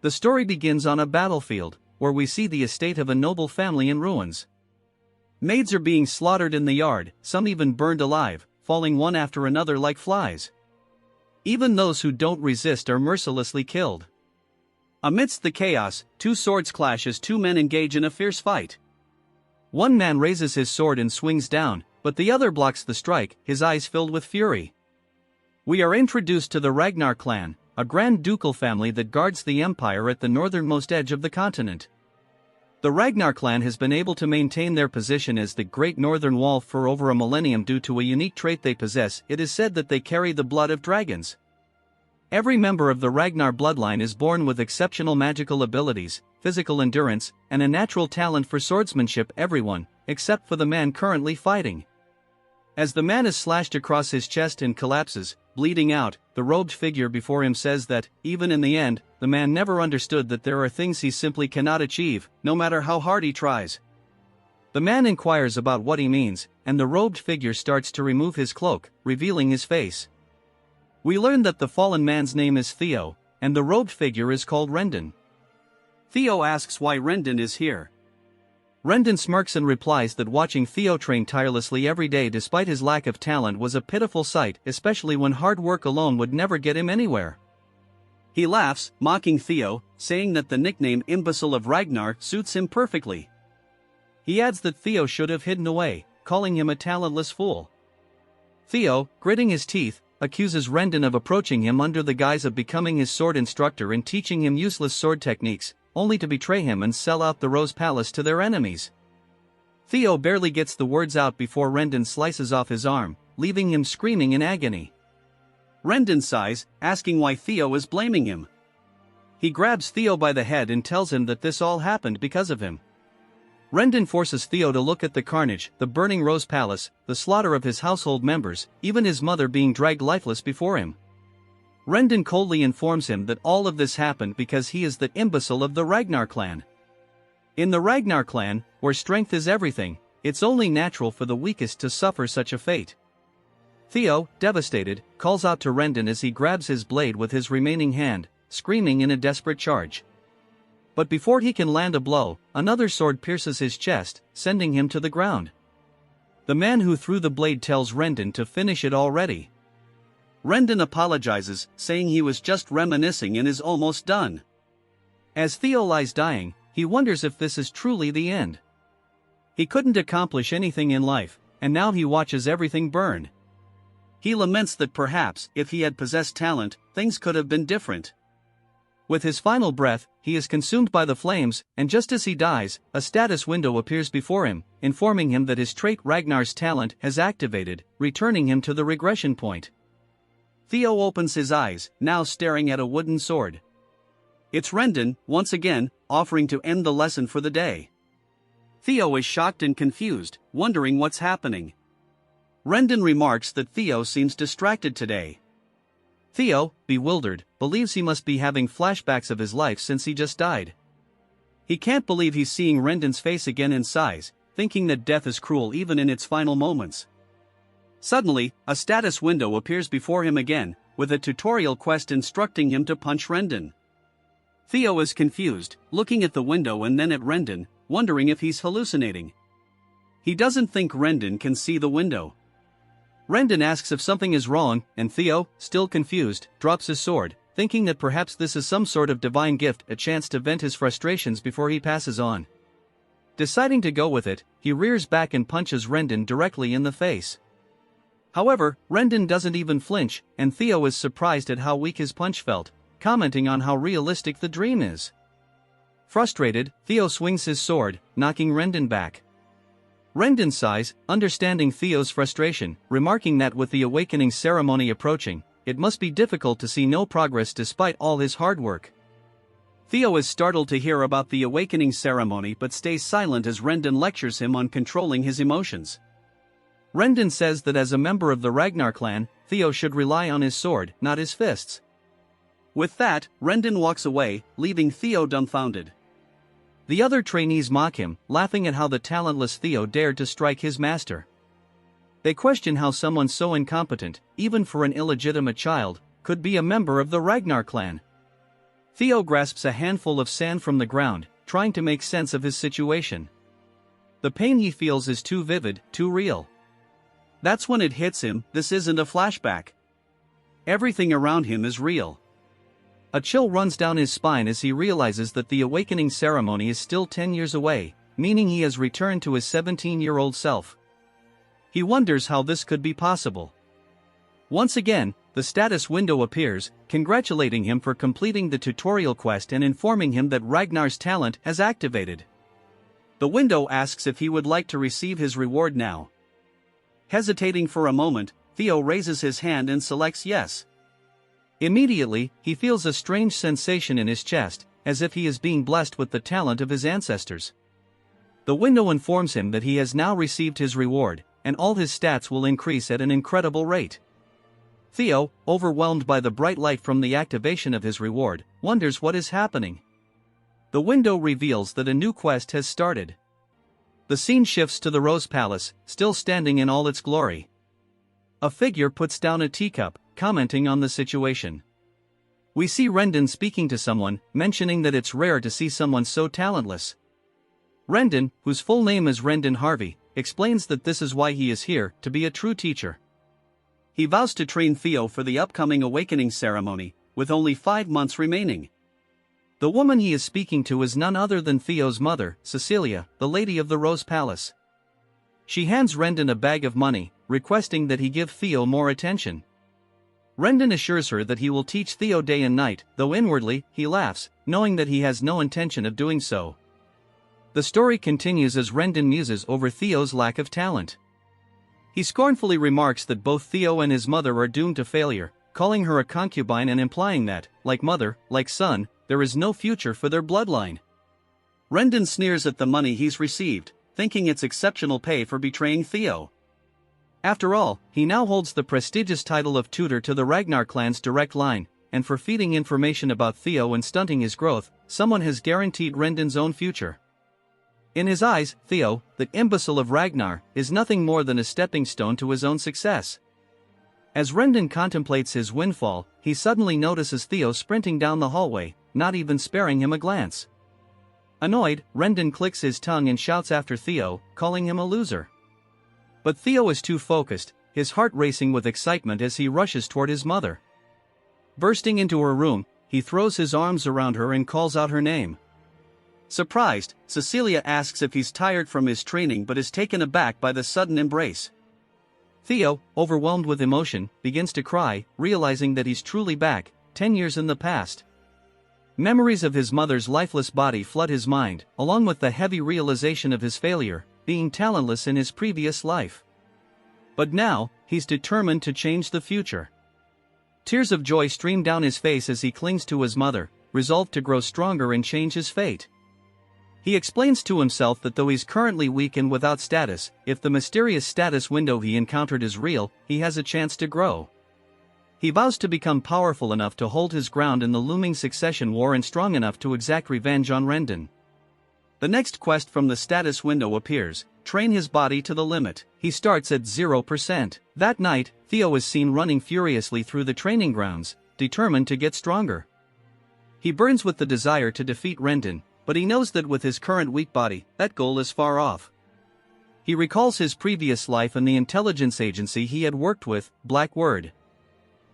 The story begins on a battlefield, where we see the estate of a noble family in ruins. Maids are being slaughtered in the yard, some even burned alive, falling one after another like flies. Even those who don't resist are mercilessly killed. Amidst the chaos, two swords clash as two men engage in a fierce fight. One man raises his sword and swings down, but the other blocks the strike, his eyes filled with fury. We are introduced to the Ragnar clan, a grand ducal family that guards the empire at the northernmost edge of the continent. The Ragnar clan has been able to maintain their position as the Great Northern Wall for over a millennium due to a unique trait they possess. It is said that they carry the blood of dragons. Every member of the Ragnar bloodline is born with exceptional magical abilities, physical endurance, and a natural talent for swordsmanship. Everyone, except for the man currently fighting. As the man is slashed across his chest and collapses, bleeding out, the robed figure before him says that, even in the end, the man never understood that there are things he simply cannot achieve, no matter how hard he tries. The man inquires about what he means, and the robed figure starts to remove his cloak, revealing his face. We learn that the fallen man's name is Theo, and the robed figure is called Rendon. Theo asks why Rendon is here. Rendon smirks and replies that watching Theo train tirelessly every day despite his lack of talent was a pitiful sight, especially when hard work alone would never get him anywhere. He laughs, mocking Theo, saying that the nickname Imbecile of Ragnar suits him perfectly. He adds that Theo should have hidden away, calling him a talentless fool. Theo, gritting his teeth, accuses Rendon of approaching him under the guise of becoming his sword instructor and teaching him useless sword techniques, only to betray him and sell out the Rose Palace to their enemies. Theo barely gets the words out before Rendon slices off his arm, leaving him screaming in agony. Rendon sighs, asking why Theo is blaming him. He grabs Theo by the head and tells him that this all happened because of him. Rendon forces Theo to look at the carnage, the burning Rose Palace, the slaughter of his household members, even his mother being dragged lifeless before him. Rendon coldly informs him that all of this happened because he is the imbecile of the Ragnar clan. In the Ragnar clan, where strength is everything, it's only natural for the weakest to suffer such a fate. Theo, devastated, calls out to Rendon as he grabs his blade with his remaining hand, screaming in a desperate charge. But before he can land a blow, another sword pierces his chest, sending him to the ground. The man who threw the blade tells Rendon to finish it already. Rendon apologizes, saying he was just reminiscing and is almost done. As Theo lies dying, he wonders if this is truly the end. He couldn't accomplish anything in life, and now he watches everything burn. He laments that perhaps, if he had possessed talent, things could have been different. With his final breath, he is consumed by the flames, and just as he dies, a status window appears before him, informing him that his trait Ragnar's talent has activated, returning him to the regression point. Theo opens his eyes, now staring at a wooden sword. It's Rendon, once again, offering to end the lesson for the day. Theo is shocked and confused, wondering what's happening. Rendon remarks that Theo seems distracted today. Theo, bewildered, believes he must be having flashbacks of his life since he just died. He can't believe he's seeing Rendon's face again and sighs, thinking that death is cruel even in its final moments. Suddenly, a status window appears before him again, with a tutorial quest instructing him to punch Rendon. Theo is confused, looking at the window and then at Rendon, wondering if he's hallucinating. He doesn't think Rendon can see the window. Rendon asks if something is wrong, and Theo, still confused, drops his sword, thinking that perhaps this is some sort of divine gift, a chance to vent his frustrations before he passes on. Deciding to go with it, he rears back and punches Rendon directly in the face. However, Rendon doesn't even flinch, and Theo is surprised at how weak his punch felt, commenting on how realistic the dream is. Frustrated, Theo swings his sword, knocking Rendon back. Rendon sighs, understanding Theo's frustration, remarking that with the awakening ceremony approaching, it must be difficult to see no progress despite all his hard work. Theo is startled to hear about the awakening ceremony but stays silent as Rendon lectures him on controlling his emotions. Rendon says that as a member of the Ragnar clan, Theo should rely on his sword, not his fists. With that, Rendon walks away, leaving Theo dumbfounded. The other trainees mock him, laughing at how the talentless Theo dared to strike his master. They question how someone so incompetent, even for an illegitimate child, could be a member of the Ragnar clan. Theo grasps a handful of sand from the ground, trying to make sense of his situation. The pain he feels is too vivid, too real. That's when it hits him, this isn't a flashback. Everything around him is real. A chill runs down his spine as he realizes that the awakening ceremony is still 10 years away, meaning he has returned to his 17-year-old self. He wonders how this could be possible. Once again, the status window appears, congratulating him for completing the tutorial quest and informing him that Ragnar's talent has activated. The window asks if he would like to receive his reward now. Hesitating for a moment, Theo raises his hand and selects yes. Immediately, he feels a strange sensation in his chest, as if he is being blessed with the talent of his ancestors. The window informs him that he has now received his reward, and all his stats will increase at an incredible rate. Theo, overwhelmed by the bright light from the activation of his reward, wonders what is happening. The window reveals that a new quest has started. The scene shifts to the Rose Palace, still standing in all its glory. A figure puts down a teacup, commenting on the situation. We see Rendon speaking to someone, mentioning that it's rare to see someone so talentless. Rendon, whose full name is Rendon Harvey, explains that this is why he is here, to be a true teacher. He vows to train Theo for the upcoming awakening ceremony, with only 5 months remaining. The woman he is speaking to is none other than Theo's mother, Cecilia, the Lady of the Rose Palace. She hands Rendon a bag of money, requesting that he give Theo more attention. Rendon assures her that he will teach Theo day and night, though inwardly, he laughs, knowing that he has no intention of doing so. The story continues as Rendon muses over Theo's lack of talent. He scornfully remarks that both Theo and his mother are doomed to failure, calling her a concubine and implying that, like mother, like son, there is no future for their bloodline. Rendon sneers at the money he's received, thinking it's exceptional pay for betraying Theo. After all, he now holds the prestigious title of tutor to the Ragnar clan's direct line, and for feeding information about Theo and stunting his growth, someone has guaranteed Rendon's own future. In his eyes, Theo, the imbecile of Ragnar, is nothing more than a stepping stone to his own success. As Rendon contemplates his windfall, he suddenly notices Theo sprinting down the hallway, not even sparing him a glance. Annoyed, Rendon clicks his tongue and shouts after Theo, calling him a loser. But Theo is too focused, his heart racing with excitement as he rushes toward his mother. Bursting into her room, he throws his arms around her and calls out her name. Surprised, Cecilia asks if he's tired from his training but is taken aback by the sudden embrace. Theo, overwhelmed with emotion, begins to cry, realizing that he's truly back, 10 years in the past. Memories of his mother's lifeless body flood his mind, along with the heavy realization of his failure, being talentless in his previous life. But now, he's determined to change the future. Tears of joy stream down his face as he clings to his mother, resolved to grow stronger and change his fate. He explains to himself that though he's currently weak and without status, if the mysterious status window he encountered is real, he has a chance to grow. He vows to become powerful enough to hold his ground in the looming succession war and strong enough to exact revenge on Rendon. The next quest from the status window appears: train his body to the limit. He starts at 0%. That night, Theo is seen running furiously through the training grounds, determined to get stronger. He burns with the desire to defeat Rendon, but he knows that with his current weak body, that goal is far off. He recalls his previous life and the intelligence agency he had worked with, Blackwood.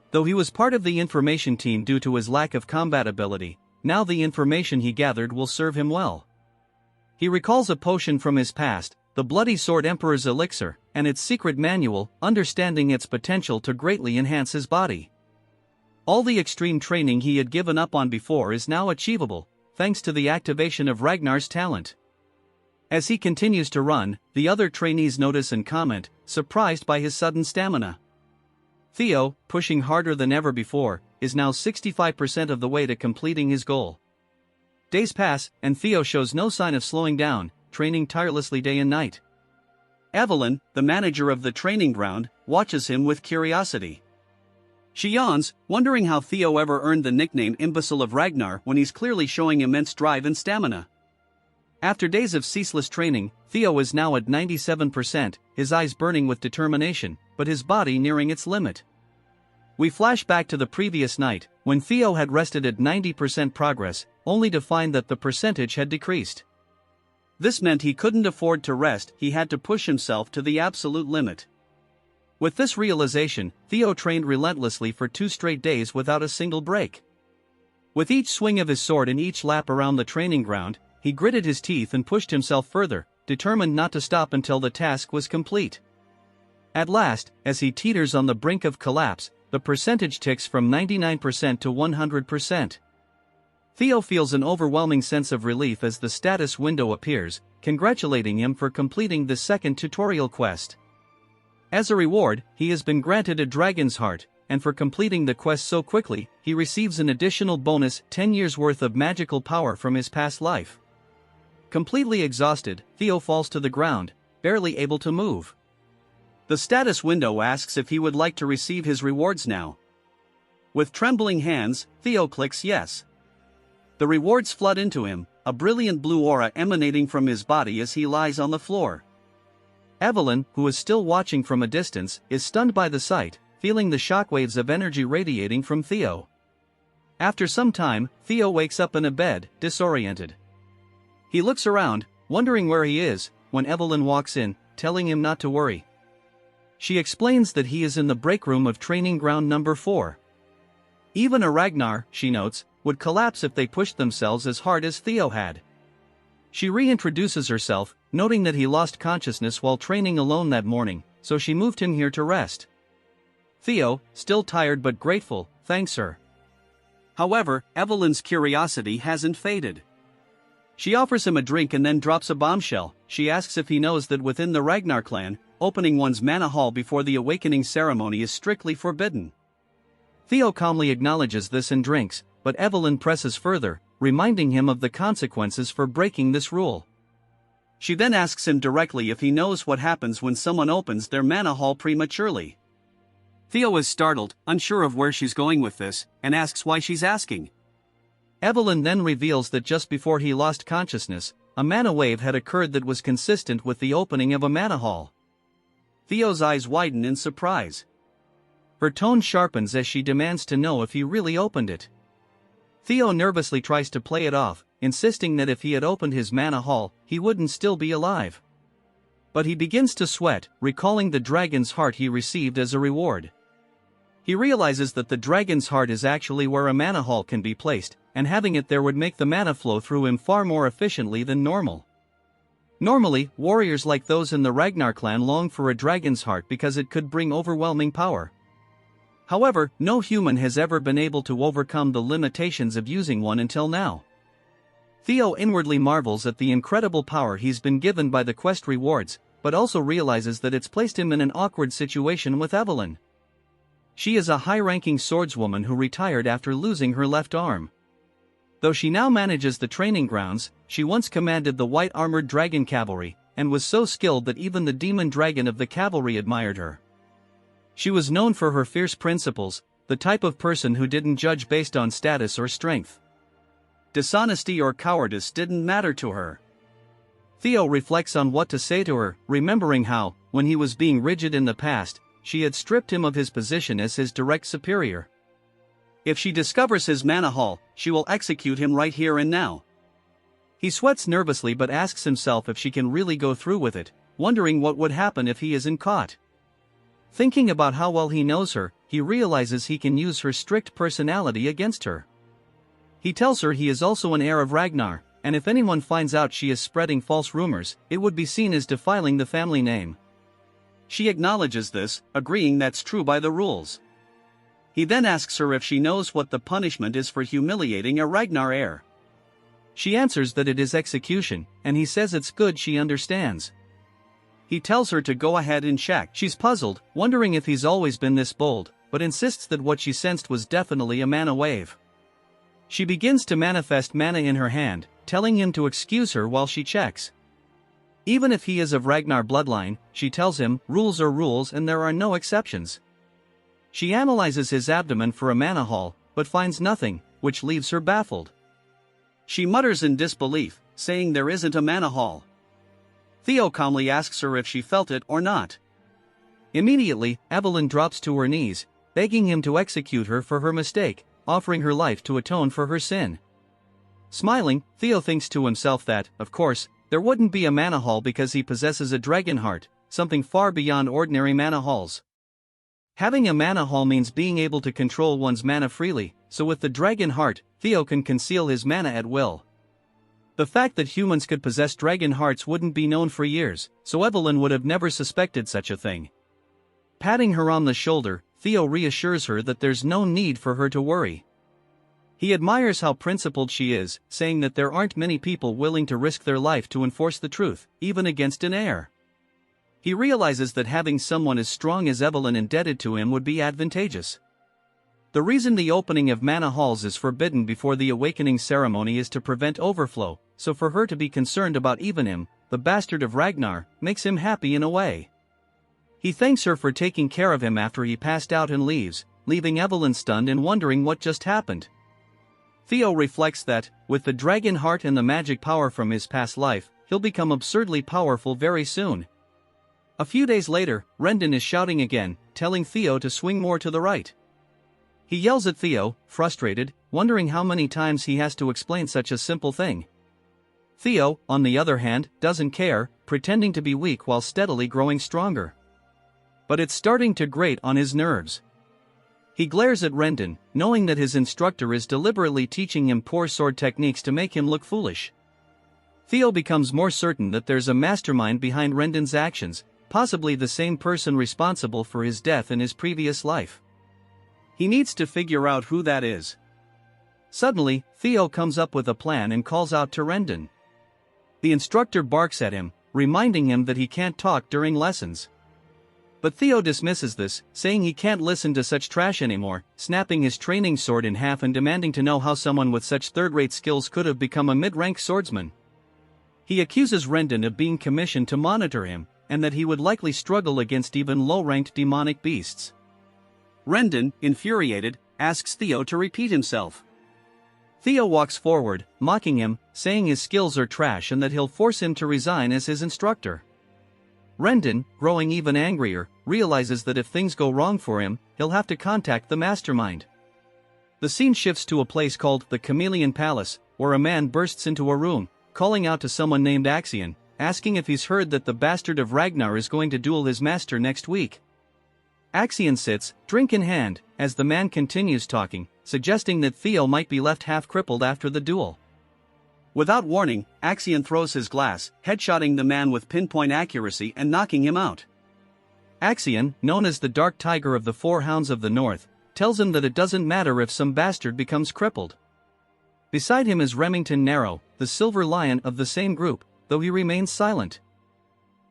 Though he was part of the information team due to his lack of combat ability, now the information he gathered will serve him well. He recalls a potion from his past, the Bloody Sword Emperor's Elixir, and its secret manual, understanding its potential to greatly enhance his body. All the extreme training he had given up on before is now achievable, thanks to the activation of Ragnar's talent. As he continues to run, the other trainees notice and comment, surprised by his sudden stamina. Theo, pushing harder than ever before, is now 65% of the way to completing his goal. Days pass, and Theo shows no sign of slowing down, training tirelessly day and night. Evelyn, the manager of the training ground, watches him with curiosity. She yawns, wondering how Theo ever earned the nickname Imbecile of Ragnar when he's clearly showing immense drive and stamina. After days of ceaseless training, Theo is now at 97%, his eyes burning with determination, but his body nearing its limit. We flash back to the previous night, when Theo had rested at 90% progress, only to find that the percentage had decreased. This meant he couldn't afford to rest, he had to push himself to the absolute limit. With this realization, Theo trained relentlessly for 2 straight days without a single break. With each swing of his sword and each lap around the training ground, he gritted his teeth and pushed himself further, determined not to stop until the task was complete. At last, as he teeters on the brink of collapse, the percentage ticks from 99% to 100%. Theo feels an overwhelming sense of relief as the status window appears, congratulating him for completing the second tutorial quest. As a reward, he has been granted a dragon's heart, and for completing the quest so quickly, he receives an additional bonus 10 years worth of magical power from his past life. Completely exhausted, Theo falls to the ground, barely able to move. The status window asks if he would like to receive his rewards now. With trembling hands, Theo clicks yes. The rewards flood into him, a brilliant blue aura emanating from his body as he lies on the floor. Evelyn, who is still watching from a distance, is stunned by the sight, feeling the shockwaves of energy radiating from Theo. After some time, Theo wakes up in a bed, disoriented. He looks around, wondering where he is, when Evelyn walks in, telling him not to worry. She explains that he is in the break room of training ground number 4. Even a Ragnar, she notes, would collapse if they pushed themselves as hard as Theo had. She reintroduces herself, noting that he lost consciousness while training alone that morning, so she moved him here to rest. Theo, still tired but grateful, thanks her. However, Evelyn's curiosity hasn't faded. She offers him a drink and then drops a bombshell. She asks if he knows that within the Ragnar clan, opening one's mana hall before the awakening ceremony is strictly forbidden. Theo calmly acknowledges this and drinks, but Evelyn presses further, reminding him of the consequences for breaking this rule. She then asks him directly if he knows what happens when someone opens their mana hall prematurely. Theo is startled, unsure of where she's going with this, and asks why she's asking. Evelyn then reveals that just before he lost consciousness, a mana wave had occurred that was consistent with the opening of a mana hall. Theo's eyes widen in surprise. Her tone sharpens as she demands to know if he really opened it. Theo nervously tries to play it off, insisting that if he had opened his mana hall, he wouldn't still be alive. But he begins to sweat, recalling the dragon's heart he received as a reward. He realizes that the dragon's heart is actually where a mana hall can be placed, and having it there would make the mana flow through him far more efficiently than normal. Normally, warriors like those in the Ragnar clan long for a dragon's heart because it could bring overwhelming power. However, no human has ever been able to overcome the limitations of using one until now. Theo inwardly marvels at the incredible power he's been given by the quest rewards, but also realizes that it's placed him in an awkward situation with Evelyn. She is a high-ranking swordswoman who retired after losing her left arm. Though she now manages the training grounds, she once commanded the white-armored dragon cavalry, and was so skilled that even the demon dragon of the cavalry admired her. She was known for her fierce principles, the type of person who didn't judge based on status or strength. Dishonesty or cowardice didn't matter to her. Theo reflects on what to say to her, remembering how, when he was being rigid in the past, she had stripped him of his position as his direct superior. If she discovers his mana hall, she will execute him right here and now. He sweats nervously but asks himself if she can really go through with it, wondering what would happen if he isn't caught. Thinking about how well he knows her, he realizes he can use her strict personality against her. He tells her he is also an heir of Ragnar, and if anyone finds out she is spreading false rumors, it would be seen as defiling the family name. She acknowledges this, agreeing that's true by the rules. He then asks her if she knows what the punishment is for humiliating a Ragnar heir. She answers that it is execution, and he says it's good she understands. He tells her to go ahead and check. She's puzzled, wondering if he's always been this bold, but insists that what she sensed was definitely a mana wave. She begins to manifest mana in her hand, telling him to excuse her while she checks. Even if he is of Ragnar bloodline, she tells him, rules are rules and there are no exceptions. She analyzes his abdomen for a mana hall, but finds nothing, which leaves her baffled. She mutters in disbelief, saying there isn't a mana hall. Theo calmly asks her if she felt it or not. Immediately, Evelyn drops to her knees, begging him to execute her for her mistake, offering her life to atone for her sin. Smiling, Theo thinks to himself that, of course, there wouldn't be a mana hall because he possesses a dragon heart, something far beyond ordinary mana halls. Having a mana hall means being able to control one's mana freely, so with the dragon heart, Theo can conceal his mana at will. The fact that humans could possess dragon hearts wouldn't be known for years, so Evelyn would have never suspected such a thing. Patting her on the shoulder, Theo reassures her that there's no need for her to worry. He admires how principled she is, saying that there aren't many people willing to risk their life to enforce the truth, even against an heir. He realizes that having someone as strong as Evelyn indebted to him would be advantageous. The reason the opening of mana halls is forbidden before the awakening ceremony is to prevent overflow, so for her to be concerned about even him, the bastard of Ragnar, makes him happy in a way. He thanks her for taking care of him after he passed out and leaves, leaving Evelyn stunned and wondering what just happened. Theo reflects that, with the dragon heart and the magic power from his past life, he'll become absurdly powerful very soon. A few days later, Rendon is shouting again, telling Theo to swing more to the right. He yells at Theo, frustrated, wondering how many times he has to explain such a simple thing. Theo, on the other hand, doesn't care, pretending to be weak while steadily growing stronger. But it's starting to grate on his nerves. He glares at Rendon, knowing that his instructor is deliberately teaching him poor sword techniques to make him look foolish. Theo becomes more certain that there's a mastermind behind Rendon's actions, possibly the same person responsible for his death in his previous life. He needs to figure out who that is. Suddenly, Theo comes up with a plan and calls out to Rendon. The instructor barks at him, reminding him that he can't talk during lessons. But Theo dismisses this, saying he can't listen to such trash anymore, snapping his training sword in half and demanding to know how someone with such third-rate skills could have become a mid-rank swordsman. He accuses Rendon of being commissioned to monitor him, and that he would likely struggle against even low-ranked demonic beasts. Rendon, infuriated, asks Theo to repeat himself. Theo walks forward, mocking him, saying his skills are trash and that he'll force him to resign as his instructor. Rendon, growing even angrier, realizes that if things go wrong for him, he'll have to contact the mastermind. The scene shifts to a place called the Chameleon Palace, where a man bursts into a room, calling out to someone named Axion, asking if he's heard that the bastard of Ragnar is going to duel his master next week. Axion sits, drink in hand, as the man continues talking, suggesting that Theo might be left half-crippled after the duel. Without warning, Axion throws his glass, headshotting the man with pinpoint accuracy and knocking him out. Axion, known as the Dark Tiger of the Four Hounds of the North, tells him that it doesn't matter if some bastard becomes crippled. Beside him is Remington Narrow, the Silver Lion of the same group, though he remains silent.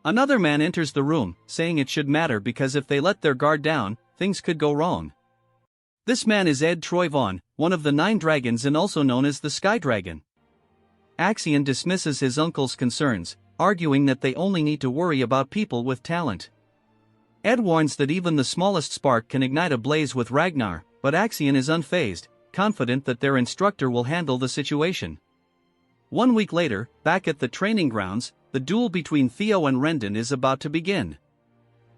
Another man enters the room, saying it should matter because if they let their guard down, things could go wrong. This man is Ed Troyvon, one of the 9 dragons and also known as the Sky Dragon. Axion dismisses his uncle's concerns, arguing that they only need to worry about people with talent. Ed warns that even the smallest spark can ignite a blaze with Ragnar, but Axion is unfazed, confident that their instructor will handle the situation. 1 week later, back at the training grounds, the duel between Theo and Rendon is about to begin.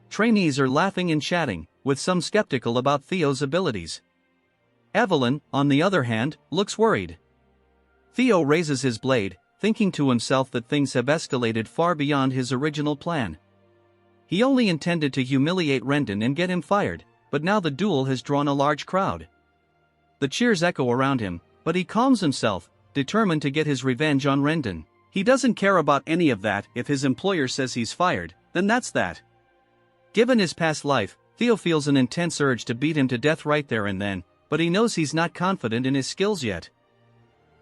Trainees are laughing and chatting, with some skeptical about Theo's abilities. Evelyn, on the other hand, looks worried. Theo raises his blade, thinking to himself that things have escalated far beyond his original plan. He only intended to humiliate Rendon and get him fired, but now the duel has drawn a large crowd. The cheers echo around him, but he calms himself, determined to get his revenge on Rendon. He doesn't care about any of that. If his employer says he's fired, then that's that. Given his past life, Theo feels an intense urge to beat him to death right there and then, but he knows he's not confident in his skills yet.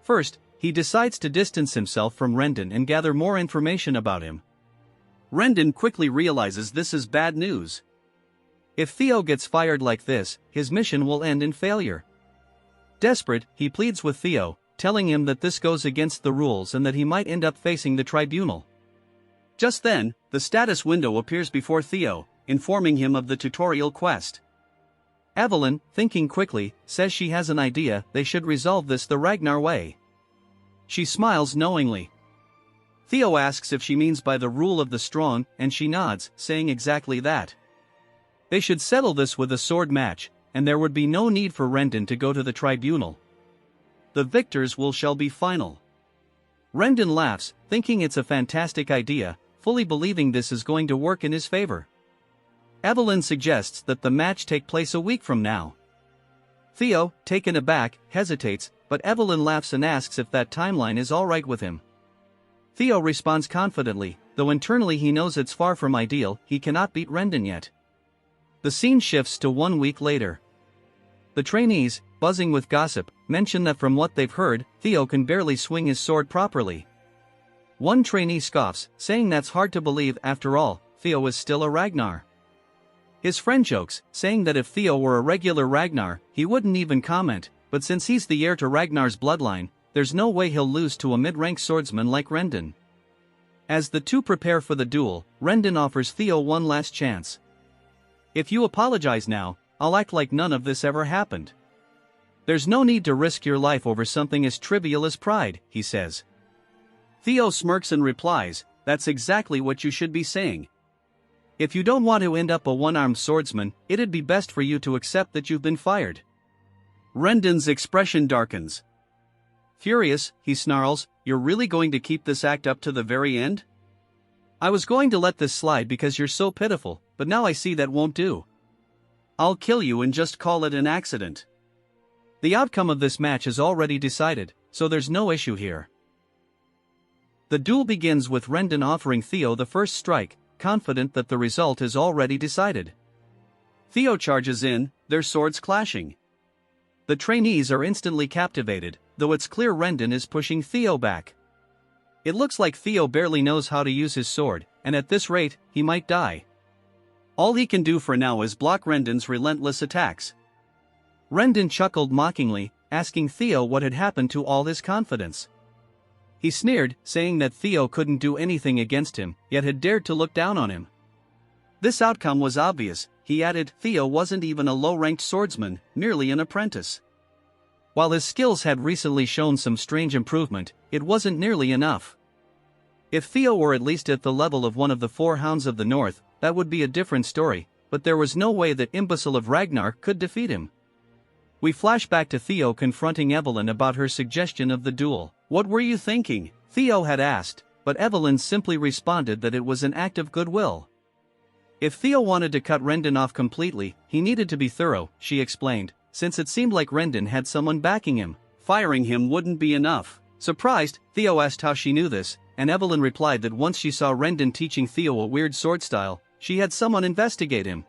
First, he decides to distance himself from Rendon and gather more information about him. Rendon quickly realizes this is bad news. If Theo gets fired like this, his mission will end in failure. Desperate, he pleads with Theo, telling him that this goes against the rules and that he might end up facing the tribunal. Just then, the status window appears before Theo, informing him of the tutorial quest. Evelyn, thinking quickly, says she has an idea: they should resolve this the Ragnar way. She smiles knowingly. Theo asks if she means by the rule of the strong, and she nods, saying exactly that. They should settle this with a sword match, and there would be no need for Rendon to go to the tribunal. The victors shall be final. Rendon laughs, thinking it's a fantastic idea, fully believing this is going to work in his favor. Evelyn suggests that the match take place a week from now. Theo, taken aback, hesitates, but Evelyn laughs and asks if that timeline is alright with him. Theo responds confidently, though internally he knows it's far from ideal. He cannot beat Rendon yet. The scene shifts to 1 week later. The trainees, buzzing with gossip, mention that from what they've heard, Theo can barely swing his sword properly. One trainee scoffs, saying that's hard to believe. After all, Theo is still a Ragnar. His friend jokes, saying that if Theo were a regular Ragnar, he wouldn't even comment, but since he's the heir to Ragnar's bloodline, there's no way he'll lose to a mid-rank swordsman like Rendon. As the two prepare for the duel, Rendon offers Theo one last chance. If you apologize now, I'll act like none of this ever happened. There's no need to risk your life over something as trivial as pride, he says. Theo smirks and replies, that's exactly what you should be saying. If you don't want to end up a one-armed swordsman, it'd be best for you to accept that you've been fired. Rendon's expression darkens. Furious, he snarls, you're really going to keep this act up to the very end? I was going to let this slide because you're so pitiful, but now I see that won't do. I'll kill you and just call it an accident. The outcome of this match is already decided, so there's no issue here. The duel begins with Rendon offering Theo the first strike, confident that the result is already decided. Theo charges in, their swords clashing. The trainees are instantly captivated, though it's clear Rendon is pushing Theo back. It looks like Theo barely knows how to use his sword, and at this rate, he might die. All he can do for now is block Rendon's relentless attacks. Rendon chuckled mockingly, asking Theo what had happened to all his confidence. He sneered, saying that Theo couldn't do anything against him, yet had dared to look down on him. This outcome was obvious, he added. Theo wasn't even a low-ranked swordsman, merely an apprentice. While his skills had recently shown some strange improvement, it wasn't nearly enough. If Theo were at least at the level of one of the 4 Hounds of the North, that would be a different story, but there was no way that imbecile of Ragnar could defeat him. We flash back to Theo confronting Evelyn about her suggestion of the duel. What were you thinking? Theo had asked, but Evelyn simply responded that it was an act of goodwill. If Theo wanted to cut Rendon off completely, he needed to be thorough, she explained, since it seemed like Rendon had someone backing him. Firing him wouldn't be enough. Surprised, Theo asked how she knew this, and Evelyn replied that once she saw Rendon teaching Theo a weird sword style, she had someone investigate him.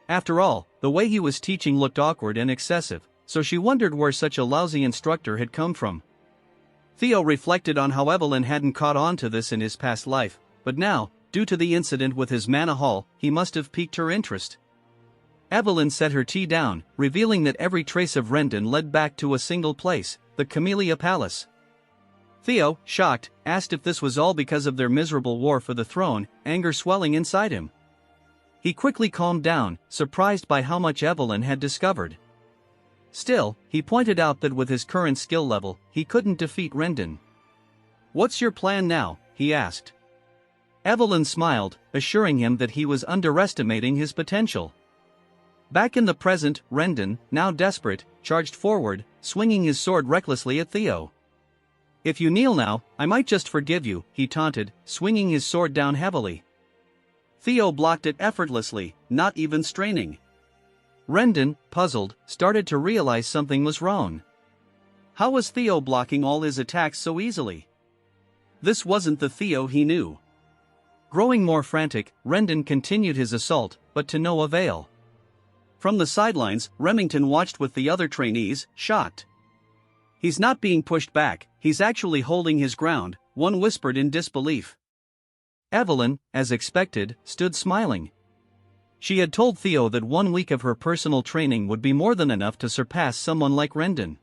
After all, the way he was teaching looked awkward and excessive, so she wondered where such a lousy instructor had come from. Theo reflected on how Evelyn hadn't caught on to this in his past life, but now, due to the incident with his mana haul, he must have piqued her interest. Evelyn set her tea down, revealing that every trace of Rendon led back to a single place, the Camellia Palace. Theo, shocked, asked if this was all because of their miserable war for the throne, anger swelling inside him. He quickly calmed down, surprised by how much Evelyn had discovered. Still, he pointed out that with his current skill level, he couldn't defeat Rendon. What's your plan now? He asked. Evelyn smiled, assuring him that he was underestimating his potential. Back in the present, Rendon, now desperate, charged forward, swinging his sword recklessly at Theo. If you kneel now, I might just forgive you, he taunted, swinging his sword down heavily. Theo blocked it effortlessly, not even straining. Rendon, puzzled, started to realize something was wrong. How was Theo blocking all his attacks so easily? This wasn't the Theo he knew. Growing more frantic, Rendon continued his assault, but to no avail. From the sidelines, Remington watched with the other trainees, shocked. He's not being pushed back, he's actually holding his ground, one whispered in disbelief. Evelyn, as expected, stood smiling. She had told Theo that 1 week of her personal training would be more than enough to surpass someone like Rendon.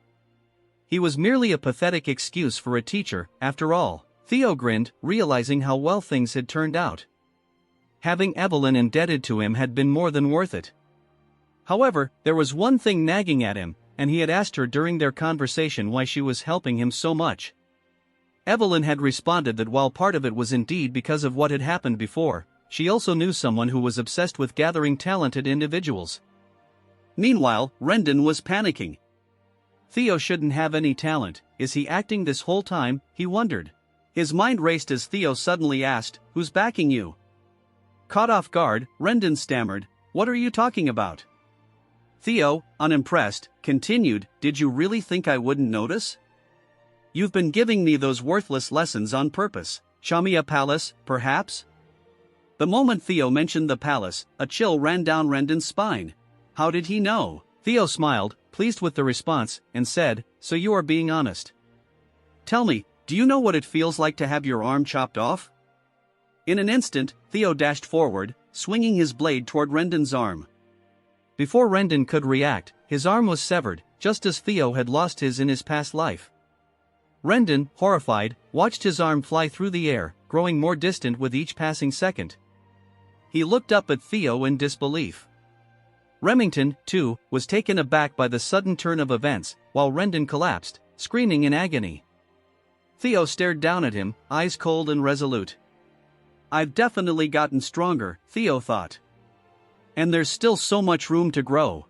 He was merely a pathetic excuse for a teacher, after all. Theo grinned, realizing how well things had turned out. Having Evelyn indebted to him had been more than worth it. However, there was one thing nagging at him, and he had asked her during their conversation why she was helping him so much. Evelyn had responded that while part of it was indeed because of what had happened before, she also knew someone who was obsessed with gathering talented individuals. Meanwhile, Rendon was panicking. Theo shouldn't have any talent, is he acting this whole time, he wondered. His mind raced as Theo suddenly asked, who's backing you? Caught off guard, Rendon stammered, what are you talking about? Theo, unimpressed, continued, did you really think I wouldn't notice? You've been giving me those worthless lessons on purpose. Show me a palace, perhaps? The moment Theo mentioned the palace, a chill ran down Rendon's spine. How did he know? Theo smiled, pleased with the response, and said, so you are being honest. Tell me, do you know what it feels like to have your arm chopped off? In an instant, Theo dashed forward, swinging his blade toward Rendon's arm. Before Rendon could react, his arm was severed, just as Theo had lost his in his past life. Rendon, horrified, watched his arm fly through the air, growing more distant with each passing second. He looked up at Theo in disbelief. Remington, too, was taken aback by the sudden turn of events, while Rendon collapsed, screaming in agony. Theo stared down at him, eyes cold and resolute. I've definitely gotten stronger, Theo thought. And there's still so much room to grow.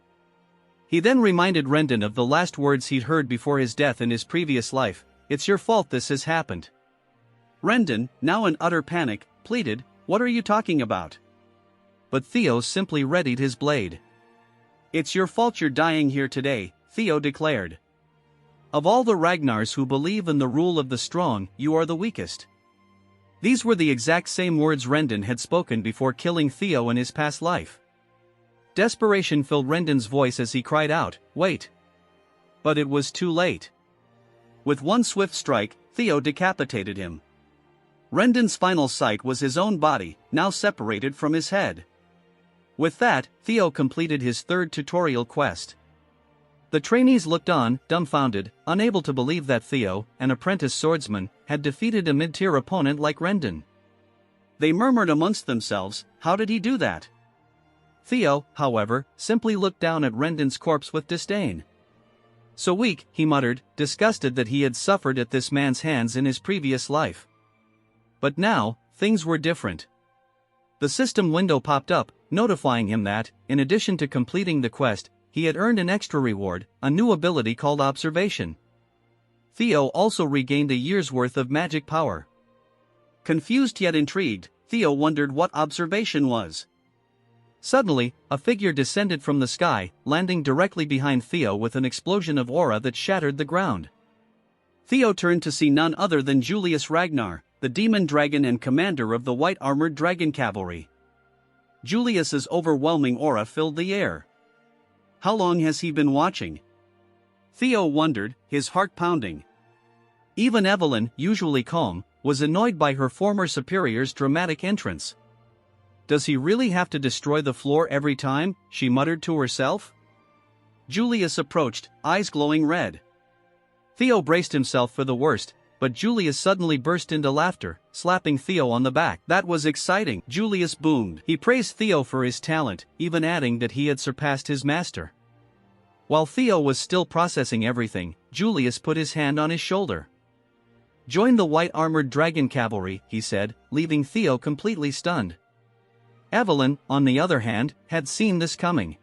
He then reminded Rendon of the last words he'd heard before his death in his previous life, it's your fault this has happened. Rendon, now in utter panic, pleaded, what are you talking about? But Theo simply readied his blade. It's your fault you're dying here today, Theo declared. Of all the Ragnars who believe in the rule of the strong, you are the weakest. These were the exact same words Rendon had spoken before killing Theo in his past life. Desperation filled Rendon's voice as he cried out, wait. But it was too late. With one swift strike, Theo decapitated him. Rendon's final sight was his own body, now separated from his head. With that, Theo completed his third tutorial quest. The trainees looked on, dumbfounded, unable to believe that Theo, an apprentice swordsman, had defeated a mid-tier opponent like Rendon. They murmured amongst themselves, how did he do that? Theo, however, simply looked down at Rendon's corpse with disdain. So weak, he muttered, disgusted that he had suffered at this man's hands in his previous life. But now, things were different. The system window popped up, notifying him that, in addition to completing the quest, he had earned an extra reward, a new ability called Observation. Theo also regained a year's worth of magic power. Confused yet intrigued, Theo wondered what Observation was. Suddenly, a figure descended from the sky, landing directly behind Theo with an explosion of aura that shattered the ground. Theo turned to see none other than Julius Ragnar, the demon dragon and commander of the white-armored dragon cavalry. Julius's overwhelming aura filled the air. How long has he been watching? Theo wondered, his heart pounding. Even Evelyn, usually calm, was annoyed by her former superior's dramatic entrance. Does he really have to destroy the floor every time, she muttered to herself? Julius approached, eyes glowing red. Theo braced himself for the worst, but Julius suddenly burst into laughter, slapping Theo on the back. That was exciting, Julius boomed. He praised Theo for his talent, even adding that he had surpassed his master. While Theo was still processing everything, Julius put his hand on his shoulder. Join the white-armored dragon cavalry, he said, leaving Theo completely stunned. Evelyn, on the other hand, had seen this coming.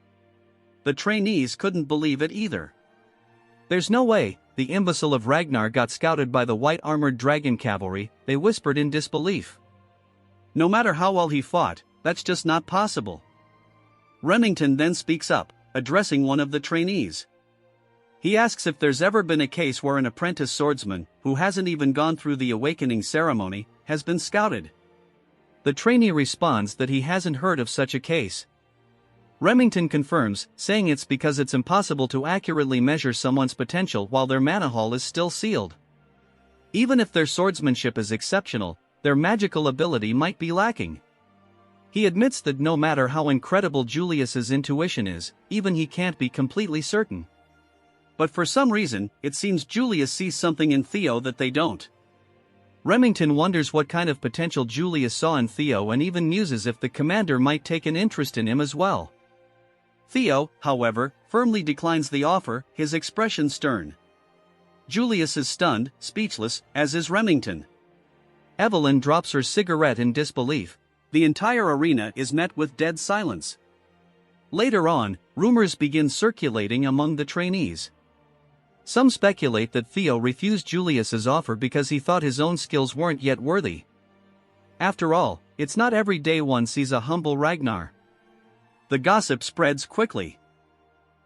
The trainees couldn't believe it either. There's no way, the imbecile of Ragnar got scouted by the white-armored dragon cavalry, they whispered in disbelief. No matter how well he fought, that's just not possible. Remington then speaks up, addressing one of the trainees. He asks if there's ever been a case where an apprentice swordsman, who hasn't even gone through the awakening ceremony, has been scouted. The trainee responds that he hasn't heard of such a case. Remington confirms, saying it's because it's impossible to accurately measure someone's potential while their mana hall is still sealed. Even if their swordsmanship is exceptional, their magical ability might be lacking. He admits that no matter how incredible Julius's intuition is, even he can't be completely certain. But for some reason, it seems Julius sees something in Theo that they don't. Remington wonders what kind of potential Julius saw in Theo and even muses if the commander might take an interest in him as well. Theo, however, firmly declines the offer, his expression stern. Julius is stunned, speechless, as is Remington. Evelyn drops her cigarette in disbelief. The entire arena is met with dead silence. Later on, rumors begin circulating among the trainees. Some speculate that Theo refused Julius's offer because he thought his own skills weren't yet worthy. After all, it's not every day one sees a humble Ragnar. The gossip spreads quickly.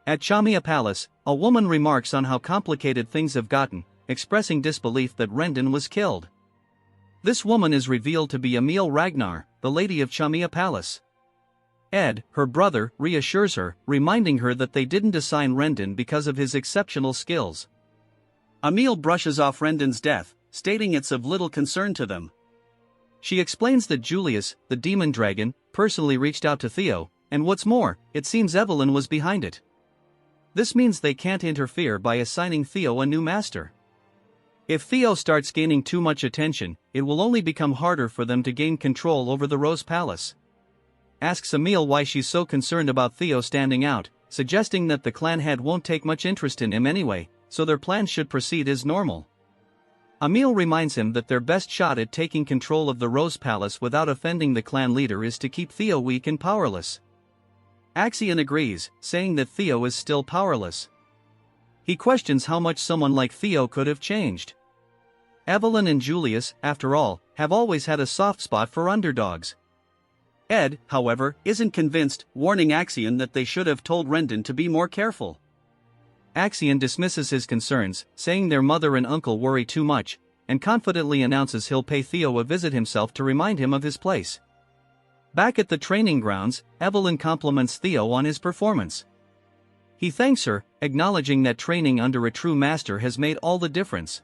At Chamia Palace, a woman remarks on how complicated things have gotten, expressing disbelief that Rendon was killed. This woman is revealed to be Emil Ragnar, the lady of Chamia Palace. Ed, her brother, reassures her, reminding her that they didn't assign Rendon because of his exceptional skills. Emil brushes off Rendon's death, stating it's of little concern to them. She explains that Julius, the demon dragon, personally reached out to Theo, and what's more, it seems Evelyn was behind it. This means they can't interfere by assigning Theo a new master. If Theo starts gaining too much attention, it will only become harder for them to gain control over the Rose Palace. Asks Emil why she's so concerned about Theo standing out, suggesting that the clan head won't take much interest in him anyway, so their plans should proceed as normal. Emil reminds him that their best shot at taking control of the Rose Palace without offending the clan leader is to keep Theo weak and powerless. Axion agrees, saying that Theo is still powerless. He questions how much someone like Theo could have changed. Evelyn and Julius, after all, have always had a soft spot for underdogs. Ed, however, isn't convinced, warning Axion that they should have told Rendon to be more careful. Axion dismisses his concerns, saying their mother and uncle worry too much, and confidently announces he'll pay Theo a visit himself to remind him of his place. Back at the training grounds, Evelyn compliments Theo on his performance. He thanks her, acknowledging that training under a true master has made all the difference.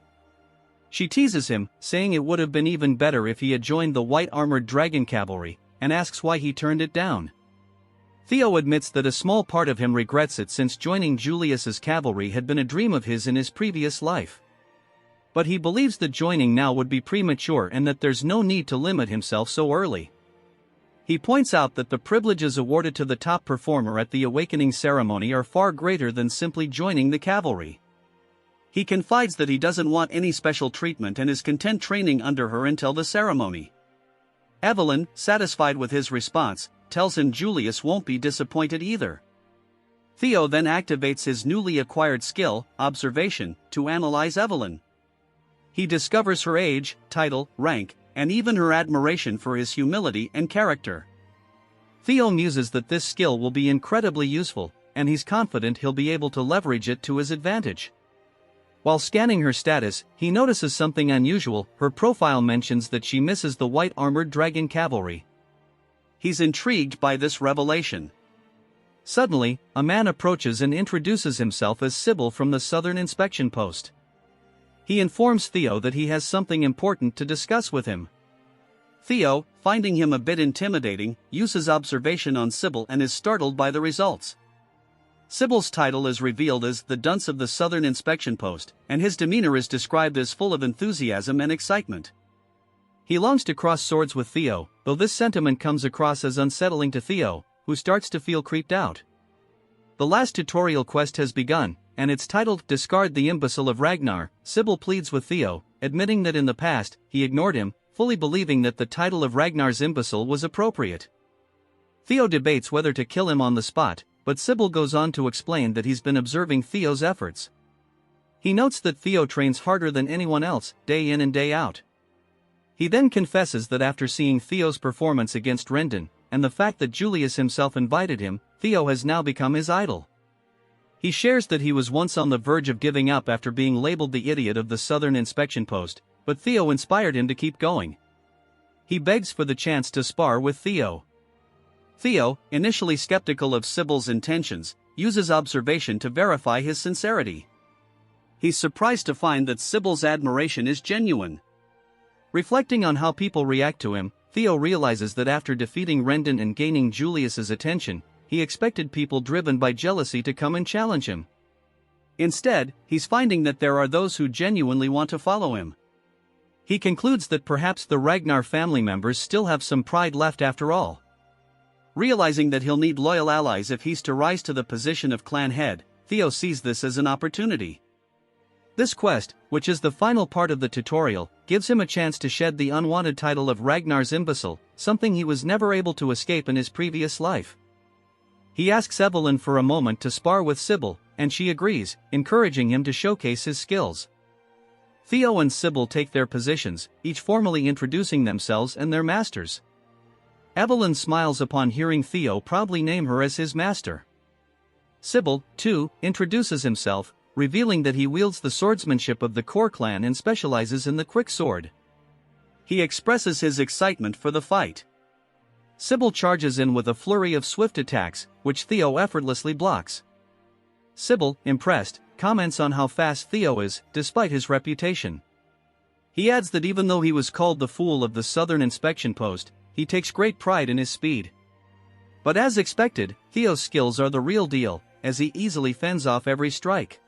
She teases him, saying it would have been even better if he had joined the white-armored dragon cavalry, and asks why he turned it down. Theo admits that a small part of him regrets it since joining Julius's cavalry had been a dream of his in his previous life. But he believes that joining now would be premature and that there's no need to limit himself so early. He points out that the privileges awarded to the top performer at the awakening ceremony are far greater than simply joining the cavalry. He confides that he doesn't want any special treatment and is content training under her until the ceremony. Evelyn, satisfied with his response, tells him Julius won't be disappointed either. Theo then activates his newly acquired skill, observation, to analyze Evelyn. He discovers her age, title, rank, and even her admiration for his humility and character. Theo muses that this skill will be incredibly useful, and he's confident he'll be able to leverage it to his advantage. While scanning her status, he notices something unusual. Her profile mentions that she misses the white-armored dragon cavalry. He's intrigued by this revelation. Suddenly, a man approaches and introduces himself as Sybil from the Southern Inspection Post. He informs Theo that he has something important to discuss with him. Theo, finding him a bit intimidating, uses observation on Sybil and is startled by the results. Sybil's title is revealed as the Dunce of the Southern Inspection Post, and his demeanor is described as full of enthusiasm and excitement. He longs to cross swords with Theo, though this sentiment comes across as unsettling to Theo, who starts to feel creeped out. The last tutorial quest has begun, and it's titled Discard the Imbecile of Ragnar. Sybil pleads with Theo, admitting that in the past, he ignored him, fully believing that the title of Ragnar's imbecile was appropriate. Theo debates whether to kill him on the spot, but Sybil goes on to explain that he's been observing Theo's efforts. He notes that Theo trains harder than anyone else, day in and day out. He then confesses that after seeing Theo's performance against Rendon, and the fact that Julius himself invited him, Theo has now become his idol. He shares that he was once on the verge of giving up after being labeled the idiot of the Southern Inspection Post, but Theo inspired him to keep going. He begs for the chance to spar with Theo. Theo, initially skeptical of Sybil's intentions, uses observation to verify his sincerity. He's surprised to find that Sybil's admiration is genuine. Reflecting on how people react to him, Theo realizes that after defeating Rendon and gaining Julius's attention, he expected people driven by jealousy to come and challenge him. Instead, he's finding that there are those who genuinely want to follow him. He concludes that perhaps the Ragnar family members still have some pride left after all. Realizing that he'll need loyal allies if he's to rise to the position of clan head, Theo sees this as an opportunity. This quest, which is the final part of the tutorial, gives him a chance to shed the unwanted title of Ragnar's imbecile, something he was never able to escape in his previous life. He asks Evelyn for a moment to spar with Sybil, and she agrees, encouraging him to showcase his skills. Theo and Sybil take their positions, each formally introducing themselves and their masters. Evelyn smiles upon hearing Theo proudly name her as his master. Sybil, too, introduces himself, revealing that he wields the swordsmanship of the core clan and specializes in the quick sword. He expresses his excitement for the fight. Sybil charges in with a flurry of swift attacks, which Theo effortlessly blocks. Sybil, impressed, comments on how fast Theo is, despite his reputation. He adds that even though he was called the fool of the Southern Inspection Post, he takes great pride in his speed. But as expected, Theo's skills are the real deal, as he easily fends off every strike.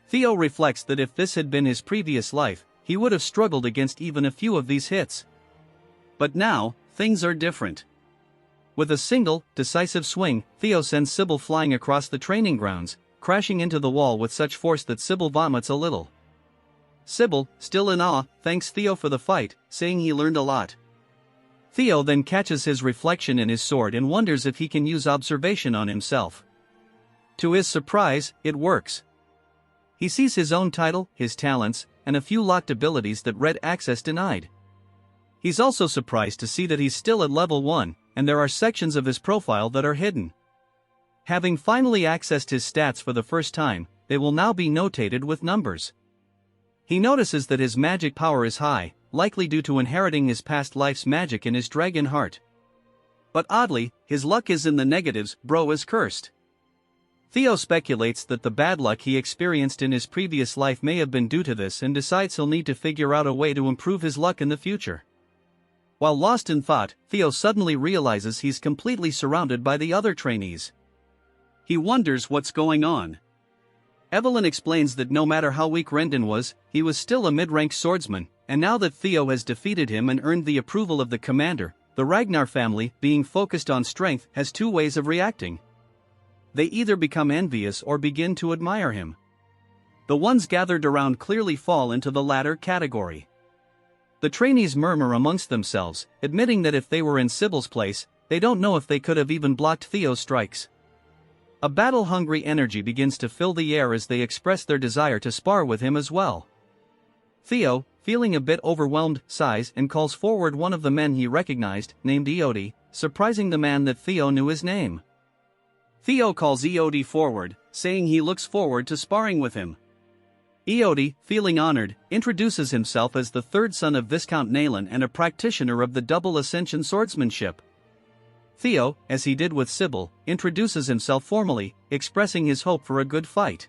Theo reflects that if this had been his previous life, he would have struggled against even a few of these hits. But now, things are different. With a single, decisive swing, Theo sends Sybil flying across the training grounds, crashing into the wall with such force that Sybil vomits a little. Sybil, still in awe, thanks Theo for the fight, saying he learned a lot. Theo then catches his reflection in his sword and wonders if he can use observation on himself. To his surprise, it works. He sees his own title, his talents, and a few locked abilities that Red Access denied. He's also surprised to see that he's still at level 1, and there are sections of his profile that are hidden. Having finally accessed his stats for the first time, they will now be notated with numbers. He notices that his magic power is high, likely due to inheriting his past life's magic in his dragon heart. But oddly, his luck is in the negatives. Bro is cursed. Theo speculates that the bad luck he experienced in his previous life may have been due to this and decides he'll need to figure out a way to improve his luck in the future. While lost in thought, Theo suddenly realizes he's completely surrounded by the other trainees. He wonders what's going on. Evelyn explains that no matter how weak Rendon was, he was still a mid-rank swordsman, and now that Theo has defeated him and earned the approval of the commander, the Ragnar family, being focused on strength, has two ways of reacting. They either become envious or begin to admire him. The ones gathered around clearly fall into the latter category. The trainees murmur amongst themselves, admitting that if they were in Sybil's place, they don't know if they could have even blocked Theo's strikes. A battle-hungry energy begins to fill the air as they express their desire to spar with him as well. Theo, feeling a bit overwhelmed, sighs and calls forward one of the men he recognized, named Eodi, surprising the man that Theo knew his name. Theo calls Eodi forward, saying he looks forward to sparring with him. Eodi, feeling honored, introduces himself as the third son of Viscount Naylan and a practitioner of the double ascension swordsmanship. Theo, as he did with Sybil, introduces himself formally, expressing his hope for a good fight.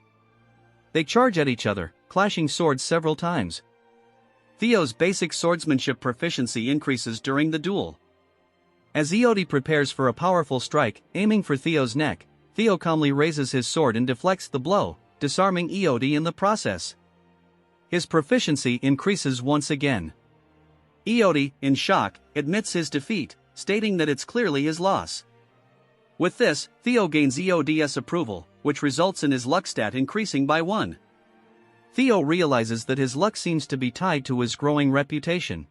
They charge at each other, clashing swords several times. Theo's basic swordsmanship proficiency increases during the duel. As Eodi prepares for a powerful strike, aiming for Theo's neck, Theo calmly raises his sword and deflects the blow, disarming Eodi in the process. His proficiency increases once again. Eodi, in shock, admits his defeat, stating that it's clearly his loss. With this, Theo gains Eodi's approval, which results in his luck stat increasing by 1. Theo realizes that his luck seems to be tied to his growing reputation.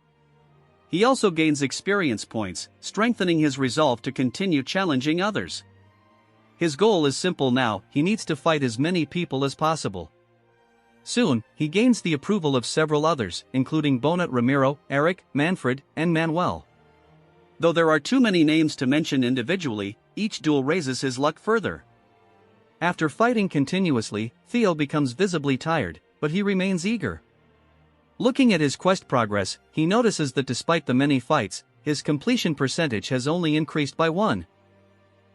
He also gains experience points, strengthening his resolve to continue challenging others. His goal is simple now: he needs to fight as many people as possible. Soon, he gains the approval of several others, including Bonat Ramiro, Eric, Manfred, and Manuel. Though there are too many names to mention individually, each duel raises his luck further. After fighting continuously, Theo becomes visibly tired, but he remains eager. Looking at his quest progress, he notices that despite the many fights, his completion percentage has only increased by 1.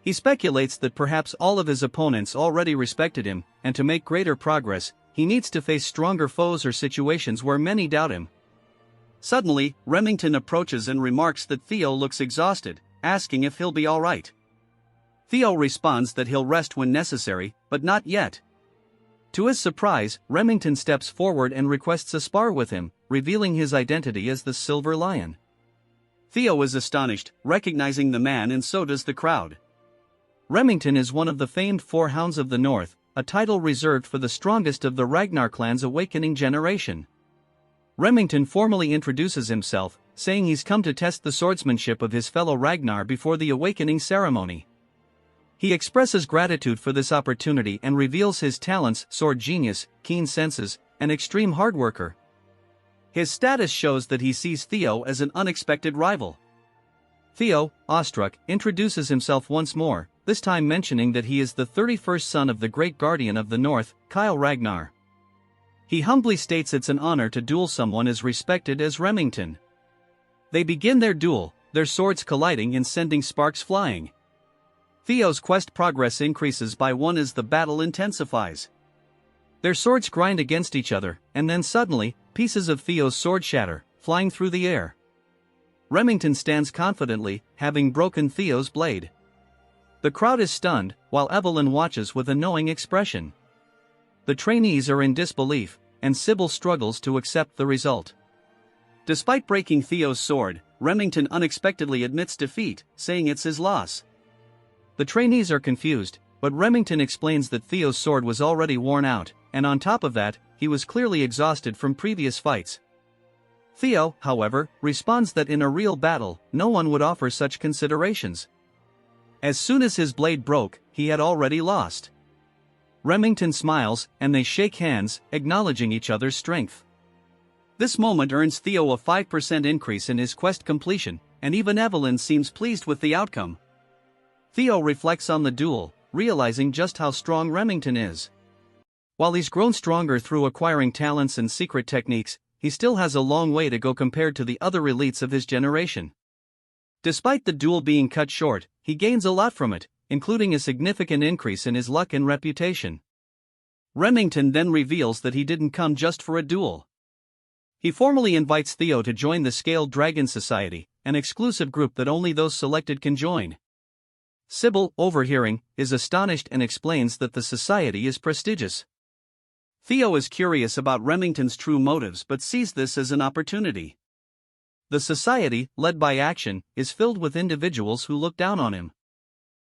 He speculates that perhaps all of his opponents already respected him, and to make greater progress, he needs to face stronger foes or situations where many doubt him. Suddenly, Remington approaches and remarks that Theo looks exhausted, asking if he'll be alright. Theo responds that he'll rest when necessary, but not yet. To his surprise, Remington steps forward and requests a spar with him, revealing his identity as the Silver Lion. Theo is astonished, recognizing the man, and so does the crowd. Remington is one of the famed Four Hounds of the North, a title reserved for the strongest of the Ragnar clan's awakening generation. Remington formally introduces himself, saying he's come to test the swordsmanship of his fellow Ragnar before the awakening ceremony. He expresses gratitude for this opportunity and reveals his talents: sword genius, keen senses, and extreme hard worker. His status shows that he sees Theo as an unexpected rival. Theo, awestruck, introduces himself once more, this time mentioning that he is the 31st son of the great guardian of the North, Ragnar. He humbly states it's an honor to duel someone as respected as Remington. They begin their duel, their swords colliding and sending sparks flying. Theo's quest progress increases by one as the battle intensifies. Their swords grind against each other, and then suddenly, pieces of Theo's sword shatter, flying through the air. Remington stands confidently, having broken Theo's blade. The crowd is stunned, while Evelyn watches with a knowing expression. The trainees are in disbelief, and Sybil struggles to accept the result. Despite breaking Theo's sword, Remington unexpectedly admits defeat, saying it's his loss. The trainees are confused, but Remington explains that Theo's sword was already worn out, and on top of that, he was clearly exhausted from previous fights. Theo, however, responds that in a real battle, no one would offer such considerations. As soon as his blade broke, he had already lost. Remington smiles, and they shake hands, acknowledging each other's strength. This moment earns Theo a 5% increase in his quest completion, and even Evelyn seems pleased with the outcome. Theo reflects on the duel, realizing just how strong Remington is. While he's grown stronger through acquiring talents and secret techniques, he still has a long way to go compared to the other elites of his generation. Despite the duel being cut short, he gains a lot from it, including a significant increase in his luck and reputation. Remington then reveals that he didn't come just for a duel. He formally invites Theo to join the Scaled Dragon Society, an exclusive group that only those selected can join. Sybil, overhearing, is astonished and explains that the society is prestigious. Theo is curious about Remington's true motives but sees this as an opportunity. The society, led by Action, is filled with individuals who look down on him.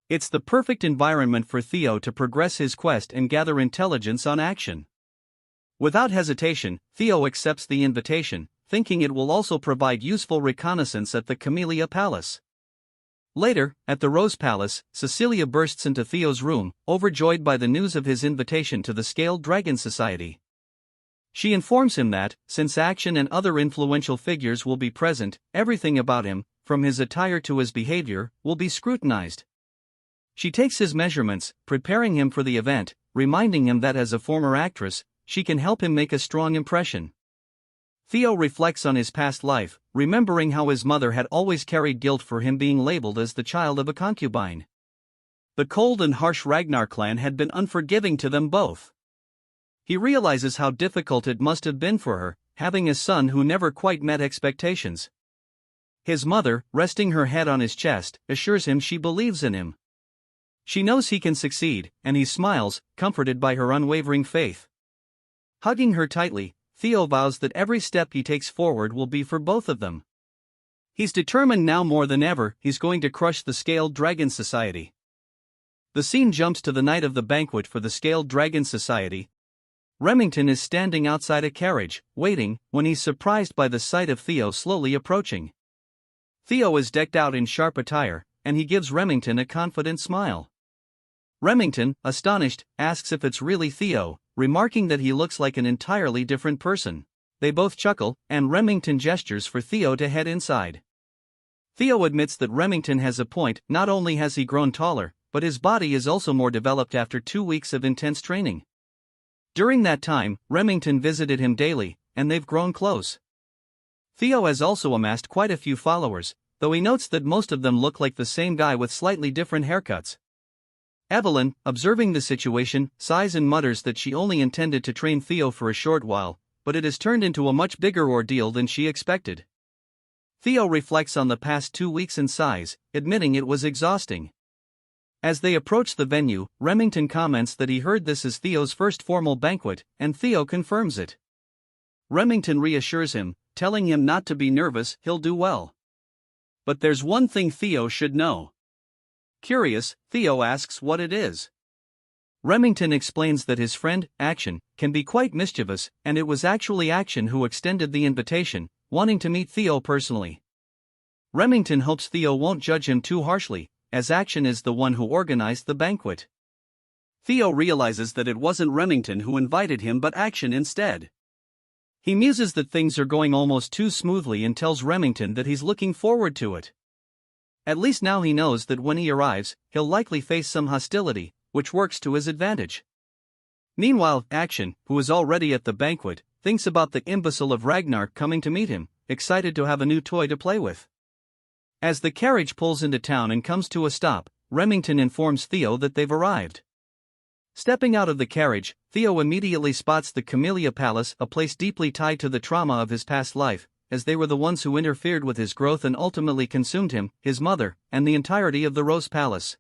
It's the perfect environment for Theo to progress his quest and gather intelligence on Action. Without hesitation, Theo accepts the invitation, thinking it will also provide useful reconnaissance at the Camellia Palace. Later, at the Rose Palace, Cecilia bursts into Theo's room, overjoyed by the news of his invitation to the Scaled Dragon Society. She informs him that, since Action and other influential figures will be present, everything about him, from his attire to his behavior, will be scrutinized. She takes his measurements, preparing him for the event, reminding him that as a former actress, she can help him make a strong impression. Theo reflects on his past life, remembering how his mother had always carried guilt for him being labeled as the child of a concubine. The cold and harsh Ragnar clan had been unforgiving to them both. He realizes how difficult it must have been for her, having a son who never quite met expectations. His mother, resting her head on his chest, assures him she believes in him. She knows he can succeed, and he smiles, comforted by her unwavering faith. Hugging her tightly, Theo vows that every step he takes forward will be for both of them. He's determined now more than ever he's going to crush the Scaled Dragon Society. The scene jumps to the night of the banquet for the Scaled Dragon Society. Remington is standing outside a carriage, waiting, when he's surprised by the sight of Theo slowly approaching. Theo is decked out in sharp attire, and he gives Remington a confident smile. Remington, astonished, asks if it's really Theo, remarking that he looks like an entirely different person. They both chuckle, and Remington gestures for Theo to head inside. Theo admits that Remington has a point. Not only has he grown taller, but his body is also more developed after 2 weeks of intense training. During that time, Remington visited him daily, and they've grown close. Theo has also amassed quite a few followers, though he notes that most of them look like the same guy with slightly different haircuts. Evelyn, observing the situation, sighs and mutters that she only intended to train Theo for a short while, but it has turned into a much bigger ordeal than she expected. Theo reflects on the past 2 weeks and sighs, admitting it was exhausting. As they approach the venue, Remington comments that he heard this is Theo's first formal banquet, and Theo confirms it. Remington reassures him, telling him not to be nervous, he'll do well. But there's one thing Theo should know. Curious, Theo asks what it is. Remington explains that his friend, Action, can be quite mischievous, and it was actually Action who extended the invitation, wanting to meet Theo personally. Remington hopes Theo won't judge him too harshly, as Action is the one who organized the banquet. Theo realizes that it wasn't Remington who invited him but Action instead. He muses that things are going almost too smoothly and tells Remington that he's looking forward to it. At least now he knows that when he arrives, he'll likely face some hostility, which works to his advantage. Meanwhile, Action, who is already at the banquet, thinks about the imbecile of Ragnar coming to meet him, excited to have a new toy to play with. As the carriage pulls into town and comes to a stop, Remington informs Theo that they've arrived. Stepping out of the carriage, Theo immediately spots the Camellia Palace, a place deeply tied to the trauma of his past life, as they were the ones who interfered with his growth and ultimately consumed him, his mother, and the entirety of the Rose Palace.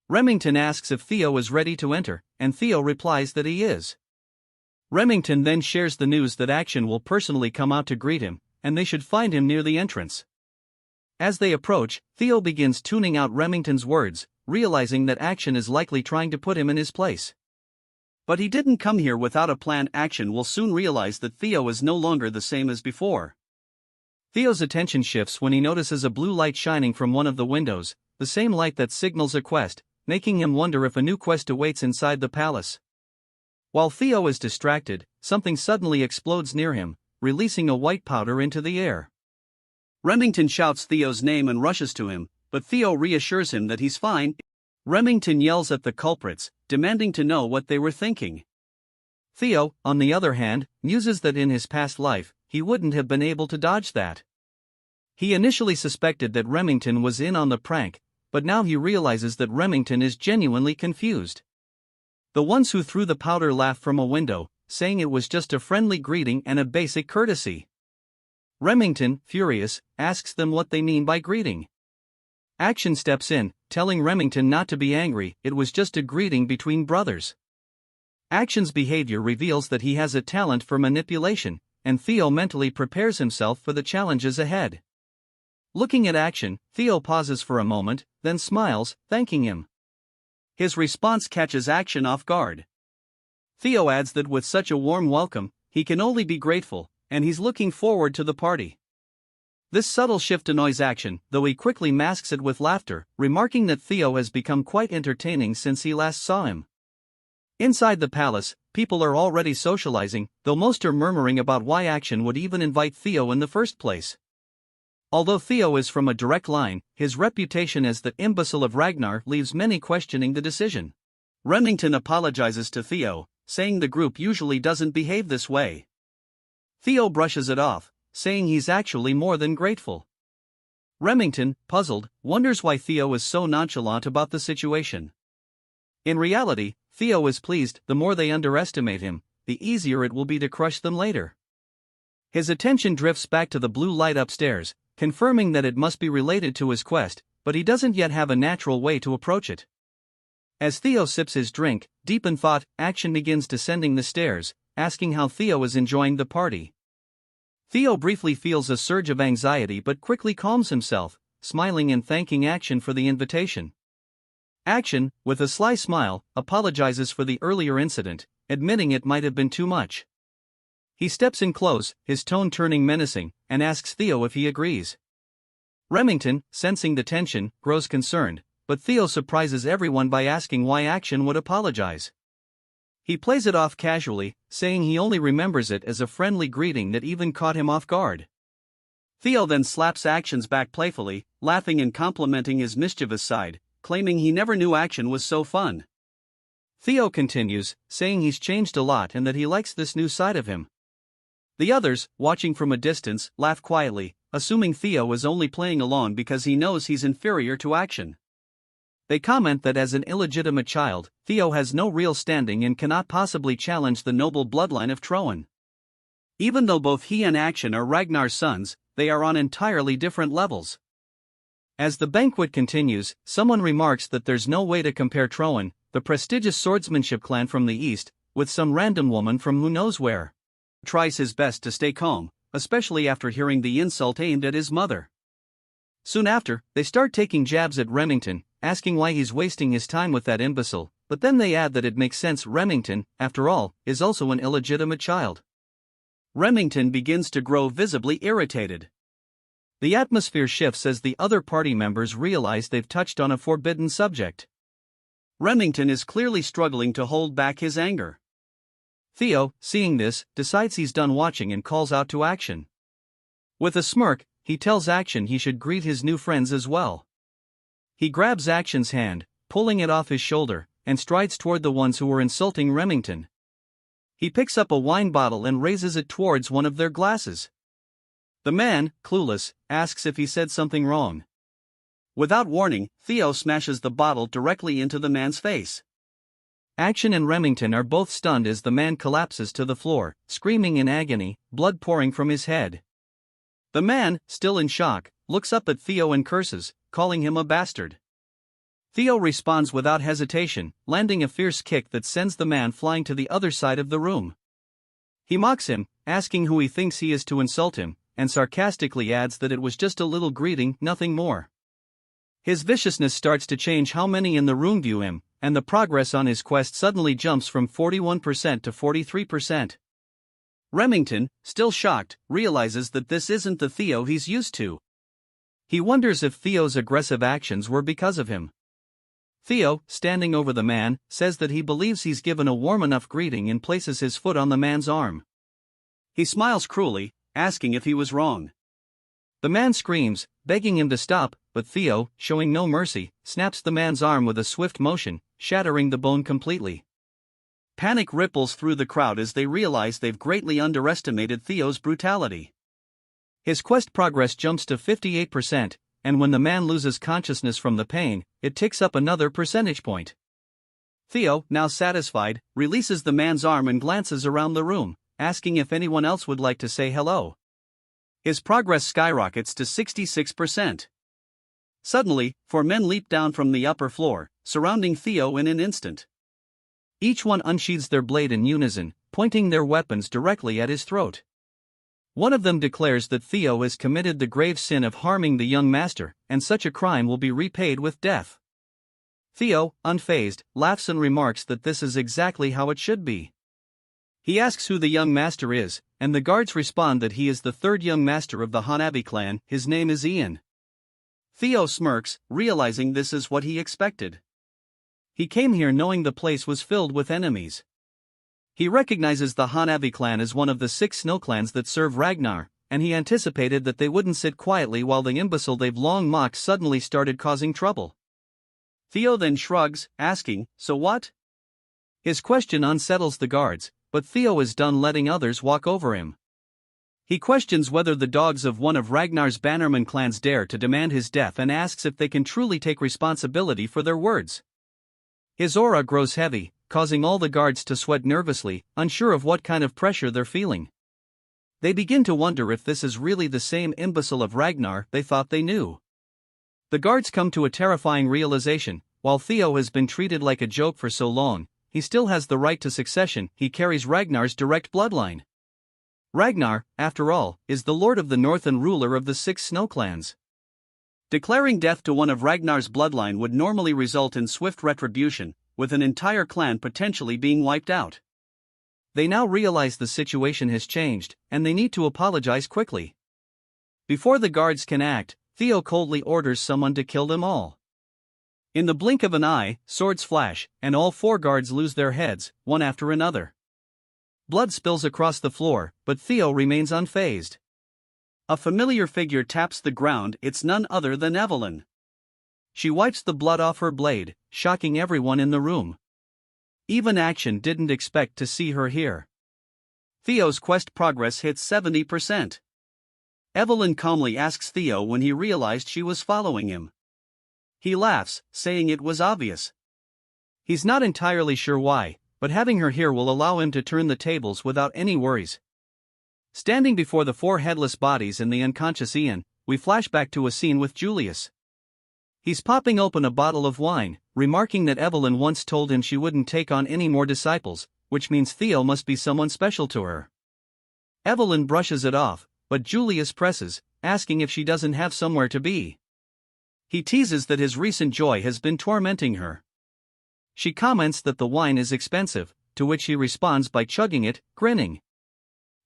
Remington asks if Theo is ready to enter, and Theo replies that he is. Remington then shares the news that Action will personally come out to greet him, and they should find him near the entrance. As they approach, Theo begins tuning out Remington's words, realizing that Action is likely trying to put him in his place. But he didn't come here without a plan. Action will soon realize that Theo is no longer the same as before. Theo's attention shifts when he notices a blue light shining from one of the windows, the same light that signals a quest, making him wonder if a new quest awaits inside the palace. While Theo is distracted, something suddenly explodes near him, releasing a white powder into the air. Remington shouts Theo's name and rushes to him, but Theo reassures him that he's fine. Remington yells at the culprits, demanding to know what they were thinking. Theo, on the other hand, muses that in his past life, he wouldn't have been able to dodge that. He initially suspected that Remington was in on the prank, but now he realizes that Remington is genuinely confused. The ones who threw the powder laugh from a window, saying it was just a friendly greeting and a basic courtesy. Remington, furious, asks them what they mean by greeting. Action steps in, telling Remington not to be angry, it was just a greeting between brothers. Action's behavior reveals that he has a talent for manipulation, and Theo mentally prepares himself for the challenges ahead. Looking at Action, Theo pauses for a moment, then smiles, thanking him. His response catches Action off guard. Theo adds that with such a warm welcome, he can only be grateful, and he's looking forward to the party. This subtle shift annoys Action, though he quickly masks it with laughter, remarking that Theo has become quite entertaining since he last saw him. Inside the palace, people are already socializing, though most are murmuring about why Action would even invite Theo in the first place. Although Theo is from a direct line, his reputation as the imbecile of Ragnar leaves many questioning the decision. Remington apologizes to Theo, saying the group usually doesn't behave this way. Theo brushes it off, saying he's actually more than grateful. Remington, puzzled, wonders why Theo is so nonchalant about the situation. In reality, Theo is pleased. The more they underestimate him, the easier it will be to crush them later. His attention drifts back to the blue light upstairs, confirming that it must be related to his quest, but he doesn't yet have a natural way to approach it. As Theo sips his drink, deep in thought, Action begins descending the stairs, asking how Theo is enjoying the party. Theo briefly feels a surge of anxiety but quickly calms himself, smiling and thanking Action for the invitation. Action, with a sly smile, apologizes for the earlier incident, admitting it might have been too much. He steps in close, his tone turning menacing, and asks Theo if he agrees. Remington, sensing the tension, grows concerned, but Theo surprises everyone by asking why Action would apologize. He plays it off casually, saying he only remembers it as a friendly greeting that even caught him off guard. Theo then slaps Action's back playfully, laughing and complimenting his mischievous side, claiming he never knew Action was so fun. Theo continues, saying he's changed a lot and that he likes this new side of him. The others, watching from a distance, laugh quietly, assuming Theo is only playing along because he knows he's inferior to Action. They comment that as an illegitimate child, Theo has no real standing and cannot possibly challenge the noble bloodline of thron. Even though both he and Action are Ragnar's sons, they are on entirely different levels. As the banquet continues, someone remarks that there's no way to compare thron, the prestigious swordsmanship clan from the east, with some random woman from who knows where. Tries his best to stay calm, especially after hearing the insult aimed at his mother. Soon after, they start taking jabs at Remington, asking why he's wasting his time with that imbecile, but then they add that it makes sense Remington, after all, is also an illegitimate child. Remington begins to grow visibly irritated. The atmosphere shifts as the other party members realize they've touched on a forbidden subject. Remington is clearly struggling to hold back his anger. Theo, seeing this, decides he's done watching and calls out to Action. With a smirk, he tells Action he should greet his new friends as well. He grabs Action's hand, pulling it off his shoulder, and strides toward the ones who were insulting Remington. He picks up a wine bottle and raises it towards one of their glasses. The man, clueless, asks if he said something wrong. Without warning, Theo smashes the bottle directly into the man's face. Action and Remington are both stunned as the man collapses to the floor, screaming in agony, blood pouring from his head. The man, still in shock, looks up at Theo and curses, calling him a bastard. Theo responds without hesitation, landing a fierce kick that sends the man flying to the other side of the room. He mocks him, asking who he thinks he is to insult him, and sarcastically adds that it was just a little greeting, nothing more. His viciousness starts to change how many in the room view him, and the progress on his quest suddenly jumps from 41% to 43%. Remington, still shocked, realizes that this isn't the Theo he's used to. He wonders if Theo's aggressive actions were because of him. Theo, standing over the man, says that he believes he's given a warm enough greeting and places his foot on the man's arm. He smiles cruelly, asking if he was wrong. The man screams, begging him to stop, but Theo, showing no mercy, snaps the man's arm with a swift motion, shattering the bone completely. Panic ripples through the crowd as they realize they've greatly underestimated Theo's brutality. His quest progress jumps to 58%, and when the man loses consciousness from the pain, it ticks up another percentage point. Theo, now satisfied, releases the man's arm and glances around the room, asking if anyone else would like to say hello. His progress skyrockets to 66%. Suddenly, 4 men leap down from the upper floor, surrounding Theo in an instant. Each one unsheathes their blade in unison, pointing their weapons directly at his throat. One of them declares that Theo has committed the grave sin of harming the young master, and such a crime will be repaid with death. Theo, unfazed, laughs and remarks that this is exactly how it should be. He asks who the young master is, and the guards respond that he is the third young master of the Hanabi clan. His name is Ian. Theo smirks, realizing this is what he expected. He came here knowing the place was filled with enemies. He recognizes the Hanabi clan as one of the 6 snow clans that serve Ragnar, and he anticipated that they wouldn't sit quietly while the imbecile they've long mocked suddenly started causing trouble. Theo then shrugs, asking, "So what?" His question unsettles the guards, but Theo is done letting others walk over him. He questions whether the dogs of one of Ragnar's bannerman clans dare to demand his death and asks if they can truly take responsibility for their words. His aura grows heavy, causing all the guards to sweat nervously, unsure of what kind of pressure they're feeling. They begin to wonder if this is really the same imbecile of Ragnar they thought they knew. The guards come to a terrifying realization: while Theo has been treated like a joke for so long, he still has the right to succession. He carries Ragnar's direct bloodline. Ragnar, after all, is the Lord of the North and ruler of the 6 snow clans. Declaring death to one of Ragnar's bloodline would normally result in swift retribution, with an entire clan potentially being wiped out. They now realize the situation has changed, and they need to apologize quickly. Before the guards can act, Theo coldly orders someone to kill them all. In the blink of an eye, swords flash, and all 4 guards lose their heads, one after another. Blood spills across the floor, but Theo remains unfazed. A familiar figure taps the ground. It's none other than Evelyn. She wipes the blood off her blade, shocking everyone in the room. Even Action didn't expect to see her here. Theo's quest progress hits 70%. Evelyn calmly asks Theo when he realized she was following him. He laughs, saying it was obvious. He's not entirely sure why, but having her here will allow him to turn the tables without any worries. Standing before the 4 headless bodies and the unconscious Ian, we flash back to a scene with Julius. He's popping open a bottle of wine, remarking that Evelyn once told him she wouldn't take on any more disciples, which means Theo must be someone special to her. Evelyn brushes it off, but Julius presses, asking if she doesn't have somewhere to be. He teases that his recent joy has been tormenting her. She comments that the wine is expensive, to which he responds by chugging it, grinning.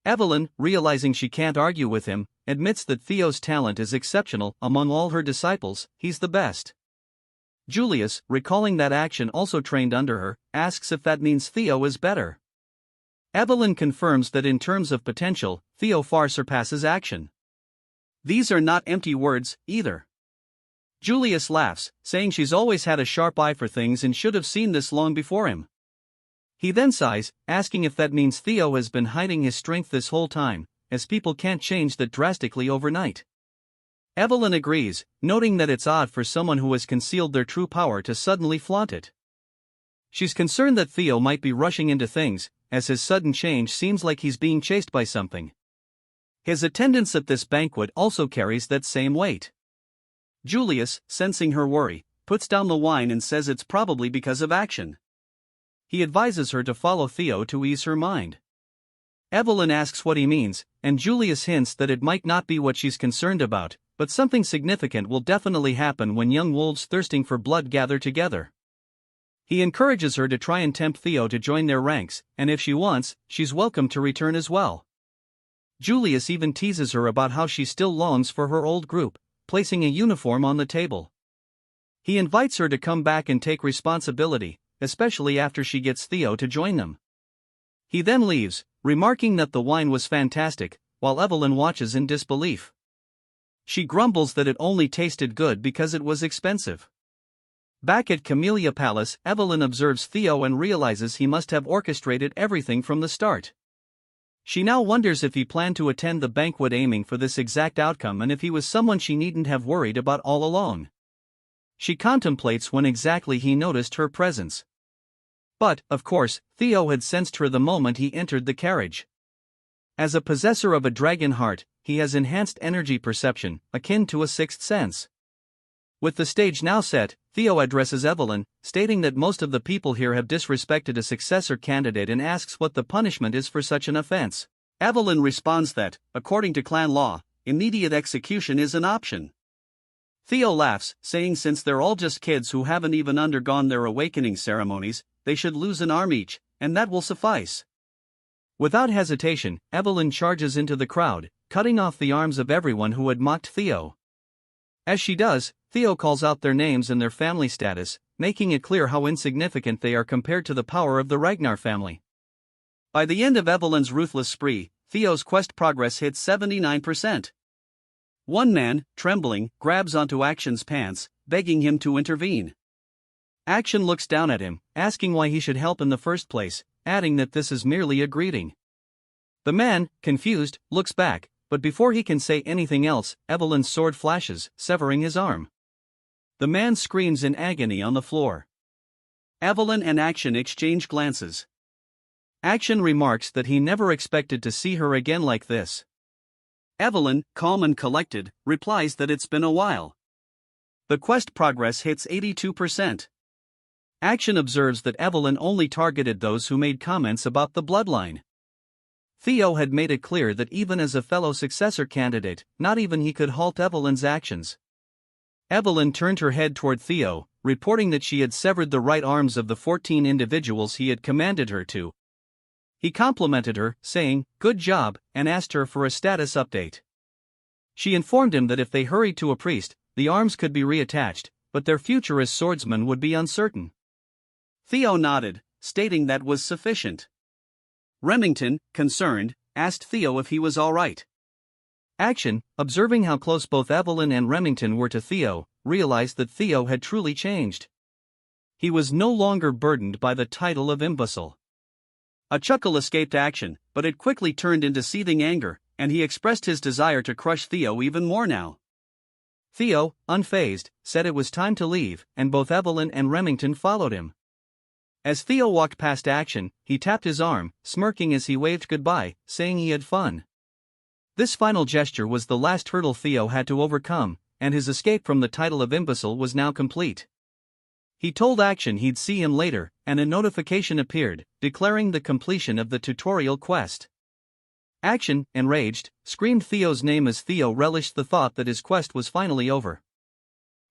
Evelyn, realizing she can't argue with him, admits that Theo's talent is exceptional. Among all her disciples, he's the best. Julius, recalling that Action also trained under her, asks if that means Theo is better. Evelyn confirms that in terms of potential, Theo far surpasses Action. These are not empty words, either. Julius laughs, saying she's always had a sharp eye for things and should have seen this long before him. He then sighs, asking if that means Theo has been hiding his strength this whole time, as people can't change that drastically overnight. Evelyn agrees, noting that it's odd for someone who has concealed their true power to suddenly flaunt it. She's concerned that Theo might be rushing into things, as his sudden change seems like he's being chased by something. His attendance at this banquet also carries that same weight. Julius, sensing her worry, puts down the wine and says it's probably because of Action. He advises her to follow Theo to ease her mind. Evelyn asks what he means, and Julius hints that it might not be what she's concerned about, but something significant will definitely happen when young wolves thirsting for blood gather together. He encourages her to try and tempt Theo to join their ranks, and if she wants, she's welcome to return as well. Julius even teases her about how she still longs for her old group, placing a uniform on the table. He invites her to come back and take responsibility, especially after she gets Theo to join them. He then leaves, remarking that the wine was fantastic, while Evelyn watches in disbelief. She grumbles that it only tasted good because it was expensive. Back at Camellia Palace, Evelyn observes Theo and realizes he must have orchestrated everything from the start. She now wonders if he planned to attend the banquet aiming for this exact outcome and if he was someone she needn't have worried about all along. She contemplates when exactly he noticed her presence. But, of course, Theo had sensed her the moment he entered the carriage. As a possessor of a dragon heart, he has enhanced energy perception, akin to a sixth sense. With the stage now set, Theo addresses Evelyn, stating that most of the people here have disrespected a successor candidate and asks what the punishment is for such an offense. Evelyn responds that, according to clan law, immediate execution is an option. Theo laughs, saying since they're all just kids who haven't even undergone their awakening ceremonies, they should lose an arm each, and that will suffice. Without hesitation, Evelyn charges into the crowd, cutting off the arms of everyone who had mocked Theo. As she does, Theo calls out their names and their family status, making it clear how insignificant they are compared to the power of the Ragnar family. By the end of Evelyn's ruthless spree, Theo's quest progress hits 79%. One man, trembling, grabs onto Action's pants, begging him to intervene. Action looks down at him, asking why he should help in the first place, adding that this is merely a greeting. The man, confused, looks back, but before he can say anything else, Evelyn's sword flashes, severing his arm. The man screams in agony on the floor. Evelyn and Action exchange glances. Action remarks that he never expected to see her again like this. Evelyn, calm and collected, replies that it's been a while. The quest progress hits 82%. Action observes that Evelyn only targeted those who made comments about the bloodline. Theo had made it clear that even as a fellow successor candidate, not even he could halt Evelyn's actions. Evelyn turned her head toward Theo, reporting that she had severed the right arms of the 14 individuals he had commanded her to. He complimented her, saying, "Good job," and asked her for a status update. She informed him that if they hurried to a priest, the arms could be reattached, but their future as swordsmen would be uncertain. Theo nodded, stating that was sufficient. Remington, concerned, asked Theo if he was all right. Action, observing how close both Evelyn and Remington were to Theo, realized that Theo had truly changed. He was no longer burdened by the title of imbecile. A chuckle escaped Action, but it quickly turned into seething anger, and he expressed his desire to crush Theo even more now. Theo, unfazed, said it was time to leave, and both Evelyn and Remington followed him. As Theo walked past Action, he tapped his arm, smirking as he waved goodbye, saying he had fun. This final gesture was the last hurdle Theo had to overcome, and his escape from the title of imbecile was now complete. He told Action he'd see him later, and a notification appeared, declaring the completion of the tutorial quest. Action, enraged, screamed Theo's name as Theo relished the thought that his quest was finally over.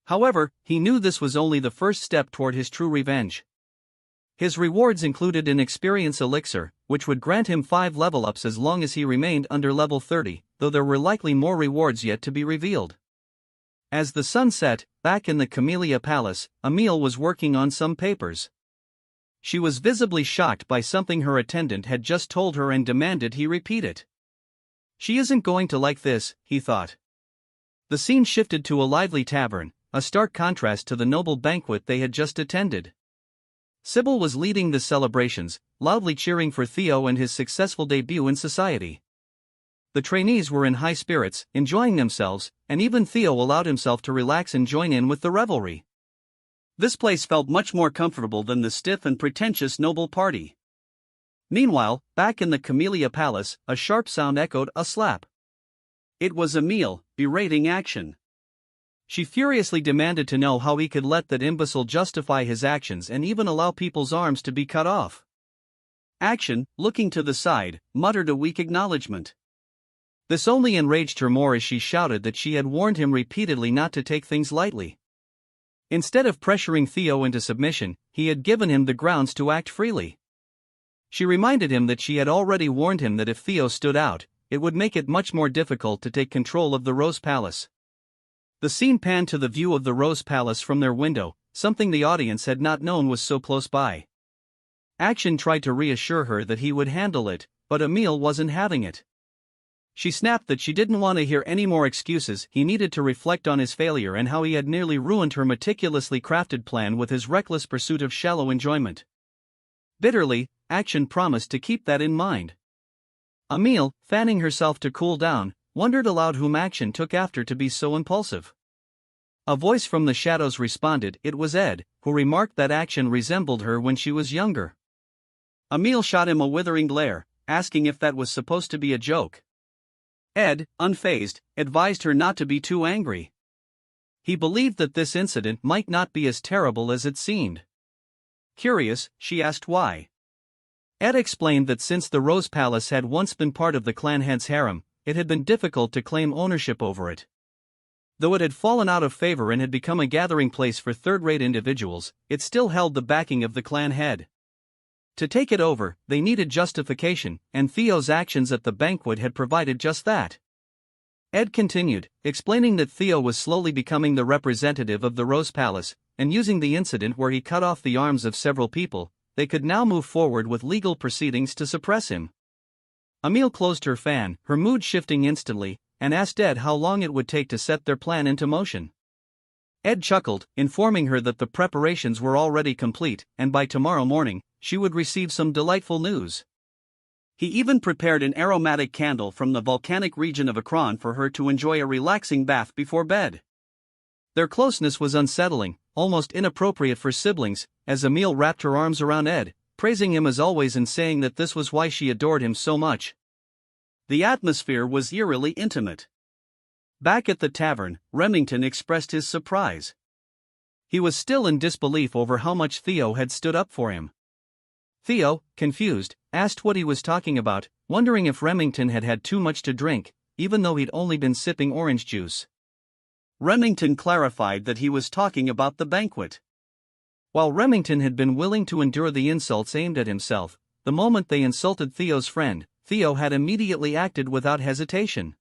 However, he knew this was only the first step toward his true revenge. His rewards included an experience elixir, which would grant him 5 level ups as long as he remained under level 30, though there were likely more rewards yet to be revealed. As the sun set, back in the Camellia Palace, Emile was working on some papers. She was visibly shocked by something her attendant had just told her and demanded he repeat it. She isn't going to like this, he thought. The scene shifted to a lively tavern, a stark contrast to the noble banquet they had just attended. Sybil was leading the celebrations, loudly cheering for Theo and his successful debut in society. The trainees were in high spirits, enjoying themselves, and even Theo allowed himself to relax and join in with the revelry. This place felt much more comfortable than the stiff and pretentious noble party. Meanwhile, back in the Camellia Palace, a sharp sound echoed a slap. It was Emile, berating Action. She furiously demanded to know how he could let that imbecile justify his actions and even allow people's arms to be cut off. Action, looking to the side, muttered a weak acknowledgement. This only enraged her more as she shouted that she had warned him repeatedly not to take things lightly. Instead of pressuring Theo into submission, he had given him the grounds to act freely. She reminded him that she had already warned him that if Theo stood out, it would make it much more difficult to take control of the Rose Palace. The scene panned to the view of the Rose Palace from their window, something the audience had not known was so close by. Action tried to reassure her that he would handle it, but Emile wasn't having it. She snapped that she didn't want to hear any more excuses. He needed to reflect on his failure and how he had nearly ruined her meticulously crafted plan with his reckless pursuit of shallow enjoyment. Bitterly, Action promised to keep that in mind. Emile, fanning herself to cool down, wondered aloud whom Action took after to be so impulsive. A voice from the shadows responded. It was Ed, who remarked that Action resembled her when she was younger. Emile shot him a withering glare, asking if that was supposed to be a joke. Ed, unfazed, advised her not to be too angry. He believed that this incident might not be as terrible as it seemed. Curious, she asked why. Ed explained that since the Rose Palace had once been part of the clan head's harem, it had been difficult to claim ownership over it. Though it had fallen out of favor and had become a gathering place for third-rate individuals, it still held the backing of the clan head. To take it over, they needed justification, and Theo's actions at the banquet had provided just that. Ed continued, explaining that Theo was slowly becoming the representative of the Rose Palace, and using the incident where he cut off the arms of several people, they could now move forward with legal proceedings to suppress him. Emile closed her fan, her mood shifting instantly, and asked Ed how long it would take to set their plan into motion. Ed chuckled, informing her that the preparations were already complete, and by tomorrow morning, she would receive some delightful news. He even prepared an aromatic candle from the volcanic region of Akron for her to enjoy a relaxing bath before bed. Their closeness was unsettling, almost inappropriate for siblings, as Emile wrapped her arms around Ed, praising him as always and saying that this was why she adored him so much. The atmosphere was eerily intimate. Back at the tavern, Remington expressed his surprise. He was still in disbelief over how much Theo had stood up for him. Theo, confused, asked what he was talking about, wondering if Remington had had too much to drink, even though he'd only been sipping orange juice. Remington clarified that he was talking about the banquet. While Remington had been willing to endure the insults aimed at himself, the moment they insulted Theo's friend, Theo had immediately acted without hesitation.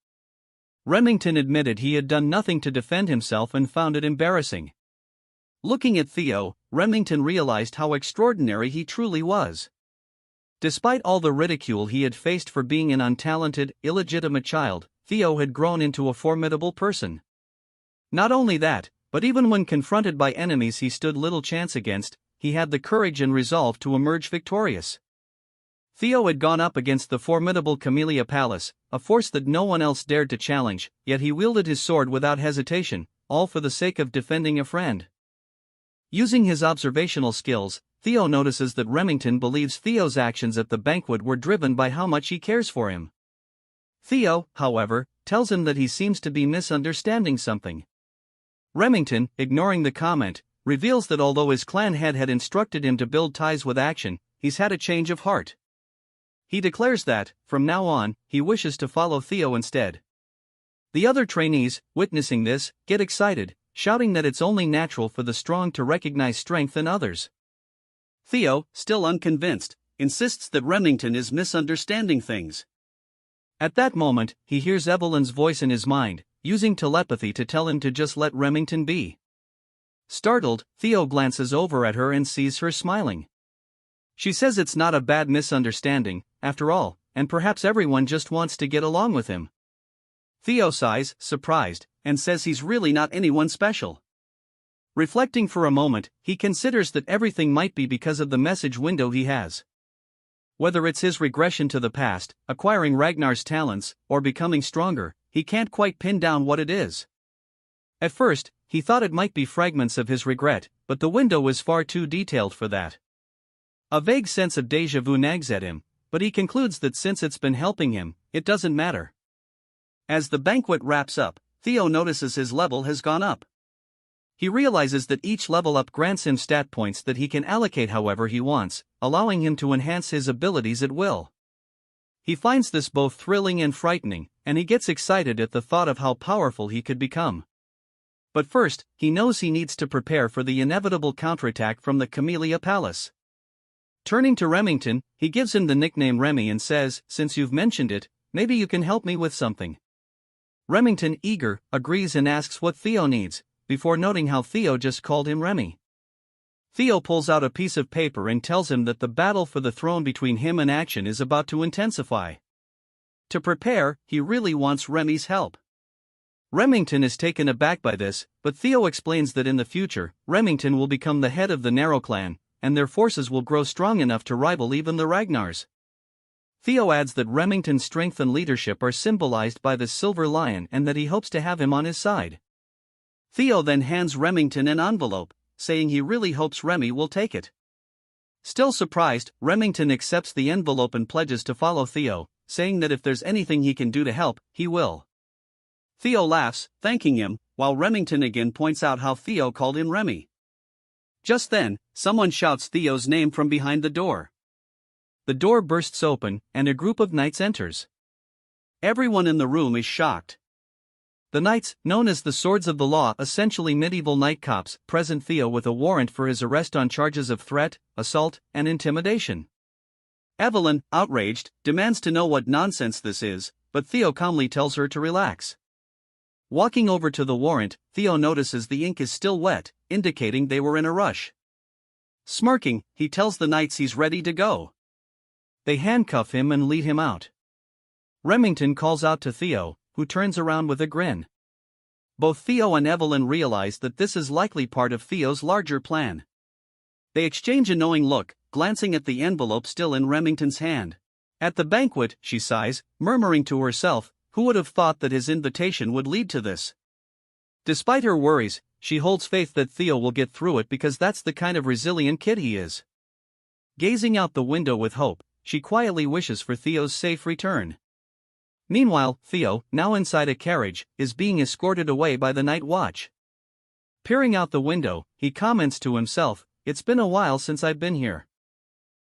Remington admitted he had done nothing to defend himself and found it embarrassing. Looking at Theo, Remington realized how extraordinary he truly was. Despite all the ridicule he had faced for being an untalented, illegitimate child, Theo had grown into a formidable person. Not only that, but even when confronted by enemies he stood little chance against, he had the courage and resolve to emerge victorious. Theo had gone up against the formidable Camellia Palace, a force that no one else dared to challenge, yet he wielded his sword without hesitation, all for the sake of defending a friend. Using his observational skills, Theo notices that Remington believes Theo's actions at the banquet were driven by how much he cares for him. Theo, however, tells him that he seems to be misunderstanding something. Remington, ignoring the comment, reveals that although his clan head had instructed him to build ties with Action, he's had a change of heart. He declares that, from now on, he wishes to follow Theo instead. The other trainees, witnessing this, get excited, shouting that it's only natural for the strong to recognize strength in others. Theo, still unconvinced, insists that Remington is misunderstanding things. At that moment, he hears Evelyn's voice in his mind, using telepathy to tell him to just let Remington be. Startled, Theo glances over at her and sees her smiling. She says it's not a bad misunderstanding, after all, and perhaps everyone just wants to get along with him. Theo sighs, surprised, and says he's really not anyone special. Reflecting for a moment, he considers that everything might be because of the message window he has. Whether it's his regression to the past, acquiring Ragnar's talents, or becoming stronger, he can't quite pin down what it is. At first, he thought it might be fragments of his regret, but the window is far too detailed for that. A vague sense of déjà vu nags at him, but he concludes that since it's been helping him, it doesn't matter. As the banquet wraps up, Theo notices his level has gone up. He realizes that each level up grants him stat points that he can allocate however he wants, allowing him to enhance his abilities at will. He finds this both thrilling and frightening, and he gets excited at the thought of how powerful he could become. But first, he knows he needs to prepare for the inevitable counterattack from the Camellia Palace. Turning to Remington, he gives him the nickname Remy and says, "Since you've mentioned it, maybe you can help me with something." Remington, eager, agrees and asks what Theo needs, before noting how Theo just called him Remy. Theo pulls out a piece of paper and tells him that the battle for the throne between him and Action is about to intensify. To prepare, he really wants Remy's help. Remington is taken aback by this, but Theo explains that in the future, Remington will become the head of the Narrow Clan, and their forces will grow strong enough to rival even the Ragnars. Theo adds that Remington's strength and leadership are symbolized by the Silver Lion and that he hopes to have him on his side. Theo then hands Remington an envelope, saying he really hopes Remy will take it. Still surprised, Remington accepts the envelope and pledges to follow Theo, saying that if there's anything he can do to help, he will. Theo laughs, thanking him, while Remington again points out how Theo called him Remy. Just then, someone shouts Theo's name from behind the door. The door bursts open, and a group of knights enters. Everyone in the room is shocked. The knights, known as the Swords of the Law, essentially medieval night cops, present Theo with a warrant for his arrest on charges of threat, assault, and intimidation. Evelyn, outraged, demands to know what nonsense this is, but Theo calmly tells her to relax. Walking over to the warrant, Theo notices the ink is still wet, indicating they were in a rush. Smirking, he tells the knights he's ready to go. They handcuff him and lead him out. Remington calls out to Theo, who turns around with a grin. Both Theo and Evelyn realize that this is likely part of Theo's larger plan. They exchange a knowing look, glancing at the envelope still in Remington's hand. At the banquet, she sighs, murmuring to herself, who would have thought that his invitation would lead to this? Despite her worries, she holds faith that Theo will get through it because that's the kind of resilient kid he is. Gazing out the window with hope, she quietly wishes for Theo's safe return. Meanwhile, Theo, now inside a carriage, is being escorted away by the night watch. Peering out the window, he comments to himself, "It's been a while since I've been here."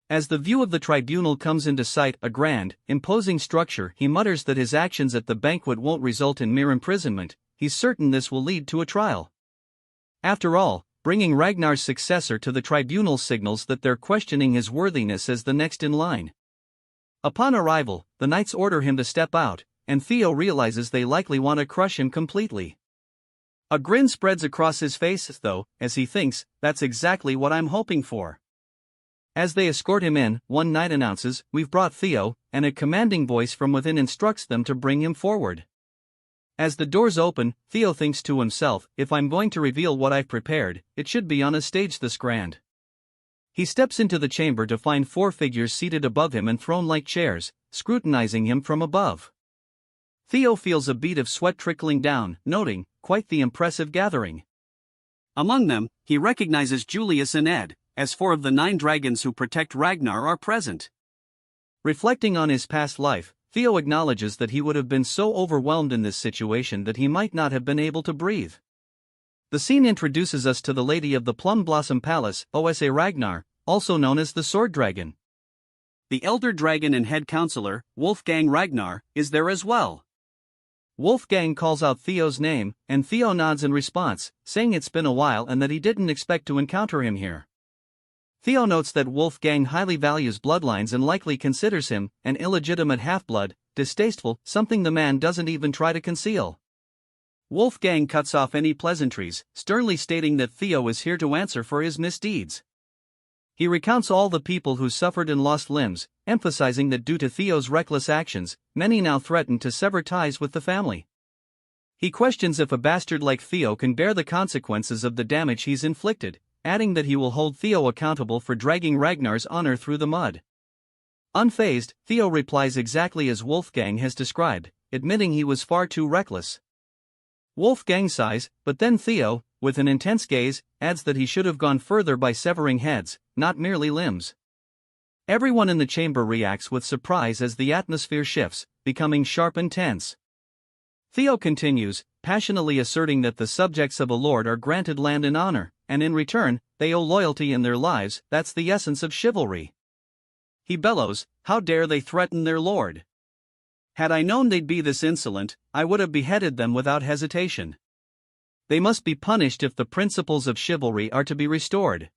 As the view of the tribunal comes into sight, a grand, imposing structure, he mutters that his actions at the banquet won't result in mere imprisonment. He's certain this will lead to a trial. After all, bringing Ragnar's successor to the tribunal signals that they're questioning his worthiness as the next in line. Upon arrival, the knights order him to step out, and Theo realizes they likely want to crush him completely. A grin spreads across his face, though, as he thinks, "That's exactly what I'm hoping for." As they escort him in, one knight announces, "We've brought Theo," and a commanding voice from within instructs them to bring him forward. As the doors open, Theo thinks to himself, "If I'm going to reveal what I've prepared, it should be on a stage this grand." He steps into the chamber to find 4 figures seated above him in throne-like chairs, scrutinizing him from above. Theo feels a bead of sweat trickling down, noting, quite the impressive gathering. Among them, he recognizes Julius and Ed, as 4 of the 9 dragons who protect Ragnar are present. Reflecting on his past life, Theo acknowledges that he would have been so overwhelmed in this situation that he might not have been able to breathe. The scene introduces us to the Lady of the Plum Blossom Palace, Osa Ragnar, also known as the Sword Dragon. The Elder Dragon and Head Counselor, Wolfgang Ragnar, is there as well. Wolfgang calls out Theo's name, and Theo nods in response, saying it's been a while and that he didn't expect to encounter him here. Theo notes that Wolfgang highly values bloodlines and likely considers him an illegitimate half-blood, distasteful, something the man doesn't even try to conceal. Wolfgang cuts off any pleasantries, sternly stating that Theo is here to answer for his misdeeds. He recounts all the people who suffered and lost limbs, emphasizing that due to Theo's reckless actions, many now threaten to sever ties with the family. He questions if a bastard like Theo can bear the consequences of the damage he's inflicted, adding that he will hold Theo accountable for dragging Ragnar's honor through the mud. Unfazed, Theo replies exactly as Wolfgang has described, admitting he was far too reckless. Wolfgang sighs, but then Theo, with an intense gaze, adds that he should have gone further by severing heads, not merely limbs. Everyone in the chamber reacts with surprise as the atmosphere shifts, becoming sharp and tense. Theo continues, passionately asserting that the subjects of a lord are granted land and honor, and in return, they owe loyalty in their lives. That's the essence of chivalry. He bellows, "How dare they threaten their lord? Had I known they'd be this insolent, I would have beheaded them without hesitation. They must be punished if the principles of chivalry are to be restored.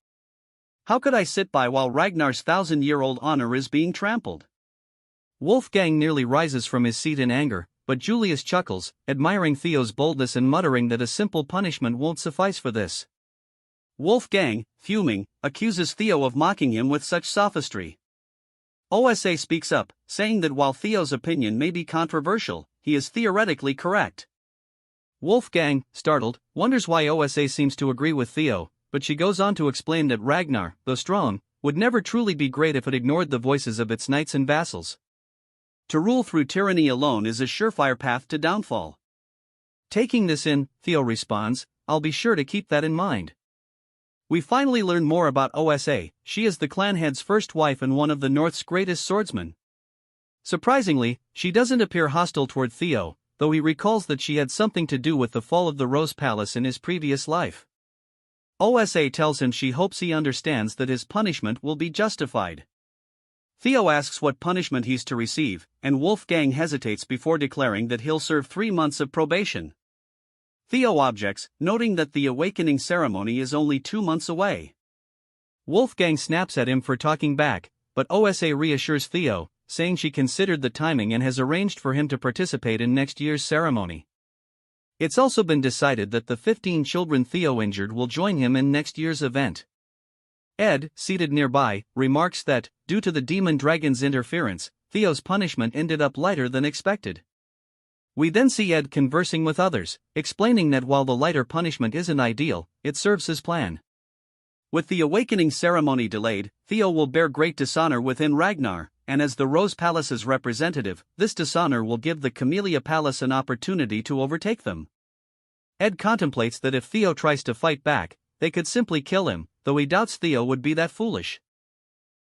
How could I sit by while Ragnar's 1,000-year-old honor is being trampled?" Wolfgang nearly rises from his seat in anger, but Julius chuckles, admiring Theo's boldness and muttering that a simple punishment won't suffice for this. Wolfgang, fuming, accuses Theo of mocking him with such sophistry. OSA speaks up, saying that while Theo's opinion may be controversial, he is theoretically correct. Wolfgang, startled, wonders why OSA seems to agree with Theo, but she goes on to explain that Ragnar, though strong, would never truly be great if it ignored the voices of its knights and vassals. To rule through tyranny alone is a surefire path to downfall. Taking this in, Theo responds, "I'll be sure to keep that in mind." We finally learn more about OSA. She is the clan head's first wife and one of the North's greatest swordsmen. Surprisingly, she doesn't appear hostile toward Theo, though he recalls that she had something to do with the fall of the Rose Palace in his previous life. OSA tells him she hopes he understands that his punishment will be justified. Theo asks what punishment he's to receive, and Wolfgang hesitates before declaring that he'll serve 3 months of probation. Theo objects, noting that the awakening ceremony is only 2 months away. Wolfgang snaps at him for talking back, but OSA reassures Theo, saying she considered the timing and has arranged for him to participate in next year's ceremony. It's also been decided that the 15 children Theo injured will join him in next year's event. Ed, seated nearby, remarks that, due to the demon dragon's interference, Theo's punishment ended up lighter than expected. We then see Ed conversing with others, explaining that while the lighter punishment isn't ideal, it serves his plan. With the awakening ceremony delayed, Theo will bear great dishonor within Ragnar, and as the Rose Palace's representative, this dishonor will give the Camellia Palace an opportunity to overtake them. Ed contemplates that if Theo tries to fight back, they could simply kill him, though he doubts Theo would be that foolish.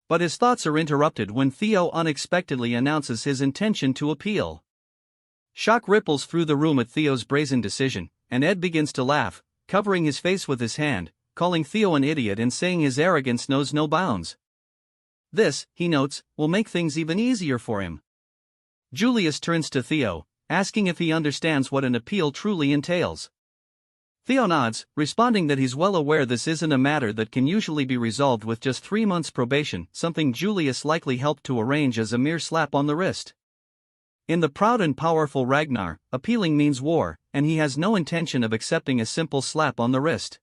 But his thoughts are interrupted when Theo unexpectedly announces his intention to appeal. Shock ripples through the room at Theo's brazen decision, and Ed begins to laugh, covering his face with his hand, calling Theo an idiot and saying his arrogance knows no bounds. This, he notes, will make things even easier for him. Julius turns to Theo, asking if he understands what an appeal truly entails. Theo nods, responding that he's well aware this isn't a matter that can usually be resolved with just 3 months probation, something Julius likely helped to arrange as a mere slap on the wrist. In the proud and powerful Ragnar, appealing means war, and he has no intention of accepting a simple slap on the wrist.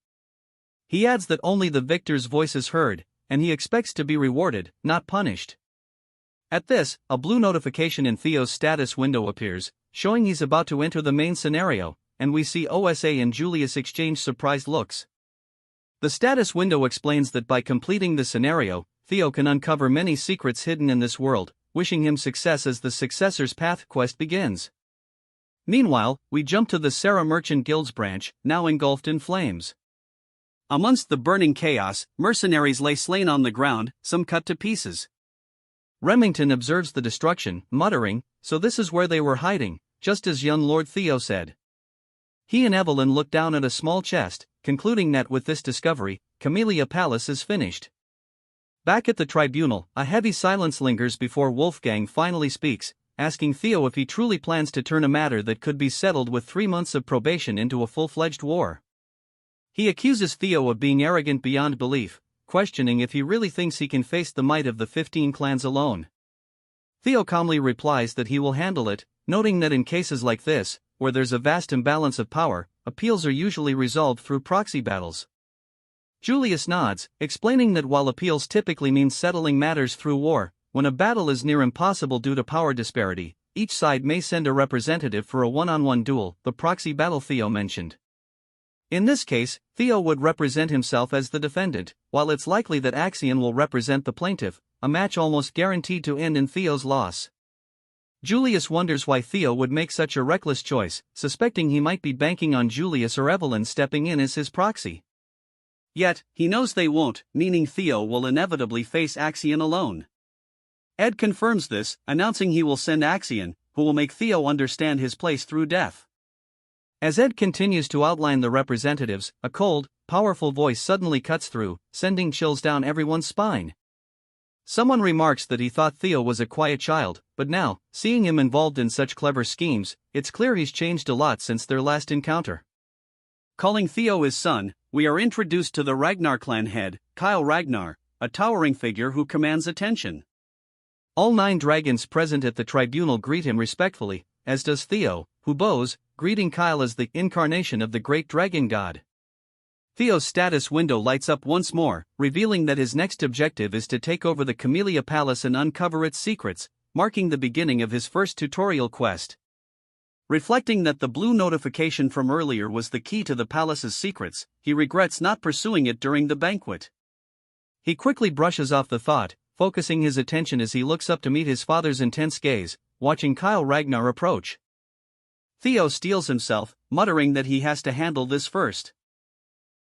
He adds that only the victor's voice is heard, and he expects to be rewarded, not punished. At this, a blue notification in Theo's status window appears, showing he's about to enter the main scenario, and we see OSA and Julius exchange surprised looks. The status window explains that by completing the scenario, Theo can uncover many secrets hidden in this world, wishing him success as the Successor's Path quest begins. Meanwhile, we jump to the Sarah Merchant Guild's branch, now engulfed in flames. Amongst the burning chaos, mercenaries lay slain on the ground, some cut to pieces. Remington observes the destruction, muttering, "So this is where they were hiding," just as young Lord Theo said. He and Evelyn look down at a small chest, concluding that with this discovery, Camellia Palace is finished. Back at the tribunal, a heavy silence lingers before Wolfgang finally speaks, asking Theo if he truly plans to turn a matter that could be settled with 3 months of probation into a full-fledged war. He accuses Theo of being arrogant beyond belief, questioning if he really thinks he can face the might of the 15 clans alone. Theo calmly replies that he will handle it, noting that in cases like this, where there's a vast imbalance of power, appeals are usually resolved through proxy battles. Julius nods, explaining that while appeals typically mean settling matters through war, when a battle is near impossible due to power disparity, each side may send a representative for a one-on-one duel, the proxy battle Theo mentioned. In this case, Theo would represent himself as the defendant, while it's likely that Axion will represent the plaintiff, a match almost guaranteed to end in Theo's loss. Julius wonders why Theo would make such a reckless choice, suspecting he might be banking on Julius or Evelyn stepping in as his proxy. Yet, he knows they won't, meaning Theo will inevitably face Axion alone. Ed confirms this, announcing he will send Axion, who will make Theo understand his place through death. As Ed continues to outline the representatives, a cold, powerful voice suddenly cuts through, sending chills down everyone's spine. Someone remarks that he thought Theo was a quiet child, but now, seeing him involved in such clever schemes, it's clear he's changed a lot since their last encounter. Calling Theo his son, we are introduced to the Ragnar clan head, Kyle Ragnar, a towering figure who commands attention. All 9 dragons present at the tribunal greet him respectfully, as does Theo, who bows, greeting Kyle as the incarnation of the great dragon god. Theo's status window lights up once more, revealing that his next objective is to take over the Camellia Palace and uncover its secrets, marking the beginning of his first tutorial quest. Reflecting that the blue notification from earlier was the key to the palace's secrets, he regrets not pursuing it during the banquet. He quickly brushes off the thought, focusing his attention as he looks up to meet his father's intense gaze, watching Kyle Ragnar approach. Theo steels himself, muttering that he has to handle this first.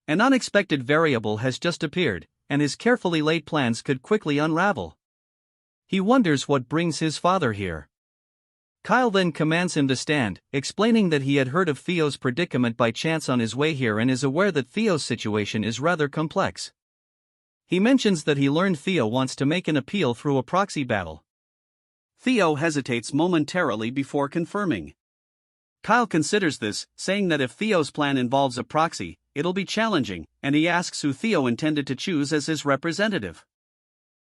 An unexpected variable has just appeared, and his carefully laid plans could quickly unravel. He wonders what brings his father here. Kyle then commands him to stand, explaining that he had heard of Theo's predicament by chance on his way here and is aware that Theo's situation is rather complex. He mentions that he learned Theo wants to make an appeal through a proxy battle. Theo hesitates momentarily before confirming. Kyle considers this, saying that if Theo's plan involves a proxy, it'll be challenging, and he asks who Theo intended to choose as his representative.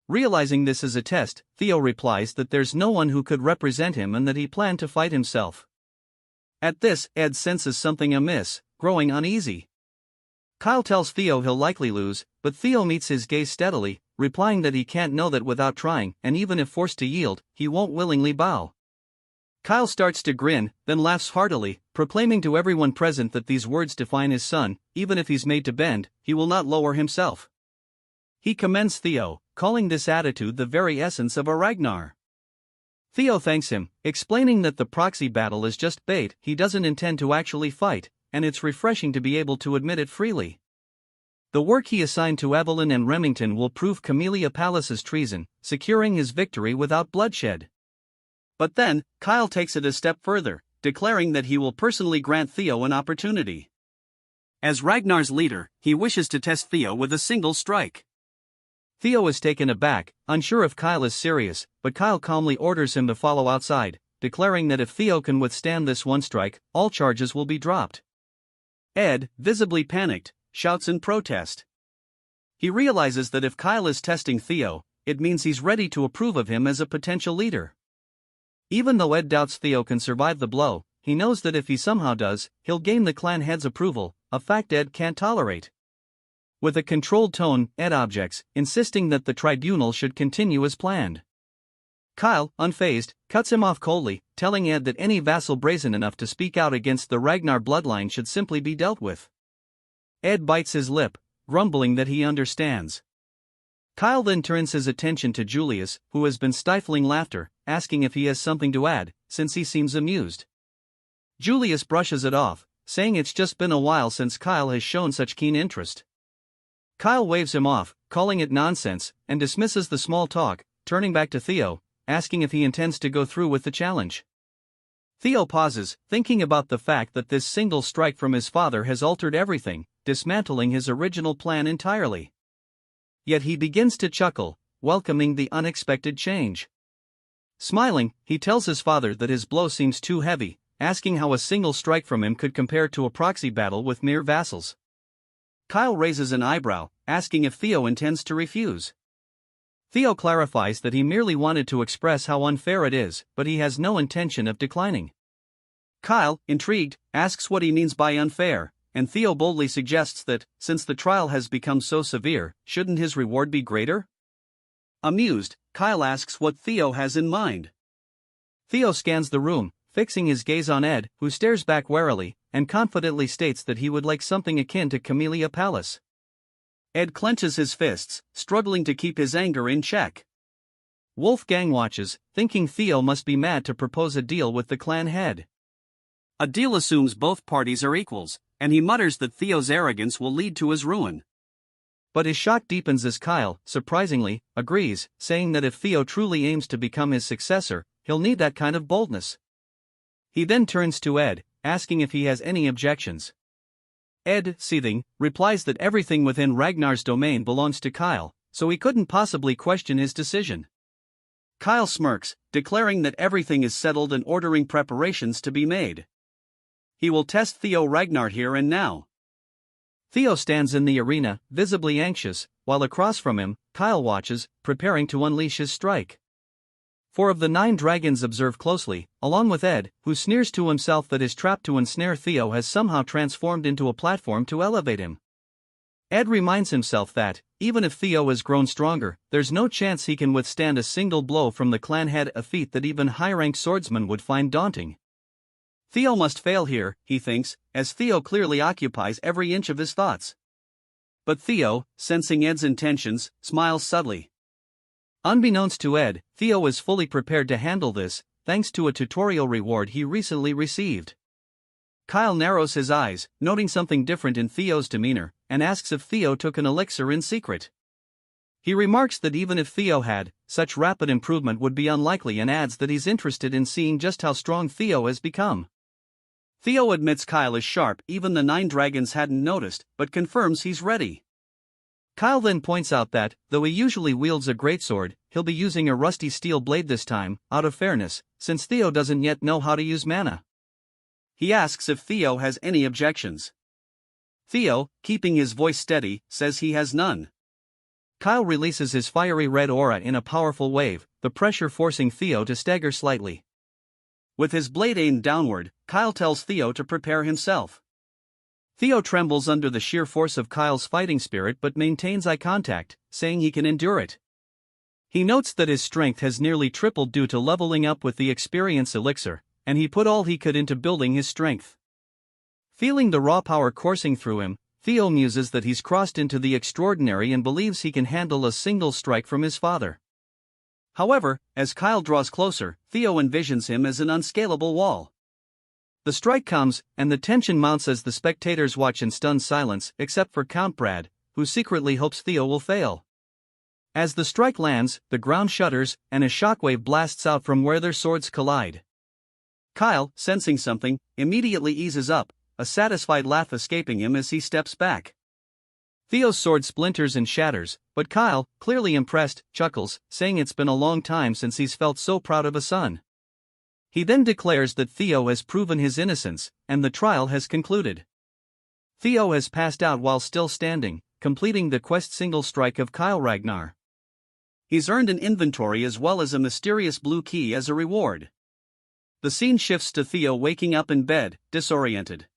Realizing this is a test, Theo replies that there's no one who could represent him and that he planned to fight himself. At this, Ed senses something amiss, growing uneasy. Kyle tells Theo he'll likely lose, but Theo meets his gaze steadily, replying that he can't know that without trying, and even if forced to yield, he won't willingly bow. Kyle starts to grin, then laughs heartily, proclaiming to everyone present that these words define his son. Even if he's made to bend, he will not lower himself. He commends Theo, calling this attitude the very essence of a Ragnar. Theo thanks him, explaining that the proxy battle is just bait, he doesn't intend to actually fight, and it's refreshing to be able to admit it freely. The work he assigned to Evelyn and Remington will prove Camellia Palace's treason, securing his victory without bloodshed. But then, Kyle takes it a step further, declaring that he will personally grant Theo an opportunity. As Ragnar's leader, he wishes to test Theo with a single strike. Theo is taken aback, unsure if Kyle is serious, but Kyle calmly orders him to follow outside, declaring that if Theo can withstand this one strike, all charges will be dropped. Ed, visibly panicked, shouts in protest. He realizes that if Kyle is testing Theo, it means he's ready to approve of him as a potential leader. Even though Ed doubts Theo can survive the blow, he knows that if he somehow does, he'll gain the clan head's approval, a fact Ed can't tolerate. With a controlled tone, Ed objects, insisting that the tribunal should continue as planned. Kyle, unfazed, cuts him off coldly, telling Ed that any vassal brazen enough to speak out against the Ragnar bloodline should simply be dealt with. Ed bites his lip, grumbling that he understands. Kyle then turns his attention to Julius, who has been stifling laughter, asking if he has something to add, since he seems amused. Julius brushes it off, saying it's just been a while since Kyle has shown such keen interest. Kyle waves him off, calling it nonsense, and dismisses the small talk, turning back to Theo, asking if he intends to go through with the challenge. Theo pauses, thinking about the fact that this single strike from his father has altered everything, dismantling his original plan entirely. Yet he begins to chuckle, welcoming the unexpected change. Smiling, he tells his father that his blow seems too heavy, asking how a single strike from him could compare to a proxy battle with mere vassals. Kyle raises an eyebrow, asking if Theo intends to refuse. Theo clarifies that he merely wanted to express how unfair it is, but he has no intention of declining. Kyle, intrigued, asks what he means by unfair, and Theo boldly suggests that, since the trial has become so severe, shouldn't his reward be greater? Amused, Kyle asks what Theo has in mind. Theo scans the room, fixing his gaze on Ed, who stares back warily, and confidently states that he would like something akin to Camellia Palace. Ed clenches his fists, struggling to keep his anger in check. Wolfgang watches, thinking Theo must be mad to propose a deal with the clan head. A deal assumes both parties are equals, and he mutters that Theo's arrogance will lead to his ruin. But his shock deepens as Kyle, surprisingly, agrees, saying that if Theo truly aims to become his successor, he'll need that kind of boldness. He then turns to Ed, asking if he has any objections. Ed, seething, replies that everything within Ragnar's domain belongs to Kyle, so he couldn't possibly question his decision. Kyle smirks, declaring that everything is settled and ordering preparations to be made. He will test Theo Ragnar here and now. Theo stands in the arena, visibly anxious, while across from him, Kyle watches, preparing to unleash his strike. 4 of the 9 dragons observe closely, along with Ed, who sneers to himself that his trap to ensnare Theo has somehow transformed into a platform to elevate him. Ed reminds himself that, even if Theo has grown stronger, there's no chance he can withstand a single blow from the clan head, a feat that even high-ranked swordsmen would find daunting. Theo must fail here, he thinks, as Theo clearly occupies every inch of his thoughts. But Theo, sensing Ed's intentions, smiles subtly. Unbeknownst to Ed, Theo is fully prepared to handle this, thanks to a tutorial reward he recently received. Kyle narrows his eyes, noting something different in Theo's demeanor, and asks if Theo took an elixir in secret. He remarks that even if Theo had, such rapid improvement would be unlikely, and adds that he's interested in seeing just how strong Theo has become. Theo admits Kyle is sharp, even the 9 dragons hadn't noticed, but confirms he's ready. Kyle then points out that, though he usually wields a greatsword, he'll be using a rusty steel blade this time, out of fairness, since Theo doesn't yet know how to use mana. He asks if Theo has any objections. Theo, keeping his voice steady, says he has none. Kyle releases his fiery red aura in a powerful wave, the pressure forcing Theo to stagger slightly. With his blade aimed downward, Kyle tells Theo to prepare himself. Theo trembles under the sheer force of Kyle's fighting spirit but maintains eye contact, saying he can endure it. He notes that his strength has nearly tripled due to leveling up with the experience elixir, and he put all he could into building his strength. Feeling the raw power coursing through him, Theo muses that he's crossed into the extraordinary and believes he can handle a single strike from his father. However, as Kyle draws closer, Theo envisions him as an unscalable wall. The strike comes, and the tension mounts as the spectators watch in stunned silence, except for Count Brad, who secretly hopes Theo will fail. As the strike lands, the ground shudders, and a shockwave blasts out from where their swords collide. Kyle, sensing something, immediately eases up, a satisfied laugh escaping him as he steps back. Theo's sword splinters and shatters, but Kyle, clearly impressed, chuckles, saying it's been a long time since he's felt so proud of a son. He then declares that Theo has proven his innocence, and the trial has concluded. Theo has passed out while still standing, completing the quest single strike of Kyle Ragnar. He's earned an inventory as well as a mysterious blue key as a reward. The scene shifts to Theo waking up in bed, disoriented.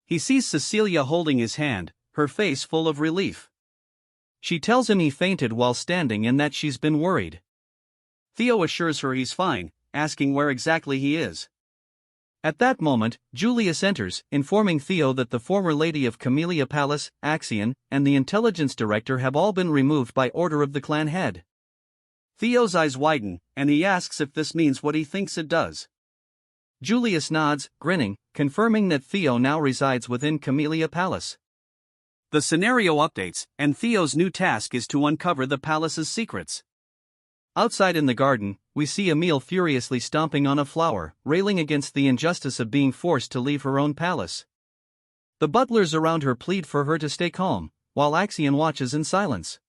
He sees Cecilia holding his hand, her face full of relief. She tells him he fainted while standing and that she's been worried. Theo assures her he's fine, asking where exactly he is. At that moment, Julius enters, informing Theo that the former lady of Camellia Palace, Axion, and the intelligence director have all been removed by order of the clan head. Theo's eyes widen, and he asks if this means what he thinks it does. Julius nods, grinning, confirming that Theo now resides within Camellia Palace. The scenario updates, and Theo's new task is to uncover the palace's secrets. Outside in the garden, we see Emile furiously stomping on a flower, railing against the injustice of being forced to leave her own palace. The butlers around her plead for her to stay calm, while Axion watches in silence.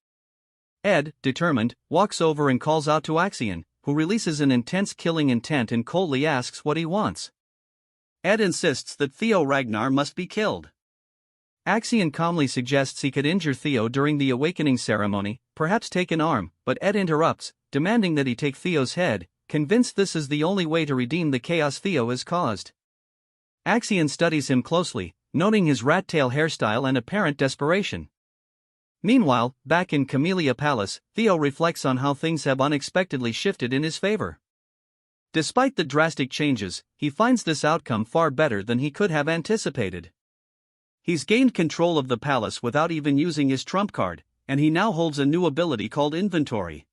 Ed, determined, walks over and calls out to Axion, who releases an intense killing intent and coldly asks what he wants. Ed insists that Theo Ragnar must be killed. Axion calmly suggests he could injure Theo during the awakening ceremony, perhaps take an arm, but Ed interrupts, demanding that he take Theo's head, convinced this is the only way to redeem the chaos Theo has caused. Axion studies him closely, noting his rat-tail hairstyle and apparent desperation. Meanwhile, back in Camellia Palace, Theo reflects on how things have unexpectedly shifted in his favor. Despite the drastic changes, he finds this outcome far better than he could have anticipated. He's gained control of the palace without even using his trump card, and he now holds a new ability called Inventory.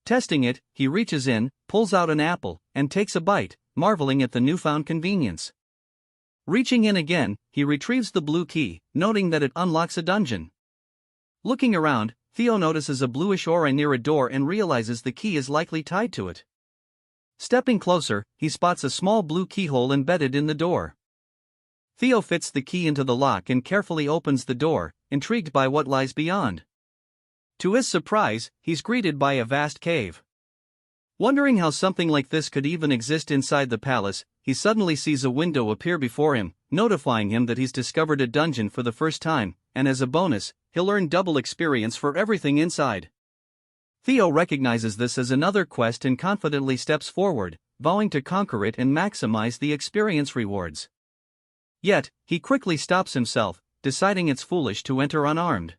Testing it, he reaches in, pulls out an apple, and takes a bite, marveling at the newfound convenience. Reaching in again, he retrieves the blue key, noting that it unlocks a dungeon. Looking around, Theo notices a bluish aura near a door and realizes the key is likely tied to it. Stepping closer, he spots a small blue keyhole embedded in the door. Theo fits the key into the lock and carefully opens the door, intrigued by what lies beyond. To his surprise, he's greeted by a vast cave. Wondering how something like this could even exist inside the palace, he suddenly sees a window appear before him, notifying him that he's discovered a dungeon for the first time, and as a bonus, he'll earn double experience for everything inside. Theo recognizes this as another quest and confidently steps forward, vowing to conquer it and maximize the experience rewards. Yet, he quickly stops himself, deciding it's foolish to enter unarmed.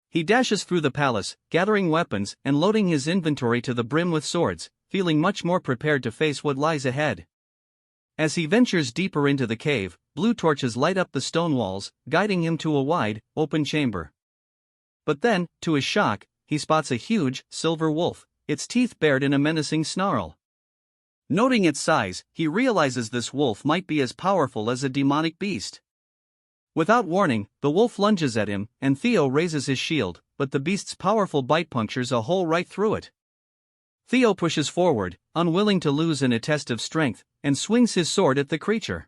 He dashes through the palace, gathering weapons and loading his inventory to the brim with swords, feeling much more prepared to face what lies ahead. As he ventures deeper into the cave, blue torches light up the stone walls, guiding him to a wide, open chamber. But then, to his shock, he spots a huge, silver wolf, its teeth bared in a menacing snarl. Noting its size, he realizes this wolf might be as powerful as a demonic beast. Without warning, the wolf lunges at him, and Theo raises his shield, but the beast's powerful bite punctures a hole right through it. Theo pushes forward, unwilling to lose in a test of strength, and swings his sword at the creature.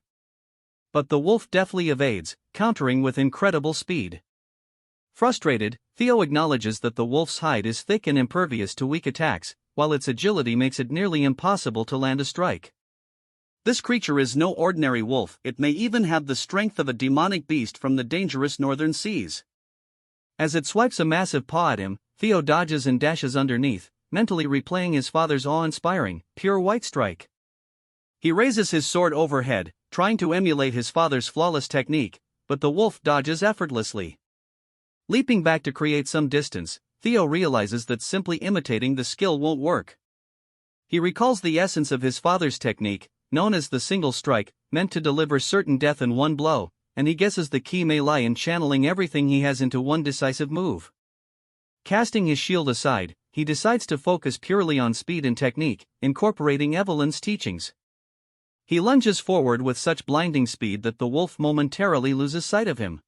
But the wolf deftly evades, countering with incredible speed. Frustrated, Theo acknowledges that the wolf's hide is thick and impervious to weak attacks, while its agility makes it nearly impossible to land a strike. This creature is no ordinary wolf, it may even have the strength of a demonic beast from the dangerous northern seas. As it swipes a massive paw at him, Theo dodges and dashes underneath, mentally replaying his father's awe-inspiring, pure white strike. He raises his sword overhead, trying to emulate his father's flawless technique, but the wolf dodges effortlessly. Leaping back to create some distance, Theo realizes that simply imitating the skill won't work. He recalls the essence of his father's technique, known as the single strike, meant to deliver certain death in one blow, and he guesses the key may lie in channeling everything he has into one decisive move. Casting his shield aside, he decides to focus purely on speed and technique, incorporating Evelyn's teachings. He lunges forward with such blinding speed that the wolf momentarily loses sight of him.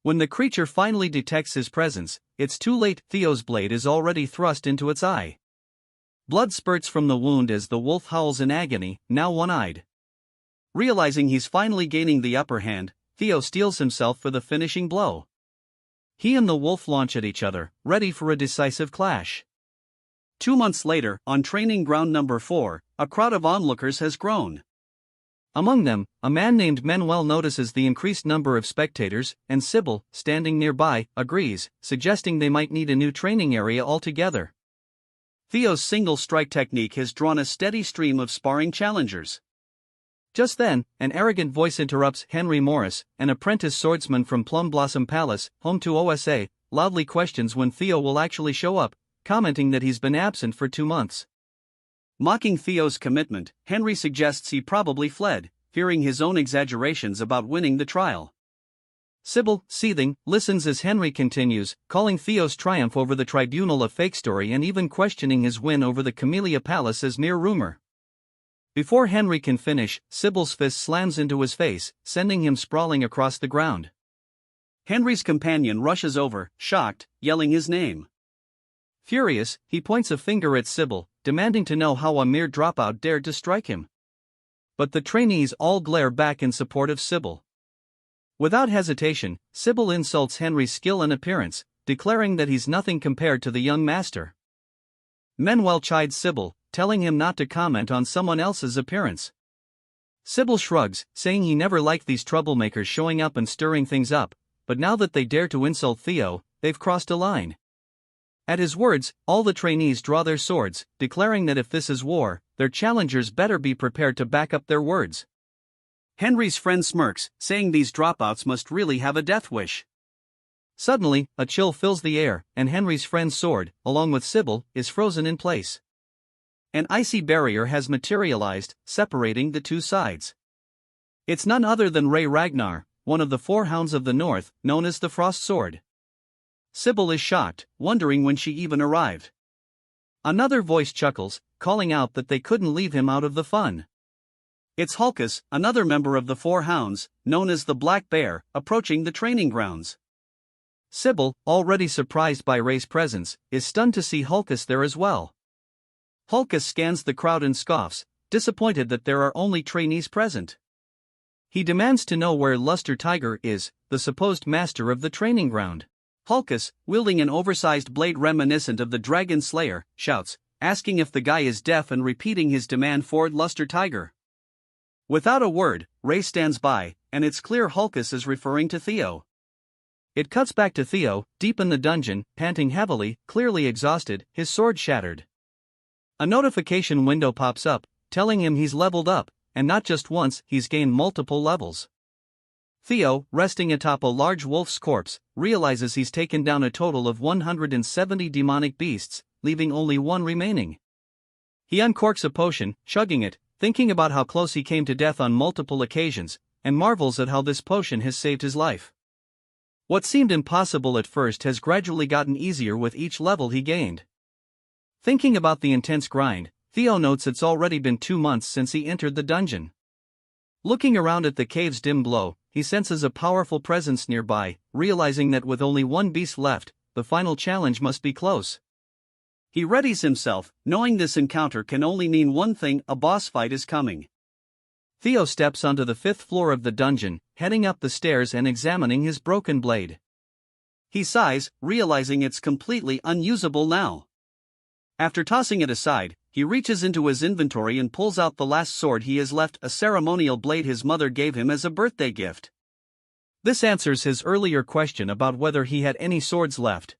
When the creature finally detects his presence, it's too late. Theo's blade is already thrust into its eye. Blood spurts from the wound as the wolf howls in agony, now one-eyed. Realizing he's finally gaining the upper hand, Theo steels himself for the finishing blow. He and the wolf launch at each other, ready for a decisive clash. 2 months later, on training ground number 4, a crowd of onlookers has grown. Among them, a man named Manuel notices the increased number of spectators, and Sybil, standing nearby, agrees, suggesting they might need a new training area altogether. Theo's single strike technique has drawn a steady stream of sparring challengers. Just then, an arrogant voice interrupts. Henry Morris, an apprentice swordsman from Plum Blossom Palace, home to OSA, loudly questions when Theo will actually show up, commenting that he's been absent for 2 months. Mocking Theo's commitment, Henry suggests he probably fled, fearing his own exaggerations about winning the trial. Sybil, seething, listens as Henry continues, calling Theo's triumph over the tribunal a fake story and even questioning his win over the Camellia Palace as mere rumor. Before Henry can finish, Sybil's fist slams into his face, sending him sprawling across the ground. Henry's companion rushes over, shocked, yelling his name. Furious, he points a finger at Sybil, demanding to know how a mere dropout dared to strike him. But the trainees all glare back in support of Sybil. Without hesitation, Sybil insults Henry's skill and appearance, declaring that he's nothing compared to the young master. Manuel chides Sybil, telling him not to comment on someone else's appearance. Sybil shrugs, saying he never liked these troublemakers showing up and stirring things up, but now that they dare to insult Theo, they've crossed a line. At his words, all the trainees draw their swords, declaring that if this is war, their challengers better be prepared to back up their words. Henry's friend smirks, saying these dropouts must really have a death wish. Suddenly, a chill fills the air, and Henry's friend's sword, along with Sybil, is frozen in place. An icy barrier has materialized, separating the two sides. It's none other than Ragnar, one of the four hounds of the north, known as the Frost Sword. Sybil is shocked, wondering when she even arrived. Another voice chuckles, calling out that they couldn't leave him out of the fun. It's Hulkus, another member of the Four Hounds, known as the Black Bear, approaching the training grounds. Sybil, already surprised by Ray's presence, is stunned to see Hulkus there as well. Hulkus scans the crowd and scoffs, disappointed that there are only trainees present. He demands to know where Luster Tiger is, the supposed master of the training ground. Hulkus, wielding an oversized blade reminiscent of the Dragon Slayer, shouts, asking if the guy is deaf and repeating his demand for Luster Tiger. Without a word, Ray stands by, and it's clear Hulkus is referring to Theo. It cuts back to Theo, deep in the dungeon, panting heavily, clearly exhausted, his sword shattered. A notification window pops up, telling him he's leveled up, and not just once, he's gained multiple levels. Theo, resting atop a large wolf's corpse, realizes he's taken down a total of 170 demonic beasts, leaving only one remaining. He uncorks a potion, chugging it, thinking about how close he came to death on multiple occasions, and marvels at how this potion has saved his life. What seemed impossible at first has gradually gotten easier with each level he gained. Thinking about the intense grind, Theo notes it's already been 2 months since he entered the dungeon. Looking around at the cave's dim glow, he senses a powerful presence nearby, realizing that with only one beast left, the final challenge must be close. He readies himself, knowing this encounter can only mean one thing: a boss fight is coming. Theo steps onto the 5th floor of the dungeon, heading up the stairs and examining his broken blade. He sighs, realizing it's completely unusable now. After tossing it aside, he reaches into his inventory and pulls out the last sword he has left, a ceremonial blade his mother gave him as a birthday gift. This answers his earlier question about whether he had any swords left.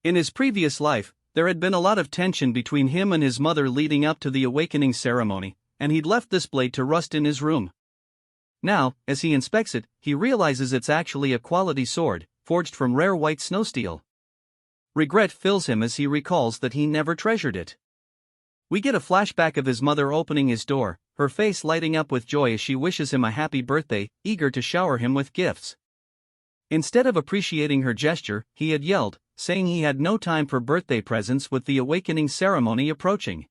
In his previous life, there had been a lot of tension between him and his mother leading up to the awakening ceremony, and he'd left this blade to rust in his room. Now, as he inspects it, he realizes it's actually a quality sword, forged from rare white snow steel. Regret fills him as he recalls that he never treasured it. We get a flashback of his mother opening his door, her face lighting up with joy as she wishes him a happy birthday, eager to shower him with gifts. Instead of appreciating her gesture, he had yelled, saying he had no time for birthday presents with the awakening ceremony approaching.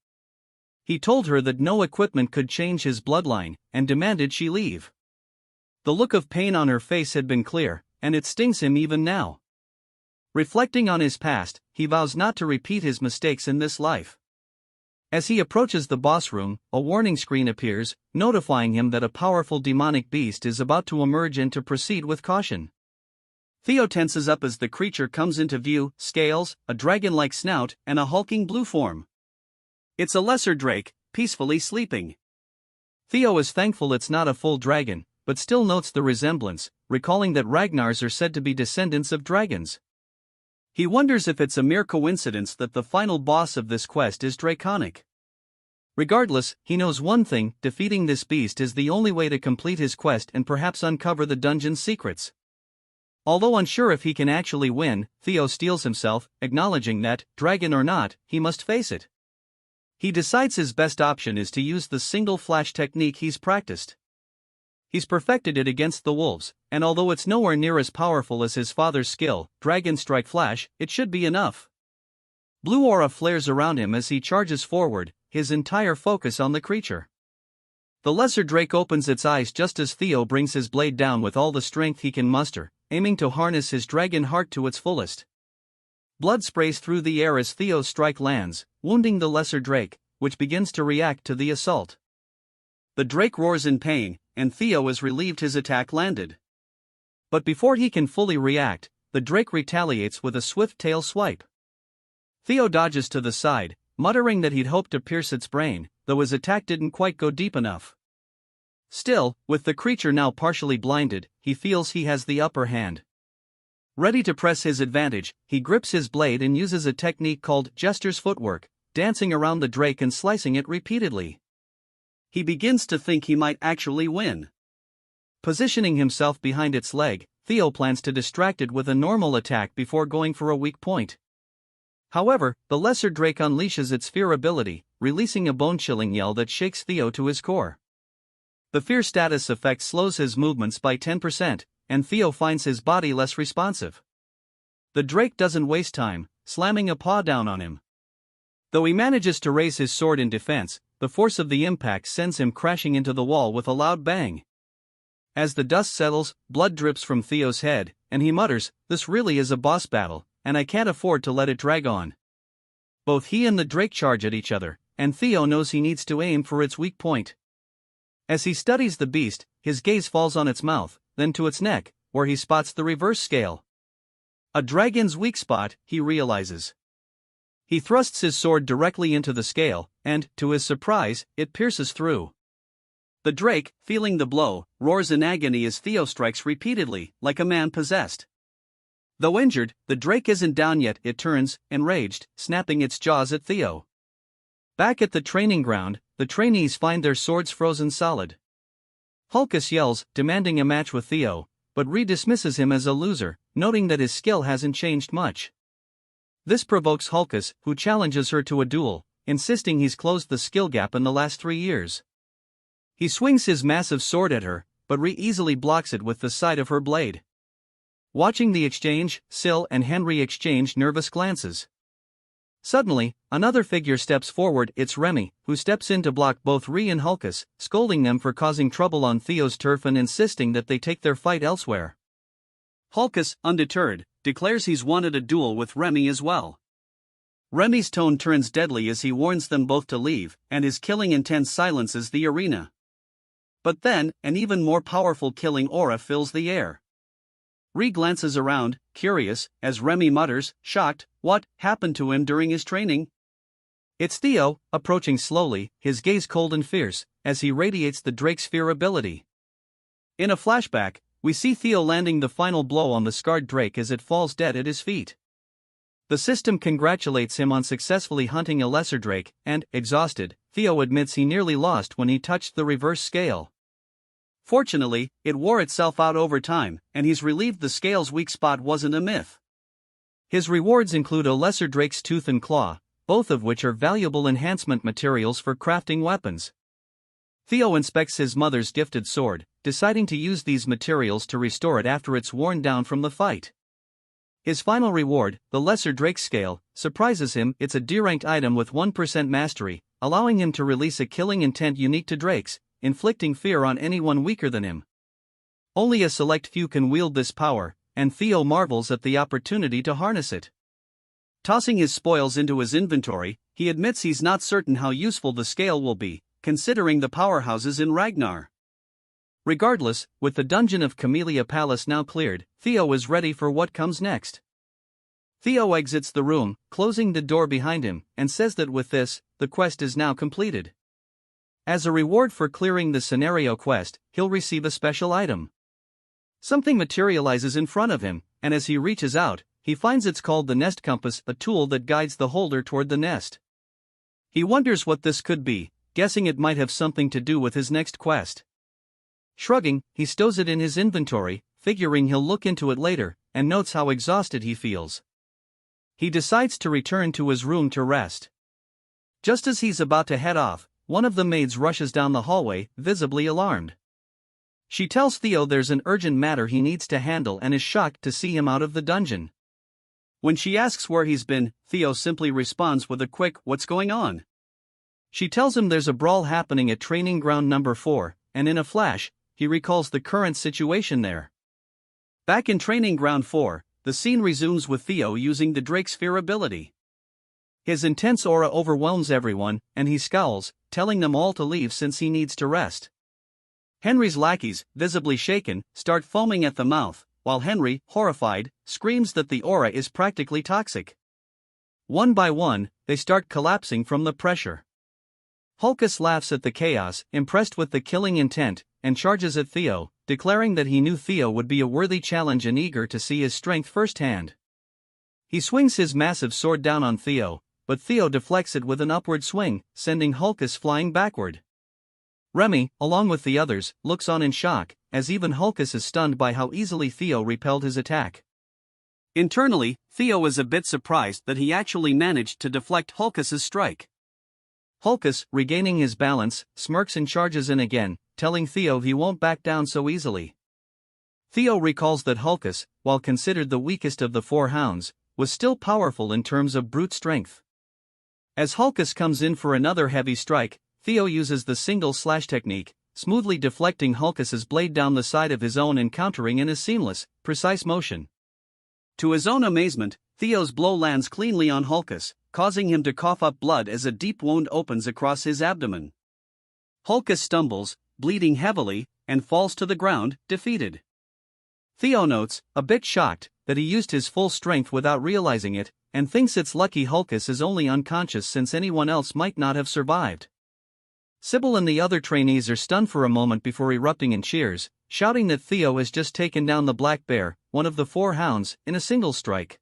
He told her that no equipment could change his bloodline, and demanded she leave. The look of pain on her face had been clear, and it stings him even now. Reflecting on his past, he vows not to repeat his mistakes in this life. As he approaches the boss room, a warning screen appears, notifying him that a powerful demonic beast is about to emerge and to proceed with caution. Theo tenses up as the creature comes into view: scales, a dragon-like snout, and a hulking blue form. It's a lesser drake, peacefully sleeping. Theo is thankful it's not a full dragon, but still notes the resemblance, recalling that Ragnars are said to be descendants of dragons. He wonders if it's a mere coincidence that the final boss of this quest is draconic. Regardless, he knows one thing: defeating this beast is the only way to complete his quest and perhaps uncover the dungeon's secrets. Although unsure if he can actually win, Theo steels himself, acknowledging that, dragon or not, he must face it. He decides his best option is to use the single flash technique he's practiced. He's perfected it against the wolves, and although it's nowhere near as powerful as his father's skill, Dragon Strike Flash, it should be enough. Blue aura flares around him as he charges forward, his entire focus on the creature. The lesser drake opens its eyes just as Theo brings his blade down with all the strength he can muster, aiming to harness his dragon heart to its fullest. Blood sprays through the air as Theo's strike lands, wounding the lesser drake, which begins to react to the assault. The drake roars in pain, and Theo is relieved his attack landed. But before he can fully react, the drake retaliates with a swift tail swipe. Theo dodges to the side, muttering that he'd hoped to pierce its brain, though his attack didn't quite go deep enough. Still, with the creature now partially blinded, he feels he has the upper hand. Ready to press his advantage, he grips his blade and uses a technique called Jester's footwork, dancing around the drake and slicing it repeatedly. He begins to think he might actually win. Positioning himself behind its leg, Theo plans to distract it with a normal attack before going for a weak point. However, the lesser drake unleashes its fear ability, releasing a bone-chilling yell that shakes Theo to his core. The fear status effect slows his movements by 10%, and Theo finds his body less responsive. The drake doesn't waste time, slamming a paw down on him. Though he manages to raise his sword in defense, the force of the impact sends him crashing into the wall with a loud bang. As the dust settles, blood drips from Theo's head, and he mutters, "This really is a boss battle, and I can't afford to let it drag on." Both he and the drake charge at each other, and Theo knows he needs to aim for its weak point. As he studies the beast, his gaze falls on its mouth, then to its neck, where he spots the reverse scale. A dragon's weak spot, he realizes. He thrusts his sword directly into the scale, and, to his surprise, it pierces through. The drake, feeling the blow, roars in agony as Theo strikes repeatedly, like a man possessed. Though injured, the drake isn't down yet. It turns, enraged, snapping its jaws at Theo. Back at the training ground, the trainees find their swords frozen solid. Hulkus yells, demanding a match with Theo, but dismisses him as a loser, noting that his skill hasn't changed much. This provokes Hulkus, who challenges her to a duel, insisting he's closed the skill gap in the last 3 years. He swings his massive sword at her, but easily blocks it with the side of her blade. Watching the exchange, Syl and Henry exchange nervous glances. Suddenly, another figure steps forward. It's Remy, who steps in to block both Ree and Hulkus, scolding them for causing trouble on Theo's turf and insisting that they take their fight elsewhere. Hulkus, undeterred, declares he's wanted a duel with Remy as well. Remy's tone turns deadly as he warns them both to leave, and his killing intent silences the arena. But then, an even more powerful killing aura fills the air. Ree glances around, curious, as Remy mutters, shocked, "What happened to him during his training?" It's Theo, approaching slowly, his gaze cold and fierce, as he radiates the drake's fear ability. In a flashback, we see Theo landing the final blow on the scarred drake as it falls dead at his feet. The system congratulates him on successfully hunting a lesser drake, and, exhausted, Theo admits he nearly lost when he touched the reverse scale. Fortunately, it wore itself out over time, and he's relieved the scale's weak spot wasn't a myth. His rewards include a lesser drake's tooth and claw, both of which are valuable enhancement materials for crafting weapons. Theo inspects his mother's gifted sword, deciding to use these materials to restore it after it's worn down from the fight. His final reward, the lesser drake scale, surprises him. It's a D-ranked item with 1% mastery, allowing him to release a killing intent unique to drakes, inflicting fear on anyone weaker than him. Only a select few can wield this power, and Theo marvels at the opportunity to harness it. Tossing his spoils into his inventory, he admits he's not certain how useful the scale will be, considering the powerhouses in Ragnar. Regardless, with the dungeon of Camellia Palace now cleared, Theo is ready for what comes next. Theo exits the room, closing the door behind him, and says that with this, the quest is now completed. As a reward for clearing the scenario quest, he'll receive a special item. Something materializes in front of him, and as he reaches out, he finds it's called the Nest Compass, a tool that guides the holder toward the nest. He wonders what this could be, guessing it might have something to do with his next quest. Shrugging, he stows it in his inventory, figuring he'll look into it later, and notes how exhausted he feels. He decides to return to his room to rest. Just as he's about to head off, one of the maids rushes down the hallway, visibly alarmed. She tells Theo there's an urgent matter he needs to handle and is shocked to see him out of the dungeon. When she asks where he's been, Theo simply responds with a quick, "What's going on?" She tells him there's a brawl happening at training ground number 4, and in a flash, he recalls the current situation there. Back in training ground 4, the scene resumes with Theo using the drake's fear ability. His intense aura overwhelms everyone, and he scowls, telling them all to leave since he needs to rest. Henry's lackeys, visibly shaken, start foaming at the mouth, while Henry, horrified, screams that the aura is practically toxic. One by one, they start collapsing from the pressure. Hulkus laughs at the chaos, impressed with the killing intent, and charges at Theo, declaring that he knew Theo would be a worthy challenge and eager to see his strength firsthand. He swings his massive sword down on Theo, but Theo deflects it with an upward swing, sending Hulkus flying backward. Remy, along with the others, looks on in shock, as even Hulkus is stunned by how easily Theo repelled his attack. Internally, Theo is a bit surprised that he actually managed to deflect Hulkus's strike. Hulkus, regaining his balance, smirks and charges in again, telling Theo he won't back down so easily. Theo recalls that Hulkus, while considered the weakest of the four hounds, was still powerful in terms of brute strength. As Hulkus comes in for another heavy strike, Theo uses the single slash technique, smoothly deflecting Hulkus's blade down the side of his own and countering in a seamless, precise motion. To his own amazement, Theo's blow lands cleanly on Hulkus, causing him to cough up blood as a deep wound opens across his abdomen. Hulkus stumbles, bleeding heavily, and falls to the ground, defeated. Theo notes, a bit shocked, that he used his full strength without realizing it, and thinks it's lucky Hulkus is only unconscious since anyone else might not have survived. Sybil and the other trainees are stunned for a moment before erupting in cheers, shouting that Theo has just taken down the Black Bear, one of the four hounds, in a single strike.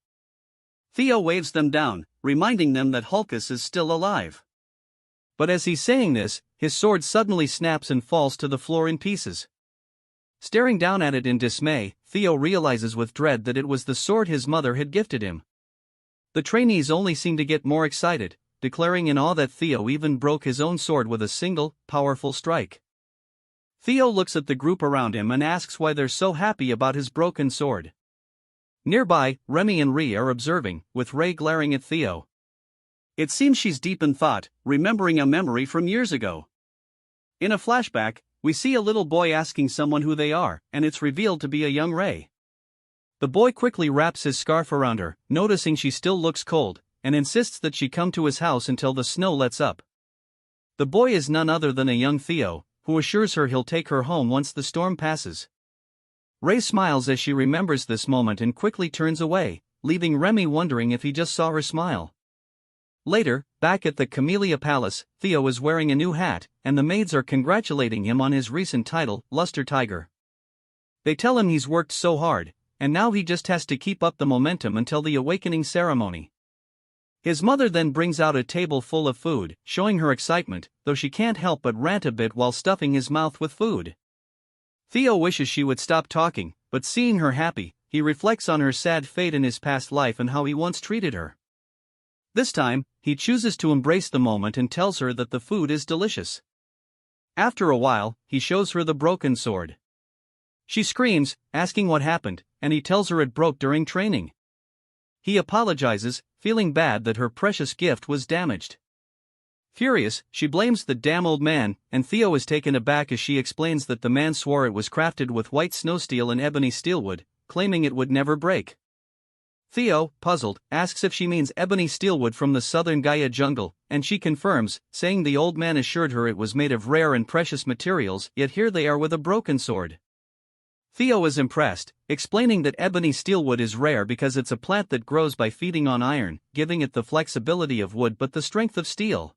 Theo waves them down, reminding them that Hulkus is still alive. But as he's saying this, his sword suddenly snaps and falls to the floor in pieces. Staring down at it in dismay, Theo realizes with dread that it was the sword his mother had gifted him. The trainees only seem to get more excited, declaring in awe that Theo even broke his own sword with a single, powerful strike. Theo looks at the group around him and asks why they're so happy about his broken sword. Nearby, Remy and Ree are observing, with Ray glaring at Theo. It seems she's deep in thought, remembering a memory from years ago. In a flashback, we see a little boy asking someone who they are, and it's revealed to be a young Ray. The boy quickly wraps his scarf around her, noticing she still looks cold, and insists that she come to his house until the snow lets up. The boy is none other than a young Theo, who assures her he'll take her home once the storm passes. Ray smiles as she remembers this moment and quickly turns away, leaving Remy wondering if he just saw her smile. Later, back at the Camellia Palace, Theo is wearing a new hat, and the maids are congratulating him on his recent title, Luster Tiger. They tell him he's worked so hard, and now he just has to keep up the momentum until the awakening ceremony. His mother then brings out a table full of food, showing her excitement, though she can't help but rant a bit while stuffing his mouth with food. Theo wishes she would stop talking, but seeing her happy, he reflects on her sad fate in his past life and how he once treated her. This time, he chooses to embrace the moment and tells her that the food is delicious. After a while, he shows her the broken sword. She screams, asking what happened, and he tells her it broke during training. He apologizes, feeling bad that her precious gift was damaged. Furious, she blames the damn old man, and Theo is taken aback as she explains that the man swore it was crafted with white snow steel and ebony steelwood, claiming it would never break. Theo, puzzled, asks if she means ebony steelwood from the southern Gaia jungle, and she confirms, saying the old man assured her it was made of rare and precious materials, yet here they are with a broken sword. Theo is impressed, explaining that ebony steelwood is rare because it's a plant that grows by feeding on iron, giving it the flexibility of wood but the strength of steel.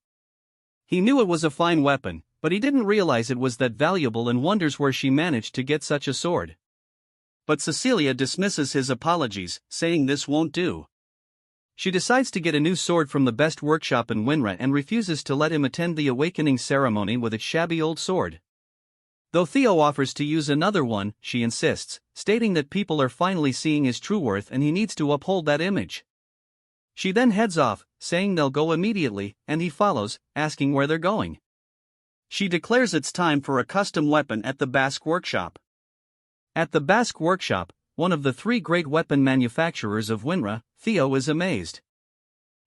He knew it was a fine weapon, but he didn't realize it was that valuable and wonders where she managed to get such a sword. But Cecilia dismisses his apologies, saying this won't do. She decides to get a new sword from the best workshop in Winra and refuses to let him attend the awakening ceremony with its shabby old sword. Though Theo offers to use another one, she insists, stating that people are finally seeing his true worth and he needs to uphold that image. She then heads off, saying they'll go immediately, and he follows, asking where they're going. She declares it's time for a custom weapon at the Basque workshop. At the Basque workshop, one of the three great weapon manufacturers of Winra, Theo is amazed.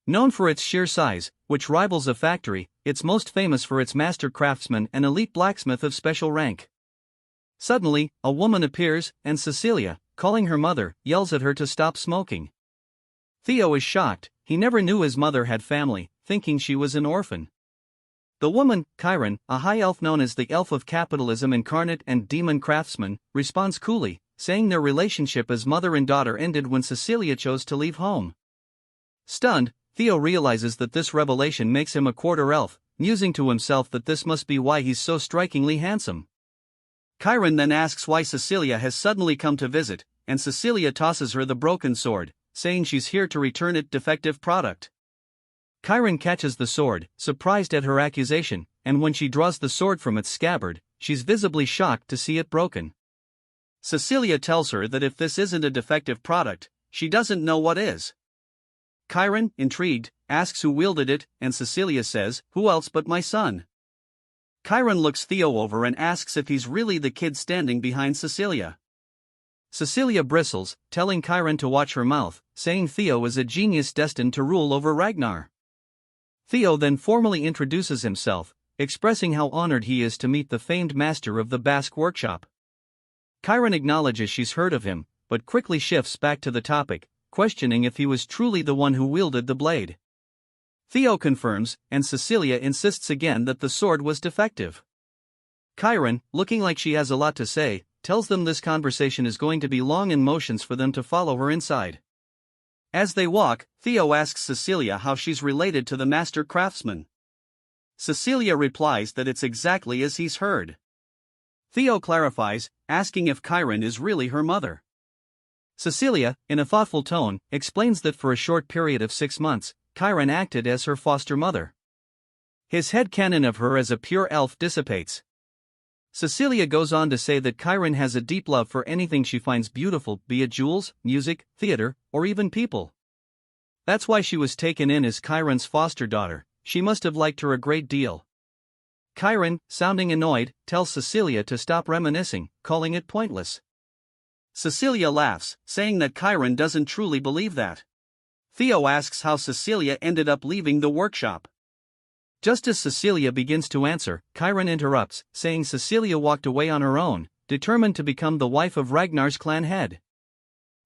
Known for its sheer size, which rivals a factory, it's most famous for its master craftsman and elite blacksmith of special rank. Suddenly, a woman appears, and Cecilia, calling her mother, yells at her to stop smoking. Theo is shocked, he never knew his mother had family, thinking she was an orphan. The woman, Chiron, a high elf known as the Elf of Capitalism incarnate and demon craftsman, responds coolly, saying their relationship as mother and daughter ended when Cecilia chose to leave home. Stunned, Theo realizes that this revelation makes him a quarter elf, musing to himself that this must be why he's so strikingly handsome. Chiron then asks why Cecilia has suddenly come to visit, and Cecilia tosses her the broken sword, saying she's here to return it defective product. Chiron catches the sword, surprised at her accusation, and when she draws the sword from its scabbard, she's visibly shocked to see it broken. Cecilia tells her that if this isn't a defective product, she doesn't know what is. Chiron, intrigued, asks who wielded it, and Cecilia says, "Who else but my son?" Chiron looks Theo over and asks if he's really the kid standing behind Cecilia. Cecilia bristles, telling Chiron to watch her mouth, saying Theo is a genius destined to rule over Ragnar. Theo then formally introduces himself, expressing how honored he is to meet the famed master of the Basque workshop. Chiron acknowledges she's heard of him, but quickly shifts back to the topic, questioning if he was truly the one who wielded the blade. Theo confirms, and Cecilia insists again that the sword was defective. Chiron, looking like she has a lot to say, tells them this conversation is going to be long and motions for them to follow her inside. As they walk, Theo asks Cecilia how she's related to the master craftsman. Cecilia replies that it's exactly as he's heard. Theo clarifies, asking if Chiron is really her mother. Cecilia, in a thoughtful tone, explains that for a short period of 6 months, Chiron acted as her foster mother. His headcanon of her as a pure elf dissipates. Cecilia goes on to say that Chiron has a deep love for anything she finds beautiful, be it jewels, music, theater, or even people. That's why she was taken in as Chiron's foster daughter. She must have liked her a great deal. Chiron, sounding annoyed, tells Cecilia to stop reminiscing, calling it pointless. Cecilia laughs, saying that Chiron doesn't truly believe that. Theo asks how Cecilia ended up leaving the workshop. Just as Cecilia begins to answer, Chiron interrupts, saying Cecilia walked away on her own, determined to become the wife of Ragnar's clan head.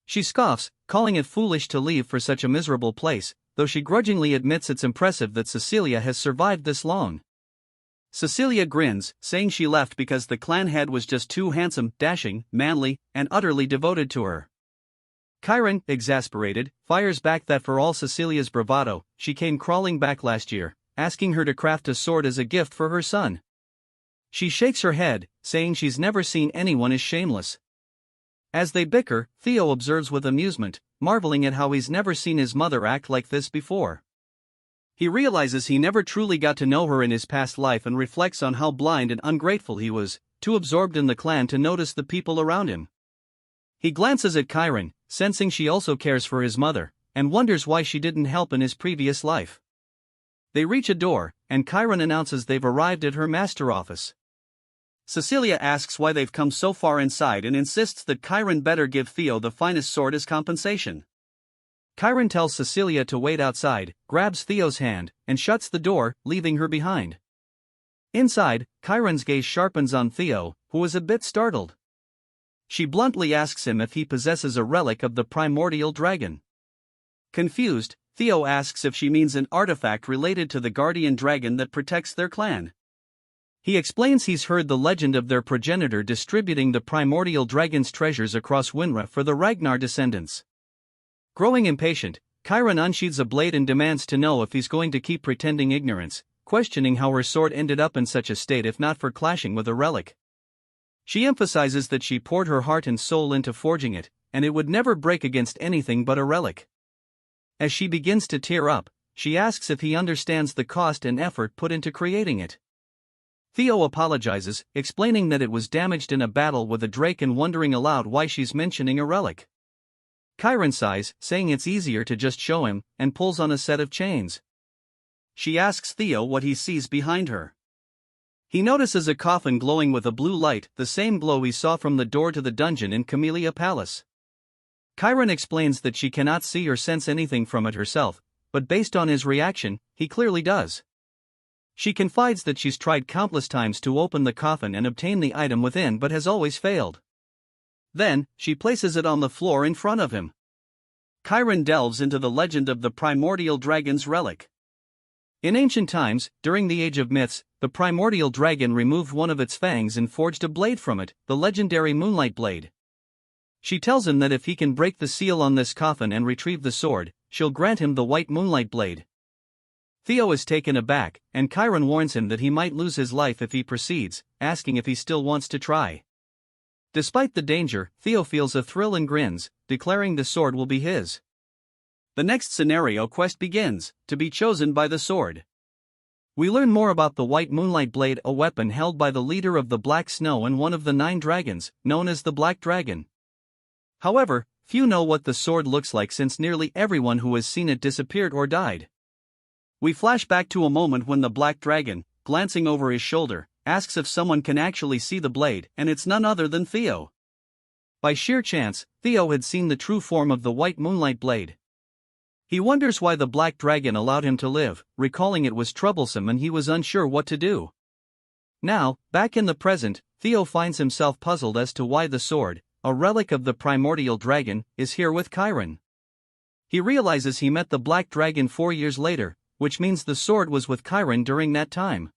She scoffs, calling it foolish to leave for such a miserable place, though she grudgingly admits it's impressive that Cecilia has survived this long. Cecilia grins, saying she left because the clan head was just too handsome, dashing, manly, and utterly devoted to her. Chiron, exasperated, fires back that for all Cecilia's bravado, she came crawling back last year, asking her to craft a sword as a gift for her son. She shakes her head, saying she's never seen anyone as shameless. As they bicker, Theo observes with amusement, marveling at how he's never seen his mother act like this before. He realizes he never truly got to know her in his past life and reflects on how blind and ungrateful he was, too absorbed in the clan to notice the people around him. He glances at Chiron, sensing she also cares for his mother, and wonders why she didn't help in his previous life. They reach a door, and Chiron announces they've arrived at her master office. Cecilia asks why they've come so far inside and insists that Chiron better give Theo the finest sword as compensation. Chiron tells Cecilia to wait outside, grabs Theo's hand, and shuts the door, leaving her behind. Inside, Chiron's gaze sharpens on Theo, who is a bit startled. She bluntly asks him if he possesses a relic of the primordial dragon. Confused, Theo asks if she means an artifact related to the guardian dragon that protects their clan. He explains he's heard the legend of their progenitor distributing the primordial dragon's treasures across Winra for the Ragnar descendants. Growing impatient, Chiron unsheathes a blade and demands to know if he's going to keep pretending ignorance, questioning how her sword ended up in such a state if not for clashing with a relic. She emphasizes that she poured her heart and soul into forging it, and it would never break against anything but a relic. As she begins to tear up, she asks if he understands the cost and effort put into creating it. Theo apologizes, explaining that it was damaged in a battle with a drake and wondering aloud why she's mentioning a relic. Chiron sighs, saying it's easier to just show him, and pulls on a set of chains. She asks Theo what he sees behind her. He notices a coffin glowing with a blue light, the same glow he saw from the door to the dungeon in Camellia Palace. Chiron explains that she cannot see or sense anything from it herself, but based on his reaction, he clearly does. She confides that she's tried countless times to open the coffin and obtain the item within but has always failed. Then, she places it on the floor in front of him. Chiron delves into the legend of the primordial dragon's relic. In ancient times, during the Age of Myths, the primordial dragon removed one of its fangs and forged a blade from it, the legendary Moonlight Blade. She tells him that if he can break the seal on this coffin and retrieve the sword, she'll grant him the white Moonlight Blade. Theo is taken aback, and Chiron warns him that he might lose his life if he proceeds, asking if he still wants to try. Despite the danger, Theo feels a thrill and grins, declaring the sword will be his. The next scenario quest begins, to be chosen by the sword. We learn more about the White Moonlight Blade, a weapon held by the leader of the Black Snow and one of the 9 dragons, known as the Black Dragon. However, few know what the sword looks like since nearly everyone who has seen it disappeared or died. We flash back to a moment when the Black Dragon, glancing over his shoulder, asks if someone can actually see the blade, and it's none other than Theo. By sheer chance, Theo had seen the true form of the White Moonlight Blade. He wonders why the Black Dragon allowed him to live, recalling it was troublesome and he was unsure what to do. Now, back in the present, Theo finds himself puzzled as to why the sword, a relic of the primordial dragon, is here with Chiron. He realizes he met the Black Dragon 4 years later, which means the sword was with Chiron during that time.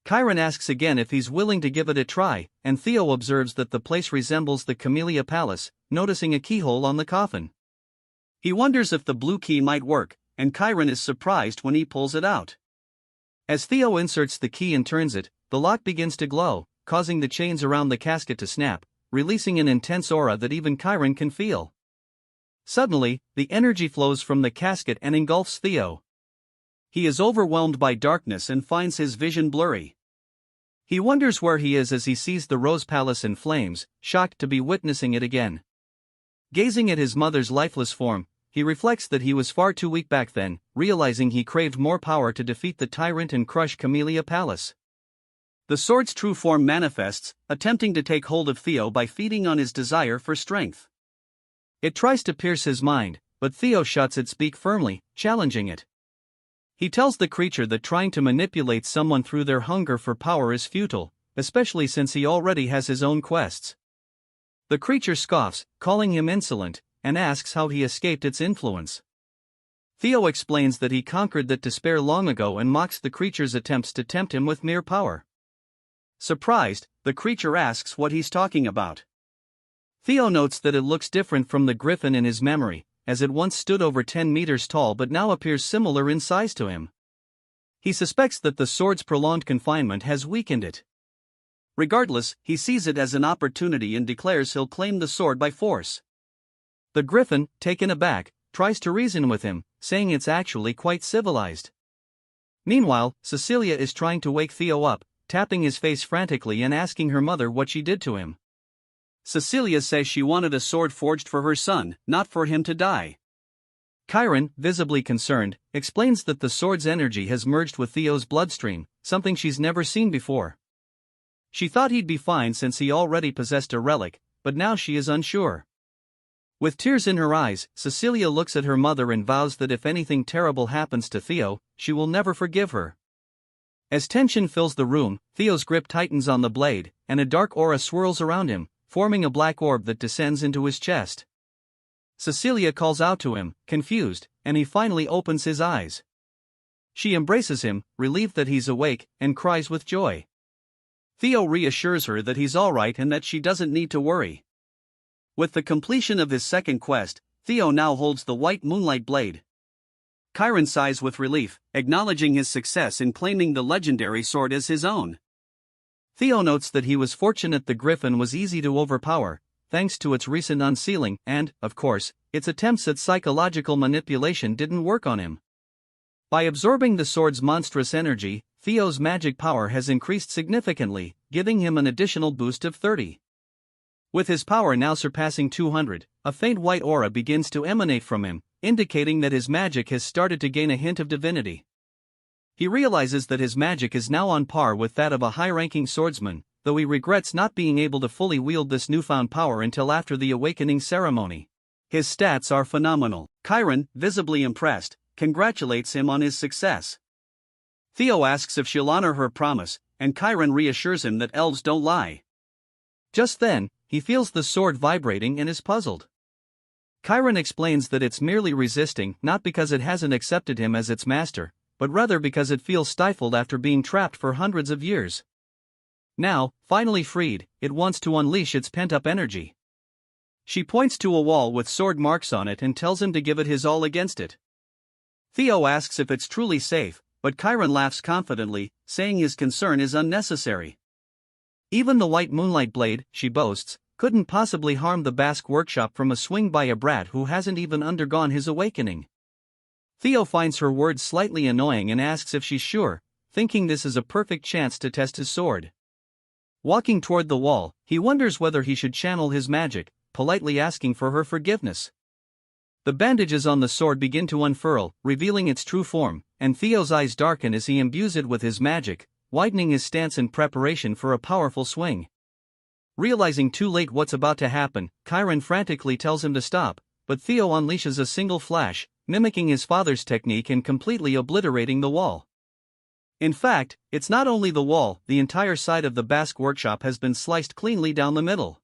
Chiron asks again if he's willing to give it a try, and Theo observes that the place resembles the Camellia Palace, noticing a keyhole on the coffin. He wonders if the blue key might work, and Chiron is surprised when he pulls it out. As Theo inserts the key and turns it, the lock begins to glow, causing the chains around the casket to snap, releasing an intense aura that even Chiron can feel. Suddenly, the energy flows from the casket and engulfs Theo. He is overwhelmed by darkness and finds his vision blurry. He wonders where he is as he sees the Rose Palace in flames, shocked to be witnessing it again. Gazing at his mother's lifeless form, he reflects that he was far too weak back then, realizing he craved more power to defeat the tyrant and crush Camellia Palace. The sword's true form manifests, attempting to take hold of Theo by feeding on his desire for strength. It tries to pierce his mind, but Theo shuts its beak firmly, challenging it. He tells the creature that trying to manipulate someone through their hunger for power is futile, especially since he already has his own quests. The creature scoffs, calling him insolent, and asks how he escaped its influence. Theo explains that he conquered that despair long ago and mocks the creature's attempts to tempt him with mere power. Surprised, the creature asks what he's talking about. Theo notes that it looks different from the griffin in his memory, as it once stood over 10 meters tall but now appears similar in size to him. He suspects that the sword's prolonged confinement has weakened it. Regardless, he sees it as an opportunity and declares he'll claim the sword by force. The griffin, taken aback, tries to reason with him, saying it's actually quite civilized. Meanwhile, Cecilia is trying to wake Theo up, tapping his face frantically and asking her mother what she did to him. Cecilia says she wanted a sword forged for her son, not for him to die. Chiron, visibly concerned, explains that the sword's energy has merged with Theo's bloodstream, something she's never seen before. She thought he'd be fine since he already possessed a relic, but now she is unsure. With tears in her eyes, Cecilia looks at her mother and vows that if anything terrible happens to Theo, she will never forgive her. As tension fills the room, Theo's grip tightens on the blade, and a dark aura swirls around him, forming a black orb that descends into his chest. Cecilia calls out to him, confused, and he finally opens his eyes. She embraces him, relieved that he's awake, and cries with joy. Theo reassures her that he's alright and that she doesn't need to worry. With the completion of his second quest, Theo now holds the White Moonlight Blade. Chiron sighs with relief, acknowledging his success in claiming the legendary sword as his own. Theo notes that he was fortunate the griffin was easy to overpower, thanks to its recent unsealing, and, of course, its attempts at psychological manipulation didn't work on him. By absorbing the sword's monstrous energy, Theo's magic power has increased significantly, giving him an additional boost of 30. With his power now surpassing 200, a faint white aura begins to emanate from him, indicating that his magic has started to gain a hint of divinity. He realizes that his magic is now on par with that of a high-ranking swordsman, though he regrets not being able to fully wield this newfound power until after the awakening ceremony. His stats are phenomenal. Chiron, visibly impressed, congratulates him on his success. Theo asks if she'll honor her promise, and Chiron reassures him that elves don't lie. Just then, he feels the sword vibrating and is puzzled. Chiron explains that it's merely resisting, not because it hasn't accepted him as its master, but rather because it feels stifled after being trapped for hundreds of years. Now, finally freed, it wants to unleash its pent-up energy. She points to a wall with sword marks on it and tells him to give it his all against it. Theo asks if it's truly safe, but Chiron laughs confidently, saying his concern is unnecessary. Even the white moonlight blade, she boasts, couldn't possibly harm the Basque workshop from a swing by a brat who hasn't even undergone his awakening. Theo finds her words slightly annoying and asks if she's sure, thinking this is a perfect chance to test his sword. Walking toward the wall, he wonders whether he should channel his magic, politely asking for her forgiveness. The bandages on the sword begin to unfurl, revealing its true form, and Theo's eyes darken as he imbues it with his magic, widening his stance in preparation for a powerful swing. Realizing too late what's about to happen, Chiron frantically tells him to stop, but Theo unleashes a single flash, mimicking his father's technique and completely obliterating the wall. In fact, it's not only the wall, the entire side of the Basque workshop has been sliced cleanly down the middle.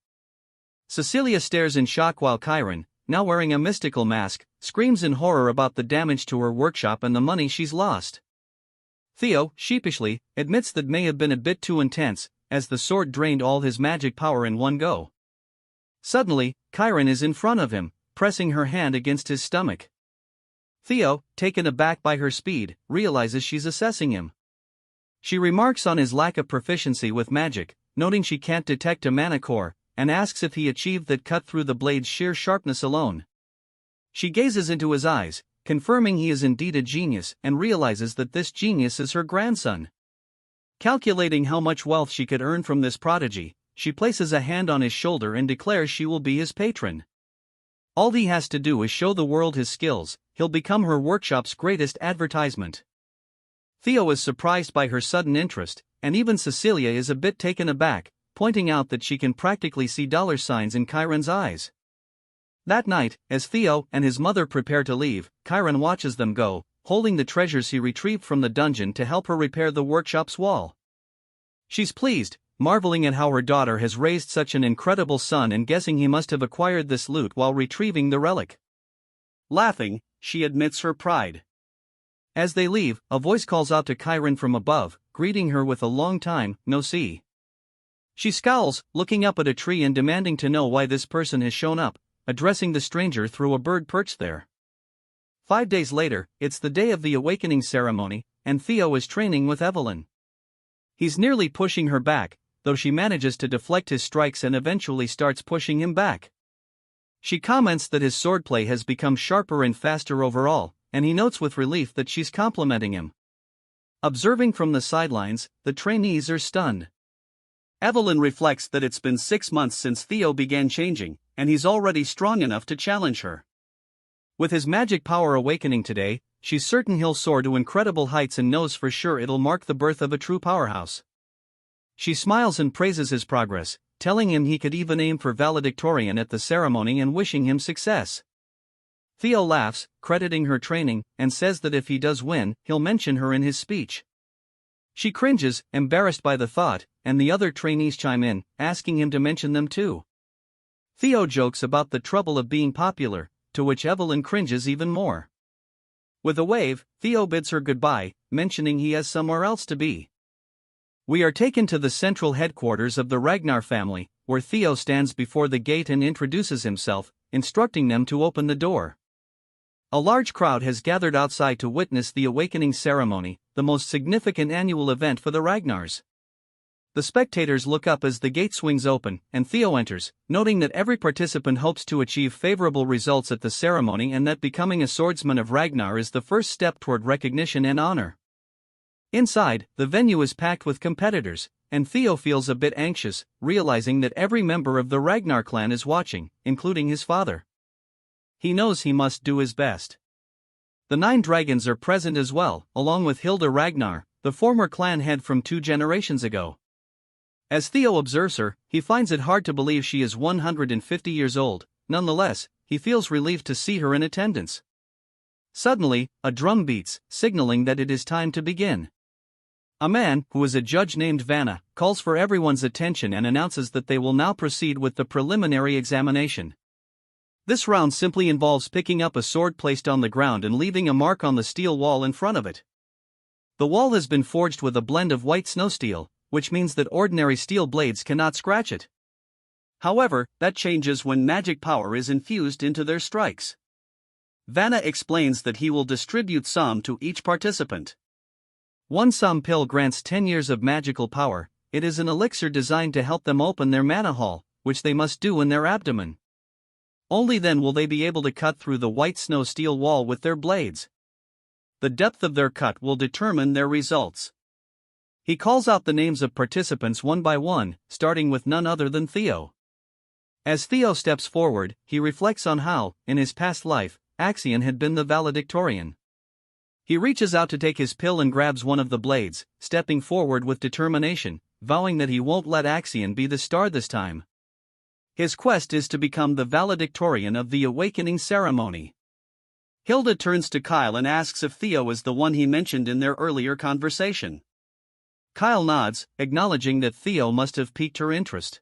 Cecilia stares in shock while Chiron, now wearing a mystical mask, screams in horror about the damage to her workshop and the money she's lost. Theo, sheepishly, admits that may have been a bit too intense, as the sword drained all his magic power in one go. Suddenly, Chiron is in front of him, pressing her hand against his stomach. Theo, taken aback by her speed, realizes she's assessing him. She remarks on his lack of proficiency with magic, noting she can't detect a mana core, and asks if he achieved that cut through the blade's sheer sharpness alone. She gazes into his eyes, confirming he is indeed a genius, and realizes that this genius is her grandson. Calculating how much wealth she could earn from this prodigy, she places a hand on his shoulder and declares she will be his patron. All he has to do is show the world his skills, he'll become her workshop's greatest advertisement. Theo is surprised by her sudden interest, and even Cecilia is a bit taken aback, pointing out that she can practically see dollar signs in Chiron's eyes. That night, as Theo and his mother prepare to leave, Chiron watches them go, holding the treasures he retrieved from the dungeon to help her repair the workshop's wall. She's pleased, marveling at how her daughter has raised such an incredible son and guessing he must have acquired this loot while retrieving the relic. Laughing, she admits her pride. As they leave, a voice calls out to Chiron from above, greeting her with a long time no see. She scowls, looking up at a tree and demanding to know why this person has shown up, addressing the stranger through a bird perched there. 5 days later, it's the day of the awakening ceremony, and Theo is training with Evelyn. He's nearly pushing her back, though she manages to deflect his strikes and eventually starts pushing him back. She comments that his swordplay has become sharper and faster overall, and he notes with relief that she's complimenting him. Observing from the sidelines, the trainees are stunned. Evelyn reflects that it's been 6 months since Theo began changing, and he's already strong enough to challenge her. With his magic power awakening today, she's certain he'll soar to incredible heights and knows for sure it'll mark the birth of a true powerhouse. She smiles and praises his progress, telling him he could even aim for valedictorian at the ceremony and wishing him success. Theo laughs, crediting her training, and says that if he does win, he'll mention her in his speech. She cringes, embarrassed by the thought, and the other trainees chime in, asking him to mention them too. Theo jokes about the trouble of being popular, to which Evelyn cringes even more. With a wave, Theo bids her goodbye, mentioning he has somewhere else to be. We are taken to the central headquarters of the Ragnar family, where Theo stands before the gate and introduces himself, instructing them to open the door. A large crowd has gathered outside to witness the awakening ceremony, the most significant annual event for the Ragnars. The spectators look up as the gate swings open, and Theo enters, noting that every participant hopes to achieve favorable results at the ceremony and that becoming a swordsman of Ragnar is the first step toward recognition and honor. Inside, the venue is packed with competitors, and Theo feels a bit anxious, realizing that every member of the Ragnar clan is watching, including his father. He knows he must do his best. The 9 dragons are present as well, along with Hilda Ragnar, the former clan head from 2 generations ago. As Theo observes her, he finds it hard to believe she is 150 years old. Nonetheless, he feels relieved to see her in attendance. Suddenly, a drum beats, signaling that it is time to begin. A man, who is a judge named Vanna, calls for everyone's attention and announces that they will now proceed with the preliminary examination. This round simply involves picking up a sword placed on the ground and leaving a mark on the steel wall in front of it. The wall has been forged with a blend of white snow steel, which means that ordinary steel blades cannot scratch it. However, that changes when magic power is infused into their strikes. Vanna explains that he will distribute some to each participant. One some pill grants 10 years of magical power. It is an elixir designed to help them open their mana hall, which they must do in their abdomen. Only then will they be able to cut through the white snow steel wall with their blades. The depth of their cut will determine their results. He calls out the names of participants one by one, starting with none other than Theo. As Theo steps forward, he reflects on how, in his past life, Axion had been the valedictorian. He reaches out to take his pill and grabs one of the blades, stepping forward with determination, vowing that he won't let Axion be the star this time. His quest is to become the valedictorian of the awakening ceremony. Hilda turns to Kyle and asks if Theo is the one he mentioned in their earlier conversation. Kyle nods, acknowledging that Theo must have piqued her interest.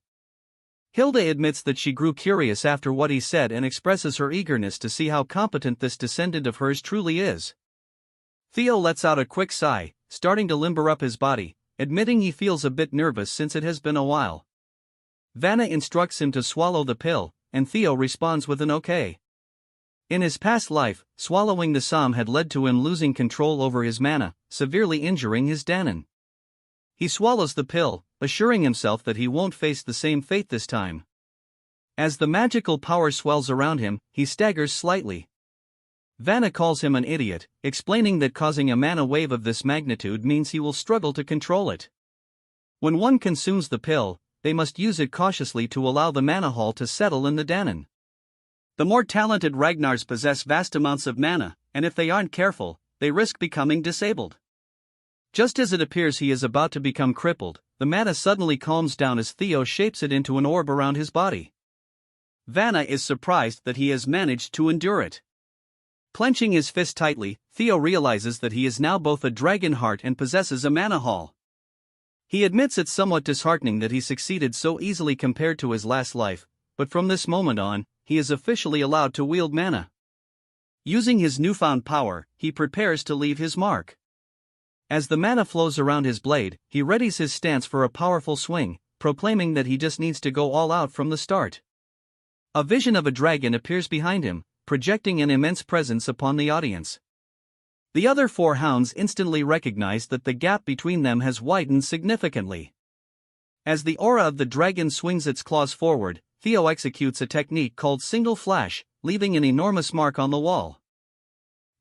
Hilda admits that she grew curious after what he said and expresses her eagerness to see how competent this descendant of hers truly is. Theo lets out a quick sigh, starting to limber up his body, admitting he feels a bit nervous since it has been a while. Vanna instructs him to swallow the pill, and Theo responds with an okay. In his past life, swallowing the psalm had led to him losing control over his mana, severely injuring his Danon. He swallows the pill, assuring himself that he won't face the same fate this time. As the magical power swells around him, he staggers slightly. Vanna calls him an idiot, explaining that causing a mana wave of this magnitude means he will struggle to control it. When one consumes the pill, they must use it cautiously to allow the mana hall to settle in the Danon. The more talented Ragnars possess vast amounts of mana, and if they aren't careful, they risk becoming disabled. Just as it appears he is about to become crippled, the mana suddenly calms down as Theo shapes it into an orb around his body. Vanna is surprised that he has managed to endure it. Clenching his fist tightly, Theo realizes that he is now both a dragon heart and possesses a mana hall. He admits it's somewhat disheartening that he succeeded so easily compared to his last life, but from this moment on, he is officially allowed to wield mana. Using his newfound power, he prepares to leave his mark. As the mana flows around his blade, he readies his stance for a powerful swing, proclaiming that he just needs to go all out from the start. A vision of a dragon appears behind him, projecting an immense presence upon the audience. The other four hounds instantly recognize that the gap between them has widened significantly. As the aura of the dragon swings its claws forward, Theo executes a technique called single flash, leaving an enormous mark on the wall.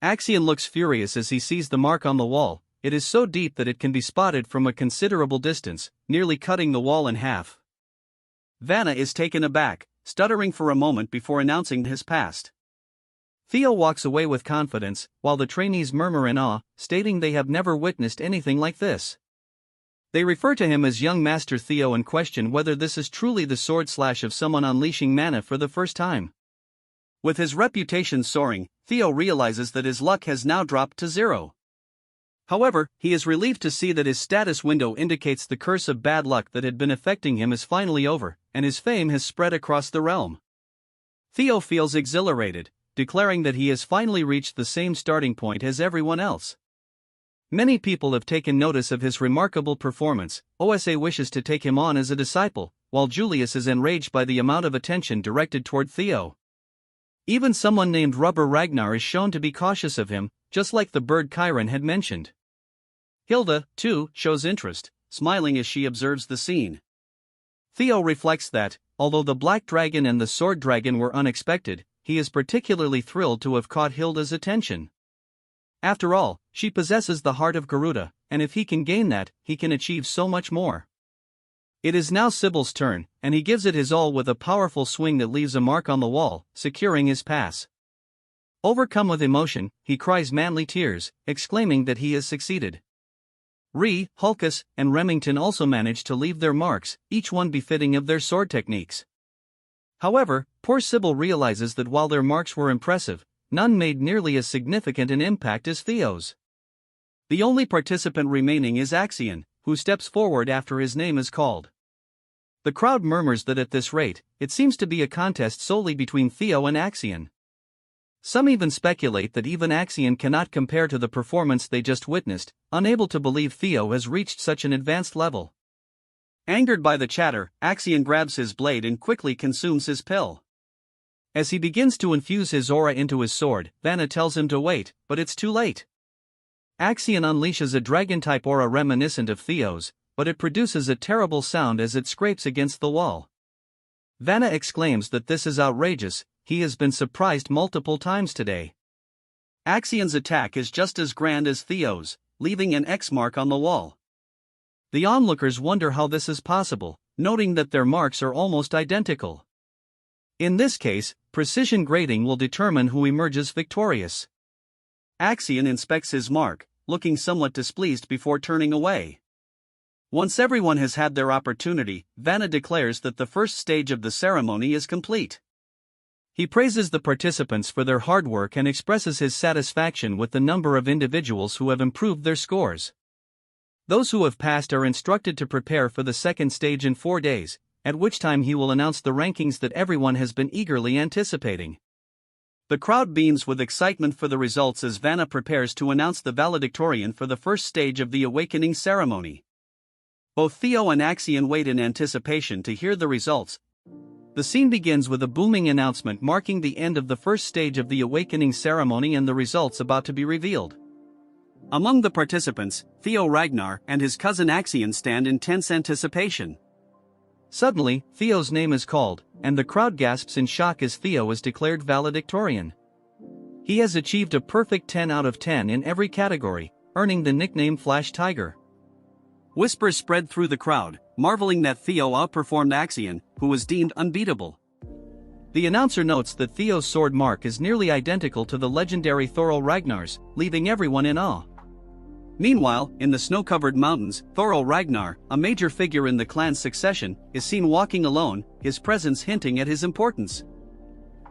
Axion looks furious as he sees the mark on the wall. It is so deep that it can be spotted from a considerable distance, nearly cutting the wall in half. Vanna is taken aback, stuttering for a moment before announcing his past. Theo walks away with confidence, while the trainees murmur in awe, stating they have never witnessed anything like this. They refer to him as young Master Theo and question whether this is truly the sword slash of someone unleashing mana for the first time. With his reputation soaring, Theo realizes that his luck has now dropped to 0. However, he is relieved to see that his status window indicates the curse of bad luck that had been affecting him is finally over, and his fame has spread across the realm. Theo feels exhilarated, declaring that he has finally reached the same starting point as everyone else. Many people have taken notice of his remarkable performance. OSA wishes to take him on as a disciple, while Julius is enraged by the amount of attention directed toward Theo. Even someone named Rubber Ragnar is shown to be cautious of him, just like the bird Chiron had mentioned. Hilda, too, shows interest, smiling as she observes the scene. Theo reflects that, although the Black Dragon and the Sword Dragon were unexpected, he is particularly thrilled to have caught Hilda's attention. After all, she possesses the heart of Garuda, and if he can gain that, he can achieve so much more. It is now Sybil's turn, and he gives it his all with a powerful swing that leaves a mark on the wall, securing his pass. Overcome with emotion, he cries manly tears, exclaiming that he has succeeded. Hulkus, and Remington also manage to leave their marks, each one befitting of their sword techniques. However, poor Sybil realizes that while their marks were impressive, none made nearly as significant an impact as Theo's. The only participant remaining is Axion, who steps forward after his name is called. The crowd murmurs that at this rate, it seems to be a contest solely between Theo and Axion. Some even speculate that even Axion cannot compare to the performance they just witnessed, unable to believe Theo has reached such an advanced level. Angered by the chatter, Axion grabs his blade and quickly consumes his pill. As he begins to infuse his aura into his sword, Vanna tells him to wait, but it's too late. Axion unleashes a dragon-type aura reminiscent of Theo's, but it produces a terrible sound as it scrapes against the wall. Vanna exclaims that this is outrageous, he has been surprised multiple times today. Axion's attack is just as grand as Theo's, leaving an X mark on the wall. The onlookers wonder how this is possible, noting that their marks are almost identical. In this case, precision grading will determine who emerges victorious. Axion inspects his mark, looking somewhat displeased before turning away. Once everyone has had their opportunity, Vanna declares that the first stage of the ceremony is complete. He praises the participants for their hard work and expresses his satisfaction with the number of individuals who have improved their scores. Those who have passed are instructed to prepare for the second stage in 4 days, at which time he will announce the rankings that everyone has been eagerly anticipating. The crowd beams with excitement for the results as Vanna prepares to announce the valedictorian for the first stage of the awakening ceremony. Both Theo and Axion wait in anticipation to hear the results. The scene begins with a booming announcement marking the end of the first stage of the awakening ceremony and the results about to be revealed. Among the participants, Theo Ragnar and his cousin Axion stand in tense anticipation. Suddenly, Theo's name is called, and the crowd gasps in shock as Theo is declared valedictorian. He has achieved a perfect 10 out of 10 in every category, earning the nickname Flash Tiger. Whispers spread through the crowd, marveling that Theo outperformed Axion, who was deemed unbeatable. The announcer notes that Theo's sword mark is nearly identical to the legendary Thorol Ragnar's, leaving everyone in awe. Meanwhile, in the snow-covered mountains, Thorol Ragnar, a major figure in the clan's succession, is seen walking alone, his presence hinting at his importance.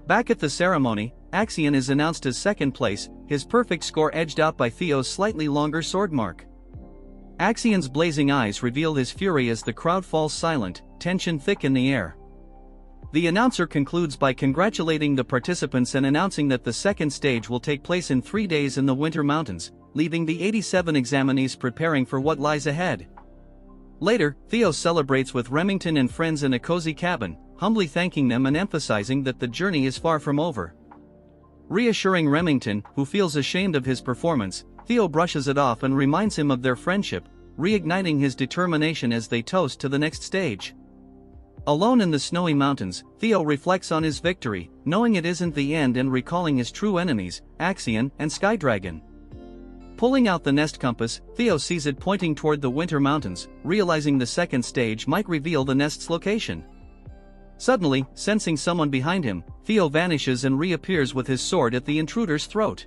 Back at the ceremony, Axion is announced as second place, his perfect score edged out by Theo's slightly longer sword mark. Axion's blazing eyes reveal his fury as the crowd falls silent, tension thick in the air. The announcer concludes by congratulating the participants and announcing that the second stage will take place in 3 days in the Winter Mountains, leaving the 87 examinees preparing for what lies ahead. Later, Theo celebrates with Remington and friends in a cozy cabin, humbly thanking them and emphasizing that the journey is far from over. Reassuring Remington, who feels ashamed of his performance, Theo brushes it off and reminds him of their friendship, reigniting his determination as they toast to the next stage. Alone in the snowy mountains, Theo reflects on his victory, knowing it isn't the end and recalling his true enemies, Axion and Skydragon. Pulling out the nest compass, Theo sees it pointing toward the Winter Mountains, realizing the second stage might reveal the nest's location. Suddenly, sensing someone behind him, Theo vanishes and reappears with his sword at the intruder's throat.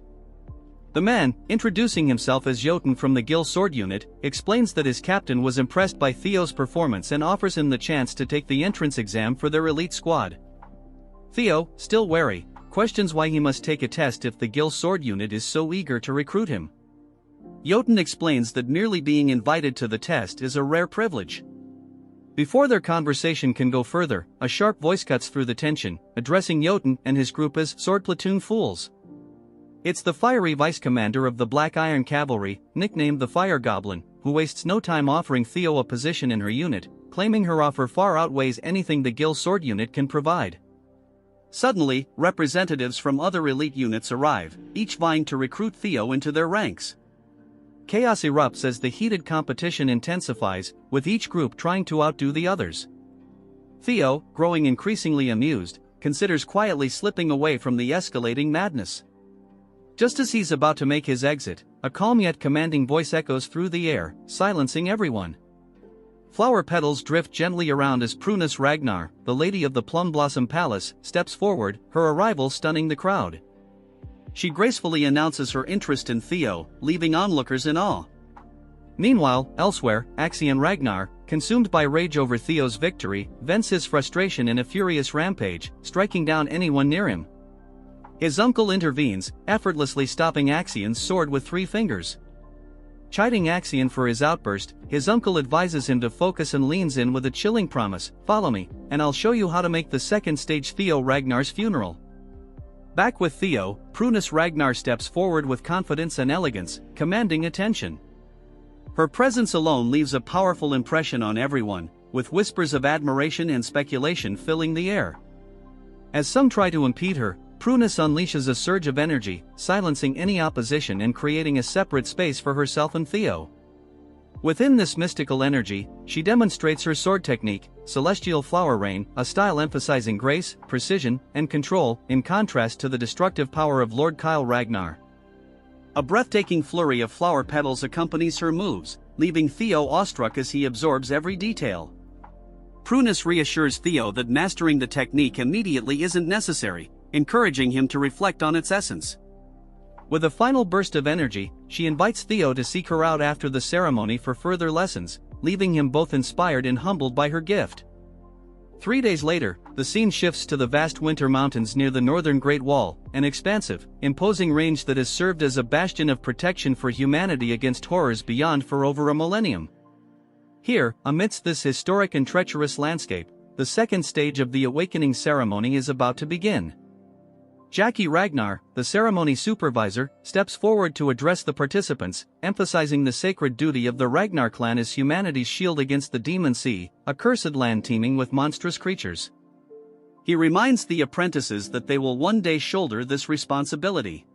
The man, introducing himself as Jotun from the Gil Sword Unit, explains that his captain was impressed by Theo's performance and offers him the chance to take the entrance exam for their elite squad. Theo, still wary, questions why he must take a test if the Gil Sword Unit is so eager to recruit him. Jotun explains that merely being invited to the test is a rare privilege. Before their conversation can go further, a sharp voice cuts through the tension, addressing Jotun and his group as Sword Platoon Fools. It's the fiery vice commander of the Black Iron Cavalry, nicknamed the Fire Goblin, who wastes no time offering Theo a position in her unit, claiming her offer far outweighs anything the Gil Sword Unit can provide. Suddenly, representatives from other elite units arrive, each vying to recruit Theo into their ranks. Chaos erupts as the heated competition intensifies, with each group trying to outdo the others. Theo, growing increasingly amused, considers quietly slipping away from the escalating madness. Just as he's about to make his exit, a calm yet commanding voice echoes through the air, silencing everyone. Flower petals drift gently around as Prunus Ragnar, the lady of the Plum Blossom Palace, steps forward, her arrival stunning the crowd. She gracefully announces her interest in Theo, leaving onlookers in awe. Meanwhile, elsewhere, Axion Ragnar, consumed by rage over Theo's victory, vents his frustration in a furious rampage, striking down anyone near him. His uncle intervenes, effortlessly stopping Axion's sword with 3 fingers. Chiding Axion for his outburst, his uncle advises him to focus and leans in with a chilling promise, "Follow me, and I'll show you how to make the second stage Theo Ragnar's funeral." Back with Theo, Prunus Ragnar steps forward with confidence and elegance, commanding attention. Her presence alone leaves a powerful impression on everyone, with whispers of admiration and speculation filling the air. As some try to impede her, Prunus unleashes a surge of energy, silencing any opposition and creating a separate space for herself and Theo. Within this mystical energy, she demonstrates her sword technique, Celestial Flower Rain, a style emphasizing grace, precision, and control, in contrast to the destructive power of Lord Kyle Ragnar. A breathtaking flurry of flower petals accompanies her moves, leaving Theo awestruck as he absorbs every detail. Prunus reassures Theo that mastering the technique immediately isn't necessary, encouraging him to reflect on its essence. With a final burst of energy, she invites Theo to seek her out after the ceremony for further lessons, leaving him both inspired and humbled by her gift. 3 days later, the scene shifts to the vast winter mountains near the northern Great Wall, an expansive, imposing range that has served as a bastion of protection for humanity against horrors beyond for over a millennium. Here, amidst this historic and treacherous landscape, the second stage of the awakening ceremony is about to begin. Jackie Ragnar, the ceremony supervisor, steps forward to address the participants, emphasizing the sacred duty of the Ragnar clan as humanity's shield against the Demon Sea, a cursed land teeming with monstrous creatures. He reminds the apprentices that they will one day shoulder this responsibility.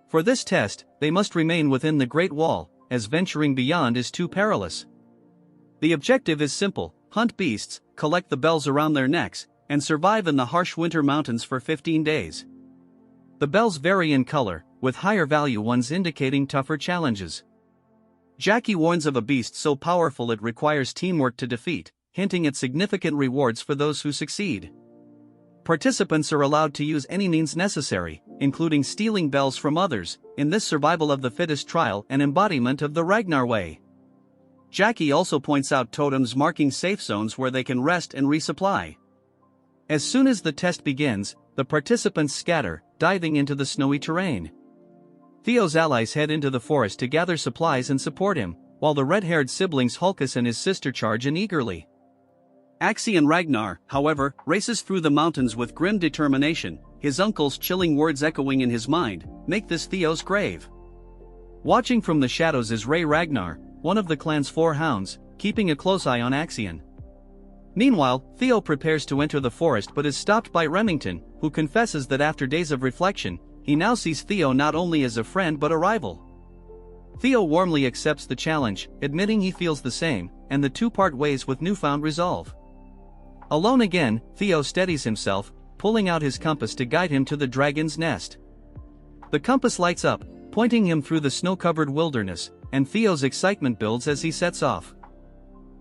For this test, they must remain within the Great Wall, as venturing beyond is too perilous. The objective is simple: hunt beasts, collect the bells around their necks, and survive in the harsh winter mountains for 15 days. The bells vary in color, with higher value ones indicating tougher challenges. Jackie warns of a beast so powerful it requires teamwork to defeat, hinting at significant rewards for those who succeed. Participants are allowed to use any means necessary, including stealing bells from others, in this survival of the fittest trial and embodiment of the Ragnar way. Jackie also points out totems marking safe zones where they can rest and resupply. As soon as the test begins, the participants scatter, diving into the snowy terrain. Theo's allies head into the forest to gather supplies and support him, while the red-haired siblings Hulkus and his sister charge in eagerly. Axion Ragnar, however, races through the mountains with grim determination, his uncle's chilling words echoing in his mind, "Make this Theo's grave." Watching from the shadows is Ragnar, one of the clan's 4 hounds, keeping a close eye on Axion. Meanwhile, Theo prepares to enter the forest but is stopped by Remington, who confesses that after days of reflection, he now sees Theo not only as a friend but a rival. Theo warmly accepts the challenge, admitting he feels the same, and the two part ways with newfound resolve. Alone again, Theo steadies himself, pulling out his compass to guide him to the dragon's nest. The compass lights up, pointing him through the snow-covered wilderness, and Theo's excitement builds as he sets off.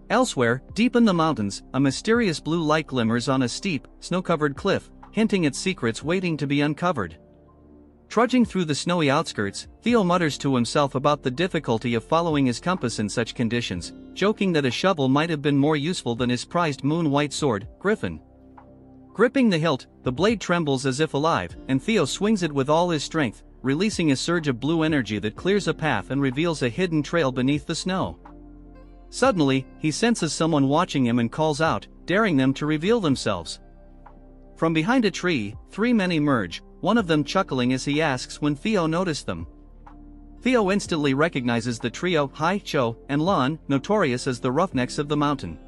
Elsewhere, deep in the mountains, a mysterious blue light glimmers on a steep, snow-covered cliff, hinting at secrets waiting to be uncovered. Trudging through the snowy outskirts, Theo mutters to himself about the difficulty of following his compass in such conditions, joking that a shovel might have been more useful than his prized moon-white sword, Griffin. Gripping the hilt, the blade trembles as if alive, and Theo swings it with all his strength, releasing a surge of blue energy that clears a path and reveals a hidden trail beneath the snow. Suddenly, he senses someone watching him and calls out, daring them to reveal themselves. From behind a tree, 3 men emerge, one of them chuckling as he asks when Theo noticed them. Theo instantly recognizes the trio, Hai, Cho, and Lon, notorious as the roughnecks of the mountain.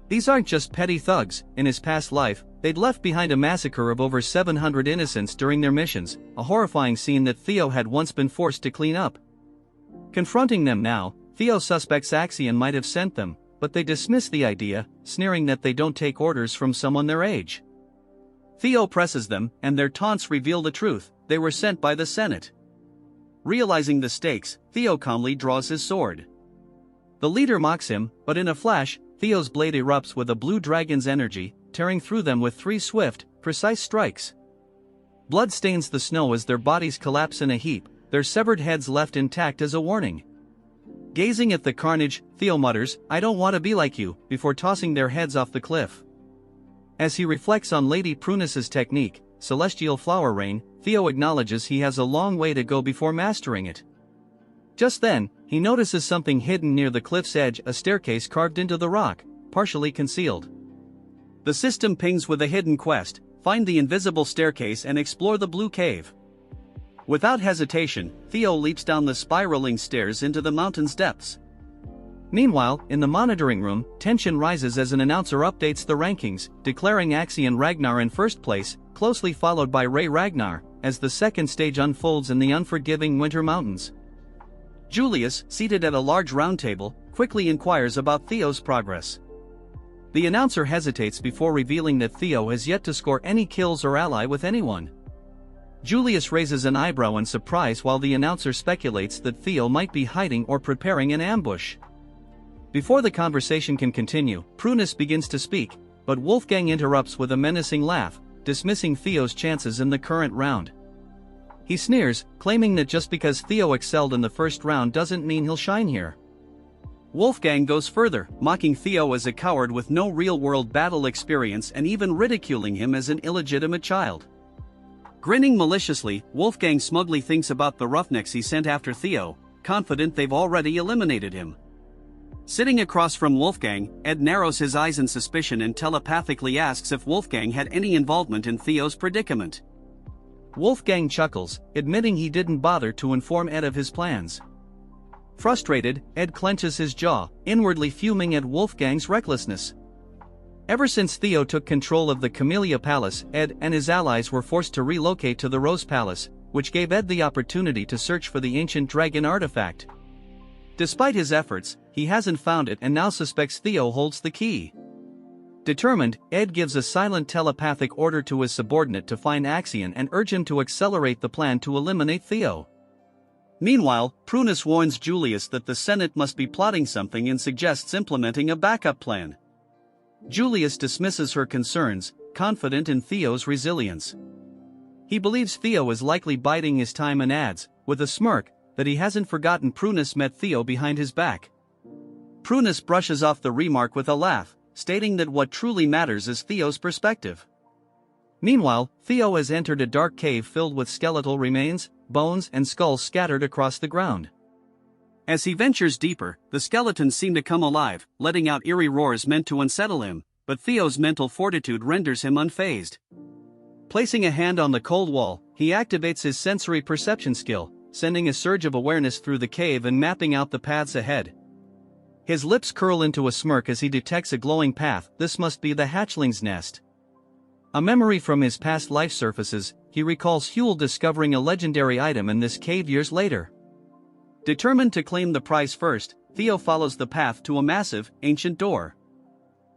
These aren't just petty thugs. In his past life, they'd left behind a massacre of over 700 innocents during their missions, a horrifying scene that Theo had once been forced to clean up. Confronting them now, Theo suspects Axion might have sent them, but they dismiss the idea, sneering that they don't take orders from someone their age. Theo presses them, and their taunts reveal the truth: they were sent by the Senate. Realizing the stakes, Theo calmly draws his sword. The leader mocks him, but in a flash, Theo's blade erupts with a blue dragon's energy, tearing through them with 3 swift, precise strikes. Blood stains the snow as their bodies collapse in a heap, their severed heads left intact as a warning. Gazing at the carnage, Theo mutters, "I don't want to be like you," before tossing their heads off the cliff. As he reflects on Lady Prunus's technique, Celestial Flower Rain, Theo acknowledges he has a long way to go before mastering it. Just then, he notices something hidden near the cliff's edge, a staircase carved into the rock, partially concealed. The system pings with a hidden quest: find the invisible staircase and explore the blue cave. Without hesitation, Theo leaps down the spiraling stairs into the mountain's depths. Meanwhile, in the monitoring room, tension rises as an announcer updates the rankings, declaring Axion Ragnar in first place, closely followed by Ragnar, as the second stage unfolds in the unforgiving Winter Mountains. Julius, seated at a large round table, quickly inquires about Theo's progress. The announcer hesitates before revealing that Theo has yet to score any kills or ally with anyone. Julius raises an eyebrow in surprise while the announcer speculates that Theo might be hiding or preparing an ambush. Before the conversation can continue, Prunus begins to speak, but Wolfgang interrupts with a menacing laugh, dismissing Theo's chances in the current round. He sneers, claiming that just because Theo excelled in the first round doesn't mean he'll shine here. Wolfgang goes further, mocking Theo as a coward with no real-world battle experience and even ridiculing him as an illegitimate child. Grinning maliciously, Wolfgang smugly thinks about the roughnecks he sent after Theo, confident they've already eliminated him. Sitting across from Wolfgang, Ed narrows his eyes in suspicion and telepathically asks if Wolfgang had any involvement in Theo's predicament. Wolfgang chuckles, admitting he didn't bother to inform Ed of his plans. Frustrated, Ed clenches his jaw, inwardly fuming at Wolfgang's recklessness. Ever since Theo took control of the Camellia Palace, Ed and his allies were forced to relocate to the Rose Palace, which gave Ed the opportunity to search for the ancient dragon artifact. Despite his efforts, he hasn't found it and now suspects Theo holds the key. Determined, Ed gives a silent telepathic order to his subordinate to find Axion and urge him to accelerate the plan to eliminate Theo. Meanwhile, Prunus warns Julius that the Senate must be plotting something and suggests implementing a backup plan. Julius dismisses her concerns, confident in Theo's resilience. He believes Theo is likely biding his time and adds, with a smirk, that he hasn't forgotten Prunus met Theo behind his back. Prunus brushes off the remark with a laugh, stating that what truly matters is Theo's perspective. Meanwhile, Theo has entered a dark cave filled with skeletal remains, bones and skulls scattered across the ground. As he ventures deeper, the skeletons seem to come alive, letting out eerie roars meant to unsettle him, but Theo's mental fortitude renders him unfazed. Placing a hand on the cold wall, he activates his sensory perception skill, sending a surge of awareness through the cave and mapping out the paths ahead. His lips curl into a smirk as he detects a glowing path. This must be the hatchling's nest. A memory from his past life surfaces, he recalls Huel discovering a legendary item in this cave years later. Determined to claim the prize first, Theo follows the path to a massive, ancient door.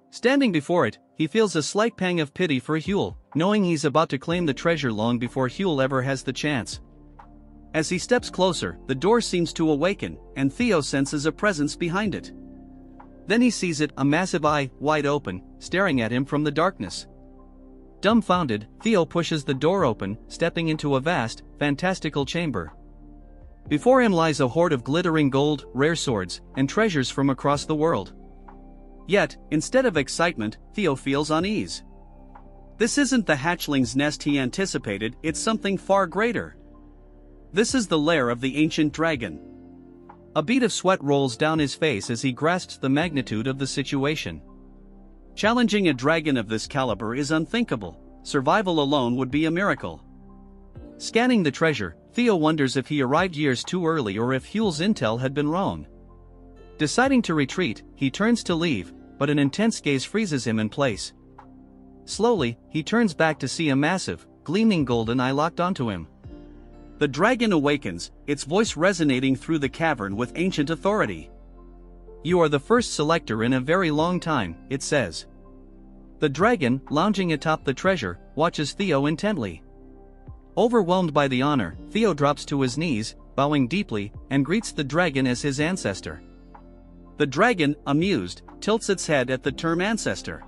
Standing before it, he feels a slight pang of pity for Huel, knowing he's about to claim the treasure long before Huel ever has the chance. As he steps closer, the door seems to awaken, and Theo senses a presence behind it. Then he sees it, a massive eye, wide open, staring at him from the darkness. Dumbfounded, Theo pushes the door open, stepping into a vast, fantastical chamber. Before him lies a hoard of glittering gold, rare swords, and treasures from across the world. Yet, instead of excitement, Theo feels unease. This isn't the hatchling's nest he anticipated, it's something far greater. This is the lair of the ancient dragon. A bead of sweat rolls down his face as he grasps the magnitude of the situation. Challenging a dragon of this caliber is unthinkable. Survival alone would be a miracle. Scanning the treasure, Theo wonders if he arrived years too early or if Huel's intel had been wrong. Deciding to retreat, he turns to leave, but an intense gaze freezes him in place. Slowly, he turns back to see a massive, gleaming golden eye locked onto him. The dragon awakens, its voice resonating through the cavern with ancient authority. "You are the first selector in a very long time," it says. The dragon, lounging atop the treasure, watches Theo intently. Overwhelmed by the honor, Theo drops to his knees, bowing deeply, and greets the dragon as his ancestor. The dragon, amused, tilts its head at the term ancestor.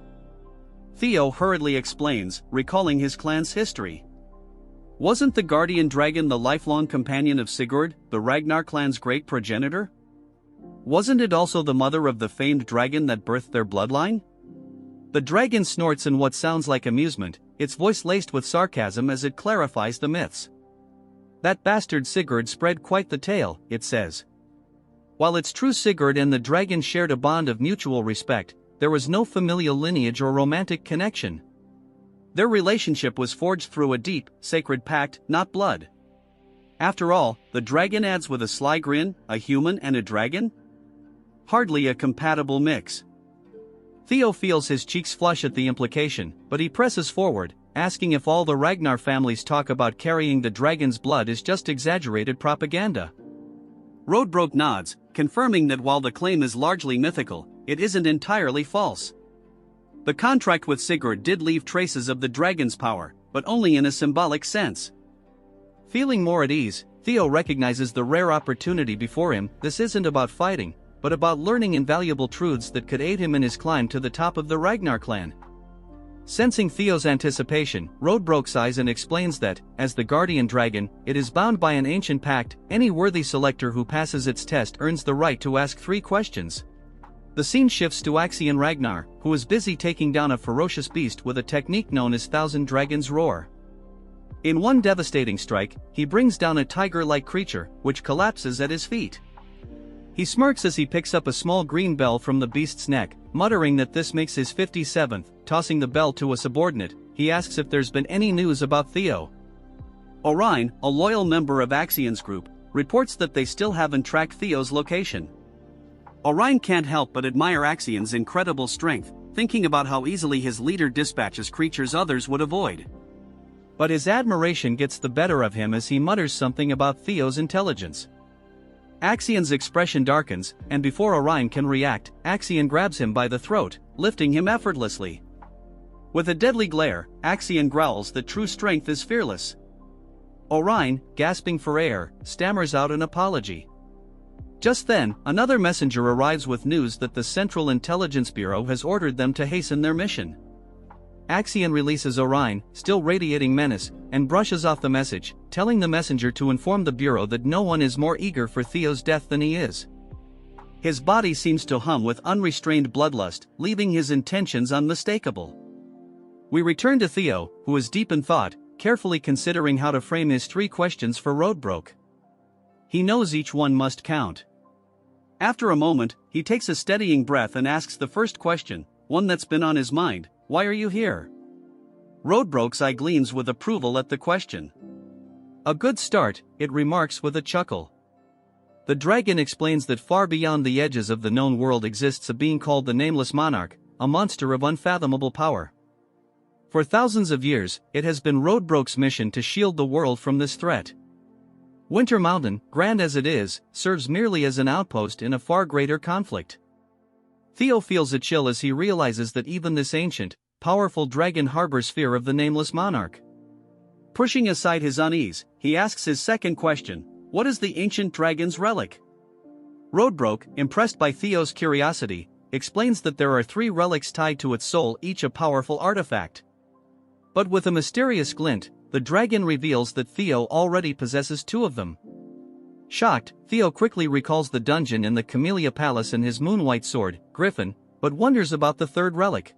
Theo hurriedly explains, recalling his clan's history. Wasn't the guardian dragon the lifelong companion of Sigurd, the Ragnar clan's great progenitor? Wasn't it also the mother of the famed dragon that birthed their bloodline? The dragon snorts in what sounds like amusement, its voice laced with sarcasm as it clarifies the myths. That bastard Sigurd spread quite the tale, it says. While it's true Sigurd and the dragon shared a bond of mutual respect, there was no familial lineage or romantic connection. Their relationship was forged through a deep, sacred pact, not blood. After all, the dragon adds with a sly grin, a human and a dragon? Hardly a compatible mix. Theo feels his cheeks flush at the implication, but he presses forward, asking if all the Ragnar family's talk about carrying the dragon's blood is just exaggerated propaganda. Roadbroke nods, confirming that while the claim is largely mythical, it isn't entirely false. The contract with Sigurd did leave traces of the dragon's power, but only in a symbolic sense. Feeling more at ease, Theo recognizes the rare opportunity before him. This isn't about fighting, but about learning invaluable truths that could aid him in his climb to the top of the Ragnar clan. Sensing Theo's anticipation, Roadbroke sighs and explains that, as the guardian dragon, it is bound by an ancient pact. Any worthy selector who passes its test earns the right to ask 3 questions. The scene shifts to Axion Ragnar, who is busy taking down a ferocious beast with a technique known as Thousand Dragons Roar. In one devastating strike, he brings down a tiger-like creature, which collapses at his feet. He smirks as he picks up a small green bell from the beast's neck, muttering that this makes his 57th. Tossing the bell to a subordinate, he asks if there's been any news about Theo. Orion, a loyal member of Axion's group, reports that they still haven't tracked Theo's location. Orion can't help but admire Axion's incredible strength, thinking about how easily his leader dispatches creatures others would avoid. But his admiration gets the better of him as he mutters something about Theo's intelligence. Axion's expression darkens, and before Orion can react, Axion grabs him by the throat, lifting him effortlessly. With a deadly glare, Axion growls that true strength is fearless. Orion, gasping for air, stammers out an apology. Just then, another messenger arrives with news that the Central Intelligence Bureau has ordered them to hasten their mission. Axion releases Orion, still radiating menace, and brushes off the message, telling the messenger to inform the Bureau that no one is more eager for Theo's death than he is. His body seems to hum with unrestrained bloodlust, leaving his intentions unmistakable. We return to Theo, who is deep in thought, carefully considering how to frame his 3 questions for Roadbroke. He knows each one must count. After a moment, he takes a steadying breath and asks the first question, one that's been on his mind: why are you here? Roadbroke's eye gleams with approval at the question. A good start, it remarks with a chuckle. The dragon explains that far beyond the edges of the known world exists a being called the Nameless Monarch, a monster of unfathomable power. For thousands of years, it has been Roadbroke's mission to shield the world from this threat. Winter Mountain, grand as it is, serves merely as an outpost in a far greater conflict. Theo feels a chill as he realizes that even this ancient, powerful dragon harbors fear of the Nameless Monarch. Pushing aside his unease, he asks his second question: what is the ancient dragon's relic? Roadbroke, impressed by Theo's curiosity, explains that there are 3 relics tied to its soul, each a powerful artifact. But with a mysterious glint, the dragon reveals that Theo already possesses 2 of them. Shocked, Theo quickly recalls the dungeon in the Camellia Palace and his moonwhite sword, Griffin, but wonders about the 3rd relic.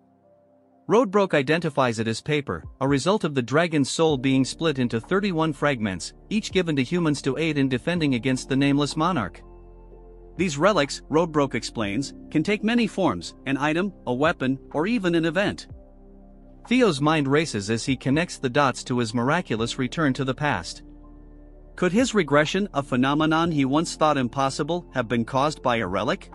Roadbroke identifies it as paper, a result of the dragon's soul being split into 31 fragments, each given to humans to aid in defending against the Nameless Monarch. These relics, Roadbroke explains, can take many forms: an item, a weapon, or even an event. Theo's mind races as he connects the dots to his miraculous return to the past. Could his regression, a phenomenon he once thought impossible, have been caused by a relic?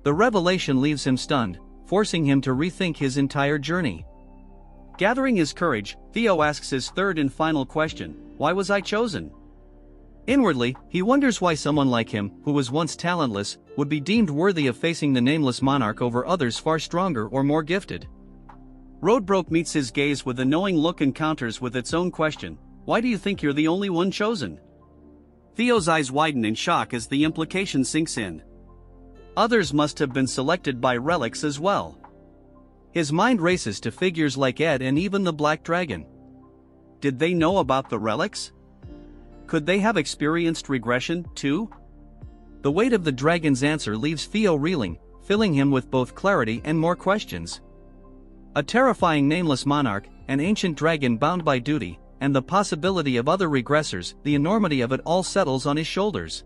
The revelation leaves him stunned, forcing him to rethink his entire journey. Gathering his courage, Theo asks his 3rd and final question: why was I chosen? Inwardly, he wonders why someone like him, who was once talentless, would be deemed worthy of facing the Nameless Monarch over others far stronger or more gifted. Roadbroke meets his gaze with a knowing look and counters with its own question: why do you think you're the only one chosen? Theo's eyes widen in shock as the implication sinks in. Others must have been selected by relics as well. His mind races to figures like Ed and even the Black Dragon. Did they know about the relics? Could they have experienced regression, too? The weight of the dragon's answer leaves Theo reeling, filling him with both clarity and more questions. A terrifying Nameless Monarch, an ancient dragon bound by duty, and the possibility of other regressors, the enormity of it all settles on his shoulders.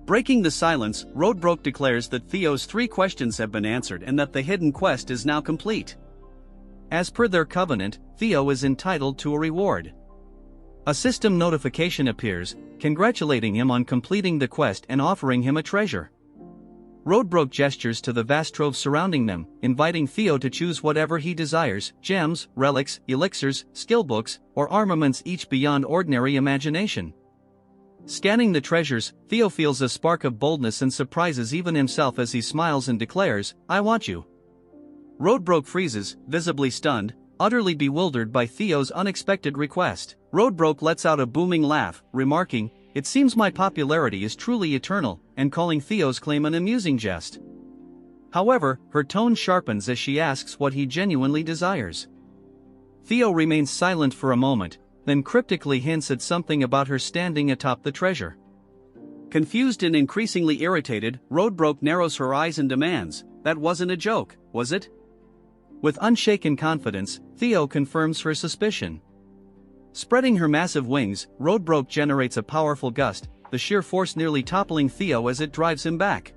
Breaking the silence, Roadbroke declares that Theo's 3 questions have been answered and that the hidden quest is now complete. As per their covenant, Theo is entitled to a reward. A system notification appears, congratulating him on completing the quest and offering him a treasure. Roadbroke gestures to the vast trove surrounding them, inviting Theo to choose whatever he desires: gems, relics, elixirs, skill books, or armaments, each beyond ordinary imagination. Scanning the treasures, Theo feels a spark of boldness and surprises even himself as he smiles and declares, "I want you." Roadbroke freezes, visibly stunned, utterly bewildered by Theo's unexpected request. Roadbroke lets out a booming laugh, remarking, "It seems my popularity is truly eternal," and calling Theo's claim an amusing jest. However, her tone sharpens as she asks what he genuinely desires. Theo remains silent for a moment, then cryptically hints at something about her standing atop the treasure. Confused and increasingly irritated, Roadbroke narrows her eyes and demands, "That wasn't a joke, was it?" With unshaken confidence, Theo confirms her suspicion. Spreading her massive wings, Roadbroke generates a powerful gust, the sheer force nearly toppling Theo as it drives him back.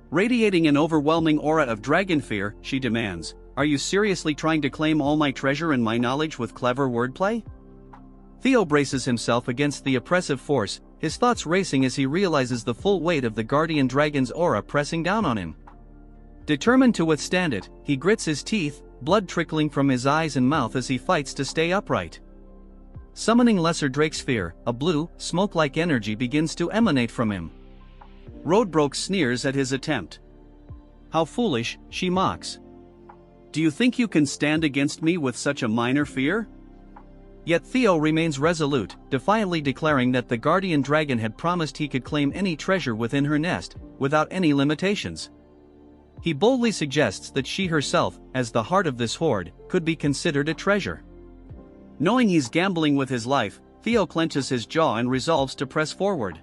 Radiating an overwhelming aura of dragon fear, she demands, "Are you seriously trying to claim all my treasure and my knowledge with clever wordplay?" Theo braces himself against the oppressive force, his thoughts racing as he realizes the full weight of the guardian dragon's aura pressing down on him. Determined to withstand it, he grits his teeth, blood trickling from his eyes and mouth as he fights to stay upright. Summoning Lesser Drake's fear, a blue, smoke-like energy begins to emanate from him. Roadbroke sneers at his attempt. "How foolish," she mocks. "Do you think you can stand against me with such a minor fear?" Yet Theo remains resolute, defiantly declaring that the guardian dragon had promised he could claim any treasure within her nest, without any limitations. He boldly suggests that she herself, as the heart of this hoard, could be considered a treasure. Knowing he's gambling with his life, Theo clenches his jaw and resolves to press forward.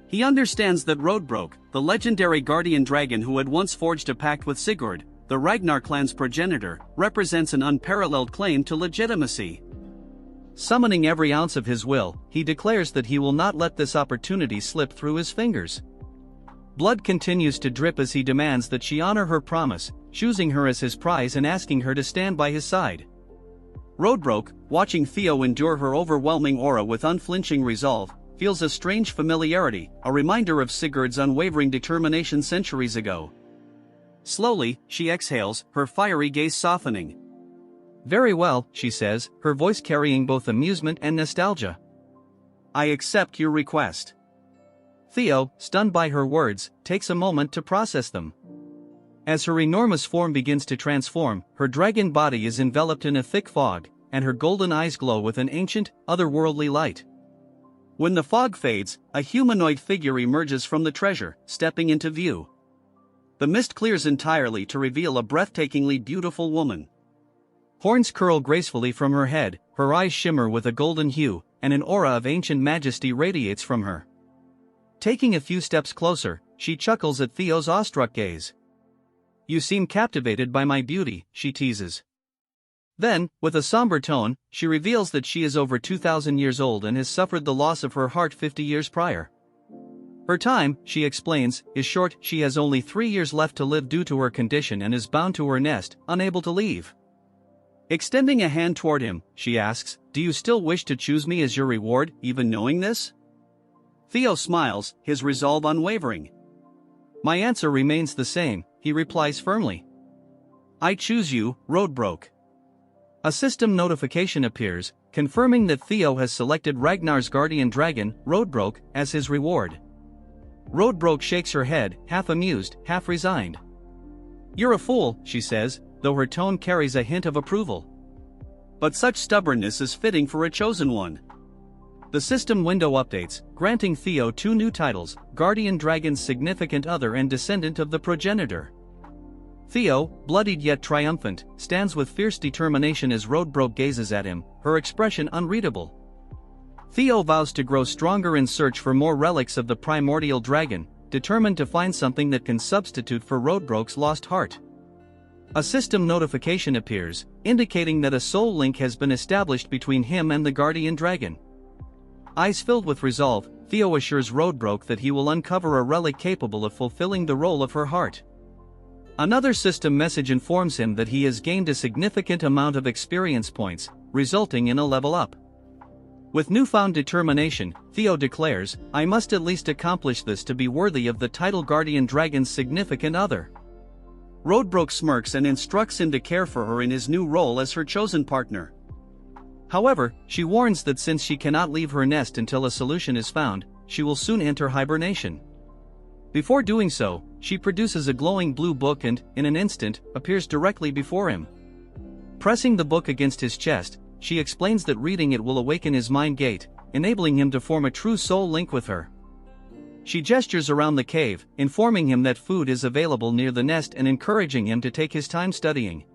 He understands that Roadbroke, the legendary guardian dragon who had once forged a pact with Sigurd, the Ragnar clan's progenitor, represents an unparalleled claim to legitimacy. Summoning every ounce of his will, he declares that he will not let this opportunity slip through his fingers. Blood continues to drip as he demands that she honor her promise, choosing her as his prize and asking her to stand by his side. Roadbroke, watching Theo endure her overwhelming aura with unflinching resolve, feels a strange familiarity, a reminder of Sigurd's unwavering determination centuries ago. Slowly, she exhales, her fiery gaze softening. "Very well," she says, her voice carrying both amusement and nostalgia. "I accept your request." Theo, stunned by her words, takes a moment to process them. As her enormous form begins to transform, her dragon body is enveloped in a thick fog, and her golden eyes glow with an ancient, otherworldly light. When the fog fades, a humanoid figure emerges from the treasure, stepping into view. The mist clears entirely to reveal a breathtakingly beautiful woman. Horns curl gracefully from her head, her eyes shimmer with a golden hue, and an aura of ancient majesty radiates from her. Taking a few steps closer, she chuckles at Theo's awestruck gaze. "You seem captivated by my beauty," she teases. Then, with a somber tone, she reveals that she is over 2,000 years old and has suffered the loss of her heart 50 years prior. Her time, she explains, is short. She has only 3 years left to live due to her condition and is bound to her nest, unable to leave. Extending a hand toward him, she asks, "Do you still wish to choose me as your reward, even knowing this?" Theo smiles, his resolve unwavering. "My answer remains the same," he replies firmly. "I choose you, Roadbroke." A system notification appears, confirming that Theo has selected Ragnar's guardian dragon, Roadbroke, as his reward. Roadbroke shakes her head, half amused, half resigned. "You're a fool," she says, though her tone carries a hint of approval. "But such stubbornness is fitting for a chosen one." The system window updates, granting Theo 2 new titles, Guardian Dragon's Significant Other and Descendant of the Progenitor. Theo, bloodied yet triumphant, stands with fierce determination as Roadbroke gazes at him, her expression unreadable. Theo vows to grow stronger in search for more relics of the primordial dragon, determined to find something that can substitute for Roadbroke's lost heart. A system notification appears, indicating that a soul link has been established between him and the guardian dragon. Eyes filled with resolve, Theo assures Roadbroke that he will uncover a relic capable of fulfilling the role of her heart. Another system message informs him that he has gained a significant amount of experience points, resulting in a level up. With newfound determination, Theo declares, "I must at least accomplish this to be worthy of the title Guardian Dragon's significant other." Roadbrook smirks and instructs him to care for her in his new role as her chosen partner. However, she warns that since she cannot leave her nest until a solution is found, she will soon enter hibernation. Before doing so, she produces a glowing blue book and, in an instant, appears directly before him. Pressing the book against his chest, she explains that reading it will awaken his mind gate, enabling him to form a true soul link with her. She gestures around the cave, informing him that food is available near the nest and encouraging him to take his time studying.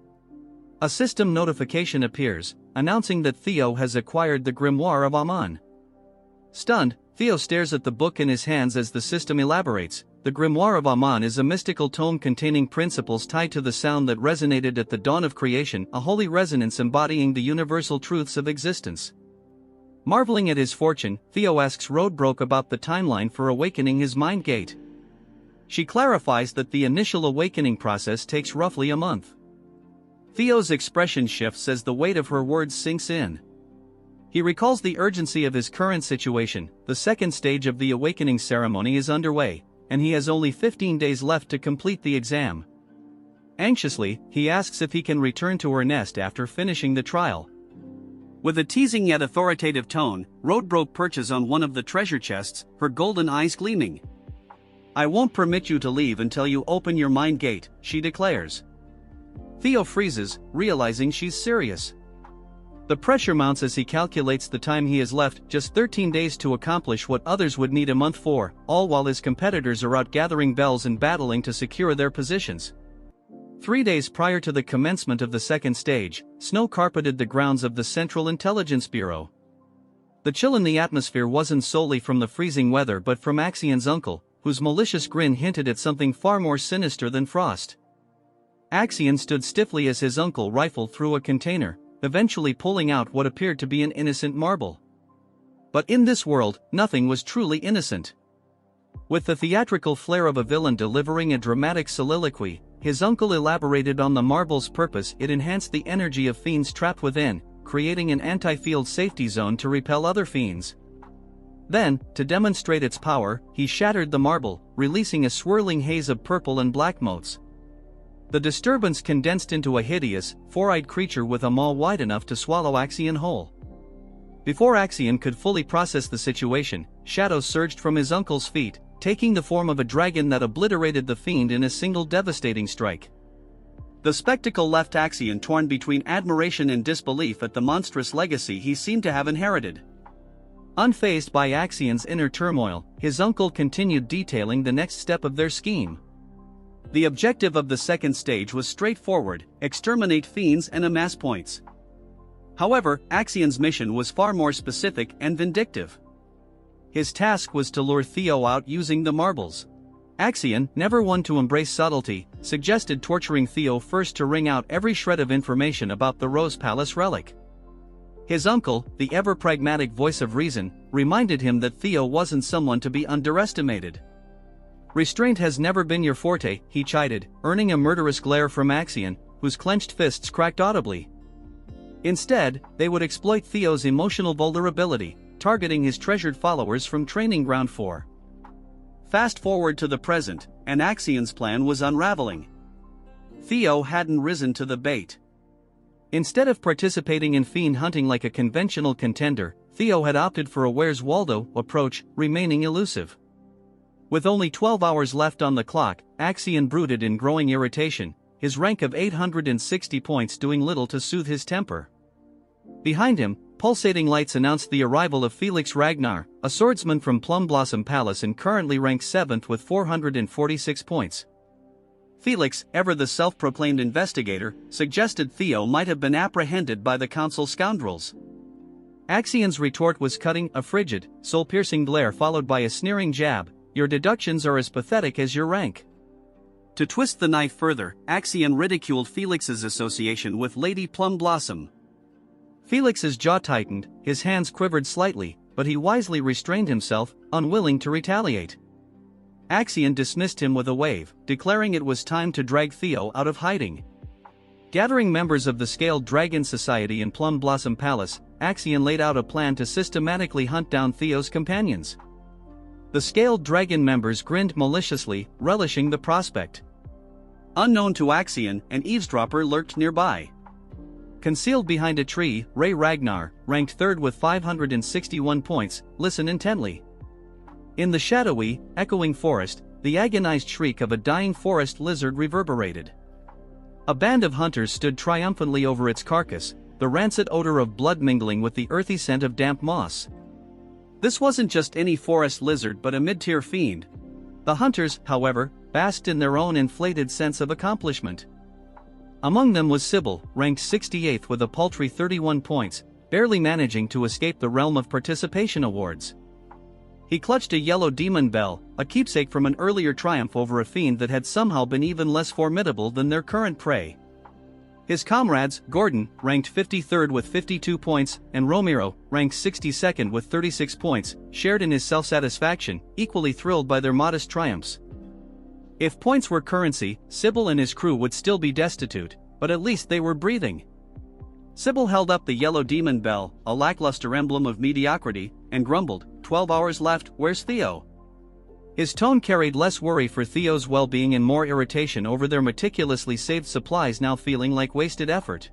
A system notification appears, announcing that Theo has acquired the Grimoire of Aman. Stunned, Theo stares at the book in his hands as the system elaborates. The Grimoire of Aman is a mystical tome containing principles tied to the sound that resonated at the dawn of creation, a holy resonance embodying the universal truths of existence. Marveling at his fortune, Theo asks Roadbrook about the timeline for awakening his mind gate. She clarifies that the initial awakening process takes roughly a month. Theo's expression shifts as the weight of her words sinks in. He recalls the urgency of his current situation. The second stage of the awakening ceremony is underway, and he has only 15 days left to complete the exam. Anxiously, he asks if he can return to her nest after finishing the trial. With a teasing yet authoritative tone, Roadbrook perches on one of the treasure chests, her golden eyes gleaming. "I won't permit you to leave until you open your mind gate," she declares. Theo freezes, realizing she's serious. The pressure mounts as he calculates the time he has left, just 13 days to accomplish what others would need a month for, all while his competitors are out gathering bells and battling to secure their positions. 3 days prior to the commencement of the second stage, snow carpeted the grounds of the Central Intelligence Bureau. The chill in the atmosphere wasn't solely from the freezing weather but from Axion's uncle, whose malicious grin hinted at something far more sinister than frost. Axion stood stiffly as his uncle rifled through a container, eventually pulling out what appeared to be an innocent marble. But in this world, nothing was truly innocent. With the theatrical flair of a villain delivering a dramatic soliloquy, his uncle elaborated on the marble's purpose. It enhanced the energy of fiends trapped within, creating an anti-field safety zone to repel other fiends. Then, to demonstrate its power, he shattered the marble, releasing a swirling haze of purple and black motes. The disturbance condensed into a hideous, four-eyed creature with a maw wide enough to swallow Axion whole. Before Axion could fully process the situation, shadows surged from his uncle's feet, taking the form of a dragon that obliterated the fiend in a single devastating strike. The spectacle left Axion torn between admiration and disbelief at the monstrous legacy he seemed to have inherited. Unfazed by Axion's inner turmoil, his uncle continued detailing the next step of their scheme. The objective of the second stage was straightforward: exterminate fiends and amass points. However, Axion's mission was far more specific and vindictive. His task was to lure Theo out using the marbles. Axion, never one to embrace subtlety, suggested torturing Theo first to wring out every shred of information about the Rose Palace relic. His uncle, the ever-pragmatic voice of reason, reminded him that Theo wasn't someone to be underestimated. "Restraint has never been your forte," he chided, earning a murderous glare from Axion, whose clenched fists cracked audibly. Instead, they would exploit Theo's emotional vulnerability, targeting his treasured followers from Training Ground 4. Fast forward to the present, and Axion's plan was unraveling. Theo hadn't risen to the bait. Instead of participating in fiend hunting like a conventional contender, Theo had opted for a Where's Waldo approach, remaining elusive. With only 12 hours left on the clock, Axion brooded in growing irritation, his rank of 860 points doing little to soothe his temper. Behind him, pulsating lights announced the arrival of Felix Ragnar, a swordsman from Plum Blossom Palace and currently ranked 7th with 446 points. Felix, ever the self-proclaimed investigator, suggested Theo might have been apprehended by the council scoundrels. Axion's retort was cutting, a frigid, soul-piercing glare followed by a sneering jab: "Your deductions are as pathetic as your rank." To twist the knife further, Axion ridiculed Felix's association with Lady Plum Blossom. Felix's jaw tightened, his hands quivered slightly, but he wisely restrained himself, unwilling to retaliate. Axion dismissed him with a wave, declaring it was time to drag Theo out of hiding. Gathering members of the Scaled Dragon Society in Plum Blossom Palace, Axion laid out a plan to systematically hunt down Theo's companions. The scaled dragon members grinned maliciously, relishing the prospect. Unknown to Axion, an eavesdropper lurked nearby. Concealed behind a tree, Ragnar, ranked third with 561 points, listened intently. In the shadowy, echoing forest, the agonized shriek of a dying forest lizard reverberated. A band of hunters stood triumphantly over its carcass, the rancid odor of blood mingling with the earthy scent of damp moss. This wasn't just any forest lizard but a mid-tier fiend. The hunters, however, basked in their own inflated sense of accomplishment. Among them was Sybil, ranked 68th with a paltry 31 points, barely managing to escape the realm of participation awards. He clutched a yellow demon bell, a keepsake from an earlier triumph over a fiend that had somehow been even less formidable than their current prey. His comrades, Gordon, ranked 53rd with 52 points, and Romero, ranked 62nd with 36 points, shared in his self-satisfaction, equally thrilled by their modest triumphs. If points were currency, Sybil and his crew would still be destitute, but at least they were breathing. Sybil held up the yellow demon bell, a lackluster emblem of mediocrity, and grumbled, 12 hours left, where's Theo? His tone carried less worry for Theo's well-being and more irritation over their meticulously saved supplies now feeling like wasted effort.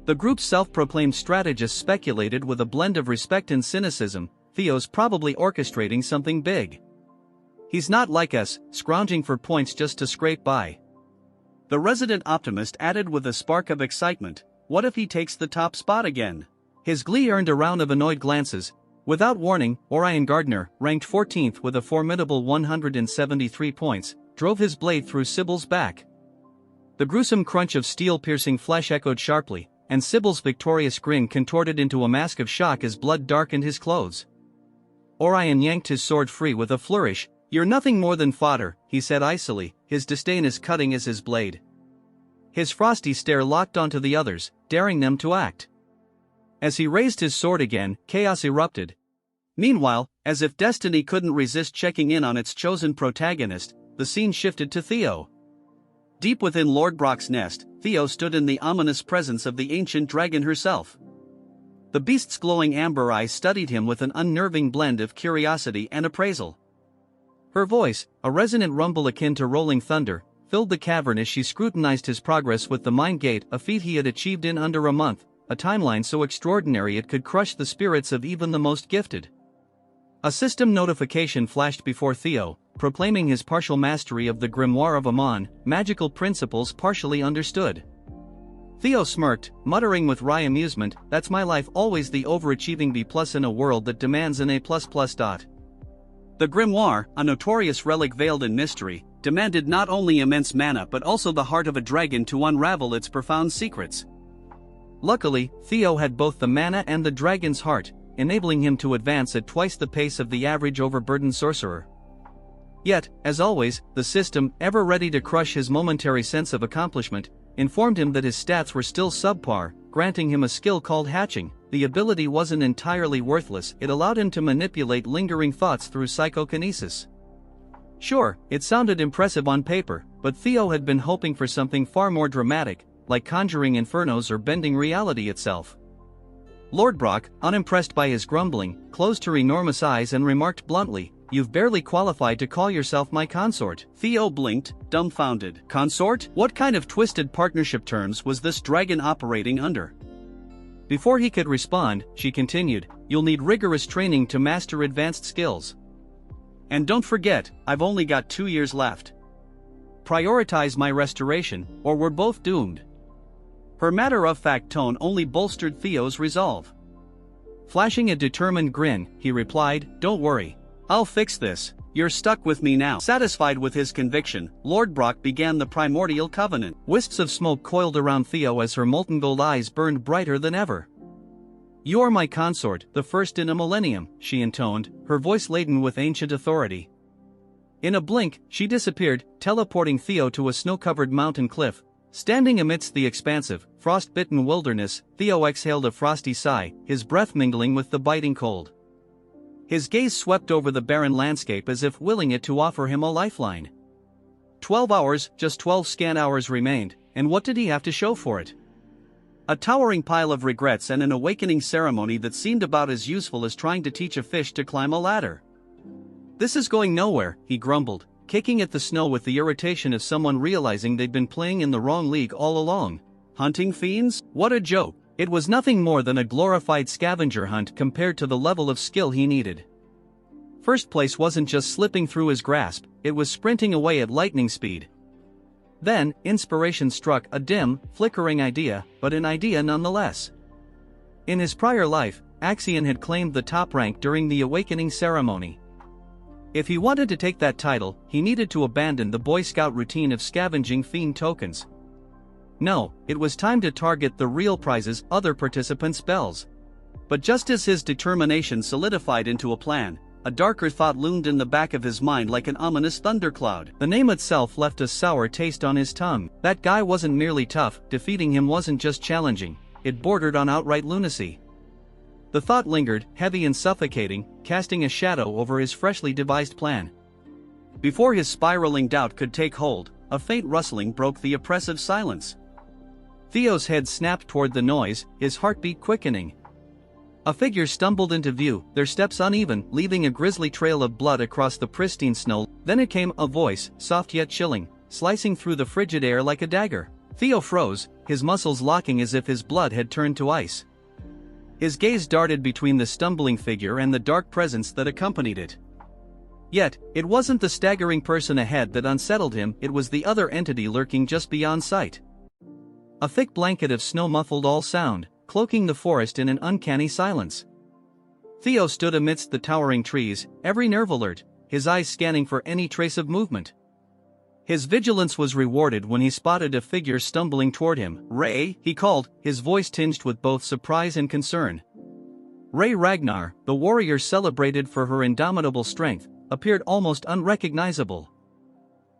The group's self-proclaimed strategist speculated with a blend of respect and cynicism, Theo's probably orchestrating something big. He's not like us, scrounging for points just to scrape by. The resident optimist added with a spark of excitement, what if he takes the top spot again? His glee earned a round of annoyed glances. Without warning, Ragnar, ranked 14th with a formidable 173 points, drove his blade through Sybil's back. The gruesome crunch of steel-piercing flesh echoed sharply, and Sybil's victorious grin contorted into a mask of shock as blood darkened his clothes. Orion yanked his sword free with a flourish. You're nothing more than fodder, he said icily, his disdain as cutting as his blade. His frosty stare locked onto the others, daring them to act. As he raised his sword again, chaos erupted. Meanwhile, as if destiny couldn't resist checking in on its chosen protagonist, the scene shifted to Theo. Deep within Lord Brock's nest, Theo stood in the ominous presence of the ancient dragon herself. The beast's glowing amber eyes studied him with an unnerving blend of curiosity and appraisal. Her voice, a resonant rumble akin to rolling thunder, filled the cavern as she scrutinized his progress with the mind gate, a feat he had achieved in under a month, a timeline so extraordinary it could crush the spirits of even the most gifted. A system notification flashed before Theo, proclaiming his partial mastery of the Grimoire of Amon, magical principles partially understood. Theo smirked, muttering with wry amusement, that's my life, always the overachieving B+ in a world that demands an A++. The Grimoire, a notorious relic veiled in mystery, demanded not only immense mana but also the heart of a dragon to unravel its profound secrets. Luckily, Theo had both the mana and the dragon's heart, enabling him to advance at twice the pace of the average overburdened sorcerer. Yet, as always, the system, ever ready to crush his momentary sense of accomplishment, informed him that his stats were still subpar, granting him a skill called hatching. The ability wasn't entirely worthless, it allowed him to manipulate lingering thoughts through psychokinesis. Sure, it sounded impressive on paper, but Theo had been hoping for something far more dramatic, like conjuring infernos or bending reality itself. Lord Brock, unimpressed by his grumbling, closed her enormous eyes and remarked bluntly, "You've barely qualified to call yourself my consort." Theo blinked, dumbfounded. Consort? What kind of twisted partnership terms was this dragon operating under? Before he could respond, she continued, "You'll need rigorous training to master advanced skills. And don't forget, I've only got 2 years left. Prioritize my restoration, or we're both doomed." Her matter-of-fact tone only bolstered Theo's resolve. Flashing a determined grin, he replied, "Don't worry. I'll fix this. You're stuck with me now." Satisfied with his conviction, Lord Brock began the primordial covenant. Wisps of smoke coiled around Theo as her molten gold eyes burned brighter than ever. "You're my consort, the first in a millennium," she intoned, her voice laden with ancient authority. In a blink, she disappeared, teleporting Theo to a snow-covered mountain cliff. Standing amidst the expansive, frost-bitten wilderness, Theo exhaled a frosty sigh, his breath mingling with the biting cold. His gaze swept over the barren landscape as if willing it to offer him a lifeline. 12 hours, just 12 scan hours remained, and what did he have to show for it? A towering pile of regrets and an awakening ceremony that seemed about as useful as trying to teach a fish to climb a ladder. "This is going nowhere," he grumbled, kicking at the snow with the irritation of someone realizing they'd been playing in the wrong league all along. Hunting fiends? What a joke! It was nothing more than a glorified scavenger hunt compared to the level of skill he needed. First place wasn't just slipping through his grasp, it was sprinting away at lightning speed. Then, inspiration struck, a dim, flickering idea, but an idea nonetheless. In his prior life, Axion had claimed the top rank during the awakening ceremony. If he wanted to take that title, he needed to abandon the Boy Scout routine of scavenging fiend tokens. No, it was time to target the real prizes, other participants' spells. But just as his determination solidified into a plan, a darker thought loomed in the back of his mind like an ominous thundercloud. The name itself left a sour taste on his tongue. That guy wasn't merely tough, defeating him wasn't just challenging, it bordered on outright lunacy. The thought lingered, heavy and suffocating, casting a shadow over his freshly devised plan. Before his spiraling doubt could take hold, a faint rustling broke the oppressive silence. Theo's head snapped toward the noise, his heartbeat quickening. A figure stumbled into view, their steps uneven, leaving a grisly trail of blood across the pristine snow. Then it came, a voice, soft yet chilling, slicing through the frigid air like a dagger. Theo froze, his muscles locking as if his blood had turned to ice. His gaze darted between the stumbling figure and the dark presence that accompanied it. Yet, it wasn't the staggering person ahead that unsettled him, it was the other entity lurking just beyond sight. A thick blanket of snow muffled all sound, cloaking the forest in an uncanny silence. Theo stood amidst the towering trees, every nerve alert, his eyes scanning for any trace of movement. His vigilance was rewarded when he spotted a figure stumbling toward him. "Ray," he called, his voice tinged with both surprise and concern. Ragnar, the warrior celebrated for her indomitable strength, appeared almost unrecognizable.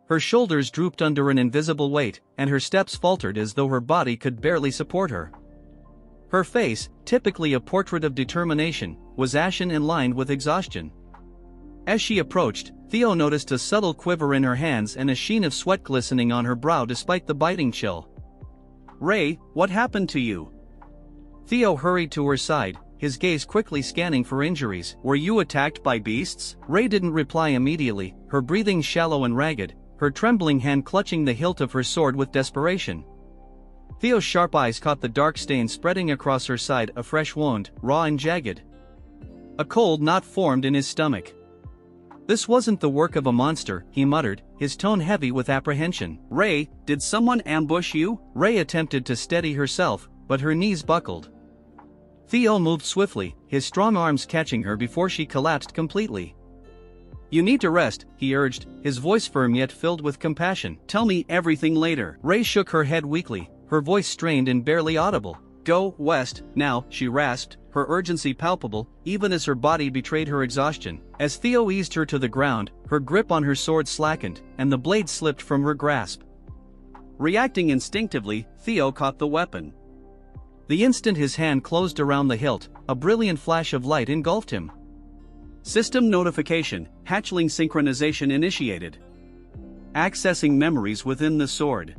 Her shoulders drooped under an invisible weight, and her steps faltered as though her body could barely support her. Her face, typically a portrait of determination, was ashen and lined with exhaustion. As she approached, Theo noticed a subtle quiver in her hands and a sheen of sweat glistening on her brow despite the biting chill. "Ray, what happened to you?" Theo hurried to her side, his gaze quickly scanning for injuries. "Were you attacked by beasts?" Ray didn't reply immediately, her breathing shallow and ragged, her trembling hand clutching the hilt of her sword with desperation. Theo's sharp eyes caught the dark stain spreading across her side, a fresh wound, raw and jagged. A cold knot formed in his stomach. "This wasn't the work of a monster," he muttered, his tone heavy with apprehension. "Ray, did someone ambush you?" Ray attempted to steady herself, but her knees buckled. Theo moved swiftly, his strong arms catching her before she collapsed completely. "You need to rest," he urged, his voice firm yet filled with compassion. "Tell me everything later." Ray shook her head weakly, her voice strained and barely audible. "Go west, now," she rasped, her urgency palpable, even as her body betrayed her exhaustion. As Theo eased her to the ground, her grip on her sword slackened, and the blade slipped from her grasp. Reacting instinctively, Theo caught the weapon. The instant his hand closed around the hilt, a brilliant flash of light engulfed him. System notification, hatchling synchronization initiated. Accessing memories within the sword.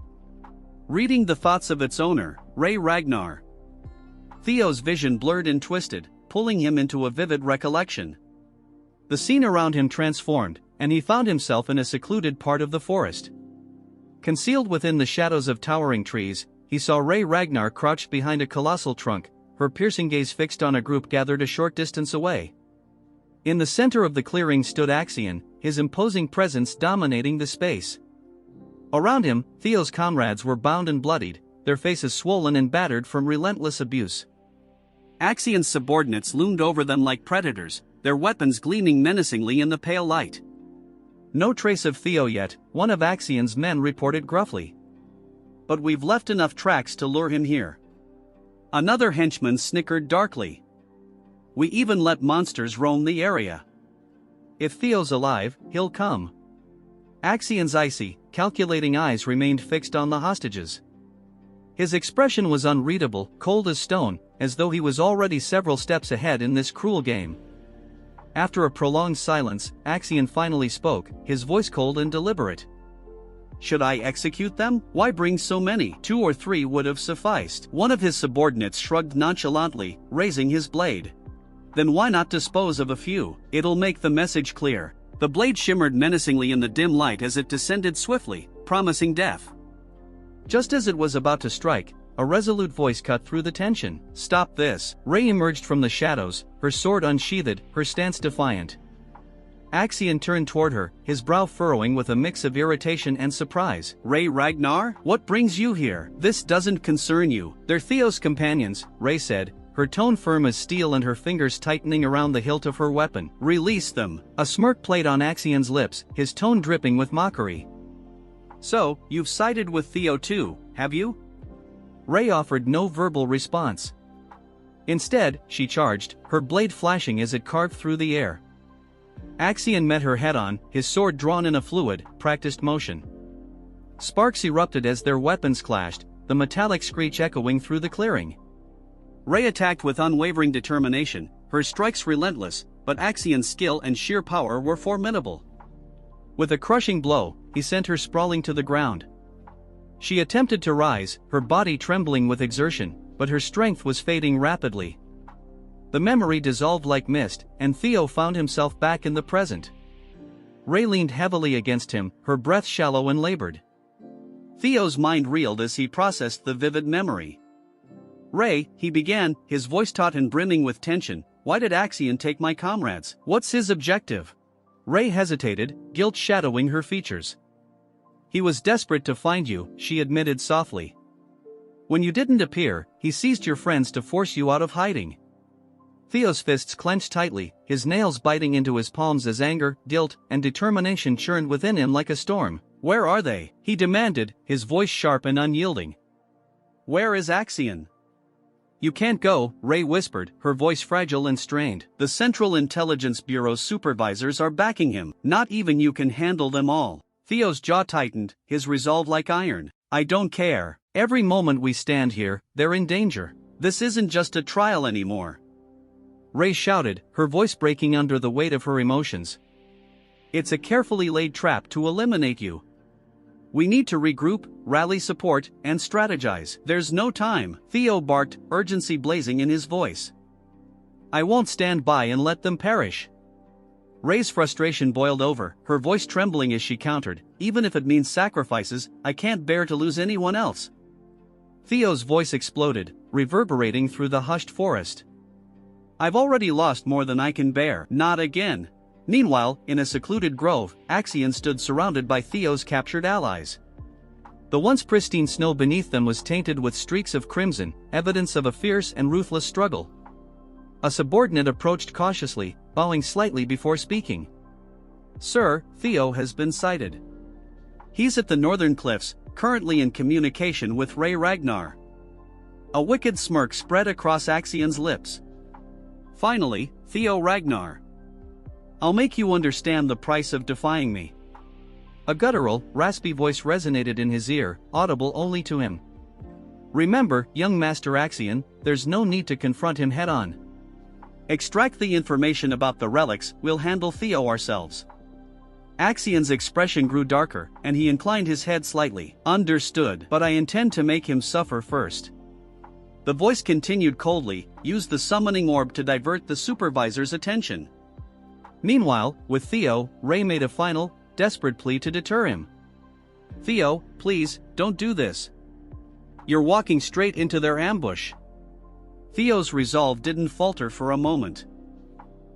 Reading the thoughts of its owner, Ragnar. Theo's vision blurred and twisted, pulling him into a vivid recollection. The scene around him transformed, and he found himself in a secluded part of the forest. Concealed within the shadows of towering trees, he saw Ragnar crouched behind a colossal trunk, her piercing gaze fixed on a group gathered a short distance away. In the center of the clearing stood Axion, his imposing presence dominating the space. Around him, Theo's comrades were bound and bloodied, their faces swollen and battered from relentless abuse. Axion's subordinates loomed over them like predators, their weapons gleaming menacingly in the pale light. "No trace of Theo yet," one of Axion's men reported gruffly. "But we've left enough tracks to lure him here." Another henchman snickered darkly. "We even let monsters roam the area. If Theo's alive, he'll come." Axion's icy, calculating eyes remained fixed on the hostages. His expression was unreadable, cold as stone, as though he was already several steps ahead in this cruel game. After a prolonged silence, Axion finally spoke, his voice cold and deliberate. Should I execute them? Why bring so many? 2 or 3 would have sufficed. One of his subordinates shrugged nonchalantly, raising his blade. Then why not dispose of a few? It'll make the message clear. The blade shimmered menacingly in the dim light as it descended swiftly, promising death. Just as it was about to strike, a resolute voice cut through the tension. Stop this. Rei emerged from the shadows, her sword unsheathed, her stance defiant. Axion turned toward her, his brow furrowing with a mix of irritation and surprise. Ragnar? What brings you here? This doesn't concern you. They're Theo's companions, Rei said, her tone firm as steel and her fingers tightening around the hilt of her weapon. Release them. A smirk played on Axion's lips, his tone dripping with mockery. So, you've sided with Theo too, have you? Rei offered no verbal response. Instead, she charged, her blade flashing as it carved through the air. Axion met her head-on, his sword drawn in a fluid, practiced motion. Sparks erupted as their weapons clashed, the metallic screech echoing through the clearing. Rei attacked with unwavering determination, her strikes relentless, but Axion's skill and sheer power were formidable. With a crushing blow, he sent her sprawling to the ground. She attempted to rise, her body trembling with exertion, but her strength was fading rapidly. The memory dissolved like mist, and Theo found himself back in the present. Rei leaned heavily against him, her breath shallow and labored. Theo's mind reeled as he processed the vivid memory. Rei, he began, his voice taut and brimming with tension, why did Axion take my comrades? What's his objective? Rei hesitated, guilt shadowing her features. He was desperate to find you, she admitted softly. When you didn't appear, he seized your friends to force you out of hiding. Theo's fists clenched tightly, his nails biting into his palms as anger, guilt, and determination churned within him like a storm. Where are they? He demanded, his voice sharp and unyielding. Where is Axion? You can't go, Rei whispered, her voice fragile and strained. The Central Intelligence Bureau's supervisors are backing him. Not even you can handle them all. Theo's jaw tightened, his resolve like iron. I don't care. Every moment we stand here, they're in danger. This isn't just a trial anymore. Rei shouted, her voice breaking under the weight of her emotions. It's a carefully laid trap to eliminate you. We need to regroup, rally support, and strategize. There's no time, Theo barked, urgency blazing in his voice. I won't stand by and let them perish. Rei's frustration boiled over, her voice trembling as she countered, even if it means sacrifices, I can't bear to lose anyone else. Theo's voice exploded, reverberating through the hushed forest. I've already lost more than I can bear. Not again. Meanwhile, in a secluded grove, Axion stood surrounded by Theo's captured allies. The once pristine snow beneath them was tainted with streaks of crimson, evidence of a fierce and ruthless struggle. A subordinate approached cautiously, bowing slightly before speaking. Sir, Theo has been sighted. He's at the northern cliffs, currently in communication with Ragnar. A wicked smirk spread across Axion's lips. Finally, Theo Ragnar. I'll make you understand the price of defying me. A guttural, raspy voice resonated in his ear, audible only to him. Remember, young Master Axion, there's no need to confront him head-on. Extract the information about the relics, we'll handle Theo ourselves. Axion's expression grew darker, and he inclined his head slightly. Understood, but I intend to make him suffer first. The voice continued coldly, use the summoning orb to divert the supervisor's attention. Meanwhile, with Theo, Rei made a final, desperate plea to deter him. Theo, please, don't do this. You're walking straight into their ambush. Theo's resolve didn't falter for a moment.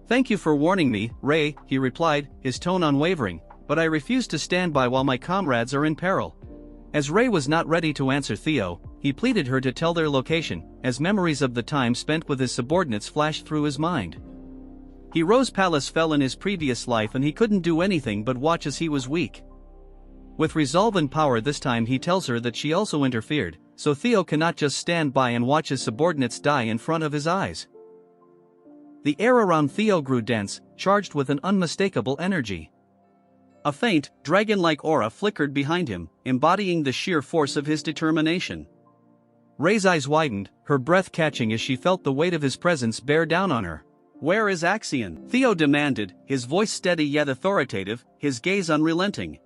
Thank you for warning me, Rei, he replied, his tone unwavering, but I refuse to stand by while my comrades are in peril. As Rei was not ready to answer Theo, he pleaded her to tell their location, as memories of the time spent with his subordinates flashed through his mind. Hero's palace fell in his previous life and he couldn't do anything but watch as he was weak. With resolve and power this time he tells her that she also interfered, so Theo cannot just stand by and watch his subordinates die in front of his eyes. The air around Theo grew dense, charged with an unmistakable energy. A faint, dragon-like aura flickered behind him, embodying the sheer force of his determination. Rei's eyes widened, her breath catching as she felt the weight of his presence bear down on her. Where is Axion? Theo demanded, his voice steady yet authoritative, his gaze unrelenting.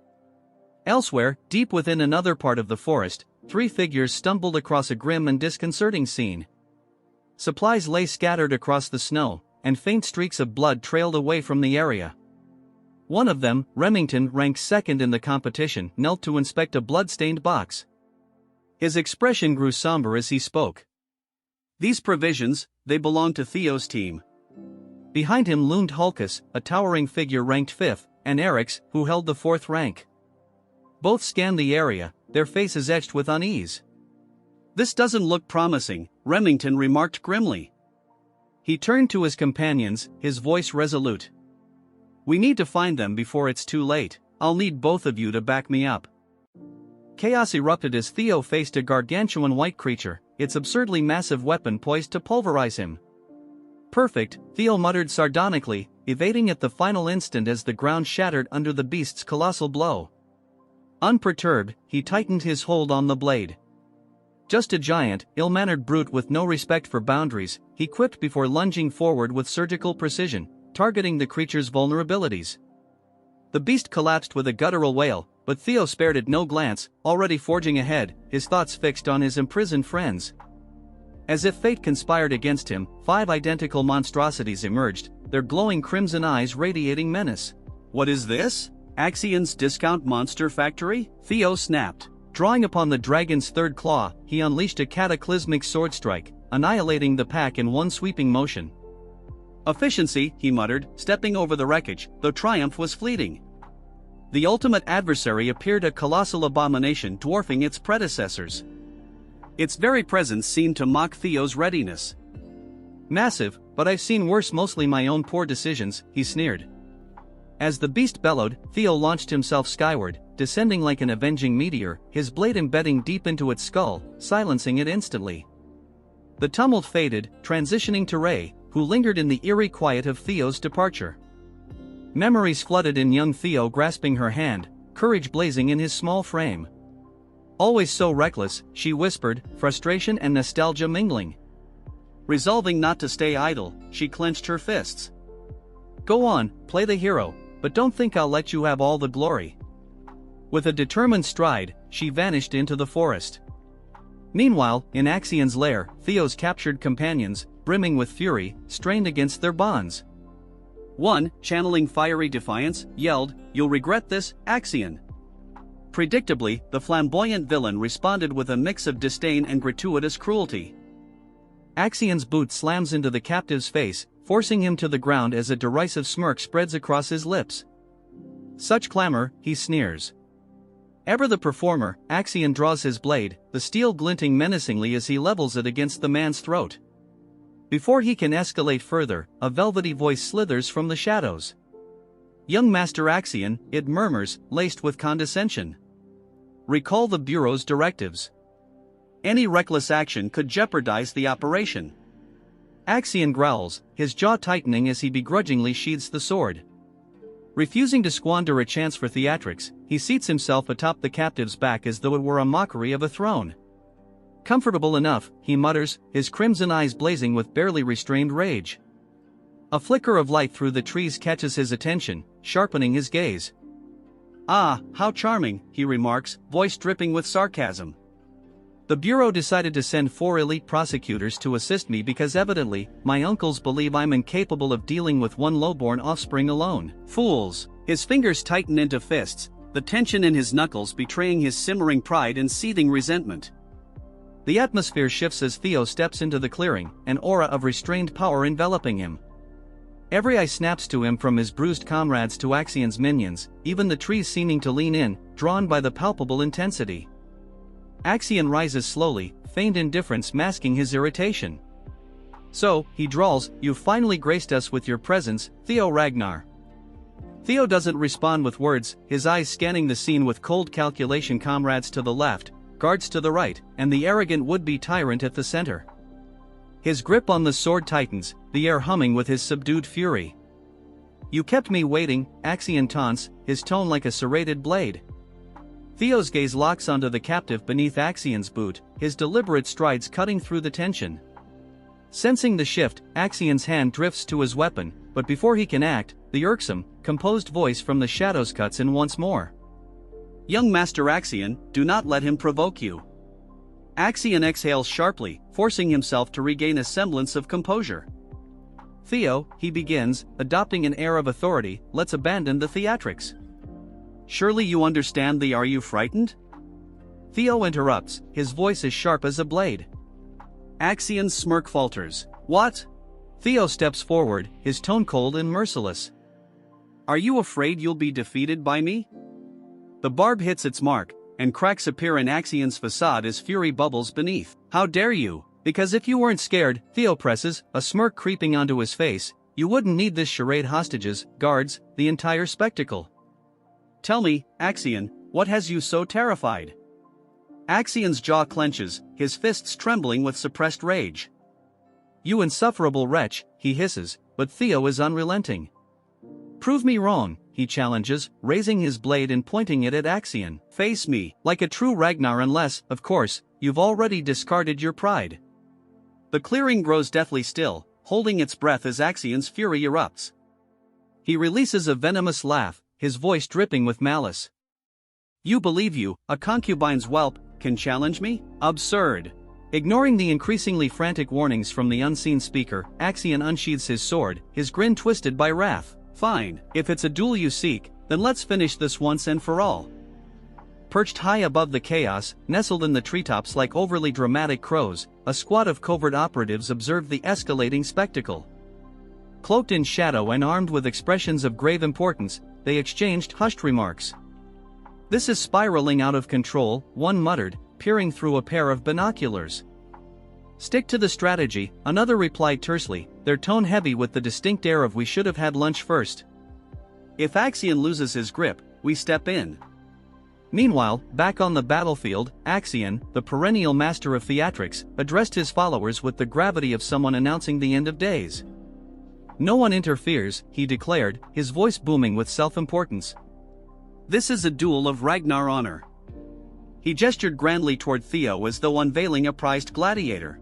Elsewhere, deep within another part of the forest, three figures stumbled across a grim and disconcerting scene. Supplies lay scattered across the snow, and faint streaks of blood trailed away from the area. One of them, Remington, ranked second in the competition, knelt to inspect a blood-stained box. His expression grew somber as he spoke. "These provisions, they belong to Theo's team." Behind him loomed Hulkus, a towering figure ranked fifth, and Eric's, who held the fourth rank. Both scanned the area, their faces etched with unease. "This doesn't look promising," Remington remarked grimly. He turned to his companions, his voice resolute. "We need to find them before it's too late. I'll need both of you to back me up." Chaos erupted as Theo faced a gargantuan white creature, its absurdly massive weapon poised to pulverize him. "Perfect," Theo muttered sardonically, evading at the final instant as the ground shattered under the beast's colossal blow. Unperturbed, he tightened his hold on the blade. "Just a giant, ill-mannered brute with no respect for boundaries," he quipped before lunging forward with surgical precision, targeting the creature's vulnerabilities. The beast collapsed with a guttural wail, but Theo spared it no glance, already forging ahead, his thoughts fixed on his imprisoned friends. As if fate conspired against him, 5 identical monstrosities emerged, their glowing crimson eyes radiating menace. "What is this? Axion's discount monster factory?" Theo snapped. Drawing upon the dragon's third claw, he unleashed a cataclysmic sword strike, annihilating the pack in one sweeping motion. "Efficiency," he muttered, stepping over the wreckage, though triumph was fleeting. The ultimate adversary appeared a colossal abomination dwarfing its predecessors. Its very presence seemed to mock Theo's readiness. "Massive, but I've seen worse, mostly my own poor decisions," he sneered. As the beast bellowed, Theo launched himself skyward, descending like an avenging meteor, his blade embedding deep into its skull, silencing it instantly. The tumult faded, transitioning to Ray, who lingered in the eerie quiet of Theo's departure. Memories flooded in young Theo, grasping her hand, courage blazing in his small frame. "Always so reckless," she whispered, frustration and nostalgia mingling. Resolving not to stay idle, she clenched her fists. "Go on, play the hero, but don't think I'll let you have all the glory." With a determined stride, she vanished into the forest. Meanwhile, in Axion's lair, Theo's captured companions, brimming with fury, strained against their bonds. One, channeling fiery defiance, yelled, "You'll regret this, Axion." Predictably, the flamboyant villain responded with a mix of disdain and gratuitous cruelty. Axion's boot slams into the captive's face, forcing him to the ground as a derisive smirk spreads across his lips. "Such clamor," he sneers. Ever the performer, Axion draws his blade, the steel glinting menacingly as he levels it against the man's throat. Before he can escalate further, a velvety voice slithers from the shadows. "Young Master Axion," it murmurs, laced with condescension. "Recall the Bureau's directives. Any reckless action could jeopardize the operation." Axion growls, his jaw tightening as he begrudgingly sheathes the sword. Refusing to squander a chance for theatrics, he seats himself atop the captive's back as though it were a mockery of a throne. "Comfortable enough," he mutters, his crimson eyes blazing with barely restrained rage. A flicker of light through the trees catches his attention, sharpening his gaze. "Ah, how charming," he remarks, voice dripping with sarcasm. "The Bureau decided to send 4 elite prosecutors to assist me because evidently, my uncles believe I'm incapable of dealing with one lowborn offspring alone. Fools!" His fingers tighten into fists, the tension in his knuckles betraying his simmering pride and seething resentment. The atmosphere shifts as Theo steps into the clearing, an aura of restrained power enveloping him. Every eye snaps to him, from his bruised comrades to Axion's minions, even the trees seeming to lean in, drawn by the palpable intensity. Axion rises slowly, feigned indifference masking his irritation. "So," he drawls, "you've finally graced us with your presence, Theo Ragnar." Theo doesn't respond with words, his eyes scanning the scene with cold calculation. Comrades to the left, guards to the right, and the arrogant would-be tyrant at the center. His grip on the sword tightens, the air humming with his subdued fury. "You kept me waiting," Axion taunts, his tone like a serrated blade. Theo's gaze locks onto the captive beneath Axion's boot, his deliberate strides cutting through the tension. Sensing the shift, Axion's hand drifts to his weapon, but before he can act, the irksome, composed voice from the shadows cuts in once more. Young Master Axion, do not let him provoke you. Axion exhales sharply, forcing himself to regain a semblance of composure. Theo, he begins, adopting an air of authority, let's abandon the theatrics. Surely you understand the "are you frightened?" Theo interrupts, his voice as sharp as a blade. Axion's smirk falters. What? Theo steps forward, his tone cold and merciless. Are you afraid you'll be defeated by me? The barb hits its mark, and cracks appear in Axion's facade as fury bubbles beneath. How dare you? Because if you weren't scared, Theo presses, a smirk creeping onto his face, you wouldn't need this charade, hostages, guards, the entire spectacle. Tell me, Axion, what has you so terrified? Axion's jaw clenches, his fists trembling with suppressed rage. You insufferable wretch, he hisses, but Theo is unrelenting. Prove me wrong, he challenges, raising his blade and pointing it at Axion. Face me, like a true Ragnar, unless, of course, you've already discarded your pride. The clearing grows deathly still, holding its breath as Axion's fury erupts. He releases a venomous laugh, his voice dripping with malice. You believe you, a concubine's whelp, can challenge me? Absurd. Ignoring the increasingly frantic warnings from the unseen speaker, Axion unsheathes his sword, his grin twisted by wrath. Fine, if it's a duel you seek, then let's finish this once and for all. Perched high above the chaos, nestled in the treetops like overly dramatic crows, a squad of covert operatives observed the escalating spectacle. Cloaked in shadow and armed with expressions of grave importance, they exchanged hushed remarks. This is spiraling out of control, one muttered, peering through a pair of binoculars. Stick to the strategy, another replied tersely, their tone heavy with the distinct air of we should have had lunch first. If Axion loses his grip, we step in. Meanwhile, back on the battlefield, Axion, the perennial master of theatrics, addressed his followers with the gravity of someone announcing the end of days. No one interferes, he declared, his voice booming with self-importance. This is a duel of Ragnar honor. He gestured grandly toward Theo as though unveiling a prized gladiator.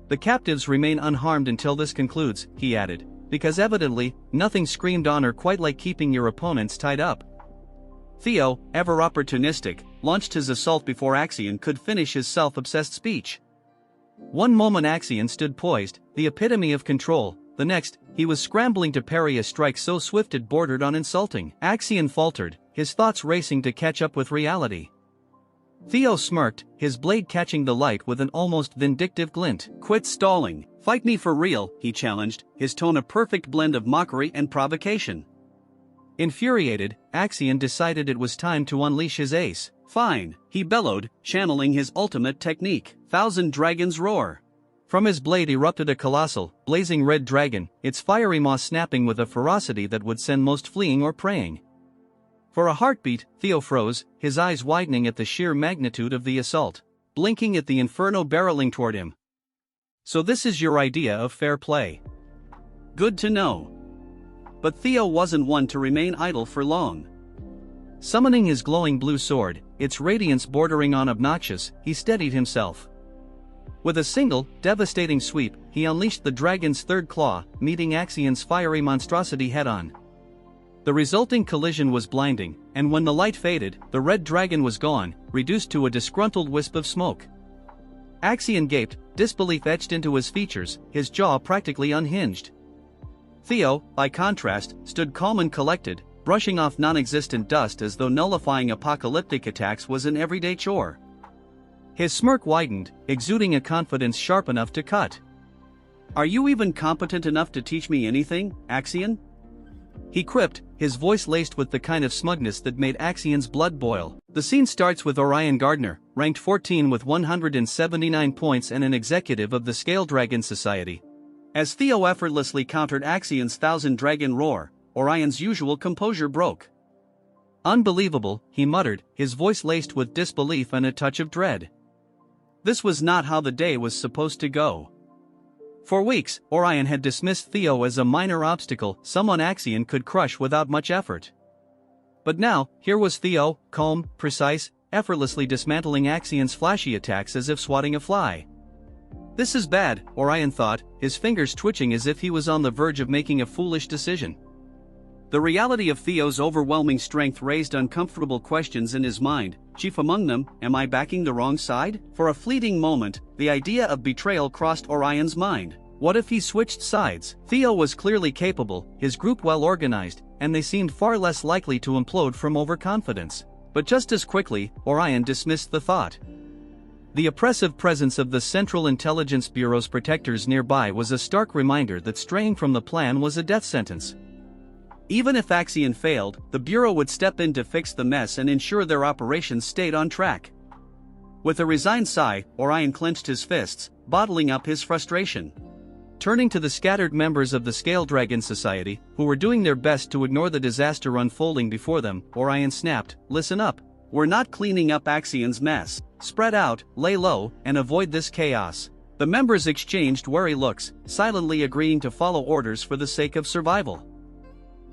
The captives remain unharmed until this concludes, he added, because evidently, nothing screamed honor quite like keeping your opponents tied up. Theo, ever opportunistic, launched his assault before Axion could finish his self-obsessed speech. One moment Axion stood poised, the epitome of control, the next, he was scrambling to parry a strike so swift it bordered on insulting. Axion faltered, his thoughts racing to catch up with reality. Theo smirked, his blade catching the light with an almost vindictive glint. Quit stalling, fight me for real, he challenged, his tone a perfect blend of mockery and provocation. Infuriated, Axion decided it was time to unleash his ace. Fine, he bellowed, channeling his ultimate technique, Thousand Dragons Roar. From his blade erupted a colossal, blazing red dragon, its fiery maw snapping with a ferocity that would send most fleeing or praying. For a heartbeat, Theo froze, his eyes widening at the sheer magnitude of the assault, blinking at the inferno barreling toward him. So this is your idea of fair play? Good to know. But Theo wasn't one to remain idle for long. Summoning his glowing blue sword, its radiance bordering on obnoxious, he steadied himself. With a single, devastating sweep, he unleashed the dragon's third claw, meeting Axion's fiery monstrosity head-on. The resulting collision was blinding, and when the light faded, the red dragon was gone, reduced to a disgruntled wisp of smoke. Axion gaped, disbelief etched into his features, his jaw practically unhinged. Theo, by contrast, stood calm and collected, brushing off non-existent dust as though nullifying apocalyptic attacks was an everyday chore. His smirk widened, exuding a confidence sharp enough to cut. Are you even competent enough to teach me anything, Axion? He quipped, his voice laced with the kind of smugness that made Axion's blood boil. The scene starts with Orion Gardner, ranked 14 with 179 points and an executive of the Scale Dragon Society. As Theo effortlessly countered Axion's Thousand Dragon Roar, Orion's usual composure broke. Unbelievable, he muttered, his voice laced with disbelief and a touch of dread. This was not how the day was supposed to go. For weeks, Orion had dismissed Theo as a minor obstacle, someone Axion could crush without much effort. But now, here was Theo, calm, precise, effortlessly dismantling Axion's flashy attacks as if swatting a fly. This is bad, Orion thought, his fingers twitching as if he was on the verge of making a foolish decision. The reality of Theo's overwhelming strength raised uncomfortable questions in his mind, chief among them, am I backing the wrong side? For a fleeting moment, the idea of betrayal crossed Orion's mind. What if he switched sides? Theo was clearly capable, his group well organized, and they seemed far less likely to implode from overconfidence. But just as quickly, Orion dismissed the thought. The oppressive presence of the Central Intelligence Bureau's protectors nearby was a stark reminder that straying from the plan was a death sentence. Even if Axion failed, the Bureau would step in to fix the mess and ensure their operations stayed on track. With a resigned sigh, Orion clenched his fists, bottling up his frustration. Turning to the scattered members of the Scale Dragon Society, who were doing their best to ignore the disaster unfolding before them, Orion snapped, listen up. We're not cleaning up Axion's mess. Spread out, lay low, and avoid this chaos. The members exchanged wary looks, silently agreeing to follow orders for the sake of survival.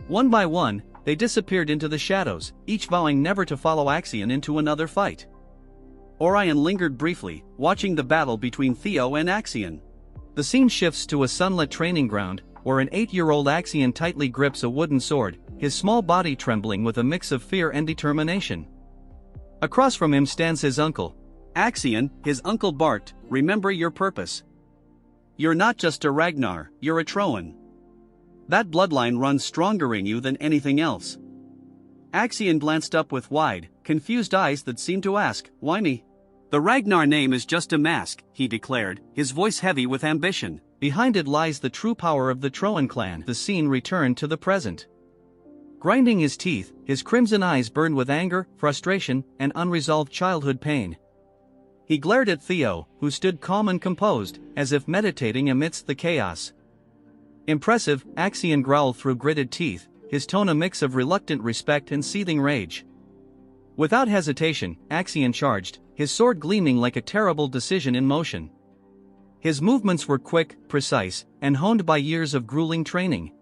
One by one, they disappeared into the shadows, each vowing never to follow Axion into another fight. Orion lingered briefly, watching the battle between Theo and Axion. The scene shifts to a sunlit training ground, where an 8-year-old Axion tightly grips a wooden sword, his small body trembling with a mix of fear and determination. Across from him stands his uncle. Axion, his uncle barked, remember your purpose. You're not just a Ragnar, you're a thron. That bloodline runs stronger in you than anything else. Axion glanced up with wide, confused eyes that seemed to ask, why me? The Ragnar name is just a mask, he declared, his voice heavy with ambition. Behind it lies the true power of the Thron clan. The scene returned to the present. Grinding his teeth, his crimson eyes burned with anger, frustration, and unresolved childhood pain. He glared at Theo, who stood calm and composed, as if meditating amidst the chaos. Impressive, Axion growled through gritted teeth, his tone a mix of reluctant respect and seething rage. Without hesitation, Axion charged, his sword gleaming like a terrible decision in motion. His movements were quick, precise, and honed by years of grueling training.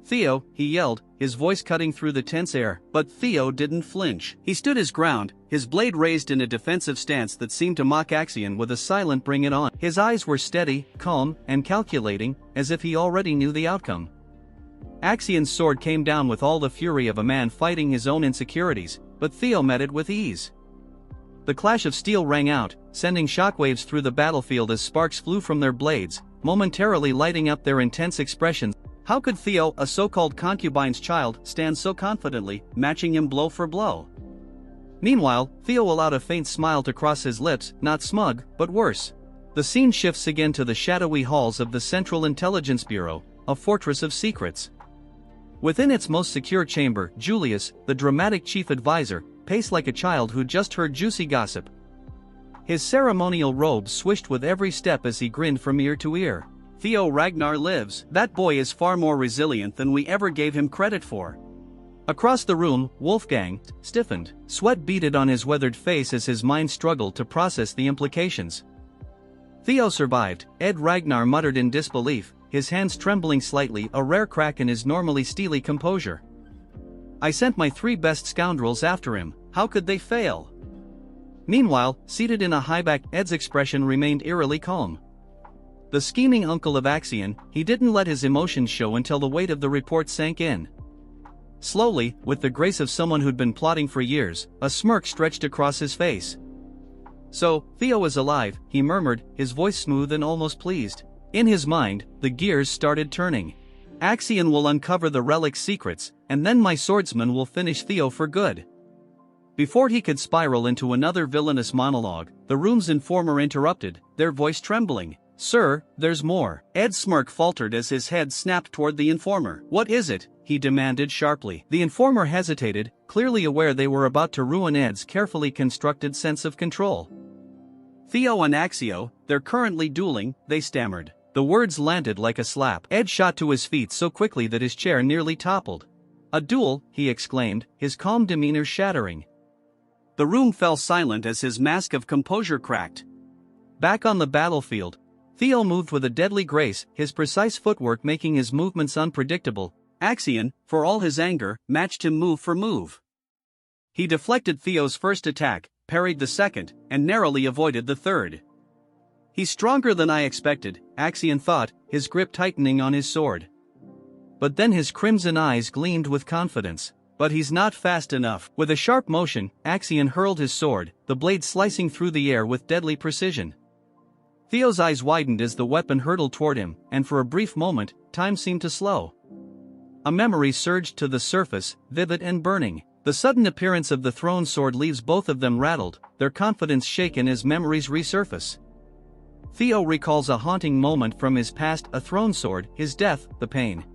Theo, he yelled, his voice cutting through the tense air, but Theo didn't flinch. He stood his ground, his blade raised in a defensive stance that seemed to mock Axion with a silent bring it on. His eyes were steady, calm, and calculating, as if he already knew the outcome. Axion's sword came down with all the fury of a man fighting his own insecurities, but Theo met it with ease. The clash of steel rang out, sending shockwaves through the battlefield as sparks flew from their blades, momentarily lighting up their intense expressions. How could Theo, a so-called concubine's child, stand so confidently, matching him blow for blow? Meanwhile, Theo allowed a faint smile to cross his lips, not smug, but worse. The scene shifts again to the shadowy halls of the Central Intelligence Bureau, a fortress of secrets. Within its most secure chamber, Julius, the dramatic chief advisor, paced like a child who just heard juicy gossip. His ceremonial robe swished with every step as he grinned from ear to ear. Theo Ragnar lives. That boy is far more resilient than we ever gave him credit for. Across the room, Wolfgang stiffened, sweat beaded on his weathered face as his mind struggled to process the implications. Theo survived, Ed Ragnar muttered in disbelief, his hands trembling slightly, a rare crack in his normally steely composure. I sent my 3 best scoundrels after him, how could they fail? Meanwhile, seated in a highback, Ed's expression remained eerily calm. The scheming uncle of Axion, he didn't let his emotions show until the weight of the report sank in. Slowly, with the grace of someone who'd been plotting for years, a smirk stretched across his face. So, Theo is alive, he murmured, his voice smooth and almost pleased. In his mind, the gears started turning. Axion will uncover the relic's secrets, and then my swordsman will finish Theo for good. Before he could spiral into another villainous monologue, the room's informer interrupted, their voice trembling. Sir, there's more. Ed's smirk faltered as his head snapped toward the informer. What is it? He demanded sharply. The informer hesitated, clearly aware they were about to ruin Ed's carefully constructed sense of control. Theo and Axio, they're currently dueling, they stammered. The words landed like a slap. Ed shot to his feet so quickly that his chair nearly toppled. A duel, he exclaimed, his calm demeanor shattering. The room fell silent as his mask of composure cracked. Back on the battlefield, Theo moved with a deadly grace, his precise footwork making his movements unpredictable. Axion, for all his anger, matched him move for move. He deflected Theo's first attack, parried the second, and narrowly avoided the third. He's stronger than I expected, Axion thought, his grip tightening on his sword. But then his crimson eyes gleamed with confidence. But he's not fast enough. With a sharp motion, Axion hurled his sword, the blade slicing through the air with deadly precision. Theo's eyes widened as the weapon hurtled toward him, and for a brief moment, time seemed to slow. A memory surged to the surface, vivid and burning. The sudden appearance of the thrown sword leaves both of them rattled, their confidence shaken as memories resurface. Theo recalls a haunting moment from his past, a thrown sword, his death, the pain.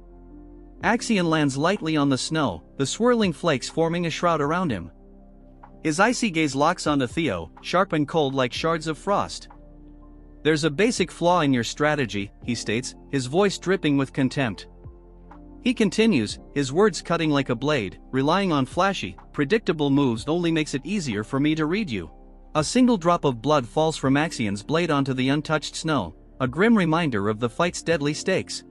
Axion lands lightly on the snow, the swirling flakes forming a shroud around him. His icy gaze locks onto Theo, sharp and cold like shards of frost. "There's a basic flaw in your strategy," he states, his voice dripping with contempt. He continues, his words cutting like a blade, "Relying on flashy, predictable moves only makes it easier for me to read you." A single drop of blood falls from Axion's blade onto the untouched snow, a grim reminder of the fight's deadly stakes.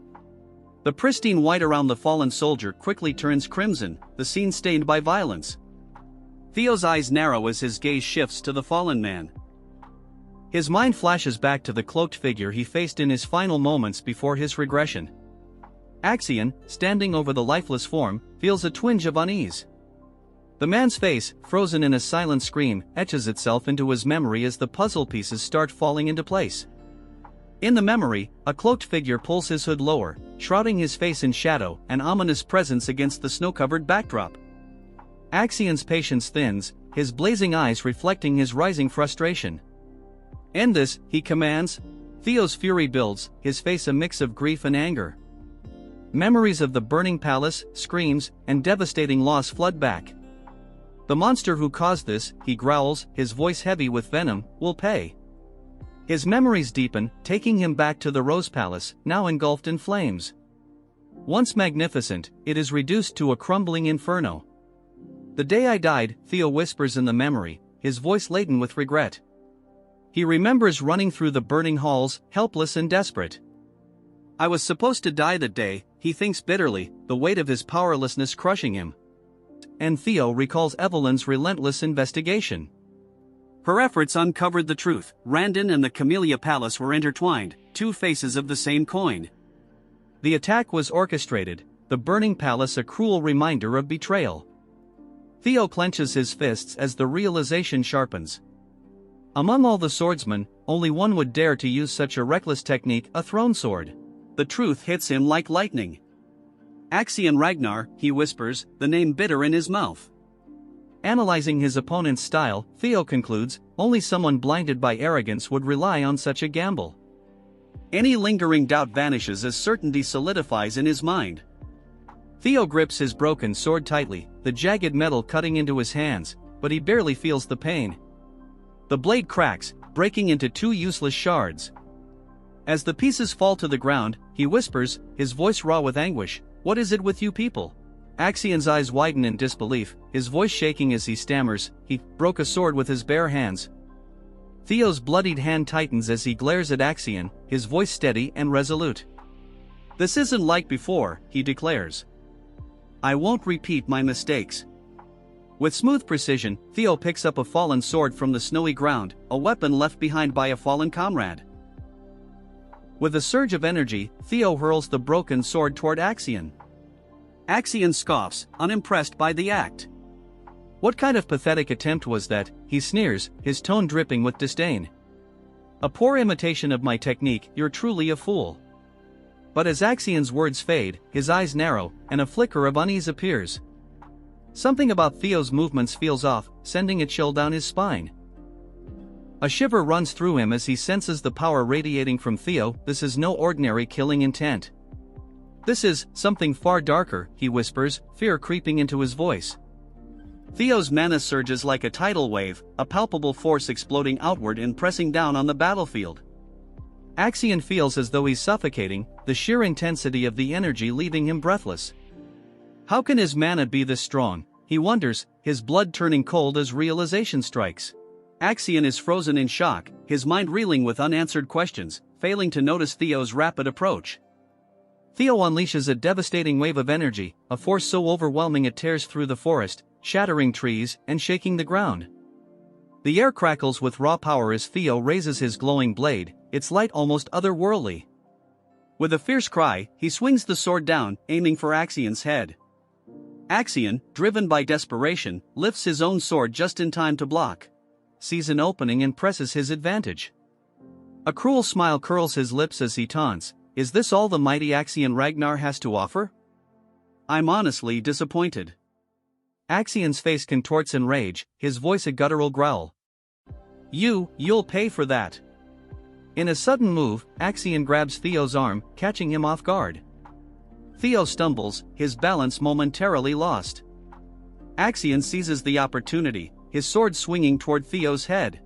The pristine white around the fallen soldier quickly turns crimson, the scene stained by violence. Theo's eyes narrow as his gaze shifts to the fallen man. His mind flashes back to the cloaked figure he faced in his final moments before his regression. Axion, standing over the lifeless form, feels a twinge of unease. The man's face, frozen in a silent scream, etches itself into his memory as the puzzle pieces start falling into place. In the memory, a cloaked figure pulls his hood lower, shrouding his face in shadow, an ominous presence against the snow-covered backdrop. Axion's patience thins, his blazing eyes reflecting his rising frustration. "End this," he commands. Theo's fury builds, his face a mix of grief and anger. Memories of the burning palace, screams, and devastating loss flood back. "The monster who caused this," he growls, his voice heavy with venom, "will pay." His memories deepen, taking him back to the Rose Palace, now engulfed in flames. Once magnificent, it is reduced to a crumbling inferno. "The day I died," Theo whispers in the memory, his voice laden with regret. He remembers running through the burning halls, helpless and desperate. "I was supposed to die that day," he thinks bitterly, the weight of his powerlessness crushing him. And Theo recalls Evelyn's relentless investigation. Her efforts uncovered the truth. Randon and the Camellia Palace were intertwined, two faces of the same coin. The attack was orchestrated, the burning palace a cruel reminder of betrayal. Theo clenches his fists as the realization sharpens. Among all the swordsmen, only one would dare to use such a reckless technique, a thrown sword. The truth hits him like lightning. "Axion Ragnar," he whispers, the name bitter in his mouth. Analyzing his opponent's style, Theo concludes, only someone blinded by arrogance would rely on such a gamble. Any lingering doubt vanishes as certainty solidifies in his mind. Theo grips his broken sword tightly, the jagged metal cutting into his hands, but he barely feels the pain. The blade cracks, breaking into two useless shards. As the pieces fall to the ground, he whispers, his voice raw with anguish, "What is it with you people?" Axion's eyes widen in disbelief, his voice shaking as he stammers, "He broke a sword with his bare hands." Theo's bloodied hand tightens as he glares at Axion, his voice steady and resolute. "This isn't like before," he declares. "I won't repeat my mistakes." With smooth precision, Theo picks up a fallen sword from the snowy ground, a weapon left behind by a fallen comrade. With a surge of energy, Theo hurls the broken sword toward Axion. Axion scoffs, unimpressed by the act. "What kind of pathetic attempt was that?" he sneers, his tone dripping with disdain. "A poor imitation of my technique, you're truly a fool." But as Axion's words fade, his eyes narrow, and a flicker of unease appears. Something about Theo's movements feels off, sending a chill down his spine. A shiver runs through him as he senses the power radiating from Theo. This is no ordinary killing intent. "This is something far darker," he whispers, fear creeping into his voice. Theo's mana surges like a tidal wave, a palpable force exploding outward and pressing down on the battlefield. Axion feels as though he's suffocating, the sheer intensity of the energy leaving him breathless. How can his mana be this strong? He wonders, his blood turning cold as realization strikes. Axion is frozen in shock, his mind reeling with unanswered questions, failing to notice Theo's rapid approach. Theo unleashes a devastating wave of energy, a force so overwhelming it tears through the forest, shattering trees and shaking the ground. The air crackles with raw power as Theo raises his glowing blade, its light almost otherworldly. With a fierce cry, he swings the sword down, aiming for Axion's head. Axion, driven by desperation, lifts his own sword just in time to block, sees an opening and presses his advantage. A cruel smile curls his lips as he taunts, "Is this all the mighty Axion Ragnar has to offer? I'm honestly disappointed." Axion's face contorts in rage, his voice a guttural growl. You'll pay for that." In a sudden move, Axion grabs Theo's arm, catching him off guard. Theo stumbles, his balance momentarily lost. Axion seizes the opportunity, his sword swinging toward Theo's head.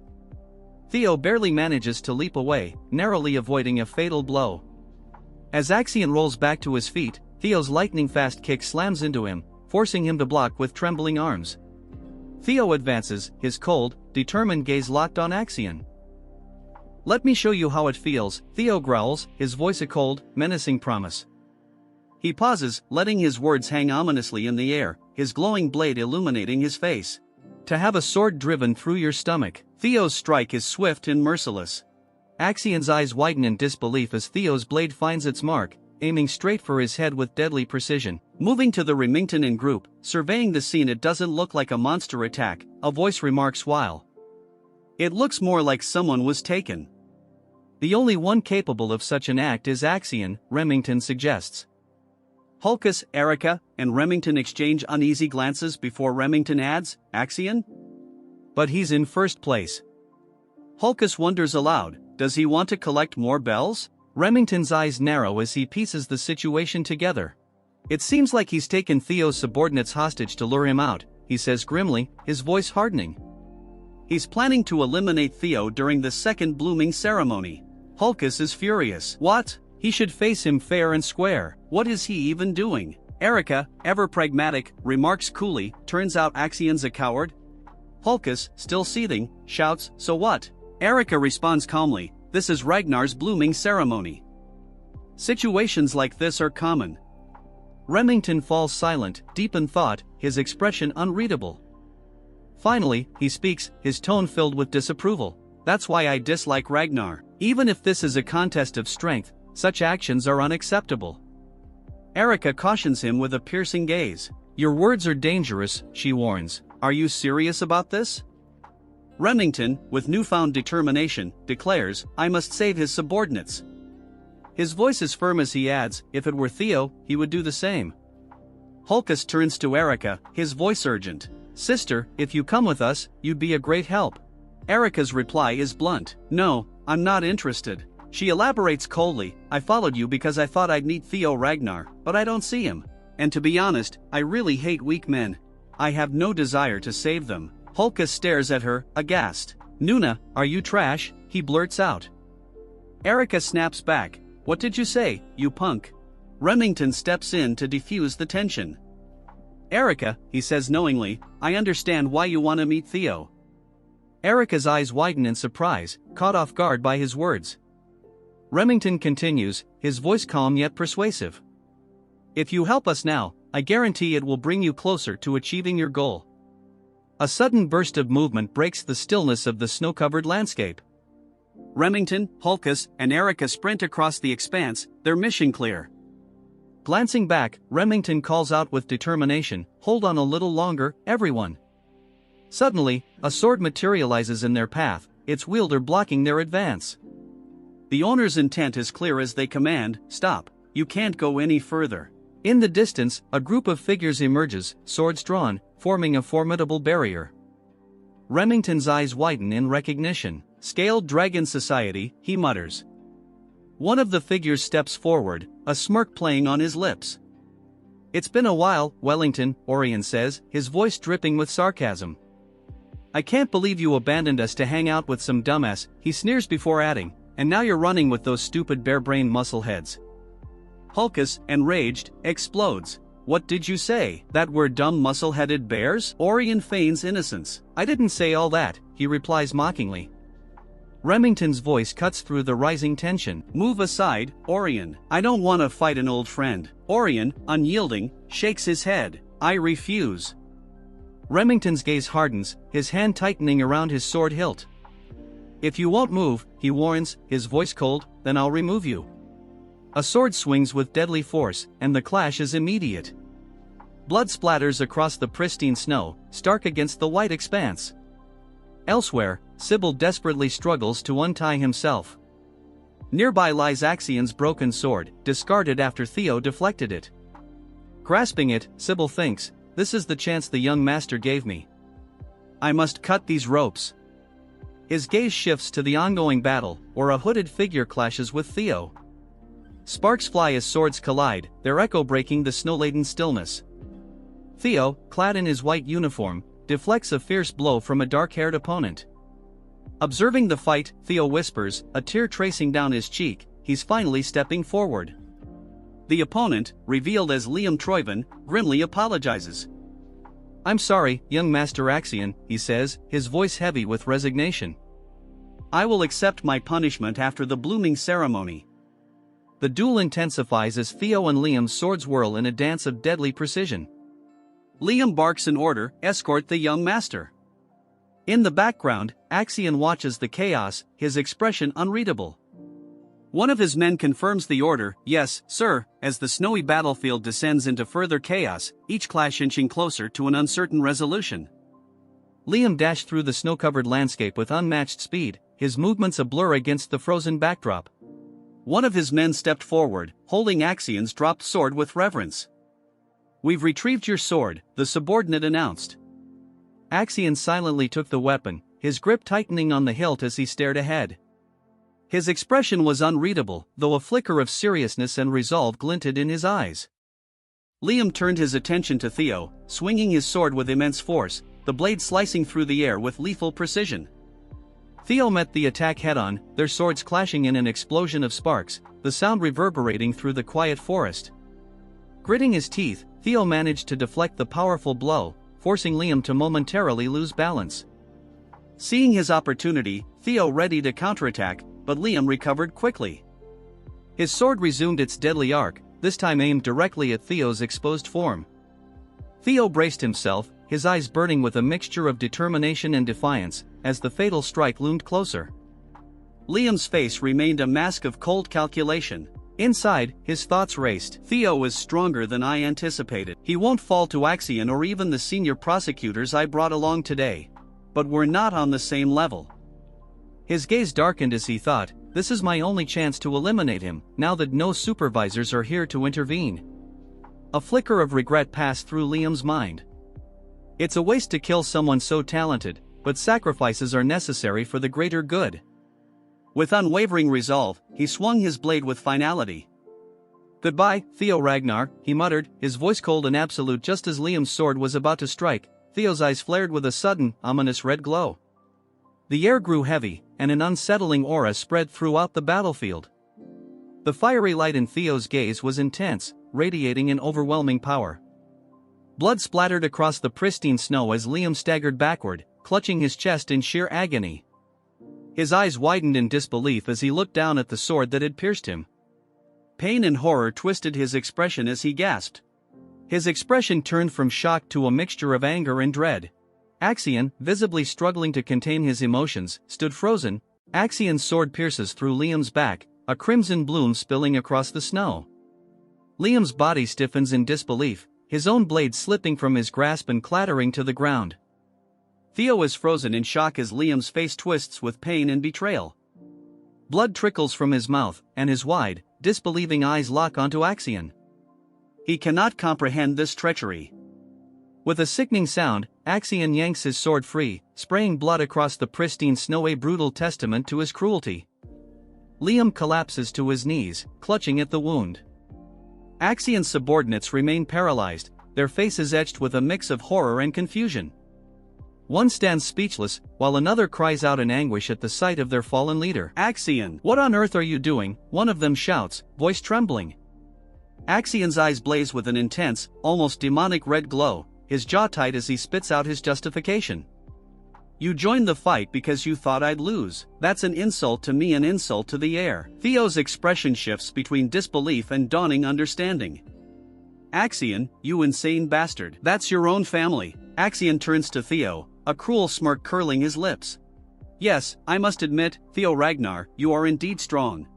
Theo barely manages to leap away, narrowly avoiding a fatal blow. As Axion rolls back to his feet, Theo's lightning-fast kick slams into him, forcing him to block with trembling arms. Theo advances, his cold, determined gaze locked on Axion. "Let me show you how it feels," Theo growls, his voice a cold, menacing promise. He pauses, letting his words hang ominously in the air, his glowing blade illuminating his face. "To have a sword driven through your stomach." Theo's strike is swift and merciless. Axion's eyes widen in disbelief as Theo's blade finds its mark, aiming straight for his head with deadly precision. Moving to the Remington in group, surveying the scene, "It doesn't look like a monster attack," a voice remarks while. "It looks more like someone was taken." "The only one capable of such an act is Axion," Remington suggests. Hulkus, Erica, and Remington exchange uneasy glances before Remington adds, "Axion? But he's in first place." Hulkus wonders aloud, does he want to collect more bells? Remington's eyes narrow as he pieces the situation together. "It seems like he's taken Theo's subordinates hostage to lure him out," he says grimly, his voice hardening. "He's planning to eliminate Theo during the second blooming ceremony." Hulkus is furious. "What? He should face him fair and square. What is he even doing?" Erica, ever pragmatic, remarks coolly, "Turns out Axion's a coward." Hulkus, still seething, shouts, "So what?" Erica responds calmly, "This is Ragnar's blooming ceremony. Situations like this are common." Remington falls silent, deep in thought, his expression unreadable. Finally, he speaks, his tone filled with disapproval. "That's why I dislike Ragnar. Even if this is a contest of strength, such actions are unacceptable." Erica cautions him with a piercing gaze. "Your words are dangerous," she warns. "Are you serious about this?" Remington, with newfound determination, declares, "I must save his subordinates." His voice is firm as he adds, "If it were Theo, he would do the same." Hulkus turns to Erica, his voice urgent. "Sister, if you come with us, you'd be a great help." Erica's reply is blunt. "No, I'm not interested." She elaborates coldly, "I followed you because I thought I'd meet Theo Ragnar, but I don't see him. And to be honest, I really hate weak men. I have no desire to save them." Hulkus stares at her, aghast. "Nuna, are you trash?" he blurts out. Erica snaps back, "What did you say, you punk?" Remington steps in to defuse the tension. "Erica," he says knowingly, "I understand why you want to meet Theo." Erica's eyes widen in surprise, caught off guard by his words. Remington continues, his voice calm yet persuasive. "If you help us now, I guarantee it will bring you closer to achieving your goal." A sudden burst of movement breaks the stillness of the snow-covered landscape. Remington, Hulkus, and Erica sprint across the expanse, their mission clear. Glancing back, Remington calls out with determination, "Hold on a little longer, everyone." Suddenly, a sword materializes in their path, its wielder blocking their advance. The owner's intent is clear as they command, "Stop, you can't go any further." In the distance, a group of figures emerges, swords drawn, forming a formidable barrier. Remington's eyes widen in recognition. "Scaled Dragon Society," he mutters. One of the figures steps forward, a smirk playing on his lips. "It's been a while, Wellington," Orion says, his voice dripping with sarcasm. "I can't believe you abandoned us to hang out with some dumbass," he sneers before adding, "and now you're running with those stupid bare-brained muscleheads." Hulkus, enraged, explodes. "What did you say? That we're dumb muscle-headed bears?" Orion feigns innocence. "I didn't say all that," he replies mockingly. Remington's voice cuts through the rising tension. "Move aside, Orion. I don't want to fight an old friend." Orion, unyielding, shakes his head. "I refuse." Remington's gaze hardens, his hand tightening around his sword hilt. "If you won't move," he warns, his voice cold, "then I'll remove you." A sword swings with deadly force, and the clash is immediate. Blood splatters across the pristine snow, stark against the white expanse. Elsewhere, Sybil desperately struggles to untie himself. Nearby lies Axion's broken sword, discarded after Theo deflected it. Grasping it, Sybil thinks, "This is the chance the young master gave me. I must cut these ropes." His gaze shifts to the ongoing battle, where a hooded figure clashes with Theo. Sparks fly as swords collide, their echo breaking the snow-laden stillness. Theo, clad in his white uniform, deflects a fierce blow from a dark-haired opponent. Observing the fight, Theo whispers, a tear tracing down his cheek, he's finally stepping forward. The opponent, revealed as Liam Troyven, grimly apologizes. "I'm sorry, young Master Axion," he says, his voice heavy with resignation. "I will accept my punishment after the blooming ceremony." The duel intensifies as Theo and Liam's swords whirl in a dance of deadly precision. Liam barks an order, "Escort the young master." In the background, Axion watches the chaos, his expression unreadable. One of his men confirms the order, "Yes, sir," as the snowy battlefield descends into further chaos, each clash inching closer to an uncertain resolution. Liam dashed through the snow-covered landscape with unmatched speed, his movements a blur against the frozen backdrop. One of his men stepped forward, holding Axion's dropped sword with reverence. "We've retrieved your sword," the subordinate announced. Axion silently took the weapon, his grip tightening on the hilt as he stared ahead. His expression was unreadable, though a flicker of seriousness and resolve glinted in his eyes. Liam turned his attention to Theo, swinging his sword with immense force, the blade slicing through the air with lethal precision. Theo met the attack head-on, their swords clashing in an explosion of sparks, the sound reverberating through the quiet forest. Gritting his teeth, Theo managed to deflect the powerful blow, forcing Liam to momentarily lose balance. Seeing his opportunity, Theo readied a counterattack, but Liam recovered quickly. His sword resumed its deadly arc, this time aimed directly at Theo's exposed form. Theo braced himself, his eyes burning with a mixture of determination and defiance, as the fatal strike loomed closer. Liam's face remained a mask of cold calculation. Inside, his thoughts raced. "Theo is stronger than I anticipated. He won't fall to Axion or even the senior prosecutors I brought along today. But we're not on the same level." His gaze darkened as he thought, "This is my only chance to eliminate him, now that no supervisors are here to intervene." A flicker of regret passed through Liam's mind. It's a waste to kill someone so talented, but sacrifices are necessary for the greater good. With unwavering resolve, he swung his blade with finality. "Goodbye, Theo Ragnar," he muttered, his voice cold and absolute just as Liam's sword was about to strike. Theo's eyes flared with a sudden, ominous red glow. The air grew heavy, and an unsettling aura spread throughout the battlefield. The fiery light in Theo's gaze was intense, radiating an overwhelming power. Blood splattered across the pristine snow as Liam staggered backward, clutching his chest in sheer agony. His eyes widened in disbelief as he looked down at the sword that had pierced him. Pain and horror twisted his expression as he gasped. His expression turned from shock to a mixture of anger and dread. Axion, visibly struggling to contain his emotions, stood frozen. Axion's sword pierces through Liam's back, a crimson bloom spilling across the snow. Liam's body stiffens in disbelief, his own blade slipping from his grasp and clattering to the ground. Theo is frozen in shock as Liam's face twists with pain and betrayal. Blood trickles from his mouth, and his wide, disbelieving eyes lock onto Axion. He cannot comprehend this treachery. With a sickening sound, Axion yanks his sword free, spraying blood across the pristine snow, a brutal testament to his cruelty. Liam collapses to his knees, clutching at the wound. Axion's subordinates remain paralyzed, their faces etched with a mix of horror and confusion. One stands speechless, while another cries out in anguish at the sight of their fallen leader. "Axion, what on earth are you doing?" one of them shouts, voice trembling. Axion's eyes blaze with an intense, almost demonic red glow, his jaw tight as he spits out his justification. "You joined the fight because you thought I'd lose. That's an insult to me, an insult to the air." Theo's expression shifts between disbelief and dawning understanding. "Axion, you insane bastard. That's your own family." Axion turns to Theo, a cruel smirk curling his lips. "Yes, I must admit, Theo Ragnar, you are indeed strong."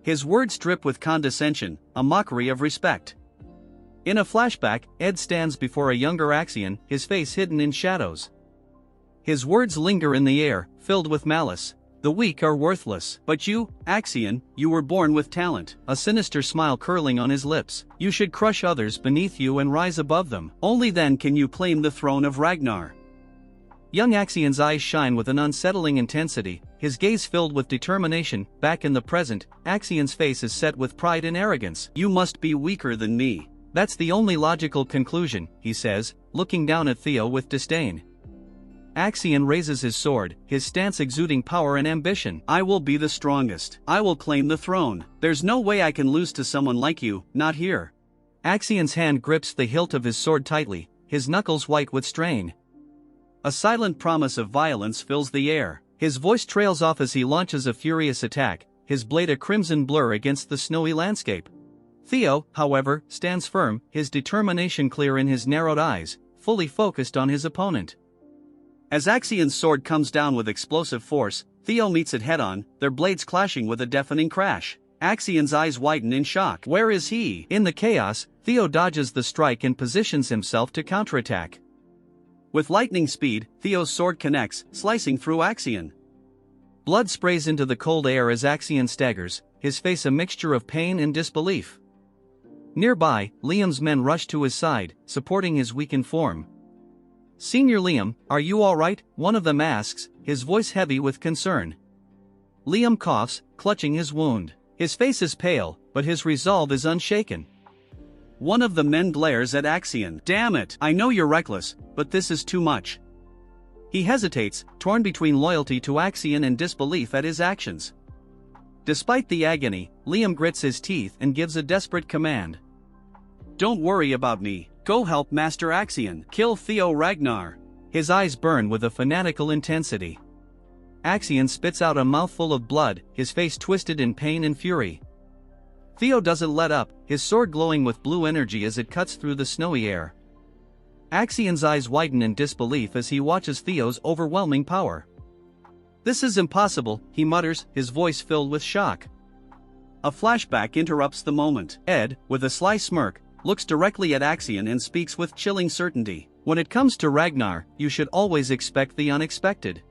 His words drip with condescension, a mockery of respect. In a flashback, Ed stands before a younger Axion, his face hidden in shadows. His words linger in the air, filled with malice. The weak are worthless. But you, Axion, you were born with talent. A sinister smile curling on his lips. You should crush others beneath you and rise above them. Only then can you claim the throne of Ragnar. Young Axion's eyes shine with an unsettling intensity, his gaze filled with determination. Back in the present, Axion's face is set with pride and arrogance. You must be weaker than me. That's the only logical conclusion, he says, looking down at Theo with disdain. Axion raises his sword, his stance exuding power and ambition. I will be the strongest. I will claim the throne. There's no way I can lose to someone like you, not here. Axion's hand grips the hilt of his sword tightly, his knuckles white with strain. A silent promise of violence fills the air. His voice trails off as he launches a furious attack, his blade a crimson blur against the snowy landscape. Theo, however, stands firm, his determination clear in his narrowed eyes, fully focused on his opponent. As Axion's sword comes down with explosive force, Theo meets it head-on, their blades clashing with a deafening crash. Axion's eyes widen in shock. Where is he? In the chaos, Theo dodges the strike and positions himself to counterattack. With lightning speed, Theo's sword connects, slicing through Axion. Blood sprays into the cold air as Axion staggers, his face a mixture of pain and disbelief. Nearby, Liam's men rush to his side, supporting his weakened form. Senior Liam, are you alright? One of them asks, his voice heavy with concern. Liam coughs, clutching his wound. His face is pale, but his resolve is unshaken. One of the men glares at Axion. Damn it, I know you're reckless, but this is too much. He hesitates, torn between loyalty to Axion and disbelief at his actions. Despite the agony, Liam grits his teeth and gives a desperate command. Don't worry about me, go help Master Axion, kill Theo Ragnar. His eyes burn with a fanatical intensity. Axion spits out a mouthful of blood, his face twisted in pain and fury. Theo doesn't let up, his sword glowing with blue energy as it cuts through the snowy air. Axion's eyes widen in disbelief as he watches Theo's overwhelming power. This is impossible, he mutters, his voice filled with shock. A flashback interrupts the moment. Ed, with a sly smirk, looks directly at Axion and speaks with chilling certainty. When it comes to Ragnar, you should always expect the unexpected.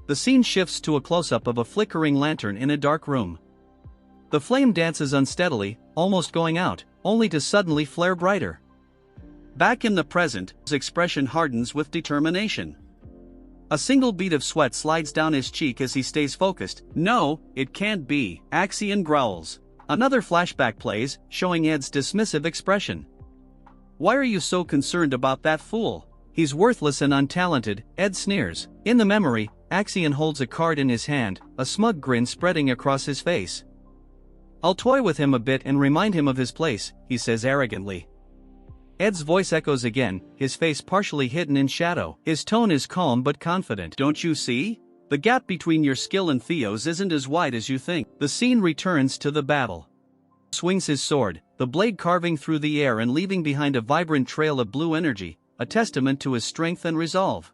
The scene shifts to a close-up of a flickering lantern in a dark room. The flame dances unsteadily, almost going out, only to suddenly flare brighter. Back in the present, his expression hardens with determination. A single bead of sweat slides down his cheek as he stays focused. No, it can't be, Axion growls. Another flashback plays, showing Ed's dismissive expression. Why are you so concerned about that fool? He's worthless and untalented, Ed sneers. In the memory, Axion holds a card in his hand, a smug grin spreading across his face. I'll toy with him a bit and remind him of his place, he says arrogantly. Ed's voice echoes again, his face partially hidden in shadow. His tone is calm but confident. Don't you see? The gap between your skill and Theo's isn't as wide as you think. The scene returns to the battle. Swings his sword, the blade carving through the air and leaving behind a vibrant trail of blue energy, a testament to his strength and resolve.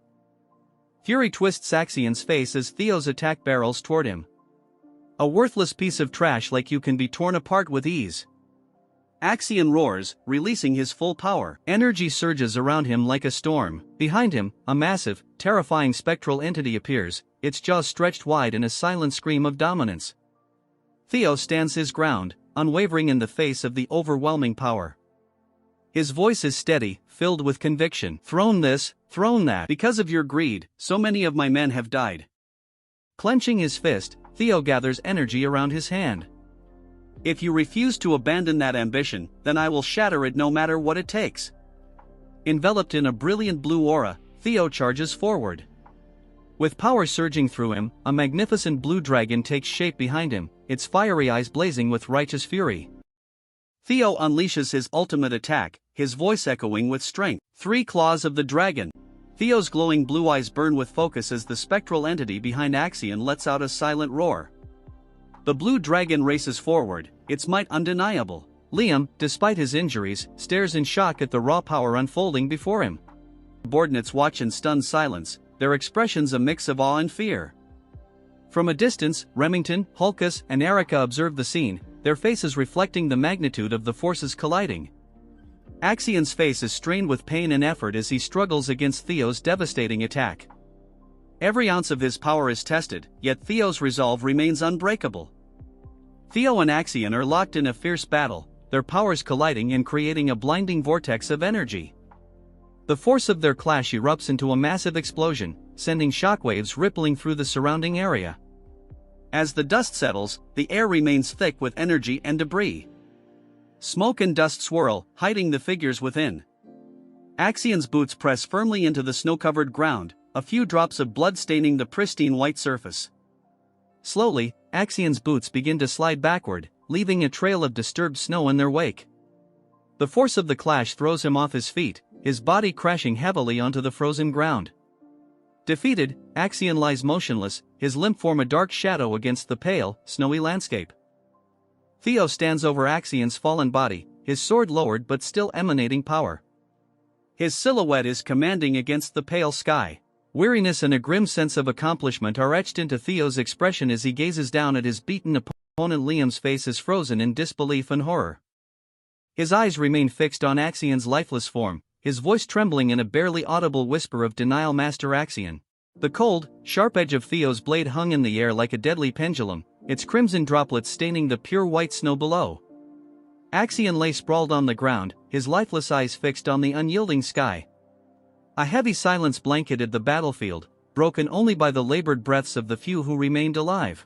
Fury twists Axion's face as Theo's attack barrels toward him. A worthless piece of trash like you can be torn apart with ease. Axion roars, releasing his full power. Energy surges around him like a storm. Behind him, a massive, terrifying spectral entity appears, its jaws stretched wide in a silent scream of dominance. Theo stands his ground, unwavering in the face of the overwhelming power. His voice is steady, filled with conviction. Throne this, throne that. Because of your greed, so many of my men have died. Clenching his fist, Theo gathers energy around his hand. If you refuse to abandon that ambition, then I will shatter it no matter what it takes. Enveloped in a brilliant blue aura, Theo charges forward. With power surging through him, a magnificent blue dragon takes shape behind him, its fiery eyes blazing with righteous fury. Theo unleashes his ultimate attack, his voice echoing with strength. 3 claws of the dragon. Theo's glowing blue eyes burn with focus as the spectral entity behind Axion lets out a silent roar. The blue dragon races forward, its might undeniable. Liam, despite his injuries, stares in shock at the raw power unfolding before him. Subordinates watch in stunned silence, their expressions a mix of awe and fear. From a distance, Remington, Hulkus, and Erica observe the scene, their faces reflecting the magnitude of the forces colliding. Axion's face is strained with pain and effort as he struggles against Theo's devastating attack. Every ounce of his power is tested, yet Theo's resolve remains unbreakable. Theo and Axion are locked in a fierce battle, their powers colliding and creating a blinding vortex of energy. The force of their clash erupts into a massive explosion, sending shockwaves rippling through the surrounding area. As the dust settles, the air remains thick with energy and debris. Smoke and dust swirl, hiding the figures within. Axion's boots press firmly into the snow-covered ground, a few drops of blood staining the pristine white surface. Slowly, Axion's boots begin to slide backward, leaving a trail of disturbed snow in their wake. The force of the clash throws him off his feet, his body crashing heavily onto the frozen ground. Defeated, Axion lies motionless, his limp form a dark shadow against the pale, snowy landscape. Theo stands over Axion's fallen body, his sword lowered but still emanating power. His silhouette is commanding against the pale sky. Weariness and a grim sense of accomplishment are etched into Theo's expression as he gazes down at his beaten opponent. Liam's face is frozen in disbelief and horror. His eyes remain fixed on Axion's lifeless form, his voice trembling in a barely audible whisper of denial. Master Axion. The cold, sharp edge of Theo's blade hung in the air like a deadly pendulum, its crimson droplets staining the pure white snow below. Axion lay sprawled on the ground, his lifeless eyes fixed on the unyielding sky. A heavy silence blanketed the battlefield, broken only by the labored breaths of the few who remained alive.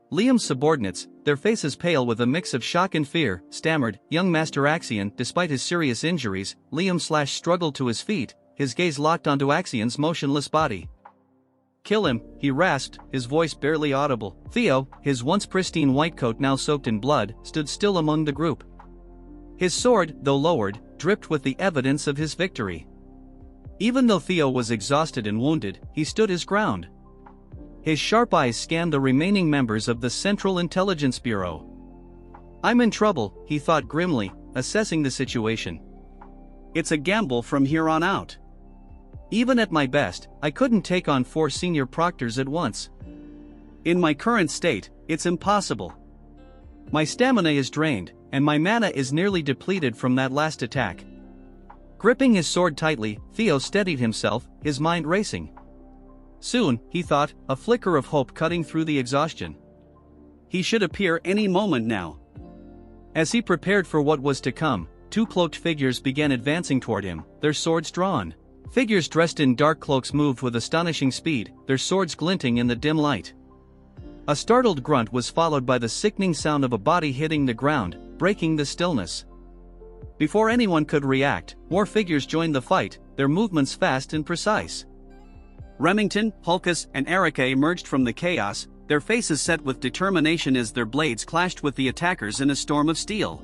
Liam's subordinates, their faces pale with a mix of shock and fear, stammered, "Young Master Axion." Despite his serious injuries, Liam struggled to his feet, his gaze locked onto Axion's motionless body. "Kill him," he rasped, his voice barely audible. Theo, his once pristine white coat now soaked in blood, stood still among the group. His sword, though lowered, dripped with the evidence of his victory. Even though Theo was exhausted and wounded, he stood his ground. His sharp eyes scanned the remaining members of the Central Intelligence Bureau. "I'm in trouble," he thought grimly, assessing the situation. "It's a gamble from here on out. Even at my best, I couldn't take on 4 senior proctors at once. In my current state, it's impossible. My stamina is drained, and my mana is nearly depleted from that last attack." Gripping his sword tightly, Theo steadied himself, his mind racing. Soon, he thought, a flicker of hope cutting through the exhaustion. He should appear any moment now. As he prepared for what was to come, 2 cloaked figures began advancing toward him, their swords drawn. Figures dressed in dark cloaks moved with astonishing speed, their swords glinting in the dim light. A startled grunt was followed by the sickening sound of a body hitting the ground, breaking the stillness. Before anyone could react, more figures joined the fight, their movements fast and precise. Remington, Hulkus, and Erica emerged from the chaos, their faces set with determination as their blades clashed with the attackers in a storm of steel.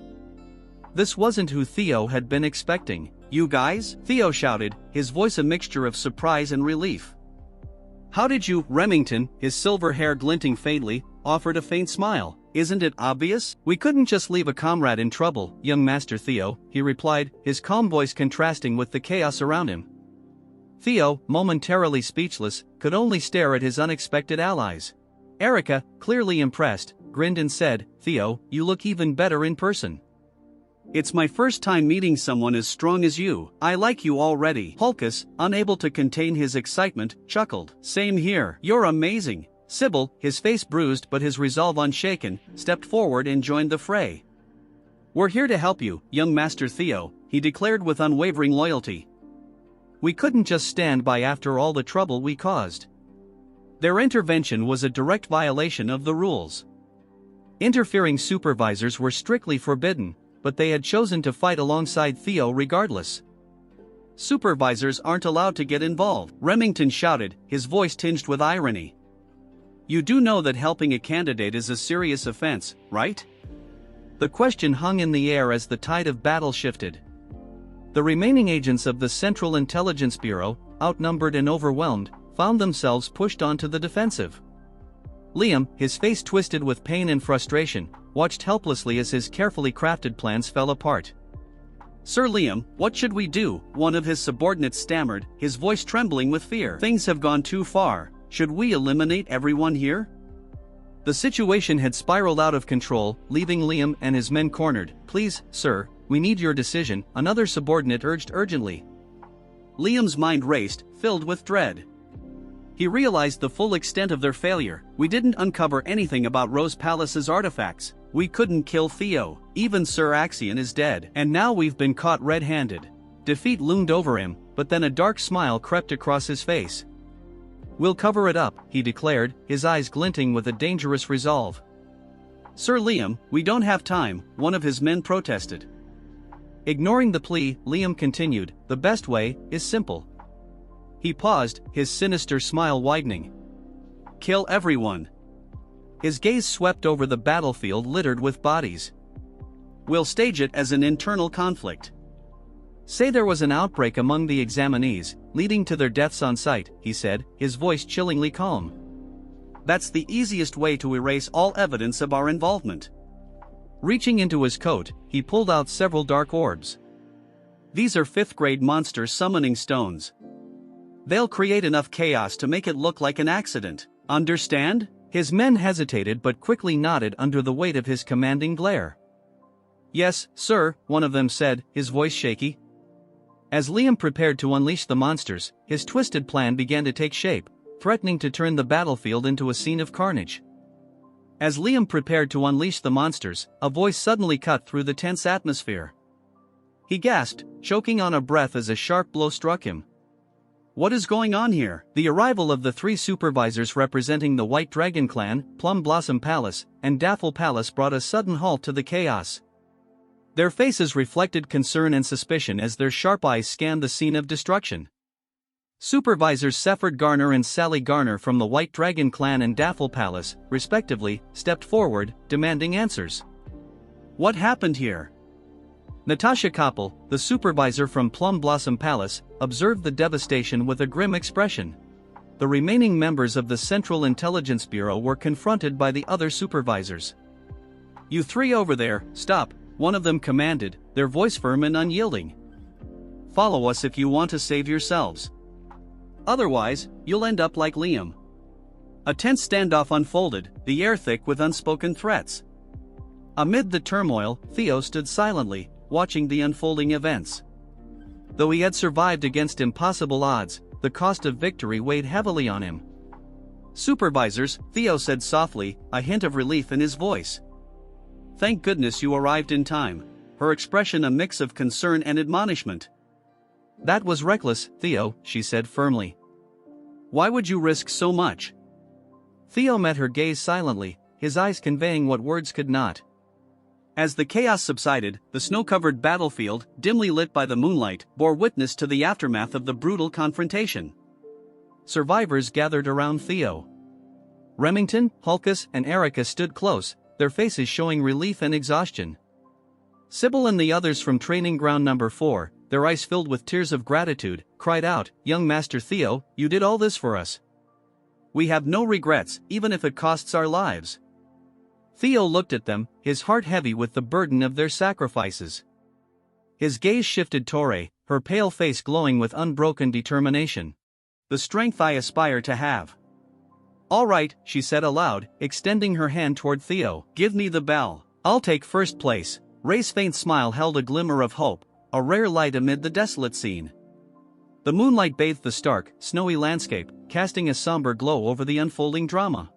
This wasn't who Theo had been expecting. "You guys?" Theo shouted, his voice a mixture of surprise and relief. "How did you?" Remington, his silver hair glinting faintly, offered a faint smile. "Isn't it obvious? We couldn't just leave a comrade in trouble, young Master Theo," he replied, his calm voice contrasting with the chaos around him. Theo, momentarily speechless, could only stare at his unexpected allies. Erica, clearly impressed, grinned and said, "Theo, you look even better in person. It's my first time meeting someone as strong as you. I like you already." Hulkus, unable to contain his excitement, chuckled. "Same here. You're amazing." Sybil, his face bruised but his resolve unshaken, stepped forward and joined the fray. "We're here to help you, young Master Theo," he declared with unwavering loyalty. "We couldn't just stand by after all the trouble we caused." Their intervention was a direct violation of the rules. Interfering supervisors were strictly forbidden, but they had chosen to fight alongside Theo regardless. "Supervisors aren't allowed to get involved," Remington shouted, his voice tinged with irony. "You do know that helping a candidate is a serious offense, right?" The question hung in the air as the tide of battle shifted. The remaining agents of the Central Intelligence Bureau, outnumbered and overwhelmed, found themselves pushed onto the defensive. Liam, his face twisted with pain and frustration, watched helplessly as his carefully crafted plans fell apart. "Sir Liam, what should we do?" one of his subordinates stammered, his voice trembling with fear. "Things have gone too far. Should we eliminate everyone here? The situation had spiraled out of control, leaving Liam and his men cornered. Please, sir, we need your decision, another subordinate urged urgently. Liam's mind raced, filled with dread. He realized the full extent of their failure. We didn't uncover anything about Rose Palace's artifacts. We couldn't kill Theo. Even Sir Axion is dead. And now we've been caught red-handed. Defeat loomed over him, but then a dark smile crept across his face. We'll cover it up, he declared, his eyes glinting with a dangerous resolve. Sir Liam, we don't have time, one of his men protested. Ignoring the plea, Liam continued, the best way is simple. He paused, his sinister smile widening. Kill everyone. His gaze swept over the battlefield littered with bodies. We'll stage it as an internal conflict. Say there was an outbreak among the examinees, leading to their deaths on sight, he said, his voice chillingly calm. That's the easiest way to erase all evidence of our involvement. Reaching into his coat, he pulled out several dark orbs. These are 5th-grade monster summoning stones. They'll create enough chaos to make it look like an accident. Understand? His men hesitated but quickly nodded under the weight of his commanding glare. Yes, sir, one of them said, his voice shaky. As Liam prepared to unleash the monsters, his twisted plan began to take shape, threatening to turn the battlefield into a scene of carnage. As Liam prepared to unleash the monsters, a voice suddenly cut through the tense atmosphere. He gasped, choking on a breath as a sharp blow struck him. What is going on here? The arrival of the 3 supervisors representing the White Dragon Clan, Plum Blossom Palace, and Daffle Palace brought a sudden halt to the chaos. Their faces reflected concern and suspicion as their sharp eyes scanned the scene of destruction. Supervisors Sefford Garner and Sally Garner from the White Dragon Clan and Daffle Palace, respectively, stepped forward, demanding answers. What happened here? Natasha Koppel, the supervisor from Plum Blossom Palace, observed the devastation with a grim expression. The remaining members of the Central Intelligence Bureau were confronted by the other supervisors. You 3 over there, stop, one of them commanded, their voice firm and unyielding. Follow us if you want to save yourselves. Otherwise, you'll end up like Liam. A tense standoff unfolded, the air thick with unspoken threats. Amid the turmoil, Theo stood silently, watching the unfolding events. Though he had survived against impossible odds, the cost of victory weighed heavily on him. Supervisors, Theo said softly, a hint of relief in his voice. Thank goodness you arrived in time, her expression a mix of concern and admonishment. That was reckless, Theo, she said firmly. Why would you risk so much? Theo met her gaze silently, his eyes conveying what words could not. As the chaos subsided, the snow-covered battlefield, dimly lit by the moonlight, bore witness to the aftermath of the brutal confrontation. Survivors gathered around Theo. Remington, Hulkus, and Erica stood close, their faces showing relief and exhaustion. Sybil and the others from Training Ground Number 4, their eyes filled with tears of gratitude, cried out, Young Master Theo, you did all this for us. We have no regrets, even if it costs our lives. Theo looked at them, his heart heavy with the burden of their sacrifices. His gaze shifted Torre, her pale face glowing with unbroken determination. The strength I aspire to have. All right, she said aloud, extending her hand toward Theo. Give me the bell. I'll take first place. Ray's faint smile held a glimmer of hope, a rare light amid the desolate scene. The moonlight bathed the stark, snowy landscape, casting a somber glow over the unfolding drama.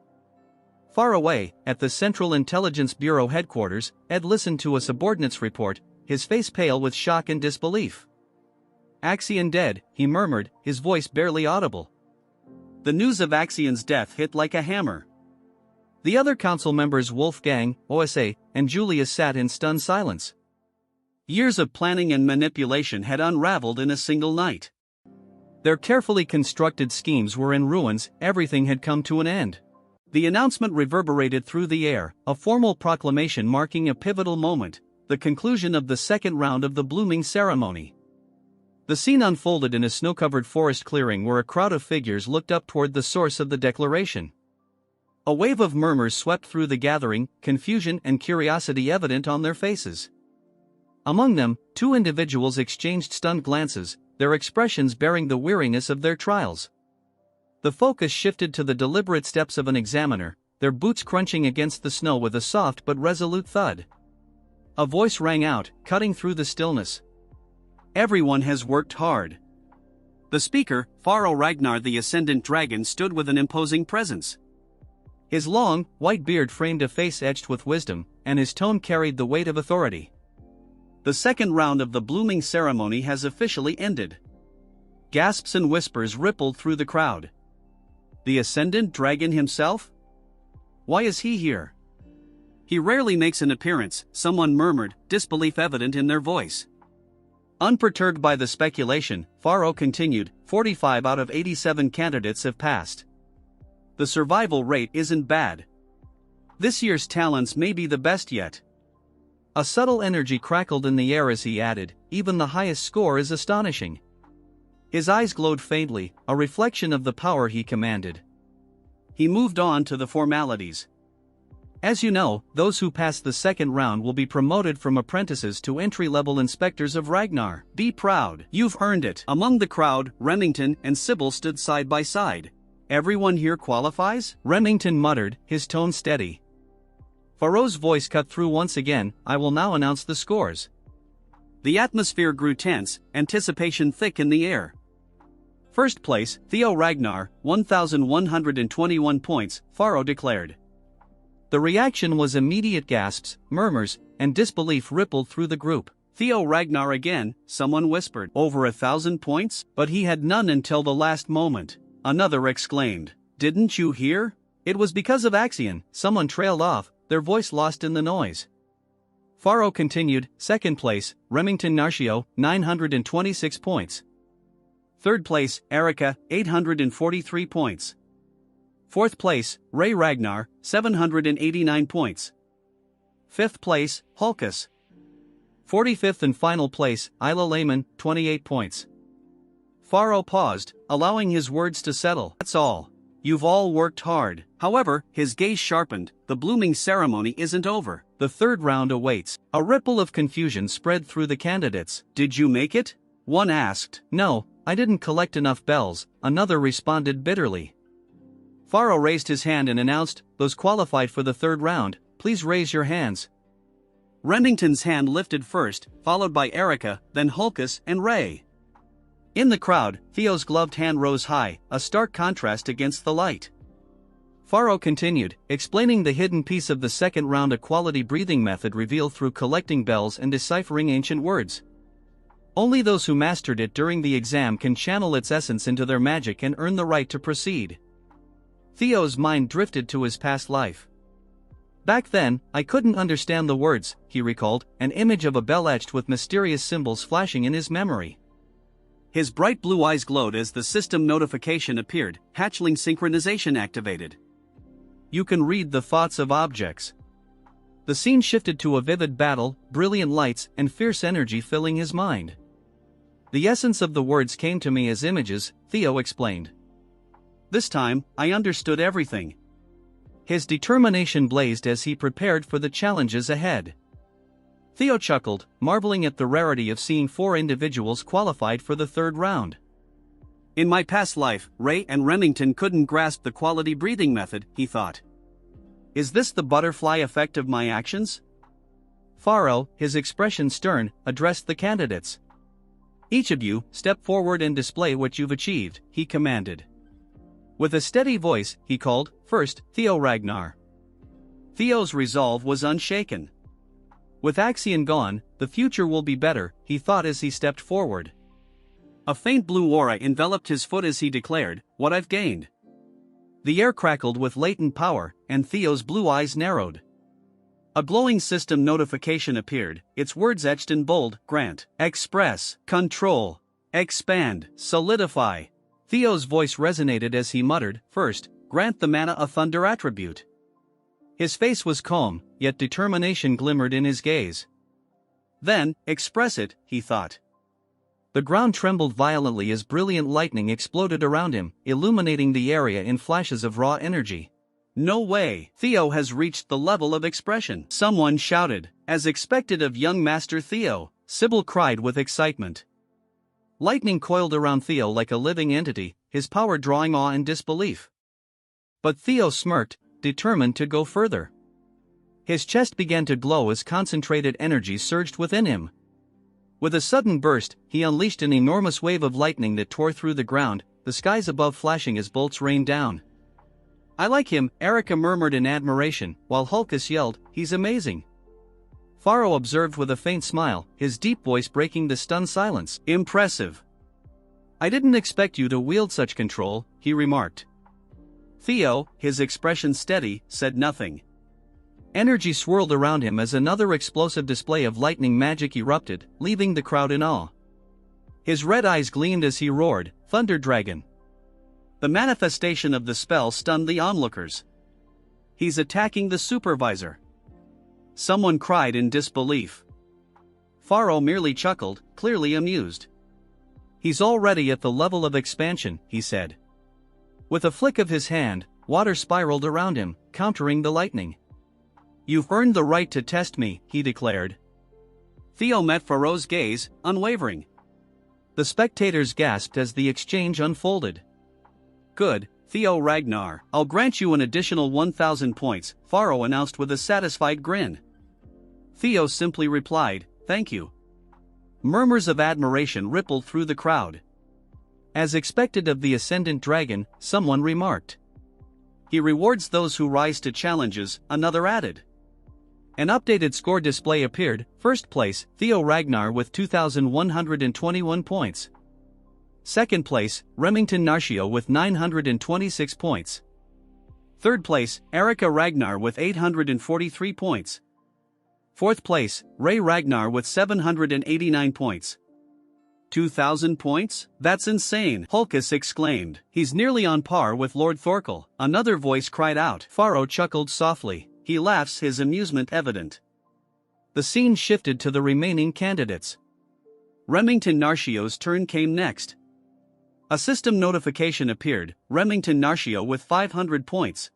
Far away, at the Central Intelligence Bureau headquarters, Ed listened to a subordinate's report, his face pale with shock and disbelief. Axion dead, he murmured, his voice barely audible. The news of Axion's death hit like a hammer. The other council members Wolfgang, OSA, and Julius sat in stunned silence. Years of planning and manipulation had unraveled in a single night. Their carefully constructed schemes were in ruins, everything had come to an end. The announcement reverberated through the air, a formal proclamation marking a pivotal moment, the conclusion of the second round of the blooming ceremony. The scene unfolded in a snow-covered forest clearing where a crowd of figures looked up toward the source of the declaration. A wave of murmurs swept through the gathering, confusion and curiosity evident on their faces. Among them, 2 individuals exchanged stunned glances, their expressions bearing the weariness of their trials. The focus shifted to the deliberate steps of an examiner, their boots crunching against the snow with a soft but resolute thud. A voice rang out, cutting through the stillness. Everyone has worked hard. The speaker, Pharaoh Ragnar the Ascendant Dragon, stood with an imposing presence. His long, white beard framed a face etched with wisdom, and his tone carried the weight of authority. The second round of the blooming ceremony has officially ended. Gasps and whispers rippled through the crowd. The Ascendant Dragon himself? Why is he here? He rarely makes an appearance, someone murmured, disbelief evident in their voice. Unperturbed by the speculation, Pharaoh continued, 45 out of 87 candidates have passed. The survival rate isn't bad. This year's talents may be the best yet. A subtle energy crackled in the air as he added, even the highest score is astonishing. His eyes glowed faintly, a reflection of the power he commanded. He moved on to the formalities. As you know, those who pass the second round will be promoted from apprentices to entry-level inspectors of Ragnar. Be proud, you've earned it. Among the crowd, Remington and Sybil stood side by side. Everyone here qualifies? Remington muttered, his tone steady. Pharaoh's voice cut through once again, I will now announce the scores. The atmosphere grew tense, anticipation thick in the air. First place, Theo Ragnar, 1,121 points, Pharaoh declared. The reaction was immediate. Gasps, murmurs, and disbelief rippled through the group. Theo Ragnar again, someone whispered. Over 1,000 points? But he had none until the last moment. Another exclaimed. Didn't you hear? It was because of Axion, someone trailed off, their voice lost in the noise. Pharaoh continued, second place, Remington Narcio, 926 points. Third place, Erica, 843 points. Fourth place, Ray Ragnar, 789 points. Fifth place, Hulkus. 45th and final place, Isla Lehman, 28 points. Pharaoh paused, allowing his words to settle. That's all. You've all worked hard. However, his gaze sharpened, the blooming ceremony isn't over. The third round awaits. A ripple of confusion spread through the candidates. Did you make it? One asked. No, I didn't collect enough bells, another responded bitterly. Pharaoh raised his hand and announced, those qualified for the third round, please raise your hands. Remington's hand lifted first, followed by Erica, then Hulkus and Ray. In the crowd, Theo's gloved hand rose high, a stark contrast against the light. Pharaoh continued, explaining the hidden piece of the second round, a quality breathing method revealed through collecting bells and deciphering ancient words. Only those who mastered it during the exam can channel its essence into their magic and earn the right to proceed. Theo's mind drifted to his past life. Back then, I couldn't understand the words, he recalled, an image of a bell etched with mysterious symbols flashing in his memory. His bright blue eyes glowed as the system notification appeared, hatchling synchronization activated. You can read the thoughts of objects. The scene shifted to a vivid battle, brilliant lights, and fierce energy filling his mind. The essence of the words came to me as images, Theo explained. This time, I understood everything. His determination blazed as he prepared for the challenges ahead. Theo chuckled, marveling at the rarity of seeing 4 individuals qualified for the third round. In my past life, Ray and Remington couldn't grasp the quality breathing method, he thought. Is this the butterfly effect of my actions? Pharaoh, his expression stern, addressed the candidates. Each of you, step forward and display what you've achieved, he commanded. With a steady voice, he called, first, Theo Ragnar. Theo's resolve was unshaken. With Axion gone, the future will be better, he thought as he stepped forward. A faint blue aura enveloped his foot as he declared, what I've gained. The air crackled with latent power, and Theo's blue eyes narrowed. A glowing system notification appeared, its words etched in bold, grant, express, control, expand, solidify. Theo's voice resonated as he muttered, first, grant the mana a thunder attribute. His face was calm, yet determination glimmered in his gaze. Then, express it, he thought. The ground trembled violently as brilliant lightning exploded around him, illuminating the area in flashes of raw energy. No way, Theo has reached the level of expression, someone shouted. As expected of young Master Theo, Sybil cried with excitement. Lightning coiled around Theo like a living entity, his power drawing awe and disbelief. But Theo smirked, determined to go further. His chest began to glow as concentrated energy surged within him. With a sudden burst, he unleashed an enormous wave of lightning that tore through the ground, the skies above flashing as bolts rained down. "I like him," Erica murmured in admiration, while Hulkus yelled, "He's amazing." Pharaoh observed with a faint smile, his deep voice breaking the stunned silence. "Impressive. I didn't expect you to wield such control," he remarked. Theo, his expression steady, said nothing. Energy swirled around him as another explosive display of lightning magic erupted, leaving the crowd in awe. His red eyes gleamed as he roared, "Thunder Dragon!" The manifestation of the spell stunned the onlookers. "He's attacking the supervisor!" Someone cried in disbelief. Pharaoh merely chuckled, clearly amused. "He's already at the level of expansion," he said. With a flick of his hand, water spiraled around him, countering the lightning. "You've earned the right to test me," he declared. Theo met Pharaoh's gaze, unwavering. The spectators gasped as the exchange unfolded. "Good, Theo Ragnar, I'll grant you an additional 1,000 points, Pharaoh announced with a satisfied grin. Theo simply replied, "Thank you." Murmurs of admiration rippled through the crowd. As expected of the Ascendant Dragon, someone remarked. "He rewards those who rise to challenges," another added. An updated score display appeared. First place, Theo Ragnar with 2,121 points. Second place, Remington Narcio with 926 points. Third place, Erica Ragnar with 843 points. Fourth place, Ray Ragnar with 789 points. 2,000 points? That's insane, Hulkus exclaimed. He's nearly on par with Lord Thorkel, another voice cried out. Pharaoh chuckled softly. He laughs, his amusement evident. The scene shifted to the remaining candidates. Remington Narcio's turn came next. A system notification appeared, Remington Narcio with 500 points.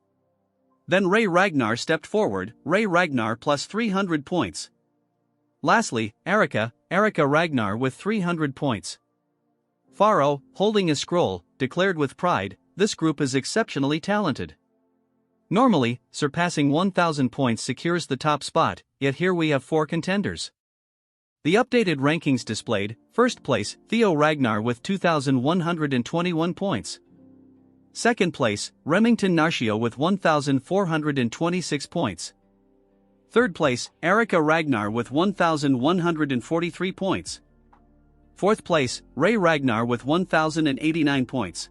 Then Ray Ragnar stepped forward, Ray Ragnar plus 300 points. Lastly, Erica Ragnar with 300 points. Pharaoh, holding a scroll, declared with pride, "This group is exceptionally talented." Normally, surpassing 1,000 points secures the top spot, yet here we have 4 contenders. The updated rankings displayed, first place, Theo Ragnar with 2,121 points. Second place, Remington Narcio with 1,426 points. Third place, Erica Ragnar with 1,143 points. Fourth place, Ray Ragnar with 1,089 points.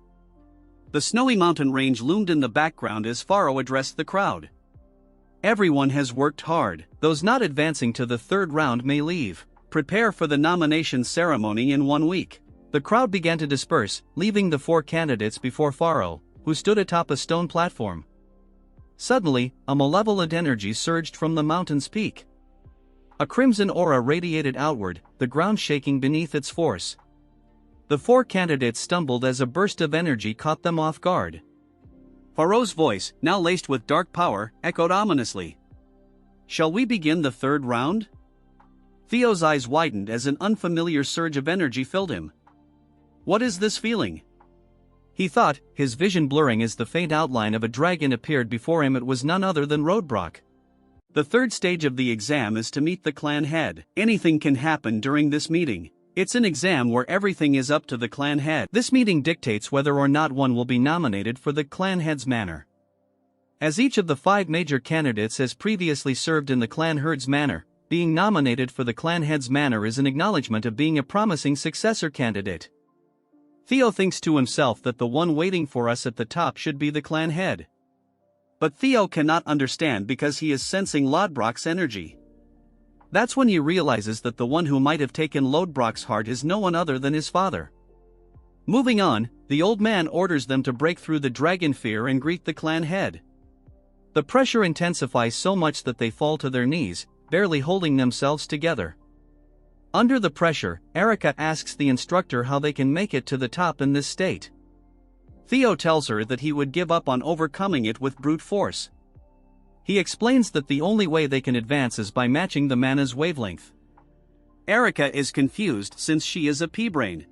The snowy mountain range loomed in the background as Pharaoh addressed the crowd. Everyone has worked hard. Those not advancing to the third round may leave. Prepare for the nomination ceremony in 1 week. The crowd began to disperse, leaving the 4 candidates before Pharaoh, who stood atop a stone platform. Suddenly, a malevolent energy surged from the mountain's peak. A crimson aura radiated outward, the ground shaking beneath its force. The 4 candidates stumbled as a burst of energy caught them off guard. Pharaoh's voice, now laced with dark power, echoed ominously. "Shall we begin the third round?" Theo's eyes widened as an unfamiliar surge of energy filled him. What is this feeling? He thought, his vision blurring as the faint outline of a dragon appeared before him. It was none other than Roadbrock. The third stage of the exam is to meet the clan head. Anything can happen during this meeting. It's an exam where everything is up to the clan head. This meeting dictates whether or not one will be nominated for the clan head's manor. As each of the 5 major candidates has previously served in the clan herd's manor, being nominated for the clan head's manor is an acknowledgement of being a promising successor candidate. Theo thinks to himself that the one waiting for us at the top should be the clan head. But Theo cannot understand because he is sensing Lodbrok's energy. That's when he realizes that the one who might have taken Lodbrok's heart is no one other than his father. Moving on, the old man orders them to break through the dragon fear and greet the clan head. The pressure intensifies so much that they fall to their knees, barely holding themselves together. Under the pressure, Erica asks the instructor how they can make it to the top in this state. Theo tells her that he would give up on overcoming it with brute force. He explains that the only way they can advance is by matching the mana's wavelength. Erica is confused since she is a pea-brain.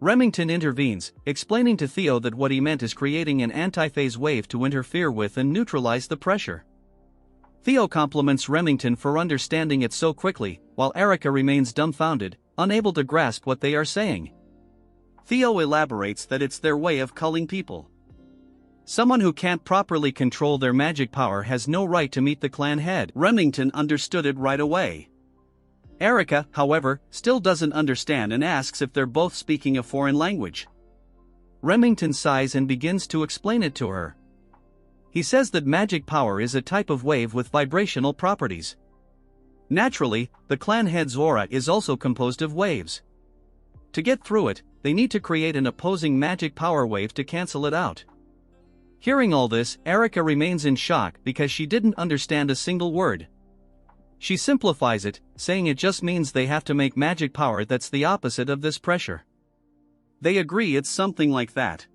Remington intervenes, explaining to Theo that what he meant is creating an anti-phase wave to interfere with and neutralize the pressure. Theo compliments Remington for understanding it so quickly, while Erica remains dumbfounded, unable to grasp what they are saying. Theo elaborates that it's their way of culling people. Someone who can't properly control their magic power has no right to meet the clan head. Remington understood it right away. Erica, however, still doesn't understand and asks if they're both speaking a foreign language. Remington sighs and begins to explain it to her. He says that magic power is a type of wave with vibrational properties. Naturally, the clan head's aura is also composed of waves. To get through it, they need to create an opposing magic power wave to cancel it out. Hearing all this, Erica remains in shock because she didn't understand a single word. She simplifies it, saying it just means they have to make magic power that's the opposite of this pressure. They agree it's something like that.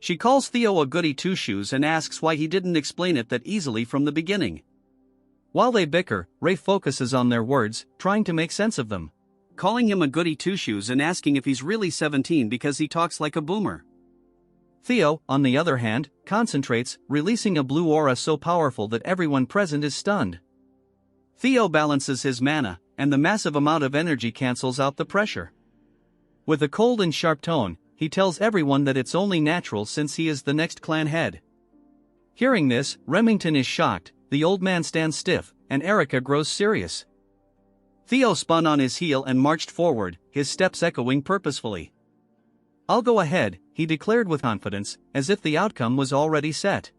She calls Theo a goody two-shoes and asks why he didn't explain it that easily from the beginning. While they bicker, Ray focuses on their words, trying to make sense of them. Calling him a goody two-shoes and asking if he's really 17 because he talks like a boomer. Theo, on the other hand, concentrates, releasing a blue aura so powerful that everyone present is stunned. Theo balances his mana, and the massive amount of energy cancels out the pressure. With a cold and sharp tone, he tells everyone that it's only natural since he is the next clan head. Hearing this, Remington is shocked, the old man stands stiff, and Erica grows serious. Theo spun on his heel and marched forward, his steps echoing purposefully. "I'll go ahead," he declared with confidence, as if the outcome was already set.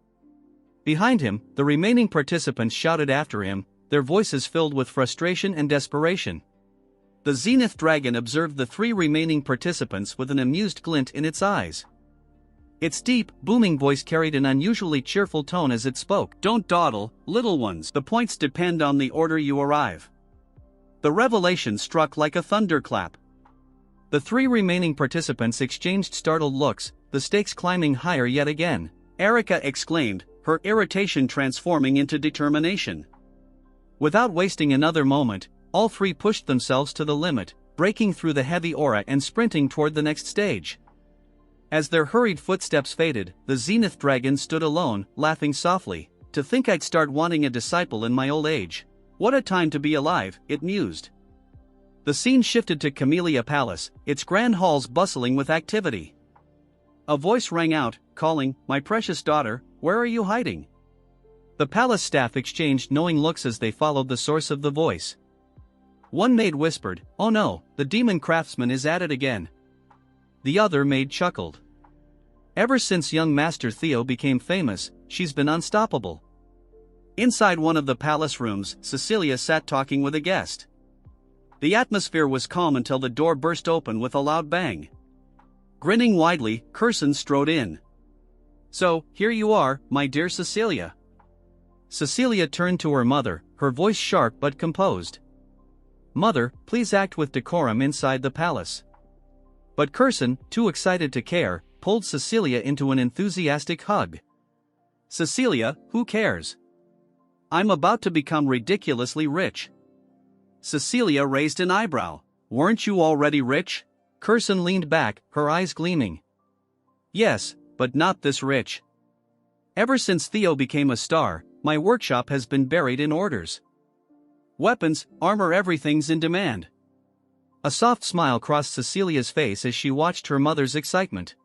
Behind him, the remaining participants shouted after him, their voices filled with frustration and desperation. The Zenith Dragon observed the three remaining participants with an amused glint in its eyes. Its deep, booming voice carried an unusually cheerful tone as it spoke. "Don't dawdle, little ones. The points depend on the order you arrive." The revelation struck like a thunderclap. The three remaining participants exchanged startled looks, the stakes climbing higher yet again. Erica exclaimed, her irritation transforming into determination. Without wasting another moment, all three pushed themselves to the limit, breaking through the heavy aura and sprinting toward the next stage. As their hurried footsteps faded, the Zenith Dragon stood alone, laughing softly. "To think I'd start wanting a disciple in my old age. What a time to be alive," it mused. The scene shifted to Camellia Palace, its grand halls bustling with activity. A voice rang out, calling, "My precious daughter, where are you hiding?" The palace staff exchanged knowing looks as they followed the source of the voice. One maid whispered, "Oh no, the demon craftsman is at it again." The other maid chuckled. "Ever since young Master Theo became famous, she's been unstoppable." Inside one of the palace rooms, Cecilia sat talking with a guest. The atmosphere was calm until the door burst open with a loud bang. Grinning widely, Curson strode in. "So, here you are, my dear Cecilia." Cecilia turned to her mother, her voice sharp but composed. "Mother, please act with decorum inside the palace." But Curson, too excited to care, pulled Cecilia into an enthusiastic hug. "Cecilia, who cares? I'm about to become ridiculously rich." Cecilia raised an eyebrow. "Weren't you already rich?" Curson leaned back, her eyes gleaming. "Yes, but not this rich. Ever since Theo became a star, my workshop has been buried in orders. Weapons, armor, everything's in demand." A soft smile crossed Cecilia's face as she watched her mother's excitement.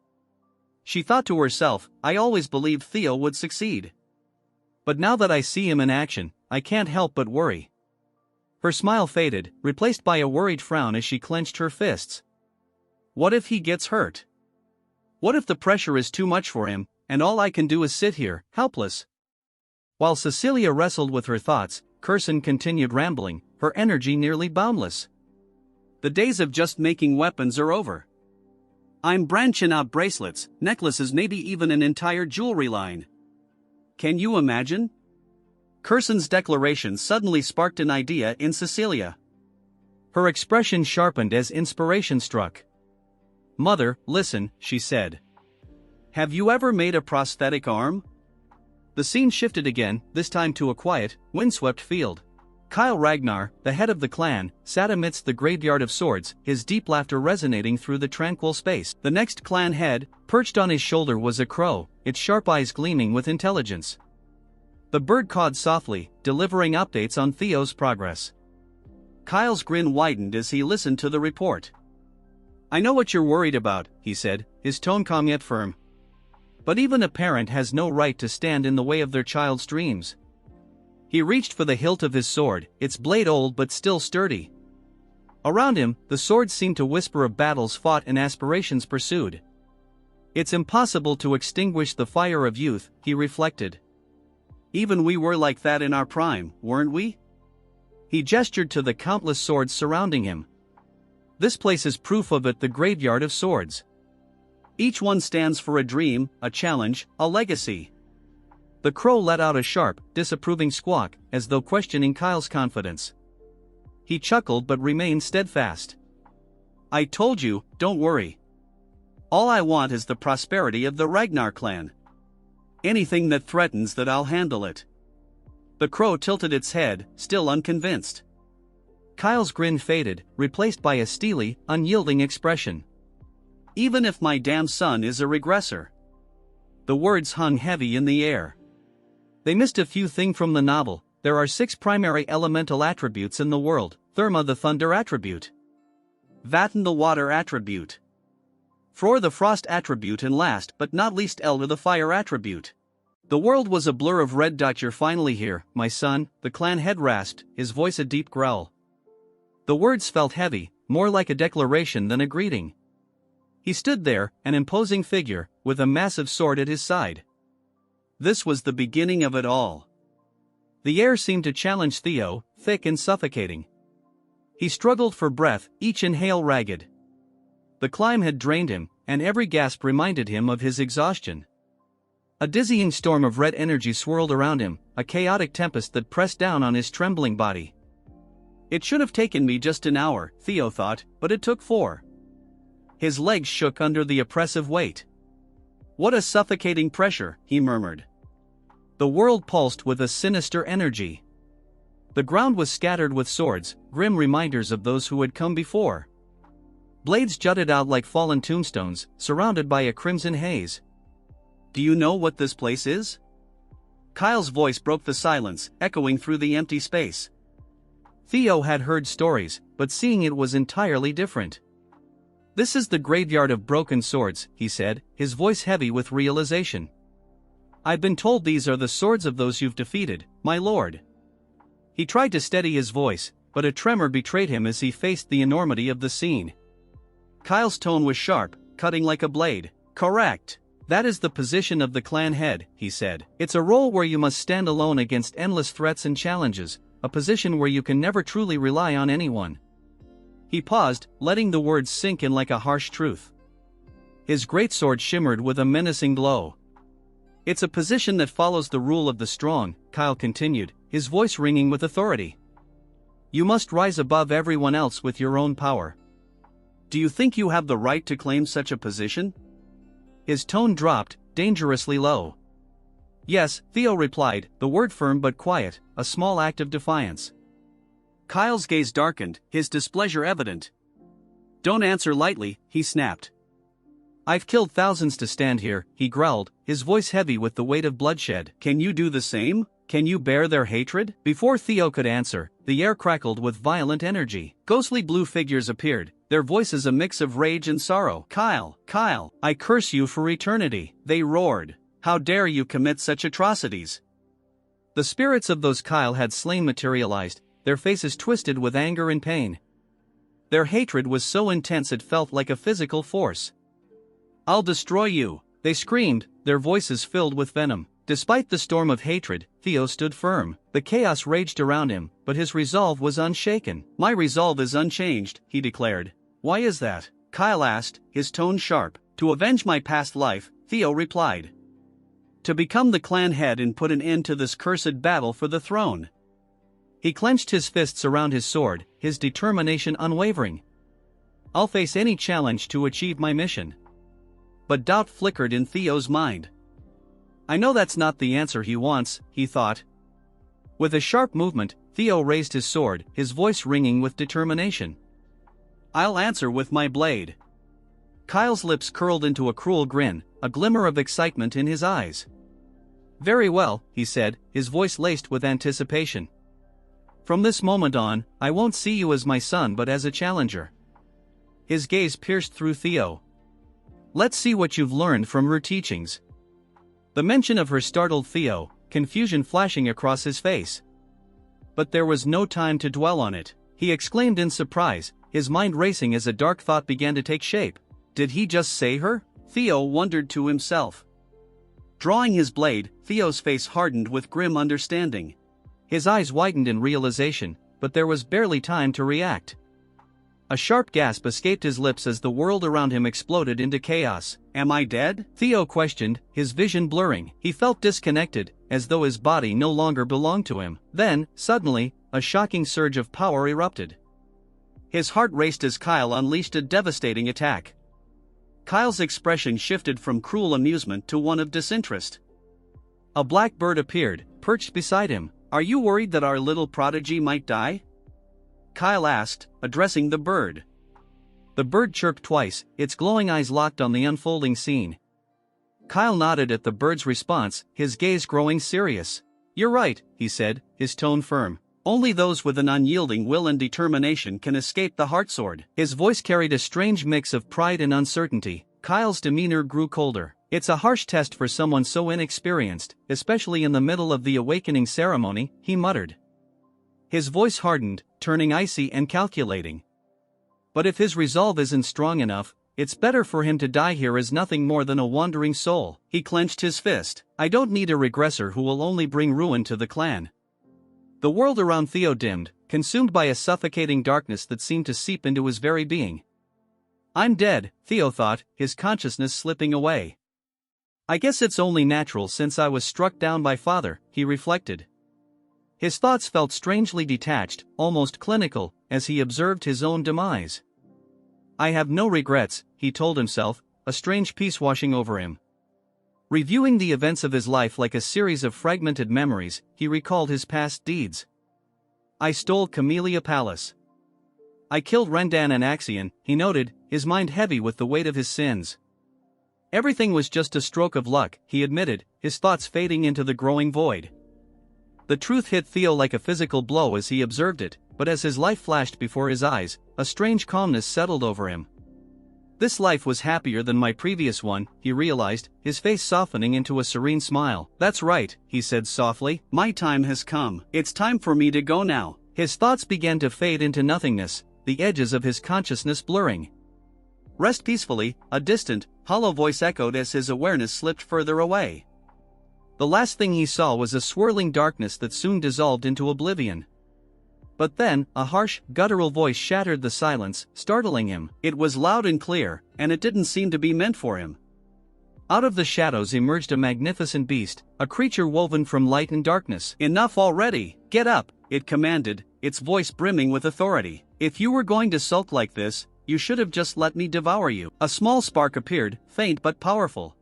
She thought to herself, "I always believed Theo would succeed. But now that I see him in action, I can't help but worry." Her smile faded, replaced by a worried frown as she clenched her fists. What if he gets hurt? What if the pressure is too much for him, and all I can do is sit here, helpless? While Cecilia wrestled with her thoughts, Curson continued rambling, her energy nearly boundless. "The days of just making weapons are over. I'm branching out bracelets, necklaces, maybe even an entire jewelry line. Can you imagine?" Curson's declaration suddenly sparked an idea in Cecilia. Her expression sharpened as inspiration struck. "Mother, listen," she said. "Have you ever made a prosthetic arm?" The scene shifted again, this time to a quiet, windswept field. Kyle Ragnar, the head of the clan, sat amidst the graveyard of swords, his deep laughter resonating through the tranquil space. The next clan head, perched on his shoulder, was a crow, its sharp eyes gleaming with intelligence. The bird cawed softly, delivering updates on Theo's progress. Kyle's grin widened as he listened to the report. "I know what you're worried about," he said, his tone calm yet firm. "But even a parent has no right to stand in the way of their child's dreams." He reached for the hilt of his sword, its blade old but still sturdy. Around him, the swords seemed to whisper of battles fought and aspirations pursued. "It's impossible to extinguish the fire of youth," he reflected. "Even we were like that in our prime, weren't we?" He gestured to the countless swords surrounding him. "This place is proof of it, the graveyard of swords. Each one stands for a dream, a challenge, a legacy." The crow let out a sharp, disapproving squawk, as though questioning Kyle's confidence. He chuckled but remained steadfast. "I told you, don't worry. All I want is the prosperity of the Ragnar clan. Anything that threatens that, I'll handle it." The crow tilted its head, still unconvinced. Kyle's grin faded, replaced by a steely, unyielding expression. "Even if my damn son is a regressor." The words hung heavy in the air. They missed a few things from the novel. There are 6 primary elemental attributes in the world: Therma, the thunder attribute; Vatten, the water attribute; Fror, the frost attribute, and last but not least Elva, the fire attribute. The world was a blur of red dot. "You're finally here, my son," the clan head rasped, his voice a deep growl. The words felt heavy, more like a declaration than a greeting. He stood there, an imposing figure, with a massive sword at his side. This was the beginning of it all. The air seemed to challenge Theo, thick and suffocating. He struggled for breath, each inhale ragged. The climb had drained him, and every gasp reminded him of his exhaustion. A dizzying storm of red energy swirled around him, a chaotic tempest that pressed down on his trembling body. "It should have taken me just an hour," Theo thought, "but it took 4. His legs shook under the oppressive weight. "What a suffocating pressure," he murmured. The world pulsed with a sinister energy. The ground was scattered with swords, grim reminders of those who had come before. Blades jutted out like fallen tombstones, surrounded by a crimson haze. "Do you know what this place is?" Kyle's voice broke the silence, echoing through the empty space. Theo had heard stories, but seeing it was entirely different. "This is the graveyard of broken swords," he said, his voice heavy with realization. "I've been told these are the swords of those you've defeated, my lord." He tried to steady his voice, but a tremor betrayed him as he faced the enormity of the scene. Kyle's tone was sharp, cutting like a blade. "Correct. That is the position of the clan head," he said. "It's a role where you must stand alone against endless threats and challenges, a position where you can never truly rely on anyone." He paused, letting the words sink in like a harsh truth. His greatsword shimmered with a menacing glow. "It's a position that follows the rule of the strong," Kyle continued, his voice ringing with authority. "You must rise above everyone else with your own power. Do you think you have the right to claim such a position?" His tone dropped, dangerously low. "Yes," Theo replied, the word firm but quiet, a small act of defiance. Kyle's gaze darkened, his displeasure evident. "Don't answer lightly," he snapped. "I've killed thousands to stand here," he growled, his voice heavy with the weight of bloodshed. "Can you do the same? Can you bear their hatred?" Before Theo could answer, the air crackled with violent energy. Ghostly blue figures appeared, their voices a mix of rage and sorrow. "Kyle, Kyle, I curse you for eternity," they roared. "How dare you commit such atrocities?" The spirits of those Kyle had slain materialized, their faces twisted with anger and pain. Their hatred was so intense it felt like a physical force. "I'll destroy you," they screamed, their voices filled with venom. Despite the storm of hatred, Theo stood firm. The chaos raged around him, but his resolve was unshaken. "My resolve is unchanged," he declared. "Why is that?" Kyle asked, his tone sharp. "To avenge my past life," Theo replied. "To become the clan head and put an end to this cursed battle for the throne." He clenched his fists around his sword, his determination unwavering. "I'll face any challenge to achieve my mission." But doubt flickered in Theo's mind. "I know that's not the answer he wants," he thought. With a sharp movement, Theo raised his sword, his voice ringing with determination. "I'll answer with my blade." Kyle's lips curled into a cruel grin, a glimmer of excitement in his eyes. "Very well," he said, his voice laced with anticipation. "From this moment on, I won't see you as my son but as a challenger." His gaze pierced through Theo. "Let's see what you've learned from her teachings." The mention of her startled Theo, confusion flashing across his face. But there was no time to dwell on it. He exclaimed in surprise, his mind racing as a dark thought began to take shape. Did he just say her? Theo wondered to himself. Drawing his blade, Theo's face hardened with grim understanding. His eyes widened in realization, but there was barely time to react. A sharp gasp escaped his lips as the world around him exploded into chaos. "Am I dead?" Theo questioned, his vision blurring. He felt disconnected, as though his body no longer belonged to him. Then, suddenly, a shocking surge of power erupted. His heart raced as Kyle unleashed a devastating attack. Kyle's expression shifted from cruel amusement to one of disinterest. A black bird appeared, perched beside him. "Are you worried that our little prodigy might die?" Kyle asked, addressing the bird. The bird chirped twice, its glowing eyes locked on the unfolding scene. Kyle nodded at the bird's response, his gaze growing serious. "You're right," he said, his tone firm. "Only those with an unyielding will and determination can escape the heartsword." His voice carried a strange mix of pride and uncertainty. Kyle's demeanor grew colder. "It's a harsh test for someone so inexperienced, especially in the middle of the awakening ceremony," he muttered. His voice hardened, turning icy and calculating. "But if his resolve isn't strong enough, it's better for him to die here as nothing more than a wandering soul." He clenched his fist. "I don't need a regressor who will only bring ruin to the clan." The world around Theo dimmed, consumed by a suffocating darkness that seemed to seep into his very being. "I'm dead," Theo thought, his consciousness slipping away. "I guess it's only natural since I was struck down by father," he reflected. His thoughts felt strangely detached, almost clinical, as he observed his own demise. "I have no regrets," he told himself, a strange peace washing over him. Reviewing the events of his life like a series of fragmented memories, he recalled his past deeds. "I stole Camellia Palace. I killed Rendan and Axion," he noted, his mind heavy with the weight of his sins. "Everything was just a stroke of luck," he admitted, his thoughts fading into the growing void. The truth hit Theo like a physical blow as he observed it, but as his life flashed before his eyes, a strange calmness settled over him. This life was happier than my previous one, he realized, his face softening into a serene smile. "That's right," he said softly, "my time has come. It's time for me to go now." His thoughts began to fade into nothingness, the edges of his consciousness blurring. "Rest peacefully," a distant, hollow voice echoed as his awareness slipped further away. The last thing he saw was a swirling darkness that soon dissolved into oblivion. But then, a harsh, guttural voice shattered the silence, startling him. It was loud and clear, and it didn't seem to be meant for him. Out of the shadows emerged a magnificent beast, a creature woven from light and darkness. "Enough already! Get up!" it commanded, its voice brimming with authority. "If you were going to sulk like this, you should have just let me devour you." A small spark appeared, faint but powerful.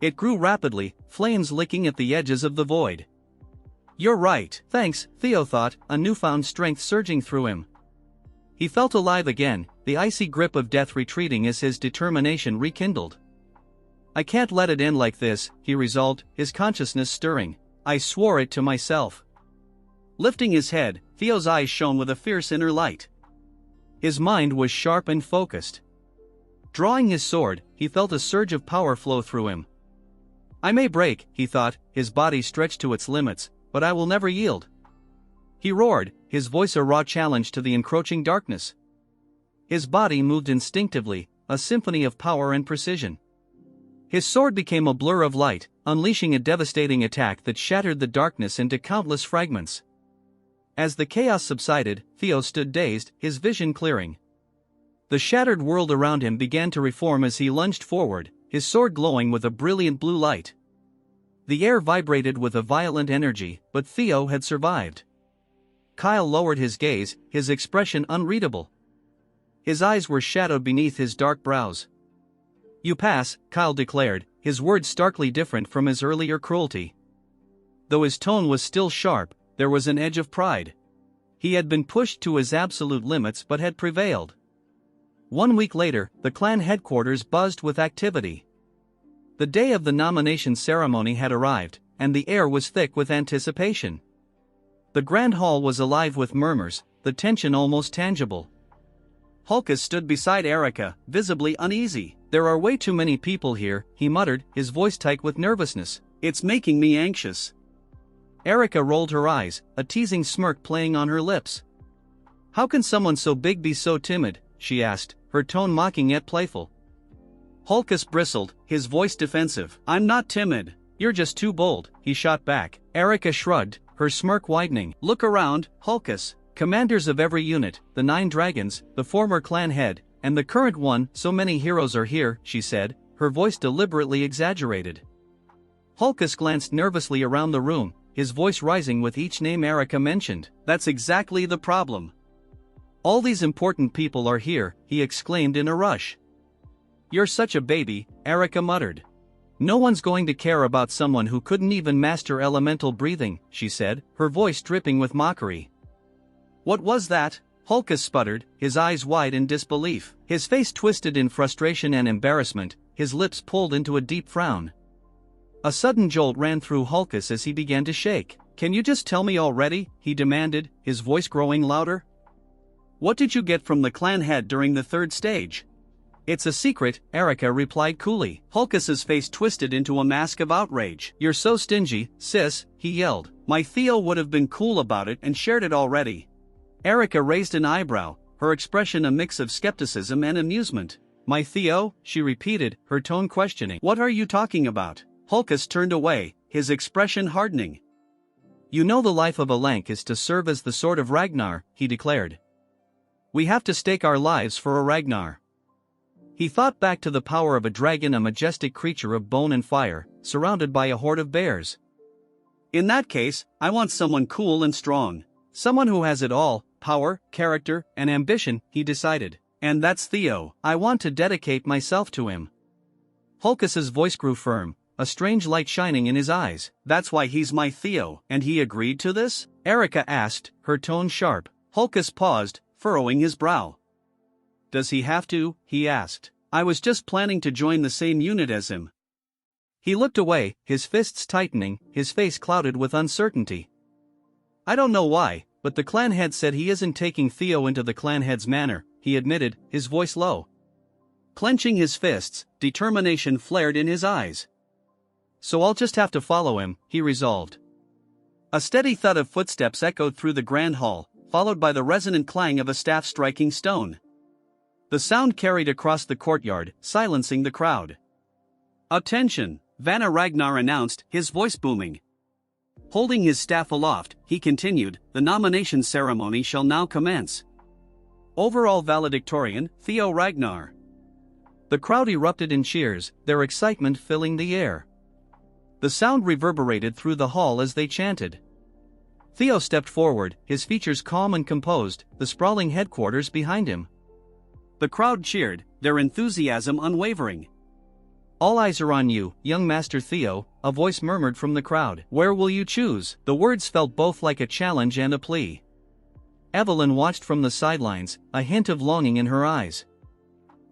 It grew rapidly, flames licking at the edges of the void. "You're right." "Thanks," Theo thought, a newfound strength surging through him. He felt alive again, the icy grip of death retreating as his determination rekindled. "I can't let it end like this," he resolved, his consciousness stirring. "I swore it to myself." Lifting his head, Theo's eyes shone with a fierce inner light. His mind was sharp and focused. Drawing his sword, he felt a surge of power flow through him. "I may break," he thought, his body stretched to its limits, "but I will never yield." He roared, his voice a raw challenge to the encroaching darkness. His body moved instinctively, a symphony of power and precision. His sword became a blur of light, unleashing a devastating attack that shattered the darkness into countless fragments. As the chaos subsided, Theo stood dazed, his vision clearing. The shattered world around him began to reform as he lunged forward, his sword glowing with a brilliant blue light. The air vibrated with a violent energy, but Theo had survived. Kyle lowered his gaze, his expression unreadable. His eyes were shadowed beneath his dark brows. "You pass," Kyle declared, his words starkly different from his earlier cruelty. Though his tone was still sharp, there was an edge of pride. He had been pushed to his absolute limits but had prevailed. 1 week later, the clan headquarters buzzed with activity. The day of the nomination ceremony had arrived, and the air was thick with anticipation. The grand hall was alive with murmurs, the tension almost tangible. Hulkus stood beside Erica, visibly uneasy. "There are way too many people here," he muttered, his voice tight with nervousness. "It's making me anxious." Erica rolled her eyes, a teasing smirk playing on her lips. "How can someone so big be so timid?" she asked, her tone mocking yet playful. Hulkus bristled, his voice defensive. "I'm not timid. You're just too bold," he shot back. Erica shrugged, her smirk widening. "Look around, Hulkus. Commanders of every unit, the 9 dragons, the former clan head, and the current one, so many heroes are here," she said, her voice deliberately exaggerated. Hulkus glanced nervously around the room, his voice rising with each name Erica mentioned. "That's exactly the problem. All these important people are here," he exclaimed in a rush. "You're such a baby," Erica muttered. "No one's going to care about someone who couldn't even master elemental breathing," she said, her voice dripping with mockery. "What was that?" Hulkus sputtered, his eyes wide in disbelief. His face twisted in frustration and embarrassment, his lips pulled into a deep frown. A sudden jolt ran through Hulkus as he began to shake. "Can you just tell me already?" he demanded, his voice growing louder. "What did you get from the clan head during the 3rd stage?" "It's a secret," Erica replied coolly. Hulkus's face twisted into a mask of outrage. "You're so stingy, sis," he yelled. "My Theo would have been cool about it and shared it already." Erica raised an eyebrow, her expression a mix of skepticism and amusement. "My Theo?" she repeated, her tone questioning. "What are you talking about?" Hulkus turned away, his expression hardening. "You know the life of a Lank is to serve as the sword of Ragnar," he declared. "We have to stake our lives for a Ragnar." He thought back to the power of a dragon, a majestic creature of bone and fire, surrounded by a horde of bears. "In that case, I want someone cool and strong. Someone who has it all, power, character, and ambition," he decided. "And that's Theo. I want to dedicate myself to him." Hulkus's voice grew firm, a strange light shining in his eyes. "That's why he's my Theo." "And he agreed to this?" Erica asked, her tone sharp. Hulkus paused, furrowing his brow. "Does he have to?" he asked. "I was just planning to join the same unit as him." He looked away, his fists tightening, his face clouded with uncertainty. "I don't know why, but the clan head said he isn't taking Theo into the clan head's manor," he admitted, his voice low. Clenching his fists, determination flared in his eyes. "So I'll just have to follow him," he resolved. A steady thud of footsteps echoed through the grand hall, followed by the resonant clang of a staff striking stone. The sound carried across the courtyard, silencing the crowd. "Attention!" Ragnar announced, his voice booming. Holding his staff aloft, he continued, "The nomination ceremony shall now commence. Overall valedictorian, Theo Ragnar." The crowd erupted in cheers, their excitement filling the air. The sound reverberated through the hall as they chanted. Theo stepped forward, his features calm and composed, the sprawling headquarters behind him. The crowd cheered, their enthusiasm unwavering. "All eyes are on you, young Master Theo," a voice murmured from the crowd. "Where will you choose?" The words felt both like a challenge and a plea. Evelyn watched from the sidelines, a hint of longing in her eyes.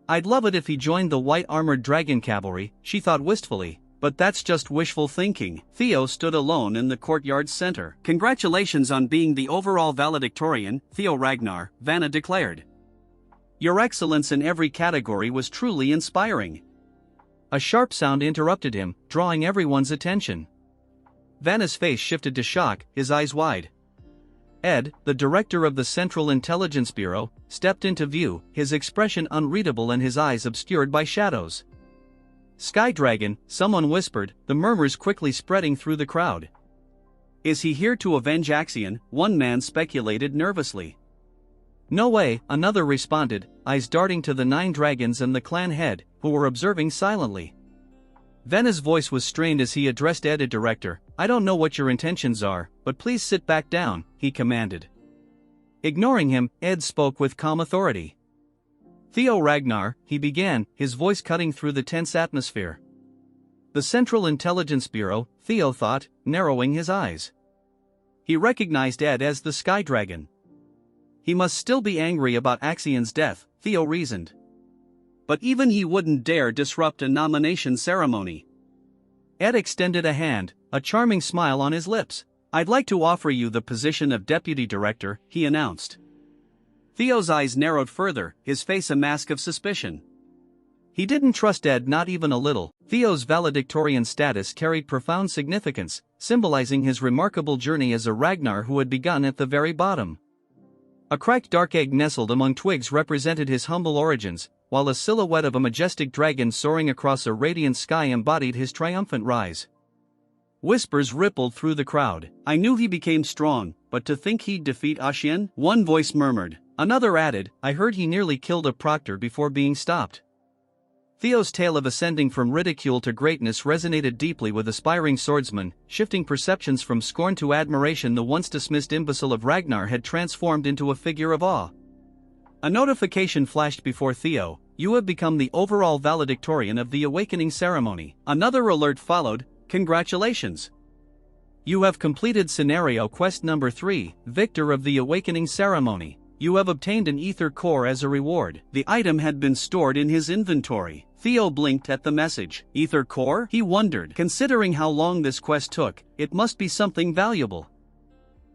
"I'd love it if he joined the white-armored dragon cavalry," she thought wistfully, "but that's just wishful thinking." Theo stood alone in the courtyard's center. "Congratulations on being the overall valedictorian, Theo Ragnar," Vanna declared. "Your excellence in every category was truly inspiring." A sharp sound interrupted him, drawing everyone's attention. Vanna's face shifted to shock, his eyes wide. Ed, the director of the Central Intelligence Bureau, stepped into view, his expression unreadable and his eyes obscured by shadows. "Sky Dragon," someone whispered, the murmurs quickly spreading through the crowd. "Is he here to avenge Axion?" one man speculated nervously. "No way," another responded, eyes darting to the 9 dragons and the clan head, who were observing silently. Vanna's voice was strained as he addressed Ed, director. "I don't know what your intentions are, but please sit back down," he commanded. Ignoring him, Ed spoke with calm authority. "Theo Ragnar," he began, his voice cutting through the tense atmosphere. "The Central Intelligence Bureau," Theo thought, narrowing his eyes. He recognized Ed as the Sky Dragon. He must still be angry about Axion's death, Theo reasoned. But even he wouldn't dare disrupt a nomination ceremony. Ed extended a hand, a charming smile on his lips. "I'd like to offer you the position of deputy director," he announced. Theo's eyes narrowed further, his face a mask of suspicion. He didn't trust Ed, not even a little. Theo's valedictorian status carried profound significance, symbolizing his remarkable journey as a Ragnar who had begun at the very bottom. A cracked dark egg nestled among twigs represented his humble origins, while a silhouette of a majestic dragon soaring across a radiant sky embodied his triumphant rise. Whispers rippled through the crowd. "I knew he became strong, but to think he'd defeat Axion?" One voice murmured. Another added, "I heard he nearly killed a proctor before being stopped." Theo's tale of ascending from ridicule to greatness resonated deeply with aspiring swordsmen, shifting perceptions from scorn to admiration. The once dismissed imbecile of Ragnar had transformed into a figure of awe. A notification flashed before Theo: "You have become the overall valedictorian of the awakening ceremony." Another alert followed: "Congratulations! You have completed scenario quest number 3, Victor of the Awakening Ceremony. You have obtained an ether core as a reward." The item had been stored in his inventory. Theo blinked at the message. Ether core? He wondered. Considering how long this quest took, it must be something valuable.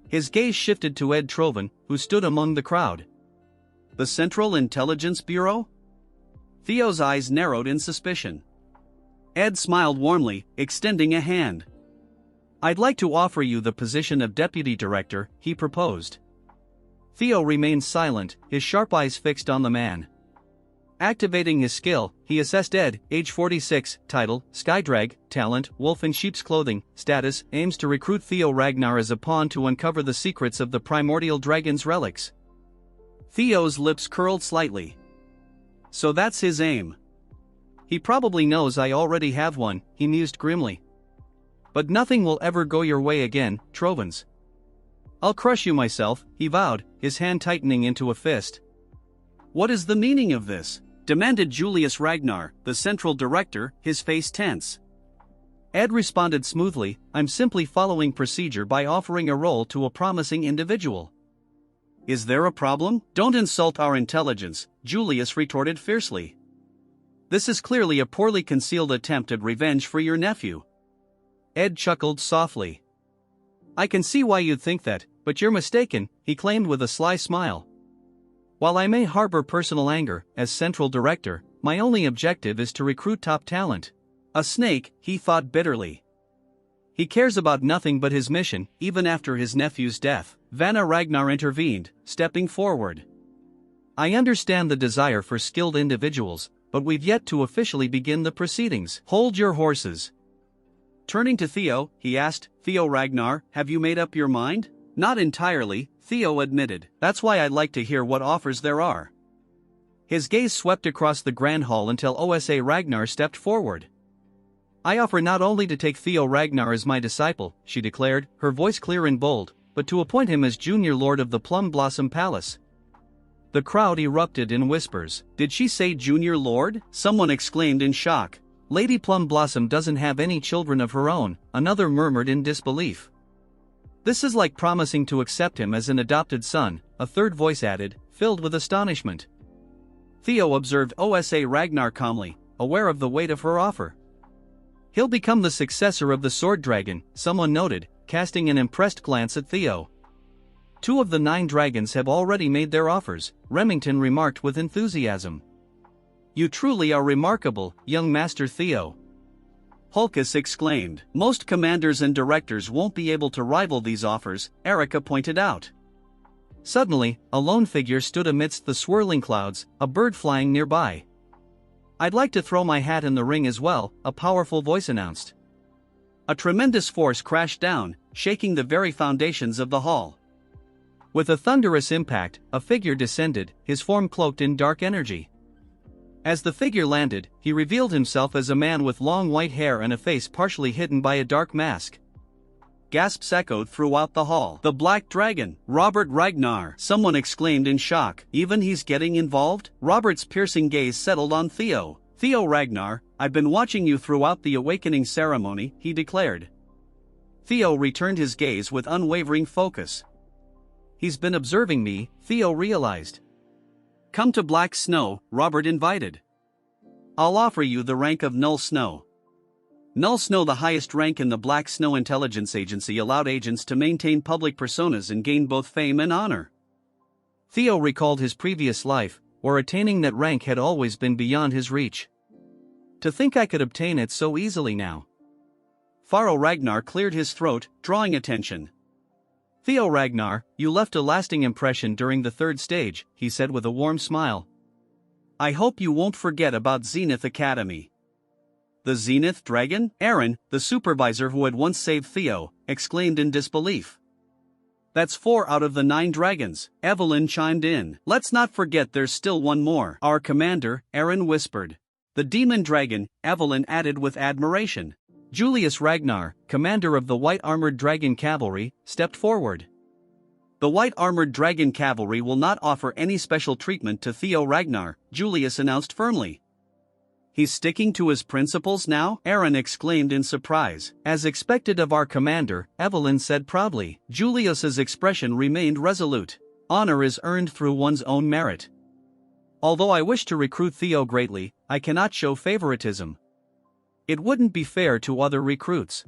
His gaze shifted to Ed Trovan, who stood among the crowd. "The Central Intelligence Bureau?" Theo's eyes narrowed in suspicion. Ed smiled warmly, extending a hand. "I'd like to offer you the position of deputy director," he proposed. Theo remained silent, his sharp eyes fixed on the man. Activating his skill, he assessed Ed, age 46, title, Skydrag, talent, wolf in sheep's clothing, status, aims to recruit Theo Ragnar as a pawn to uncover the secrets of the primordial dragon's relics. Theo's lips curled slightly. "So that's his aim. He probably knows I already have one," he mused grimly. "But nothing will ever go your way again, Trovans. I'll crush you myself," he vowed, his hand tightening into a fist. "What is the meaning of this?" demanded Julius Ragnar, the central director, his face tense. Ed responded smoothly, "I'm simply following procedure by offering a role to a promising individual." "Is there a problem?" "Don't insult our intelligence," Julius retorted fiercely. "This is clearly a poorly concealed attempt at revenge for your nephew." Ed chuckled softly. "I can see why you'd think that, but you're mistaken," he claimed with a sly smile. "While I may harbor personal anger, as central director, my only objective is to recruit top talent." A snake, he thought bitterly. He cares about nothing but his mission, even after his nephew's death. Vanna Ragnar intervened, stepping forward. "I understand the desire for skilled individuals, but we've yet to officially begin the proceedings." "Hold your horses." Turning to Theo, he asked, "Theo Ragnar, have you made up your mind?" "Not entirely," Theo admitted. "That's why I'd like to hear what offers there are." His gaze swept across the grand hall until Osa Ragnar stepped forward. "I offer not only to take Theo Ragnar as my disciple," she declared, her voice clear and bold, "but to appoint him as junior lord of the Plum Blossom Palace." The crowd erupted in whispers. "Did she say junior lord?" someone exclaimed in shock. "Lady Plum Blossom doesn't have any children of her own," another murmured in disbelief. "This is like promising to accept him as an adopted son," a third voice added, filled with astonishment. Theo observed Osa Ragnar calmly, aware of the weight of her offer. "He'll become the successor of the Sword Dragon," someone noted, casting an impressed glance at Theo. "2 of the 9 dragons have already made their offers," Remington remarked with enthusiasm. "You truly are remarkable, young Master Theo." Hulkus exclaimed. "Most commanders and directors won't be able to rival these offers," Erica pointed out. Suddenly, a lone figure stood amidst the swirling clouds, a bird flying nearby. "I'd like to throw my hat in the ring as well," a powerful voice announced. A tremendous force crashed down, shaking the very foundations of the hall. With a thunderous impact, a figure descended, his form cloaked in dark energy. As the figure landed, he revealed himself as a man with long white hair and a face partially hidden by a dark mask. Gasps echoed throughout the hall. "The Black Dragon, Robert Ragnar!" someone exclaimed in shock. "Even he's getting involved?" Robert's piercing gaze settled on Theo. "Theo Ragnar, I've been watching you throughout the awakening ceremony," he declared. Theo returned his gaze with unwavering focus. He's been observing me, Theo realized. Come to Black Snow, Robert invited. I'll offer you the rank of Null Snow. Null Snow, the highest rank in the Black Snow Intelligence Agency, allowed agents to maintain public personas and gain both fame and honor. Theo recalled his previous life, where attaining that rank had always been beyond his reach. To think I could obtain it so easily now. Pharaoh Ragnar cleared his throat, drawing attention. Theo Ragnar, you left a lasting impression during the third stage, he said with a warm smile. I hope you won't forget about Zenith Academy. The Zenith Dragon? Aaron, the supervisor who had once saved Theo, exclaimed in disbelief. That's 4 out of the 9 dragons, Evelyn chimed in. Let's not forget there's still one more. Our commander, Aaron whispered. The demon dragon, Evelyn added with admiration. Julius Ragnar, commander of the White Armored Dragon Cavalry, stepped forward. The White Armored Dragon Cavalry will not offer any special treatment to Theo Ragnar, Julius announced firmly. He's sticking to his principles now? Aaron exclaimed in surprise. As expected of our commander, Evelyn said proudly. Julius's expression remained resolute. Honor is earned through one's own merit. Although I wish to recruit Theo greatly, I cannot show favoritism. It wouldn't be fair to other recruits.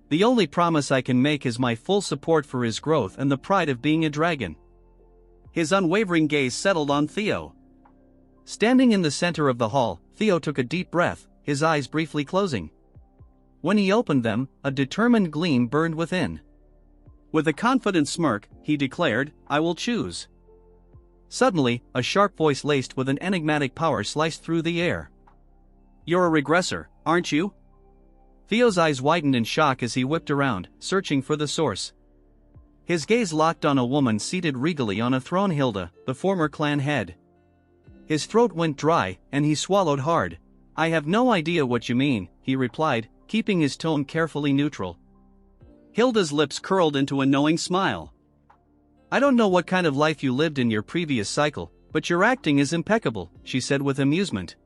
The only promise I can make is my full support for his growth and the pride of being a dragon. His unwavering gaze settled on Theo. Standing in the center of the hall, Theo took a deep breath, his eyes briefly closing. When he opened them, a determined gleam burned within. With a confident smirk, he declared, I will choose. Suddenly, a sharp voice laced with an enigmatic power sliced through the air. You're a regressor, aren't you? Theo's eyes widened in shock as he whipped around, searching for the source. His gaze locked on a woman seated regally on a throne, Hilda, the former clan head. His throat went dry, and he swallowed hard. I have no idea what you mean, he replied, keeping his tone carefully neutral. Hilda's lips curled into a knowing smile. I don't know what kind of life you lived in your previous cycle, but your acting is impeccable, she said with amusement.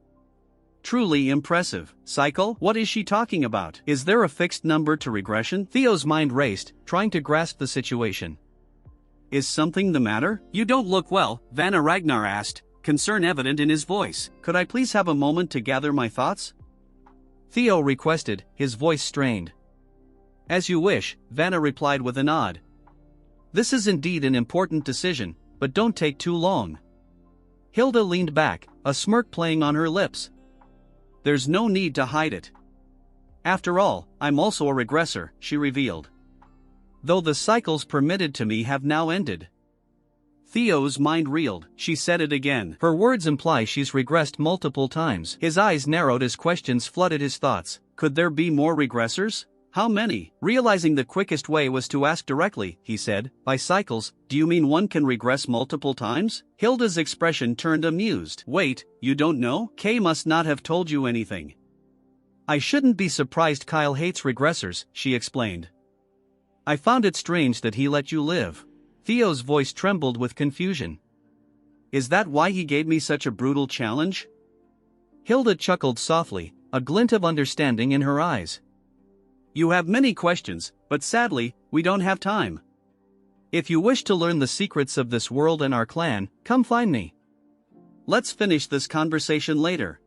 Truly impressive. Cycle? What is she talking about? Is there a fixed number to regression? Theo's mind raced, trying to grasp the situation. Is something the matter? You don't look well, Vanna Ragnar asked, concern evident in his voice. Could I please have a moment to gather my thoughts? Theo requested, his voice strained. As you wish, Vanna replied with a nod. This is indeed an important decision, but don't take too long. Hilda leaned back, a smirk playing on her lips. There's no need to hide it. After all, I'm also a regressor, she revealed. Though the cycles permitted to me have now ended. Theo's mind reeled. She said it again. Her words imply she's regressed multiple times. His eyes narrowed as questions flooded his thoughts. Could there be more regressors? How many? Realizing the quickest way was to ask directly, he said, by cycles, do you mean one can regress multiple times? Hilda's expression turned amused. Wait, you don't know? Kay must not have told you anything. I shouldn't be surprised Kyle hates regressors, she explained. I found it strange that he let you live. Theo's voice trembled with confusion. Is that why he gave me such a brutal challenge? Hilda chuckled softly, a glint of understanding in her eyes. You have many questions, but sadly, we don't have time. If you wish to learn the secrets of this world and our clan, come find me. Let's finish this conversation later.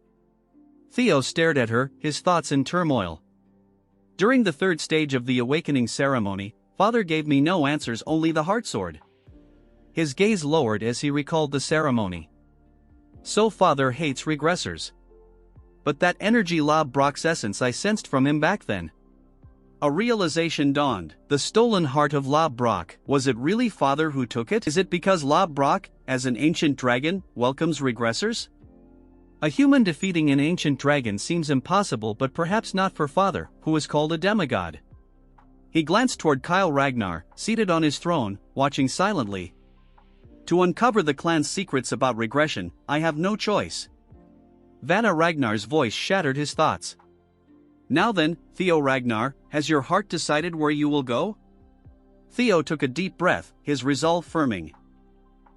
Theo stared at her, his thoughts in turmoil. During the third stage of the awakening ceremony, Father gave me no answers, only the heartsword. His gaze lowered as he recalled the ceremony. So Father hates regressors. But that energy Lob Brock's essence I sensed from him back then. A realization dawned. The stolen heart of Lob Brock. Was it really Father who took it? Is it because Lob Brock, as an ancient dragon, welcomes regressors? A human defeating an ancient dragon seems impossible, but perhaps not for Father, who is called a demigod. He glanced toward Kyle Ragnar, seated on his throne, watching silently. To uncover the clan's secrets about regression, I have no choice. Vanna Ragnar's voice shattered his thoughts. Now then, Theo Ragnar, has your heart decided where you will go? Theo took a deep breath, his resolve firming.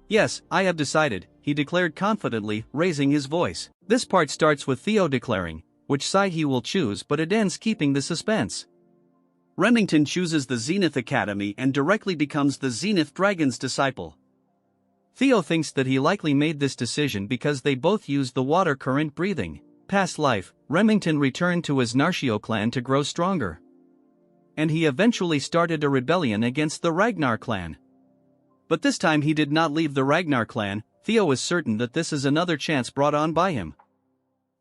Yes, I have decided, he declared confidently, raising his voice. This part starts with Theo declaring which side he will choose, but it ends keeping the suspense. Remington chooses the Zenith Academy and directly becomes the Zenith Dragon's disciple. Theo thinks that he likely made this decision because they both used the water current breathing. Past life, Remington returned to his Narshio clan to grow stronger. And he eventually started a rebellion against the Ragnar clan. But this time he did not leave the Ragnar clan. Theo is certain that this is another chance brought on by him.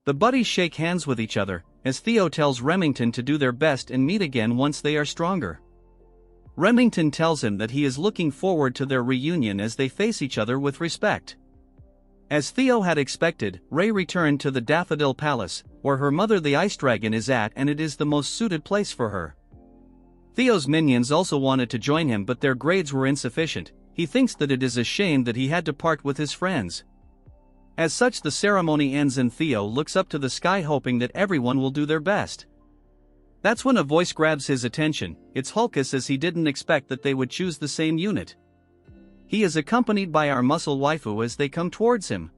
The buddies shake hands with each other, as Theo tells Remington to do their best and meet again once they are stronger. Remington tells him that he is looking forward to their reunion as they face each other with respect. As Theo had expected, Rey returned to the Daffodil Palace, where her mother the Ice Dragon is at, and it is the most suited place for her. Theo's minions also wanted to join him, but their grades were insufficient. He thinks that it is a shame that he had to part with his friends. As such, the ceremony ends and Theo looks up to the sky hoping that everyone will do their best. That's when a voice grabs his attention. It's Hulkus, as he didn't expect that they would choose the same unit. He is accompanied by our muscle waifu as they come towards him.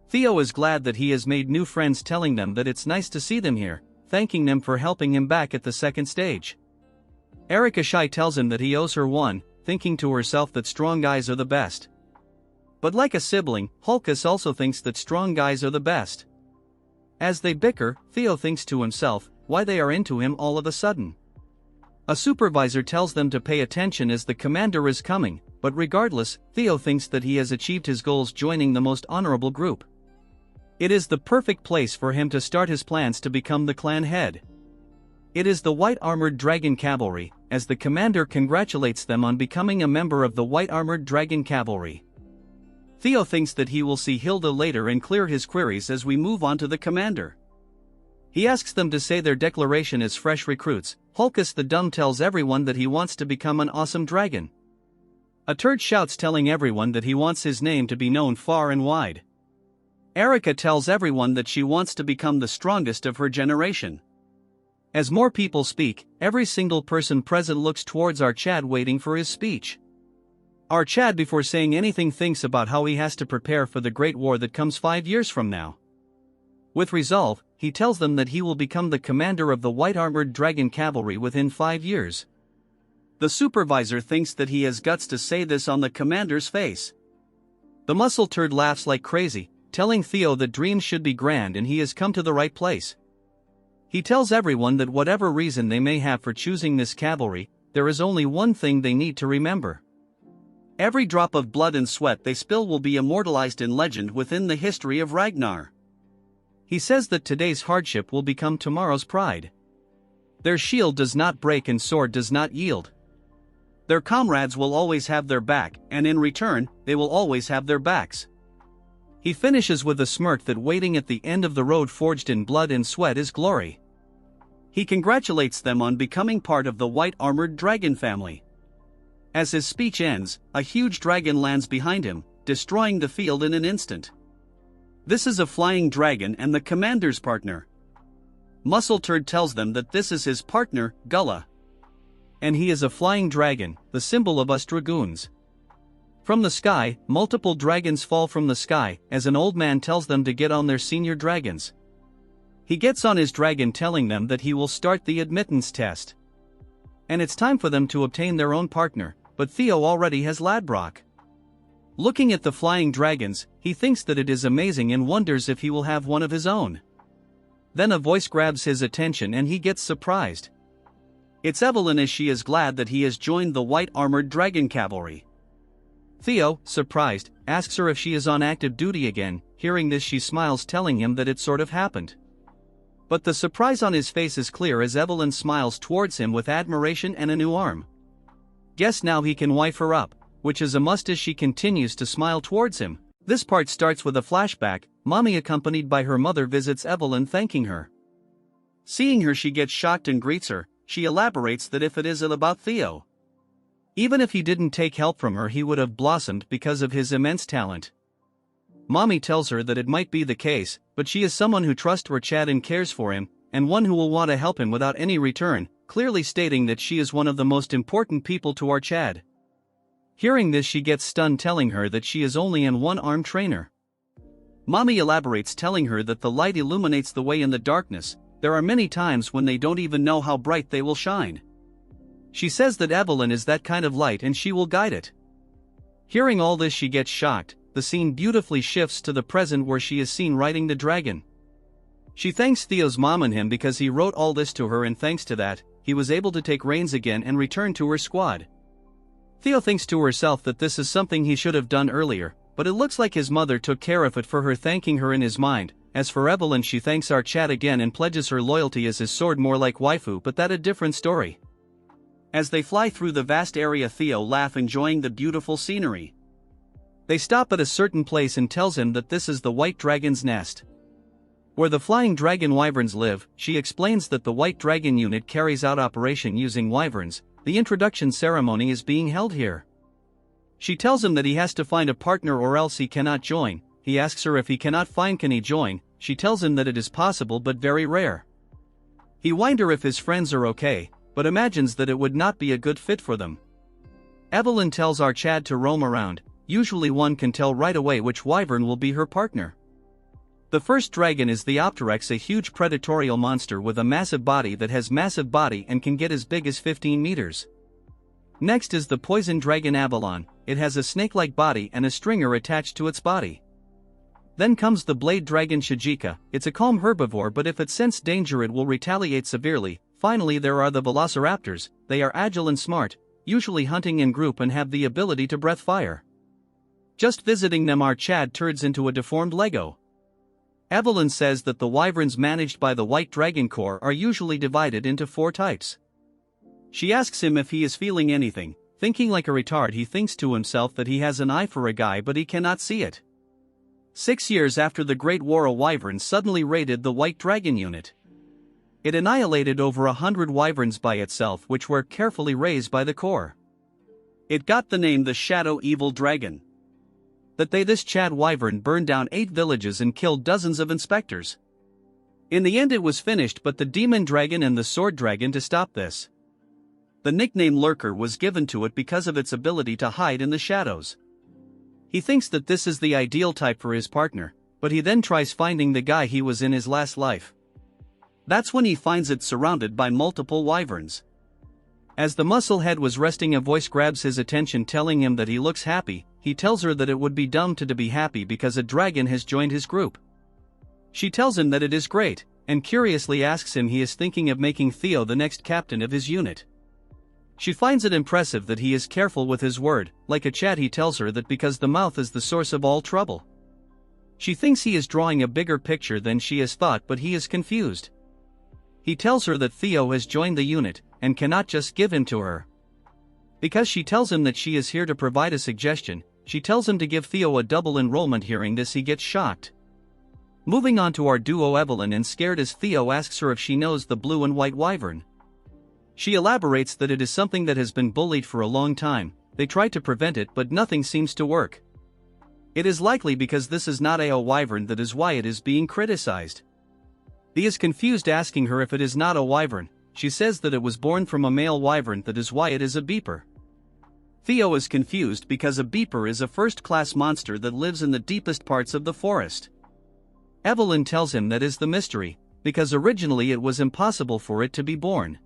Theo is glad that he has made new friends, telling them that it's nice to see them here, thanking them for helping him back at the second stage. Erika Shai tells him that he owes her one, thinking to herself that strong guys are the best. But like a sibling, Hulkus also thinks that strong guys are the best. As they bicker, Theo thinks to himself, why they are into him all of a sudden. A supervisor tells them to pay attention as the commander is coming, but regardless, Theo thinks that he has achieved his goals joining the most honorable group. It is the perfect place for him to start his plans to become the clan head. It is the White Armored Dragon Cavalry, as the commander congratulates them on becoming a member of the White Armored Dragon Cavalry. Theo thinks that he will see Hilda later and clear his queries as we move on to the commander. He asks them to say their declaration as fresh recruits. Hulkus the Dumb tells everyone that he wants to become an awesome dragon. A turd shouts, telling everyone that he wants his name to be known far and wide. Erika tells everyone that she wants to become the strongest of her generation. As more people speak, every single person present looks towards our Chad waiting for his speech. Our Chad, before saying anything, thinks about how he has to prepare for the great war that comes 5 years from now. With resolve, he tells them that he will become the commander of the White Armored Dragon Cavalry within 5 years. The supervisor thinks that he has guts to say this on the commander's face. The muscle turd laughs like crazy, telling Theo that dreams should be grand and he has come to the right place. He tells everyone that whatever reason they may have for choosing this cavalry, there is only one thing they need to remember. Every drop of blood and sweat they spill will be immortalized in legend within the history of Ragnar. He says that today's hardship will become tomorrow's pride. Their shield does not break and sword does not yield. Their comrades will always have their back, and in return, they will always have their backs. He finishes with a smirk that waiting at the end of the road forged in blood and sweat is glory. He congratulates them on becoming part of the White Armored Dragon family. As his speech ends, a huge dragon lands behind him, destroying the field in an instant. This is a flying dragon and the commander's partner. Muscle Turd tells them that this is his partner, Gullah. And he is a flying dragon, the symbol of us dragoons. From the sky, multiple dragons fall from the sky, as an old man tells them to get on their senior dragons. He gets on his dragon, telling them that he will start the admittance test. And it's time for them to obtain their own partner, but Theo already has Ladbrok. Looking at the flying dragons, he thinks that it is amazing and wonders if he will have one of his own. Then a voice grabs his attention and he gets surprised. It's Evelyn, as she is glad that he has joined the White Armored Dragon Cavalry. Theo, surprised, asks her if she is on active duty again. Hearing this, she smiles, telling him that it sort of happened. But the surprise on his face is clear as Evelyn smiles towards him with admiration and a new arm. Guess now he can wife her up, which is a must as she continues to smile towards him. This part starts with a flashback. Mommy, accompanied by her mother, visits Evelyn, thanking her. Seeing her, she gets shocked and greets her. She elaborates that if it isn't about Theo, even if he didn't take help from her, he would have blossomed because of his immense talent. Mommy tells her that it might be the case, but she is someone who trusts her Chad and cares for him, and one who will want to help him without any return, clearly stating that she is one of the most important people to our Chad. Hearing this, she gets stunned, telling her that she is only an one-armed trainer. Mommy elaborates, telling her that the light illuminates the way in the darkness. There are many times when they don't even know how bright they will shine. She says that Evelyn is that kind of light and she will guide it. Hearing all this, she gets shocked. The scene beautifully shifts to the present where she is seen riding the dragon. She thanks Theo's mom and him because he wrote all this to her, and thanks to that, he was able to take reins again and return to her squad. Theo thinks to herself that this is something he should have done earlier, but it looks like his mother took care of it for her, thanking her in his mind. As for Evelyn, she thanks our Chad again and pledges her loyalty as his sword, more like waifu, but that a different story. As they fly through the vast area, Theo laughs, enjoying the beautiful scenery. They stop at a certain place and tells him that this is the White Dragon's nest, where the flying dragon wyverns live. She explains that the White Dragon unit carries out operation using wyverns. The introduction ceremony is being held here. She tells him that he has to find a partner or else he cannot join. He asks her if he cannot find, can he join? She tells him that it is possible but very rare. He wonders her if his friends are okay, but imagines that it would not be a good fit for them. Evelyn tells our Chad to roam around. Usually one can tell right away which wyvern will be her partner. The first dragon is the Opteryx, a huge predatorial monster with a massive body that has massive body and can get as big as 15 meters. Next is the poison dragon Avalon. It has a snake-like body and a stringer attached to its body. Then comes the blade dragon Shijika. It's a calm herbivore, but if it senses danger it will retaliate severely. Finally there are the velociraptors. They are agile and smart, usually hunting in group and have the ability to breathe fire. Just visiting them, our Chad turns into a deformed Lego. Evelyn says that the wyverns managed by the White Dragon Corps are usually divided into 4 types. She asks him if he is feeling anything. Thinking like a retard, he thinks to himself that he has an eye for a guy but he cannot see it. 6 years after the Great War, a wyvern suddenly raided the White Dragon unit. It annihilated over 100 wyverns by itself, which were carefully raised by the Corps. It got the name the Shadow Evil Dragon. This Chad wyvern burned down 8 villages and killed dozens of inspectors. In the end it was finished, but the demon dragon and the sword dragon to stop this. The nickname Lurker was given to it because of its ability to hide in the shadows. He thinks that this is the ideal type for his partner, but he then tries finding the guy he was in his last life. That's when he finds it surrounded by multiple wyverns. As the muscle head was resting, a voice grabs his attention telling him that he looks happy. He tells her that it would be dumb to be happy because a dragon has joined his group. She tells him that it is great, and curiously asks him he is thinking of making Theo the next captain of his unit. She finds it impressive that he is careful with his word. Like a Chad, he tells her that because the mouth is the source of all trouble. She thinks he is drawing a bigger picture than she has thought, but he is confused. He tells her that Theo has joined the unit, and cannot just give him to her. Because she tells him that she is here to provide a suggestion, she tells him to give Theo a double enrollment. Hearing this, he gets shocked. Moving on to our duo Evelyn, and scared as Theo asks her if she knows the blue and white wyvern. She elaborates that it is something that has been bullied for a long time. They tried to prevent it but nothing seems to work. It is likely because this is not a wyvern, that is why it is being criticized. He is confused, asking her if it is not a wyvern. She says that it was born from a male wyvern, that is why it is a beeper. Theo is confused because a beeper is a first-class monster that lives in the deepest parts of the forest. Evelyn tells him that is the mystery, because originally it was impossible for it to be born.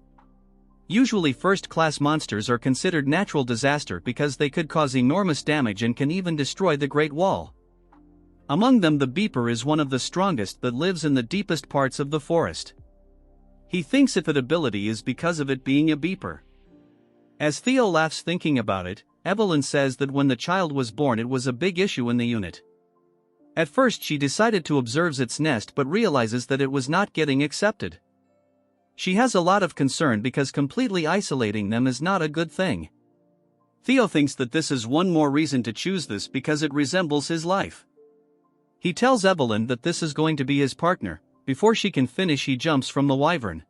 Usually first-class monsters are considered natural disaster because they could cause enormous damage and can even destroy the Great Wall. Among them, the beeper is one of the strongest that lives in the deepest parts of the forest. He thinks if its ability is because of it being a beeper. As Theo laughs thinking about it, Evelyn says that when the child was born it was a big issue in the unit. At first she decided to observe its nest but realizes that it was not getting accepted. She has a lot of concern because completely isolating them is not a good thing. Theo thinks that this is one more reason to choose this because it resembles his life. He tells Evelyn that this is going to be his partner. Before she can finish, he jumps from the wyvern,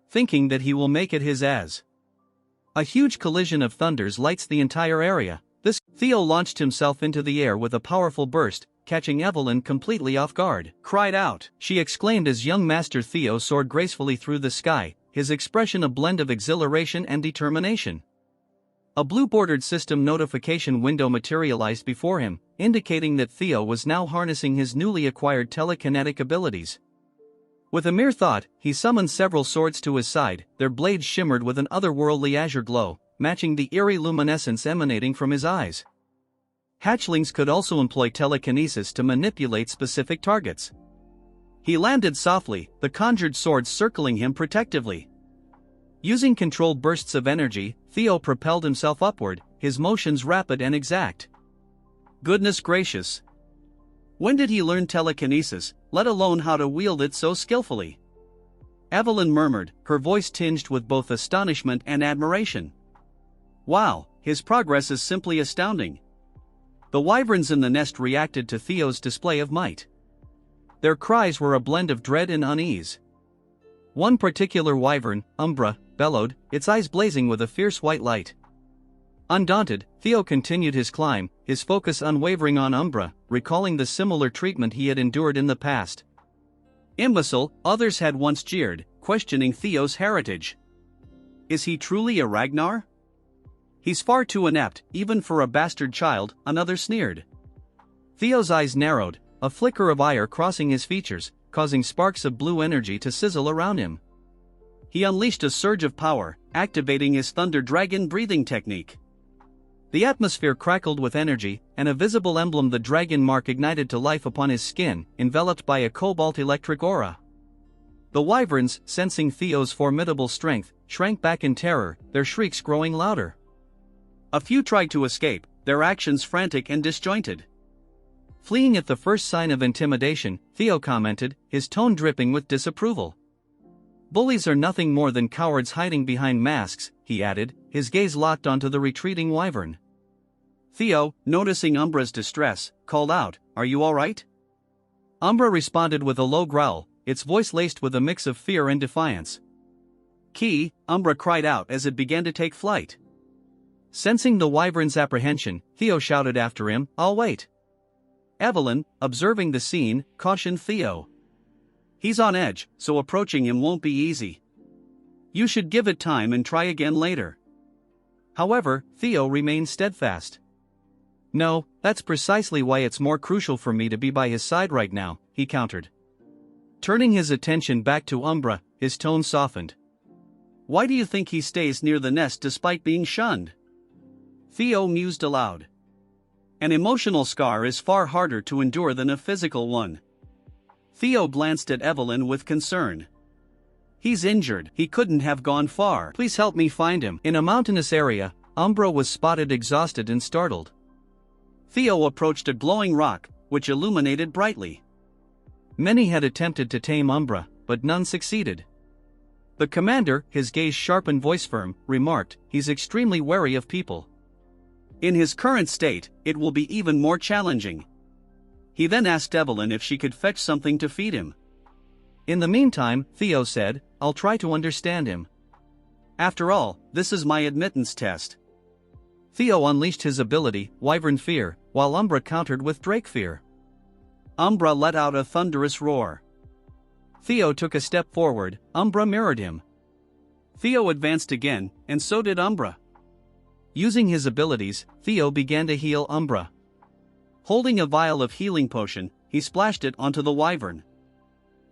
thinking that he will make it his as. A huge collision of thunders lights the entire area. Theo launched himself into the air with a powerful burst, catching Evelyn completely off guard. "Cried out!" she exclaimed as young Master Theo soared gracefully through the sky, his expression a blend of exhilaration and determination. A blue-bordered system notification window materialized before him, indicating that Theo was now harnessing his newly acquired telekinetic abilities. With a mere thought, he summoned several swords to his side, their blades shimmered with an otherworldly azure glow, matching the eerie luminescence emanating from his eyes. Hatchlings could also employ telekinesis to manipulate specific targets. He landed softly, the conjured swords circling him protectively. Using controlled bursts of energy, Theo propelled himself upward, his motions rapid and exact. Goodness gracious! When did he learn telekinesis, let alone how to wield it so skillfully? Evelyn murmured, her voice tinged with both astonishment and admiration. Wow, his progress is simply astounding. The wyverns in the nest reacted to Theo's display of might. Their cries were a blend of dread and unease. One particular wyvern, Umbra, bellowed, its eyes blazing with a fierce white light. Undaunted, Theo continued his climb, his focus unwavering on Umbra, recalling the similar treatment he had endured in the past. Imbecile, others had once jeered, questioning Theo's heritage. Is he truly a Ragnar? He's far too inept, even for a bastard child, another sneered. Theo's eyes narrowed, a flicker of ire crossing his features, causing sparks of blue energy to sizzle around him. He unleashed a surge of power, activating his Thunder Dragon breathing technique. The atmosphere crackled with energy, and a visible emblem, the dragon mark, ignited to life upon his skin, enveloped by a cobalt-electric aura. The wyverns, sensing Theo's formidable strength, shrank back in terror, their shrieks growing louder. A few tried to escape, their actions frantic and disjointed. Fleeing at the first sign of intimidation, Theo commented, his tone dripping with disapproval. Bullies are nothing more than cowards hiding behind masks, he added, his gaze locked onto the retreating wyvern. Theo, noticing Umbra's distress, called out, "Are you all right?" Umbra responded with a low growl, its voice laced with a mix of fear and defiance. "Key," Umbra cried out as it began to take flight. Sensing the wyvern's apprehension, Theo shouted after him, "I'll wait." Evelyn, observing the scene, cautioned Theo. "He's on edge, so approaching him won't be easy. You should give it time and try again later." However, Theo remained steadfast. "No, that's precisely why it's more crucial for me to be by his side right now," he countered. Turning his attention back to Umbra, his tone softened. "Why do you think he stays near the nest despite being shunned?" Theo mused aloud. "An emotional scar is far harder to endure than a physical one." Theo glanced at Evelyn with concern. "He's injured, he couldn't have gone far. Please help me find him." In a mountainous area, Umbra was spotted exhausted and startled. Theo approached a glowing rock, which illuminated brightly. Many had attempted to tame Umbra, but none succeeded. The commander, his gaze sharp and voice firm, remarked, "He's extremely wary of people. In his current state, it will be even more challenging." He then asked Evelyn if she could fetch something to feed him. "In the meantime," Theo said, "I'll try to understand him. After all, this is my admittance test." Theo unleashed his ability, Wyvern Fear, while Umbra countered with Drake Fear. Umbra let out a thunderous roar. Theo took a step forward, Umbra mirrored him. Theo advanced again, and so did Umbra. Using his abilities, Theo began to heal Umbra. Holding a vial of healing potion, he splashed it onto the wyvern.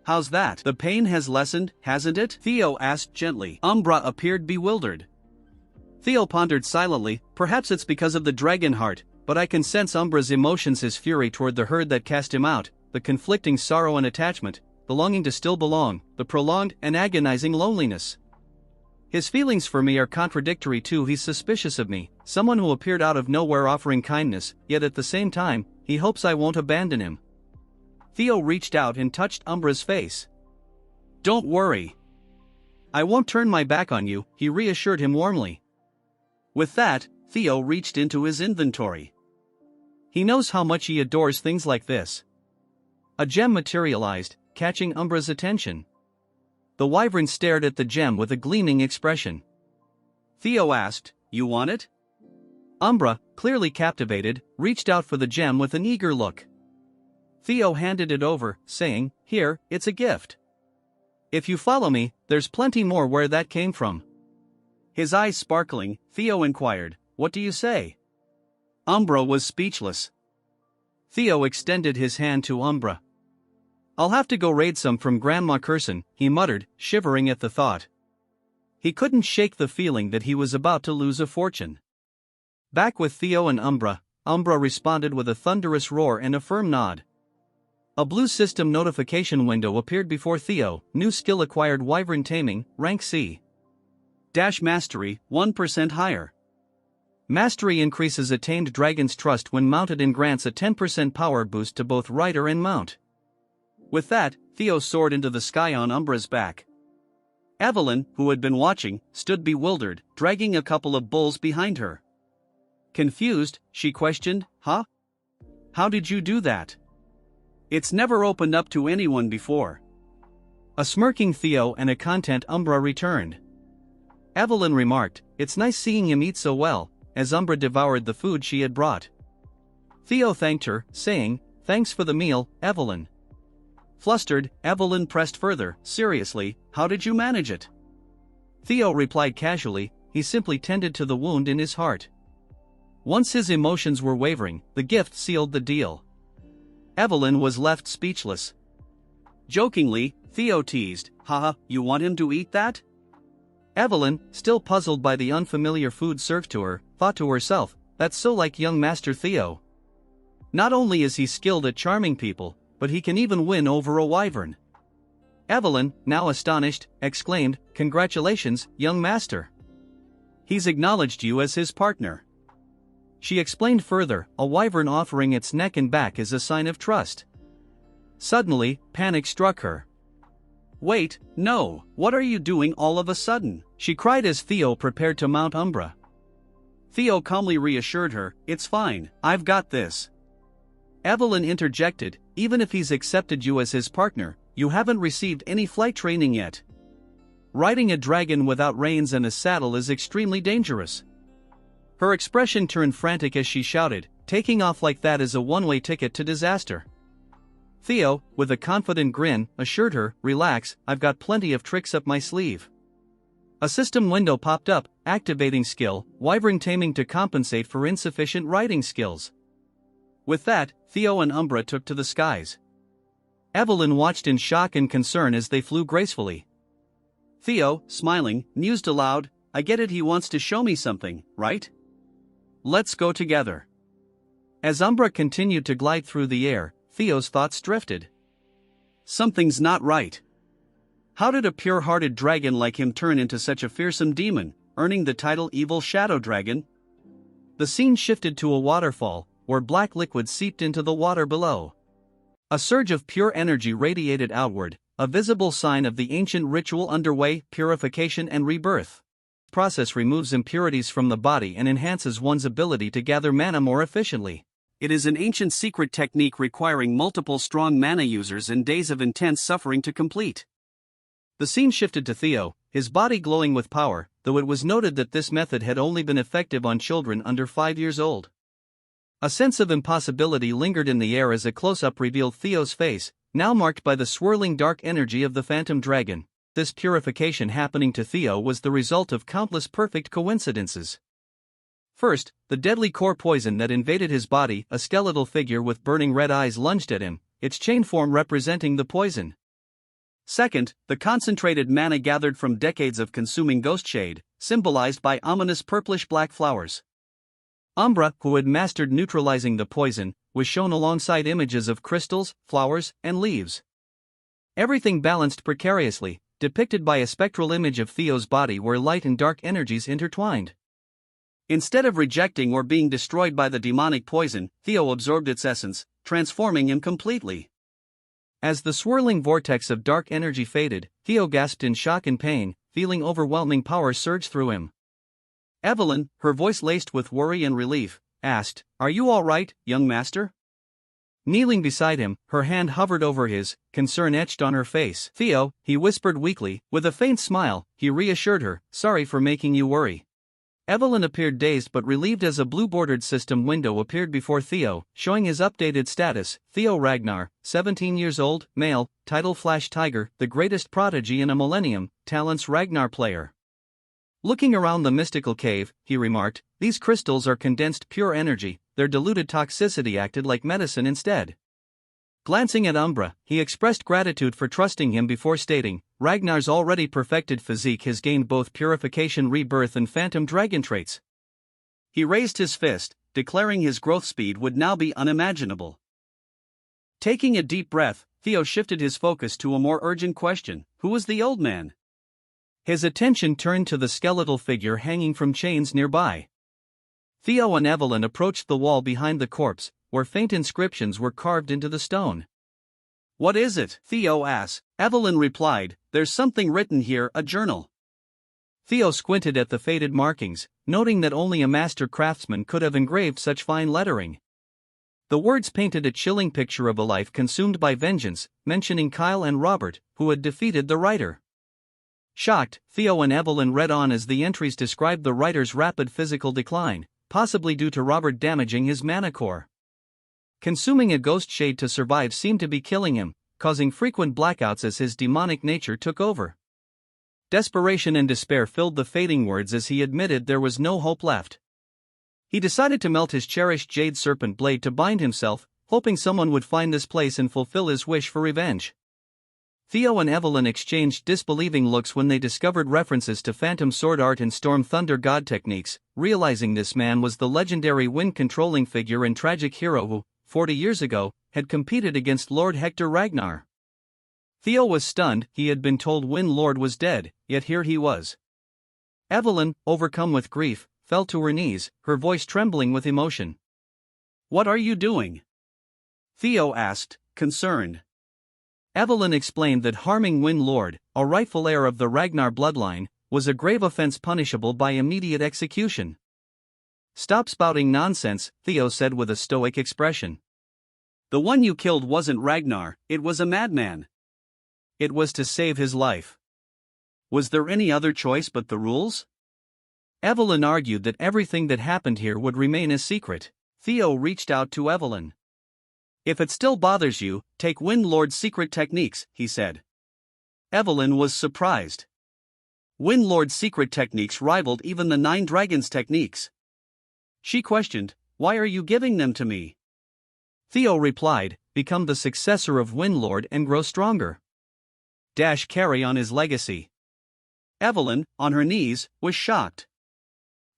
"How's that? The pain has lessened, hasn't it?" Theo asked gently. Umbra appeared bewildered. Theo pondered silently, "Perhaps it's because of the dragon heart, but I can sense Umbra's emotions, his fury toward the herd that cast him out, the conflicting sorrow and attachment, the longing to still belong, the prolonged and agonizing loneliness. His feelings for me are contradictory too. He's suspicious of me, someone who appeared out of nowhere offering kindness, yet at the same time, he hopes I won't abandon him." Theo reached out and touched Umbra's face. "Don't worry. I won't turn my back on you," he reassured him warmly. With that, Theo reached into his inventory. He knows how much he adores things like this. A gem materialized, catching Umbra's attention. The wyvern stared at the gem with a gleaming expression. Theo asked, "You want it?" Umbra, clearly captivated, reached out for the gem with an eager look. Theo handed it over, saying, "Here, it's a gift. If you follow me, there's plenty more where that came from." His eyes sparkling, Theo inquired, "What do you say?" Umbra was speechless. Theo extended his hand to Umbra. I'll have to go raid some from Grandma Curson, he muttered, shivering at the thought. He couldn't shake the feeling that he was about to lose a fortune. Back with Theo and Umbra, Umbra responded with a thunderous roar and a firm nod. A blue system notification window appeared before Theo, new skill acquired Wyvern Taming, rank C. Dash Mastery, 1% higher. Mastery increases a tamed dragon's trust when mounted and grants a 10% power boost to both rider and mount. With that, Theo soared into the sky on Umbra's back. Evelyn, who had been watching, stood bewildered, dragging a couple of bulls behind her. Confused, she questioned, "Huh? How did you do that? It's never opened up to anyone before." A smirking Theo and a content Umbra returned. Evelyn remarked, "It's nice seeing him eat so well," as Umbra devoured the food she had brought. Theo thanked her, saying, "Thanks for the meal, Evelyn." Flustered, Evelyn pressed further, "Seriously, how did you manage it?" Theo replied casually, "He simply tended to the wound in his heart." Once his emotions were wavering, the gift sealed the deal. Evelyn was left speechless. Jokingly, Theo teased, "Haha, you want him to eat that?" Evelyn, still puzzled by the unfamiliar food served to her, thought to herself, "That's so like young Master Theo. Not only is he skilled at charming people, but he can even win over a wyvern." Evelyn, now astonished, exclaimed, "Congratulations, young master. He's acknowledged you as his partner." She explained further, "A wyvern offering its neck and back is a sign of trust." Suddenly, panic struck her. "Wait, no, what are you doing all of a sudden?" she cried as Theo prepared to mount Umbra. Theo calmly reassured her, "It's fine, I've got this." Evelyn interjected, "Even if he's accepted you as his partner, you haven't received any flight training yet. Riding a dragon without reins and a saddle is extremely dangerous." Her expression turned frantic as she shouted, "Taking off like that is a one-way ticket to disaster." Theo, with a confident grin, assured her, "Relax, I've got plenty of tricks up my sleeve." A system window popped up, activating skill, Wyvern Taming to compensate for insufficient riding skills. With that, Theo and Umbra took to the skies. Evelyn watched in shock and concern as they flew gracefully. Theo, smiling, mused aloud, "I get it, he wants to show me something, right? Let's go together." As Umbra continued to glide through the air, Theo's thoughts drifted. Something's not right. How did a pure-hearted dragon like him turn into such a fearsome demon, earning the title Evil Shadow Dragon? The scene shifted to a waterfall, where black liquid seeped into the water below. A surge of pure energy radiated outward, a visible sign of the ancient ritual underway, purification and rebirth. The process removes impurities from the body and enhances one's ability to gather mana more efficiently. It is an ancient secret technique requiring multiple strong mana users and days of intense suffering to complete. The scene shifted to Theo, his body glowing with power, though it was noted that this method had only been effective on children under 5 years old. A sense of impossibility lingered in the air as a close-up revealed Theo's face, now marked by the swirling dark energy of the phantom dragon. This purification happening to Theo was the result of countless perfect coincidences. First, the deadly core poison that invaded his body, a skeletal figure with burning red eyes lunged at him, its chain form representing the poison. Second, the concentrated mana gathered from decades of consuming ghost shade, symbolized by ominous purplish-black flowers. Umbra, who had mastered neutralizing the poison, was shown alongside images of crystals, flowers, and leaves. Everything balanced precariously, depicted by a spectral image of Theo's body where light and dark energies intertwined. Instead of rejecting or being destroyed by the demonic poison, Theo absorbed its essence, transforming him completely. As the swirling vortex of dark energy faded, Theo gasped in shock and pain, feeling overwhelming power surge through him. Evelyn, her voice laced with worry and relief, asked, "Are you all right, young master?" Kneeling beside him, her hand hovered over his, concern etched on her face. "Theo," he whispered weakly, with a faint smile, he reassured her, "Sorry for making you worry." Evelyn appeared dazed but relieved as a blue-bordered system window appeared before Theo, showing his updated status, Theo Ragnar, 17 years old, male, title Flash Tiger, the greatest prodigy in a millennium, talents Ragnar player. Looking around the mystical cave, he remarked, "These crystals are condensed pure energy, their diluted toxicity acted like medicine instead." Glancing at Umbra, he expressed gratitude for trusting him before stating, Ragnar's already perfected physique has gained both purification, rebirth, and phantom dragon traits. He raised his fist, declaring his growth speed would now be unimaginable. Taking a deep breath, Theo shifted his focus to a more urgent question: who was the old man? His attention turned to the skeletal figure hanging from chains nearby. Theo and Evelyn approached the wall behind the corpse, where faint inscriptions were carved into the stone. What is it? Theo asked. Evelyn replied, there's something written here, a journal. Theo squinted at the faded markings, noting that only a master craftsman could have engraved such fine lettering. The words painted a chilling picture of a life consumed by vengeance, mentioning Kyle and Robert, who had defeated the writer. Shocked, Theo and Evelyn read on as the entries described the writer's rapid physical decline, possibly due to Robert damaging his mana core. Consuming a ghost shade to survive seemed to be killing him, causing frequent blackouts as his demonic nature took over. Desperation and despair filled the fading words as he admitted there was no hope left. He decided to melt his cherished jade serpent blade to bind himself, hoping someone would find this place and fulfill his wish for revenge. Theo and Evelyn exchanged disbelieving looks when they discovered references to phantom sword art and storm thunder god techniques, realizing this man was the legendary wind-controlling figure and tragic hero who, 40 years ago, had competed against Lord Hector Ragnar. Theo was stunned. He had been told Wind Lord was dead, yet here he was. Evelyn, overcome with grief, fell to her knees, her voice trembling with emotion. What are you doing? Theo asked, concerned. Evelyn explained that harming Wind Lord, a rightful heir of the Ragnar bloodline, was a grave offense punishable by immediate execution. Stop spouting nonsense, Theo said with a stoic expression. The one you killed wasn't Ragnar, it was a madman. It was to save his life. Was there any other choice but the rules? Evelyn argued that everything that happened here would remain a secret. Theo reached out to Evelyn. If it still bothers you, take Wind Lord's secret techniques, he said. Evelyn was surprised. Wind Lord's secret techniques rivaled even the Nine Dragons' techniques. She questioned, why are you giving them to me? Theo replied, become the successor of Wind Lord and grow stronger. Carry on his legacy. Evelyn, on her knees, was shocked.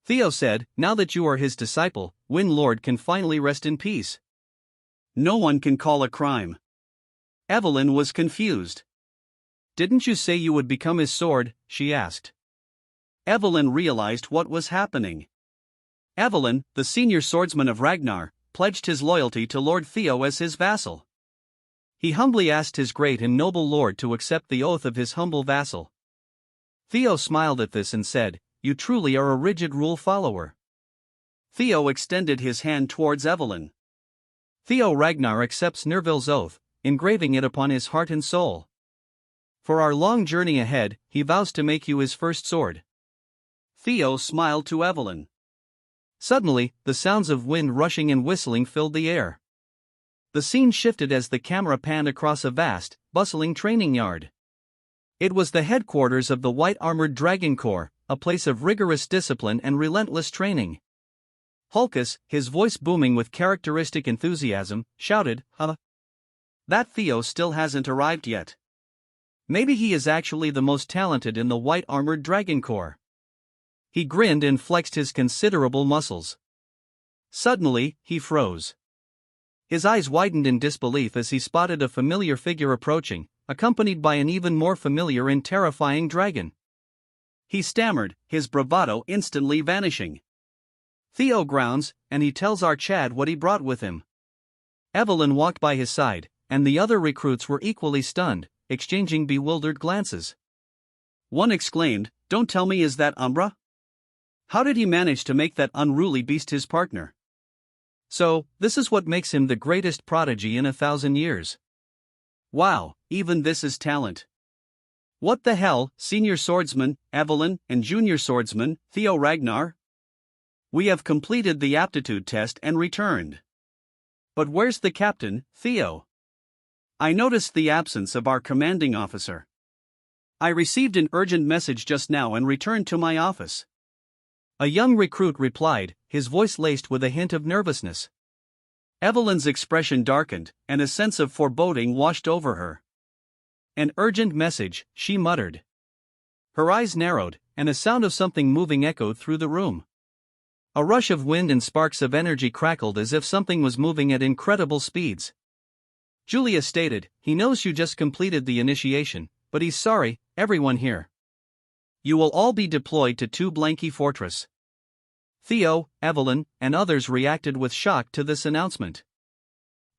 Theo said, now that you are his disciple, Wind Lord can finally rest in peace. No one can call a crime. Evelyn was confused. Didn't you say you would become his sword? She asked. Evelyn realized what was happening. Evelyn, the senior swordsman of Ragnar, pledged his loyalty to Lord Theo as his vassal. He humbly asked his great and noble lord to accept the oath of his humble vassal. Theo smiled at this and said, you truly are a rigid rule follower. Theo extended his hand towards Evelyn. Theo Ragnar accepts Nerville's oath, engraving it upon his heart and soul. For our long journey ahead, he vows to make you his first sword. Theo smiled to Evelyn. Suddenly, the sounds of wind rushing and whistling filled the air. The scene shifted as the camera panned across a vast, bustling training yard. It was the headquarters of the White-Armored Dragon Corps, a place of rigorous discipline and relentless training. Hulkus, his voice booming with characteristic enthusiasm, shouted, That Theo still hasn't arrived yet. Maybe he is actually the most talented in the White-Armored Dragon Corps. He grinned and flexed his considerable muscles. Suddenly, he froze. His eyes widened in disbelief as he spotted a familiar figure approaching, accompanied by an even more familiar and terrifying dragon. He stammered, his bravado instantly vanishing. Theo grounds, and he tells our Chad what he brought with him. Evelyn walked by his side, and the other recruits were equally stunned, exchanging bewildered glances. One exclaimed, don't tell me, is that Umbra? How did he manage to make that unruly beast his partner? So, this is what makes him the greatest prodigy in 1,000 years. Wow, even this is talent. What the hell, senior swordsman, Evelyn, and junior swordsman, Theo Ragnar? We have completed the aptitude test and returned. But where's the captain, Theo? I noticed the absence of our commanding officer. I received an urgent message just now and returned to my office. A young recruit replied, his voice laced with a hint of nervousness. Evelyn's expression darkened, and a sense of foreboding washed over her. An urgent message, she muttered. Her eyes narrowed, and a sound of something moving echoed through the room. A rush of wind and sparks of energy crackled as if something was moving at incredible speeds. Julia stated, "He knows you just completed the initiation, but he's sorry, everyone here. You will all be deployed to 2 Blanky Fortress." Theo, Evelyn, and others reacted with shock to this announcement.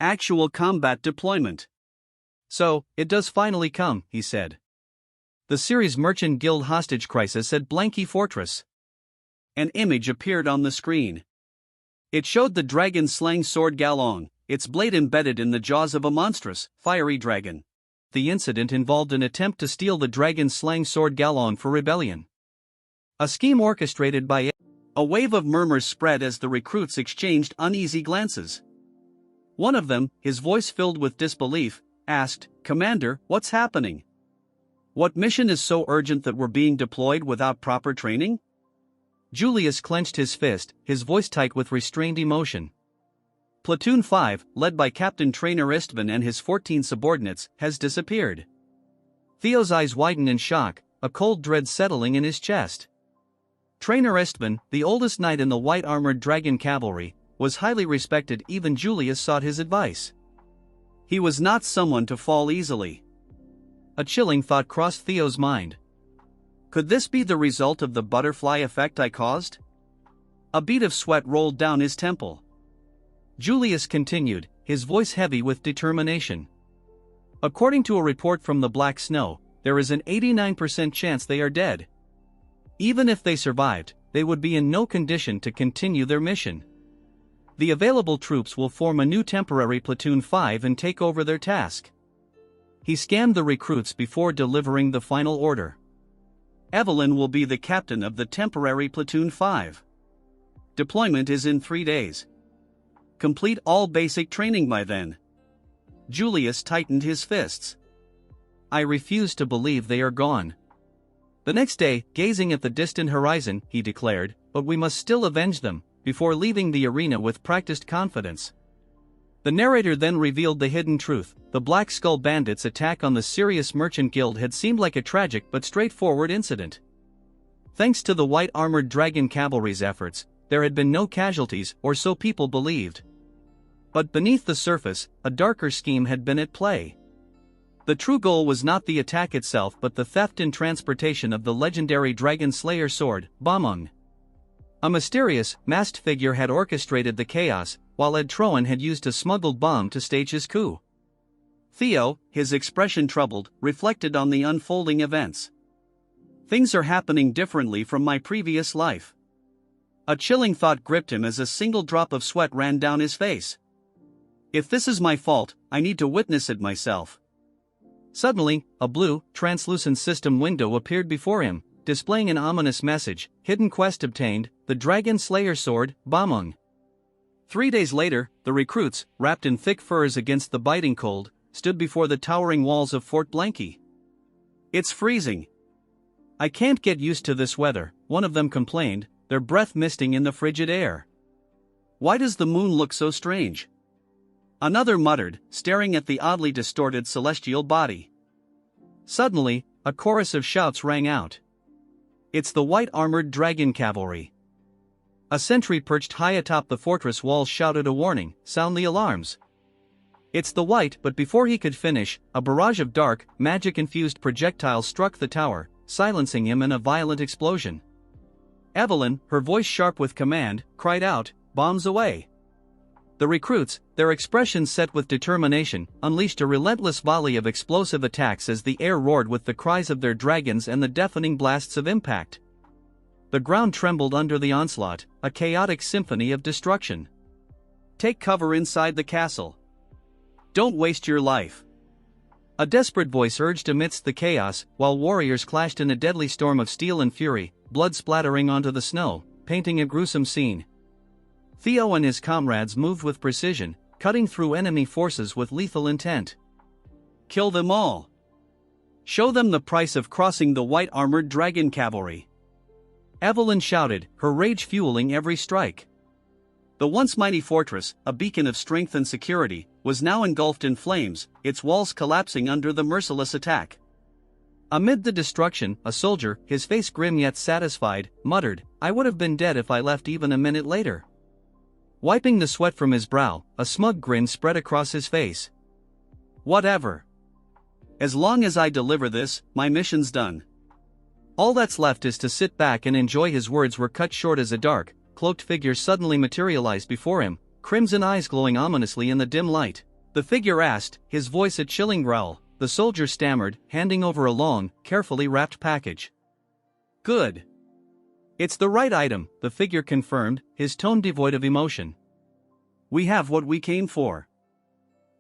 Actual combat deployment. So, it does finally come, he said. The series Merchant Guild hostage crisis at Blanky Fortress. An image appeared on the screen. It showed the dragon-slaying sword Galong, its blade embedded in the jaws of a monstrous, fiery dragon. The incident involved an attempt to steal the dragon-slaying sword Galong for rebellion. A scheme orchestrated by A wave of murmurs spread as the recruits exchanged uneasy glances. One of them, his voice filled with disbelief, asked, "Commander, what's happening? What mission is so urgent that we're being deployed without proper training?" Julius clenched his fist, his voice tight with restrained emotion. Platoon 5, led by Captain Trainer Istvan and his 14 subordinates, has disappeared. Theo's eyes widened in shock, a cold dread settling in his chest. Trainer Istvan, the oldest knight in the white-armored dragon cavalry, was highly respected. Even Julius sought his advice. He was not someone to fall easily. A chilling thought crossed Theo's mind. Could this be the result of the butterfly effect I caused? A bead of sweat rolled down his temple. Julius continued, his voice heavy with determination. According to a report from the Black Snow, there is an 89% chance they are dead. Even if they survived, they would be in no condition to continue their mission. The available troops will form a new temporary Platoon 5 and take over their task. He scanned the recruits before delivering the final order. Evelyn will be the captain of the temporary Platoon 5. Deployment is in 3 days. Complete all basic training by then. Julius tightened his fists. I refuse to believe they are gone. The next day, gazing at the distant horizon, he declared, but we must still avenge them, before leaving the arena with practiced confidence. The narrator then revealed the hidden truth. The Black Skull Bandits' attack on the Sirius Merchant Guild had seemed like a tragic but straightforward incident. Thanks to the white-armored dragon cavalry's efforts, there had been no casualties, or so people believed. But beneath the surface, a darker scheme had been at play. The true goal was not the attack itself but the theft and transportation of the legendary Dragon Slayer sword, Bamung. A mysterious, masked figure had orchestrated the chaos, while Ed Troan had used a smuggled bomb to stage his coup. Theo, his expression troubled, reflected on the unfolding events. Things are happening differently from my previous life. A chilling thought gripped him as a single drop of sweat ran down his face. If this is my fault, I need to witness it myself. Suddenly, a blue, translucent system window appeared before him, displaying an ominous message: hidden quest obtained, the Dragon Slayer sword, Bamung. 3 days later, the recruits, wrapped in thick furs against the biting cold, stood before the towering walls of Fort Blanky. It's freezing. I can't get used to this weather, one of them complained, their breath misting in the frigid air. Why does the moon look so strange? Another muttered, staring at the oddly distorted celestial body. Suddenly, a chorus of shouts rang out. It's the white-armored dragon cavalry. A sentry perched high atop the fortress walls shouted a warning, "Sound the alarms." It's the white, but before he could finish, a barrage of dark, magic-infused projectiles struck the tower, silencing him in a violent explosion. Evelyn, her voice sharp with command, cried out, "Bombs away!" The recruits, their expressions set with determination, unleashed a relentless volley of explosive attacks as the air roared with the cries of their dragons and the deafening blasts of impact. The ground trembled under the onslaught, a chaotic symphony of destruction. Take cover inside the castle. Don't waste your life. A desperate voice urged amidst the chaos, while warriors clashed in a deadly storm of steel and fury, blood splattering onto the snow, painting a gruesome scene. Theo and his comrades moved with precision, cutting through enemy forces with lethal intent. Kill them all. Show them the price of crossing the white-armored dragon cavalry. Evelyn shouted, her rage fueling every strike. The once mighty fortress, a beacon of strength and security, was now engulfed in flames, its walls collapsing under the merciless attack. Amid the destruction, a soldier, his face grim yet satisfied, muttered, "I would have been dead if I left even a minute later." Wiping the sweat from his brow, a smug grin spread across his face. "Whatever. As long as I deliver this, my mission's done. All that's left is to sit back and enjoy." His words were cut short as a dark, cloaked figure suddenly materialized before him, crimson eyes glowing ominously in the dim light. The figure asked, his voice a chilling growl. The soldier stammered, handing over a long, carefully wrapped package. "Good. It's the right item," the figure confirmed, his tone devoid of emotion. "We have what we came for.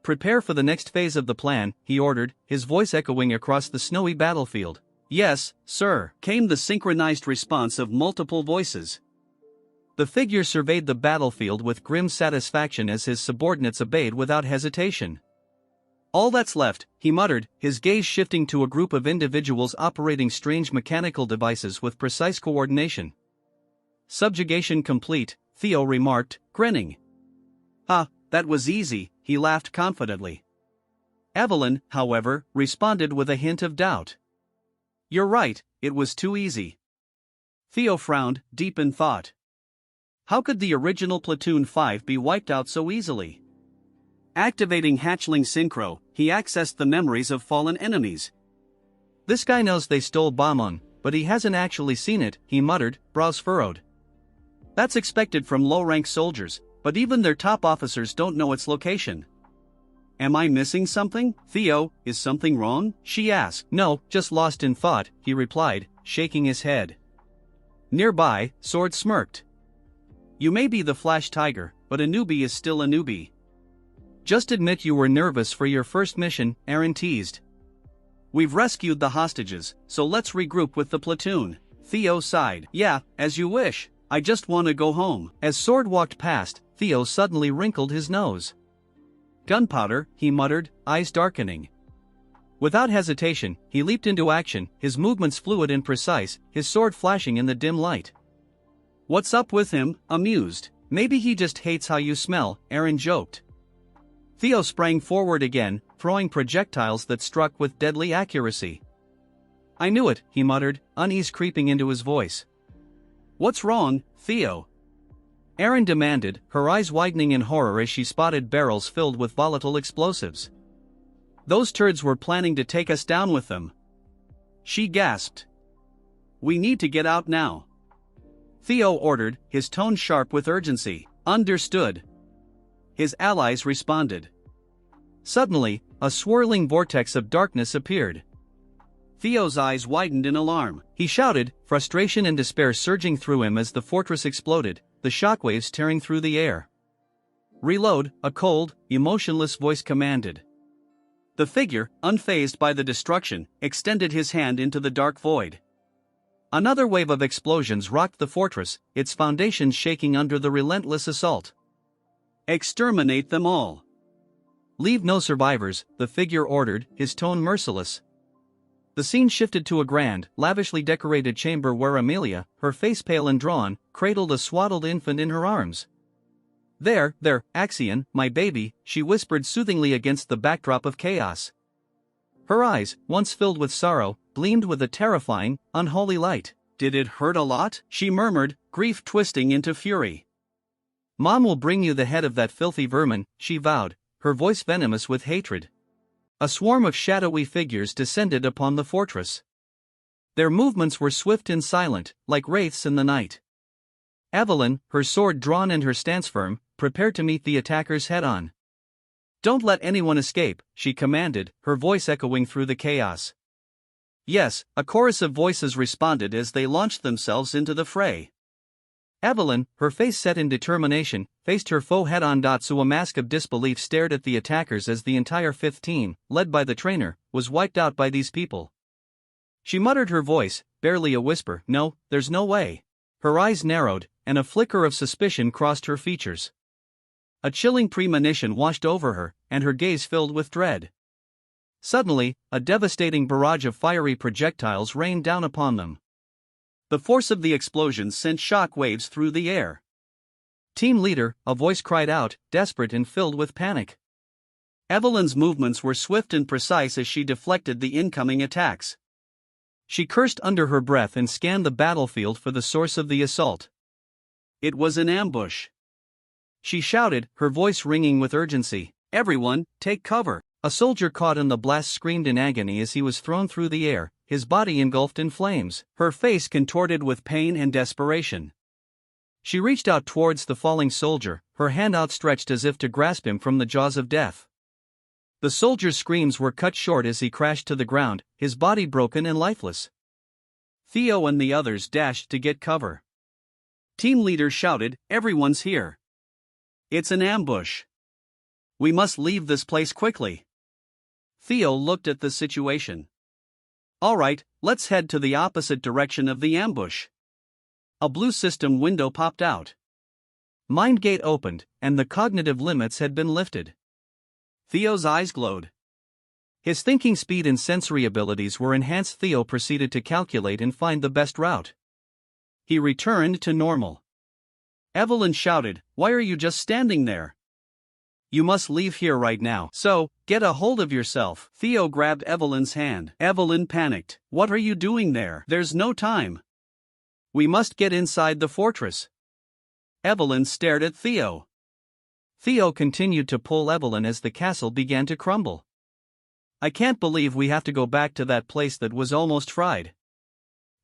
Prepare for the next phase of the plan," he ordered, his voice echoing across the snowy battlefield. "Yes, sir," came the synchronized response of multiple voices. The figure surveyed the battlefield with grim satisfaction as his subordinates obeyed without hesitation. "All that's left," he muttered, his gaze shifting to a group of individuals operating strange mechanical devices with precise coordination. "Subjugation complete," Theo remarked, grinning. "Ah, that was easy," he laughed confidently. Evelyn, however, responded with a hint of doubt. "You're right, it was too easy." Theo frowned, deep in thought. How could the original Platoon 5 be wiped out so easily? Activating Hatchling Synchro, he accessed the memories of fallen enemies. "This guy knows they stole Bomon, but he hasn't actually seen it," he muttered, brows furrowed. "That's expected from low-rank soldiers, but even their top officers don't know its location." "Am I missing something, Theo? Is something wrong?" she asked. "No, just lost in thought," he replied, shaking his head. Nearby, Sword smirked. "You may be the Flash Tiger, but a newbie is still a newbie. Just admit you were nervous for your first mission," Aaron teased. "We've rescued the hostages, so let's regroup with the platoon." Theo sighed. "Yeah, as you wish. I just want to go home." As Sword walked past, Theo suddenly wrinkled his nose. "Gunpowder," he muttered, eyes darkening. Without hesitation, he leaped into action, his movements fluid and precise, his sword flashing in the dim light. "What's up with him?" amused. "Maybe he just hates how you smell," Aaron joked. Theo sprang forward again, throwing projectiles that struck with deadly accuracy. "I knew it," he muttered, unease creeping into his voice. "What's wrong, Theo?" Aaron demanded, her eyes widening in horror as she spotted barrels filled with volatile explosives. "Those turds were planning to take us down with them," she gasped. "We need to get out now," Theo ordered, his tone sharp with urgency. "Understood." His allies responded. Suddenly, a swirling vortex of darkness appeared. Theo's eyes widened in alarm. He shouted, frustration and despair surging through him as the fortress exploded, the shockwaves tearing through the air. "Reload," a cold, emotionless voice commanded. The figure, unfazed by the destruction, extended his hand into the dark void. Another wave of explosions rocked the fortress, its foundations shaking under the relentless assault. "Exterminate them all. Leave no survivors," the figure ordered, his tone merciless. The scene shifted to a grand, lavishly decorated chamber where Amelia, her face pale and drawn, cradled a swaddled infant in her arms. There, Axion, my baby," she whispered soothingly against the backdrop of chaos. Her eyes, once filled with sorrow, gleamed with a terrifying, unholy light. "Did it hurt a lot?" she murmured, grief twisting into fury. "Mom will bring you the head of that filthy vermin," she vowed, her voice venomous with hatred. A swarm of shadowy figures descended upon the fortress. Their movements were swift and silent, like wraiths in the night. Evelyn, her sword drawn and her stance firm, prepared to meet the attackers head-on. "Don't let anyone escape," she commanded, her voice echoing through the chaos. Yes, a chorus of voices responded as they launched themselves into the fray. Evelyn, her face set in determination, faced her foe head-on. So a mask of disbelief stared at the attackers as the entire 5th team, led by the trainer, was wiped out by these people. She muttered, her voice, barely a whisper, "No, there's no way." Her eyes narrowed, and a flicker of suspicion crossed her features. A chilling premonition washed over her, and her gaze filled with dread. Suddenly, a devastating barrage of fiery projectiles rained down upon them. The force of the explosion sent shock waves through the air. Team leader, a voice cried out, desperate and filled with panic. Evelyn's movements were swift and precise as she deflected the incoming attacks. She cursed under her breath and scanned the battlefield for the source of the assault. It was an ambush. She shouted, her voice ringing with urgency, "Everyone, take cover!" A soldier caught in the blast screamed in agony as he was thrown through the air, his body engulfed in flames, her face contorted with pain and desperation. She reached out towards the falling soldier, her hand outstretched as if to grasp him from the jaws of death. The soldier's screams were cut short as he crashed to the ground, his body broken and lifeless. Theo and the others dashed to get cover. Team leader shouted, "Everyone's here. It's an ambush. We must leave this place quickly." Theo looked at the situation. "All right, let's head to the opposite direction of the ambush." A blue system window popped out. Mind gate opened, and the cognitive limits had been lifted. Theo's eyes glowed. His thinking speed and sensory abilities were enhanced. Theo proceeded to calculate and find the best route. He returned to normal. Evelyn shouted, "Why are you just standing there? You must leave here right now. So, get a hold of yourself." Theo grabbed Evelyn's hand. Evelyn panicked. "What are you doing there? There's no time. We must get inside the fortress." Evelyn stared at Theo. Theo continued to pull Evelyn as the castle began to crumble. "I can't believe we have to go back to that place that was almost fried.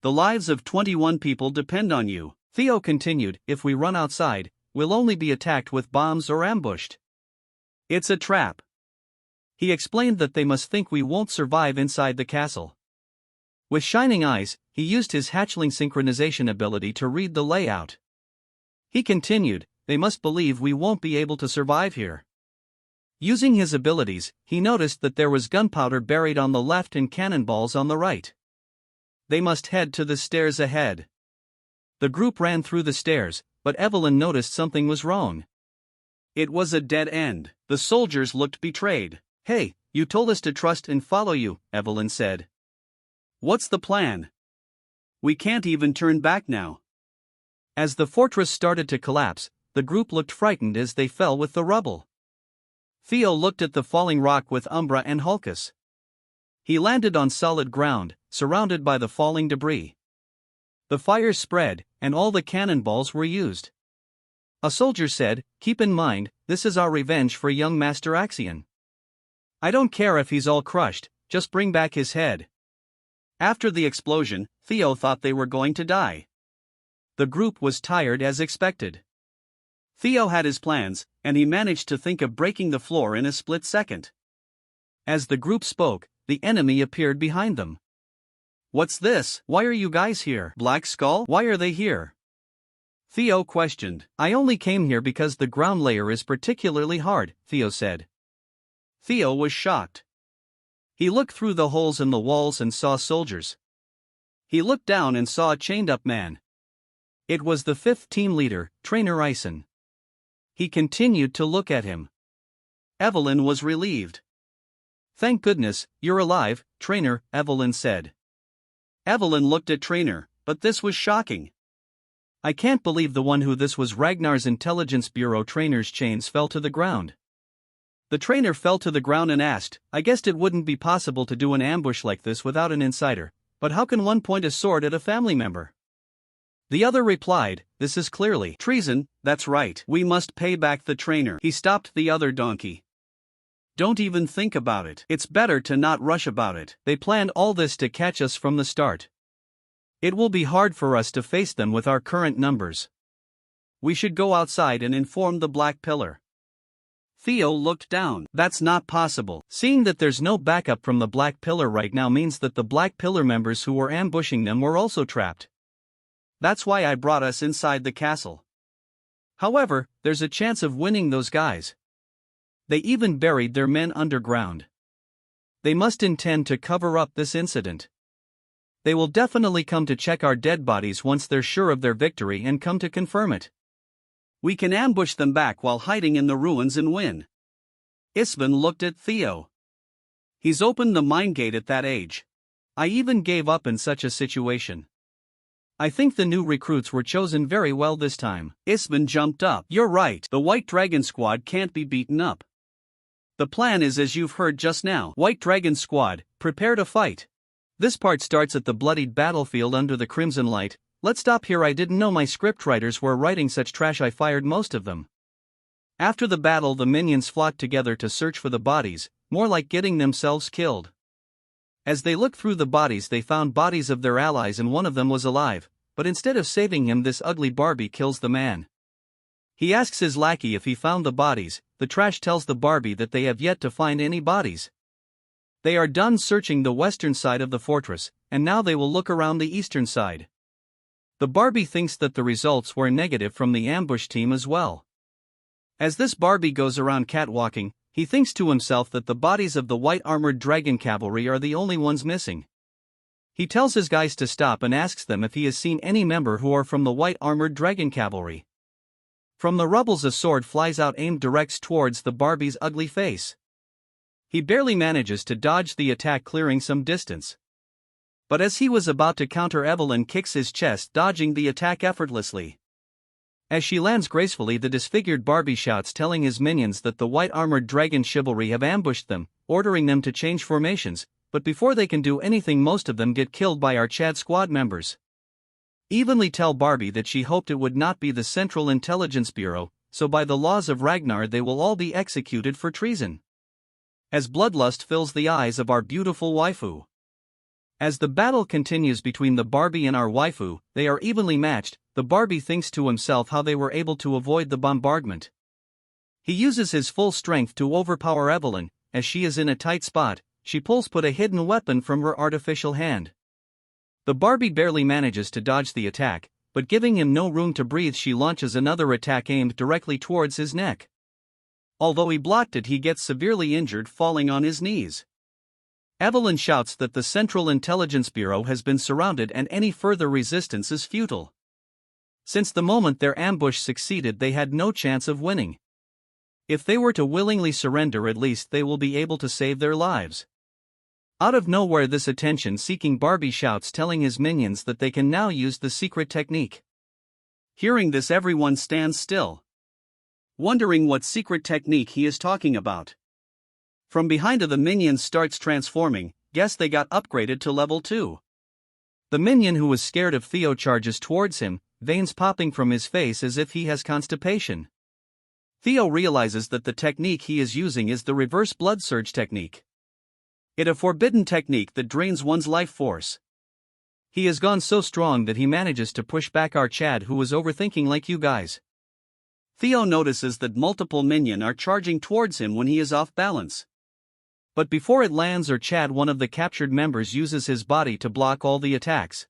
The lives of 21 people depend on you." Theo continued, "If we run outside, we'll only be attacked with bombs or ambushed. It's a trap." He explained that they must think we won't survive inside the castle. With shining eyes, he used his hatchling synchronization ability to read the layout. He continued, "They must believe we won't be able to survive here." Using his abilities, he noticed that there was gunpowder buried on the left and cannonballs on the right. They must head to the stairs ahead. The group ran through the stairs, but Evelyn noticed something was wrong. It was a dead end. The soldiers looked betrayed. "Hey, you told us to trust and follow you," Evelyn said. "What's the plan? We can't even turn back now." As the fortress started to collapse, the group looked frightened as they fell with the rubble. Theo looked at the falling rock with Umbra and Hulkus. He landed on solid ground, surrounded by the falling debris. The fire spread, and all the cannonballs were used. A soldier said, "Keep in mind, this is our revenge for young Master Axion. I don't care if he's all crushed, just bring back his head." After the explosion, Theo thought they were going to die. The group was tired as expected. Theo had his plans, and he managed to think of breaking the floor in a split second. As the group spoke, the enemy appeared behind them. "What's this? Why are you guys here? Black Skull? Why are they here?" Theo questioned. "I only came here because the ground layer is particularly hard," Theo said. Theo was shocked. He looked through the holes in the walls and saw soldiers. He looked down and saw a chained-up man. It was the 5th team leader, Trainer Ison. He continued to look at him. Evelyn was relieved. "Thank goodness, you're alive, Trainer," Evelyn said. Evelyn looked at Trainer, but this was shocking. "I can't believe the one who this was." Ragnar's Intelligence Bureau trainer's chains fell to the ground. The trainer fell to the ground and asked, "I guessed it wouldn't be possible to do an ambush like this without an insider, but how can one point a sword at a family member?" The other replied, "This is clearly treason." "That's right. We must pay back the trainer." He stopped the other donkey. "Don't even think about it. It's better to not rush about it. They planned all this to catch us from the start. It will be hard for us to face them with our current numbers. We should go outside and inform the Black Pillar." Theo looked down. "That's not possible. Seeing that there's no backup from the Black Pillar right now means that the Black Pillar members who were ambushing them were also trapped. That's why I brought us inside the castle. However, there's a chance of winning those guys. They even buried their men underground. They must intend to cover up this incident. They will definitely come to check our dead bodies once they're sure of their victory and come to confirm it. We can ambush them back while hiding in the ruins and win." Isvan looked at Theo. "He's opened the mind gate at that age. I even gave up in such a situation. I think the new recruits were chosen very well this time. Isman jumped up. You're right, the White Dragon Squad can't be beaten up. The plan is as you've heard just now. White Dragon Squad, prepare to fight. This part starts at the bloodied battlefield under the crimson light. Let's stop here. I didn't know my scriptwriters were writing such trash. I fired most of them. After the battle, the minions flocked together to search for the bodies, more like getting themselves killed. As they looked through the bodies, they found bodies of their allies and one of them was alive, but instead of saving him, this ugly Barbie kills the man. He asks his lackey if he found the bodies. The trash tells the Barbie that they have yet to find any bodies. They are done searching the western side of the fortress, and now they will look around the eastern side. The Barbie thinks that the results were negative from the ambush team as well. As this Barbie goes around catwalking, he thinks to himself that the bodies of the white armored dragon cavalry are the only ones missing. He tells his guys to stop and asks them if he has seen any member who are from the white armored dragon cavalry. From the rubbles a sword flies out aimed directs towards the Barbie's ugly face. He barely manages to dodge the attack, clearing some distance. But as he was about to counter, Evelyn kicks his chest, dodging the attack effortlessly. As she lands gracefully, the disfigured Barbie shouts, telling his minions that the white armored dragon chivalry have ambushed them, ordering them to change formations, but before they can do anything, most of them get killed by our Chad squad members. Evenly tell Barbie that she hoped it would not be the Central Intelligence Bureau, so by the laws of Ragnar they will all be executed for treason. As bloodlust fills the eyes of our beautiful waifu. As the battle continues between the Barbie and our waifu, they are evenly matched. The Barbie thinks to himself how they were able to avoid the bombardment. He uses his full strength to overpower Evelyn. As she is in a tight spot, she pulls a hidden weapon from her artificial hand. The Barbie barely manages to dodge the attack, but giving him no room to breathe, she launches another attack aimed directly towards his neck. Although he blocked it, he gets severely injured, falling on his knees. Evelyn shouts that the Central Intelligence Bureau has been surrounded and any further resistance is futile. Since the moment their ambush succeeded, they had no chance of winning. If they were to willingly surrender, at least they will be able to save their lives. Out of nowhere, this attention-seeking Barbie shouts, telling his minions that they can now use the secret technique. Hearing this, everyone stands still, wondering what secret technique he is talking about. From behind the minions starts transforming. Guess they got upgraded to level 2. The minion who was scared of Theo charges towards him, veins popping from his face as if he has constipation. Theo realizes that the technique he is using is the reverse blood surge technique. It a forbidden technique that drains one's life force. He has gone so strong that he manages to push back our Chad, who was overthinking like you guys. Theo notices that multiple minions are charging towards him when he is off balance. But before it lands, our Chad, one of the captured members, uses his body to block all the attacks.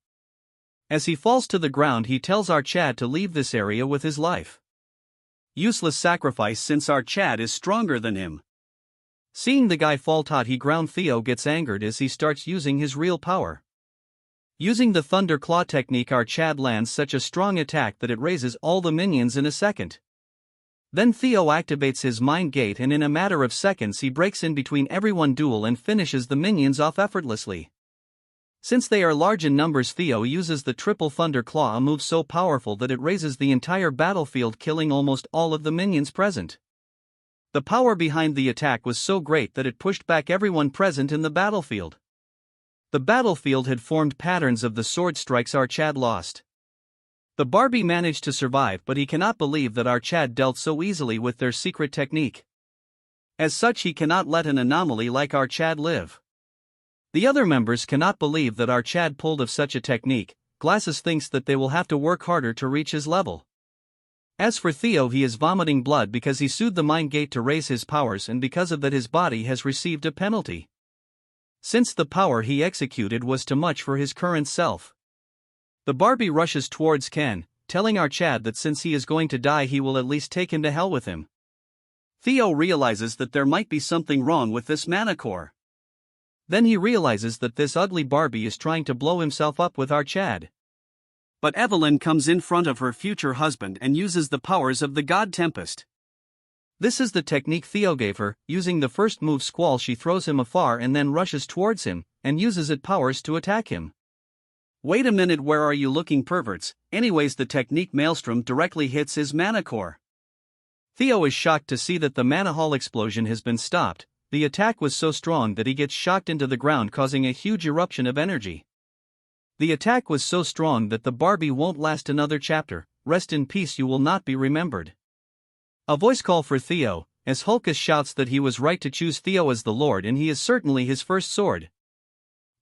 As he falls to the ground, he tells our Chad to leave this area with his life. Useless sacrifice, since our Chad is stronger than him. Seeing the guy fall tot, he ground. Theo gets angered as he starts using his real power. Using the Thunder Claw technique, our Chad lands such a strong attack that it raises all the minions in a second. Then Theo activates his mind gate, and in a matter of seconds he breaks in between everyone duel and finishes the minions off effortlessly. Since they are large in numbers, Theo uses the triple Thunder Claw, a move so powerful that it raises the entire battlefield, killing almost all of the minions present. The power behind the attack was so great that it pushed back everyone present in the battlefield. The battlefield had formed patterns of the sword strikes our Chad lost. The Barbie managed to survive, but he cannot believe that our Chad dealt so easily with their secret technique. As such, he cannot let an anomaly like our Chad live. The other members cannot believe that our Chad pulled of such a technique. Glasses thinks that they will have to work harder to reach his level. As for Theo, he is vomiting blood because he sued the mind gate to raise his powers, and because of that his body has received a penalty. Since the power he executed was too much for his current self. The Barbie rushes towards Ken, telling our Chad that since he is going to die, he will at least take him to hell with him. Theo realizes that there might be something wrong with this mana core. Then he realizes that this ugly Barbie is trying to blow himself up with our Chad. But Evelyn comes in front of her future husband and uses the powers of the God Tempest. This is the technique Theo gave her. Using the first move Squall, she throws him afar and then rushes towards him, and uses its powers to attack him. Wait a minute, where are you looking, perverts? Anyways, the technique maelstrom directly hits his mana core. Theo is shocked to see that the mana hall explosion has been stopped. The attack was so strong that he gets shocked into the ground, causing a huge eruption of energy. The attack was so strong that the Barbie won't last another chapter. Rest in peace, you will not be remembered. A voice call for Theo, as Hulkus shouts that he was right to choose Theo as the Lord, and he is certainly his first sword.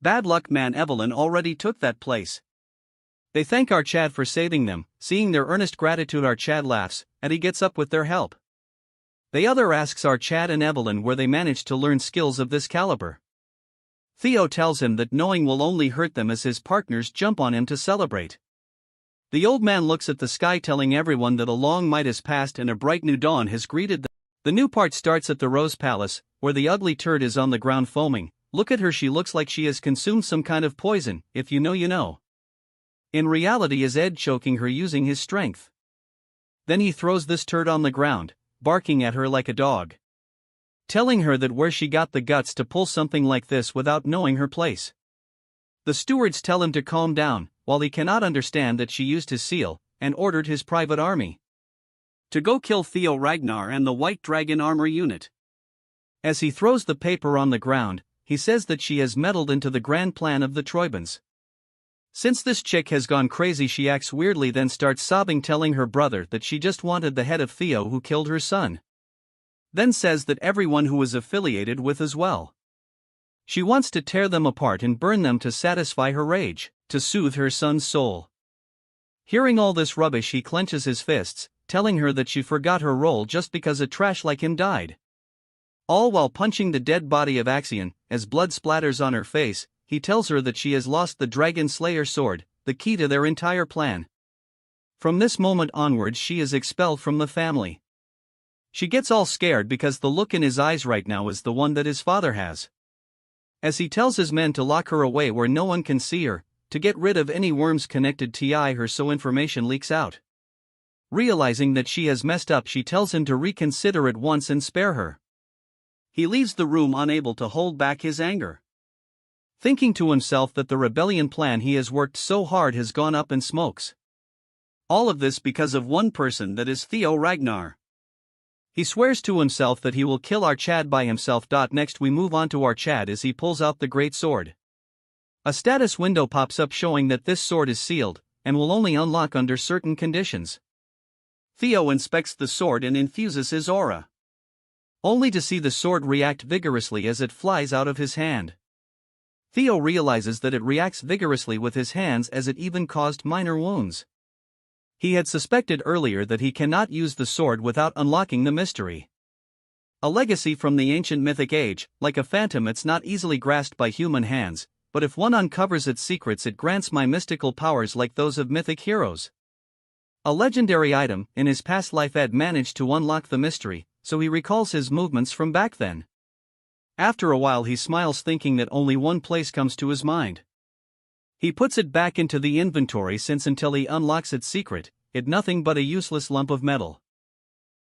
Bad luck, man, Evelyn already took that place. They thank our Chad for saving them. Seeing their earnest gratitude, our Chad laughs, and he gets up with their help. The other asks our Chad and Evelyn where they managed to learn skills of this caliber. Theo tells him that knowing will only hurt them, as his partners jump on him to celebrate. The old man looks at the sky, telling everyone that a long night has passed and a bright new dawn has greeted them. The new part starts at the Rose Palace, where the ugly turd is on the ground foaming. Look at her, she looks like she has consumed some kind of poison. If you know, you know. In reality, is Ed choking her using his strength. Then he throws this turd on the ground, barking at her like a dog, telling her that where she got the guts to pull something like this without knowing her place. The stewards tell him to calm down, while he cannot understand that she used his seal, and ordered his private army to go kill Theo, Ragnar, and the White Dragon armor unit. As he throws the paper on the ground, he says that she has meddled into the grand plan of the Troibans. Since this chick has gone crazy, she acts weirdly, then starts sobbing, telling her brother that she just wanted the head of Theo, who killed her son. Then says that everyone who was affiliated with as well. She wants to tear them apart and burn them to satisfy her rage, to soothe her son's soul. Hearing all this rubbish, he clenches his fists, telling her that she forgot her role just because a trash like him died. All while punching the dead body of Axion. As blood splatters on her face, he tells her that she has lost the Dragon Slayer sword, the key to their entire plan. From this moment onwards, she is expelled from the family. She gets all scared because the look in his eyes right now is the one that his father has. As he tells his men to lock her away where no one can see her, to get rid of any worms connected to her so information leaks out. Realizing that she has messed up, she tells him to reconsider at once and spare her. He leaves the room, unable to hold back his anger, thinking to himself that the rebellion plan he has worked so hard has gone up in smokes. All of this because of one person, that is Theo Ragnar. He swears to himself that he will kill our Chad by himself. Next we move on to our Chad as he pulls out the great sword. A status window pops up showing that this sword is sealed, and will only unlock under certain conditions. Theo inspects the sword and infuses his aura, only to see the sword react vigorously as it flies out of his hand. Theo realizes that it reacts vigorously with his hands, as it even caused minor wounds. He had suspected earlier that he cannot use the sword without unlocking the mystery. A legacy from the ancient mythic age, like a phantom, it's not easily grasped by human hands, but if one uncovers its secrets, it grants my mystical powers like those of mythic heroes. A legendary item. In his past life, Ed managed to unlock the mystery, so he recalls his movements from back then. After a while, he smiles, thinking that only one place comes to his mind. He puts it back into the inventory, since until he unlocks its secret, it's nothing but a useless lump of metal.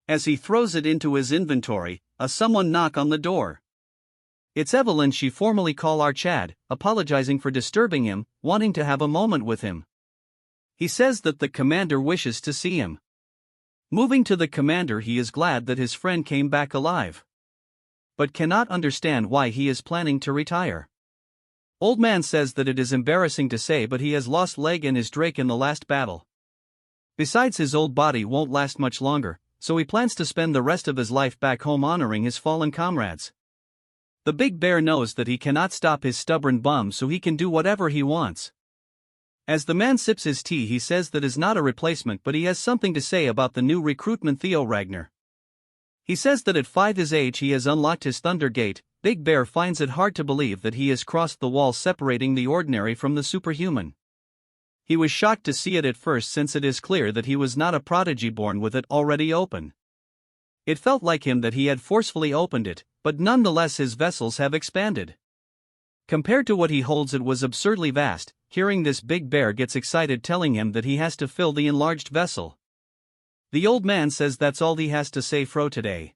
As he throws it into his inventory, someone knock on the door. It's Evelyn. She formally call our Chad, apologizing for disturbing him, wanting to have a moment with him. He says that the commander wishes to see him. Moving to the commander, he is glad that his friend came back alive, but cannot understand why he is planning to retire. Old man says that it is embarrassing to say, but he has lost leg and his Drake in the last battle. Besides, his old body won't last much longer, so he plans to spend the rest of his life back home honoring his fallen comrades. The big bear knows that he cannot stop his stubborn bum, so he can do whatever he wants. As the man sips his tea, he says that is not a replacement, but he has something to say about the new recruitment, Theo Ragnar. He says that at 5 his age he has unlocked his Thunder Gate. Big Bear finds it hard to believe that he has crossed the wall separating the ordinary from the superhuman. He was shocked to see it at first, since it is clear that he was not a prodigy born with it already open. It felt like him that he had forcefully opened it, but nonetheless his vessels have expanded. Compared to what he holds, it was absurdly vast. Hearing this, Big Bear gets excited, telling him that he has to fill the enlarged vessel. The old man says that's all he has to say for today.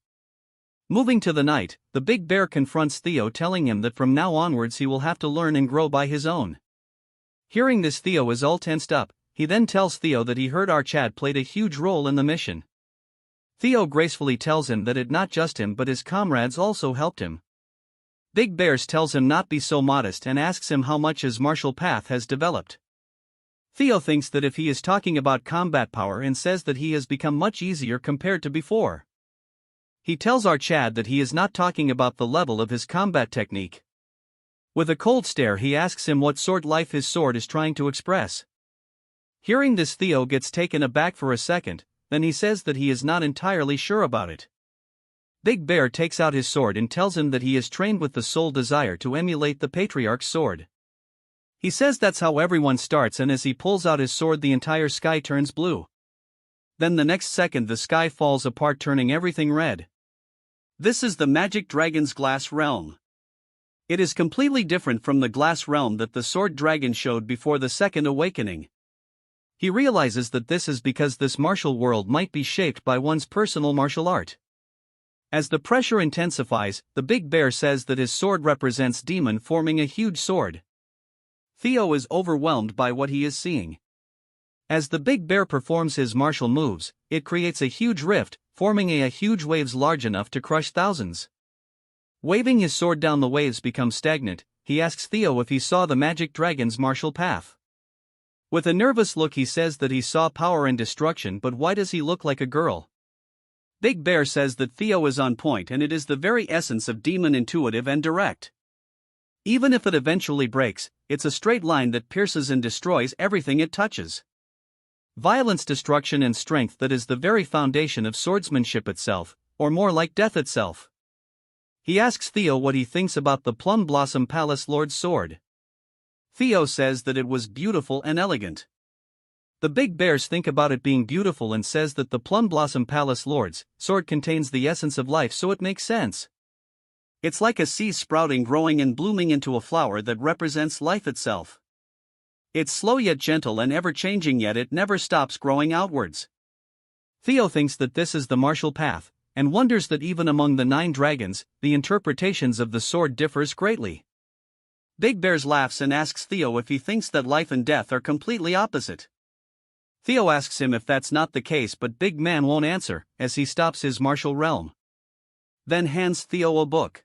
Moving to the night, the Big Bear confronts Theo, telling him that from now onwards he will have to learn and grow by his own. Hearing this, Theo is all tensed up. He then tells Theo that he heard our Chad played a huge role in the mission. Theo gracefully tells him that it not just him but his comrades also helped him. Big Bears tells him not be so modest and asks him how much his martial path has developed. Theo thinks that if he is talking about combat power and says that he has become much easier compared to before. He tells our Chad that he is not talking about the level of his combat technique. With a cold stare he asks him what sort life his sword is trying to express. Hearing this, Theo gets taken aback for a second, then he says that he is not entirely sure about it. Big Bear takes out his sword and tells him that he is trained with the sole desire to emulate the Patriarch's sword. He says that's how everyone starts, and as he pulls out his sword the entire sky turns blue. Then the next second the sky falls apart, turning everything red. This is the magic dragon's glass realm. It is completely different from the glass realm that the sword dragon showed before the second awakening. He realizes that this is because this martial world might be shaped by one's personal martial art. As the pressure intensifies, the Big Bear says that his sword represents demon, forming a huge sword. Theo is overwhelmed by what he is seeing. As the Big Bear performs his martial moves, it creates a huge rift, forming a huge waves large enough to crush thousands. Waving his sword down, the waves become stagnant. He asks Theo if he saw the magic dragon's martial path. With a nervous look he says that he saw power and destruction, but why does he look like a girl? Big Bear says that Theo is on point and it is the very essence of demon, intuitive and direct. Even if it eventually breaks, it's a straight line that pierces and destroys everything it touches. Violence, destruction and strength, that is the very foundation of swordsmanship itself, or more like death itself. He asks Theo what he thinks about the Plum Blossom Palace Lord's sword. Theo says that it was beautiful and elegant. The Big Bears think about it being beautiful and says that the Plum Blossom Palace Lord's sword contains the essence of life, so it makes sense. It's like a seed sprouting, growing and blooming into a flower that represents life itself. It's slow yet gentle and ever-changing, yet it never stops growing outwards. Theo thinks that this is the martial path, and wonders that even among the 9 dragons, the interpretations of the sword differs greatly. Big Bears laughs and asks Theo if he thinks that life and death are completely opposite. Theo asks him if that's not the case, but Big Man won't answer, as he stops his martial realm. Then hands Theo a book.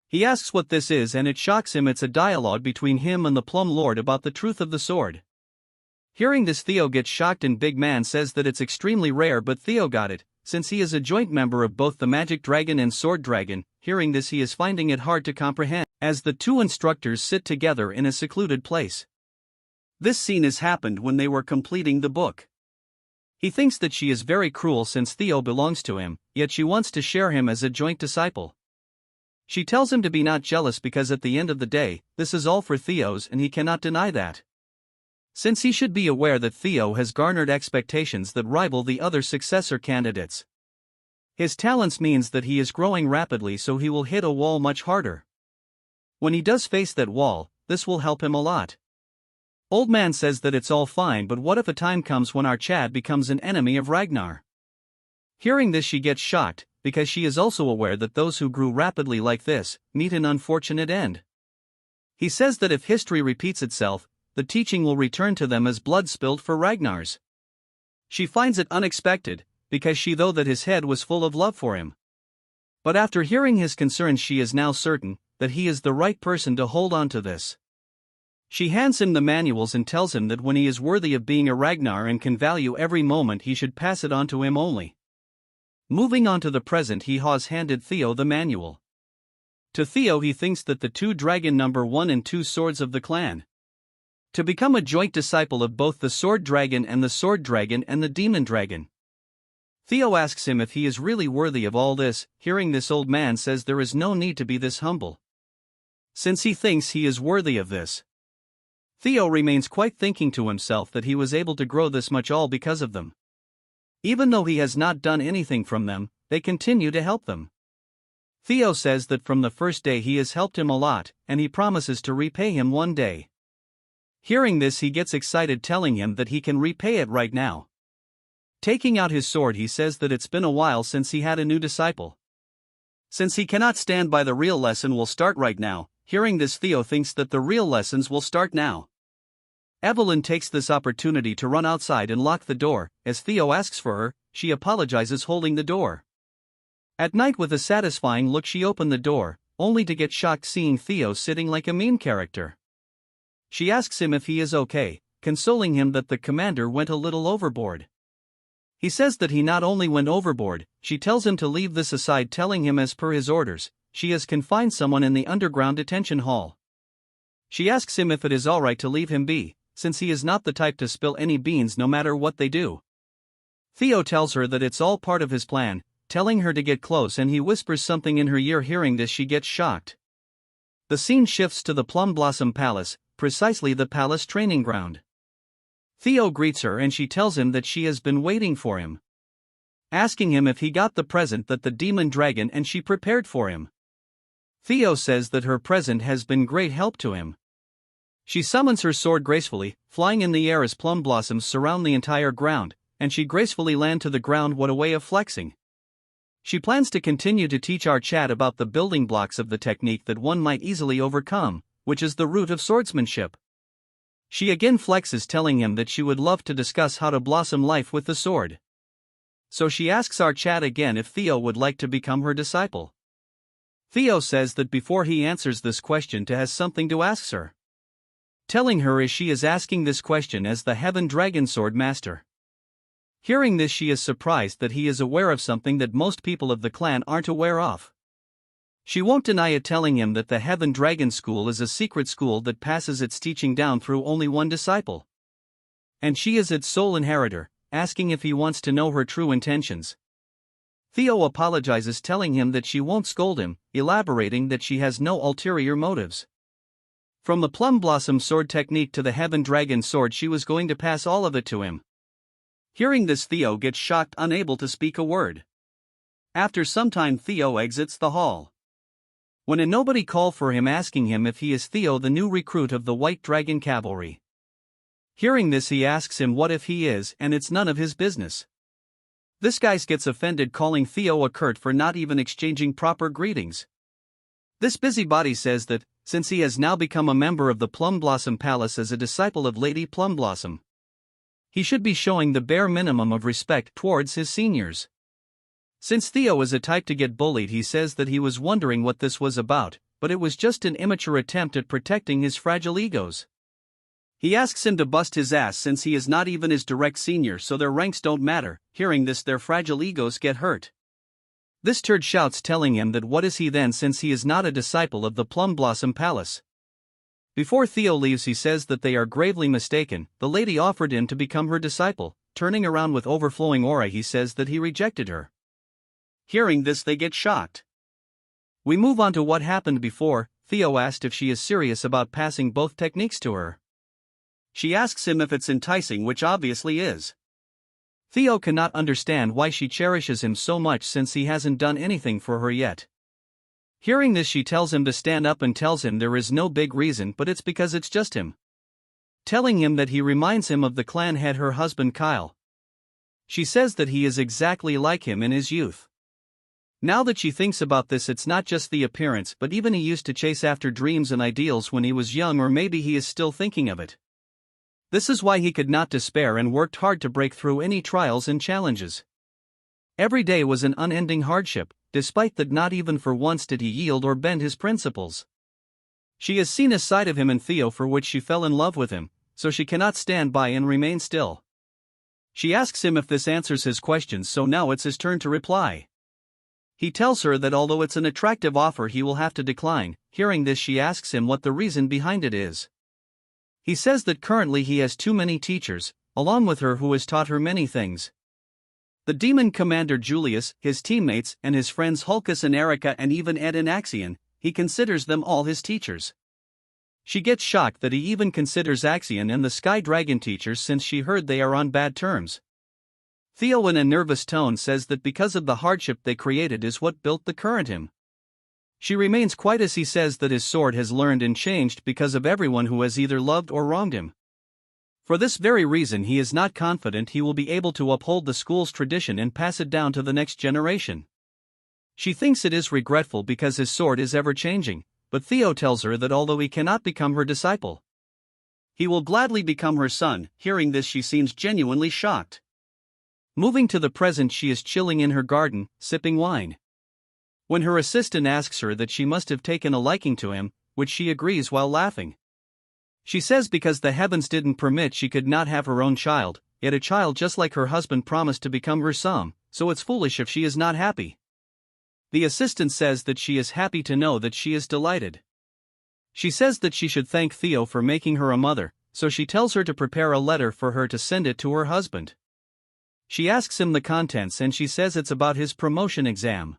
He asks what this is and it shocks him. It's a dialogue between him and the Plum Lord about the truth of the sword. Hearing this, Theo gets shocked and Big Man says that it's extremely rare, but Theo got it, since he is a joint member of both the Magic Dragon and Sword Dragon. Hearing this, he is finding it hard to comprehend, as the 2 instructors sit together in a secluded place. This scene has happened when they were completing the book. He thinks that she is very cruel since Theo belongs to him, yet she wants to share him as a joint disciple. She tells him to be not jealous because at the end of the day, this is all for Theo's and he cannot deny that. Since he should be aware that Theo has garnered expectations that rival the other successor candidates. His talents means that he is growing rapidly, so he will hit a wall much harder. When he does face that wall, this will help him a lot. Old Man says that it's all fine, but what if a time comes when our Chad becomes an enemy of Ragnar? Hearing this, she gets shocked, because she is also aware that those who grew rapidly like this meet an unfortunate end. He says that if history repeats itself, the teaching will return to them as blood spilled for Ragnar's. She finds it unexpected, because she thought that his head was full of love for him. But after hearing his concerns, she is now certain that he is the right person to hold on to this. She hands him the manuals and tells him that when he is worthy of being a Ragnar and can value every moment, he should pass it on to him only. Moving on to the present, he has handed Theo the manual. To Theo, he thinks that the 2 dragon number 1 and 2 swords of the clan. To become a joint disciple of both the Sword Dragon and the Sword Dragon and the Demon Dragon. Theo asks him if he is really worthy of all this. Hearing this, Old Man says there is no need to be this humble, since he thinks he is worthy of this. Theo remains quiet, thinking to himself that he was able to grow this much all because of them. Even though he has not done anything from them, they continue to help them. Theo says that from the first day he has helped him a lot, and he promises to repay him one day. Hearing this, he gets excited, telling him that he can repay it right now. Taking out his sword, he says that it's been a while since he had a new disciple. Since he cannot stand by, the real lesson will start right now. Hearing this, Theo thinks that the real lessons will start now. Evelyn takes this opportunity to run outside and lock the door. As Theo asks for her, she apologizes holding the door. At night with a satisfying look she opened the door, only to get shocked seeing Theo sitting like a meme character. She asks him if he is okay, consoling him that the commander went a little overboard. He says that he not only went overboard, she tells him to leave this aside, telling him as per his orders, she has confined someone in the underground detention hall. She asks him if it is alright to leave him be, since he is not the type to spill any beans no matter what they do. Theo tells her that it's all part of his plan, telling her to get close, and he whispers something in her ear. Hearing this she gets shocked. The scene shifts to the Plum Blossom Palace, precisely the palace training ground. Theo greets her and she tells him that she has been waiting for him, asking him if he got the present that the demon dragon and she prepared for him. Theo says that her present has been great help to him. She summons her sword gracefully, flying in the air as plum blossoms surround the entire ground, and she gracefully land to the ground. What a way of flexing. She plans to continue to teach our chat about the building blocks of the technique that one might easily overcome, which is the root of swordsmanship. She again flexes, telling him that she would love to discuss how to blossom life with the sword. So she asks our chat again if Theo would like to become her disciple. Theo says that before he answers this question has something to ask her, telling her as she is asking this question as the Heaven Dragon Sword Master. Hearing this she is surprised that he is aware of something that most people of the clan aren't aware of. She won't deny it, telling him that the Heaven Dragon School is a secret school that passes its teaching down through only one disciple, and she is its sole inheritor, asking if he wants to know her true intentions. Theo apologizes, telling him that she won't scold him, elaborating that she has no ulterior motives. From the Plum Blossom Sword technique to the Heaven Dragon Sword, she was going to pass all of it to him. Hearing this Theo gets shocked, unable to speak a word. After some time Theo exits the hall, when a nobody call for him asking him if he is Theo, the new recruit of the White Dragon Cavalry. Hearing this he asks him what if he is, and it's none of his business. This guy gets offended, calling Theo a curt for not even exchanging proper greetings. This busybody says that, since he has now become a member of the Plum Blossom Palace as a disciple of Lady Plum Blossom, he should be showing the bare minimum of respect towards his seniors. Since Theo is a type to get bullied, he says that he was wondering what this was about, but it was just an immature attempt at protecting his fragile egos. He asks him to bust his ass since he is not even his direct senior, so their ranks don't matter. Hearing this their fragile egos get hurt. This turd shouts, telling him that what is he then since he is not a disciple of the Plum Blossom Palace. Before Theo leaves he says that they are gravely mistaken. The lady offered him to become her disciple. Turning around with overflowing aura he says that he rejected her. Hearing this they get shocked. We move on to what happened before. Theo asked if she is serious about passing both techniques to her. She asks him if it's enticing, which obviously is. Theo cannot understand why she cherishes him so much since he hasn't done anything for her yet. Hearing this she tells him to stand up and tells him there is no big reason, but it's because it's just him. Telling him that he reminds him of the clan head, her husband Kyle. She says that he is exactly like him in his youth. Now that she thinks about this, it's not just the appearance, but even he used to chase after dreams and ideals when he was young, or maybe he is still thinking of it. This is why he could not despair and worked hard to break through any trials and challenges. Every day was an unending hardship, despite that not even for once did he yield or bend his principles. She has seen a side of him in Theo for which she fell in love with him, so she cannot stand by and remain still. She asks him if this answers his questions, so now it's his turn to reply. He tells her that although it's an attractive offer he will have to decline. Hearing this she asks him what the reason behind it is. He says that currently he has too many teachers, along with her, who has taught her many things. The demon commander Julius, his teammates, and his friends Hulkus and Erica, and even Ed and Axion, he considers them all his teachers. She gets shocked that he even considers Axion and the Sky Dragon teachers since she heard they are on bad terms. Theo in a nervous tone says that because of the hardship they created is what built the current him. She remains quiet as he says that his sword has learned and changed because of everyone who has either loved or wronged him. For this very reason he is not confident he will be able to uphold the school's tradition and pass it down to the next generation. She thinks it is regretful because his sword is ever changing, but Theo tells her that although he cannot become her disciple, He will gladly become her son. Hearing this, she seems genuinely shocked. Moving to the present, she is chilling in her garden, sipping wine. When her assistant asks her that she must have taken a liking to him, which she agrees while laughing. She says because the heavens didn't permit, she could not have her own child, yet a child just like her husband promised to become her son, so it's foolish if she is not happy. The assistant says that she is happy to know that she is delighted. She says that she should thank Theo for making her a mother, so she tells her to prepare a letter for her to send it to her husband. She asks him the contents and she says it's about his promotion exam.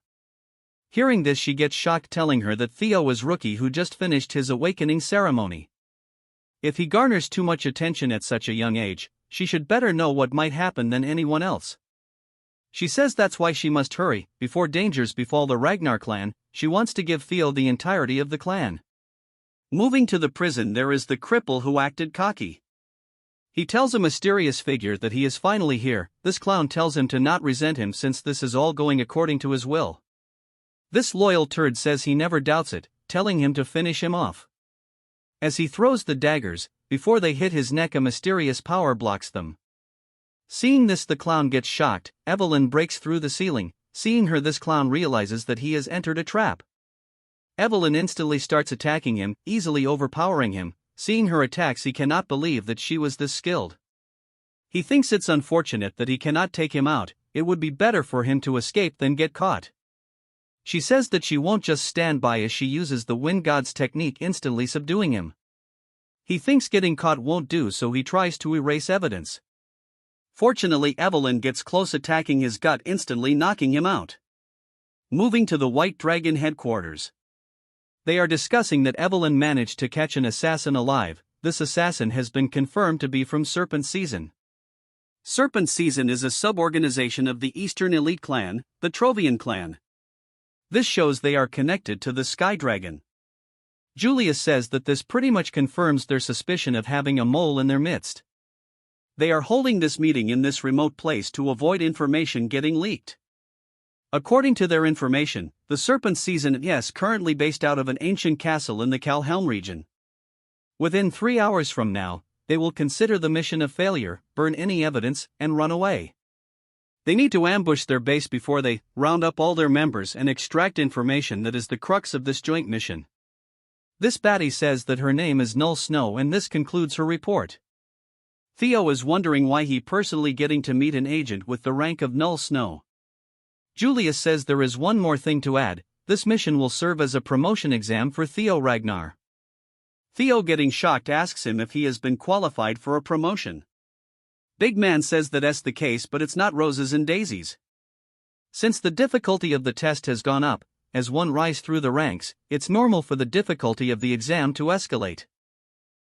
Hearing this, she gets shocked, telling her that Theo is rookie who just finished his awakening ceremony. If he garners too much attention at such a young age, she should better know what might happen than anyone else. She says that's why she must hurry, before dangers befall the Ragnar clan. She wants to give Theo the entirety of the clan. Moving to the prison, there is the cripple who acted cocky. He tells a mysterious figure that he is finally here. This clown tells him to not resent him since this is all going according to his will. This loyal turd says he never doubts it, telling him to finish him off. As he throws the daggers, before they hit his neck, a mysterious power blocks them. Seeing this, the clown gets shocked. Evelyn breaks through the ceiling. Seeing her, this clown realizes that he has entered a trap. Evelyn instantly starts attacking him, easily overpowering him. Seeing her attacks, he cannot believe that she was this skilled. He thinks it's unfortunate that he cannot take him out. It would be better for him to escape than get caught. She says that she won't just stand by as she uses the Wind God's technique, instantly subduing him. He thinks getting caught won't do, so he tries to erase evidence. Fortunately, Evelyn gets close, attacking his gut, instantly knocking him out. Moving to the White Dragon headquarters. They are discussing that Evelyn managed to catch an assassin alive. This assassin has been confirmed to be from Serpent Season. Serpent Season is a sub-organization of the Eastern Elite Clan, the Trovian clan. This shows they are connected to the Sky Dragon. Julius says that this pretty much confirms their suspicion of having a mole in their midst. They are holding this meeting in this remote place to avoid information getting leaked. According to their information, the Serpent Season is currently based out of an ancient castle in the Calhelm region. Within 3 hours from now, they will consider the mission a failure, burn any evidence, and run away. They need to ambush their base before they round up all their members and extract information that is the crux of this joint mission. This baddie says that her name is Null Snow, and this concludes her report. Theo is wondering why he personally getting to meet an agent with the rank of Null Snow. Julius says there is one more thing to add. This mission will serve as a promotion exam for Theo Ragnar. Theo, getting shocked, asks him if he has been qualified for a promotion. Big Man says that that's the case, but it's not roses and daisies. Since the difficulty of the test has gone up, as one rises through the ranks, it's normal for the difficulty of the exam to escalate.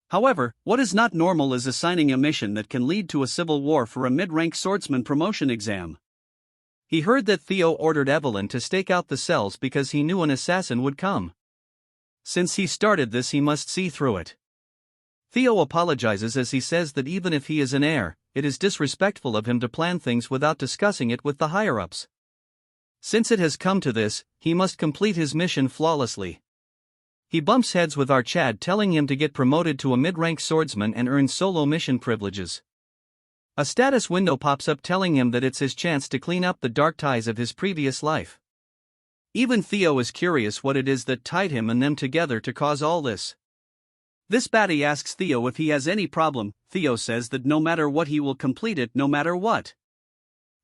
However, what is not normal is assigning a mission that can lead to a civil war for a mid-rank swordsman promotion exam. He heard that Theo ordered Evelyn to stake out the cells because he knew an assassin would come. Since he started this, he must see through it. Theo apologizes as he says that even if he is an heir, it is disrespectful of him to plan things without discussing it with the higher-ups. Since it has come to this, he must complete his mission flawlessly. He bumps heads with Archad, telling him to get promoted to a mid-rank swordsman and earn solo mission privileges. A status window pops up telling him that it's his chance to clean up the dark ties of his previous life. Even Theo is curious what it is that tied him and them together to cause all this. This baddie asks Theo if he has any problem. Theo says that no matter what he will complete it no matter what.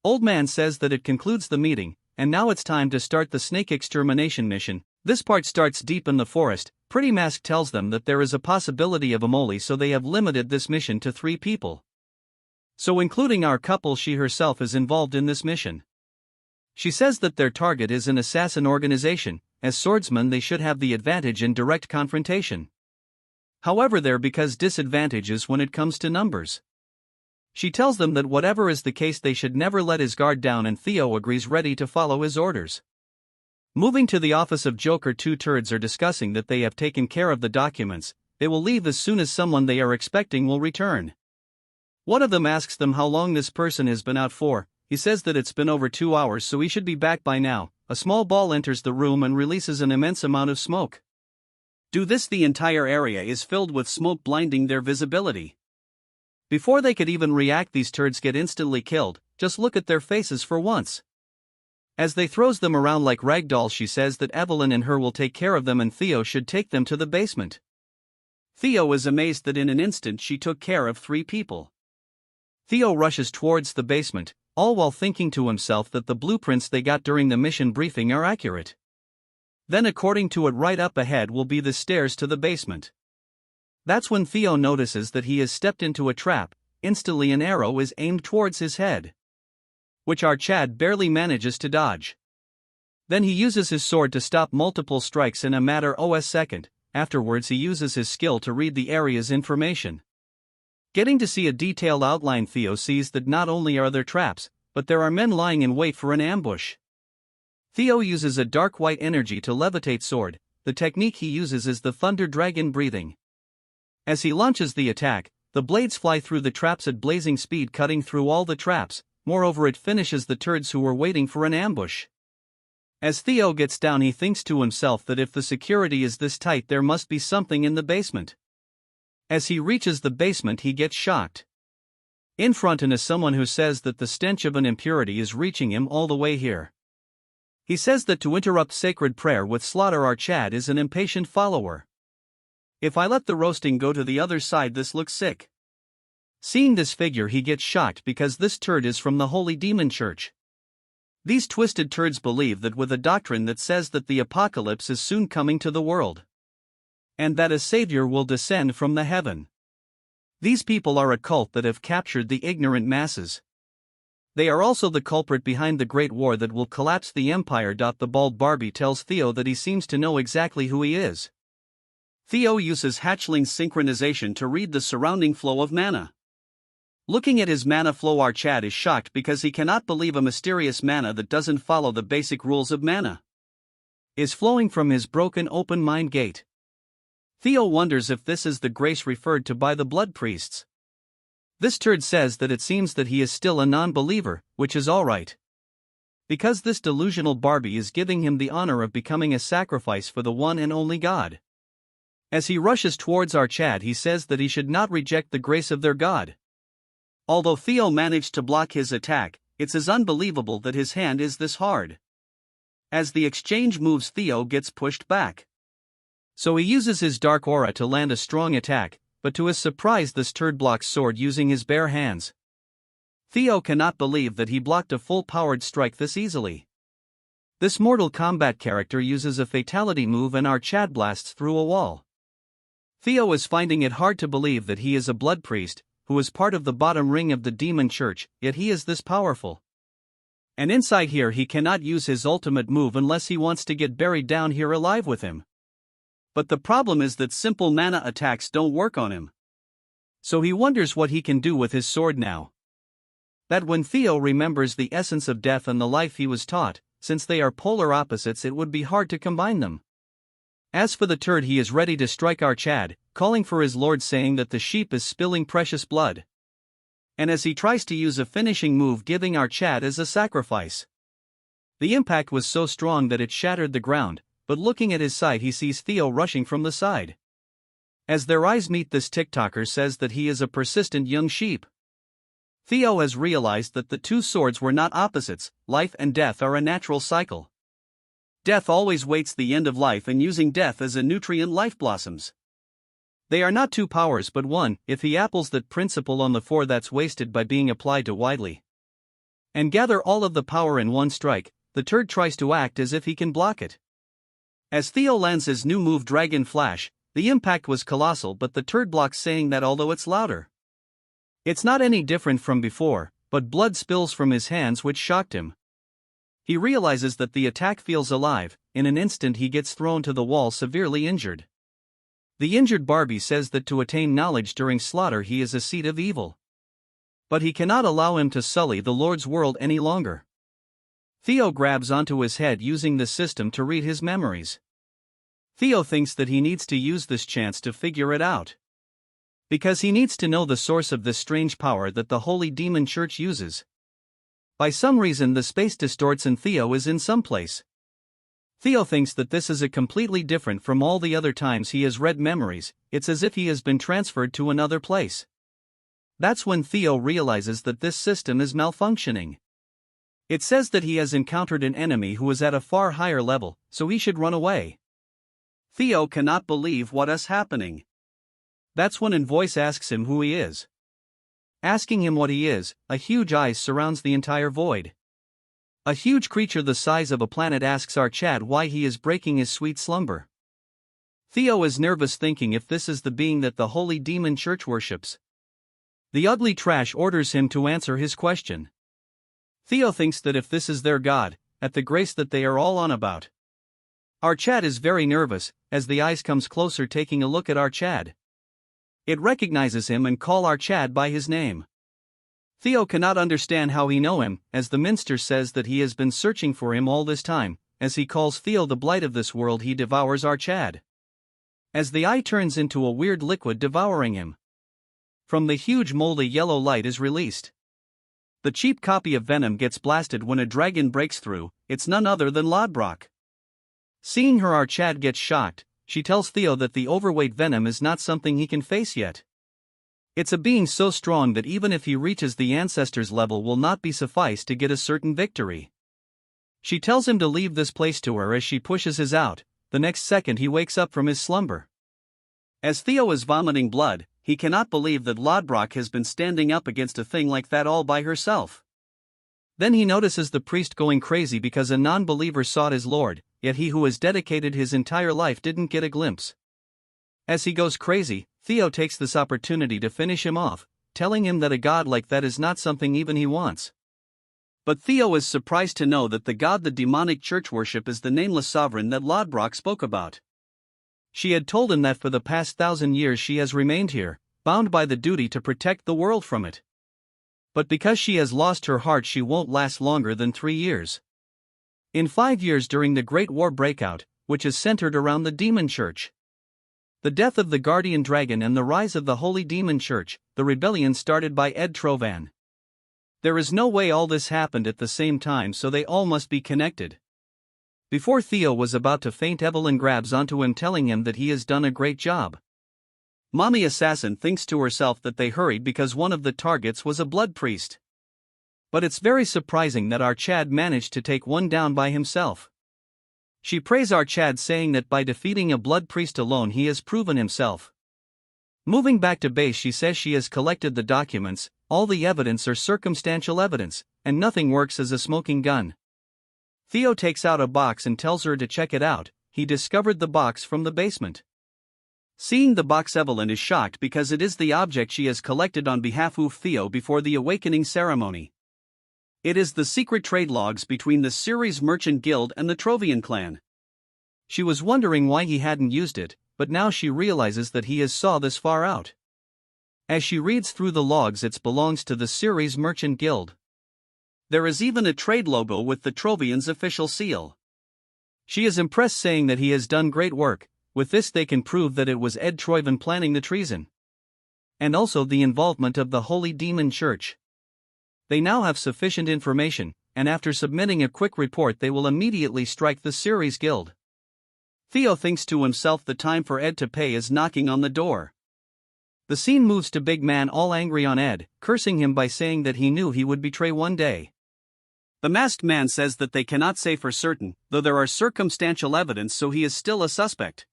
Old Man says that it concludes the meeting, and now it's time to start the snake extermination mission. This part starts deep in the forest. Pretty Mask tells them that there is a possibility of a mole, so they have limited this mission to 3 people. So including our couple, she herself is involved in this mission. She says that their target is an assassin organization. As swordsmen they should have the advantage in direct confrontation. However, there because disadvantages when it comes to numbers. She tells them that whatever is the case they should never let his guard down, and Theo agrees, ready to follow his orders. Moving to the office of Joker, 2 turds are discussing that they have taken care of the documents. They will leave as soon as someone they are expecting will return. One of them asks them how long this person has been out for. He says that it's been over 2 hours, so he should be back by now. A small ball enters the room and releases an immense amount of smoke. Do this, the entire area is filled with smoke blinding their visibility. Before they could even react, these turds get instantly killed. Just look at their faces for once. As they throws them around like ragdolls, she says that Evelyn and her will take care of them and Theo should take them to the basement. Theo is amazed that in an instant she took care of 3 people. Theo rushes towards the basement, all while thinking to himself that the blueprints they got during the mission briefing are accurate. Then according to it, right up ahead will be the stairs to the basement. That's when Theo notices that he has stepped into a trap. Instantly an arrow is aimed towards his head, which our Chad barely manages to dodge. Then he uses his sword to stop multiple strikes in a matter of a second. Afterwards he uses his skill to read the area's information. Getting to see a detailed outline, Theo sees that not only are there traps, but there are men lying in wait for an ambush. Theo uses a dark white energy to levitate sword. The technique he uses is the thunder dragon breathing. As he launches the attack, the blades fly through the traps at blazing speed, cutting through all the traps. Moreover, it finishes the turds who were waiting for an ambush. As Theo gets down, he thinks to himself that if the security is this tight, there must be something in the basement. As he reaches the basement, he gets shocked. In front is someone who says that the stench of an impurity is reaching him all the way here. He says that to interrupt sacred prayer with slaughter, our Chad is an impatient follower. If I let the roasting go to the other side, this looks sick. Seeing this figure, he gets shocked because this turd is from the Holy Demon Church. These twisted turds believe that with a doctrine that says that the apocalypse is soon coming to the world, and that a savior will descend from the heaven. These people are a cult that have captured the ignorant masses. They are also the culprit behind the great war that will collapse the empire. The bald Barbie tells Theo that he seems to know exactly who he is. Theo uses hatchling synchronization to read the surrounding flow of mana. Looking at his mana flow, our Chad is shocked because he cannot believe a mysterious mana that doesn't follow the basic rules of mana is flowing from his broken open mind gate. Theo wonders if this is the grace referred to by the blood priests. This turd says that it seems that he is still a non-believer, which is alright, because this delusional Barbie is giving him the honor of becoming a sacrifice for the one and only God. As he rushes towards our Chad, he says that he should not reject the grace of their God. Although Theo managed to block his attack, it's as unbelievable that his hand is this hard. As the exchange moves, Theo gets pushed back. So he uses his dark aura to land a strong attack, but to his surprise this turd blocks sword using his bare hands. Theo cannot believe that he blocked a full-powered strike this easily. This Mortal Kombat character uses a fatality move and our Chad blasts through a wall. Theo is finding it hard to believe that he is a blood priest, who is part of the bottom ring of the demon church, yet he is this powerful. And inside here he cannot use his ultimate move unless he wants to get buried down here alive with him. But the problem is that simple mana attacks don't work on him. So he wonders what he can do with his sword now. That when Theo remembers the essence of death and the life he was taught, since they are polar opposites, it would be hard to combine them. As for the turd, he is ready to strike our Chad, calling for his lord, saying that the sheep is spilling precious blood. And as he tries to use a finishing move, giving our Chad as a sacrifice. The impact was so strong that it shattered the ground, but looking at his side he sees Theo rushing from the side. As their eyes meet, this TikToker says that he is a persistent young sheep. Theo has realized that the two swords were not opposites. Life and death are a natural cycle. Death always waits the end of life, and using death as a nutrient, life blossoms. They are not two powers but one. If he apples that principle on the four that's wasted by being applied too widely, and gather all of the power in one strike, the turd tries to act as if he can block it. As Theo lands his new move Dragon Flash, the impact was colossal, but the turd blocks, saying that although it's louder, it's not any different from before, but blood spills from his hands, which shocked him. He realizes that the attack feels alive. In an instant he gets thrown to the wall, severely injured. The injured Barbie says that to attain knowledge during slaughter he is a seed of evil. But he cannot allow him to sully the Lord's world any longer. Theo grabs onto his head using the system to read his memories. Theo thinks that he needs to use this chance to figure it out, because he needs to know the source of this strange power that the Holy Demon Church uses. By some reason the space distorts and Theo is in some place. Theo thinks that this is a completely different from all the other times he has read memories. It's as if he has been transferred to another place. That's when Theo realizes that this system is malfunctioning. It says that he has encountered an enemy who is at a far higher level, so he should run away. Theo cannot believe what is happening. That's when a voice asks him who he is. Asking him what he is, a huge ice surrounds the entire void. A huge creature the size of a planet asks our Chad why he is breaking his sweet slumber. Theo is nervous, thinking if this is the being that the holy demon church worships. The ugly trash orders him to answer his question. Theo thinks that if this is their god, at the grace that they are all on about. Our Chad is very nervous, as the ice comes closer, taking a look at our Chad. It recognizes him and call our Chad by his name. Theo cannot understand how he know him, as the minster says that he has been searching for him all this time. As he calls Theo the blight of this world, he devours our Chad. As the eye turns into a weird liquid devouring him. From the huge moldy yellow light is released. The cheap copy of Venom gets blasted when a dragon breaks through. It's none other than Lodbrok. Seeing her, our Chad gets shocked. She tells Theo that the overweight Venom is not something he can face yet. It's a being so strong that even if he reaches the ancestors' level will not be suffice to get a certain victory. She tells him to leave this place to her as she pushes his out. The next second he wakes up from his slumber. As Theo is vomiting blood, he cannot believe that Lodbrok has been standing up against a thing like that all by herself. Then he notices the priest going crazy because a non-believer sought his lord, yet he who has dedicated his entire life didn't get a glimpse. As he goes crazy, Theo takes this opportunity to finish him off, telling him that a god like that is not something even he wants. But Theo is surprised to know that the god the demonic church worship is the nameless sovereign that Lodbrok spoke about. She had told him that for the past 1,000 years she has remained here, bound by the duty to protect the world from it. But because she has lost her heart, she won't last longer than 3 years. In 5 years, during the Great War breakout, which is centered around the demon church. The death of the guardian dragon and the rise of the holy demon church, the rebellion started by Ed Trovan. There is no way all this happened at the same time, so they all must be connected. Before Theo was about to faint, Evelyn grabs onto him, telling him that he has done a great job. Mommy Assassin thinks to herself that they hurried because one of the targets was a blood priest. But it's very surprising that our Chad managed to take one down by himself. She praised our Chad, saying that by defeating a blood priest alone he has proven himself. Moving back to base, she says she has collected the documents. All the evidence are circumstantial evidence, and nothing works as a smoking gun. Theo takes out a box and tells her to check it out. He discovered the box from the basement. Seeing the box, Evelyn is shocked because it is the object she has collected on behalf of Theo before the awakening ceremony. It is the secret trade logs between the Ceres Merchant Guild and the Trovian clan. She was wondering why he hadn't used it, but now she realizes that he has saw this far out. As she reads through the logs, it belongs to the Ceres Merchant Guild. There is even a trade logo with the Trovian's official seal. She is impressed, saying that he has done great work. With this they can prove that it was Ed Trovan planning the treason. And also the involvement of the Holy Demon Church. They now have sufficient information, and after submitting a quick report they will immediately strike the Ceres Guild. Theo thinks to himself the time for Ed to pay is knocking on the door. The scene moves to Big Man all angry on Ed, cursing him by saying that he knew he would betray one day. The masked man says that they cannot say for certain, though there are circumstantial evidence, so he is still a suspect.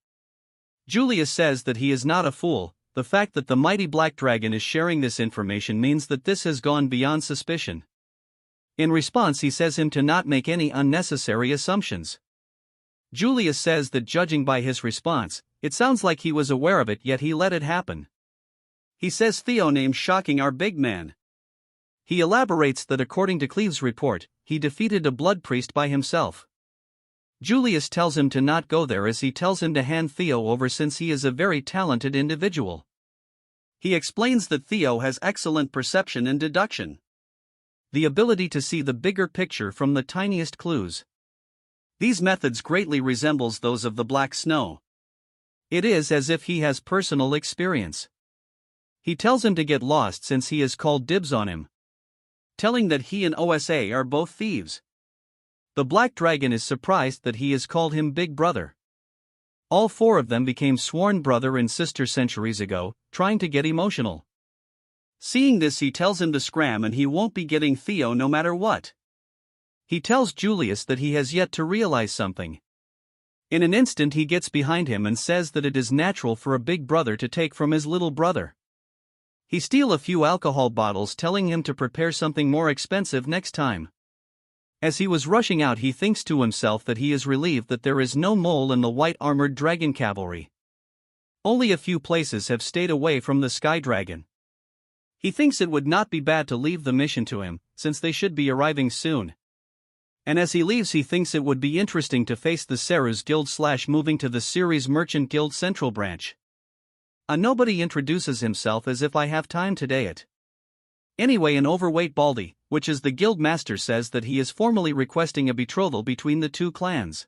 Julius says that he is not a fool. The fact that the mighty Black Dragon is sharing this information means that this has gone beyond suspicion. In response, he says him to not make any unnecessary assumptions. Julius says that judging by his response, it sounds like he was aware of it, yet he let it happen. He says Theo named shocking our big man. He elaborates that according to Cleve's report, he defeated a blood priest by himself. Julius tells him to not go there, as he tells him to hand Theo over since he is a very talented individual. He explains that Theo has excellent perception and deduction. The ability to see the bigger picture from the tiniest clues. These methods greatly resembles those of the Black Snow. It is as if he has personal experience. He tells him to get lost since he has called dibs on him, telling that he and OSA are both thieves. The black dragon is surprised that he has called him Big Brother. All four of them became sworn brother and sister centuries ago, trying to get emotional. Seeing this, he tells him to scram and he won't be getting Theo no matter what. He tells Julius that he has yet to realize something. In an instant he gets behind him and says that it is natural for a big brother to take from his little brother. He steals a few alcohol bottles, telling him to prepare something more expensive next time. As he was rushing out, he thinks to himself that he is relieved that there is no mole in the white armored dragon cavalry. Only a few places have stayed away from the sky dragon. He thinks it would not be bad to leave the mission to him, since they should be arriving soon. And as he leaves, he thinks it would be interesting to face the Sarus Guild / moving to the Ceres Merchant Guild Central Branch. Nobody introduces himself as if I have time today it. Anyway, an overweight Baldy, which is the guild master, says that he is formally requesting a betrothal between the two clans.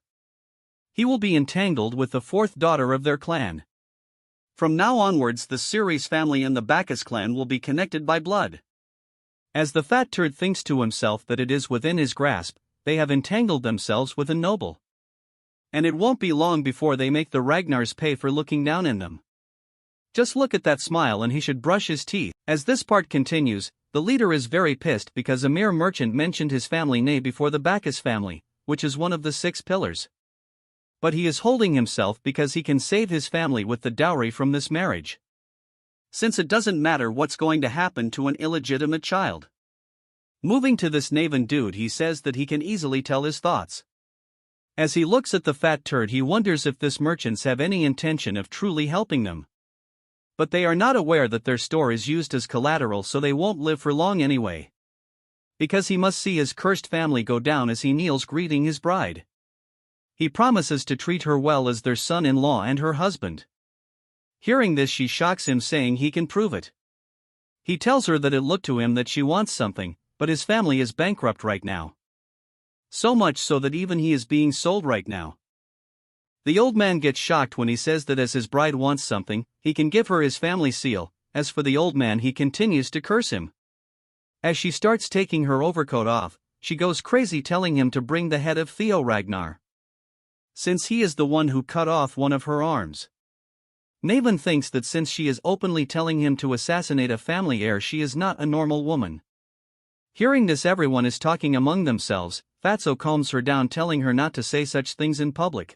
He will be entangled with the fourth daughter of their clan. From now onwards, the Ceres family and the Bacchus clan will be connected by blood. As the fat turd thinks to himself that it is within his grasp, they have entangled themselves with Ignoble. And it won't be long before they make the Ragnars pay for looking down in them. Just look at that smile, and he should brush his teeth. As this part continues, the leader is very pissed because a mere merchant mentioned his family name before the Bacchus family, which is one of the 6 pillars. But he is holding himself because he can save his family with the dowry from this marriage. Since it doesn't matter what's going to happen to an illegitimate child. Moving to this Naven dude, he says that he can easily tell his thoughts. As he looks at the fat turd, he wonders if this merchants have any intention of truly helping them. But they are not aware that their store is used as collateral, so they won't live for long anyway. Because he must see his cursed family go down as he kneels greeting his bride. He promises to treat her well as their son-in-law and her husband. Hearing this, she shocks him, saying he can prove it. He tells her that it looked to him that she wants something, but his family is bankrupt right now. So much so that even he is being sold right now. The old man gets shocked when he says that as his bride wants something, he can give her his family seal. As for the old man, he continues to curse him. As she starts taking her overcoat off, she goes crazy, telling him to bring the head of Theo Ragnar, since he is the one who cut off one of her arms. Naven thinks that since she is openly telling him to assassinate a family heir, she is not a normal woman. Hearing this, everyone is talking among themselves. Fatso calms her down, telling her not to say such things in public.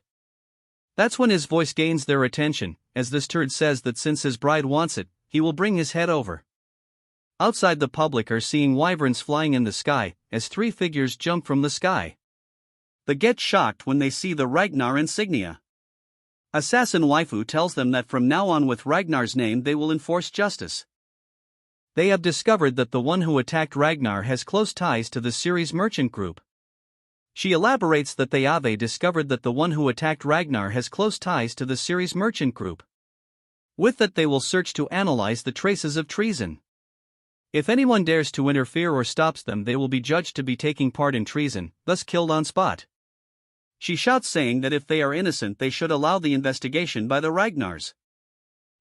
That's when his voice gains their attention, as this turd says that since his bride wants it, he will bring his head over. Outside, the public are seeing wyverns flying in the sky, as 3 figures jump from the sky. They get shocked when they see the Ragnar insignia. Assassin waifu tells them that from now on, with Ragnar's name, they will enforce justice. They have discovered that the one who attacked Ragnar has close ties to the Ceres merchant group. She elaborates that they have discovered that the one who attacked Ragnar has close ties to the Ceres merchant group. With that, they will search to analyze the traces of treason. If anyone dares to interfere or stops them, they will be judged to be taking part in treason, thus killed on spot. She shouts, saying that if they are innocent, they should allow the investigation by the Ragnars.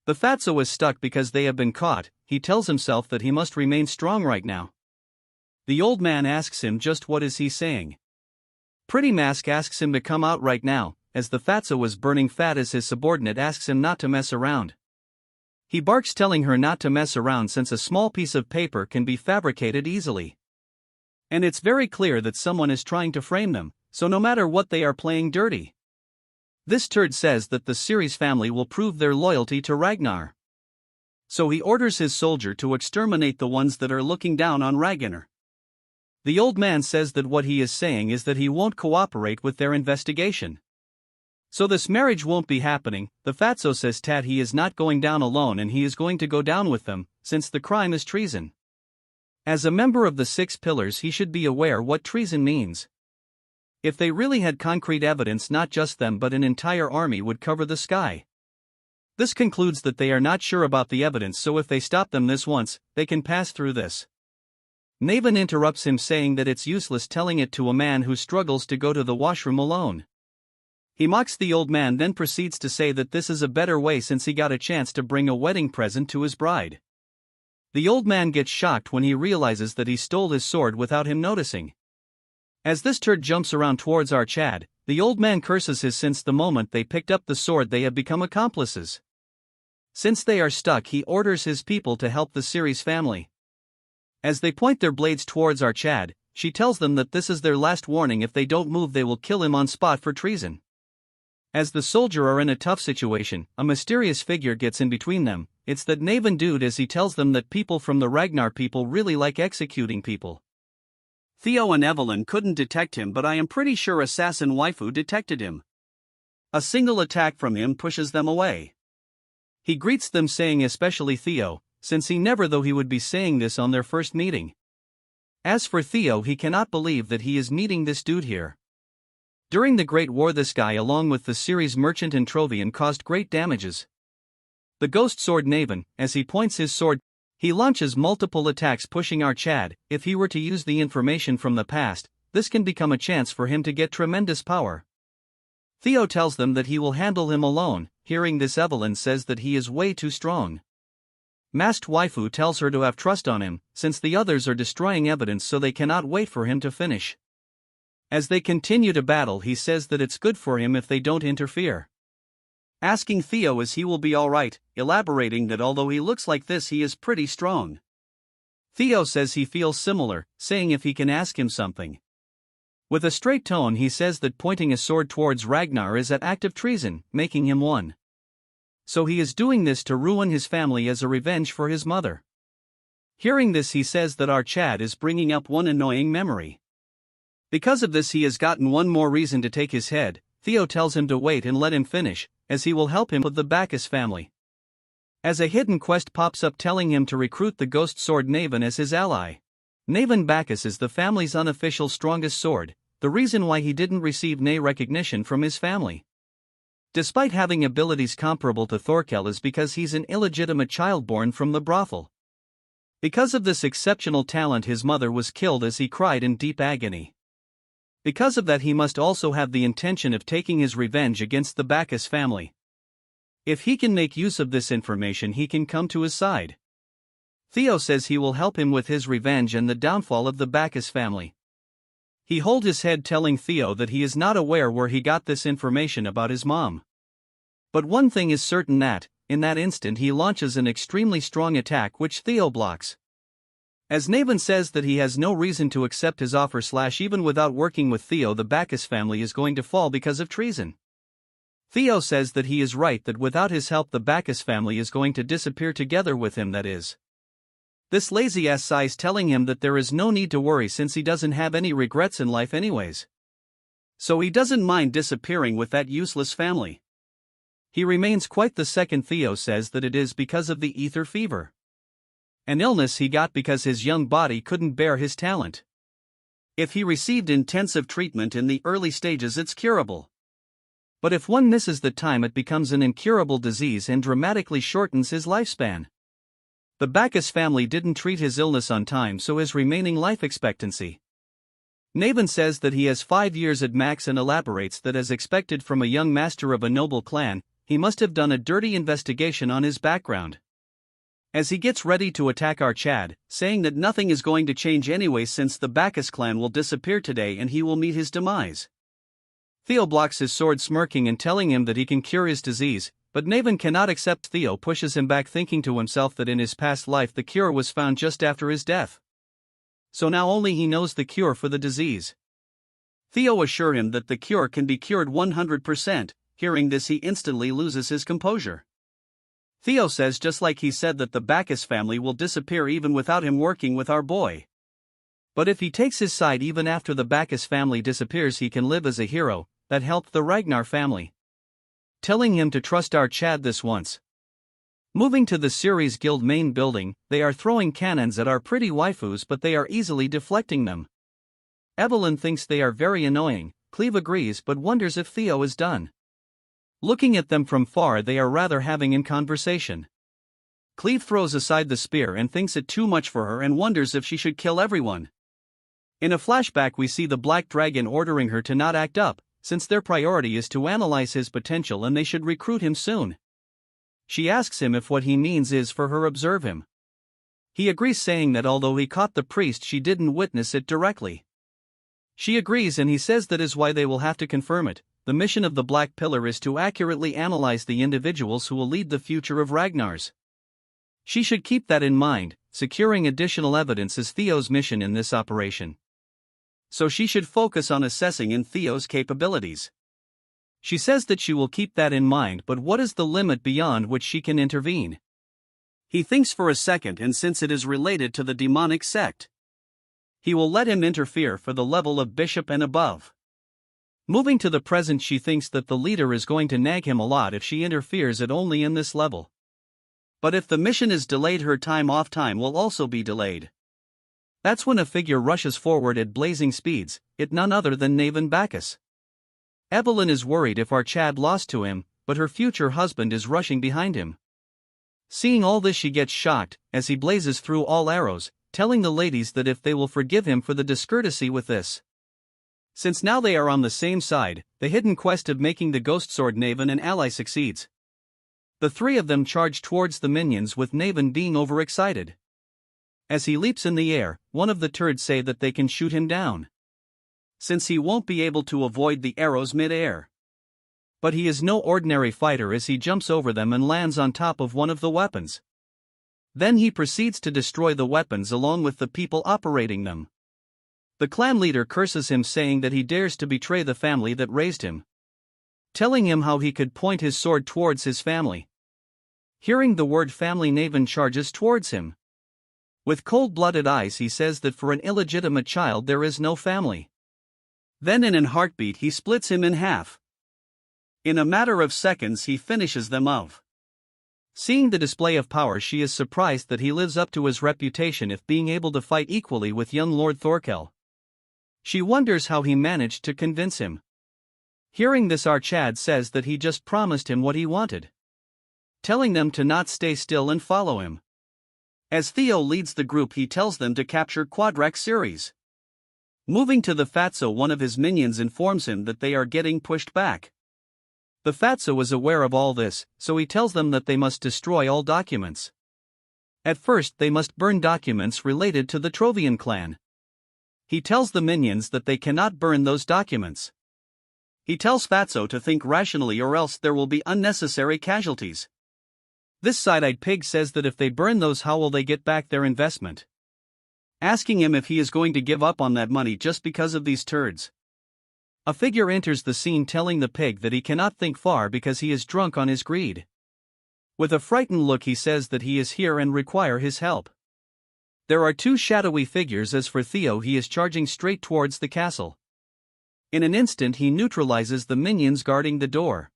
The fatso is stuck because they have been caught. He tells himself that he must remain strong right now. The old man asks him just what is he saying. Pretty Mask asks him to come out right now, as the fatso is burning fat, as his subordinate asks him not to mess around. He barks, telling her not to mess around since a small piece of paper can be fabricated easily. And it's very clear that someone is trying to frame them, so no matter what, they are playing dirty. This turd says that the Ceres family will prove their loyalty to Ragnar. So he orders his soldier to exterminate the ones that are looking down on Ragnar. The old man says that what he is saying is that he won't cooperate with their investigation. So this marriage won't be happening. The fatso says that he is not going down alone and he is going to go down with them, since the crime is treason. As a member of the 6 pillars, he should be aware what treason means. If they really had concrete evidence, not just them but an entire army would cover the sky. This concludes that they are not sure about the evidence, so if they stop them this once, they can pass through this. Naven interrupts him, saying that it's useless telling it to a man who struggles to go to the washroom alone. He mocks the old man, then proceeds to say that this is a better way since he got a chance to bring a wedding present to his bride. The old man gets shocked when he realizes that he stole his sword without him noticing. As this turd jumps around towards our Chad, the old man curses his since the moment they picked up the sword they have become accomplices. Since they are stuck, he orders his people to help the series family. As they point their blades towards our Chad, she tells them that this is their last warning. If they don't move, they will kill him on spot for treason. As the soldier are in a tough situation, a mysterious figure gets in between them. It's that Naven dude, as he tells them that people from the Ragnar people really like executing people. Theo and Evelyn couldn't detect him, but I am pretty sure assassin waifu detected him. A single attack from him pushes them away. He greets them saying, especially Theo, since he never thought he would be saying this on their first meeting. As for Theo, he cannot believe that he is meeting this dude here. During the Great War, this guy along with the series merchant and Trovian caused great damages. The ghost sword Naven, as he points his sword, he launches multiple attacks pushing our Chad. If he were to use the information from the past, this can become a chance for him to get tremendous power. Theo tells them that he will handle him alone. Hearing this, Evelyn says that he is way too strong. Masked waifu tells her to have trust on him, since the others are destroying evidence, so they cannot wait for him to finish. As they continue to battle, he says that it's good for him if they don't interfere. Asking Theo if he will be alright, elaborating that although he looks like this, he is pretty strong. Theo says he feels similar, saying if he can ask him something. With a straight tone, he says that pointing a sword towards Ragnar is an act of treason, making him one. So he is doing this to ruin his family as a revenge for his mother. Hearing this, he says that our Chad is bringing up one annoying memory. Because of this, he has gotten one more reason to take his head. Theo tells him to wait and let him finish, as he will help him with the Bacchus family. As a hidden quest pops up telling him to recruit the ghost sword Naven as his ally. Naven Bacchus is the family's unofficial strongest sword, the reason why he didn't receive recognition from his family. Despite having abilities comparable to Thorkel, is because he's an illegitimate child born from the brothel. Because of this exceptional talent, his mother was killed as he cried in deep agony. Because of that, he must also have the intention of taking his revenge against the Bacchus family. If he can make use of this information, he can come to his side. Theo says he will help him with his revenge and the downfall of the Bacchus family. He holds his head, telling Theo that he is not aware where he got this information about his mom. But one thing is certain, that, in that instant, he launches an extremely strong attack which Theo blocks. As Naven says that he has no reason to accept his offer, even without working with Theo, the Bacchus family is going to fall because of treason. Theo says that he is right, that without his help the Bacchus family is going to disappear together with him, that is. This lazy ass sighs, telling him that there is no need to worry since he doesn't have any regrets in life anyways. So he doesn't mind disappearing with that useless family. He remains quite the second. Theo says that it is because of the ether fever. An illness he got because his young body couldn't bear his talent. If he received intensive treatment in the early stages, it's curable. But if one misses the time, it becomes an incurable disease and dramatically shortens his lifespan. The Bacchus family didn't treat his illness on time, so his remaining life expectancy. Naven says that he has 5 years at max and elaborates that, as expected from a young master of a noble clan, he must have done a dirty investigation on his background. As he gets ready to attack our Chad, saying that nothing is going to change anyway since the Bacchus clan will disappear today and he will meet his demise. Theo blocks his sword, smirking and telling him that he can cure his disease, but Naven cannot accept. Theo pushes him back, thinking to himself that in his past life the cure was found just after his death. So now only he knows the cure for the disease. Theo assures him that the cure can be cured 100%, hearing this he instantly loses his composure. Theo says, just like he said, that the Bacchus family will disappear even without him working with our boy. But if he takes his side even after the Bacchus family disappears, he can live as a hero that helped the Ragnar family. Telling him to trust our Chad this once. Moving to the series guild main building, they are throwing cannons at our pretty waifus, but they are easily deflecting them. Evelyn thinks they are very annoying. Cleve agrees but wonders if Theo is done. Looking at them from far, they are rather having a conversation. Cleve throws aside the spear and thinks it too much for her and wonders if she should kill everyone. In a flashback, we see the Black Dragon ordering her to not act up, since their priority is to analyze his potential and they should recruit him soon. She asks him if what he means is for her observe him. He agrees, saying that although he caught the priest, she didn't witness it directly. She agrees and he says that is why they will have to confirm it. The mission of the Black Pillar is to accurately analyze the individuals who will lead the future of Ragnars. She should keep that in mind. Securing additional evidence is Theo's mission in this operation. So she should focus on assessing in Theo's capabilities. She says that she will keep that in mind, but what is the limit beyond which she can intervene? He thinks for a second, and since it is related to the demonic sect, he will let him interfere for the level of bishop and above. Moving to the present, she thinks that the leader is going to nag him a lot if she interferes at only in this level. But if the mission is delayed, her time off time will also be delayed. That's when a figure rushes forward at blazing speeds, it none other than Naven Bacchus. Evelyn is worried if our Chad lost to him, but her future husband is rushing behind him. Seeing all this, she gets shocked, as he blazes through all arrows, telling the ladies that if they will forgive him for the discourtesy with this. Since now they are on the same side, the hidden quest of making the ghost sword Naven an ally succeeds. The three of them charge towards the minions, with Naven being overexcited. As he leaps in the air, one of the turds say that they can shoot him down, since he won't be able to avoid the arrows mid-air. But he is no ordinary fighter as he jumps over them and lands on top of one of the weapons. Then he proceeds to destroy the weapons along with the people operating them. The clan leader curses him, saying that he dares to betray the family that raised him, telling him how he could point his sword towards his family. Hearing the word family, Naven charges towards him. With cold-blooded eyes he says that for an illegitimate child there is no family. Then in an heartbeat he splits him in half. In a matter of seconds he finishes them off. Seeing the display of power, she is surprised that he lives up to his reputation of being able to fight equally with young Lord Thorkel. She wonders how he managed to convince him. Hearing this, our Chad says that he just promised him what he wanted, telling them to not stay still and follow him. As Theo leads the group, he tells them to capture Quadrax Ceres. Moving to the Fatso, one of his minions informs him that they are getting pushed back. The Fatso is aware of all this, so he tells them that they must destroy all documents. At first they must burn documents related to the Trovian clan. He tells the minions that they cannot burn those documents. He tells Fatso to think rationally or else there will be unnecessary casualties. This side-eyed pig says that if they burn those, how will they get back their investment? Asking him if he is going to give up on that money just because of these turds. A figure enters the scene telling the pig that he cannot think far because he is drunk on his greed. With a frightened look he says that he is here and require his help. There are two shadowy figures. As for Theo, he is charging straight towards the castle. In an instant he neutralizes the minions guarding the door.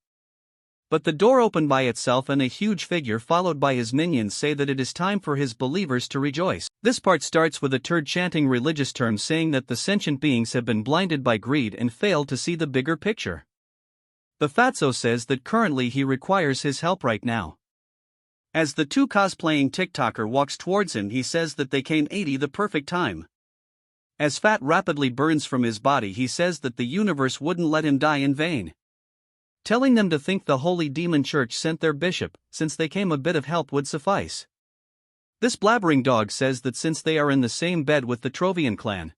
But the door opened by itself and a huge figure followed by his minions say that it is time for his believers to rejoice. This part starts with a turd chanting religious terms saying that the sentient beings have been blinded by greed and failed to see the bigger picture. The Fatso says that currently he requires his help right now. As the two cosplaying TikToker walks towards him, he says that they came 80 the perfect time. As fat rapidly burns from his body, he says that the universe wouldn't let him die in vain, telling them to think the Holy Demon Church sent their bishop, since they came a bit of help would suffice. This blabbering dog says that since they are in the same bed with the Trovian clan,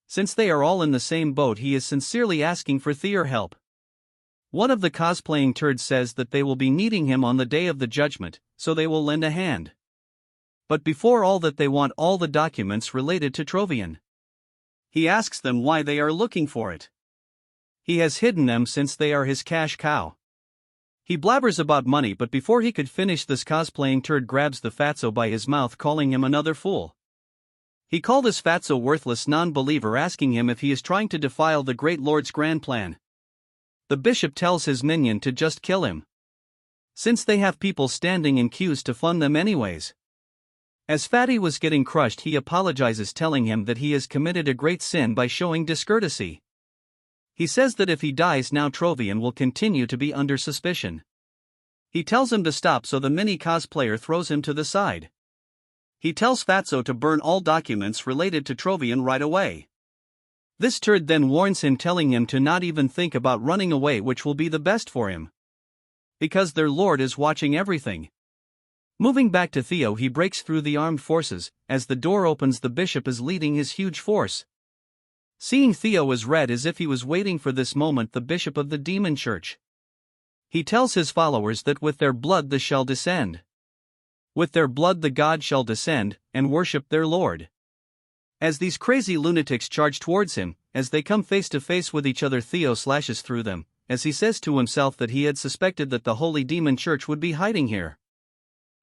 since they are all in the same boat, he is sincerely asking for their help. One of the cosplaying turds says that they will be needing him on the day of the judgment, so they will lend a hand. But before all that, they want all the documents related to Trovian. He asks them why they are looking for it. He has hidden them since they are his cash cow. He blabbers about money, but before he could finish, this cosplaying turd grabs the Fatso by his mouth, calling him another fool. He called this Fatso worthless non-believer, asking him if he is trying to defile the Great Lord's grand plan. The bishop tells his minion to just kill him, since they have people standing in queues to fund them anyways. As Fatty was getting crushed, he apologizes, telling him that he has committed a great sin by showing discourtesy. He says that if he dies now, Trovian will continue to be under suspicion. He tells him to stop, so the mini cosplayer throws him to the side. He tells Fatso to burn all documents related to Trovian right away. This turd then warns him, telling him to not even think about running away, which will be the best for him, because their lord is watching everything. Moving back to Theo, he breaks through the armed forces. As the door opens, the bishop is leading his huge force. Seeing Theo is red as if he was waiting for this moment, the bishop of the demon church. He tells his followers that with their blood the shall descend. With their blood the god shall descend, and worship their lord. As these crazy lunatics charge towards him, as they come face to face with each other, Theo slashes through them, as he says to himself that he had suspected that the holy demon church would be hiding here.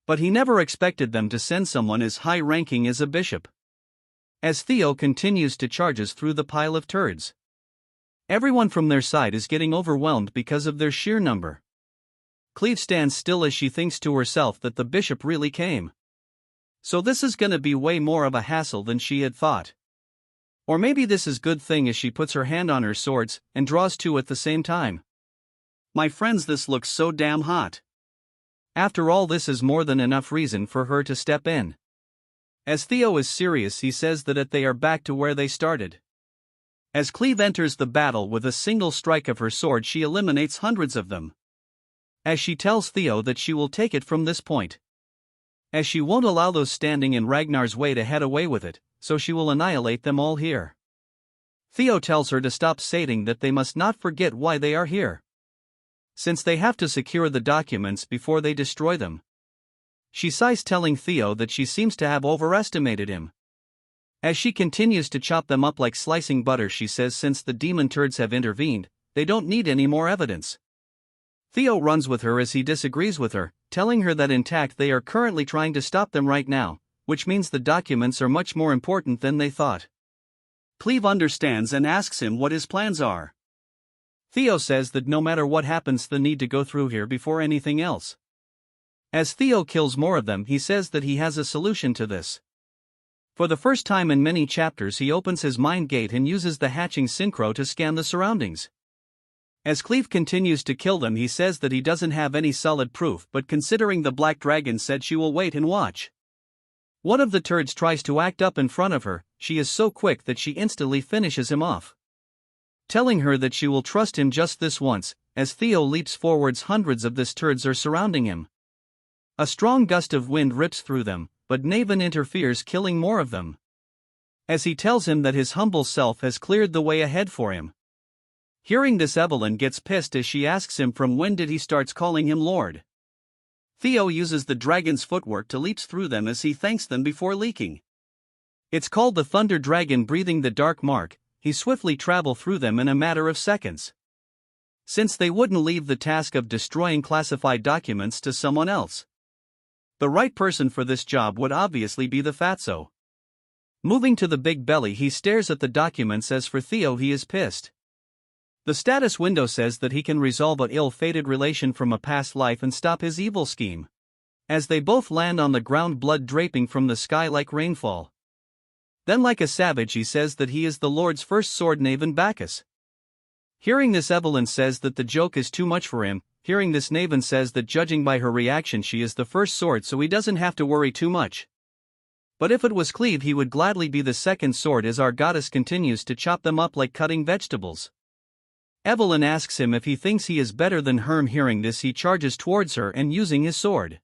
But he never expected them to send someone as high-ranking as a bishop. As Theo continues to charge through the pile of turds, everyone from their side is getting overwhelmed because of their sheer number. Cleve stands still as she thinks to herself that the bishop really came. So this is gonna be way more of a hassle than she had thought. Or maybe this is good thing, as she puts her hand on her swords and draws two at the same time. My friends, this looks so damn hot. After all, this is more than enough reason for her to step in. As Theo is serious, he says that they are back to where they started. As Cleve enters the battle with a single strike of her sword, she eliminates hundreds of them. As she tells Theo that she will take it from this point. As she won't allow those standing in Ragnar's way to head away with it, so she will annihilate them all here. Theo tells her to stop saying that they must not forget why they are here, since they have to secure the documents before they destroy them. She sighs, telling Theo that she seems to have overestimated him. As she continues to chop them up like slicing butter, she says since the demon turds have intervened, they don't need any more evidence. Theo runs with her as he disagrees with her, telling her that intact they are currently trying to stop them right now, which means the documents are much more important than they thought. Cleve understands and asks him what his plans are. Theo says that no matter what happens, they need to go through here before anything else. As Theo kills more of them, he says that he has a solution to this. For the first time in many chapters, he opens his mind gate and uses the hatching synchro to scan the surroundings. As Cleve continues to kill them, he says that he doesn't have any solid proof, but considering the black dragon said she will wait and watch. One of the turds tries to act up in front of her. She is so quick that she instantly finishes him off, telling her that she will trust him just this once. As Theo leaps forwards, hundreds of these turds are surrounding him. A strong gust of wind rips through them, but Naven interferes, killing more of them. As he tells him that his humble self has cleared the way ahead for him. Hearing this, Evelyn gets pissed as she asks him from when did he starts calling him Lord. Theo uses the dragon's footwork to leap through them as he thanks them before leaking. It's called the Thunder Dragon, breathing the dark mark. He swiftly travel through them in a matter of seconds, since they wouldn't leave the task of destroying classified documents to someone else. The right person for this job would obviously be the Fatso. Moving to the big belly, he stares at the documents. As for Theo, he is pissed. The status window says that he can resolve an ill-fated relation from a past life and stop his evil scheme. As they both land on the ground, blood draping from the sky like rainfall. Then, like a savage, he says that he is the Lord's first sword, Naven Bacchus. Hearing this, Evelyn says that the joke is too much for him. Hearing this, Naven says that judging by her reaction, she is the first sword, so he doesn't have to worry too much. But if it was Cleve, he would gladly be the second sword, as our goddess continues to chop them up like cutting vegetables. Evelyn asks him if he thinks he is better than Herm. Hearing this, he charges towards her and using his sword.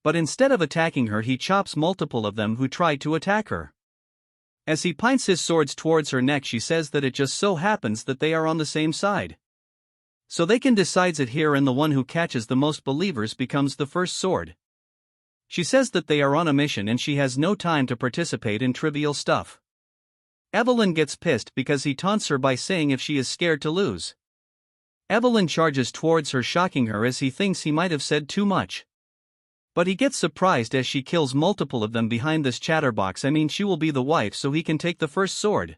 But instead of attacking her, he chops multiple of them who try to attack her. As he points his swords towards her neck, she says that it just so happens that they are on the same side, so they can decide it here, and the one who catches the most believers becomes the first sword. She says that they are on a mission and she has no time to participate in trivial stuff. Evelyn gets pissed because he taunts her by saying if she is scared to lose. Evelyn charges towards her, shocking her as he thinks he might have said too much. But he gets surprised as she kills multiple of them behind this chatterbox. She will be the wife so he can take the first sword.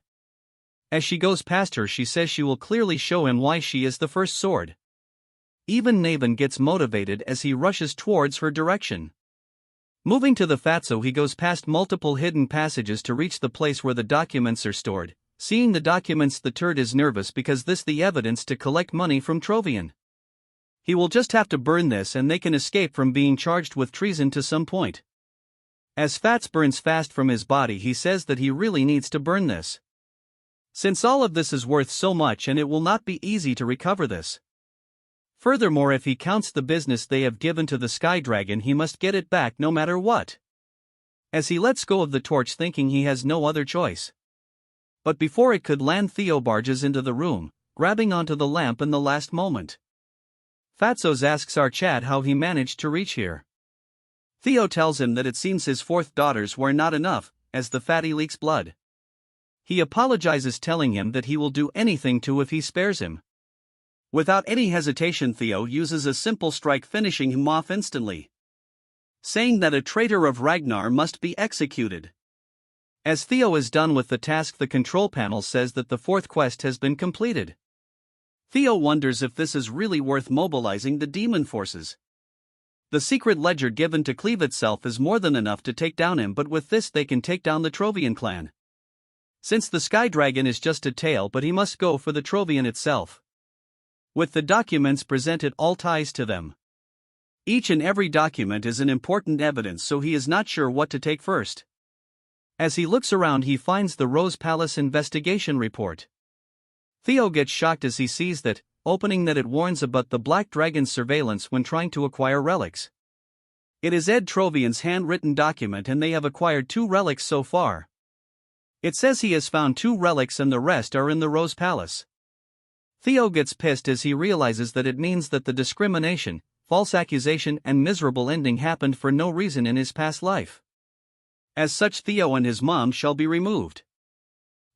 As she goes past her, she says she will clearly show him why she is the first sword. Even Naven gets motivated as he rushes towards her direction. Moving to the Fatso, he goes past multiple hidden passages to reach the place where the documents are stored. Seeing the documents, the turd is nervous because this the evidence to collect money from Trovian. He will just have to burn this and they can escape from being charged with treason to some point. As Fats burns fast from his body, he says that he really needs to burn this, since all of this is worth so much and it will not be easy to recover this. Furthermore, if he counts the business they have given to the Sky Dragon, he must get it back no matter what. As he lets go of the torch, thinking he has no other choice. But before it could land, Theo barges into the room, grabbing onto the lamp in the last moment. Fatsos asks our Chad how he managed to reach here. Theo tells him that it seems his fourth daughters were not enough, as the fatty leaks blood. He apologizes, telling him that he will do anything to if he spares him. Without any hesitation, Theo uses a simple strike, finishing him off instantly, saying that a traitor of Ragnar must be executed. As Theo is done with the task, the control panel says that the fourth quest has been completed. Theo wonders if this is really worth mobilizing the demon forces. The secret ledger given to Cleve itself is more than enough to take down him, but with this they can take down the Trovian clan. Since the Sky Dragon is just a tale, but he must go for the Trovian itself. With the documents presented, all ties to them. Each and every document is an important evidence, so he is not sure what to take first. As he looks around, he finds the Rose Palace investigation report. Theo gets shocked as he sees that, opening that, it warns about the Black Dragon's surveillance when trying to acquire relics. It is Ed Trovian's handwritten document, and they have acquired 2 relics so far. It says he has found 2 relics and the rest are in the Rose Palace. Theo gets pissed as he realizes that it means that the discrimination, false accusation and miserable ending happened for no reason in his past life. As such, Theo and his mom shall be removed.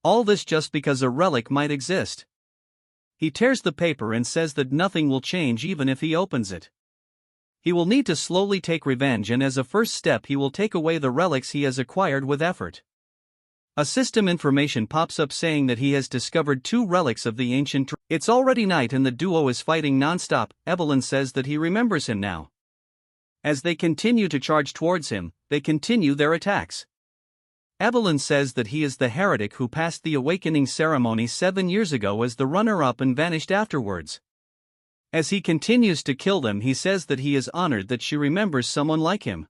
All this just because a relic might exist. He tears the paper and says that nothing will change even if he opens it. He will need to slowly take revenge, and as a first step he will take away the relics he has acquired with effort. A system information pops up saying that he has discovered 2 relics of the ancient. It's already night and the duo is fighting non-stop. Evelyn says that he remembers him now. As they continue to charge towards him, they continue their attacks. Evelyn says that he is the heretic who passed the awakening ceremony 7 years ago as the runner-up and vanished afterwards. As he continues to kill them, he says that he is honored that she remembers someone like him.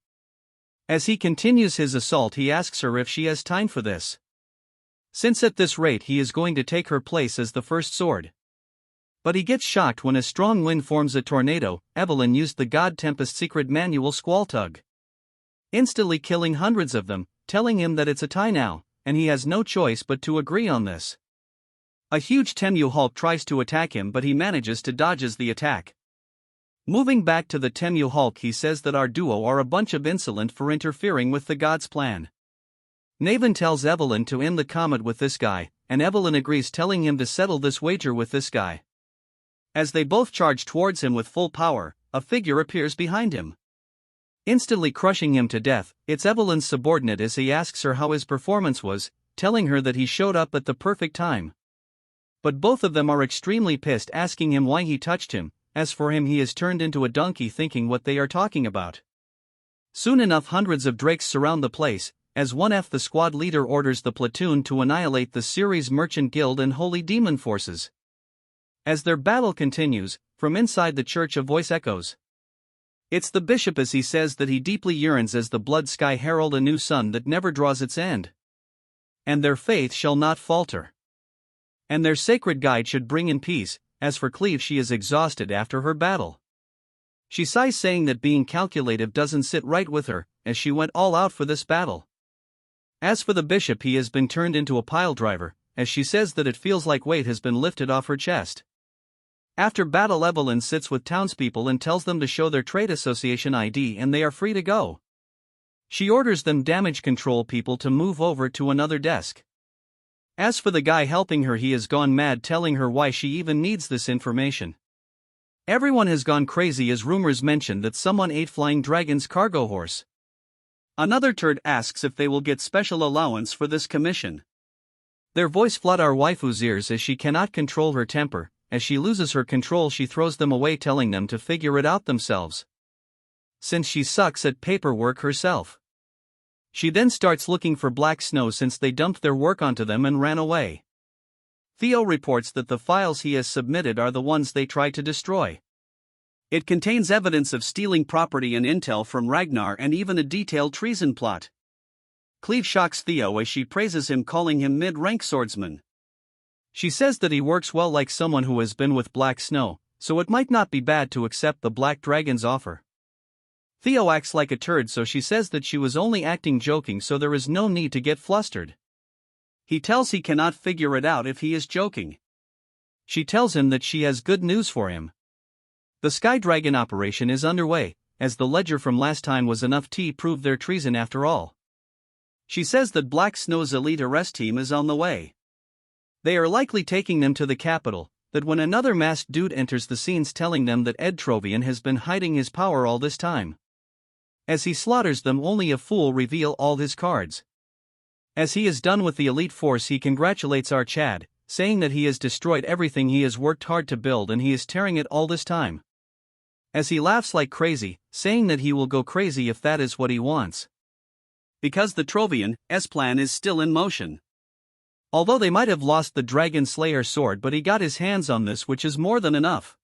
As he continues his assault, he asks her if she has time for this, since at this rate he is going to take her place as the first sword. But he gets shocked when a strong wind forms a tornado. Evelyn used the God Tempest secret manual Squall Tug, instantly killing hundreds of them, telling him that it's a tie now, and he has no choice but to agree on this. A huge Temu Hulk tries to attack him, but he manages to dodges the attack. Moving back to the Temu Hulk, he says that our duo are a bunch of insolent for interfering with the gods' plan. Naven tells Evelyn to end the comet with this guy, and Evelyn agrees, telling him to settle this wager with this guy. As they both charge towards him with full power, a figure appears behind him, instantly crushing him to death. It's Evelyn's subordinate as he asks her how his performance was, telling her that he showed up at the perfect time. But both of them are extremely pissed, asking him why he touched him. As for him, he is turned into a donkey, thinking what they are talking about. Soon enough, hundreds of drakes surround the place, as 1F the squad leader orders the platoon to annihilate the Ceres Merchant Guild and Holy Demon forces. As their battle continues, from inside the church a voice echoes. It's the bishop, as he says that he deeply yearns as the blood sky herald a new sun that never draws its end. And their faith shall not falter. And their sacred guide should bring in peace. As for Cleve, she is exhausted after her battle. She sighs, saying that being calculative doesn't sit right with her, as she went all out for this battle. As for the bishop, he has been turned into a pile driver, as she says that it feels like weight has been lifted off her chest. After battle, Evelyn sits with townspeople and tells them to show their trade association ID and they are free to go. She orders them damage control people to move over to another desk. As for the guy helping her, he has gone mad, telling her why she even needs this information. Everyone has gone crazy as rumors mention that someone ate Flying Dragon's cargo horse. Another turd asks if they will get special allowance for this commission. Their voice flood our waifu's ears as she cannot control her temper. As she loses her control, she throws them away, telling them to figure it out themselves, since she sucks at paperwork herself. She then starts looking for Black Snow since they dumped their work onto them and ran away. Theo reports that the files he has submitted are the ones they tried to destroy. It contains evidence of stealing property and intel from Ragnar and even a detailed treason plot. Cleve shocks Theo as she praises him, calling him mid-rank swordsman. She says that he works well like someone who has been with Black Snow, so it might not be bad to accept the Black Dragon's offer. Theo acts like a turd, so she says that she was only acting joking, so there is no need to get flustered. He tells he cannot figure it out if he is joking. She tells him that she has good news for him. The Sky Dragon operation is underway, as the ledger from last time was enough to prove their treason after all. She says that Black Snow's elite arrest team is on the way. They are likely taking them to the capital, that when another masked dude enters the scenes telling them that Ed Trovian has been hiding his power all this time. As he slaughters them, only a fool reveal all his cards. As he is done with the elite force, he congratulates our Chad, saying that he has destroyed everything he has worked hard to build and he is tearing it all this time. As he laughs like crazy, saying that he will go crazy if that is what he wants. Because the Trovian's plan is still in motion. Although they might have lost the Dragon Slayer sword, but he got his hands on this, which is more than enough.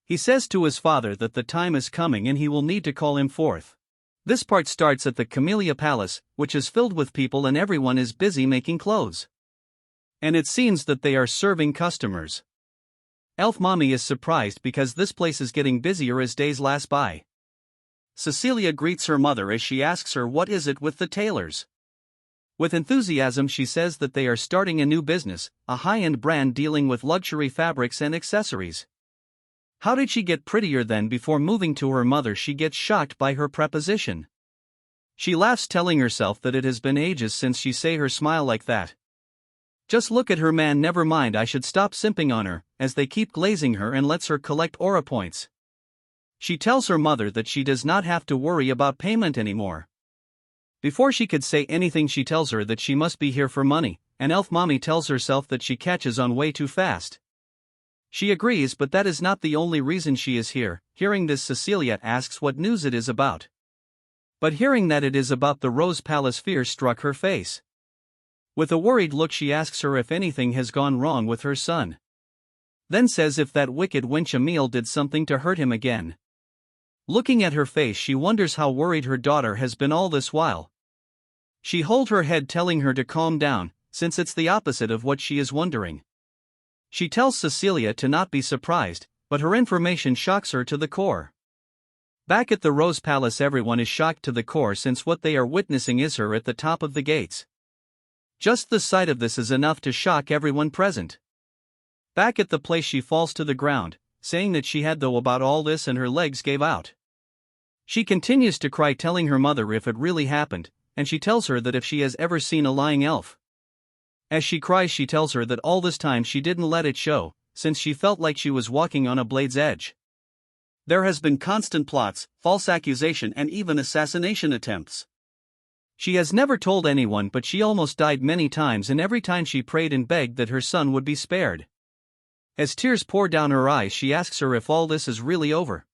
He says to his father that the time is coming and he will need to call him forth. This part starts at the Camellia Palace, which is filled with people and everyone is busy making clothes. And it seems that they are serving customers. Elf Mommy is surprised because this place is getting busier as days pass by. Cecilia greets her mother as she asks her what is it with the tailors. With enthusiasm she says that they are starting a new business, a high-end brand dealing with luxury fabrics and accessories. How did she get prettier then? Before moving to her mother she gets shocked by her preposition. She laughs, telling herself that it has been ages since she say her smile like that. Just look at her, man, never mind, I should stop simping on her, as they keep glazing her and lets her collect aura points. She tells her mother that she does not have to worry about payment anymore. Before she could say anything she tells her that she must be here for money, and Elf Mommy tells herself that she catches on way too fast. She agrees, but that is not the only reason she is here. Hearing this, Cecilia asks what news it is about. But hearing that it is about the Rose Palace, fear struck her face. With a worried look she asks her if anything has gone wrong with her son. Then says if that wicked wench Emil did something to hurt him again. Looking at her face she wonders how worried her daughter has been all this while. She holds her head, telling her to calm down, since it's the opposite of what she is wondering. She tells Cecilia to not be surprised, but her information shocks her to the core. Back at the Rose Palace everyone is shocked to the core, since what they are witnessing is her at the top of the gates. Just the sight of this is enough to shock everyone present. Back at the place she falls to the ground, saying that she had though about all this and her legs gave out. She continues to cry, telling her mother if it really happened, and she tells her that if she has ever seen a lying elf. As she cries she tells her that all this time she didn't let it show, since she felt like she was walking on a blade's edge. There has been constant plots, false accusation and even assassination attempts. She has never told anyone, but she almost died many times, and every time she prayed and begged that her son would be spared. As tears pour down her eyes she asks her if all this is really over.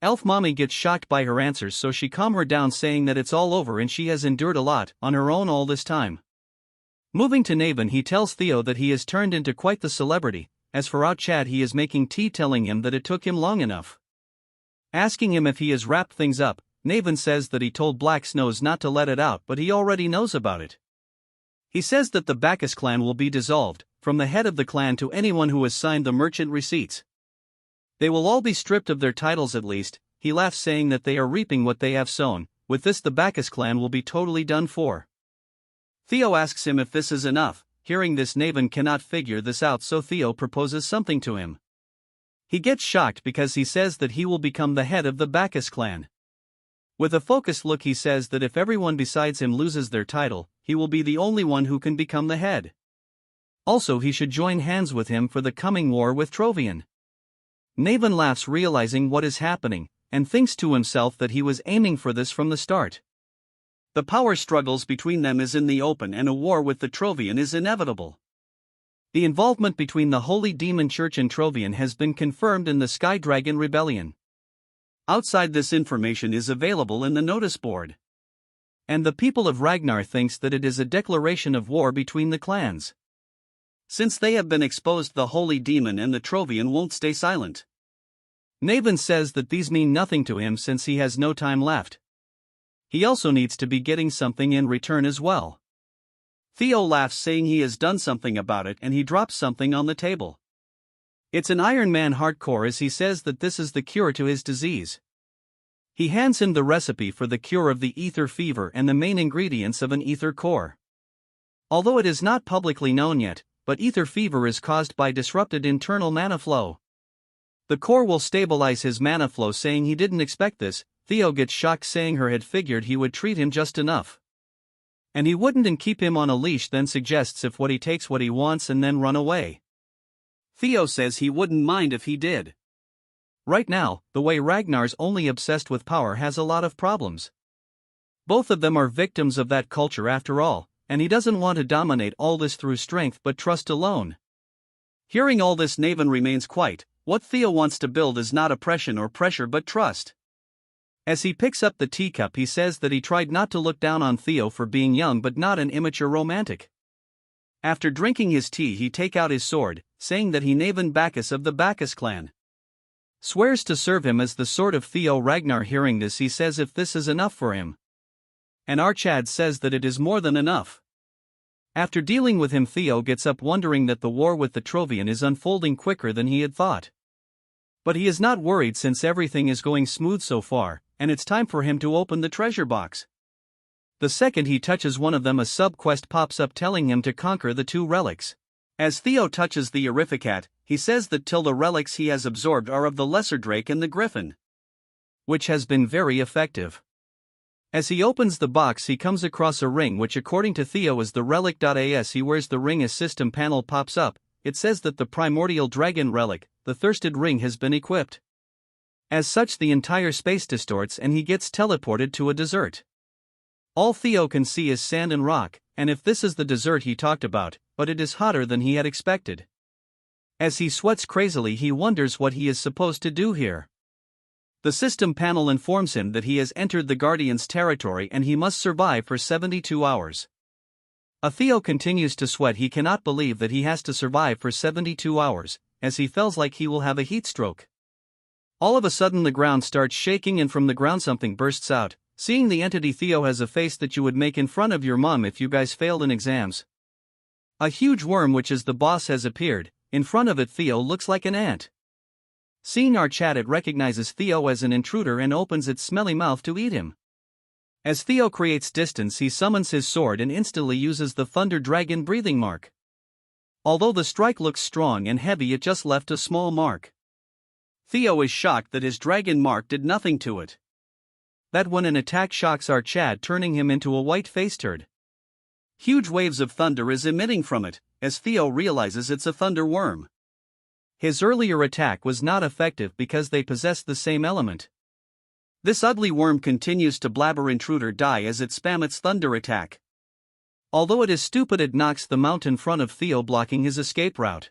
Elf Mommy gets shocked by her answers, so she calms her down, saying that it's all over and she has endured a lot on her own all this time. Moving to Naven, he tells Theo that he has turned into quite the celebrity. As for our Chad, he is making tea, telling him that it took him long enough. Asking him if he has wrapped things up, Naven says that he told Black Snows not to let it out, but he already knows about it. He says that the Bacchus clan will be dissolved, from the head of the clan to anyone who has signed the merchant receipts. They will all be stripped of their titles at least. He laughs, saying that they are reaping what they have sown. With this the Bacchus clan will be totally done for. Theo asks him if this is enough. Hearing this, Naven cannot figure this out, so Theo proposes something to him. He gets shocked because he says that he will become the head of the Bacchus clan. With a focused look he says that if everyone besides him loses their title, he will be the only one who can become the head. Also he should join hands with him for the coming war with Trovian. Naven laughs, realizing what is happening, and thinks to himself that he was aiming for this from the start. The power struggles between them is in the open and a war with the Trovian is inevitable. The involvement between the Holy Demon Church and Trovian has been confirmed in the Sky Dragon Rebellion. Outside this information is available in the notice board. And the people of Ragnar thinks that it is a declaration of war between the clans. Since they have been exposed, the Holy Demon and the Trovian won't stay silent. Naven says that these mean nothing to him since he has no time left. He also needs to be getting something in return as well. Theo laughs, saying he has done something about it, and he drops something on the table. It's an Iron Man heart core, as he says that this is the cure to his disease. He hands him the recipe for the cure of the ether fever and the main ingredients of an ether core. Although it is not publicly known yet, but ether fever is caused by disrupted internal mana flow. The core will stabilize his mana flow, saying he didn't expect this. Theo gets shocked, saying her had figured he would treat him just enough. And he wouldn't and keep him on a leash, then suggests if what he takes what he wants and then run away. Theo says he wouldn't mind if he did. Right now, the way Ragnar's only obsessed with power has a lot of problems. Both of them are victims of that culture after all, and he doesn't want to dominate all this through strength but trust alone. Hearing all this, Naven remains quiet. What Theo wants to build is not oppression or pressure but trust. As he picks up the teacup, he says that he tried not to look down on Theo for being young but not an immature romantic. After drinking his tea, he take out his sword, saying that he Naven Bacchus of the Bacchus clan swears to serve him as the sword of Theo. Ragnar, hearing this, he says if this is enough for him. And Archad says that it is more than enough. After dealing with him, Theo gets up wondering that the war with the Trovian is unfolding quicker than he had thought. But he is not worried since everything is going smooth so far, and it's time for him to open the treasure box. The second he touches one of them, a sub-quest pops up telling him to conquer the 2 relics. As Theo touches the Erificat, he says that till the relics he has absorbed are of the Lesser Drake and the Griffin, which has been very effective. As he opens the box, he comes across a ring which according to Theo is the relic. As he wears the ring, a system panel pops up. It says that the primordial dragon relic, the Thirsted Ring, has been equipped. As such, the entire space distorts and he gets teleported to a desert. All Theo can see is sand and rock, and if this is the desert he talked about, but it is hotter than he had expected. As he sweats crazily, he wonders what he is supposed to do here. The system panel informs him that he has entered the Guardian's territory and he must survive for 72 hours. Theo continues to sweat. He cannot believe that he has to survive for 72 hours, as he feels like he will have a heat stroke. All of a sudden the ground starts shaking and from the ground something bursts out. Seeing the entity, Theo has a face that you would make in front of your mom if you guys failed in exams. A huge worm, which is the boss, has appeared. In front of it, Theo looks like an ant. Seeing Archad, it recognizes Theo as an intruder and opens its smelly mouth to eat him. As Theo creates distance, he summons his sword and instantly uses the Thunder Dragon breathing mark. Although the strike looks strong and heavy, it just left a small mark. Theo is shocked that his dragon mark did nothing to it. That when an attack shocks Archad, turning him into a white-faced turd. Huge waves of thunder is emitting from it, as Theo realizes it's a thunder worm. His earlier attack was not effective because they possess the same element. This ugly worm continues to blabber. Intruder, die as it spams its thunder attack. Although it is stupid, it knocks the mount in front of Theo, blocking his escape route.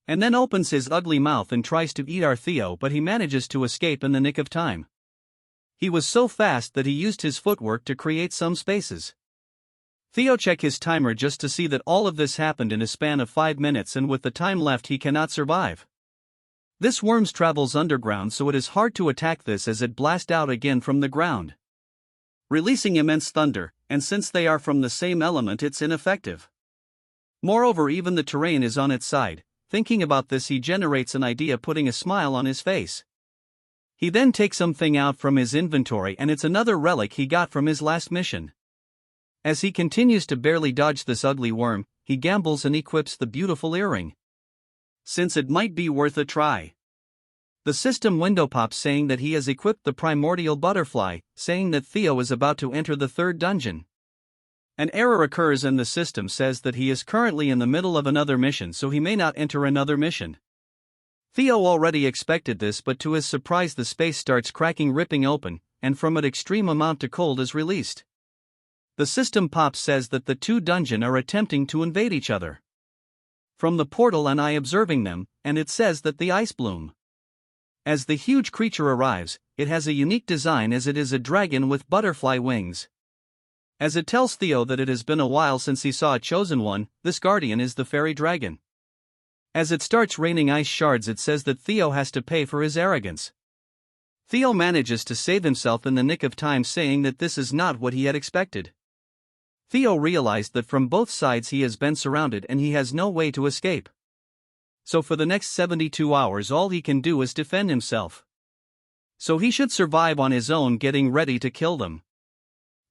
And then opens his ugly mouth and tries to eat our Theo, but he manages to escape in the nick of time. He was so fast that he used his footwork to create some spaces. Theo checks his timer just to see that all of this happened in a span of 5 minutes, and with the time left he cannot survive. This worm travels underground, so it is hard to attack this as it blasts out again from the ground, releasing immense thunder, and since they are from the same element, it's ineffective. Moreover, even the terrain is on its side. Thinking about this, he generates an idea, putting a smile on his face. He then takes something out from his inventory, and it's another relic he got from his last mission. As he continues to barely dodge this ugly worm, he gambles and equips the beautiful earring, since it might be worth a try. The system window pops saying that he has equipped the primordial butterfly, saying that Theo is about to enter the 3rd dungeon. An error occurs and the system says that he is currently in the middle of another mission, so he may not enter another mission. Theo already expected this, but to his surprise the space starts cracking, ripping open, and from it extreme amount to cold is released. The system pops says that the 2 dungeons are attempting to invade each other from the portal, and I observing them, and it says that the ice bloom. As the huge creature arrives, it has a unique design as it is a dragon with butterfly wings. As it tells Theo that it has been a while since he saw a chosen one, this guardian is the fairy dragon. As it starts raining ice shards, it says that Theo has to pay for his arrogance. Theo manages to save himself in the nick of time, saying that this is not what he had expected. Theo realized that from both sides he has been surrounded and he has no way to escape. So for the next 72 hours all he can do is defend himself. So he should survive on his own, getting ready to kill them.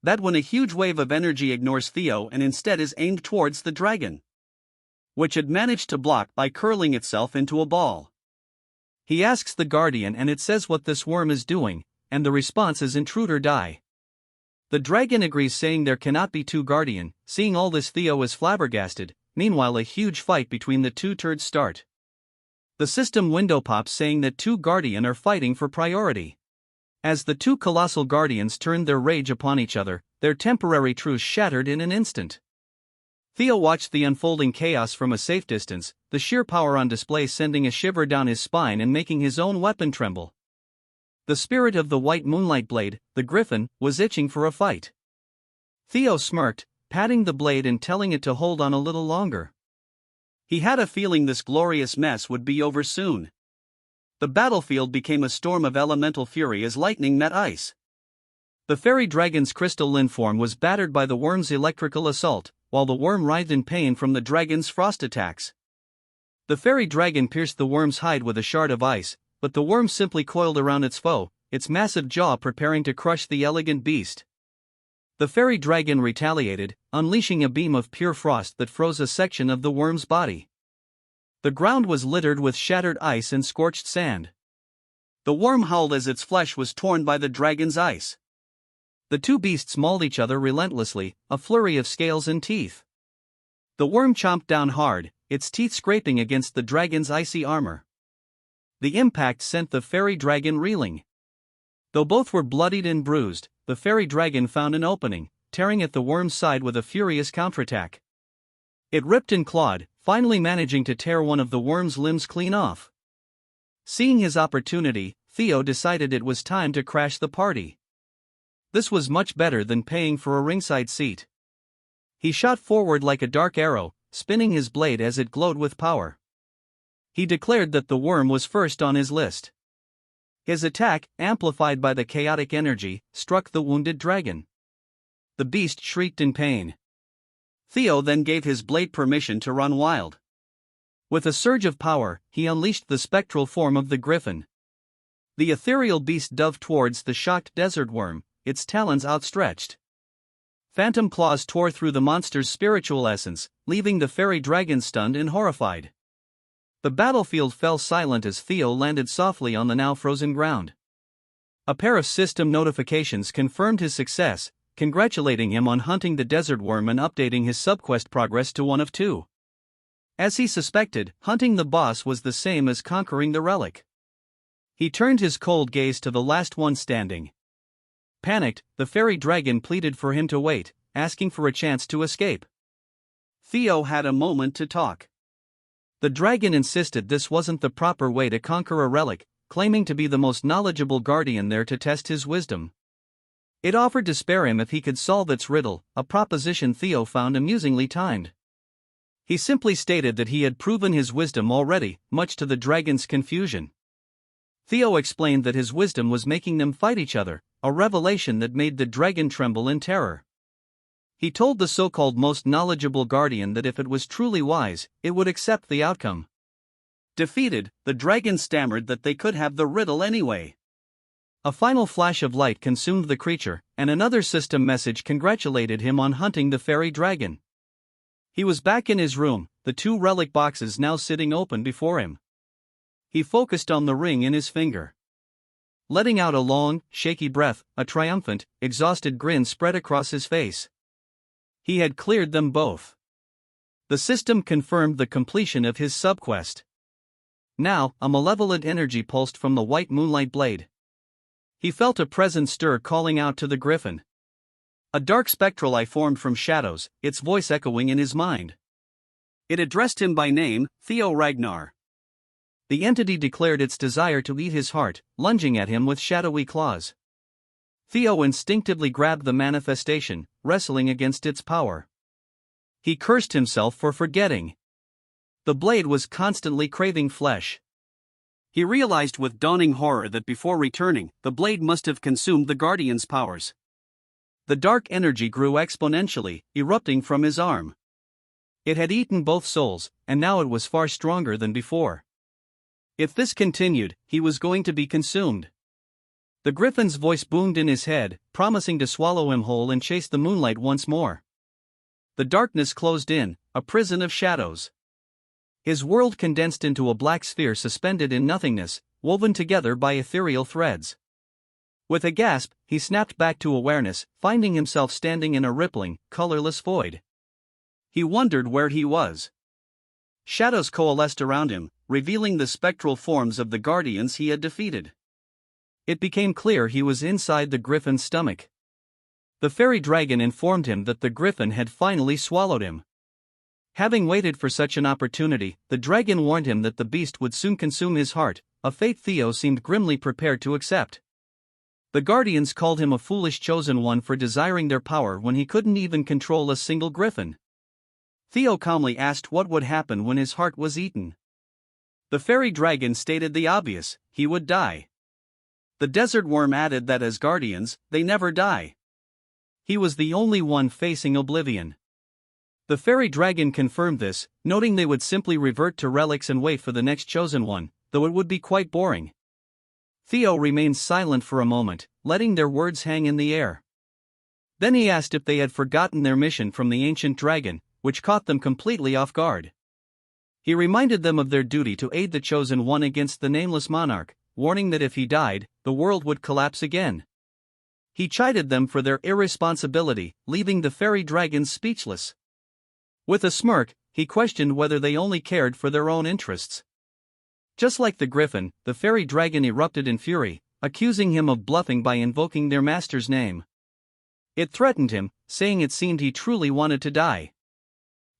That when a huge wave of energy ignores Theo and instead is aimed towards the dragon, which had managed to block by curling itself into a ball. He asks the guardian and it says what this worm is doing, and the response is intruder die. The dragon agrees, saying there cannot be two guardian. Seeing all this, Theo is flabbergasted. Meanwhile, a huge fight between the two turds start. The system window pops saying that two guardian are fighting for priority. As the two colossal guardians turned their rage upon each other, their temporary truce shattered in an instant. Theo watched the unfolding chaos from a safe distance, the sheer power on display sending a shiver down his spine and making his own weapon tremble. The spirit of the white moonlight blade, the griffin, was itching for a fight. Theo smirked, patting the blade and telling it to hold on a little longer. He had a feeling this glorious mess would be over soon. The battlefield became a storm of elemental fury as lightning met ice. The fairy dragon's crystalline form was battered by the worm's electrical assault, while the worm writhed in pain from the dragon's frost attacks. The fairy dragon pierced the worm's hide with a shard of ice, but the worm simply coiled around its foe, its massive jaw preparing to crush the elegant beast. The fairy dragon retaliated, unleashing a beam of pure frost that froze a section of the worm's body. The ground was littered with shattered ice and scorched sand. The worm howled as its flesh was torn by the dragon's ice. The two beasts mauled each other relentlessly, a flurry of scales and teeth. The worm chomped down hard, its teeth scraping against the dragon's icy armor. The impact sent the fairy dragon reeling. Though both were bloodied and bruised, the fairy dragon found an opening, tearing at the worm's side with a furious counterattack. It ripped and clawed, finally managing to tear one of the worm's limbs clean off. Seeing his opportunity, Theo decided it was time to crash the party. This was much better than paying for a ringside seat. He shot forward like a dark arrow, spinning his blade as it glowed with power. He declared that the worm was first on his list. His attack, amplified by the chaotic energy, struck the wounded dragon. The beast shrieked in pain. Theo then gave his blade permission to run wild. With a surge of power, he unleashed the spectral form of the griffin. The ethereal beast dove towards the shocked desert worm, its talons outstretched. Phantom claws tore through the monster's spiritual essence, leaving the fairy dragon stunned and horrified. The battlefield fell silent as Theo landed softly on the now frozen ground. A pair of system notifications confirmed his success, congratulating him on hunting the desert worm and updating his subquest progress to 1 of 2. As he suspected, hunting the boss was the same as conquering the relic. He turned his cold gaze to the last one standing. Panicked, the fairy dragon pleaded for him to wait, asking for a chance to escape. Theo had a moment to talk. The dragon insisted this wasn't the proper way to conquer a relic, claiming to be the most knowledgeable guardian there to test his wisdom. It offered to spare him if he could solve its riddle, a proposition Theo found amusingly timed. He simply stated that he had proven his wisdom already, much to the dragon's confusion. Theo explained that his wisdom was making them fight each other, a revelation that made the dragon tremble in terror. He told the so-called most knowledgeable guardian that if it was truly wise, it would accept the outcome. Defeated, the dragon stammered that they could have the riddle anyway. A final flash of light consumed the creature, and another system message congratulated him on hunting the fairy dragon. He was back in his room, the 2 relic boxes now sitting open before him. He focused on the ring in his finger. Letting out a long, shaky breath, a triumphant, exhausted grin spread across his face. He had cleared them both. The system confirmed the completion of his subquest. Now, a malevolent energy pulsed from the white moonlight blade. He felt a presence stir, calling out to the griffin. A dark spectral eye formed from shadows, its voice echoing in his mind. It addressed him by name, Theo Ragnar. The entity declared its desire to eat his heart, lunging at him with shadowy claws. Theo instinctively grabbed the manifestation, wrestling against its power. He cursed himself for forgetting. The blade was constantly craving flesh. He realized with dawning horror that before returning, the blade must have consumed the guardian's powers. The dark energy grew exponentially, erupting from his arm. It had eaten both souls, and now it was far stronger than before. If this continued, he was going to be consumed. The griffin's voice boomed in his head, promising to swallow him whole and chase the moonlight once more. The darkness closed in, a prison of shadows. His world condensed into a black sphere suspended in nothingness, woven together by ethereal threads. With a gasp, he snapped back to awareness, finding himself standing in a rippling, colorless void. He wondered where he was. Shadows coalesced around him, revealing the spectral forms of the guardians he had defeated. It became clear he was inside the griffin's stomach. The fairy dragon informed him that the griffin had finally swallowed him. Having waited for such an opportunity, the dragon warned him that the beast would soon consume his heart, a fate Theo seemed grimly prepared to accept. The guardians called him a foolish chosen one for desiring their power when he couldn't even control a single griffin. Theo calmly asked what would happen when his heart was eaten. The fairy dragon stated the obvious: he would die. The desert worm added that as guardians, they never die. He was the only one facing oblivion. The fairy dragon confirmed this, noting they would simply revert to relics and wait for the next chosen one, though it would be quite boring. Theo remained silent for a moment, letting their words hang in the air. Then he asked if they had forgotten their mission from the ancient dragon, which caught them completely off guard. He reminded them of their duty to aid the chosen one against the nameless monarch, warning that if he died, the world would collapse again. He chided them for their irresponsibility, leaving the fairy dragons speechless. With a smirk, he questioned whether they only cared for their own interests. Just like the griffin, the fairy dragon erupted in fury, accusing him of bluffing by invoking their master's name. It threatened him, saying it seemed he truly wanted to die.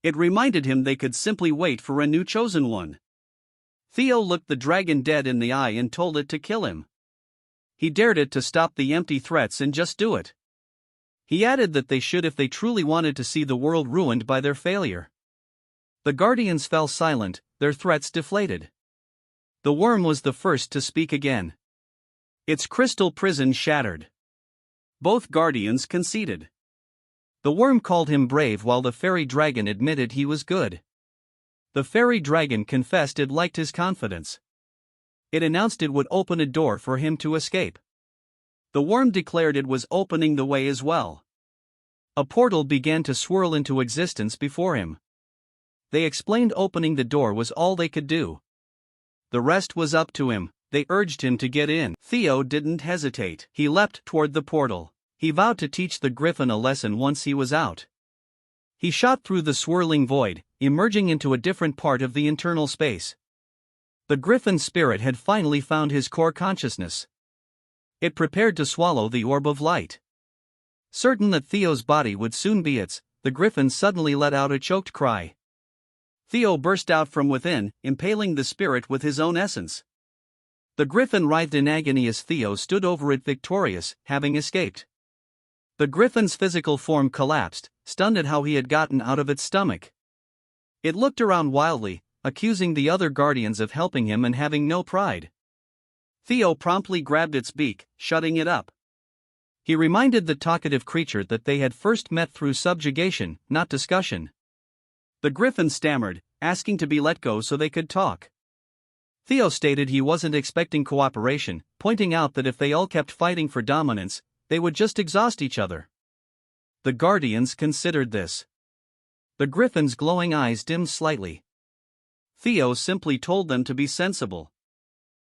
It reminded him they could simply wait for a new chosen one. Theo looked the dragon dead in the eye and told it to kill him. He dared it to stop the empty threats and just do it. He added that they should if they truly wanted to see the world ruined by their failure. The guardians fell silent, their threats deflated. The worm was the first to speak again. Its crystal prison shattered. Both guardians conceded. The worm called him brave while the fairy dragon admitted he was good. The fairy dragon confessed it liked his confidence. It announced it would open a door for him to escape. The worm declared it was opening the way as well. A portal began to swirl into existence before him. They explained opening the door was all they could do. The rest was up to him. They urged him to get in. Theo didn't hesitate. He leapt toward the portal. He vowed to teach the griffin a lesson once he was out. He shot through the swirling void, emerging into a different part of the internal space. The griffin's spirit had finally found his core consciousness. It prepared to swallow the orb of light. Certain that Theo's body would soon be its, the griffin suddenly let out a choked cry. Theo burst out from within, impaling the spirit with his own essence. The griffin writhed in agony as Theo stood over it victorious, having escaped. The griffin's physical form collapsed, stunned at how he had gotten out of its stomach. It looked around wildly, accusing the other guardians of helping him and having no pride. Theo promptly grabbed its beak, shutting it up. He reminded the talkative creature that they had first met through subjugation, not discussion. The griffin stammered, asking to be let go so they could talk. Theo stated he wasn't expecting cooperation, pointing out that if they all kept fighting for dominance, they would just exhaust each other. The guardians considered this. The griffin's glowing eyes dimmed slightly. Theo simply told them to be sensible.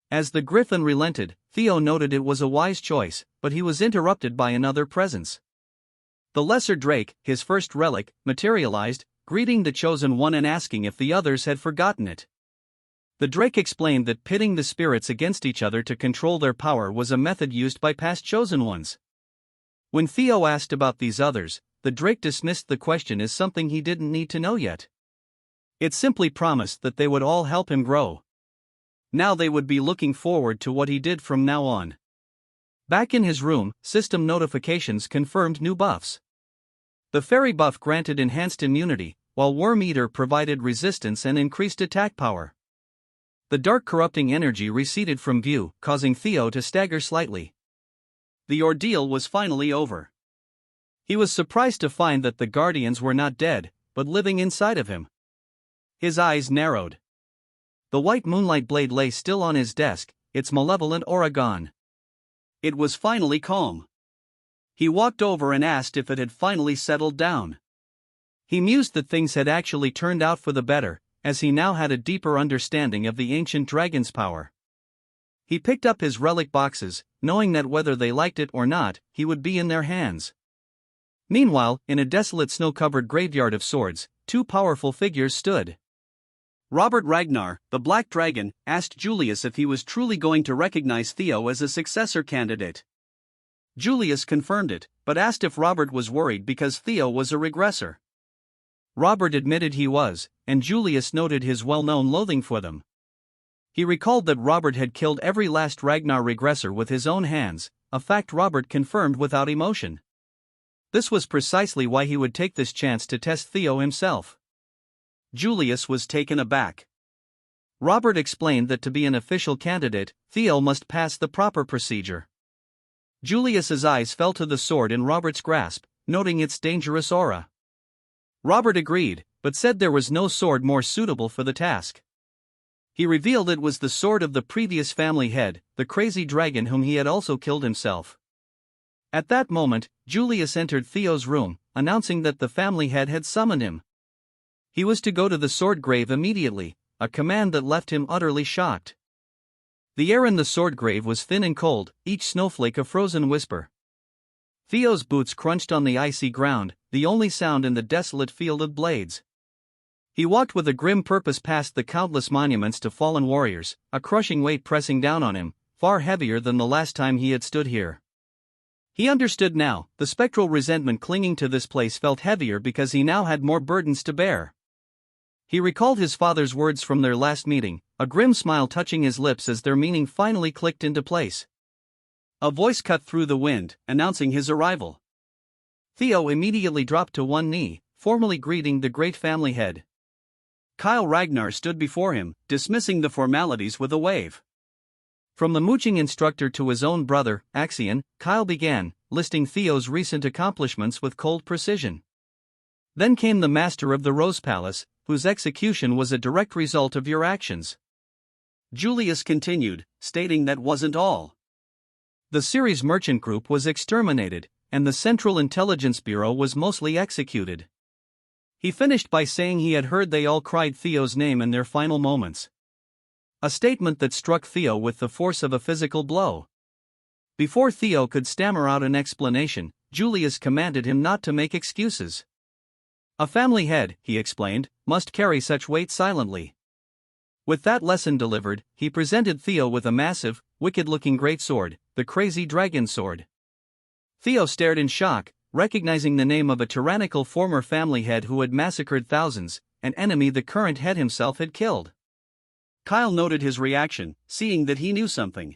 As the griffin relented, Theo noted it was a wise choice, but he was interrupted by another presence. The lesser drake, his first relic, materialized, greeting the chosen one and asking if the others had forgotten it. The drake explained that pitting the spirits against each other to control their power was a method used by past chosen ones. When Theo asked about these others, the drake dismissed the question as something he didn't need to know yet. It simply promised that they would all help him grow. Now they would be looking forward to what he did from now on. Back in his room, system notifications confirmed new buffs. The fairy buff granted enhanced immunity, while Worm Eater provided resistance and increased attack power. The dark corrupting energy receded from view, causing Theo to stagger slightly. The ordeal was finally over. He was surprised to find that the guardians were not dead, but living inside of him. His eyes narrowed. The white moonlight blade lay still on his desk, its malevolent aura gone. it was finally calm. He walked over and asked if it had finally settled down. He mused that things had actually turned out for the better, as he now had a deeper understanding of the ancient dragon's power. He picked up his relic boxes, knowing that whether they liked it or not, he would be in their hands. Meanwhile, in a desolate snow-covered graveyard of swords, two powerful figures stood. Robert Ragnar, the Black Dragon, asked Julius if he was truly going to recognize Theo as a successor candidate. Julius confirmed it, but asked if Robert was worried because Theo was a regressor. Robert admitted he was, and Julius noted his well-known loathing for them. He recalled that Robert had killed every last Ragnar regressor with his own hands, a fact Robert confirmed without emotion. This was precisely why he would take this chance to test Theo himself. Julius was taken aback. Robert explained that to be an official candidate, Theo must pass the proper procedure. Julius's eyes fell to the sword in Robert's grasp, noting its dangerous aura. Robert agreed, but said there was no sword more suitable for the task. He revealed it was the sword of the previous family head, the crazy dragon whom he had also killed himself. At that moment, Julius entered Theo's room, announcing that the family head had summoned him. He was to go to the sword grave immediately, a command that left him utterly shocked. The air in the sword grave was thin and cold, each snowflake a frozen whisper. Theo's boots crunched on the icy ground, the only sound in the desolate field of blades. He walked with a grim purpose past the countless monuments to fallen warriors, a crushing weight pressing down on him, far heavier than the last time he had stood here. He understood now, the spectral resentment clinging to this place felt heavier because he now had more burdens to bear. He recalled his father's words from their last meeting, a grim smile touching his lips as their meaning finally clicked into place. A voice cut through the wind, announcing his arrival. Theo immediately dropped to one knee, formally greeting the great family head. Kyle Ragnar stood before him, dismissing the formalities with a wave. From the mooching instructor to his own brother, Axion, Kyle began, listing Theo's recent accomplishments with cold precision. Then came the master of the Rose Palace, whose execution was a direct result of your actions. Julius continued, stating that wasn't all. The Ceres merchant group was exterminated, and the Central Intelligence Bureau was mostly executed. He finished by saying he had heard they all cried Theo's name in their final moments. A statement that struck Theo with the force of a physical blow. Before Theo could stammer out an explanation, Julius commanded him not to make excuses. A family head, he explained, must carry such weight silently. With that lesson delivered, he presented Theo with a massive, wicked-looking greatsword, the Crazy Dragon Sword. Theo stared in shock, recognizing the name of a tyrannical former family head who had massacred thousands, an enemy the current head himself had killed. Kyle noted his reaction, seeing that he knew something.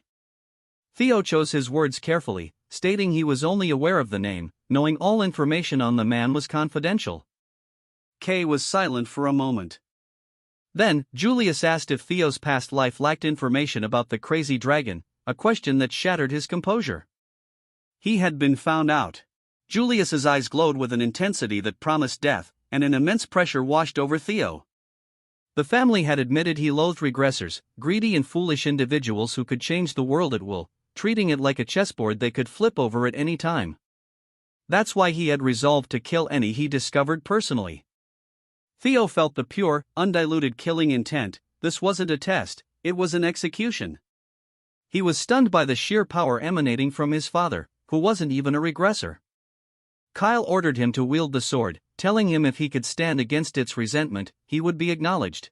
Theo chose his words carefully, stating he was only aware of the name, knowing all information on the man was confidential. Kay was silent for a moment. Then, Julius asked if Theo's past life lacked information about the crazy dragon, a question that shattered his composure. He had been found out. Julius's eyes glowed with an intensity that promised death, and an immense pressure washed over Theo. The family had admitted he loathed regressors, greedy and foolish individuals who could change the world at will, treating it like a chessboard they could flip over at any time. That's why he had resolved to kill any he discovered personally. Theo felt the pure, undiluted killing intent. This wasn't a test, it was an execution. He was stunned by the sheer power emanating from his father, who wasn't even a regressor. Kyle ordered him to wield the sword, telling him if he could stand against its resentment, he would be acknowledged.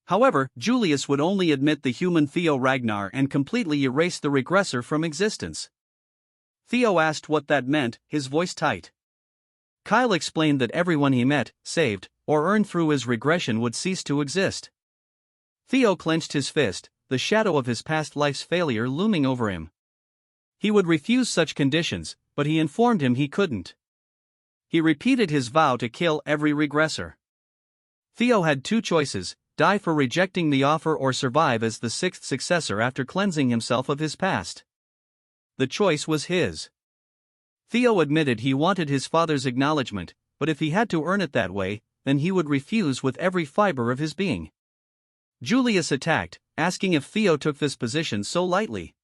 However, Julius would only admit the human Theo Ragnar and completely erase the regressor from existence. Theo asked what that meant, his voice tight. Kyle explained that everyone he met, saved, or earned through his regression would cease to exist. Theo clenched his fist, the shadow of his past life's failure looming over him. He would refuse such conditions, but he informed him he couldn't. He repeated his vow to kill every regressor. Theo had two choices: die for rejecting the offer or survive as the sixth successor after cleansing himself of his past. The choice was his. Theo admitted he wanted his father's acknowledgement, but if he had to earn it that way, then he would refuse with every fiber of his being. Julius attacked, asking if Theo took this position so lightly.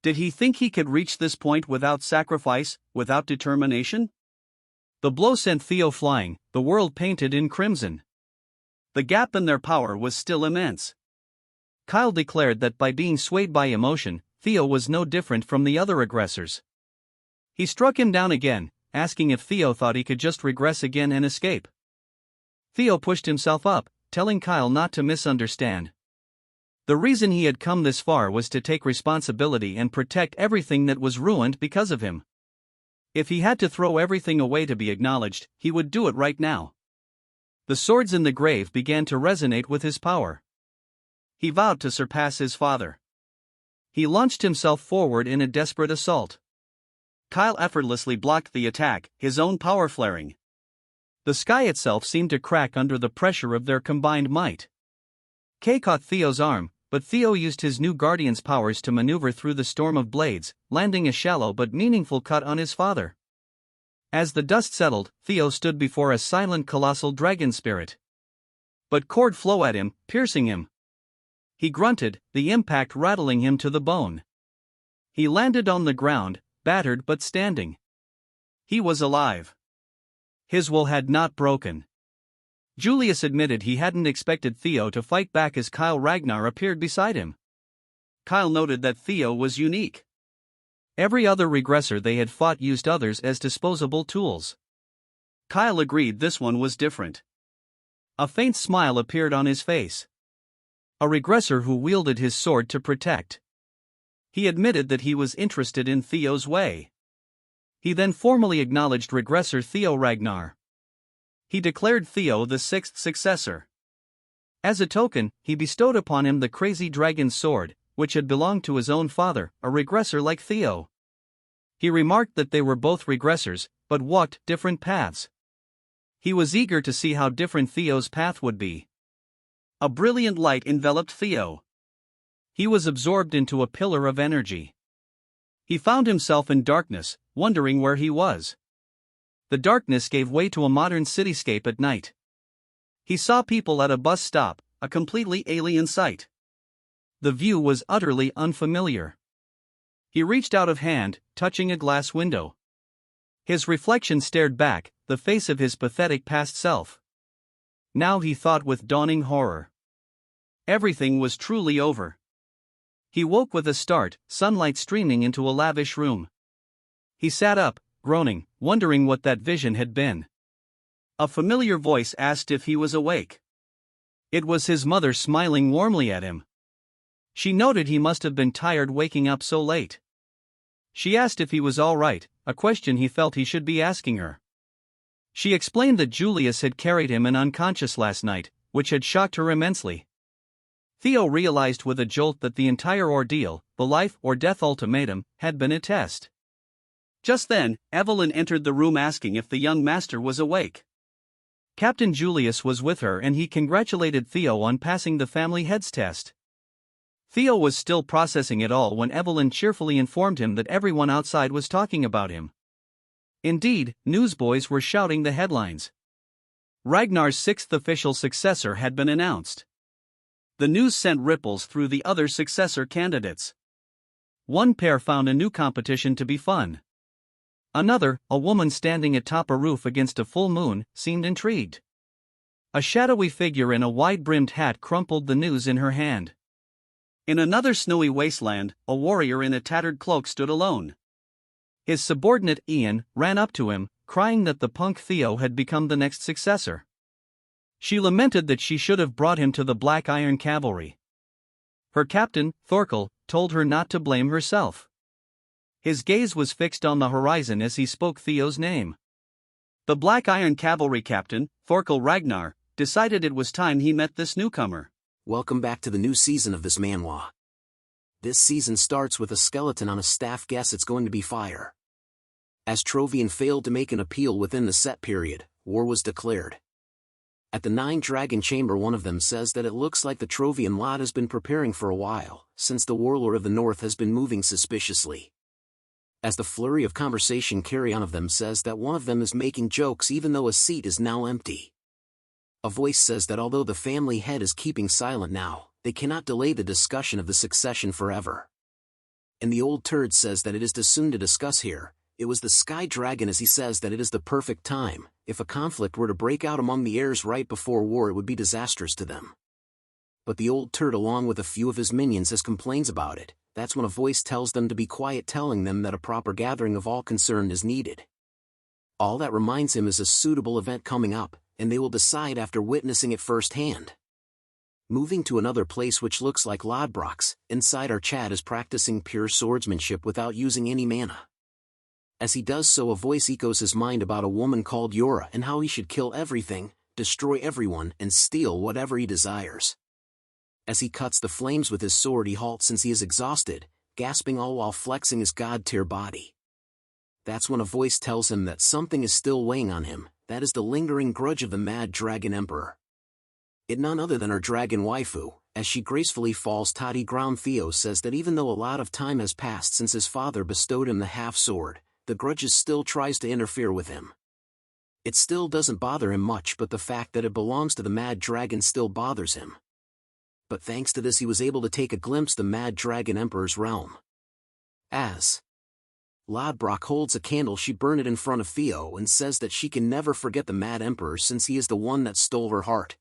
Did he think he could reach this point without sacrifice, without determination? The blow sent Theo flying, the world painted in crimson. The gap in their power was still immense. Kyle declared that by being swayed by emotion, Theo was no different from the other aggressors. He struck him down again, asking if Theo thought he could just regress again and escape. Theo pushed himself up, telling Kyle not to misunderstand. The reason he had come this far was to take responsibility and protect everything that was ruined because of him. If he had to throw everything away to be acknowledged, he would do it right now. The swords in the grave began to resonate with his power. He vowed to surpass his father. He launched himself forward in a desperate assault. Kyle effortlessly blocked the attack, his own power flaring. The sky itself seemed to crack under the pressure of their combined might. Kay caught Theo's arm, but Theo used his new guardian's powers to maneuver through the storm of blades, landing a shallow but meaningful cut on his father. As the dust settled, Theo stood before a silent colossal dragon spirit. But cord flew at him, piercing him. He grunted, the impact rattling him to the bone. He landed on the ground, battered but standing. He was alive. His will had not broken. Julius admitted he hadn't expected Theo to fight back as Ragnar appeared beside him. Kyle noted that Theo was unique. Every other regressor they had fought used others as disposable tools. Kyle agreed this one was different. A faint smile appeared on his face. A regressor who wielded his sword to protect. He admitted that he was interested in Theo's way. He then formally acknowledged regressor Theo Ragnar. He declared Theo the sixth successor. As a token, he bestowed upon him the crazy dragon's sword, which had belonged to his own father, a regressor like Theo. He remarked that they were both regressors, but walked different paths. He was eager to see how different Theo's path would be. A brilliant light enveloped Theo. He was absorbed into a pillar of energy. He found himself in darkness, wondering where he was. The darkness gave way to a modern cityscape at night. He saw people at a bus stop, a completely alien sight. The view was utterly unfamiliar. He reached out of hand, touching a glass window. His reflection stared back, the face of his pathetic past self. Now he thought with dawning horror. Everything was truly over. He woke with a start, sunlight streaming into a lavish room. He sat up, groaning, wondering what that vision had been. A familiar voice asked if he was awake. It was his mother smiling warmly at him. She noted he must have been tired waking up so late. She asked if he was all right, a question he felt he should be asking her. She explained that Julius had carried him unconscious last night, which had shocked her immensely. Theo realized with a jolt that the entire ordeal, the life or death ultimatum, had been a test. Just then, Evelyn entered the room asking if the young master was awake. Captain Julius was with her and he congratulated Theo on passing the family heads test. Theo was still processing it all when Evelyn cheerfully informed him that everyone outside was talking about him. Indeed, newsboys were shouting the headlines. Ragnar's sixth official successor had been announced. The news sent ripples through the other successor candidates. One pair found a new competition to be fun. Another, a woman standing atop a roof against a full moon, seemed intrigued. A shadowy figure in a wide-brimmed hat crumpled the news in her hand. In another snowy wasteland, a warrior in a tattered cloak stood alone. His subordinate Ian ran up to him, crying that the punk Theo had become the next successor. She lamented that she should have brought him to the Black Iron Cavalry. Her captain, Thorkel, told her not to blame herself. His gaze was fixed on the horizon as he spoke Theo's name. The Black Iron Cavalry captain, Thorkel Ragnar, decided it was time he met this newcomer. Welcome back to the new season of this manhwa. This season starts with a skeleton on a staff. Guess it's going to be fire. As Trovian failed to make an appeal within the set period, war was declared. At the Nine Dragon Chamber, one of them says that it looks like the Trovian lot has been preparing for a while, since the warlord of the north has been moving suspiciously. As the flurry of conversation carry on, of them says that one of them is making jokes even though a seat is now empty. A voice says that although the family head is keeping silent now, they cannot delay the discussion of the succession forever. And the old turd says that it is too soon to discuss here. It was the sky dragon, as he says that it is the perfect time. If a conflict were to break out among the heirs right before war, it would be disastrous to them. But the old turd, along with a few of his minions, has complains about it. That's when a voice tells them to be quiet, telling them that a proper gathering of all concerned is needed. All that reminds him is a suitable event coming up, and they will decide after witnessing it firsthand. Moving to another place which looks like Lodbrok's, inside our Chad is practicing pure swordsmanship without using any mana. As he does so, a voice echoes his mind about a woman called Yora and how he should kill everything, destroy everyone, and steal whatever he desires. As he cuts the flames with his sword, he halts since he is exhausted, gasping all while flexing his god-tier body. That's when a voice tells him that something is still weighing on him. That is the lingering grudge of the Mad Dragon Emperor. It none other than our dragon waifu. As she gracefully falls to the ground, Theo says that even though a lot of time has passed since his father bestowed him the half-sword, the grudge still tries to interfere with him. It still doesn't bother him much, but the fact that it belongs to the Mad Dragon still bothers him. But thanks to this, he was able to take a glimpse of the Mad Dragon Emperor's realm. As Lodbrok holds a candle, she burns it in front of Theo and says that she can never forget the Mad Emperor since he is the one that stole her heart.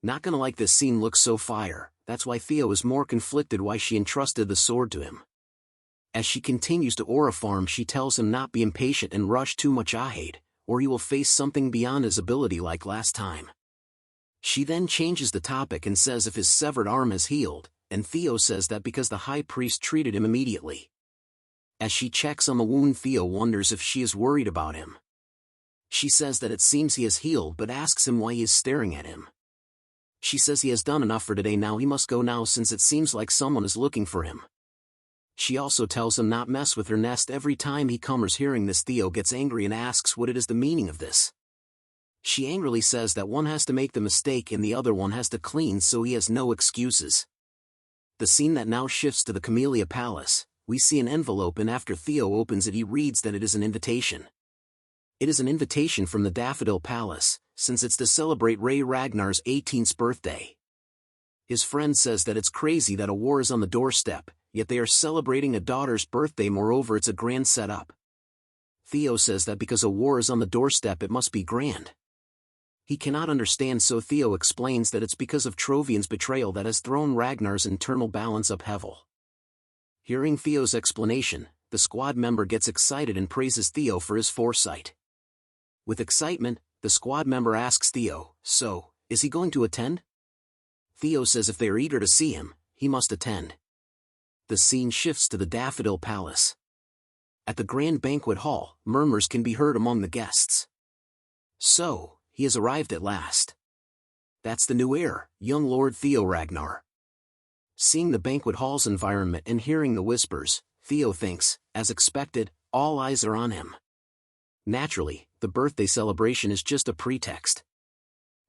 Not gonna like this scene, looks so fire. That's why Theo is more conflicted why she entrusted the sword to him. As she continues to aura farm, she tells him not be impatient and rush too much ahead, or he will face something beyond his ability like last time. She then changes the topic and says if his severed arm has healed, and Theo says that because the high priest treated him immediately. As she checks on the wound, Theo wonders if she is worried about him. She says that it seems he has healed, but asks him why he is staring at him. She says he has done enough for today, now he must go now since it seems like someone is looking for him. She also tells him not mess with her nest every time he comes. Hearing this, Theo gets angry and asks what it is the meaning of this. She angrily says that one has to make the mistake and the other one has to clean, so he has no excuses. The scene that now shifts to the Camellia Palace. We see an envelope, and after Theo opens it, he reads that it is an invitation. It is an invitation from the Daffodil Palace, since it's to celebrate Ragnar's 18th birthday. His friend says that it's crazy that a war is on the doorstep, yet they are celebrating a daughter's birthday. Moreover, it's a grand setup. Theo says that because a war is on the doorstep, it must be grand. He cannot understand, so Theo explains that it's because of Trovian's betrayal that has thrown Ragnar's internal balance upheaval. Hearing Theo's explanation, the squad member gets excited and praises Theo for his foresight. With excitement, the squad member asks Theo, so, is he going to attend? Theo says if they are eager to see him, he must attend. The scene shifts to the Daffodil Palace. At the grand banquet hall, murmurs can be heard among the guests. So, he has arrived at last. That's the new heir, young Lord Theo Ragnar. Seeing the banquet hall's environment and hearing the whispers, Theo thinks, as expected, all eyes are on him. Naturally, the birthday celebration is just a pretext.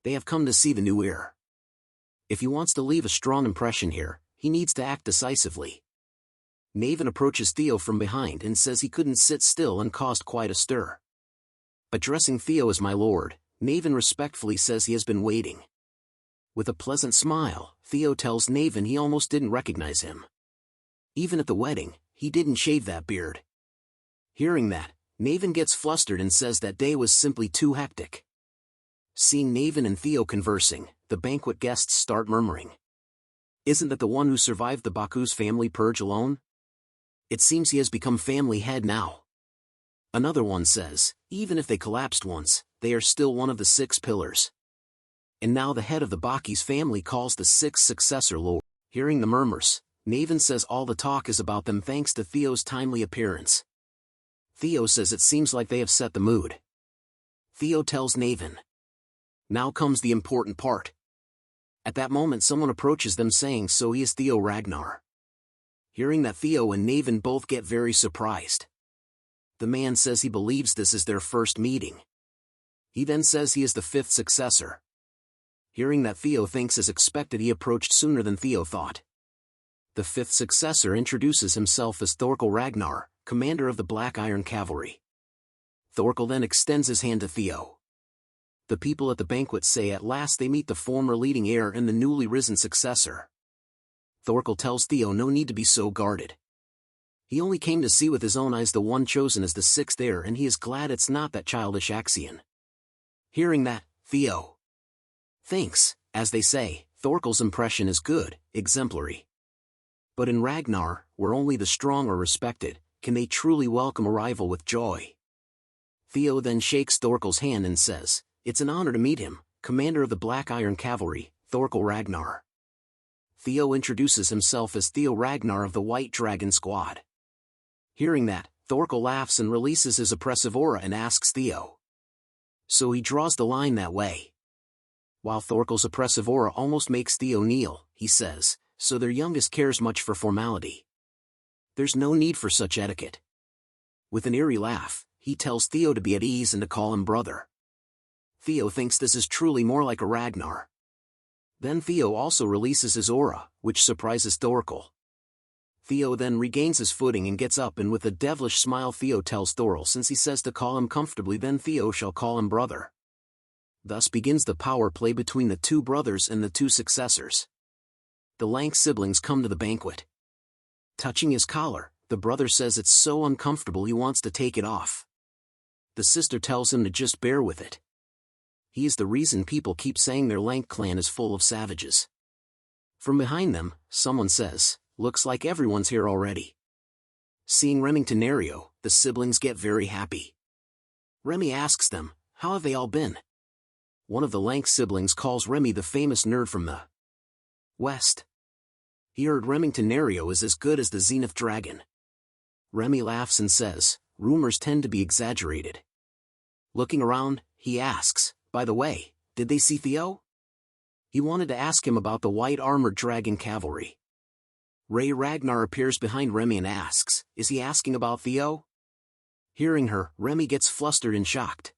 They have come to see the new heir. If he wants to leave a strong impression here, he needs to act decisively. Naven approaches Theo from behind and says he couldn't sit still and caused quite a stir. Addressing Theo as my lord, Naven respectfully says he has been waiting. With a pleasant smile, Theo tells Naven he almost didn't recognize him. Even at the wedding, he didn't shave that beard. Hearing that, Naven gets flustered and says that day was simply too hectic. Seeing Naven and Theo conversing, the banquet guests start murmuring. Isn't that the one who survived the Baku's family purge alone? It seems he has become family head now. Another one says, even if they collapsed once, they are still one of the 6 pillars. And now the head of the Baki's family calls the 6th successor Lord. Hearing the murmurs, Naven says all the talk is about them thanks to Theo's timely appearance. Theo says it seems like they have set the mood. Theo tells Naven. Now comes the important part. At that moment someone approaches them saying so he is Theo Ragnar. Hearing that, Theo and Naven both get very surprised. The man says he believes this is their first meeting. He then says he is the 5th successor. Hearing that, Theo thinks as expected he approached sooner than Theo thought. The 5th successor introduces himself as Thorkel Ragnar, commander of the Black Iron Cavalry. Thorkel then extends his hand to Theo. The people at the banquet say at last they meet the former leading heir and the newly risen successor. Thorkel tells Theo no need to be so guarded. He only came to see with his own eyes the one chosen as the sixth heir, and he is glad it's not that childish Axion. Hearing that, Theo thinks, as they say, Thorkel's impression is good, exemplary. But in Ragnar, where only the strong are respected, can they truly welcome a rival with joy? Theo then shakes Thorkel's hand and says, "It's an honor to meet him, commander of the Black Iron Cavalry, Thorkel Ragnar." Theo introduces himself as Theo Ragnar of the White Dragon Squad. Hearing that, Thorkel laughs and releases his oppressive aura and asks Theo. So he draws the line that way. While Thorkel's oppressive aura almost makes Theo kneel, he says, "So their youngest cares much for formality. There's no need for such etiquette." With an eerie laugh, he tells Theo to be at ease and to call him brother. Theo thinks this is truly more like a Ragnar. Then Theo also releases his aura, which surprises Thorkel. Theo then regains his footing and gets up, and with a devilish smile Theo tells Thorkel since he says to call him comfortably, then Theo shall call him brother. Thus begins the power play between the two brothers and the two successors. The Lank siblings come to the banquet. Touching his collar, the brother says it's so uncomfortable he wants to take it off. The sister tells him to just bear with it. He is the reason people keep saying their Lank clan is full of savages. From behind them, someone says, "Looks like everyone's here already." Seeing Reincarnator, the siblings get very happy. Remy asks them, "How have they all been?" One of the Lank siblings calls Remy the famous nerd from the West. He heard Reincarnator is as good as the Zenith Dragon. Remy laughs and says, "Rumors tend to be exaggerated." Looking around, he asks, "By the way, did they see Theo?" He wanted to ask him about the white armored dragon cavalry. Ragnar appears behind Remy and asks, "Is he asking about Theo?" Hearing her, Remy gets flustered and shocked.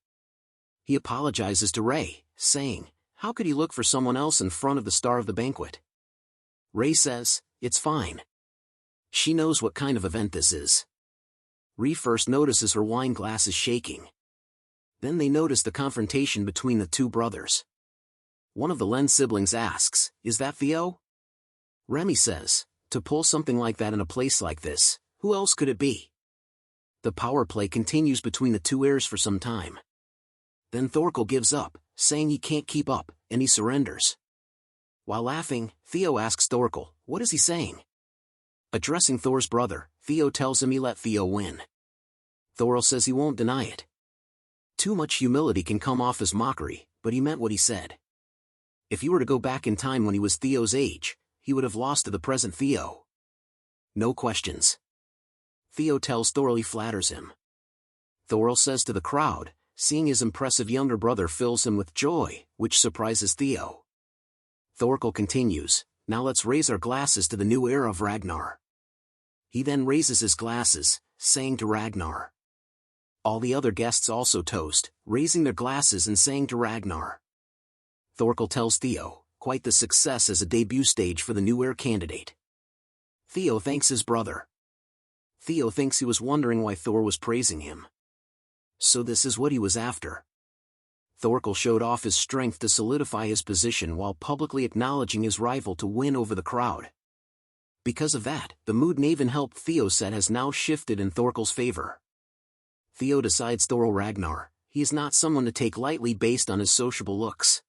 He apologizes to Ray, saying, "How could he look for someone else in front of the star of the banquet?" Ray says, "It's fine." She knows what kind of event this is. Ree first notices her wine glass is shaking. Then they notice the confrontation between the two brothers. One of the Len siblings asks, "Is that Theo?" Remy says, "To pull something like that in a place like this, who else could it be?" The power play continues between the two heirs for some time. Then Thorkel gives up, saying he can't keep up, and he surrenders. While laughing, Theo asks Thorkel, "What is he saying?" Addressing Thor's brother, Theo tells him he let Theo win. Thorkel says he won't deny it. Too much humility can come off as mockery, but he meant what he said. If he were to go back in time when he was Theo's age, he would have lost to the present Theo. No questions. Theo tells Thorkel he flatters him. Thorkel says to the crowd, seeing his impressive younger brother fills him with joy, which surprises Theo. Thorkel continues, "Now let's raise our glasses to the new era of Ragnar." He then raises his glasses, saying to Ragnar. All the other guests also toast, raising their glasses and saying to Ragnar. Thorkel tells Theo, quite the success as a debut stage for the new heir candidate. Theo thanks his brother. Theo thinks he was wondering why Thor was praising him. So this is what he was after. Thorkel showed off his strength to solidify his position while publicly acknowledging his rival to win over the crowd. Because of that, the mood Naven helped Theo set has now shifted in Thorkel's favor. Theo decides Thorkel Ragnar, he is not someone to take lightly based on his sociable looks.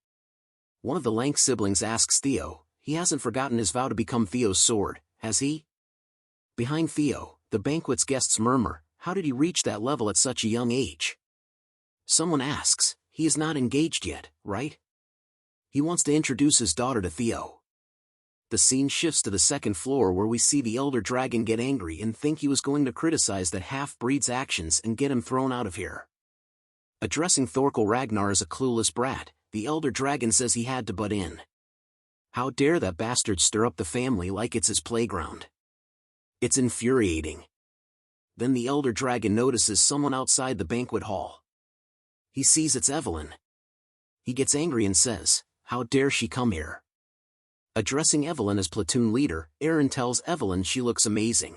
One of the Lank siblings asks Theo, he hasn't forgotten his vow to become Theo's sword, has he? Behind Theo, the banquet's guests murmur, how did he reach that level at such a young age? Someone asks, he is not engaged yet, right? He wants to introduce his daughter to Theo. The scene shifts to the second floor where we see the elder dragon get angry and think he was going to criticize that half-breed's actions and get him thrown out of here. Addressing Thorkel Ragnar as a clueless brat, the elder dragon says he had to butt in. How dare that bastard stir up the family like it's his playground? It's infuriating. Then the elder dragon notices someone outside the banquet hall. He sees it's Evelyn. He gets angry and says, how dare she come here? Addressing Evelyn as platoon leader, Aaron tells Evelyn she looks amazing.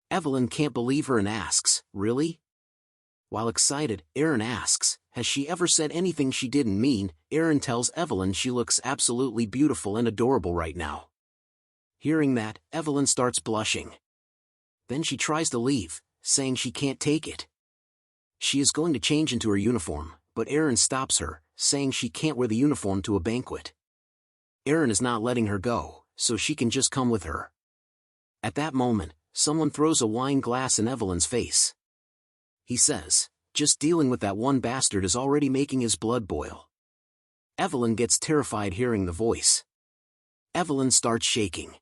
Evelyn can't believe her and asks, really? While excited, Aaron asks, has she ever said anything she didn't mean? Aaron tells Evelyn she looks absolutely beautiful and adorable right now. Hearing that, Evelyn starts blushing. Then she tries to leave, saying she can't take it. She is going to change into her uniform, but Eren stops her, saying she can't wear the uniform to a banquet. Eren is not letting her go, so she can just come with her. At that moment, someone throws a wine glass in Evelyn's face. He says, "Just dealing with that one bastard is already making his blood boil." Evelyn gets terrified hearing the voice. Evelyn starts shaking.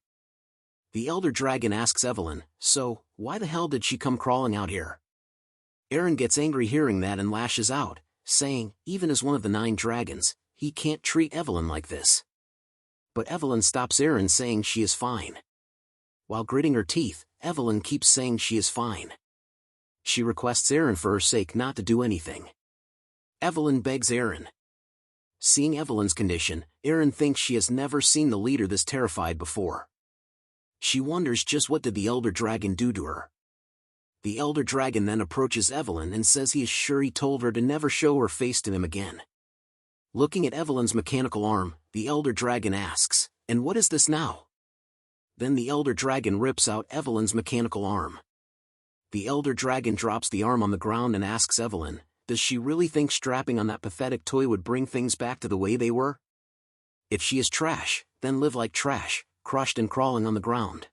The Elder Dragon asks Evelyn, "So, why the hell did she come crawling out here?" Eren gets angry hearing that and lashes out, saying, even as one of the 9 dragons, he can't treat Evelyn like this. But Evelyn stops Eren, saying she is fine. While gritting her teeth, Evelyn keeps saying she is fine. She requests Eren for her sake not to do anything. Evelyn begs Eren. Seeing Evelyn's condition, Eren thinks she has never seen the leader this terrified before. She wonders just what did the Elder Dragon do to her. The Elder Dragon then approaches Evelyn and says he is sure he told her to never show her face to him again. Looking at Evelyn's mechanical arm, the Elder Dragon asks, "And what is this now?" Then the Elder Dragon rips out Evelyn's mechanical arm. The Elder Dragon drops the arm on the ground and asks Evelyn, does she really think strapping on that pathetic toy would bring things back to the way they were? If she is trash, then live like trash, crushed and crawling on the ground.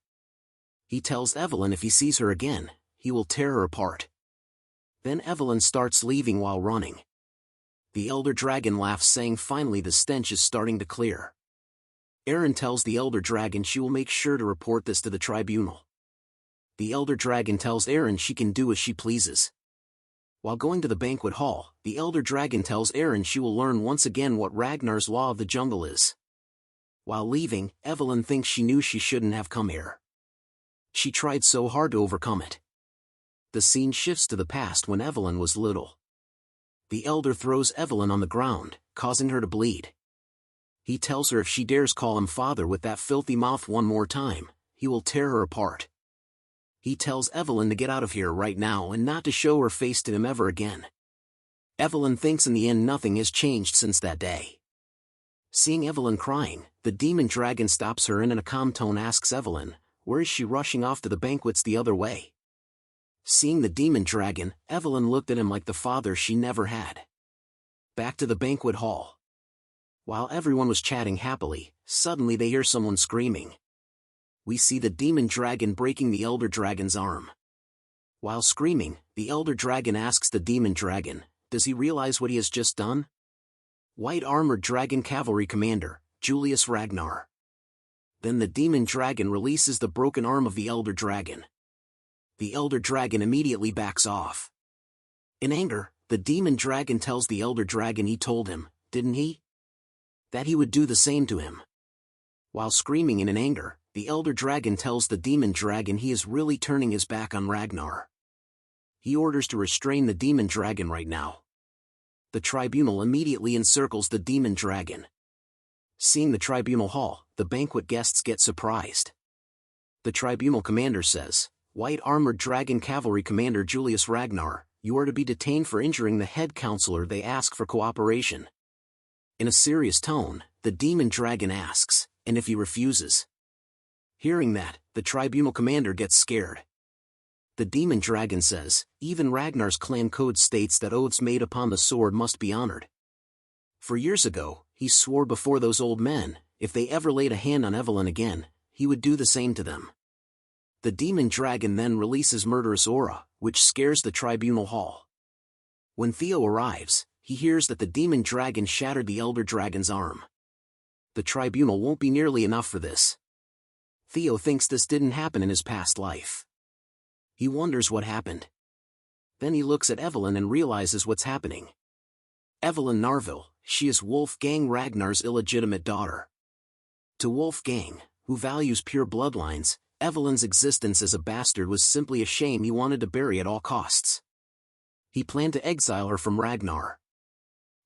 He tells Evelyn if he sees her again, he will tear her apart. Then Evelyn starts leaving while running. The Elder Dragon laughs, saying finally the stench is starting to clear. Eren tells the Elder Dragon she will make sure to report this to the tribunal. The Elder Dragon tells Eren she can do as she pleases. While going to the banquet hall, the Elder Dragon tells Eren she will learn once again what Ragnar's law of the jungle is. While leaving, Evelyn thinks she knew she shouldn't have come here. She tried so hard to overcome it. The scene shifts to the past when Evelyn was little. The Elder throws Evelyn on the ground, causing her to bleed. He tells her if she dares call him father with that filthy mouth one more time, he will tear her apart. He tells Evelyn to get out of here right now and not to show her face to him ever again. Evelyn thinks in the end nothing has changed since that day. Seeing Evelyn crying, the demon dragon stops her and in a calm tone asks Evelyn, where is she rushing off to the banquets the other way? Seeing the demon dragon, Evelyn looked at him like the father she never had. Back to the banquet hall. While everyone was chatting happily, suddenly they hear someone screaming. We see the demon dragon breaking the Elder Dragon's arm. While screaming, the Elder Dragon asks the demon dragon, does he realize what he has just done? White Armored Dragon Cavalry Commander, Julius Ragnar. Then the demon dragon releases the broken arm of the Elder Dragon. The Elder Dragon immediately backs off. In anger, the demon dragon tells the Elder Dragon he told him, didn't he? That he would do the same to him. While screaming in anger, the Elder Dragon tells the demon dragon he is really turning his back on Ragnar. He orders to restrain the demon dragon right now. The tribunal immediately encircles the demon dragon. Seeing the tribunal hall, the banquet guests get surprised. The tribunal commander says, White Armored Dragon Cavalry Commander Julius Ragnar, you are to be detained for injuring the head counselor. They ask for cooperation. In a serious tone, the demon dragon asks, and if he refuses? Hearing that, the tribunal commander gets scared. The demon dragon says, even Ragnar's clan code states that oaths made upon the sword must be honored. For years ago, he swore before those old men, if they ever laid a hand on Evelyn again, he would do the same to them. The demon dragon then releases murderous aura, which scares the tribunal hall. When Theo arrives, he hears that the demon dragon shattered the Elder Dragon's arm. The tribunal won't be nearly enough for this. Theo thinks this didn't happen in his past life. He wonders what happened. Then he looks at Evelyn and realizes what's happening. Evelyn Narville, she is Wolfgang Ragnar's illegitimate daughter. To Wolfgang, who values pure bloodlines, Evelyn's existence as a bastard was simply a shame he wanted to bury at all costs. He planned to exile her from Ragnar.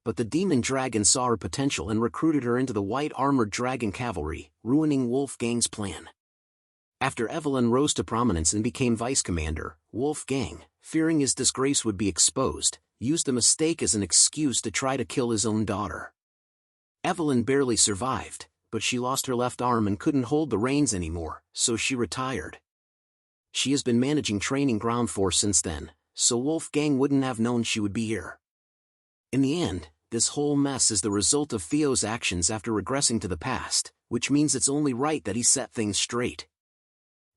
But the demon dragon saw her potential and recruited her into the White Armored Dragon Cavalry, ruining Wolfgang's plan. After Evelyn rose to prominence and became vice commander, Wolfgang, fearing his disgrace would be exposed, used the mistake as an excuse to try to kill his own daughter. Evelyn barely survived, but she lost her left arm and couldn't hold the reins anymore, so she retired. She has been managing training ground force since then, so Wolfgang wouldn't have known she would be here. In the end, this whole mess is the result of Theo's actions after regressing to the past, which means it's only right that he set things straight.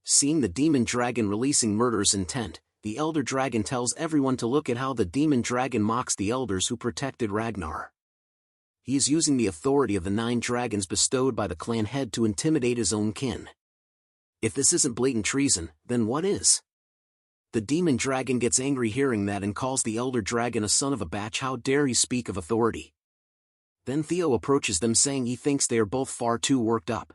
Seeing the demon dragon releasing murderous intent, the elder dragon tells everyone to look at how the demon dragon mocks the elders who protected Ragnar. He is using the authority of the 9 dragons bestowed by the clan head to intimidate his own kin. If this isn't blatant treason, then what is? The demon dragon gets angry hearing that and calls the elder dragon a son of a bitch. How dare he speak of authority? Then Theo approaches them saying he thinks they are both far too worked up.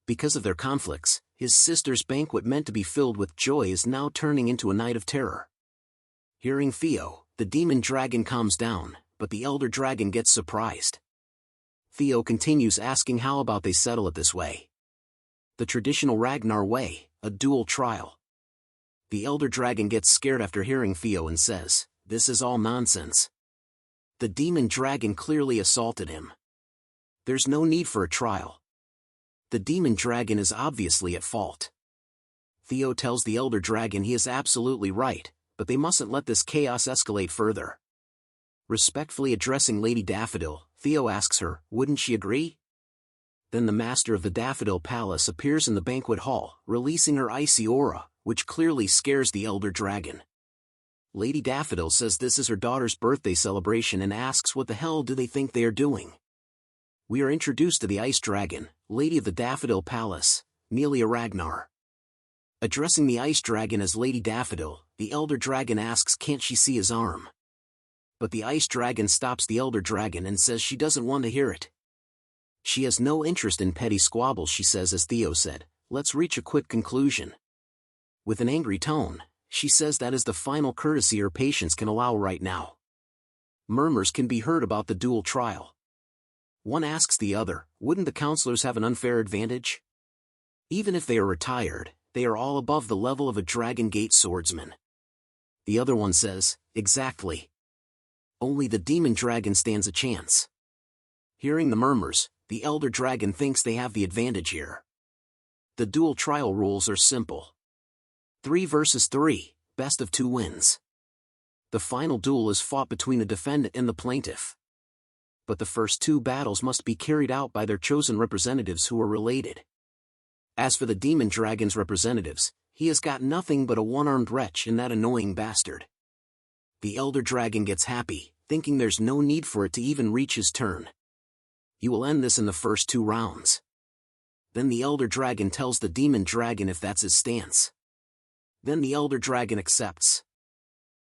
Because of their conflicts, his sister's banquet meant to be filled with joy is now turning into a night of terror. Hearing Theo, the demon dragon calms down, but the elder dragon gets surprised. Theo continues asking how about they settle it this way. The traditional Ragnar way, a dual trial. The elder dragon gets scared after hearing Theo and says, "This is all nonsense." The demon dragon clearly assaulted him. There's no need for a trial. The demon dragon is obviously at fault. Theo tells the elder dragon he is absolutely right, but they mustn't let this chaos escalate further. Respectfully addressing Lady Daffodil, Theo asks her, wouldn't she agree? Then the master of the Daffodil Palace appears in the banquet hall, releasing her icy aura, which clearly scares the elder dragon. Lady Daffodil says this is her daughter's birthday celebration and asks what the hell do they think they are doing. We are introduced to the ice dragon, Lady of the Daffodil Palace, Melia Ragnar. Addressing the ice dragon as Lady Daffodil, the elder dragon asks can't she see his arm. But the ice dragon stops the elder dragon and says she doesn't want to hear it. She has no interest in petty squabbles, she says, as Theo said, let's reach a quick conclusion. With an angry tone, she says that is the final courtesy her patience can allow right now. Murmurs can be heard about the dual trial. One asks the other, wouldn't the counselors have an unfair advantage? Even if they are retired, they are all above the level of a Dragon Gate swordsman. The other one says, exactly. Only the demon dragon stands a chance. Hearing the murmurs, the elder dragon thinks they have the advantage here. The dual trial rules are simple. 3 versus 3, best of 2 wins. The final duel is fought between the defendant and the plaintiff. But the first 2 battles must be carried out by their chosen representatives who are related. As for the demon dragon's representatives, he has got nothing but a one-armed wretch and that annoying bastard. The elder dragon gets happy, thinking there's no need for it to even reach his turn. He will end this in the first 2 rounds. Then the elder dragon tells the demon dragon if that's his stance. Then the elder dragon accepts.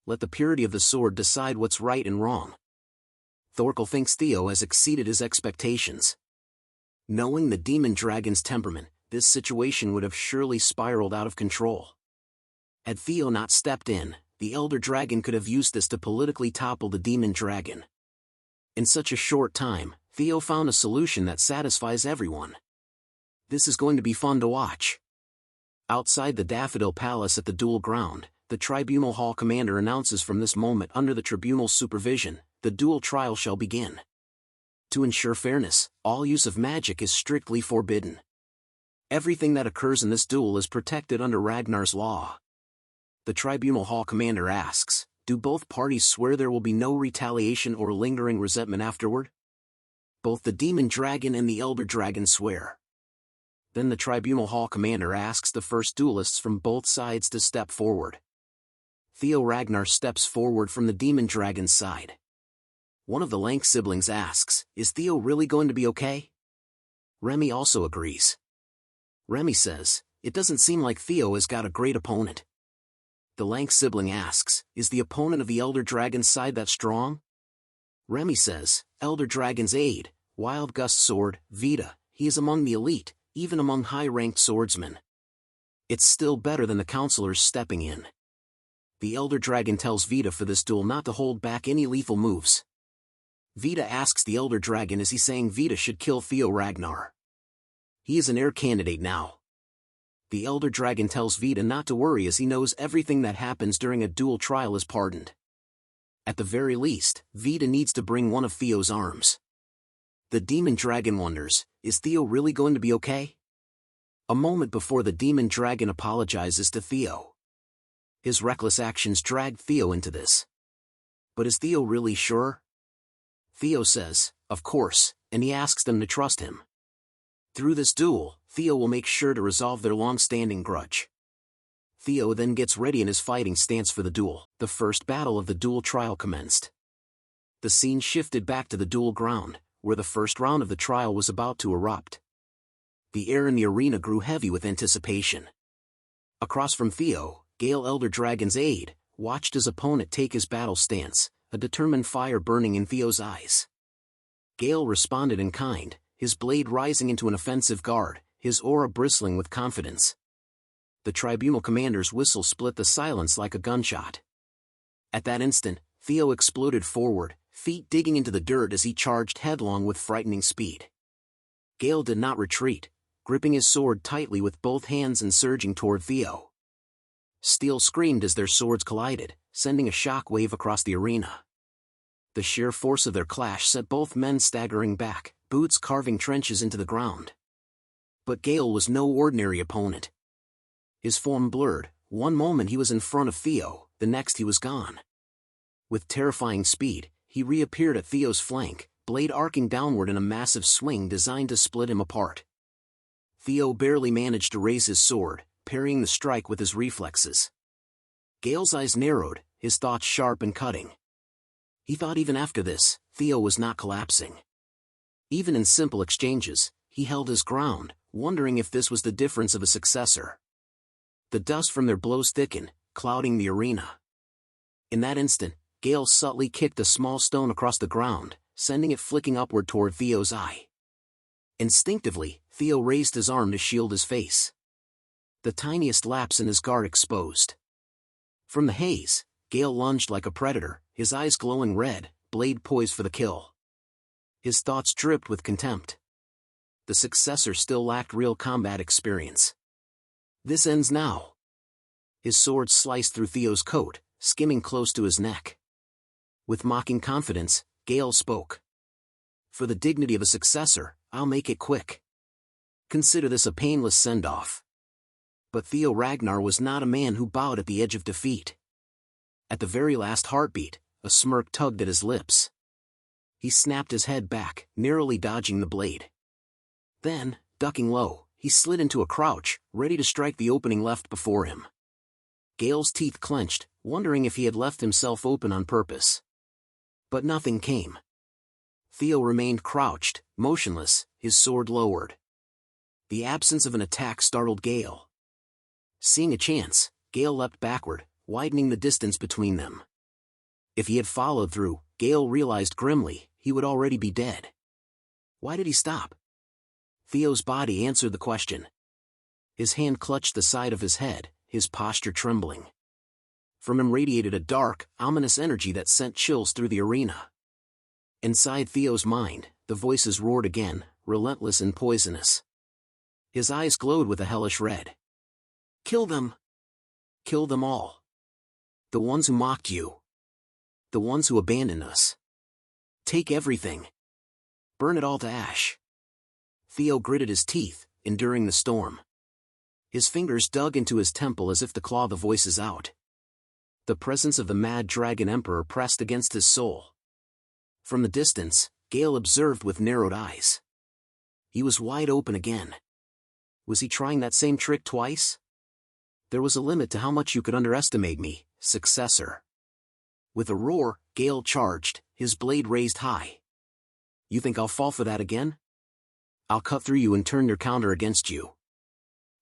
Let the purity of the sword decide what's right and wrong. Thorkel thinks Theo has exceeded his expectations. Knowing the demon dragon's temperament, this situation would have surely spiraled out of control. Had Theo not stepped in, the elder dragon could have used this to politically topple the demon dragon. In such a short time, Theo found a solution that satisfies everyone. This is going to be fun to watch. Outside the Daffodil Palace at the duel ground, the Tribunal Hall commander announces from this moment under the tribunal's supervision, the duel trial shall begin. To ensure fairness, all use of magic is strictly forbidden. Everything that occurs in this duel is protected under Ragnar's law. The Tribunal Hall commander asks, do both parties swear there will be no retaliation or lingering resentment afterward? Both the demon dragon and the elder dragon swear. Then the Tribunal Hall commander asks the first duelists from both sides to step forward. Theo Ragnar steps forward from the demon dragon's side. One of the Lank siblings asks, is Theo really going to be okay? Remy also agrees. Remy says, it doesn't seem like Theo has got a great opponent. The Lank sibling asks, is the opponent of the elder dragon's side that strong? Remy says, elder dragon's aid, wild gust sword, Vita, he is among the elite, even among high-ranked swordsmen. It's still better than the counselors stepping in. The elder dragon tells Vita for this duel not to hold back any lethal moves. Vita asks the elder dragon is he saying Vita should kill Theo Ragnar. He is an heir candidate now. The elder dragon tells Vita not to worry as he knows everything that happens during a duel trial is pardoned. At the very least, Vita needs to bring one of Theo's arms. The demon dragon wonders, is Theo really going to be okay? A moment before the demon dragon apologizes to Theo. His reckless actions dragged Theo into this. But is Theo really sure? Theo says, of course, and he asks them to trust him. Through this duel, Theo will make sure to resolve their long-standing grudge. Theo then gets ready in his fighting stance for the duel. The first battle of the duel trial commenced. The scene shifted back to the duel ground, where the first round of the trial was about to erupt. The air in the arena grew heavy with anticipation. Across from Theo, Gale Elder Dragon's aide watched his opponent take his battle stance, a determined fire burning in Theo's eyes. Gale responded in kind, his blade rising into an offensive guard, his aura bristling with confidence. The tribunal commander's whistle split the silence like a gunshot. At that instant, Theo exploded forward, feet digging into the dirt as he charged headlong with frightening speed. Gale did not retreat, gripping his sword tightly with both hands and surging toward Theo. Steel screamed as their swords collided, sending a shock wave across the arena. The sheer force of their clash sent both men staggering back, boots carving trenches into the ground. But Gale was no ordinary opponent. His form blurred, one moment he was in front of Theo, the next he was gone. With terrifying speed, he reappeared at Theo's flank, blade arcing downward in a massive swing designed to split him apart. Theo barely managed to raise his sword, parrying the strike with his reflexes. Gale's eyes narrowed, his thoughts sharp and cutting. He thought even after this, Theo was not collapsing. Even in simple exchanges, he held his ground, wondering if this was the difference of a successor. The dust from their blows thickened, clouding the arena. In that instant, Gale subtly kicked a small stone across the ground, sending it flicking upward toward Theo's eye. Instinctively, Theo raised his arm to shield his face. The tiniest lapse in his guard exposed. From the haze, Gale lunged like a predator, his eyes glowing red, blade poised for the kill. His thoughts dripped with contempt. The successor still lacked real combat experience. This ends now. His sword sliced through Theo's coat, skimming close to his neck. With mocking confidence, Gale spoke. For the dignity of a successor, I'll make it quick. Consider this a painless send-off. But Theo Ragnar was not a man who bowed at the edge of defeat. At the very last heartbeat, a smirk tugged at his lips. He snapped his head back, narrowly dodging the blade. Then, ducking low, he slid into a crouch, ready to strike the opening left before him. Gale's teeth clenched, wondering if he had left himself open on purpose. But nothing came. Theo remained crouched, motionless, his sword lowered. The absence of an attack startled Gale. Seeing a chance, Gale leapt backward, widening the distance between them. If he had followed through, Gale realized grimly, he would already be dead. Why did he stop? Theo's body answered the question. His hand clutched the side of his head, his posture trembling. From him radiated a dark, ominous energy that sent chills through the arena. Inside Theo's mind, the voices roared again, relentless and poisonous. His eyes glowed with a hellish red. Kill them! Kill them all! The ones who mocked you. The ones who abandoned us. Take everything. Burn it all to ash. Theo gritted his teeth, enduring the storm. His fingers dug into his temple as if to claw the voices out. The presence of the mad dragon emperor pressed against his soul. From the distance, Gale observed with narrowed eyes. He was wide open again. Was he trying that same trick twice? There was a limit to how much you could underestimate me, successor. With a roar, Gale charged, his blade raised high. You think I'll fall for that again? I'll cut through you and turn your counter against you.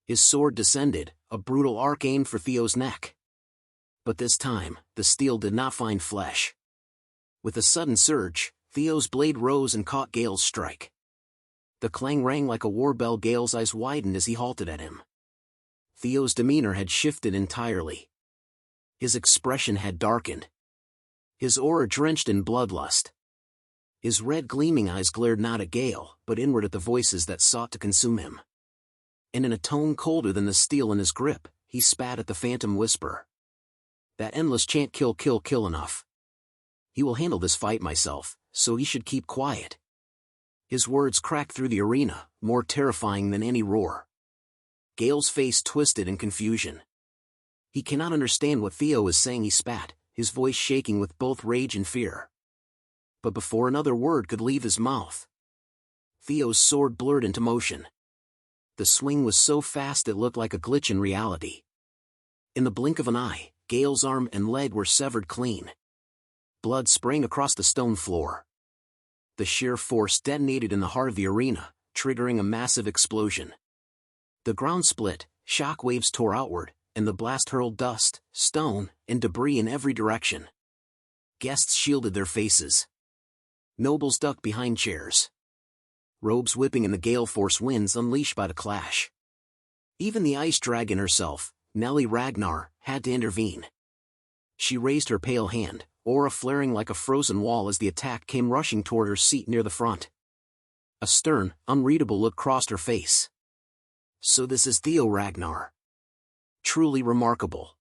His sword descended, a brutal arc aimed for Theo's neck. But this time, the steel did not find flesh. With a sudden surge, Theo's blade rose and caught Gale's strike. The clang rang like a war bell. Gale's eyes widened as he halted at him. Theo's demeanor had shifted entirely. His expression had darkened. His aura drenched in bloodlust. His red gleaming eyes glared not at Gale, but inward at the voices that sought to consume him. And in a tone colder than the steel in his grip, he spat at the phantom whisper. That endless chant, kill, kill, kill, enough. He will handle this fight myself, so he should keep quiet. His words cracked through the arena, more terrifying than any roar. Gale's face twisted in confusion. He cannot understand what Theo is saying. He spat, his voice shaking with both rage and fear. But before another word could leave his mouth, Theo's sword blurred into motion. The swing was so fast it looked like a glitch in reality. In the blink of an eye, Gale's arm and leg were severed clean. Blood sprang across the stone floor. The sheer force detonated in the heart of the arena, triggering a massive explosion. The ground split, shock waves tore outward, and the blast hurled dust, stone, and debris in every direction. Guests shielded their faces. Nobles ducked behind chairs, robes whipping in the gale force winds unleashed by the clash. Even the ice dragon herself, Nellie Ragnar, had to intervene. She raised her pale hand, aura flaring like a frozen wall as the attack came rushing toward her seat near the front. A stern, unreadable look crossed her face. So this is Theo Ragnar. Truly remarkable.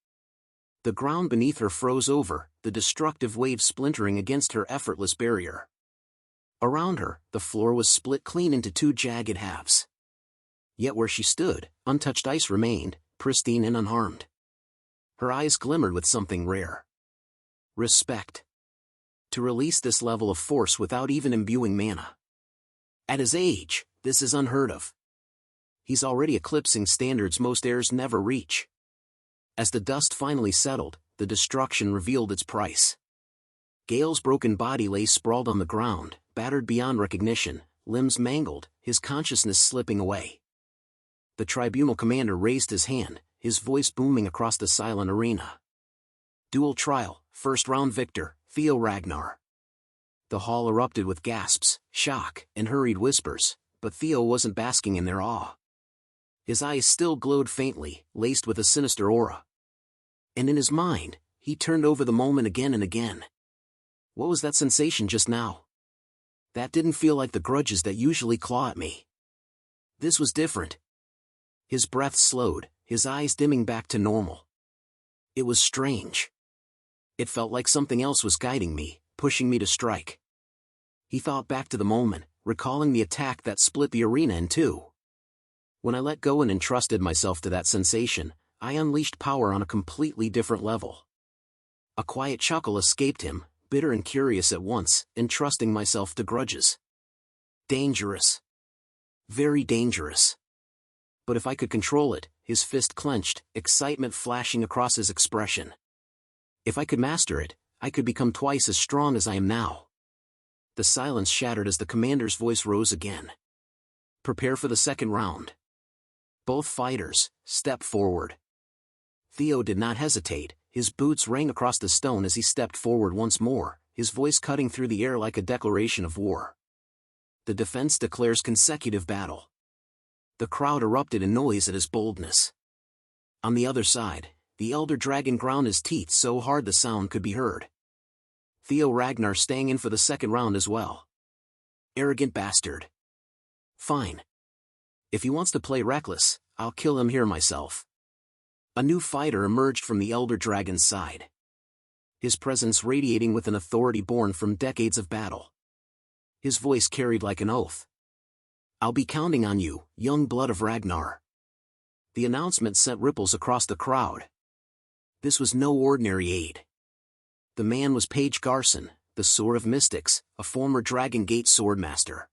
The ground beneath her froze over, the destructive waves splintering against her effortless barrier. Around her, the floor was split clean into two jagged halves. Yet where she stood, untouched ice remained, pristine and unharmed. Her eyes glimmered with something rare. Respect. To release this level of force without even imbuing mana. At his age, this is unheard of. He's already eclipsing standards most heirs never reach. As the dust finally settled, the destruction revealed its price. Gale's broken body lay sprawled on the ground, battered beyond recognition, limbs mangled, his consciousness slipping away. The tribunal commander raised his hand, his voice booming across the silent arena. Dual trial, first round victor, Theo Ragnar. The hall erupted with gasps, shock, and hurried whispers, but Theo wasn't basking in their awe. His eyes still glowed faintly, laced with a sinister aura. And in his mind, he turned over the moment again and again. What was that sensation just now? That didn't feel like the grudges that usually claw at me. This was different. His breath slowed, his eyes dimming back to normal. It was strange. It felt like something else was guiding me, pushing me to strike. He thought back to the moment, recalling the attack that split the arena in two. When I let go and entrusted myself to that sensation, I unleashed power on a completely different level. A quiet chuckle escaped him, bitter and curious at once, entrusting myself to grudges. Dangerous. Very dangerous. But if I could control it, his fist clenched, excitement flashing across his expression. If I could master it, I could become twice as strong as I am now. The silence shattered as the commander's voice rose again. Prepare for the second round. Both fighters, step forward. Theo did not hesitate, his boots rang across the stone as he stepped forward once more, his voice cutting through the air like a declaration of war. The defense declares consecutive battle. The crowd erupted in noise at his boldness. On the other side, the elder dragon ground his teeth so hard the sound could be heard. Theo Ragnar staying in for the second round as well. Arrogant bastard. Fine. If he wants to play reckless, I'll kill him here myself. A new fighter emerged from the elder dragon's side. His presence radiating with an authority born from decades of battle. His voice carried like an oath. I'll be counting on you, young blood of Ragnar. The announcement sent ripples across the crowd. This was no ordinary aid. The man was Page Garson, the Sword of Mystics, a former Dragon Gate swordmaster.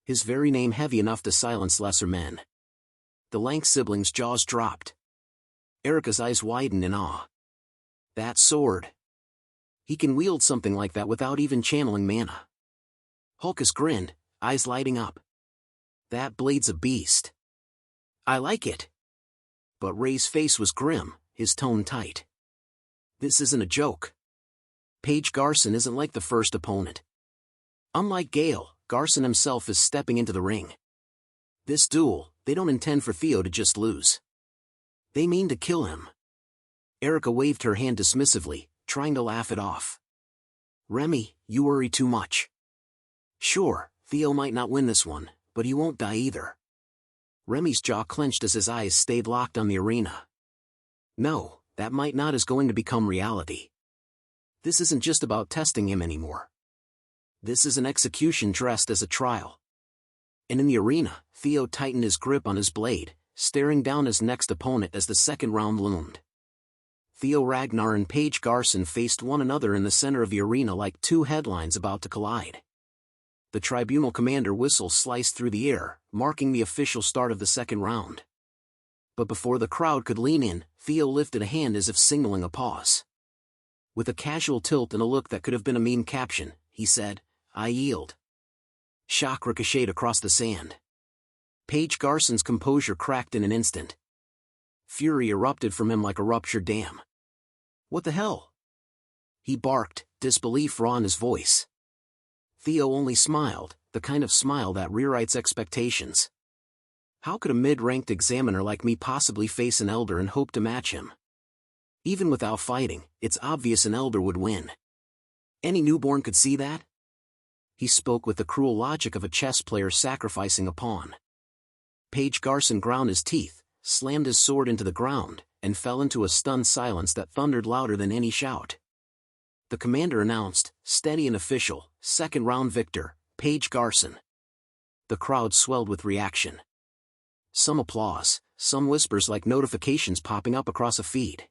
His very name heavy enough to silence lesser men. The Lank siblings' jaws dropped. Erica's eyes widened in awe. That sword. He can wield something like that without even channeling mana. Hulkus grinned, eyes lighting up. That blade's a beast. I like it. But Ray's face was grim, his tone tight. This isn't a joke. Page Garson isn't like the first opponent. Unlike Gale, Garson himself is stepping into the ring. This duel, they don't intend for Theo to just lose. They mean to kill him. Erica waved her hand dismissively, trying to laugh it off. Remy, you worry too much. Sure, Theo might not win this one, but he won't die either. Remy's jaw clenched as his eyes stayed locked on the arena. No, that might not is going to become reality. This isn't just about testing him anymore. This is an execution dressed as a trial. And in the arena, Theo tightened his grip on his blade, staring down his next opponent as the second round loomed. Theo Ragnar and Paige Garson faced one another in the center of the arena like two headlines about to collide. The tribunal commander whistle sliced through the air, marking the official start of the second round. But before the crowd could lean in, Theo lifted a hand as if signaling a pause. With a casual tilt and a look that could have been a meme caption, he said, "I yield." Shock ricocheted across the sand. Paige Garson's composure cracked in an instant. Fury erupted from him like a ruptured dam. "What the hell?" he barked, disbelief raw in his voice. Theo only smiled, the kind of smile that rewrites expectations. How could a mid-ranked examiner like me possibly face an elder and hope to match him? Even without fighting, it's obvious an elder would win. Any newborn could see that? He spoke with the cruel logic of a chess player sacrificing a pawn. Paige Garson ground his teeth, slammed his sword into the ground, and fell into a stunned silence that thundered louder than any shout. The commander announced, steady and official, second round victor, Paige Garson. The crowd swelled with reaction. Some applause, some whispers like notifications popping up across a feed.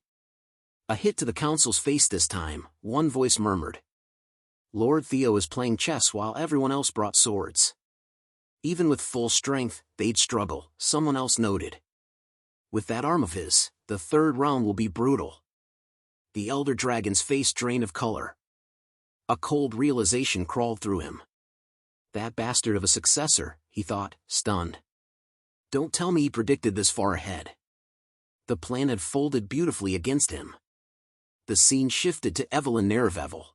"A hit to the council's face this time," one voice murmured. Lord Theo is playing chess while everyone else brought swords. Even with full strength, they'd struggle, someone else noted. With that arm of his, the third round will be brutal. The elder dragon's face drained of color. A cold realization crawled through him. That bastard of a successor, he thought, stunned. Don't tell me he predicted this far ahead. The plan had folded beautifully against him. The scene shifted to Evelyn Nerevevel.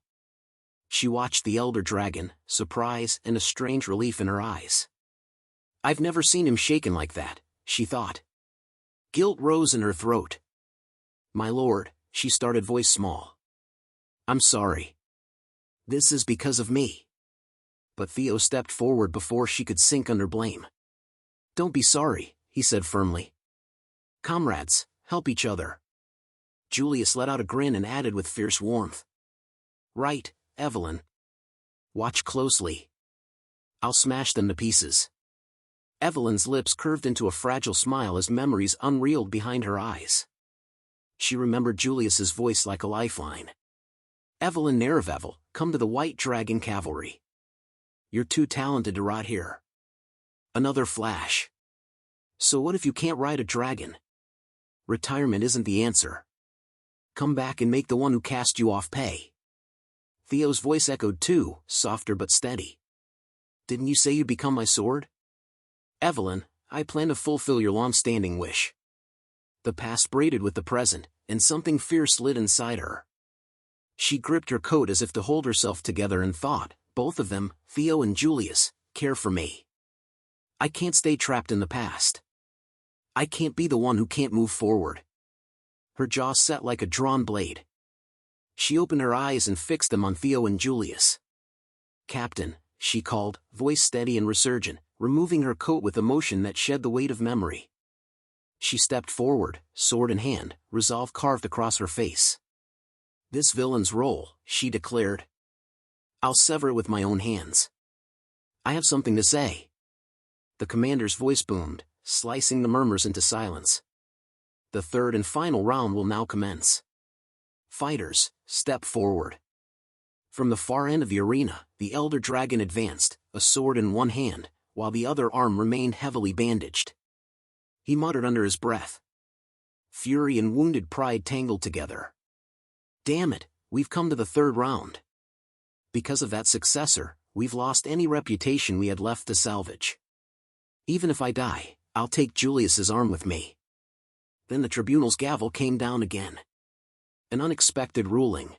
She watched the elder dragon, surprise and a strange relief in her eyes. I've never seen him shaken like that, she thought. Guilt rose in her throat. My lord, she started, voice small. I'm sorry. This is because of me. But Theo stepped forward before she could sink under blame. Don't be sorry, he said firmly. Comrades, help each other. Julius let out a grin and added with fierce warmth. Right, Evelyn. Watch closely. I'll smash them to pieces. Evelyn's lips curved into a fragile smile as memories unreeled behind her eyes. She remembered Julius's voice like a lifeline. Evelyn Nerevevel, come to the White Dragon Cavalry. You're too talented to rot here. Another flash. So what if you can't ride a dragon? Retirement isn't the answer. Come back and make the one who cast you off pay. Theo's voice echoed too, softer but steady. Didn't you say you'd become my sword? Evelyn, I plan to fulfill your long-standing wish. The past braided with the present, and something fierce lit inside her. She gripped her coat as if to hold herself together and thought, both of them, Theo and Julius, care for me. I can't stay trapped in the past. I can't be the one who can't move forward. Her jaw set like a drawn blade. She opened her eyes and fixed them on Theo and Julius. Captain, she called, voice steady and resurgent, removing her coat with emotion that shed the weight of memory. She stepped forward, sword in hand, resolve carved across her face. This villain's role, she declared. I'll sever it with my own hands. I have something to say. The commander's voice boomed, slicing the murmurs into silence. The third and final round will now commence. Fighters, step forward. From the far end of the arena, the elder dragon advanced, a sword in one hand, while the other arm remained heavily bandaged. He muttered under his breath. Fury and wounded pride tangled together. Damn it, we've come to the third round. Because of that successor, we've lost any reputation we had left to salvage. Even if I die, I'll take Julius's arm with me. Then the tribunal's gavel came down again. An unexpected ruling.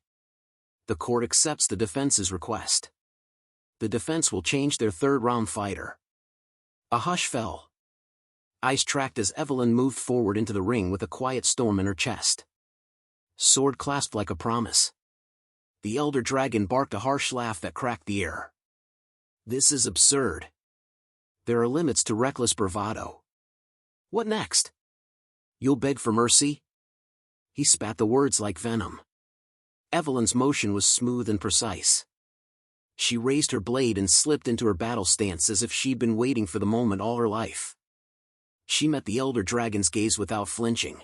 The court accepts the defense's request. The defense will change their third-round fighter. A hush fell. Eyes tracked as Evelyn moved forward into the ring with a quiet storm in her chest. Sword clasped like a promise. The elder dragon barked a harsh laugh that cracked the air. This is absurd. There are limits to reckless bravado. What next? You'll beg for mercy? He spat the words like venom. Evelyn's motion was smooth and precise. She raised her blade and slipped into her battle stance as if she'd been waiting for the moment all her life. She met the elder dragon's gaze without flinching.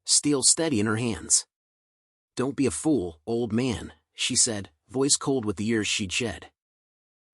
Steel steady in her hands. "Don't be a fool, old man," she said, voice cold with the years she'd shed.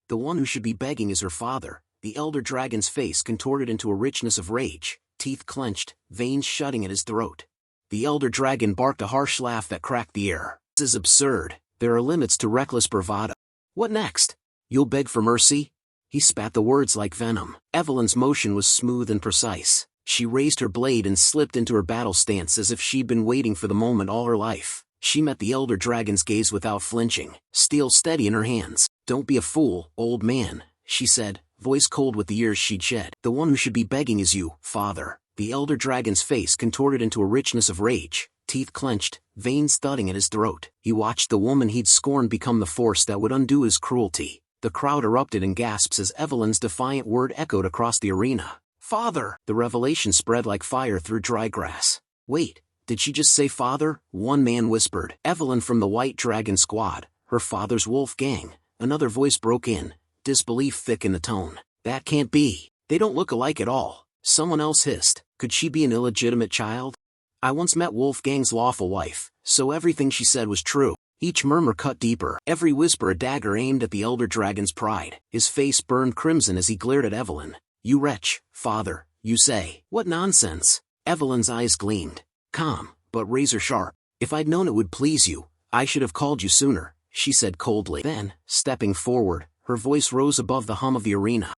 "The one who should be begging is her father." The elder dragon's face contorted into a richness of rage, teeth clenched, veins shutting at his throat. The elder dragon barked a harsh laugh that cracked the air. "This is absurd. There are limits to reckless bravado. What next? You'll beg for mercy?" He spat the words like venom. Evelyn's motion was smooth and precise. She raised her blade and slipped into her battle stance as if she'd been waiting for the moment all her life. She met the elder dragon's gaze without flinching, steel steady in her hands. "Don't be a fool, old man," she said, voice cold with the years she'd shed. "The one who should be begging is you, father." The elder dragon's face contorted into a richness of rage, teeth clenched, veins thudding at his throat. He watched the woman he'd scorned become the force that would undo his cruelty. The crowd erupted in gasps as Evelyn's defiant word echoed across the arena. "Father!" The revelation spread like fire through dry grass. "Wait, did she just say father?" one man whispered. "Evelyn from the White Dragon Squad, her father's wolf gang." Another voice broke in, disbelief thick in the tone. "That can't be. They don't look alike at all." Someone else hissed, "Could she be an illegitimate child? I once met Wolfgang's lawful wife, so everything she said was true." Each murmur cut deeper, every whisper a dagger aimed at the elder dragon's pride. His face burned crimson as he glared at Evelyn. "You wretch, father, you say." "What nonsense." Evelyn's eyes gleamed, calm, but razor sharp. "If I'd known it would please you, I should have called you sooner," she said coldly. Then, stepping forward, her voice rose above the hum of the arena.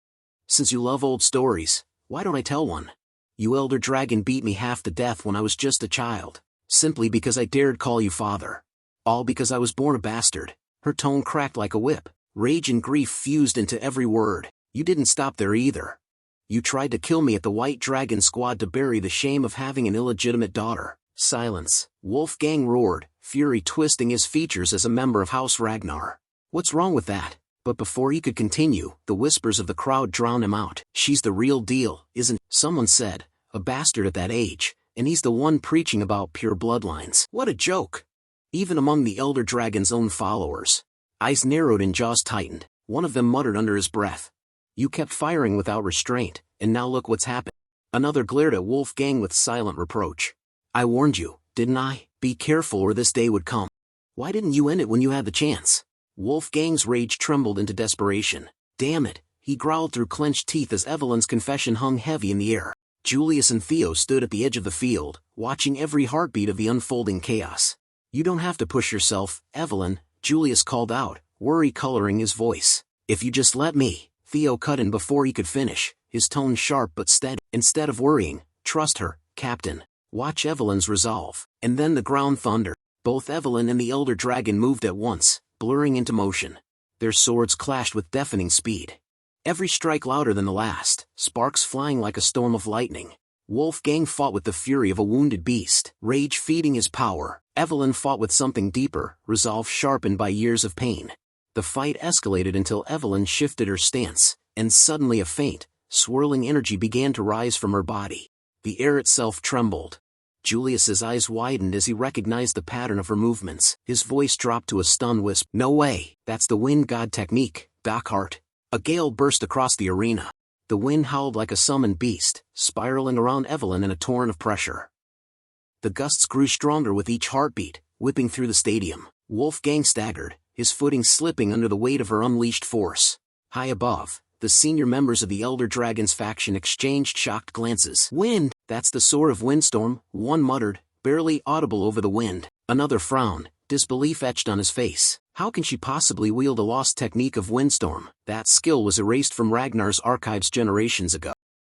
"Since you love old stories, why don't I tell one? You elder dragon beat me half to death when I was just a child, simply because I dared call you father. All because I was born a bastard." Her tone cracked like a whip. Rage and grief fused into every word. "You didn't stop there either. You tried to kill me at the White Dragon Squad to bury the shame of having an illegitimate daughter." Silence. Wolfgang roared, fury twisting his features as a member of House Ragnar. "What's wrong with that?" But before he could continue, the whispers of the crowd drowned him out. "She's the real deal, isn't?" someone said. "A bastard at that age, and he's the one preaching about pure bloodlines." What a joke! Even among the elder dragon's own followers. Eyes narrowed and jaws tightened. One of them muttered under his breath, "You kept firing without restraint, and now look what's happened." Another glared at Wolfgang with silent reproach. "I warned you, didn't I? Be careful or this day would come. Why didn't you end it when you had the chance?" Wolfgang's rage trembled into desperation. "Damn it," he growled through clenched teeth as Evelyn's confession hung heavy in the air. Julius and Theo stood at the edge of the field, watching every heartbeat of the unfolding chaos. "You don't have to push yourself, Evelyn," Julius called out, worry coloring his voice. "If you just let me," Theo cut in before he could finish, his tone sharp but steady. "Instead of worrying, trust her, Captain. Watch Evelyn's resolve." And then the ground thundered. Both Evelyn and the elder dragon moved at once, blurring into motion. Their swords clashed with deafening speed. Every strike louder than the last, sparks flying like a storm of lightning. Wolfgang fought with the fury of a wounded beast, rage feeding his power. Evelyn fought with something deeper, resolve sharpened by years of pain. The fight escalated until Evelyn shifted her stance, and suddenly a faint, swirling energy began to rise from her body. The air itself trembled. Julius's eyes widened as he recognized the pattern of her movements. His voice dropped to a stunned whisper. "No way, that's the wind god technique, Dockhart." A gale burst across the arena. The wind howled like a summoned beast, spiraling around Evelyn in a torrent of pressure. The gusts grew stronger with each heartbeat, whipping through the stadium. Wolfgang staggered, his footing slipping under the weight of her unleashed force. High above, the senior members of the Elder Dragon's faction exchanged shocked glances. "Wind, that's the sword of Windstorm," one muttered, barely audible over the wind. Another frowned, disbelief etched on his face. How can she possibly wield a lost technique of Windstorm? That skill was erased from Ragnar's archives generations ago.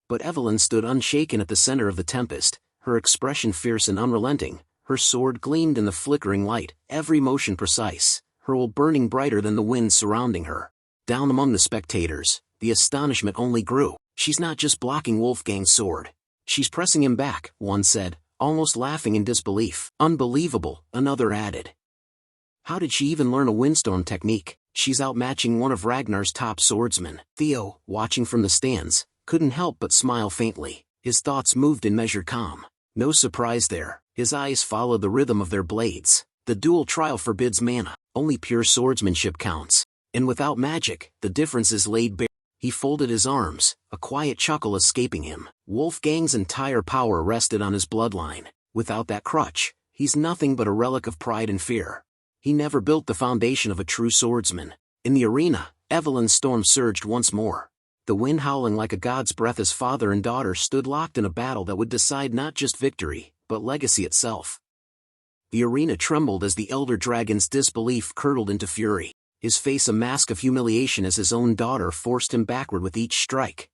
But Evelyn stood unshaken at the center of the tempest, her expression fierce and unrelenting. Her sword gleamed in the flickering light, every motion precise, her will burning brighter than the wind surrounding her. Down among the spectators, the astonishment only grew. "She's not just blocking Wolfgang's sword. She's pressing him back," one said, almost laughing in disbelief. "Unbelievable," another added. "How did she even learn a Windstorm technique? She's outmatching one of Ragnar's top swordsmen." Theo, watching from the stands, couldn't help but smile faintly. His thoughts moved in measured calm. No surprise there, his eyes followed the rhythm of their blades. The dual trial forbids mana, only pure swordsmanship counts. And without magic, the difference is laid bare. He folded his arms, a quiet chuckle escaping him. Wolfgang's entire power rested on his bloodline. Without that crutch, he's nothing but a relic of pride and fear. He never built the foundation of a true swordsman. In the arena, Evelyn's storm surged once more. The wind howling like a god's breath as father and daughter stood locked in a battle that would decide not just victory, but legacy itself. The arena trembled as the elder dragon's disbelief curdled into fury, his face a mask of humiliation as his own daughter forced him backward with each strike.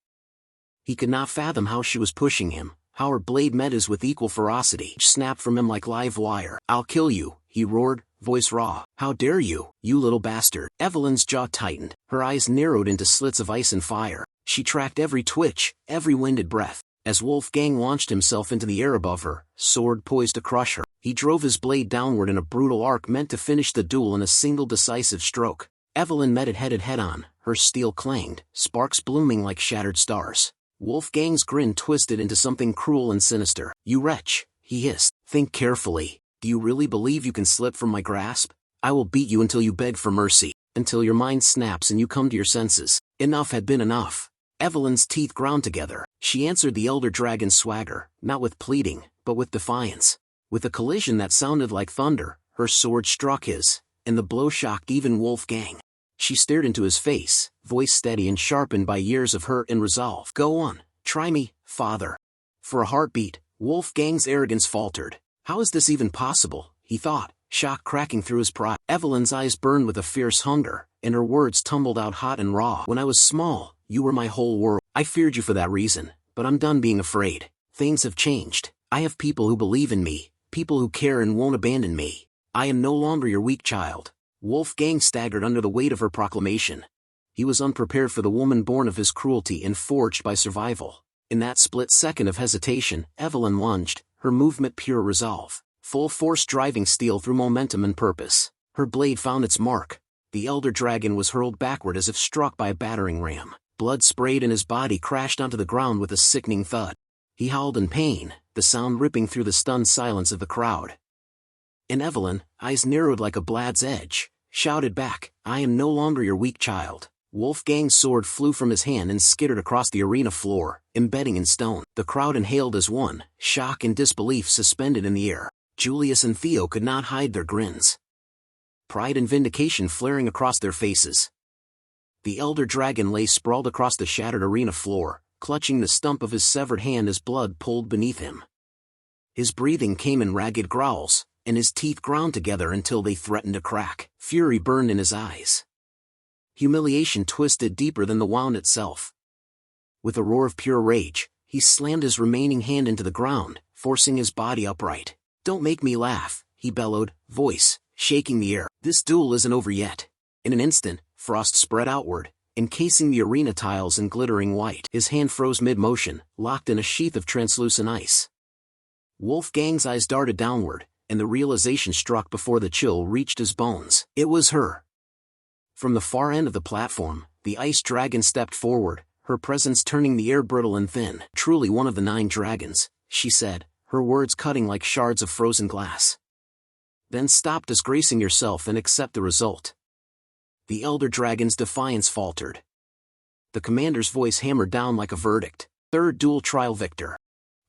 He could not fathom how she was pushing him, how her blade met his with equal ferocity. Snapped from him like live wire. "I'll kill you," he roared, voice raw. "How dare you, you little bastard." Evelyn's jaw tightened, her eyes narrowed into slits of ice and fire. She tracked every twitch, every winded breath. As Wolfgang launched himself into the air above her, sword poised to crush her, he drove his blade downward in a brutal arc meant to finish the duel in a single decisive stroke. Evelyn met it head-on, her steel clanged, sparks blooming like shattered stars. Wolfgang's grin twisted into something cruel and sinister. "You wretch," he hissed. "Think carefully. Do you really believe you can slip from my grasp? I will beat you until you beg for mercy, until your mind snaps and you come to your senses." Enough had been enough. Evelyn's teeth ground together. She answered the elder dragon's swagger, not with pleading, but with defiance. With a collision that sounded like thunder, her sword struck his, and the blow shocked even Wolfgang. She stared into his face, voice steady and sharpened by years of hurt and resolve. "Go on, try me, father." For a heartbeat, Wolfgang's arrogance faltered. How is this even possible, he thought, shock cracking through his pride. Evelyn's eyes burned with a fierce hunger, and her words tumbled out hot and raw. "When I was small, you were my whole world. I feared you for that reason, but I'm done being afraid. Things have changed. I have people who believe in me, people who care and won't abandon me. I am no longer your weak child." Wolfgang staggered under the weight of her proclamation. He was unprepared for the woman born of his cruelty and forged by survival. In that split second of hesitation, Evelyn lunged, her movement pure resolve, full force driving steel through momentum and purpose. Her blade found its mark. The elder dragon was hurled backward as if struck by a battering ram. Blood sprayed and his body crashed onto the ground with a sickening thud. He howled in pain, the sound ripping through the stunned silence of the crowd. And Evelyn, eyes narrowed like a blad's edge, shouted back, "I am no longer your weak child." Wolfgang's sword flew from his hand and skittered across the arena floor, embedding in stone. The crowd inhaled as one, shock and disbelief suspended in the air. Julius and Theo could not hide their grins, pride and vindication flaring across their faces. The elder dragon lay sprawled across the shattered arena floor, clutching the stump of his severed hand as blood pooled beneath him. His breathing came in ragged growls, and his teeth ground together until they threatened to crack. Fury burned in his eyes. Humiliation twisted deeper than the wound itself. With a roar of pure rage, he slammed his remaining hand into the ground, forcing his body upright. "Don't make me laugh," he bellowed, voice shaking the air. "This duel isn't over yet." In an instant, frost spread outward, encasing the arena tiles in glittering white. His hand froze mid-motion, locked in a sheath of translucent ice. Wolfgang's eyes darted downward, and the realization struck before the chill reached his bones. It was her. From the far end of the platform, the ice dragon stepped forward, her presence turning the air brittle and thin. "Truly one of the 9 dragons," she said, her words cutting like shards of frozen glass. "Then stop disgracing yourself and accept the result." The elder dragon's defiance faltered. The commander's voice hammered down like a verdict. "Third duel trial victor,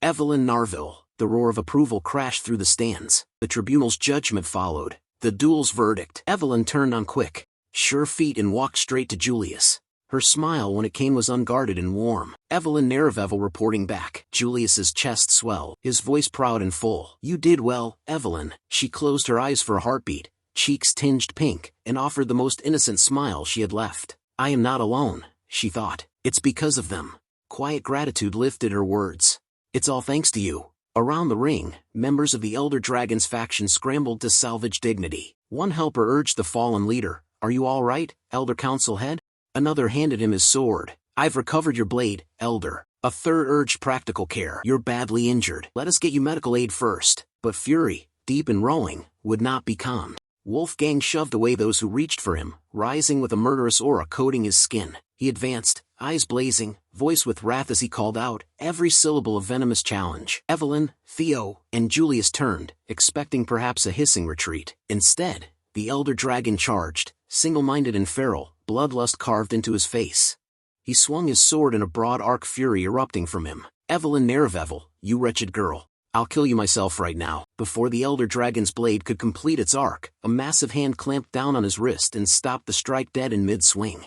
Evelyn Narville." The roar of approval crashed through the stands. The tribunal's judgment followed. The duel's verdict. Evelyn turned on quick, sure feet and walked straight to Julius. Her smile when it came was unguarded and warm. Evelyn Narville reporting back. Julius's chest swelled, his voice proud and full. "You did well, Evelyn." She closed her eyes for a heartbeat, cheeks tinged pink, and offered the most innocent smile she had left. "I am not alone," she thought. "It's because of them." Quiet gratitude lifted her words. "It's all thanks to you." Around the ring, members of the Elder Dragon's faction scrambled to salvage dignity. One helper urged the fallen leader, "Are you all right, Elder Council Head?" Another handed him his sword. "I've recovered your blade, Elder." A third urged practical care. "You're badly injured. Let us get you medical aid first." But fury, deep and rolling, would not be calmed. Wolfgang shoved away those who reached for him, rising with a murderous aura coating his skin. He advanced, eyes blazing, voice with wrath as he called out, every syllable a venomous challenge. Evelyn, Theo, and Julius turned, expecting perhaps a hissing retreat. Instead, the elder dragon charged, single-minded and feral, bloodlust carved into his face. He swung his sword in a broad arc, fury erupting from him. "Evelyn Nerevevel, you wretched girl. I'll kill you myself right now." Before the Elder Dragon's blade could complete its arc, a massive hand clamped down on his wrist and stopped the strike dead in mid-swing.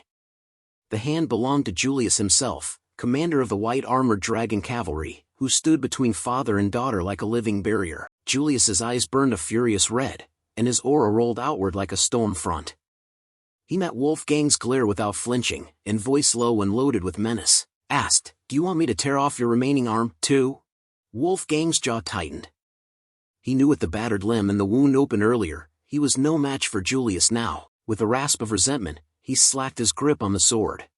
The hand belonged to Julius himself, commander of the white-armored dragon cavalry, who stood between father and daughter like a living barrier. Julius's eyes burned a furious red, and his aura rolled outward like a stone front. He met Wolfgang's glare without flinching, and voice low and loaded with menace, asked, "Do you want me to tear off your remaining arm, too?" Wolfgang's jaw tightened. He knew with the battered limb and the wound open earlier, he was no match for Julius now. With a rasp of resentment, he slacked his grip on the sword.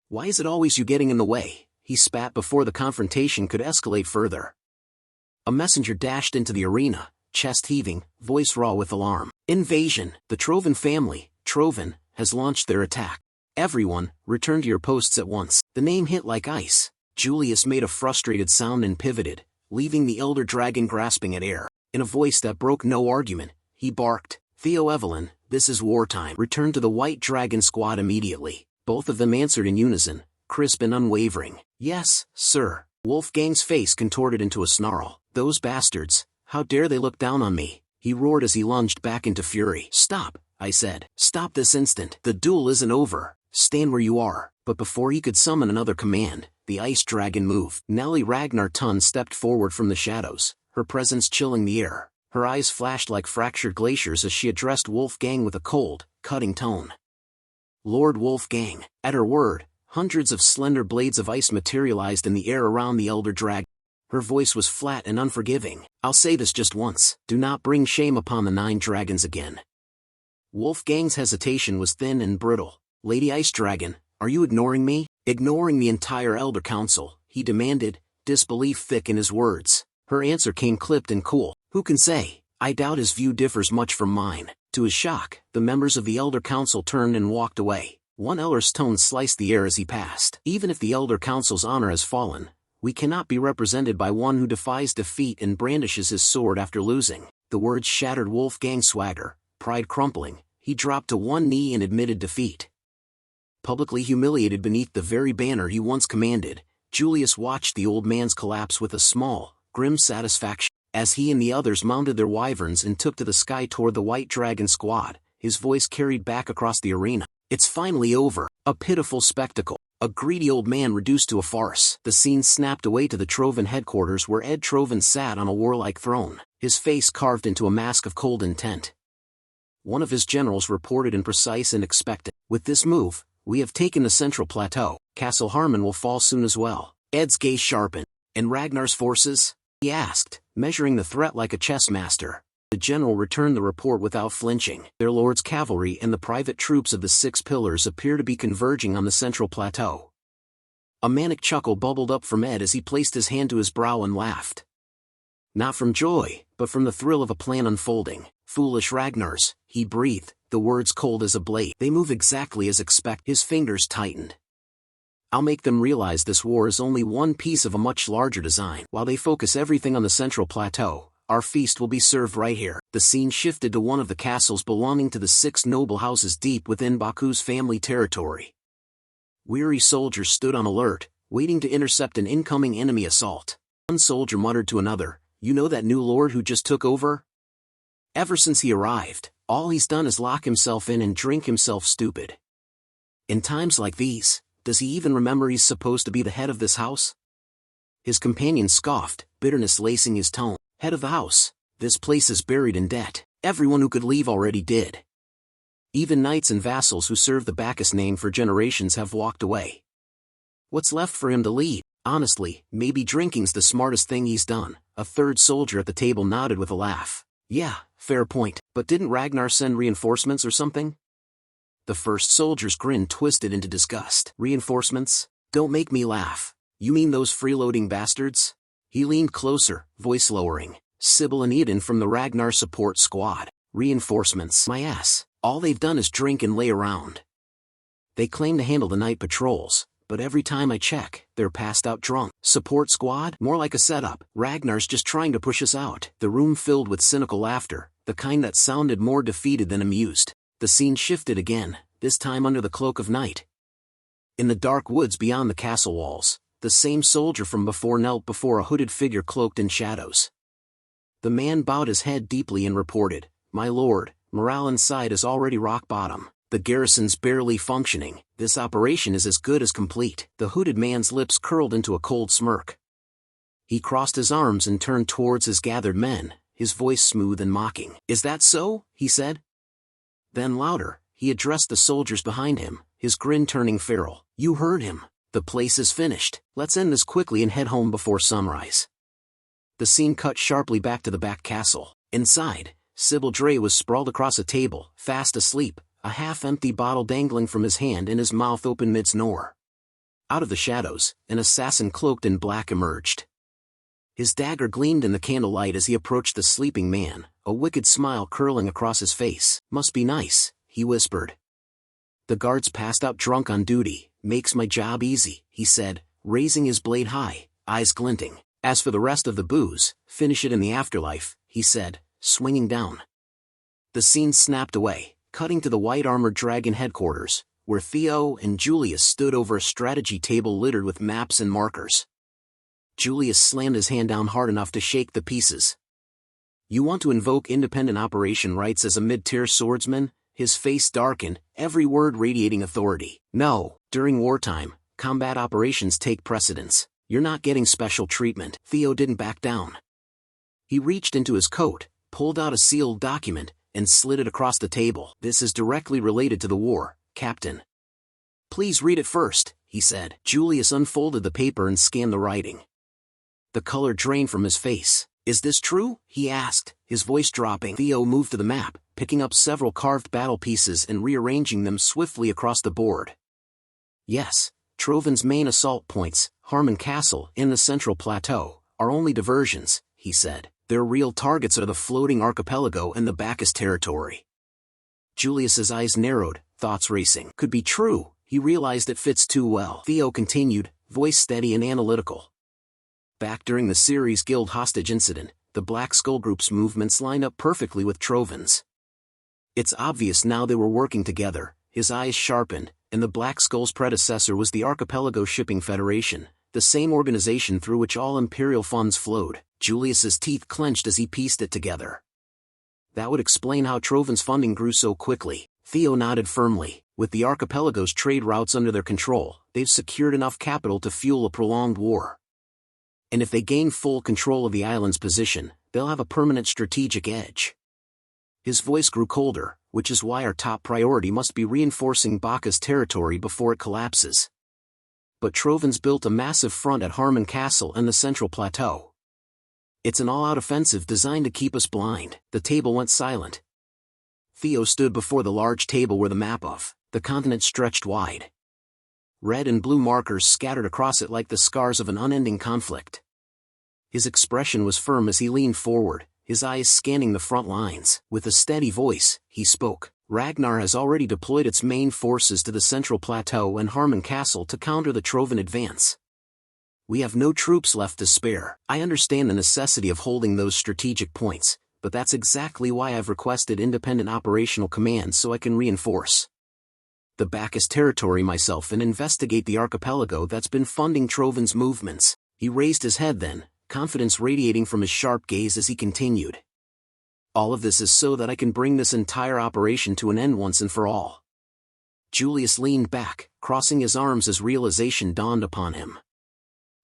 "Why is it always you getting in the way?" he spat before the confrontation could escalate further. A messenger dashed into the arena, chest heaving, voice raw with alarm. "Invasion! The Trovan family, Trovan, has launched their attack. Everyone, return to your posts at once." The name hit like ice. Julius made a frustrated sound and pivoted, leaving the Elder Dragon grasping at air. In a voice that broke no argument, he barked, "Theo, Evelyn, this is wartime. Return to the White Dragon squad immediately." Both of them answered in unison, crisp and unwavering. "Yes, sir." Wolfgang's face contorted into a snarl. "Those bastards, how dare they look down on me?" he roared as he lunged back into fury. "Stop," I said. "Stop this instant. The duel isn't over. Stand where you are." But before he could summon another command, the ice dragon moved. Nellie Ragnar Tun stepped forward from the shadows, her presence chilling the air. Her eyes flashed like fractured glaciers as she addressed Wolfgang with a cold, cutting tone. "Lord Wolfgang." At her word, hundreds of slender blades of ice materialized in the air around the Elder Dragon. Her voice was flat and unforgiving. "I'll say this just once. Do not bring shame upon the 9 dragons again." Wolfgang's hesitation was thin and brittle. "Lady Ice Dragon, are you ignoring me?" "Ignoring the entire Elder Council," he demanded, disbelief thick in his words. Her answer came clipped and cool. "Who can say? I doubt his view differs much from mine." To his shock, the members of the Elder Council turned and walked away. One elder's tone sliced the air as he passed. "Even if the Elder Council's honor has fallen, we cannot be represented by one who defies defeat and brandishes his sword after losing." The words shattered Wolfgang's swagger. Pride crumpling, he dropped to one knee and admitted defeat. Publicly humiliated beneath the very banner he once commanded, Julius watched the old man's collapse with a small, grim satisfaction. As he and the others mounted their wyverns and took to the sky toward the White Dragon squad, his voice carried back across the arena. "It's finally over. A pitiful spectacle. A greedy old man reduced to a farce." The scene snapped away to the Trovan headquarters where Ed Trovan sat on a warlike throne, his face carved into a mask of cold intent. One of his generals reported imprecise and expectant, "With this move, we have taken the central plateau. Castle Harmon will fall soon as well." Ed's gaze sharpened. "And Ragnar's forces?" he asked, measuring the threat like a chess master. The general returned the report without flinching. "Their lord's cavalry and the private troops of the 6 Pillars appear to be converging on the central plateau." A manic chuckle bubbled up from Ed as he placed his hand to his brow and laughed. Not from joy, but from the thrill of a plan unfolding. "Foolish Ragnars," he breathed, the words cold as a blade. "They move exactly as expected." His fingers tightened. "I'll make them realize this war is only one piece of a much larger design. While they focus everything on the central plateau, our feast will be served right here." The scene shifted to one of the castles belonging to the 6 noble houses deep within Baku's family territory. Weary soldiers stood on alert, waiting to intercept an incoming enemy assault. One soldier muttered to another, "You know that new lord who just took over? Ever since he arrived, all he's done is lock himself in and drink himself stupid. In times like these, does he even remember he's supposed to be the head of this house?" His companion scoffed, bitterness lacing his tone. "Head of the house, this place is buried in debt. Everyone who could leave already did. Even knights and vassals who served the Bacchus name for generations have walked away. What's left for him to lead? Honestly, maybe drinking's the smartest thing he's done." A third soldier at the table nodded with a laugh. "Yeah, fair point. But didn't Ragnar send reinforcements or something?" The first soldier's grin twisted into disgust. "Reinforcements? Don't make me laugh. You mean those freeloading bastards?" He leaned closer, voice lowering. "Sybil and Eden from the Ragnar support squad. Reinforcements? My ass. All they've done is drink and lay around. They claim to handle the night patrols, but every time I check, they're passed out drunk. Support squad? More like a setup. Ragnar's just trying to push us out." The room filled with cynical laughter, the kind that sounded more defeated than amused. The scene shifted again, this time under the cloak of night. In the dark woods beyond the castle walls, the same soldier from before knelt before a hooded figure cloaked in shadows. The man bowed his head deeply and reported, "My lord, morale inside is already rock bottom. The garrison's barely functioning. This operation is as good as complete." The hooded man's lips curled into a cold smirk. He crossed his arms and turned towards his gathered men, his voice smooth and mocking. "Is that so?" he said. Then louder, he addressed the soldiers behind him, his grin turning feral. "You heard him. The place is finished. Let's end this quickly and head home before sunrise." The scene cut sharply back to the back castle. Inside, Sybil Dre was sprawled across a table, fast asleep, a half-empty bottle dangling from his hand and his mouth open mid-snore. Out of the shadows, an assassin cloaked in black emerged. His dagger gleamed in the candlelight as he approached the sleeping man, a wicked smile curling across his face. "Must be nice," he whispered. "The guards passed out drunk on duty. Makes my job easy," he said, raising his blade high, eyes glinting. "As for the rest of the booze, finish it in the afterlife," he said, swinging down. The scene snapped away, cutting to the white-armored dragon headquarters, where Theo and Julius stood over a strategy table littered with maps and markers. Julius slammed his hand down hard enough to shake the pieces. "You want to invoke independent operation rights as a mid-tier swordsman?" His face darkened, every word radiating authority. "No, during wartime, combat operations take precedence. You're not getting special treatment." Theo didn't back down. He reached into his coat, pulled out a sealed document, and slid it across the table. "This is directly related to the war, Captain." "Please read it first," he said. Julius unfolded the paper and scanned the writing. The color drained from his face. "Is this true?" he asked, his voice dropping. Theo moved to the map, picking up several carved battle pieces and rearranging them swiftly across the board. "Yes, Trovin's main assault points, Harmon Castle and the Central Plateau, are only diversions," he said. "Their real targets are the floating archipelago and the Bacchus territory." Julius's eyes narrowed, thoughts racing. Could be true, he realized it fits too well. Theo continued, voice steady and analytical. "Back during the Ceres Guild hostage incident, the Black Skull Group's movements lined up perfectly with Trovin's. It's obvious now they were working together." His eyes sharpened, and the Black Skull's predecessor was the Archipelago Shipping Federation, the same organization through which all Imperial funds flowed. Julius's teeth clenched as he pieced it together. That would explain how Trovin's funding grew so quickly. Theo nodded firmly. With the Archipelago's trade routes under their control, they've secured enough capital to fuel a prolonged war. And if they gain full control of the island's position, they'll have a permanent strategic edge. His voice grew colder, which is why our top priority must be reinforcing Bacchus territory before it collapses. But Trovin's built a massive front at Harmon Castle and the Central Plateau. It's an all-out offensive designed to keep us blind. The table went silent. Theo stood before the large table where the map of the continent stretched wide. Red and blue markers scattered across it like the scars of an unending conflict. His expression was firm as he leaned forward, his eyes scanning the front lines. With a steady voice, he spoke. "Ragnar has already deployed its main forces to the Central Plateau and Harmon Castle to counter the Trovin advance. We have no troops left to spare. I understand the necessity of holding those strategic points, but that's exactly why I've requested independent operational command so I can reinforce the Bacchus territory myself and investigate the archipelago that's been funding Trovin's movements." He raised his head then, confidence radiating from his sharp gaze as he continued. "All of this is so that I can bring this entire operation to an end once and for all." Julius leaned back, crossing his arms as realization dawned upon him.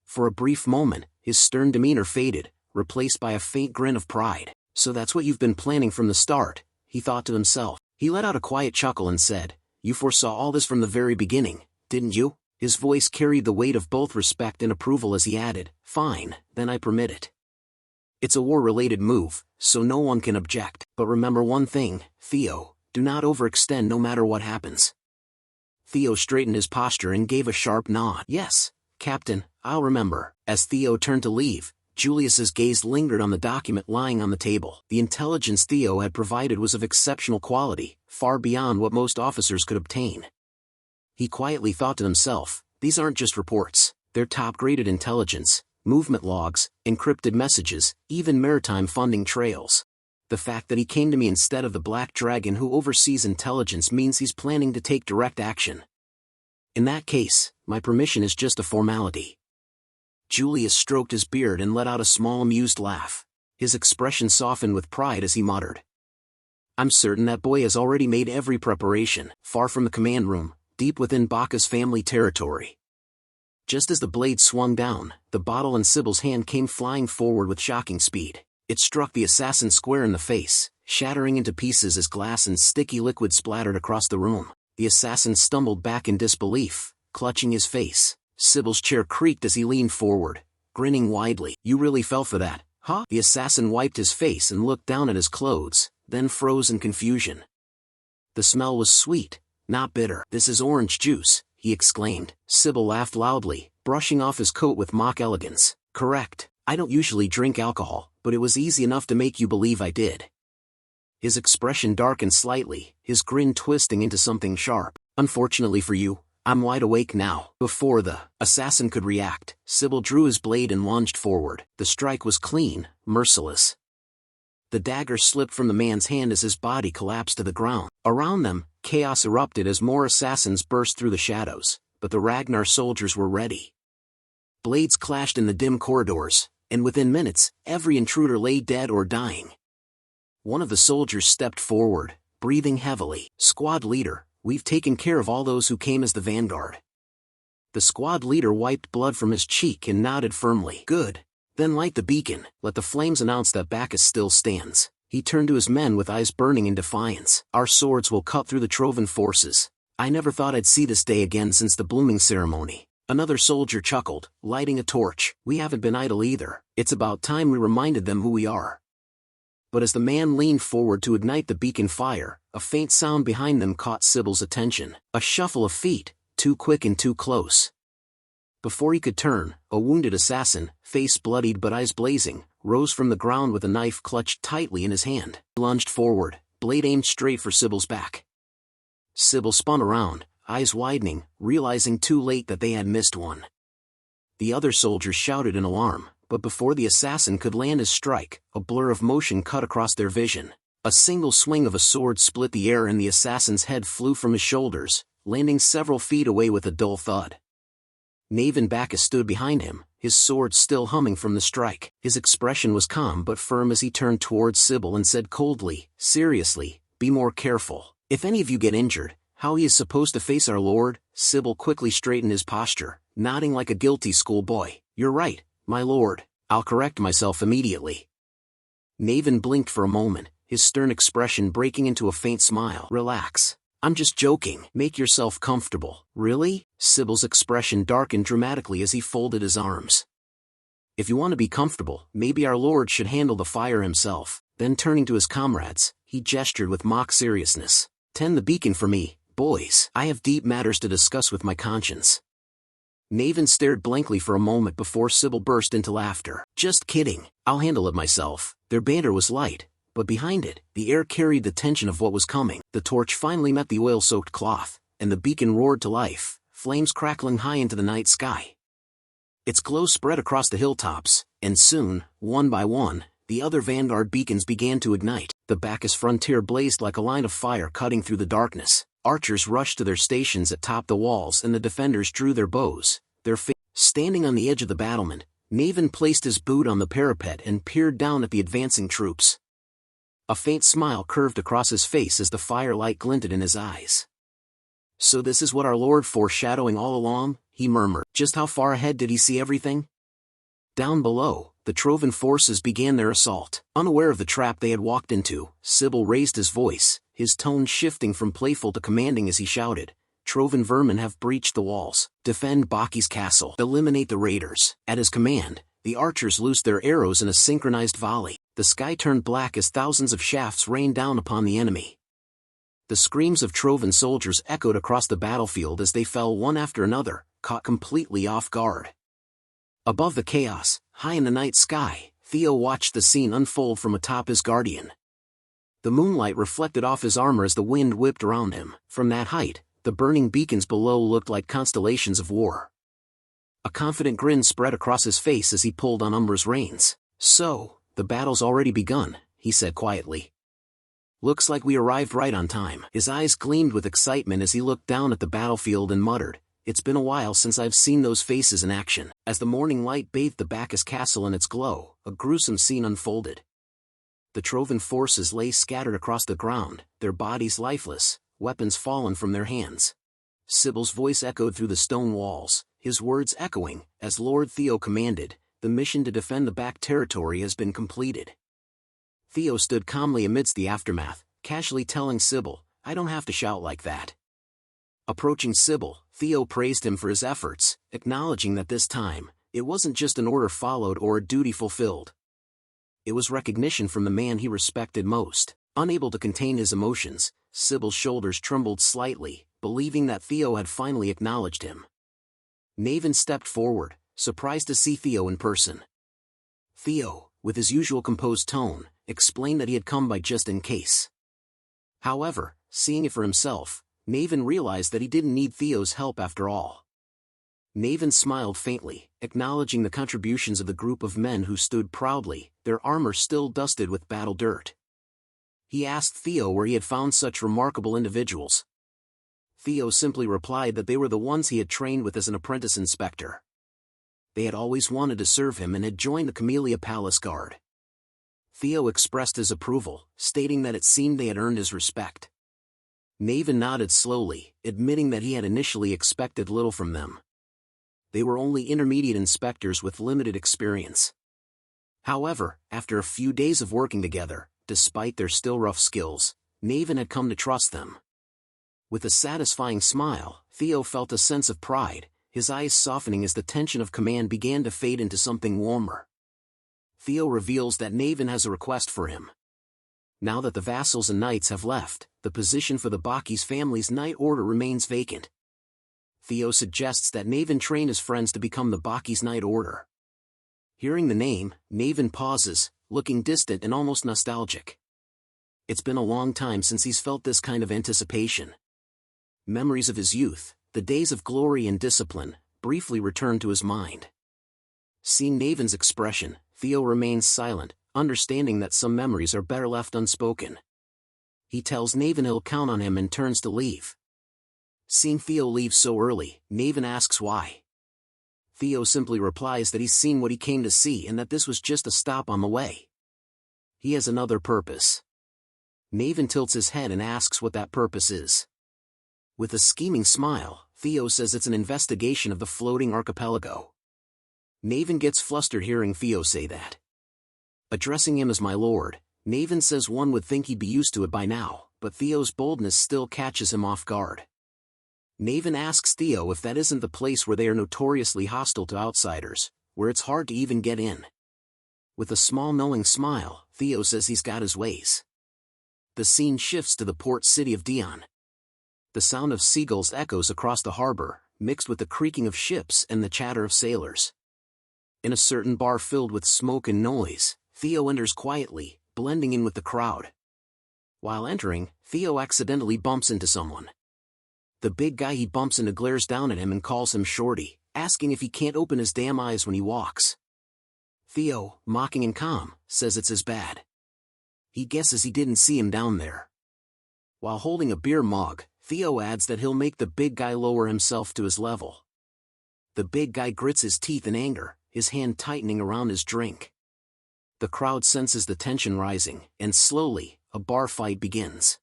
For a brief moment, his stern demeanor faded, replaced by a faint grin of pride. "So that's what you've been planning from the start," he thought to himself. He let out a quiet chuckle and said, "You foresaw all this from the very beginning, didn't you?" His voice carried the weight of both respect and approval as he added, "Fine, then I permit it. It's a war-related move, so no one can object. But remember one thing, Theo, do not overextend no matter what happens." Theo straightened his posture and gave a sharp nod. "Yes, Captain, I'll remember." As Theo turned to leave, Julius's gaze lingered on the document lying on the table. The intelligence Theo had provided was of exceptional quality, far beyond what most officers could obtain. He quietly thought to himself, these aren't just reports, they're top-graded intelligence, movement logs, encrypted messages, even maritime funding trails. The fact that he came to me instead of the Black Dragon who oversees intelligence means he's planning to take direct action. In that case, my permission is just a formality. Julius stroked his beard and let out a small amused laugh. His expression softened with pride as he muttered. I'm certain that boy has already made every preparation, far from the command room, deep within Baka's family territory. Just as the blade swung down, the bottle in Sybil's hand came flying forward with shocking speed. It struck the assassin square in the face, shattering into pieces as glass and sticky liquid splattered across the room. The assassin stumbled back in disbelief, clutching his face. Sybil's chair creaked as he leaned forward, grinning widely. You really fell for that, huh? The assassin wiped his face and looked down at his clothes, then froze in confusion. The smell was sweet, not bitter. This is orange juice, he exclaimed. Sybil laughed loudly, brushing off his coat with mock elegance. Correct. I don't usually drink alcohol, but it was easy enough to make you believe I did. His expression darkened slightly, his grin twisting into something sharp. Unfortunately for you, I'm wide awake now. Before the assassin could react, Sybil drew his blade and lunged forward. The strike was clean, merciless. The dagger slipped from the man's hand as his body collapsed to the ground. Around them, chaos erupted as more assassins burst through the shadows, but the Ragnar soldiers were ready. Blades clashed in the dim corridors, and within minutes, every intruder lay dead or dying. One of the soldiers stepped forward, breathing heavily. Squad leader, we've taken care of all those who came as the vanguard. The squad leader wiped blood from his cheek and nodded firmly. Good. Then light the beacon. Let the flames announce that Bacchus still stands. He turned to his men with eyes burning in defiance. Our swords will cut through the Trovan forces. I never thought I'd see this day again since the blooming ceremony. Another soldier chuckled, lighting a torch. We haven't been idle either. It's about time we reminded them who we are. But as the man leaned forward to ignite the beacon fire, a faint sound behind them caught Sybil's attention. A shuffle of feet, too quick and too close. Before he could turn, a wounded assassin, face bloodied but eyes blazing, rose from the ground with a knife clutched tightly in his hand. He lunged forward, blade aimed straight for Sybil's back. Sybil spun around, eyes widening, realizing too late that they had missed one. The other soldiers shouted in alarm, but before the assassin could land his strike, a blur of motion cut across their vision. A single swing of a sword split the air and the assassin's head flew from his shoulders, landing several feet away with a dull thud. Knave Bacchus stood behind him, his sword still humming from the strike. His expression was calm but firm as he turned towards Sybil and said coldly, seriously, be more careful. If any of you get injured, how he is supposed to face our Lord? Sybil quickly straightened his posture, nodding like a guilty schoolboy. You're right, my lord. I'll correct myself immediately. Knave blinked for a moment, his stern expression breaking into a faint smile. Relax. I'm just joking. Make yourself comfortable. Really? Sybil's expression darkened dramatically as he folded his arms. If you want to be comfortable, maybe our Lord should handle the fire himself. Then turning to his comrades, he gestured with mock seriousness. Tend the beacon for me, boys. I have deep matters to discuss with my conscience. Knave stared blankly for a moment before Sybil burst into laughter. Just kidding. I'll handle it myself. Their banter was light, but behind it, the air carried the tension of what was coming. The torch finally met the oil-soaked cloth, and the beacon roared to life, flames crackling high into the night sky. Its glow spread across the hilltops, and soon, one by one, the other vanguard beacons began to ignite. The Bacchus frontier blazed like a line of fire cutting through the darkness. Archers rushed to their stations atop the walls and the defenders drew their bows, standing on the edge of the battlement. Knave placed his boot on the parapet and peered down at the advancing troops. A faint smile curved across his face as the firelight glinted in his eyes. So this is what our Lord foreshadowing all along, he murmured. Just how far ahead did he see everything? Down below, the Trovan forces began their assault. Unaware of the trap they had walked into, Sybil raised his voice, his tone shifting from playful to commanding as he shouted, Trovan vermin have breached the walls. Defend Baki's castle. Eliminate the raiders. At his command, the archers loosed their arrows in a synchronized volley. The sky turned black as thousands of shafts rained down upon the enemy. The screams of Trovan soldiers echoed across the battlefield as they fell one after another, caught completely off guard. Above the chaos, high in the night sky, Theo watched the scene unfold from atop his guardian. The moonlight reflected off his armor as the wind whipped around him. From that height, the burning beacons below looked like constellations of war. A confident grin spread across his face as he pulled on Umbra's reins. So, the battle's already begun, he said quietly. Looks like we arrived right on time. His eyes gleamed with excitement as he looked down at the battlefield and muttered, it's been a while since I've seen those faces in action. As the morning light bathed the Bacchus castle in its glow, a gruesome scene unfolded. The Trovan forces lay scattered across the ground, their bodies lifeless, weapons fallen from their hands. Sybil's voice echoed through the stone walls, his words echoing, as Lord Theo commanded, the mission to defend the back territory has been completed. Theo stood calmly amidst the aftermath, casually telling Sybil, "I don't have to shout like that." Approaching Sybil, Theo praised him for his efforts, acknowledging that this time, it wasn't just an order followed or a duty fulfilled. It was recognition from the man he respected most. Unable to contain his emotions, Sybil's shoulders trembled slightly, believing that Theo had finally acknowledged him. Naven stepped forward, surprised to see Theo in person. Theo, with his usual composed tone, explained that he had come by just in case. However, seeing it for himself, Naven realized that he didn't need Theo's help after all. Naven smiled faintly, acknowledging the contributions of the group of men who stood proudly, their armor still dusted with battle dirt. He asked Theo where he had found such remarkable individuals. Theo simply replied that they were the ones he had trained with as an apprentice inspector. They had always wanted to serve him and had joined the Camellia Palace Guard. Theo expressed his approval, stating that it seemed they had earned his respect. Naven nodded slowly, admitting that he had initially expected little from them. They were only intermediate inspectors with limited experience. However, after a few days of working together, despite their still rough skills, Naven had come to trust them. With a satisfying smile, Theo felt a sense of pride, his eyes softening as the tension of command began to fade into something warmer. Theo reveals that Naven has a request for him. Now that the vassals and knights have left, the position for the Bacchus family's knight order remains vacant. Theo suggests that Naven train his friends to become the Bacchus Knight Order. Hearing the name, Naven pauses, looking distant and almost nostalgic. It's been a long time since he's felt this kind of anticipation. Memories of his youth, the days of glory and discipline, briefly return to his mind. Seeing Naven's expression, Theo remains silent, understanding that some memories are better left unspoken. He tells Naven he'll count on him and turns to leave. Seeing Theo leave so early, Naven asks why. Theo simply replies that he's seen what he came to see and that this was just a stop on the way. He has another purpose. Naven tilts his head and asks what that purpose is. With a scheming smile, Theo says it's an investigation of the floating archipelago. Naven gets flustered hearing Theo say that. Addressing him as my lord, Naven says one would think he'd be used to it by now, but Theo's boldness still catches him off guard. Naven asks Theo if that isn't the place where they are notoriously hostile to outsiders, where it's hard to even get in. With a small knowing smile, Theo says he's got his ways. The scene shifts to the port city of Dion. The sound of seagulls echoes across the harbor, mixed with the creaking of ships and the chatter of sailors. In a certain bar filled with smoke and noise, Theo enters quietly, blending in with the crowd. While entering, Theo accidentally bumps into someone. The big guy he bumps into glares down at him and calls him Shorty, asking if he can't open his damn eyes when he walks. Theo, mocking and calm, says it's his bad. He guesses he didn't see him down there. While holding a beer mug, Theo adds that he'll make the big guy lower himself to his level. The big guy grits his teeth in anger, his hand tightening around his drink. The crowd senses the tension rising, and slowly, a bar fight begins.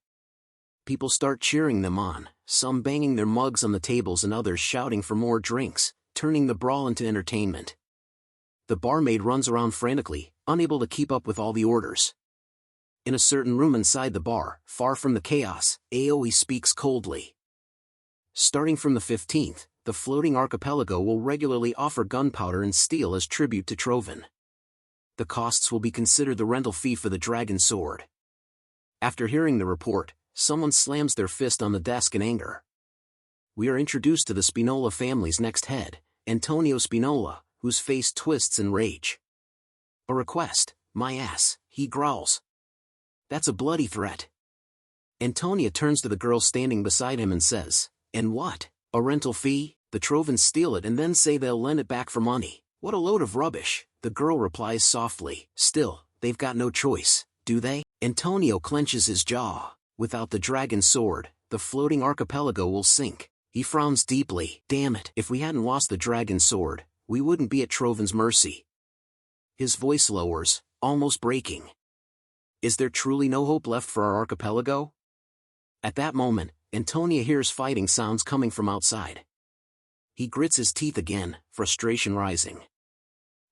People start cheering them on, some banging their mugs on the tables and others shouting for more drinks, turning the brawl into entertainment. The barmaid runs around frantically, unable to keep up with all the orders. In a certain room inside the bar, far from the chaos, Aoi speaks coldly. Starting from the 15th, the floating archipelago will regularly offer gunpowder and steel as tribute to Trovan. The costs will be considered the rental fee for the dragon sword. After hearing the report, someone slams their fist on the desk in anger. We are introduced to the Spinola family's next head, Antonio Spinola, whose face twists in rage. A request, my ass, he growls. That's a bloody threat. Antonia turns to the girl standing beside him and says, and what? A rental fee? The Trovans steal it and then say they'll lend it back for money. What a load of rubbish, the girl replies softly. Still, they've got no choice, do they? Antonio clenches his jaw. Without the dragon sword, the floating archipelago will sink. He frowns deeply. Damn it, if we hadn't lost the dragon sword, we wouldn't be at Trovin's mercy. His voice lowers, almost breaking. Is there truly no hope left for our archipelago? At that moment, Antonia hears fighting sounds coming from outside. He grits his teeth again, frustration rising.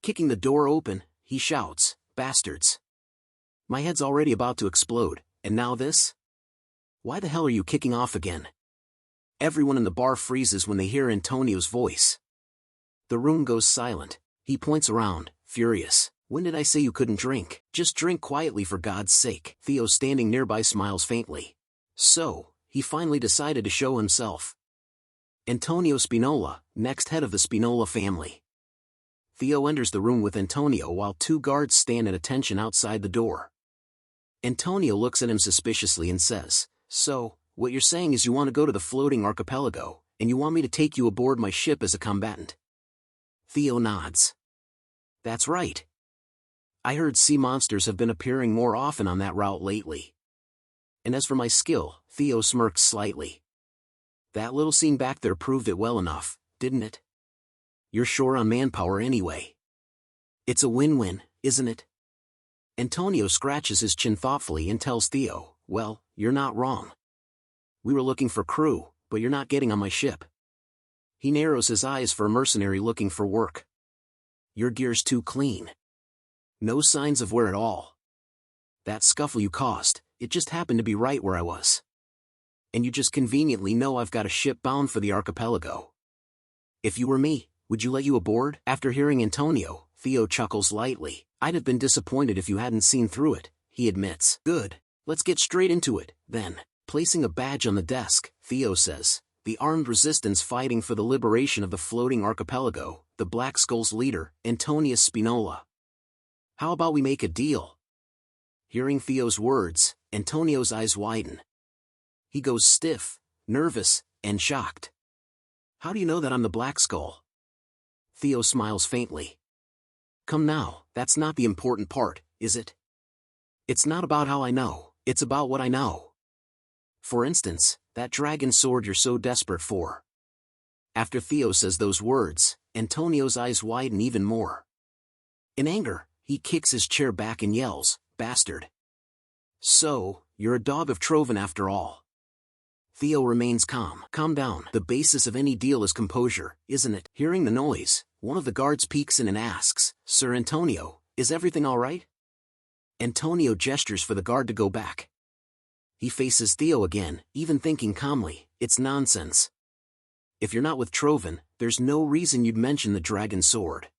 Kicking the door open, he shouts, "Bastards! My head's already about to explode, and now this? Why the hell are you kicking off again?" Everyone in the bar freezes when they hear Antonio's voice. The room goes silent. He points around, furious. "When did I say you couldn't drink? Just drink quietly for God's sake." Theo standing nearby smiles faintly. So, he finally decided to show himself. Antonio Spinola, next head of the Spinola family. Theo enters the room with Antonio while two guards stand at attention outside the door. Antonio looks at him suspiciously and says, "So, what you're saying is you want to go to the floating archipelago, and you want me to take you aboard my ship as a combatant?" Theo nods. "That's right. I heard sea monsters have been appearing more often on that route lately. And as for my skill," Theo smirks slightly. "That little scene back there proved it well enough, didn't it? You're short on manpower anyway. It's a win-win, isn't it?" Antonio scratches his chin thoughtfully and tells Theo, "Well, you're not wrong. We were looking for crew, but you're not getting on my ship." He narrows his eyes for a mercenary looking for work. "Your gear's too clean. No signs of wear at all. That scuffle you caused, it just happened to be right where I was. And you just conveniently know I've got a ship bound for the archipelago. If you were me, would you let you aboard?" After hearing Antonio, Theo chuckles lightly. "I'd have been disappointed if you hadn't seen through it," he admits. "Good. Let's get straight into it, then." Placing a badge on the desk, Theo says, "The armed resistance fighting for the liberation of the floating archipelago, the Black Skull's leader, Antonius Spinola. How about we make a deal?" Hearing Theo's words, Antonio's eyes widen. He goes stiff, nervous, and shocked. "How do you know that I'm the Black Skull?" Theo smiles faintly. "Come now, that's not the important part, is it? It's not about how I know, it's about what I know. For instance, that dragon sword you're so desperate for." After Theo says those words, Antonio's eyes widen even more. In anger, he kicks his chair back and yells, "Bastard! So, you're a dog of Trovin after all." Theo remains calm. "Calm down. The basis of any deal is composure, isn't it?" Hearing the noise, one of the guards peeks in and asks, "Sir Antonio, is everything all right?" Antonio gestures for the guard to go back. He faces Theo again, even thinking calmly, "It's nonsense. If you're not with Trovin, there's no reason you'd mention the dragon sword."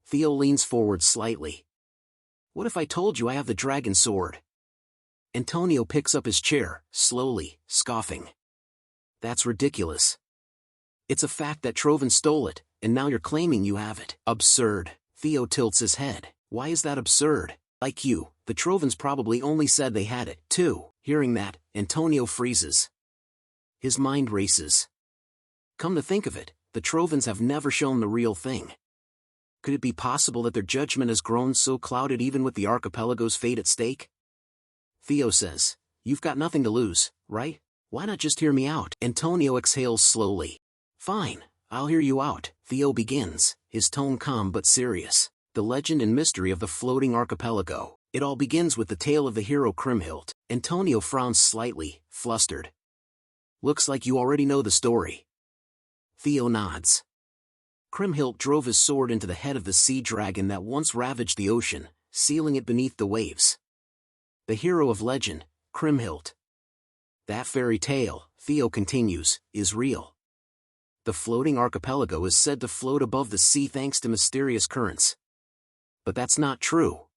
Theo leans forward slightly. "What if I told you I have the dragon sword?" Antonio picks up his chair, slowly, scoffing. "That's ridiculous. It's a fact that Trovin stole it, and now you're claiming you have it." "Absurd." Theo tilts his head. "Why is that absurd? Like you, the Trovins probably only said they had it, too." Hearing that, Antonio freezes. His mind races. Come to think of it, the Trovins have never shown the real thing. Could it be possible that their judgment has grown so clouded even with the archipelago's fate at stake? Theo says, "You've got nothing to lose, right? Why not just hear me out?" Antonio exhales slowly. "Fine, I'll hear you out." Theo begins, his tone calm but serious. The legend and mystery of the floating archipelago. It all begins with the tale of the hero Kriemhild. Antonio frowns slightly, flustered. "Looks like you already know the story." Theo nods. Kriemhild drove his sword into the head of the sea dragon that once ravaged the ocean, sealing it beneath the waves. The hero of legend, Kriemhild. That fairy tale, Theo continues, is real. The floating archipelago is said to float above the sea thanks to mysterious currents. But that's not true.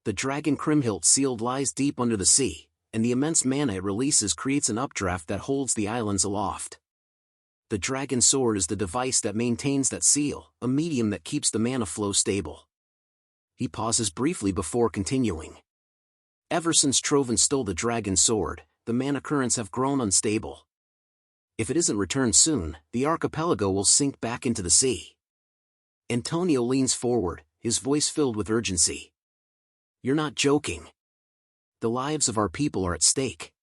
The dragon Kriemhild sealed lies deep under the sea, and the immense mana it releases creates an updraft that holds the islands aloft. The dragon sword is the device that maintains that seal, a medium that keeps the mana flow stable. He pauses briefly before continuing. Ever since Trovin stole the dragon sword, the mana currents have grown unstable. If it isn't returned soon, the archipelago will sink back into the sea. Antonio leans forward, his voice filled with urgency. "You're not joking. The lives of our people are at stake."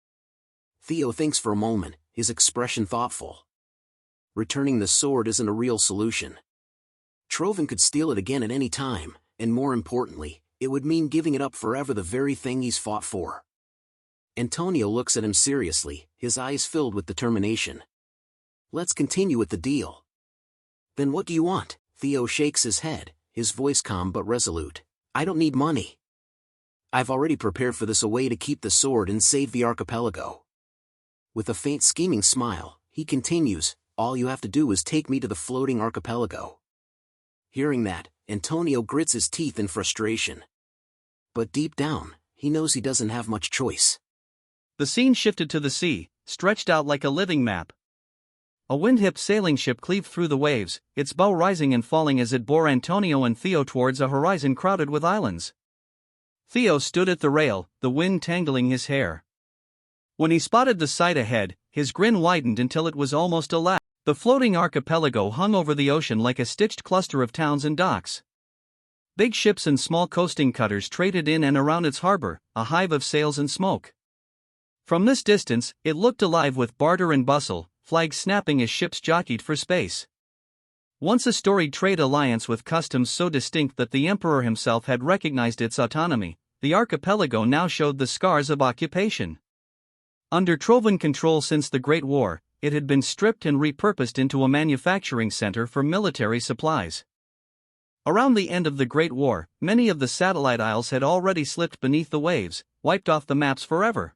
Theo thinks for a moment, his expression thoughtful. Returning the sword isn't a real solution. Trovan could steal it again at any time, and more importantly, it would mean giving it up forever, the very thing he's fought for. Antonio looks at him seriously, his eyes filled with determination. Let's continue with the deal. Then what do you want? Theo shakes his head, his voice calm but resolute. I don't need money. I've already prepared for this, a way to keep the sword and save the archipelago. With a faint scheming smile, he continues, all you have to do is take me to the floating archipelago. Hearing that, Antonio grits his teeth in frustration. But deep down, he knows he doesn't have much choice. The scene shifted to the sea, stretched out like a living map. A wind-hipped sailing ship cleaved through the waves, its bow rising and falling as it bore Antonio and Theo towards a horizon crowded with islands. Theo stood at the rail, the wind tangling his hair. When he spotted the sight ahead, his grin widened until it was almost a laugh. The floating archipelago hung over the ocean like a stitched cluster of towns and docks. Big ships and small coasting cutters traded in and around its harbor, a hive of sails and smoke. From this distance, it looked alive with barter and bustle, flags snapping as ships jockeyed for space. Once a storied trade alliance with customs so distinct that the emperor himself had recognized its autonomy, the archipelago now showed the scars of occupation. Under Trovan control since the Great War, it had been stripped and repurposed into a manufacturing center for military supplies. Around the end of the Great War, many of the satellite isles had already slipped beneath the waves, wiped off the maps forever.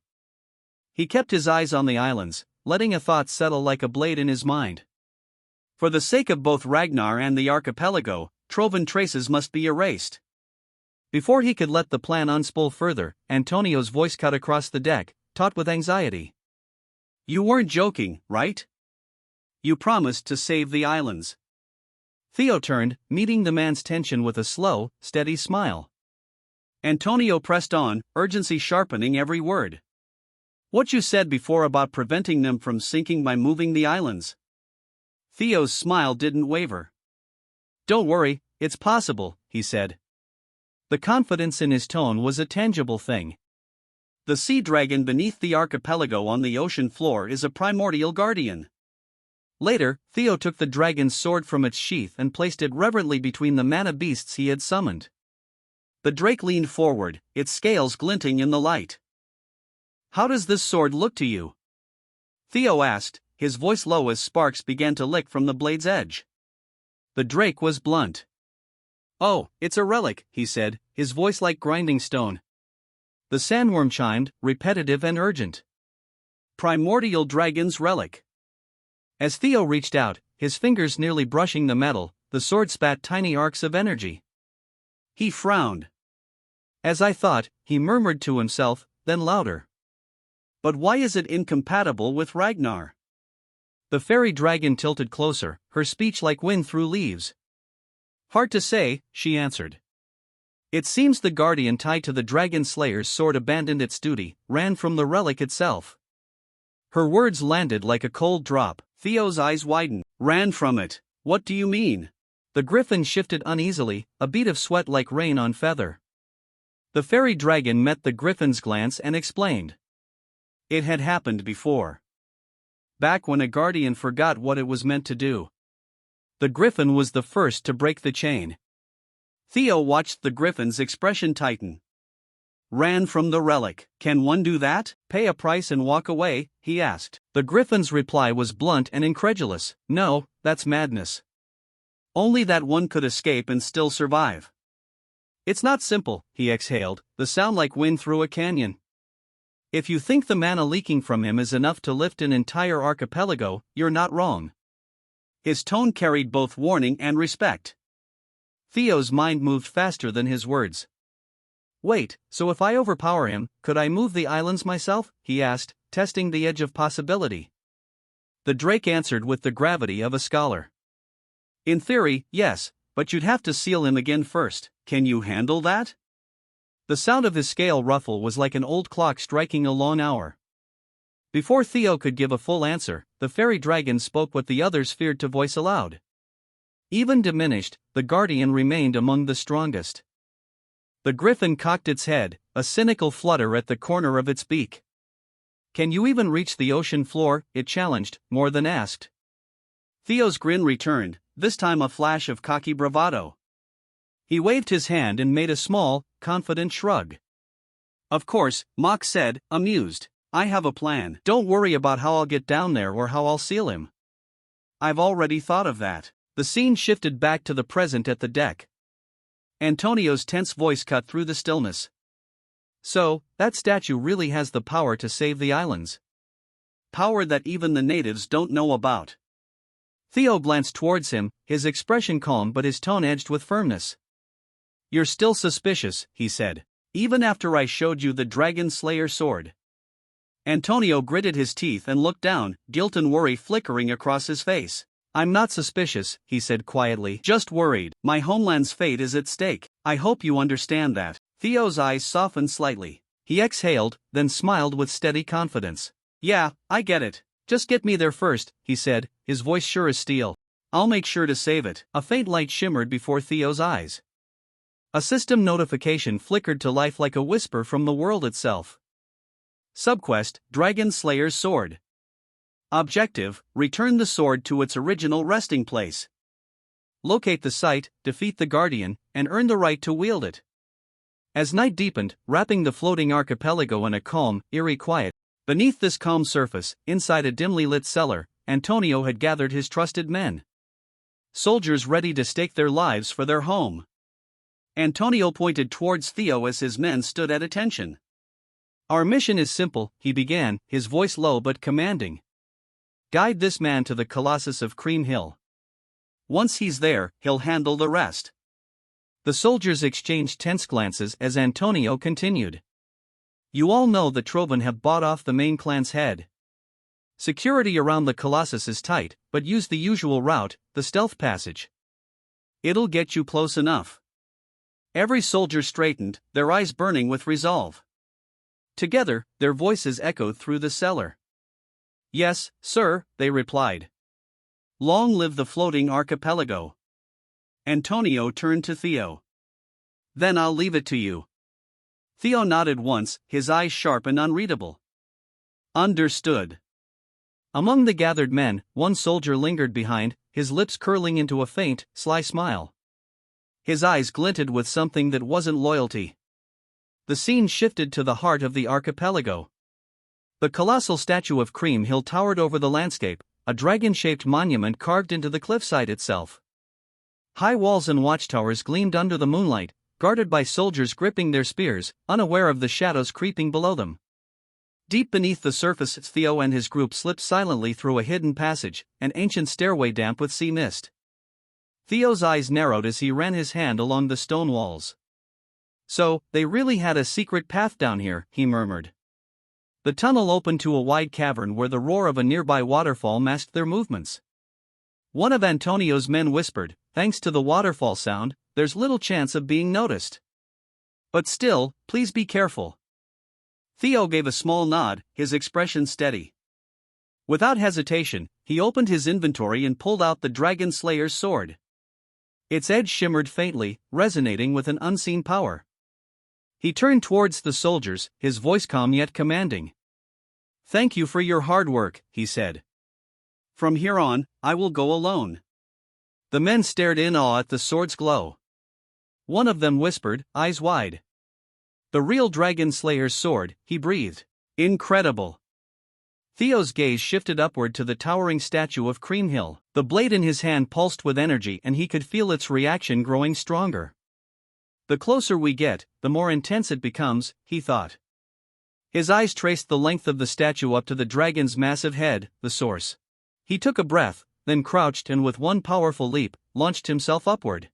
He kept his eyes on the islands, letting a thought settle like a blade in his mind. For the sake of both Ragnar and the archipelago, Trovan traces must be erased. Before he could let the plan unspool further, Antonio's voice cut across the deck, taut with anxiety. You weren't joking, right? You promised to save the islands. Theo turned, meeting the man's tension with a slow, steady smile. Antonio pressed on, urgency sharpening every word. What you said before about preventing them from sinking by moving the islands. Theo's smile didn't waver. Don't worry, it's possible, he said. The confidence in his tone was a tangible thing. The sea dragon beneath the archipelago on the ocean floor is a primordial guardian. Later, Theo took the dragon's sword from its sheath and placed it reverently between the mana beasts he had summoned. The drake leaned forward, its scales glinting in the light. How does this sword look to you? Theo asked, his voice low as sparks began to lick from the blade's edge. The drake was blunt. Oh, it's a relic, he said, his voice like grinding stone. The sandworm chimed, repetitive and urgent. Primordial dragon's relic. As Theo reached out, his fingers nearly brushing the metal, the sword spat tiny arcs of energy. He frowned. As I thought, he murmured to himself, then louder. But why is it incompatible with Ragnar? The fairy dragon tilted closer, her speech like wind through leaves. Hard to say, she answered. It seems the guardian tied to the dragon slayer's sword abandoned its duty, ran from the relic itself. Her words landed like a cold drop. Theo's eyes widened. Ran from it. What do you mean? The griffin shifted uneasily, a bead of sweat like rain on feather. The fairy dragon met the griffin's glance and explained. It had happened before. Back when a guardian forgot what it was meant to do. The griffin was the first to break the chain. Theo watched the griffin's expression tighten. Ran from the relic. Can one do that? Pay a price and walk away? He asked. The griffin's reply was blunt and incredulous. No, that's madness. Only that one could escape and still survive. It's not simple, he exhaled, the sound like wind through a canyon. If you think the mana leaking from him is enough to lift an entire archipelago, you're not wrong. His tone carried both warning and respect. Theo's mind moved faster than his words. Wait, so if I overpower him, could I move the islands myself? He asked, testing the edge of possibility. The drake answered with the gravity of a scholar. In theory, yes, but you'd have to seal him again first. Can you handle that? The sound of his scale ruffle was like an old clock striking a long hour. Before Theo could give a full answer, the fairy dragon spoke what the others feared to voice aloud. Even diminished, the guardian remained among the strongest. The griffin cocked its head, a cynical flutter at the corner of its beak. Can you even reach the ocean floor? It challenged, more than asked. Theo's grin returned, this time a flash of cocky bravado. He waved his hand and made a small, confident shrug. Of course, Mock said, amused. I have a plan. Don't worry about how I'll get down there or how I'll seal him. I've already thought of that. The scene shifted back to the present at the deck. Antonio's tense voice cut through the stillness. So, that statue really has the power to save the islands. Power that even the natives don't know about. Theo glanced towards him, his expression calm but his tone edged with firmness. You're still suspicious, he said. Even after I showed you the Dragon Slayer sword. Antonio gritted his teeth and looked down, guilt and worry flickering across his face. I'm not suspicious, he said quietly, just worried. My homeland's fate is at stake. I hope you understand that. Theo's eyes softened slightly. He exhaled, then smiled with steady confidence. Yeah, I get it. Just get me there first, he said, his voice sure as steel. I'll make sure to save it. A faint light shimmered before Theo's eyes. A system notification flickered to life like a whisper from the world itself. Subquest, Dragon Slayer's Sword. Objective, return the sword to its original resting place. Locate the site, defeat the Guardian, and earn the right to wield it. As night deepened, wrapping the floating archipelago in a calm, eerie quiet, beneath this calm surface, inside a dimly lit cellar, Antonio had gathered his trusted men. Soldiers ready to stake their lives for their home. Antonio pointed towards Theo as his men stood at attention. Our mission is simple, he began, his voice low but commanding. Guide this man to the Colossus of Cream Hill. Once he's there, he'll handle the rest. The soldiers exchanged tense glances as Antonio continued. You all know the Trovan have bought off the main clan's head. Security around the Colossus is tight, but use the usual route, the stealth passage. It'll get you close enough. Every soldier straightened, their eyes burning with resolve. Together, their voices echoed through the cellar. Yes, sir, they replied. Long live the floating archipelago. Antonio turned to Theo. Then I'll leave it to you. Theo nodded once, his eyes sharp and unreadable. Understood. Among the gathered men, one soldier lingered behind, his lips curling into a faint, sly smile. His eyes glinted with something that wasn't loyalty. The scene shifted to the heart of the archipelago. The colossal statue of Cream Hill towered over the landscape, a dragon-shaped monument carved into the cliffside itself. High walls and watchtowers gleamed under the moonlight, guarded by soldiers gripping their spears, unaware of the shadows creeping below them. Deep beneath the surface, Theo and his group slipped silently through a hidden passage, an ancient stairway damp with sea mist. Theo's eyes narrowed as he ran his hand along the stone walls. So, they really had a secret path down here, he murmured. The tunnel opened to a wide cavern where the roar of a nearby waterfall masked their movements. One of Antonio's men whispered, thanks to the waterfall sound, there's little chance of being noticed. But still, please be careful. Theo gave a small nod, his expression steady. Without hesitation, he opened his inventory and pulled out the Dragon Slayer's sword. Its edge shimmered faintly, resonating with an unseen power. He turned towards the soldiers, his voice calm yet commanding. Thank you for your hard work, he said. From here on, I will go alone. The men stared in awe at the sword's glow. One of them whispered, eyes wide. The real Dragon Slayer's sword, he breathed. Incredible. Theo's gaze shifted upward to the towering statue of Cream Hill. The blade in his hand pulsed with energy and he could feel its reaction growing stronger. The closer we get, the more intense it becomes, he thought. His eyes traced the length of the statue up to the dragon's massive head, the source. He took a breath, then crouched and with one powerful leap, launched himself upward.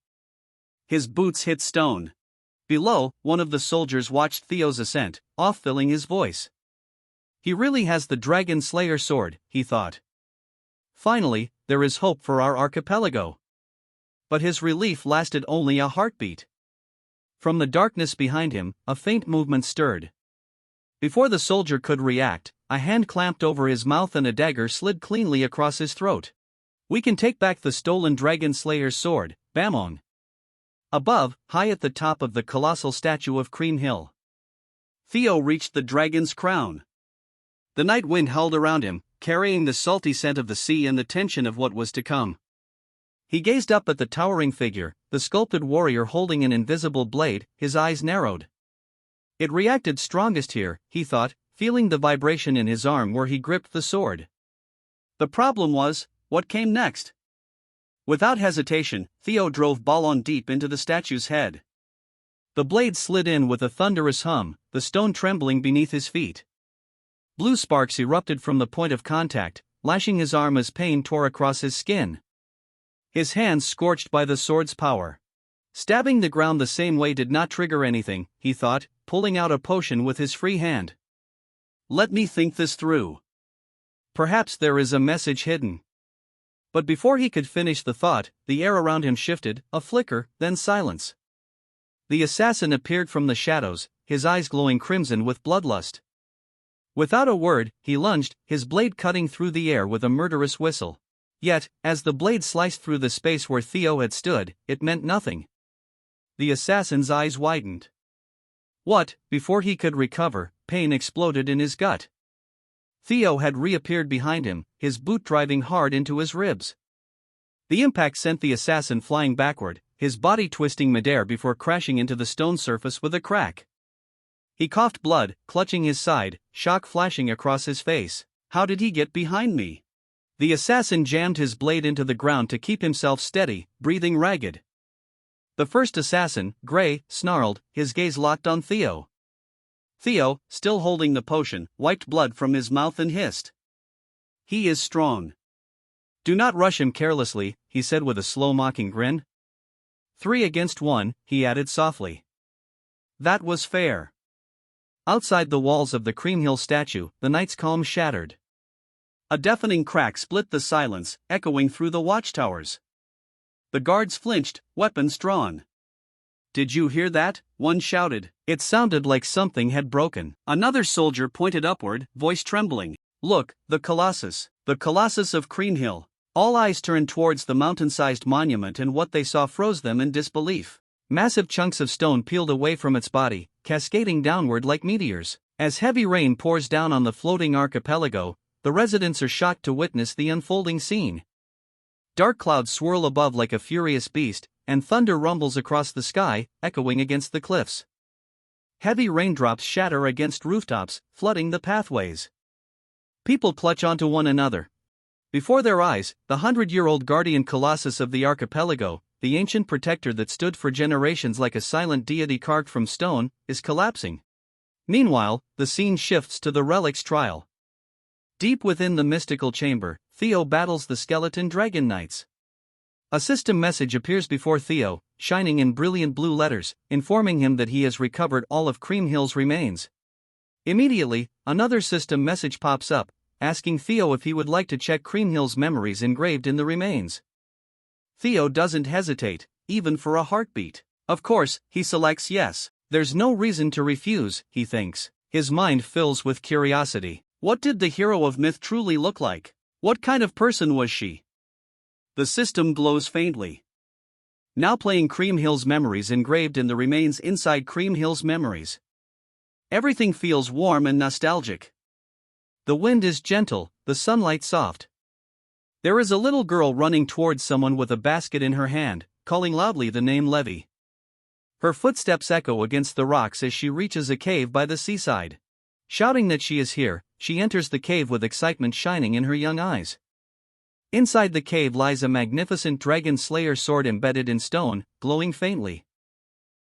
His boots hit stone. Below, one of the soldiers watched Theo's ascent, off-filling his voice. He really has the Dragon Slayer sword, he thought. Finally, there is hope for our archipelago. But his relief lasted only a heartbeat. From the darkness behind him, a faint movement stirred. Before the soldier could react, a hand clamped over his mouth and a dagger slid cleanly across his throat. We can take back the stolen Dragon Slayer's sword, Bamong. Above, high at the top of the colossal statue of Cream Hill, Theo reached the dragon's crown. The night wind howled around him, carrying the salty scent of the sea and the tension of what was to come. He gazed up at the towering figure, the sculpted warrior holding an invisible blade, his eyes narrowed. It reacted strongest here, he thought, feeling the vibration in his arm where he gripped the sword. The problem was, what came next? Without hesitation, Theo drove ball-on deep into the statue's head. The blade slid in with a thunderous hum, the stone trembling beneath his feet. Blue sparks erupted from the point of contact, lashing his arm as pain tore across his skin. His hands scorched by the sword's power. Stabbing the ground the same way did not trigger anything, he thought, pulling out a potion with his free hand. Let me think this through. Perhaps there is a message hidden. But before he could finish the thought, the air around him shifted, a flicker, then silence. The assassin appeared from the shadows, his eyes glowing crimson with bloodlust. Without a word, he lunged, his blade cutting through the air with a murderous whistle. Yet, as the blade sliced through the space where Theo had stood, it meant nothing. The assassin's eyes widened. What? Before he could recover, pain exploded in his gut. Theo had reappeared behind him, his boot driving hard into his ribs. The impact sent the assassin flying backward, his body twisting midair before crashing into the stone surface with a crack. He coughed blood, clutching his side, shock flashing across his face. How did he get behind me? The assassin jammed his blade into the ground to keep himself steady, breathing ragged. The first assassin, Gray, snarled, his gaze locked on Theo. Theo, still holding the potion, wiped blood from his mouth and hissed. He is strong. Do not rush him carelessly, he said with a slow mocking grin. 3 against 1, he added softly. That was fair. Outside the walls of the Creamhill statue, the night's calm shattered. A deafening crack split the silence, echoing through the watchtowers. The guards flinched, weapons drawn. Did you hear that? One shouted. It sounded like something had broken. Another soldier pointed upward, voice trembling. Look, the Colossus of Creamhill. All eyes turned towards the mountain-sized monument, and what they saw froze them in disbelief. Massive chunks of stone peeled away from its body, cascading downward like meteors. As heavy rain pours down on the floating archipelago, the residents are shocked to witness the unfolding scene. Dark clouds swirl above like a furious beast, and thunder rumbles across the sky, echoing against the cliffs. Heavy raindrops shatter against rooftops, flooding the pathways. People clutch onto one another. Before their eyes, the 100-year-old guardian colossus of the archipelago, the ancient protector that stood for generations like a silent deity carved from stone, is collapsing. Meanwhile, the scene shifts to the relic's trial. Deep within the mystical chamber, Theo battles the skeleton dragon knights. A system message appears before Theo, shining in brilliant blue letters, informing him that he has recovered all of Creamhill's remains. Immediately, another system message pops up, asking Theo if he would like to check Creamhill's memories engraved in the remains. Theo doesn't hesitate, even for a heartbeat. Of course, he selects yes. There's no reason to refuse, he thinks. His mind fills with curiosity. What did the hero of myth truly look like? What kind of person was she? The system glows faintly. Now playing Creamhill's memories engraved in the remains inside Creamhill's memories. Everything feels warm and nostalgic. The wind is gentle, the sunlight soft. There is a little girl running towards someone with a basket in her hand, calling loudly the name Levi. Her footsteps echo against the rocks as she reaches a cave by the seaside. Shouting that she is here, she enters the cave with excitement shining in her young eyes. Inside the cave lies a magnificent dragon slayer sword embedded in stone, glowing faintly.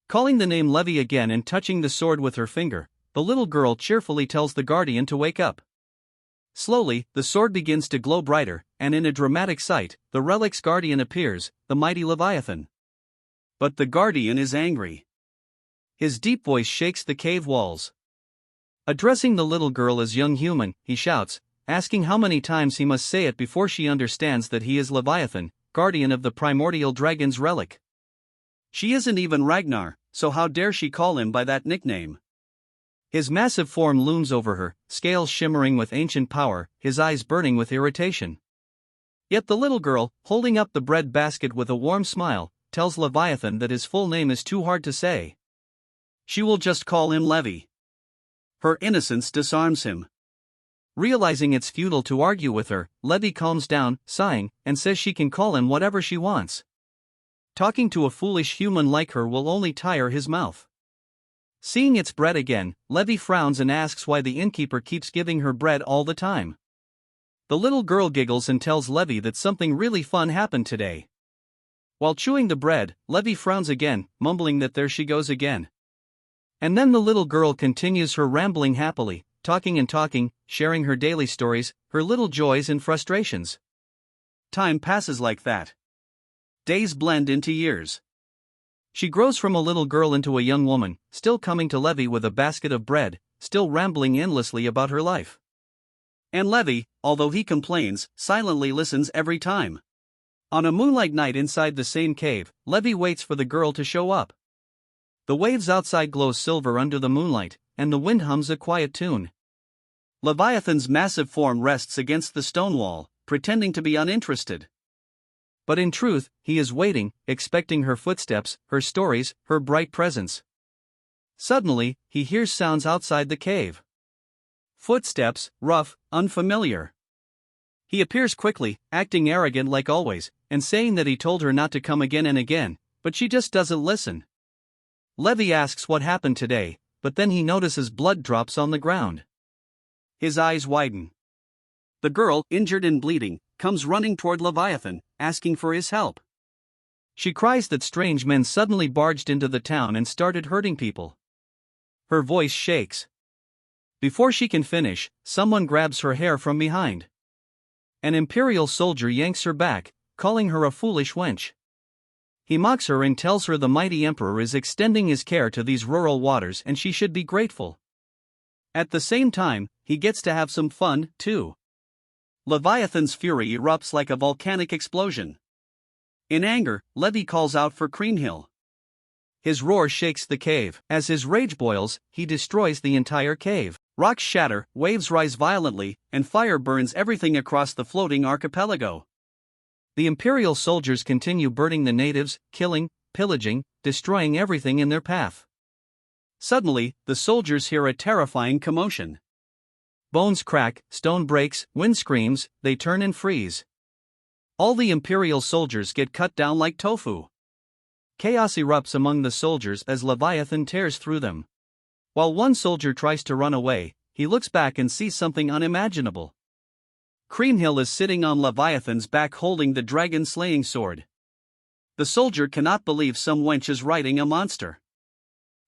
Calling the name Levi again and touching the sword with her finger, the little girl cheerfully tells the guardian to wake up. Slowly, the sword begins to glow brighter, and in a dramatic sight, the relic's guardian appears, the mighty Leviathan. But the guardian is angry. His deep voice shakes the cave walls. Addressing the little girl as young human, he shouts, asking how many times he must say it before she understands that he is Leviathan, guardian of the primordial dragon's relic. She isn't even Ragnar, so how dare she call him by that nickname? His massive form looms over her, scales shimmering with ancient power, his eyes burning with irritation. Yet the little girl, holding up the bread basket with a warm smile, tells Leviathan that his full name is too hard to say. She will just call him Levi. Her innocence disarms him. Realizing it's futile to argue with her, Levy calms down, sighing, and says she can call him whatever she wants. Talking to a foolish human like her will only tire his mouth. Seeing it's bread again, Levy frowns and asks why the innkeeper keeps giving her bread all the time. The little girl giggles and tells Levy that something really fun happened today. While chewing the bread, Levy frowns again, mumbling that there she goes again. And then the little girl continues her rambling happily, talking and talking, sharing her daily stories, her little joys and frustrations. Time passes like that. Days blend into years. She grows from a little girl into a young woman, still coming to Levy with a basket of bread, still rambling endlessly about her life. And Levy, although he complains, silently listens every time. On a moonlight night inside the same cave, Levy waits for the girl to show up. The waves outside glow silver under the moonlight, and the wind hums a quiet tune. Leviathan's massive form rests against the stone wall, pretending to be uninterested. But in truth, he is waiting, expecting her footsteps, her stories, her bright presence. Suddenly, he hears sounds outside the cave. Footsteps, rough, unfamiliar. He appears quickly, acting arrogant like always, and saying that he told her not to come again and again, but she just doesn't listen. Levy asks what happened today, but then he notices blood drops on the ground. His eyes widen. The girl, injured and bleeding, comes running toward Leviathan, asking for his help. She cries that strange men suddenly barged into the town and started hurting people. Her voice shakes. Before she can finish, someone grabs her hair from behind. An imperial soldier yanks her back, calling her a foolish wench. He mocks her and tells her the mighty emperor is extending his care to these rural waters and she should be grateful. At the same time, he gets to have some fun, too. Leviathan's fury erupts like a volcanic explosion. In anger, Levy calls out for Kriemhild. His roar shakes the cave. As his rage boils, he destroys the entire cave. Rocks shatter, waves rise violently, and fire burns everything across the floating archipelago. The imperial soldiers continue burning the natives, killing, pillaging, destroying everything in their path. Suddenly, the soldiers hear a terrifying commotion. Bones crack, stone breaks, wind screams, they turn and freeze. All the imperial soldiers get cut down like tofu. Chaos erupts among the soldiers as Leviathan tears through them. While one soldier tries to run away, he looks back and sees something unimaginable. Kriemhild is sitting on Leviathan's back holding the dragon-slaying sword. The soldier cannot believe some wench is riding a monster.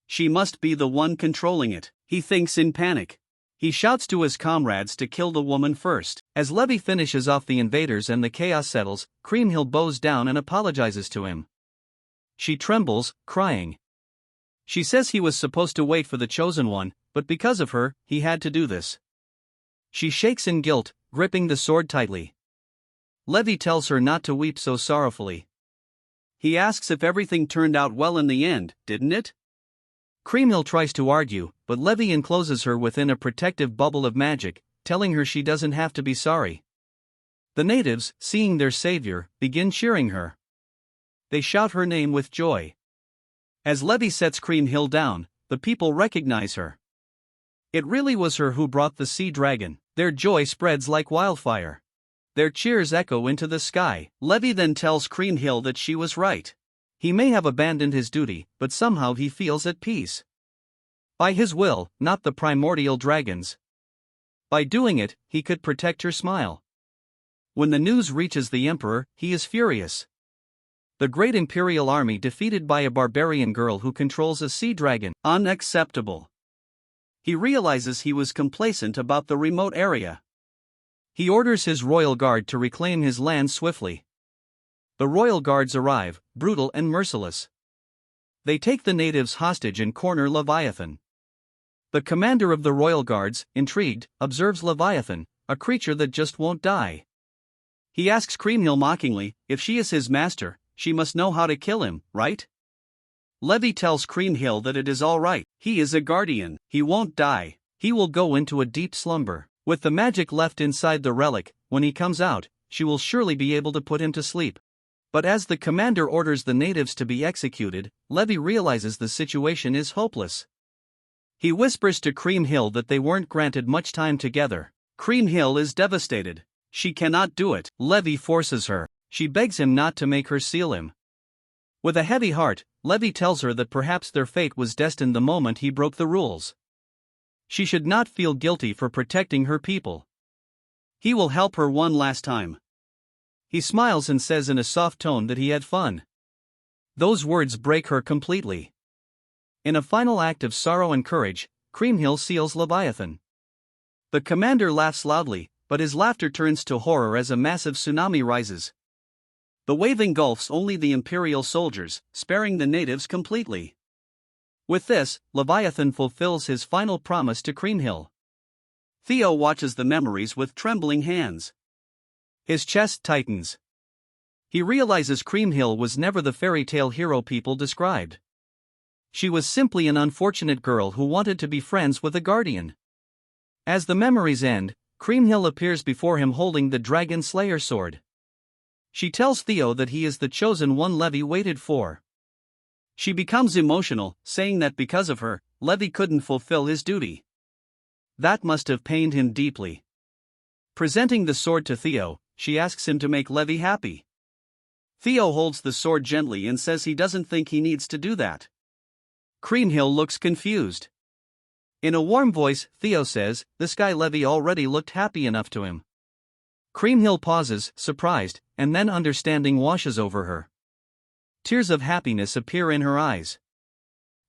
She must be the one controlling it, he thinks in panic. He shouts to his comrades to kill the woman first. As Levy finishes off the invaders and the chaos settles, Kriemhild bows down and apologizes to him. She trembles, crying. She says he was supposed to wait for the chosen one, but because of her, he had to do this. She shakes in guilt, gripping the sword tightly. Levy tells her not to weep so sorrowfully. He asks if everything turned out well in the end, didn't it? Kriemhild tries to argue, but Levy encloses her within a protective bubble of magic, telling her she doesn't have to be sorry. The natives, seeing their savior, begin cheering her. They shout her name with joy. As Levy sets Kriemhild down, the people recognize her. It really was her who brought the sea dragon. Their joy spreads like wildfire. Their cheers echo into the sky. Levy then tells Kriemhild that she was right. He may have abandoned his duty, but somehow he feels at peace. By his will, not the primordial dragon's. By doing it, he could protect her smile. When the news reaches the emperor, he is furious. The great imperial army defeated by a barbarian girl who controls a sea dragon. Unacceptable. He realizes he was complacent about the remote area. He orders his royal guard to reclaim his land swiftly. The royal guards arrive, brutal and merciless. They take the natives hostage and corner Leviathan. The commander of the royal guards, intrigued, observes Leviathan, a creature that just won't die. He asks Kriemhild mockingly, if she is his master, she must know how to kill him, right? Levy tells Kriemhild that it is all right. He is a guardian. He won't die. He will go into a deep slumber. With the magic left inside the relic, when he comes out, she will surely be able to put him to sleep. But as the commander orders the natives to be executed, Levy realizes the situation is hopeless. He whispers to Kriemhild that they weren't granted much time together. Kriemhild is devastated. She cannot do it. Levi forces her. She begs him not to make her seal him. With a heavy heart, Levi tells her that perhaps their fate was destined the moment he broke the rules. She should not feel guilty for protecting her people. He will help her one last time. He smiles and says in a soft tone that he had fun. Those words break her completely. In a final act of sorrow and courage, Kriemhild seals Leviathan. The commander laughs loudly, but his laughter turns to horror as a massive tsunami rises. The wave engulfs only the Imperial soldiers, sparing the natives completely. With this, Leviathan fulfills his final promise to Kriemhild. Theo watches the memories with trembling hands. His chest tightens. He realizes Kriemhild was never the fairy tale hero people described. She was simply an unfortunate girl who wanted to be friends with a guardian. As the memories end, Kriemhild appears before him holding the Dragon Slayer sword. She tells Theo that he is the chosen one Levi waited for. She becomes emotional, saying that because of her, Levi couldn't fulfill his duty. That must have pained him deeply. Presenting the sword to Theo, she asks him to make Levi happy. Theo holds the sword gently and says he doesn't think he needs to do that. Kriemhild looks confused. In a warm voice, Theo says, this guy Levi already looked happy enough to him. Kriemhild pauses, surprised, and then understanding washes over her. Tears of happiness appear in her eyes.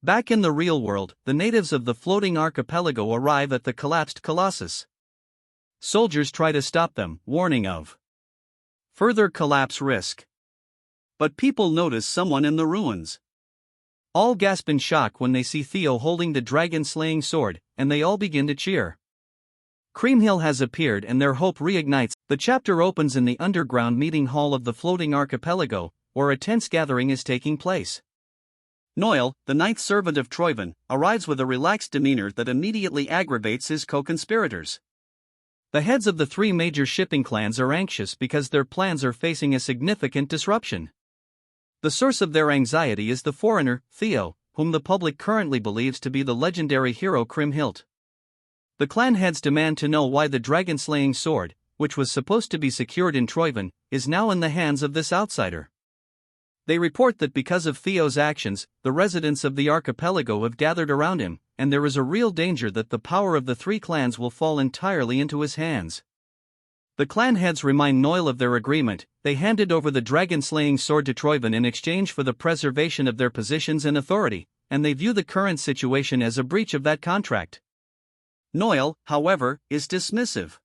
Back in the real world, the natives of the floating archipelago arrive at the collapsed Colossus. Soldiers try to stop them, warning of further collapse risk. But people notice someone in the ruins. All gasp in shock when they see Theo holding the dragon-slaying sword, and they all begin to cheer. Kriemhild has appeared and their hope reignites. The chapter opens in the underground meeting hall of the floating archipelago, where a tense gathering is taking place. Noel, the ninth servant of Troyvin, arrives with a relaxed demeanor that immediately aggravates his co-conspirators. The heads of the three major shipping clans are anxious because their plans are facing a significant disruption. The source of their anxiety is the foreigner, Theo, whom the public currently believes to be the legendary hero Kriemhild. The clan heads demand to know why the dragon-slaying sword, which was supposed to be secured in Troyvin, is now in the hands of this outsider. They report that because of Theo's actions, the residents of the archipelago have gathered around him, and there is a real danger that the power of the three clans will fall entirely into his hands. The clan heads remind Noel of their agreement. They handed over the dragon-slaying sword to Troyvin in exchange for the preservation of their positions and authority, and they view the current situation as a breach of that contract. Noel, however, is dismissive.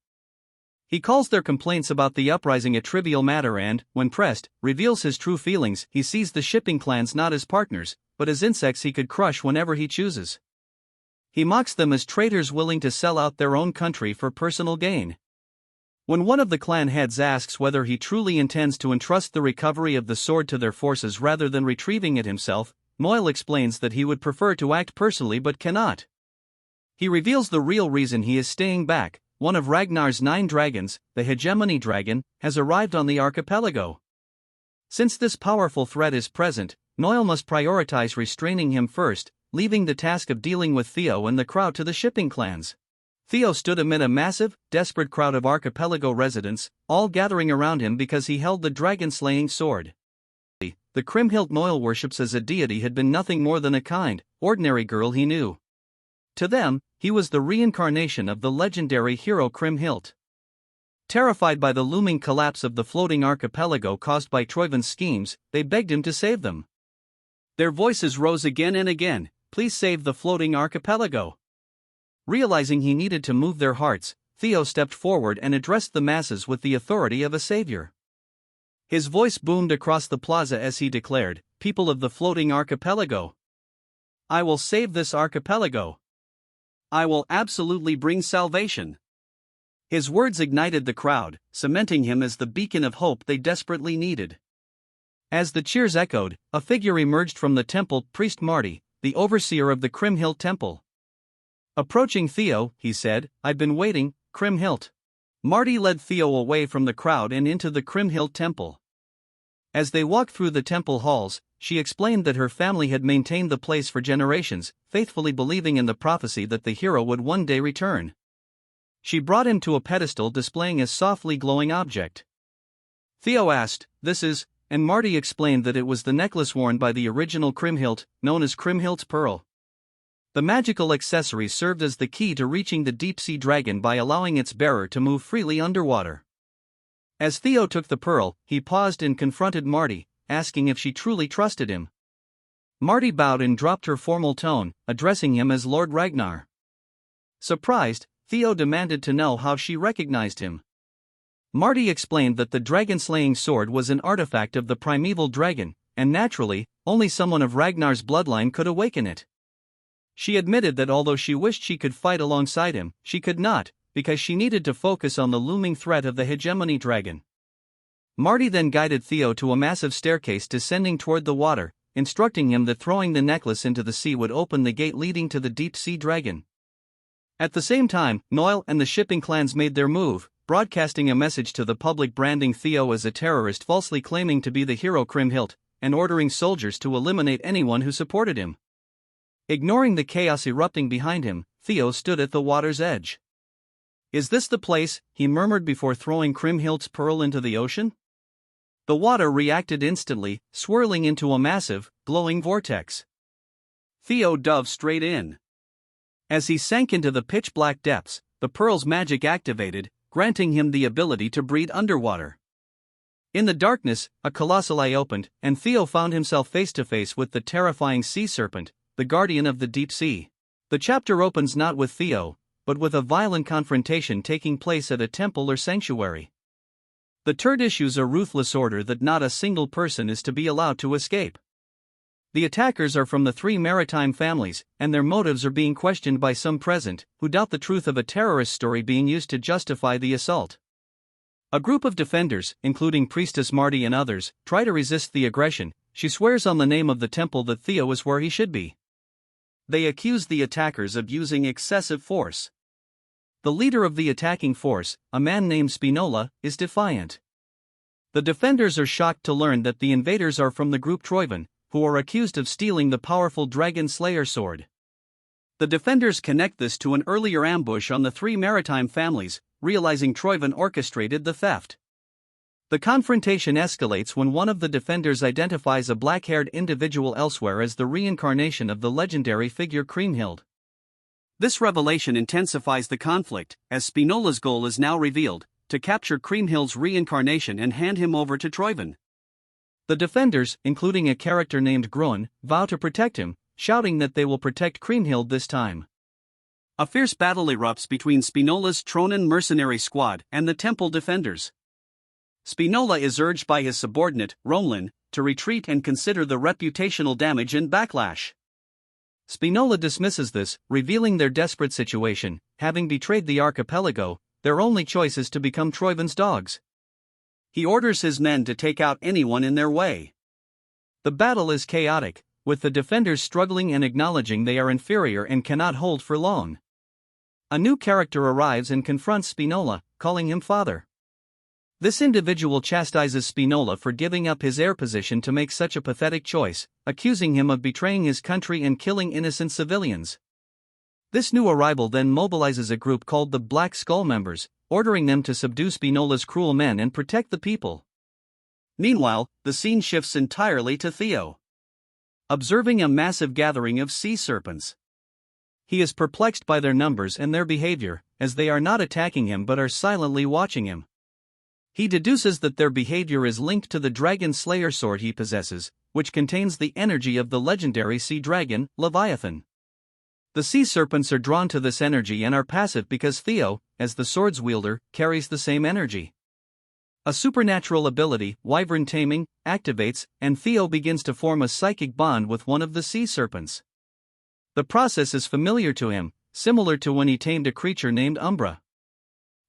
He calls their complaints about the uprising a trivial matter and, when pressed, reveals his true feelings. He sees the shipping clans not as partners, but as insects he could crush whenever he chooses. He mocks them as traitors willing to sell out their own country for personal gain. When one of the clan heads asks whether he truly intends to entrust the recovery of the sword to their forces rather than retrieving it himself, Noel explains that he would prefer to act personally but cannot. He reveals the real reason he is staying back. One of Ragnar's 9 dragons, the hegemony dragon, has arrived on the archipelago. Since this powerful threat is present, Noel must prioritize restraining him first, leaving the task of dealing with Theo and the crowd to the shipping clans. Theo stood amid a massive, desperate crowd of archipelago residents, all gathering around him because he held the dragon-slaying sword. The Kriemhild Noel worships as a deity had been nothing more than a kind, ordinary girl he knew. To them, he was the reincarnation of the legendary hero Kriemhild. Terrified by the looming collapse of the floating archipelago caused by Troyvin's schemes, they begged him to save them. Their voices rose again and again, "Please save the floating archipelago." Realizing he needed to move their hearts, Theo stepped forward and addressed the masses with the authority of a savior. His voice boomed across the plaza as he declared, "People of the floating archipelago, I will save this archipelago. I will absolutely bring salvation." His words ignited the crowd, cementing him as the beacon of hope they desperately needed. As the cheers echoed, a figure emerged from the temple, Priest Marty, the overseer of the Kriemhild temple. Approaching Theo, he said, "I've been waiting, Kriemhild." Marty led Theo away from the crowd and into the Kriemhild temple. As they walked through the temple halls, she explained that her family had maintained the place for generations, faithfully believing in the prophecy that the hero would one day return. She brought him to a pedestal displaying a softly glowing object. Theo asked, "This is," and Marty explained that it was the necklace worn by the original Kriemhild, known as Kriemhild's Pearl. The magical accessory served as the key to reaching the deep-sea dragon by allowing its bearer to move freely underwater. As Theo took the pearl, he paused and confronted Marty, asking if she truly trusted him. Marty bowed and dropped her formal tone, addressing him as Lord Ragnar. Surprised, Theo demanded to know how she recognized him. Marty explained that the dragon-slaying sword was an artifact of the primeval dragon, and naturally, only someone of Ragnar's bloodline could awaken it. She admitted that although she wished she could fight alongside him, she could not, because she needed to focus on the looming threat of the hegemony dragon. Marty then guided Theo to a massive staircase descending toward the water, instructing him that throwing the necklace into the sea would open the gate leading to the deep-sea dragon. At the same time, Noel and the shipping clans made their move, broadcasting a message to the public branding Theo as a terrorist falsely claiming to be the hero Kriemhild, and ordering soldiers to eliminate anyone who supported him. Ignoring the chaos erupting behind him, Theo stood at the water's edge. "Is this the place?" he murmured before throwing Kriemhild's pearl into the ocean. The water reacted instantly, swirling into a massive, glowing vortex. Theo dove straight in. As he sank into the pitch-black depths, the pearl's magic activated, granting him the ability to breathe underwater. In the darkness, a colossal eye opened, and Theo found himself face-to-face with the terrifying sea serpent, the guardian of the deep sea. The chapter opens not with Theo, but with a violent confrontation taking place at a temple or sanctuary. The turd issues a ruthless order that not a single person is to be allowed to escape. The attackers are from the three maritime families, and their motives are being questioned by some present, who doubt the truth of a terrorist story being used to justify the assault. A group of defenders, including Priestess Marty and others, try to resist the aggression. She swears on the name of the temple that Theo is where he should be. They accuse the attackers of using excessive force. The leader of the attacking force, a man named Spinola, is defiant. The defenders are shocked to learn that the invaders are from the group Troivan, who are accused of stealing the powerful Dragon Slayer sword. The defenders connect this to an earlier ambush on the three maritime families, realizing Troivan orchestrated the theft. The confrontation escalates when one of the defenders identifies a black-haired individual elsewhere as the reincarnation of the legendary figure Kriemhild. This revelation intensifies the conflict, as Spinola's goal is now revealed, to capture Kriemhild's reincarnation and hand him over to Troivan. The defenders, including a character named Groen, vow to protect him, shouting that they will protect Kriemhild this time. A fierce battle erupts between Spinola's Tronen mercenary squad and the temple defenders. Spinola is urged by his subordinate, Romlin, to retreat and consider the reputational damage and backlash. Spinola dismisses this, revealing their desperate situation. Having betrayed the archipelago, their only choice is to become Troivan's dogs. He orders his men to take out anyone in their way. The battle is chaotic, with the defenders struggling and acknowledging they are inferior and cannot hold for long. A new character arrives and confronts Spinola, calling him father. This individual chastises Spinola for giving up his heir position to make such a pathetic choice, accusing him of betraying his country and killing innocent civilians. This new arrival then mobilizes a group called the Black Skull members, ordering them to subdue Spinola's cruel men and protect the people. Meanwhile, the scene shifts entirely to Theo. Observing a massive gathering of sea serpents. He is perplexed by their numbers and their behavior, as they are not attacking him but are silently watching him. He deduces that their behavior is linked to the Dragon Slayer sword he possesses, which contains the energy of the legendary sea dragon, Leviathan. The sea serpents are drawn to this energy and are passive because Theo, as the sword's wielder, carries the same energy. A supernatural ability, Wyvern Taming, activates, and Theo begins to form a psychic bond with one of the sea serpents. The process is familiar to him, similar to when he tamed a creature named Umbra.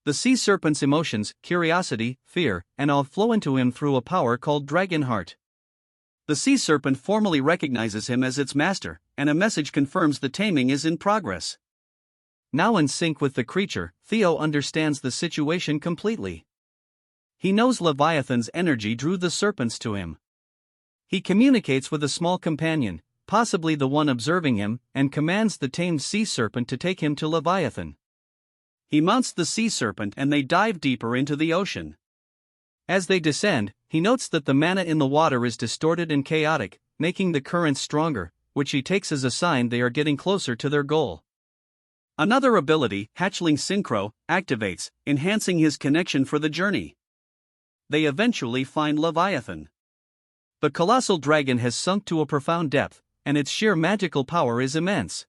The sea serpent's emotions, curiosity, fear, and awe flow into him through a power called Dragonheart. The sea serpent formally recognizes him as its master, and a message confirms the taming is in progress. Now in sync with the creature, Theo understands the situation completely. He knows Leviathan's energy drew the serpents to him. He communicates with a small companion, possibly the one observing him, and commands the tamed sea serpent to take him to Leviathan. He mounts the sea serpent and they dive deeper into the ocean. As they descend, he notes that the mana in the water is distorted and chaotic, making the currents stronger, which he takes as a sign they are getting closer to their goal. Another ability, Hatchling Synchro, activates, enhancing his connection for the journey. They eventually find Leviathan. The colossal dragon has sunk to a profound depth, and its sheer magical power is immense.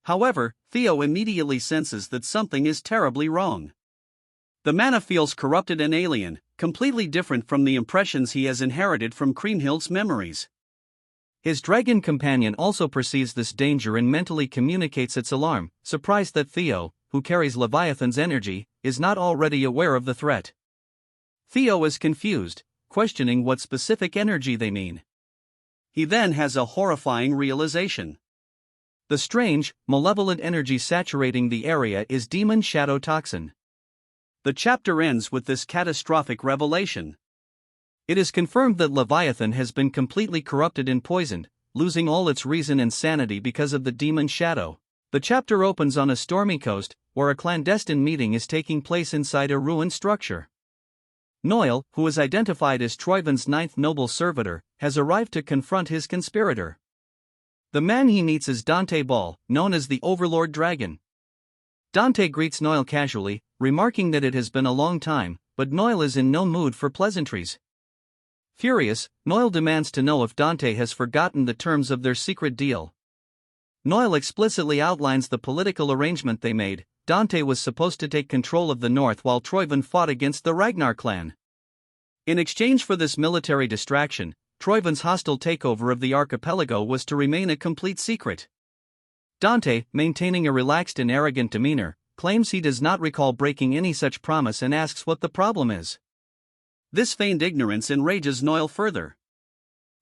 However, Theo immediately senses that something is terribly wrong. The mana feels corrupted and alien, completely different from the impressions he has inherited from Kriemhild's memories. His dragon companion also perceives this danger and mentally communicates its alarm, surprised that Theo, who carries Leviathan's energy, is not already aware of the threat. Theo is confused, questioning what specific energy they mean. He then has a horrifying realization. The strange, malevolent energy saturating the area is demon shadow toxin. The chapter ends with this catastrophic revelation. It is confirmed that Leviathan has been completely corrupted and poisoned, losing all its reason and sanity because of the demon shadow. The chapter opens on a stormy coast, where a clandestine meeting is taking place inside a ruined structure. Noel, who is identified as Troivin's ninth noble servitor, has arrived to confront his conspirator. The man he meets is Dante Ball, known as the Overlord Dragon. Dante greets Noel casually, remarking that it has been a long time, but Noel is in no mood for pleasantries. Furious, Noel demands to know if Dante has forgotten the terms of their secret deal. Noel explicitly outlines the political arrangement they made. Dante was supposed to take control of the north while Troivin fought against the Ragnar clan. In exchange for this military distraction, Troivin's hostile takeover of the archipelago was to remain a complete secret. Dante, maintaining a relaxed and arrogant demeanor, claims he does not recall breaking any such promise and asks what the problem is. This feigned ignorance enrages Noel further.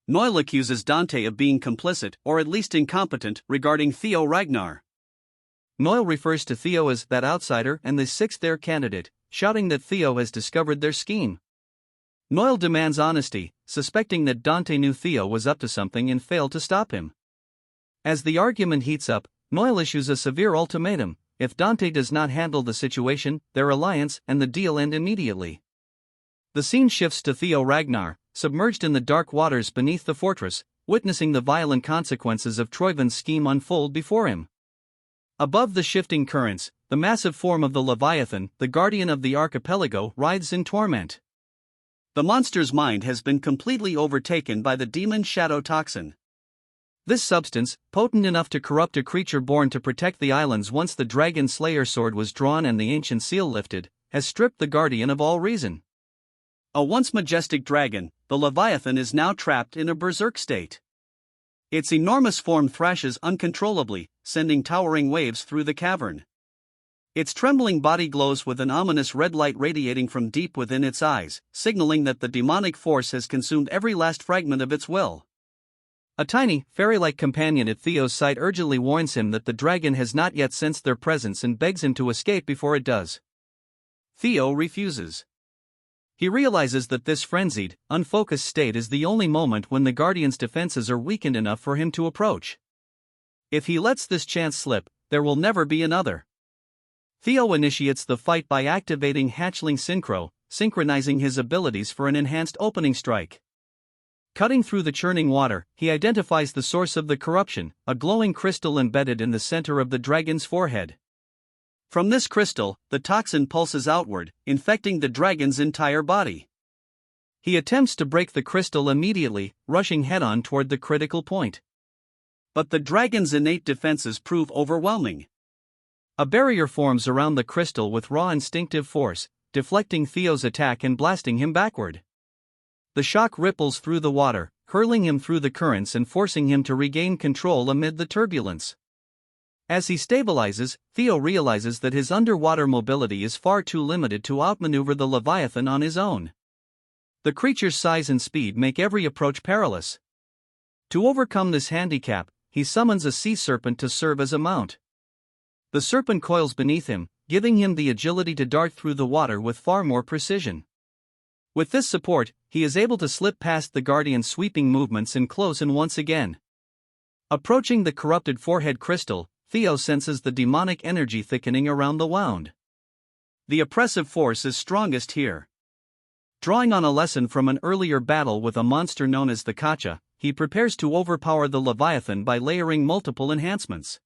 Noel accuses Dante of being complicit or at least incompetent regarding Theo Ragnar. Noel refers to Theo as that outsider and the sixth heir candidate, shouting that Theo has discovered their scheme. Noel demands honesty, suspecting that Dante knew Theo was up to something and failed to stop him. As the argument heats up, Noel issues a severe ultimatum: if Dante does not handle the situation, their alliance and the deal end immediately. The scene shifts to Theo Ragnar, submerged in the dark waters beneath the fortress, witnessing the violent consequences of Troivin's scheme unfold before him. Above the shifting currents, the massive form of the Leviathan, the guardian of the archipelago, writhes in torment. The monster's mind has been completely overtaken by the demon shadow toxin. This substance, potent enough to corrupt a creature born to protect the islands once the dragon slayer sword was drawn and the ancient seal lifted, has stripped the guardian of all reason. A once majestic dragon, the Leviathan is now trapped in a berserk state. Its enormous form thrashes uncontrollably, sending towering waves through the cavern. Its trembling body glows with an ominous red light radiating from deep within its eyes, signaling that the demonic force has consumed every last fragment of its will. A tiny, fairy-like companion at Theo's side urgently warns him that the dragon has not yet sensed their presence and begs him to escape before it does. Theo refuses. He realizes that this frenzied, unfocused state is the only moment when the Guardian's defenses are weakened enough for him to approach. If he lets this chance slip, there will never be another. Theo initiates the fight by activating Hatchling Synchro, synchronizing his abilities for an enhanced opening strike. Cutting through the churning water, he identifies the source of the corruption, a glowing crystal embedded in the center of the dragon's forehead. From this crystal, the toxin pulses outward, infecting the dragon's entire body. He attempts to break the crystal immediately, rushing head-on toward the critical point. But the dragon's innate defenses prove overwhelming. A barrier forms around the crystal with raw instinctive force, deflecting Theo's attack and blasting him backward. The shock ripples through the water, hurling him through the currents and forcing him to regain control amid the turbulence. As he stabilizes, Theo realizes that his underwater mobility is far too limited to outmaneuver the Leviathan on his own. The creature's size and speed make every approach perilous. To overcome this handicap, he summons a sea serpent to serve as a mount. The serpent coils beneath him, giving him the agility to dart through the water with far more precision. With this support, he is able to slip past the Guardian's sweeping movements and close in once again. Approaching the corrupted forehead crystal, Theo senses the demonic energy thickening around the wound. The oppressive force is strongest here. Drawing on a lesson from an earlier battle with a monster known as the Kacha, he prepares to overpower the Leviathan by layering multiple enhancements.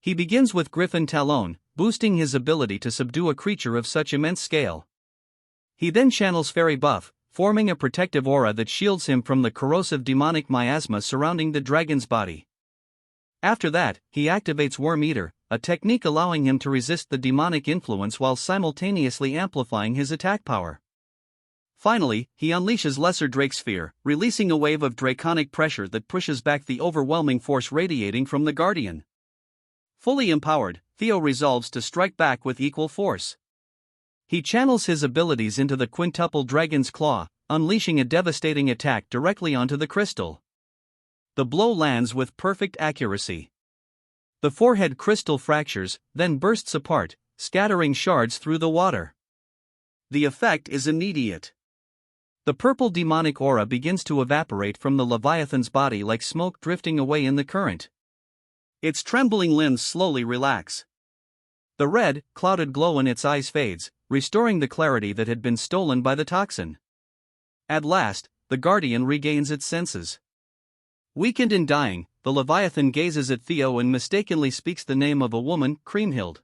He begins with Griffin Talon, boosting his ability to subdue a creature of such immense scale. He then channels Fairy Buff, forming a protective aura that shields him from the corrosive demonic miasma surrounding the dragon's body. After that, he activates Worm Eater, a technique allowing him to resist the demonic influence while simultaneously amplifying his attack power. Finally, he unleashes Lesser Drake Sphere, releasing a wave of draconic pressure that pushes back the overwhelming force radiating from the Guardian. Fully empowered, Theo resolves to strike back with equal force. He channels his abilities into the quintuple Dragon's Claw, unleashing a devastating attack directly onto the crystal. The blow lands with perfect accuracy. The forehead crystal fractures, then bursts apart, scattering shards through the water. The effect is immediate. The purple demonic aura begins to evaporate from the Leviathan's body like smoke drifting away in the current. Its trembling limbs slowly relax. The red, clouded glow in its eyes fades, restoring the clarity that had been stolen by the toxin. At last, the Guardian regains its senses. Weakened and dying, the Leviathan gazes at Theo and mistakenly speaks the name of a woman, Kriemhild.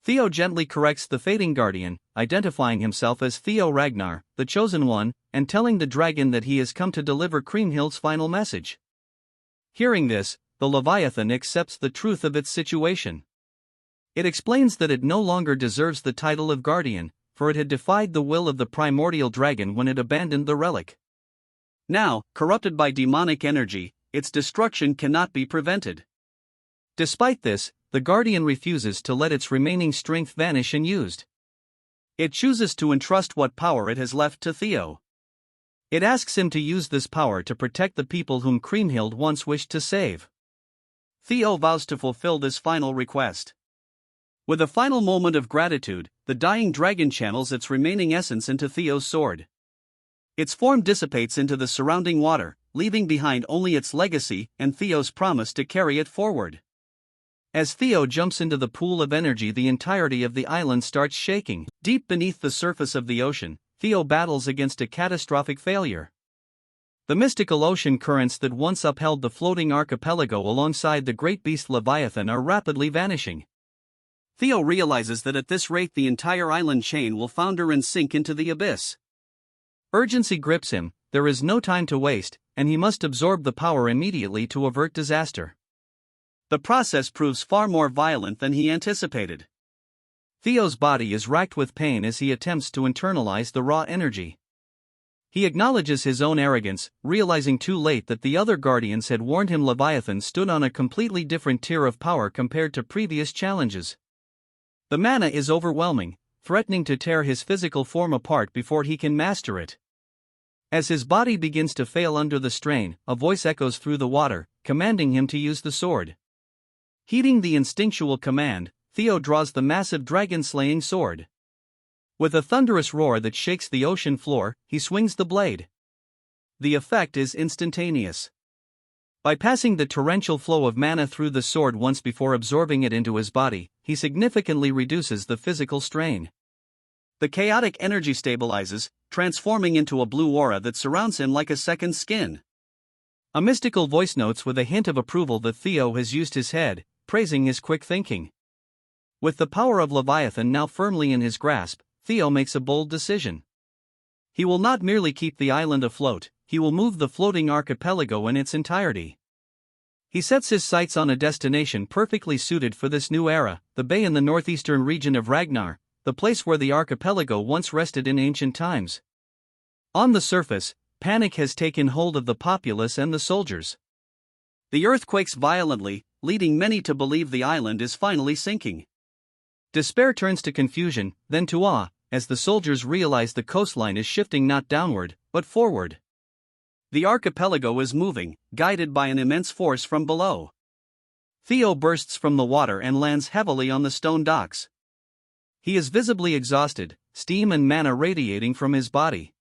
Theo gently corrects the fading Guardian, identifying himself as Theo Ragnar, the Chosen One, and telling the dragon that he has come to deliver Kriemhild's final message. Hearing this, the Leviathan accepts the truth of its situation. It explains that it no longer deserves the title of Guardian, for it had defied the will of the primordial dragon when it abandoned the relic. Now, corrupted by demonic energy, its destruction cannot be prevented. Despite this, the Guardian refuses to let its remaining strength vanish unused. It chooses to entrust what power it has left to Theo. It asks him to use this power to protect the people whom Kriemhild once wished to save. Theo vows to fulfill this final request. With a final moment of gratitude, the dying dragon channels its remaining essence into Theo's sword. Its form dissipates into the surrounding water, leaving behind only its legacy and Theo's promise to carry it forward. As Theo jumps into the pool of energy, the entirety of the island starts shaking. Deep beneath the surface of the ocean, Theo battles against a catastrophic failure. The mystical ocean currents that once upheld the floating archipelago alongside the great beast Leviathan are rapidly vanishing. Theo realizes that at this rate the entire island chain will founder and sink into the abyss. Urgency grips him, there is no time to waste, and he must absorb the power immediately to avert disaster. The process proves far more violent than he anticipated. Theo's body is racked with pain as he attempts to internalize the raw energy. He acknowledges his own arrogance, realizing too late that the other Guardians had warned him Leviathan stood on a completely different tier of power compared to previous challenges. The mana is overwhelming, threatening to tear his physical form apart before he can master it. As his body begins to fail under the strain, a voice echoes through the water, commanding him to use the sword. Heeding the instinctual command, Theo draws the massive dragon-slaying sword. With a thunderous roar that shakes the ocean floor, he swings the blade. The effect is instantaneous. By passing the torrential flow of mana through the sword once before absorbing it into his body, he significantly reduces the physical strain. The chaotic energy stabilizes, transforming into a blue aura that surrounds him like a second skin. A mystical voice notes with a hint of approval that Theo has used his head, praising his quick thinking. With the power of Leviathan now firmly in his grasp, Theo makes a bold decision. He will not merely keep the island afloat, he will move the floating archipelago in its entirety. He sets his sights on a destination perfectly suited for this new era, the bay in the northeastern region of Ragnar, the place where the archipelago once rested in ancient times. On the surface, panic has taken hold of the populace and the soldiers. The earth quakes violently, leading many to believe the island is finally sinking. Despair turns to confusion, then to awe, as the soldiers realize the coastline is shifting not downward, but forward. The archipelago is moving, guided by an immense force from below. Theo bursts from the water and lands heavily on the stone docks. He is visibly exhausted, steam and mana radiating from his body.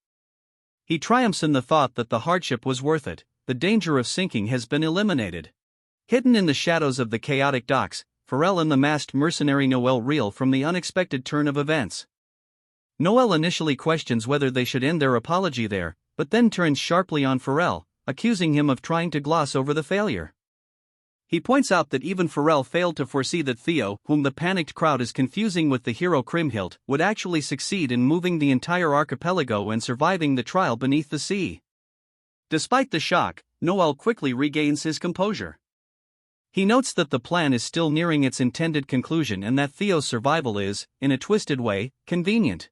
He triumphs in the thought that the hardship was worth it, the danger of sinking has been eliminated. Hidden in the shadows of the chaotic docks, Pharrell and the masked mercenary Noel reel from the unexpected turn of events. Noel initially questions whether they should end their apology there, but then turns sharply on Pharrell, accusing him of trying to gloss over the failure. He points out that even Pharrell failed to foresee that Theo, whom the panicked crowd is confusing with the hero Kriemhild, would actually succeed in moving the entire archipelago and surviving the trial beneath the sea. Despite the shock, Noel quickly regains his composure. He notes that the plan is still nearing its intended conclusion and that Theo's survival is, in a twisted way, convenient.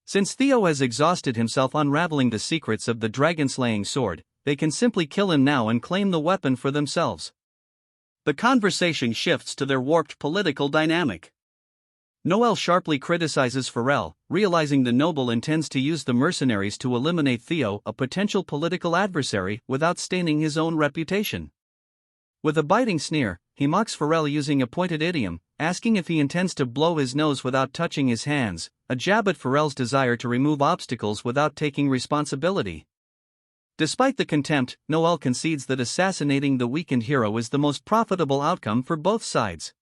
Since Theo has exhausted himself unraveling the secrets of the dragon-slaying sword, they can simply kill him now and claim the weapon for themselves. The conversation shifts to their warped political dynamic. Noel sharply criticizes Pharrell, realizing the noble intends to use the mercenaries to eliminate Theo, a potential political adversary, without staining his own reputation. With a biting sneer, he mocks Pharrell using a pointed idiom, asking if he intends to blow his nose without touching his hands, a jab at Pharrell's desire to remove obstacles without taking responsibility. Despite the contempt, Noel concedes that assassinating the weakened hero is the most profitable outcome for both sides.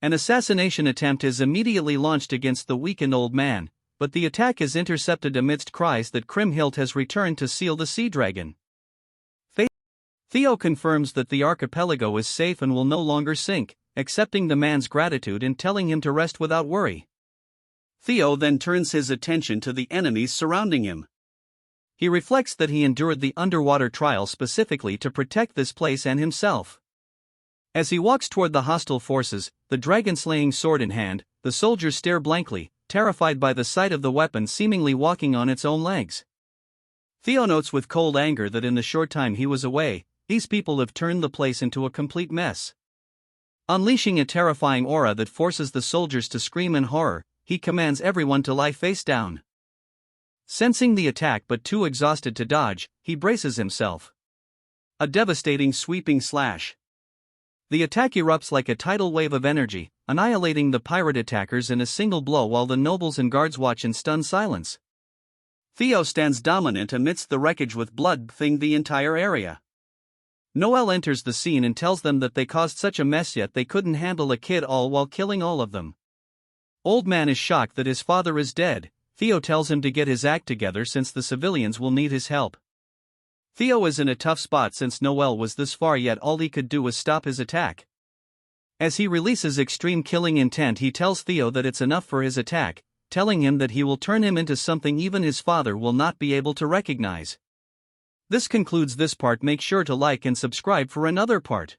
An assassination attempt is immediately launched against the weakened old man, but the attack is intercepted amidst cries that Kriemhild has returned to seal the sea dragon. Theo confirms that the archipelago is safe and will no longer sink, accepting the man's gratitude and telling him to rest without worry. Theo then turns his attention to the enemies surrounding him. He reflects that he endured the underwater trial specifically to protect this place and himself. As he walks toward the hostile forces, the dragon-slaying sword in hand, the soldiers stare blankly, terrified by the sight of the weapon seemingly walking on its own legs. Theo notes with cold anger that in the short time he was away, these people have turned the place into a complete mess. Unleashing a terrifying aura that forces the soldiers to scream in horror, he commands everyone to lie face down. Sensing the attack but too exhausted to dodge, he braces himself. A devastating sweeping slash. The attack erupts like a tidal wave of energy, annihilating the pirate attackers in a single blow while the nobles and guards watch in stunned silence. Theo stands dominant amidst the wreckage with blood thing the entire area. Noel enters the scene and tells them that they caused such a mess yet they couldn't handle a kid all while killing all of them. Old man is shocked that his father is dead. Theo tells him to get his act together since the civilians will need his help. Theo is in a tough spot since Noel was this far yet all he could do was stop his attack. As he releases extreme killing intent, he tells Theo that it's enough for his attack, telling him that he will turn him into something even his father will not be able to recognize. This concludes this part. Make sure to like and subscribe for another part.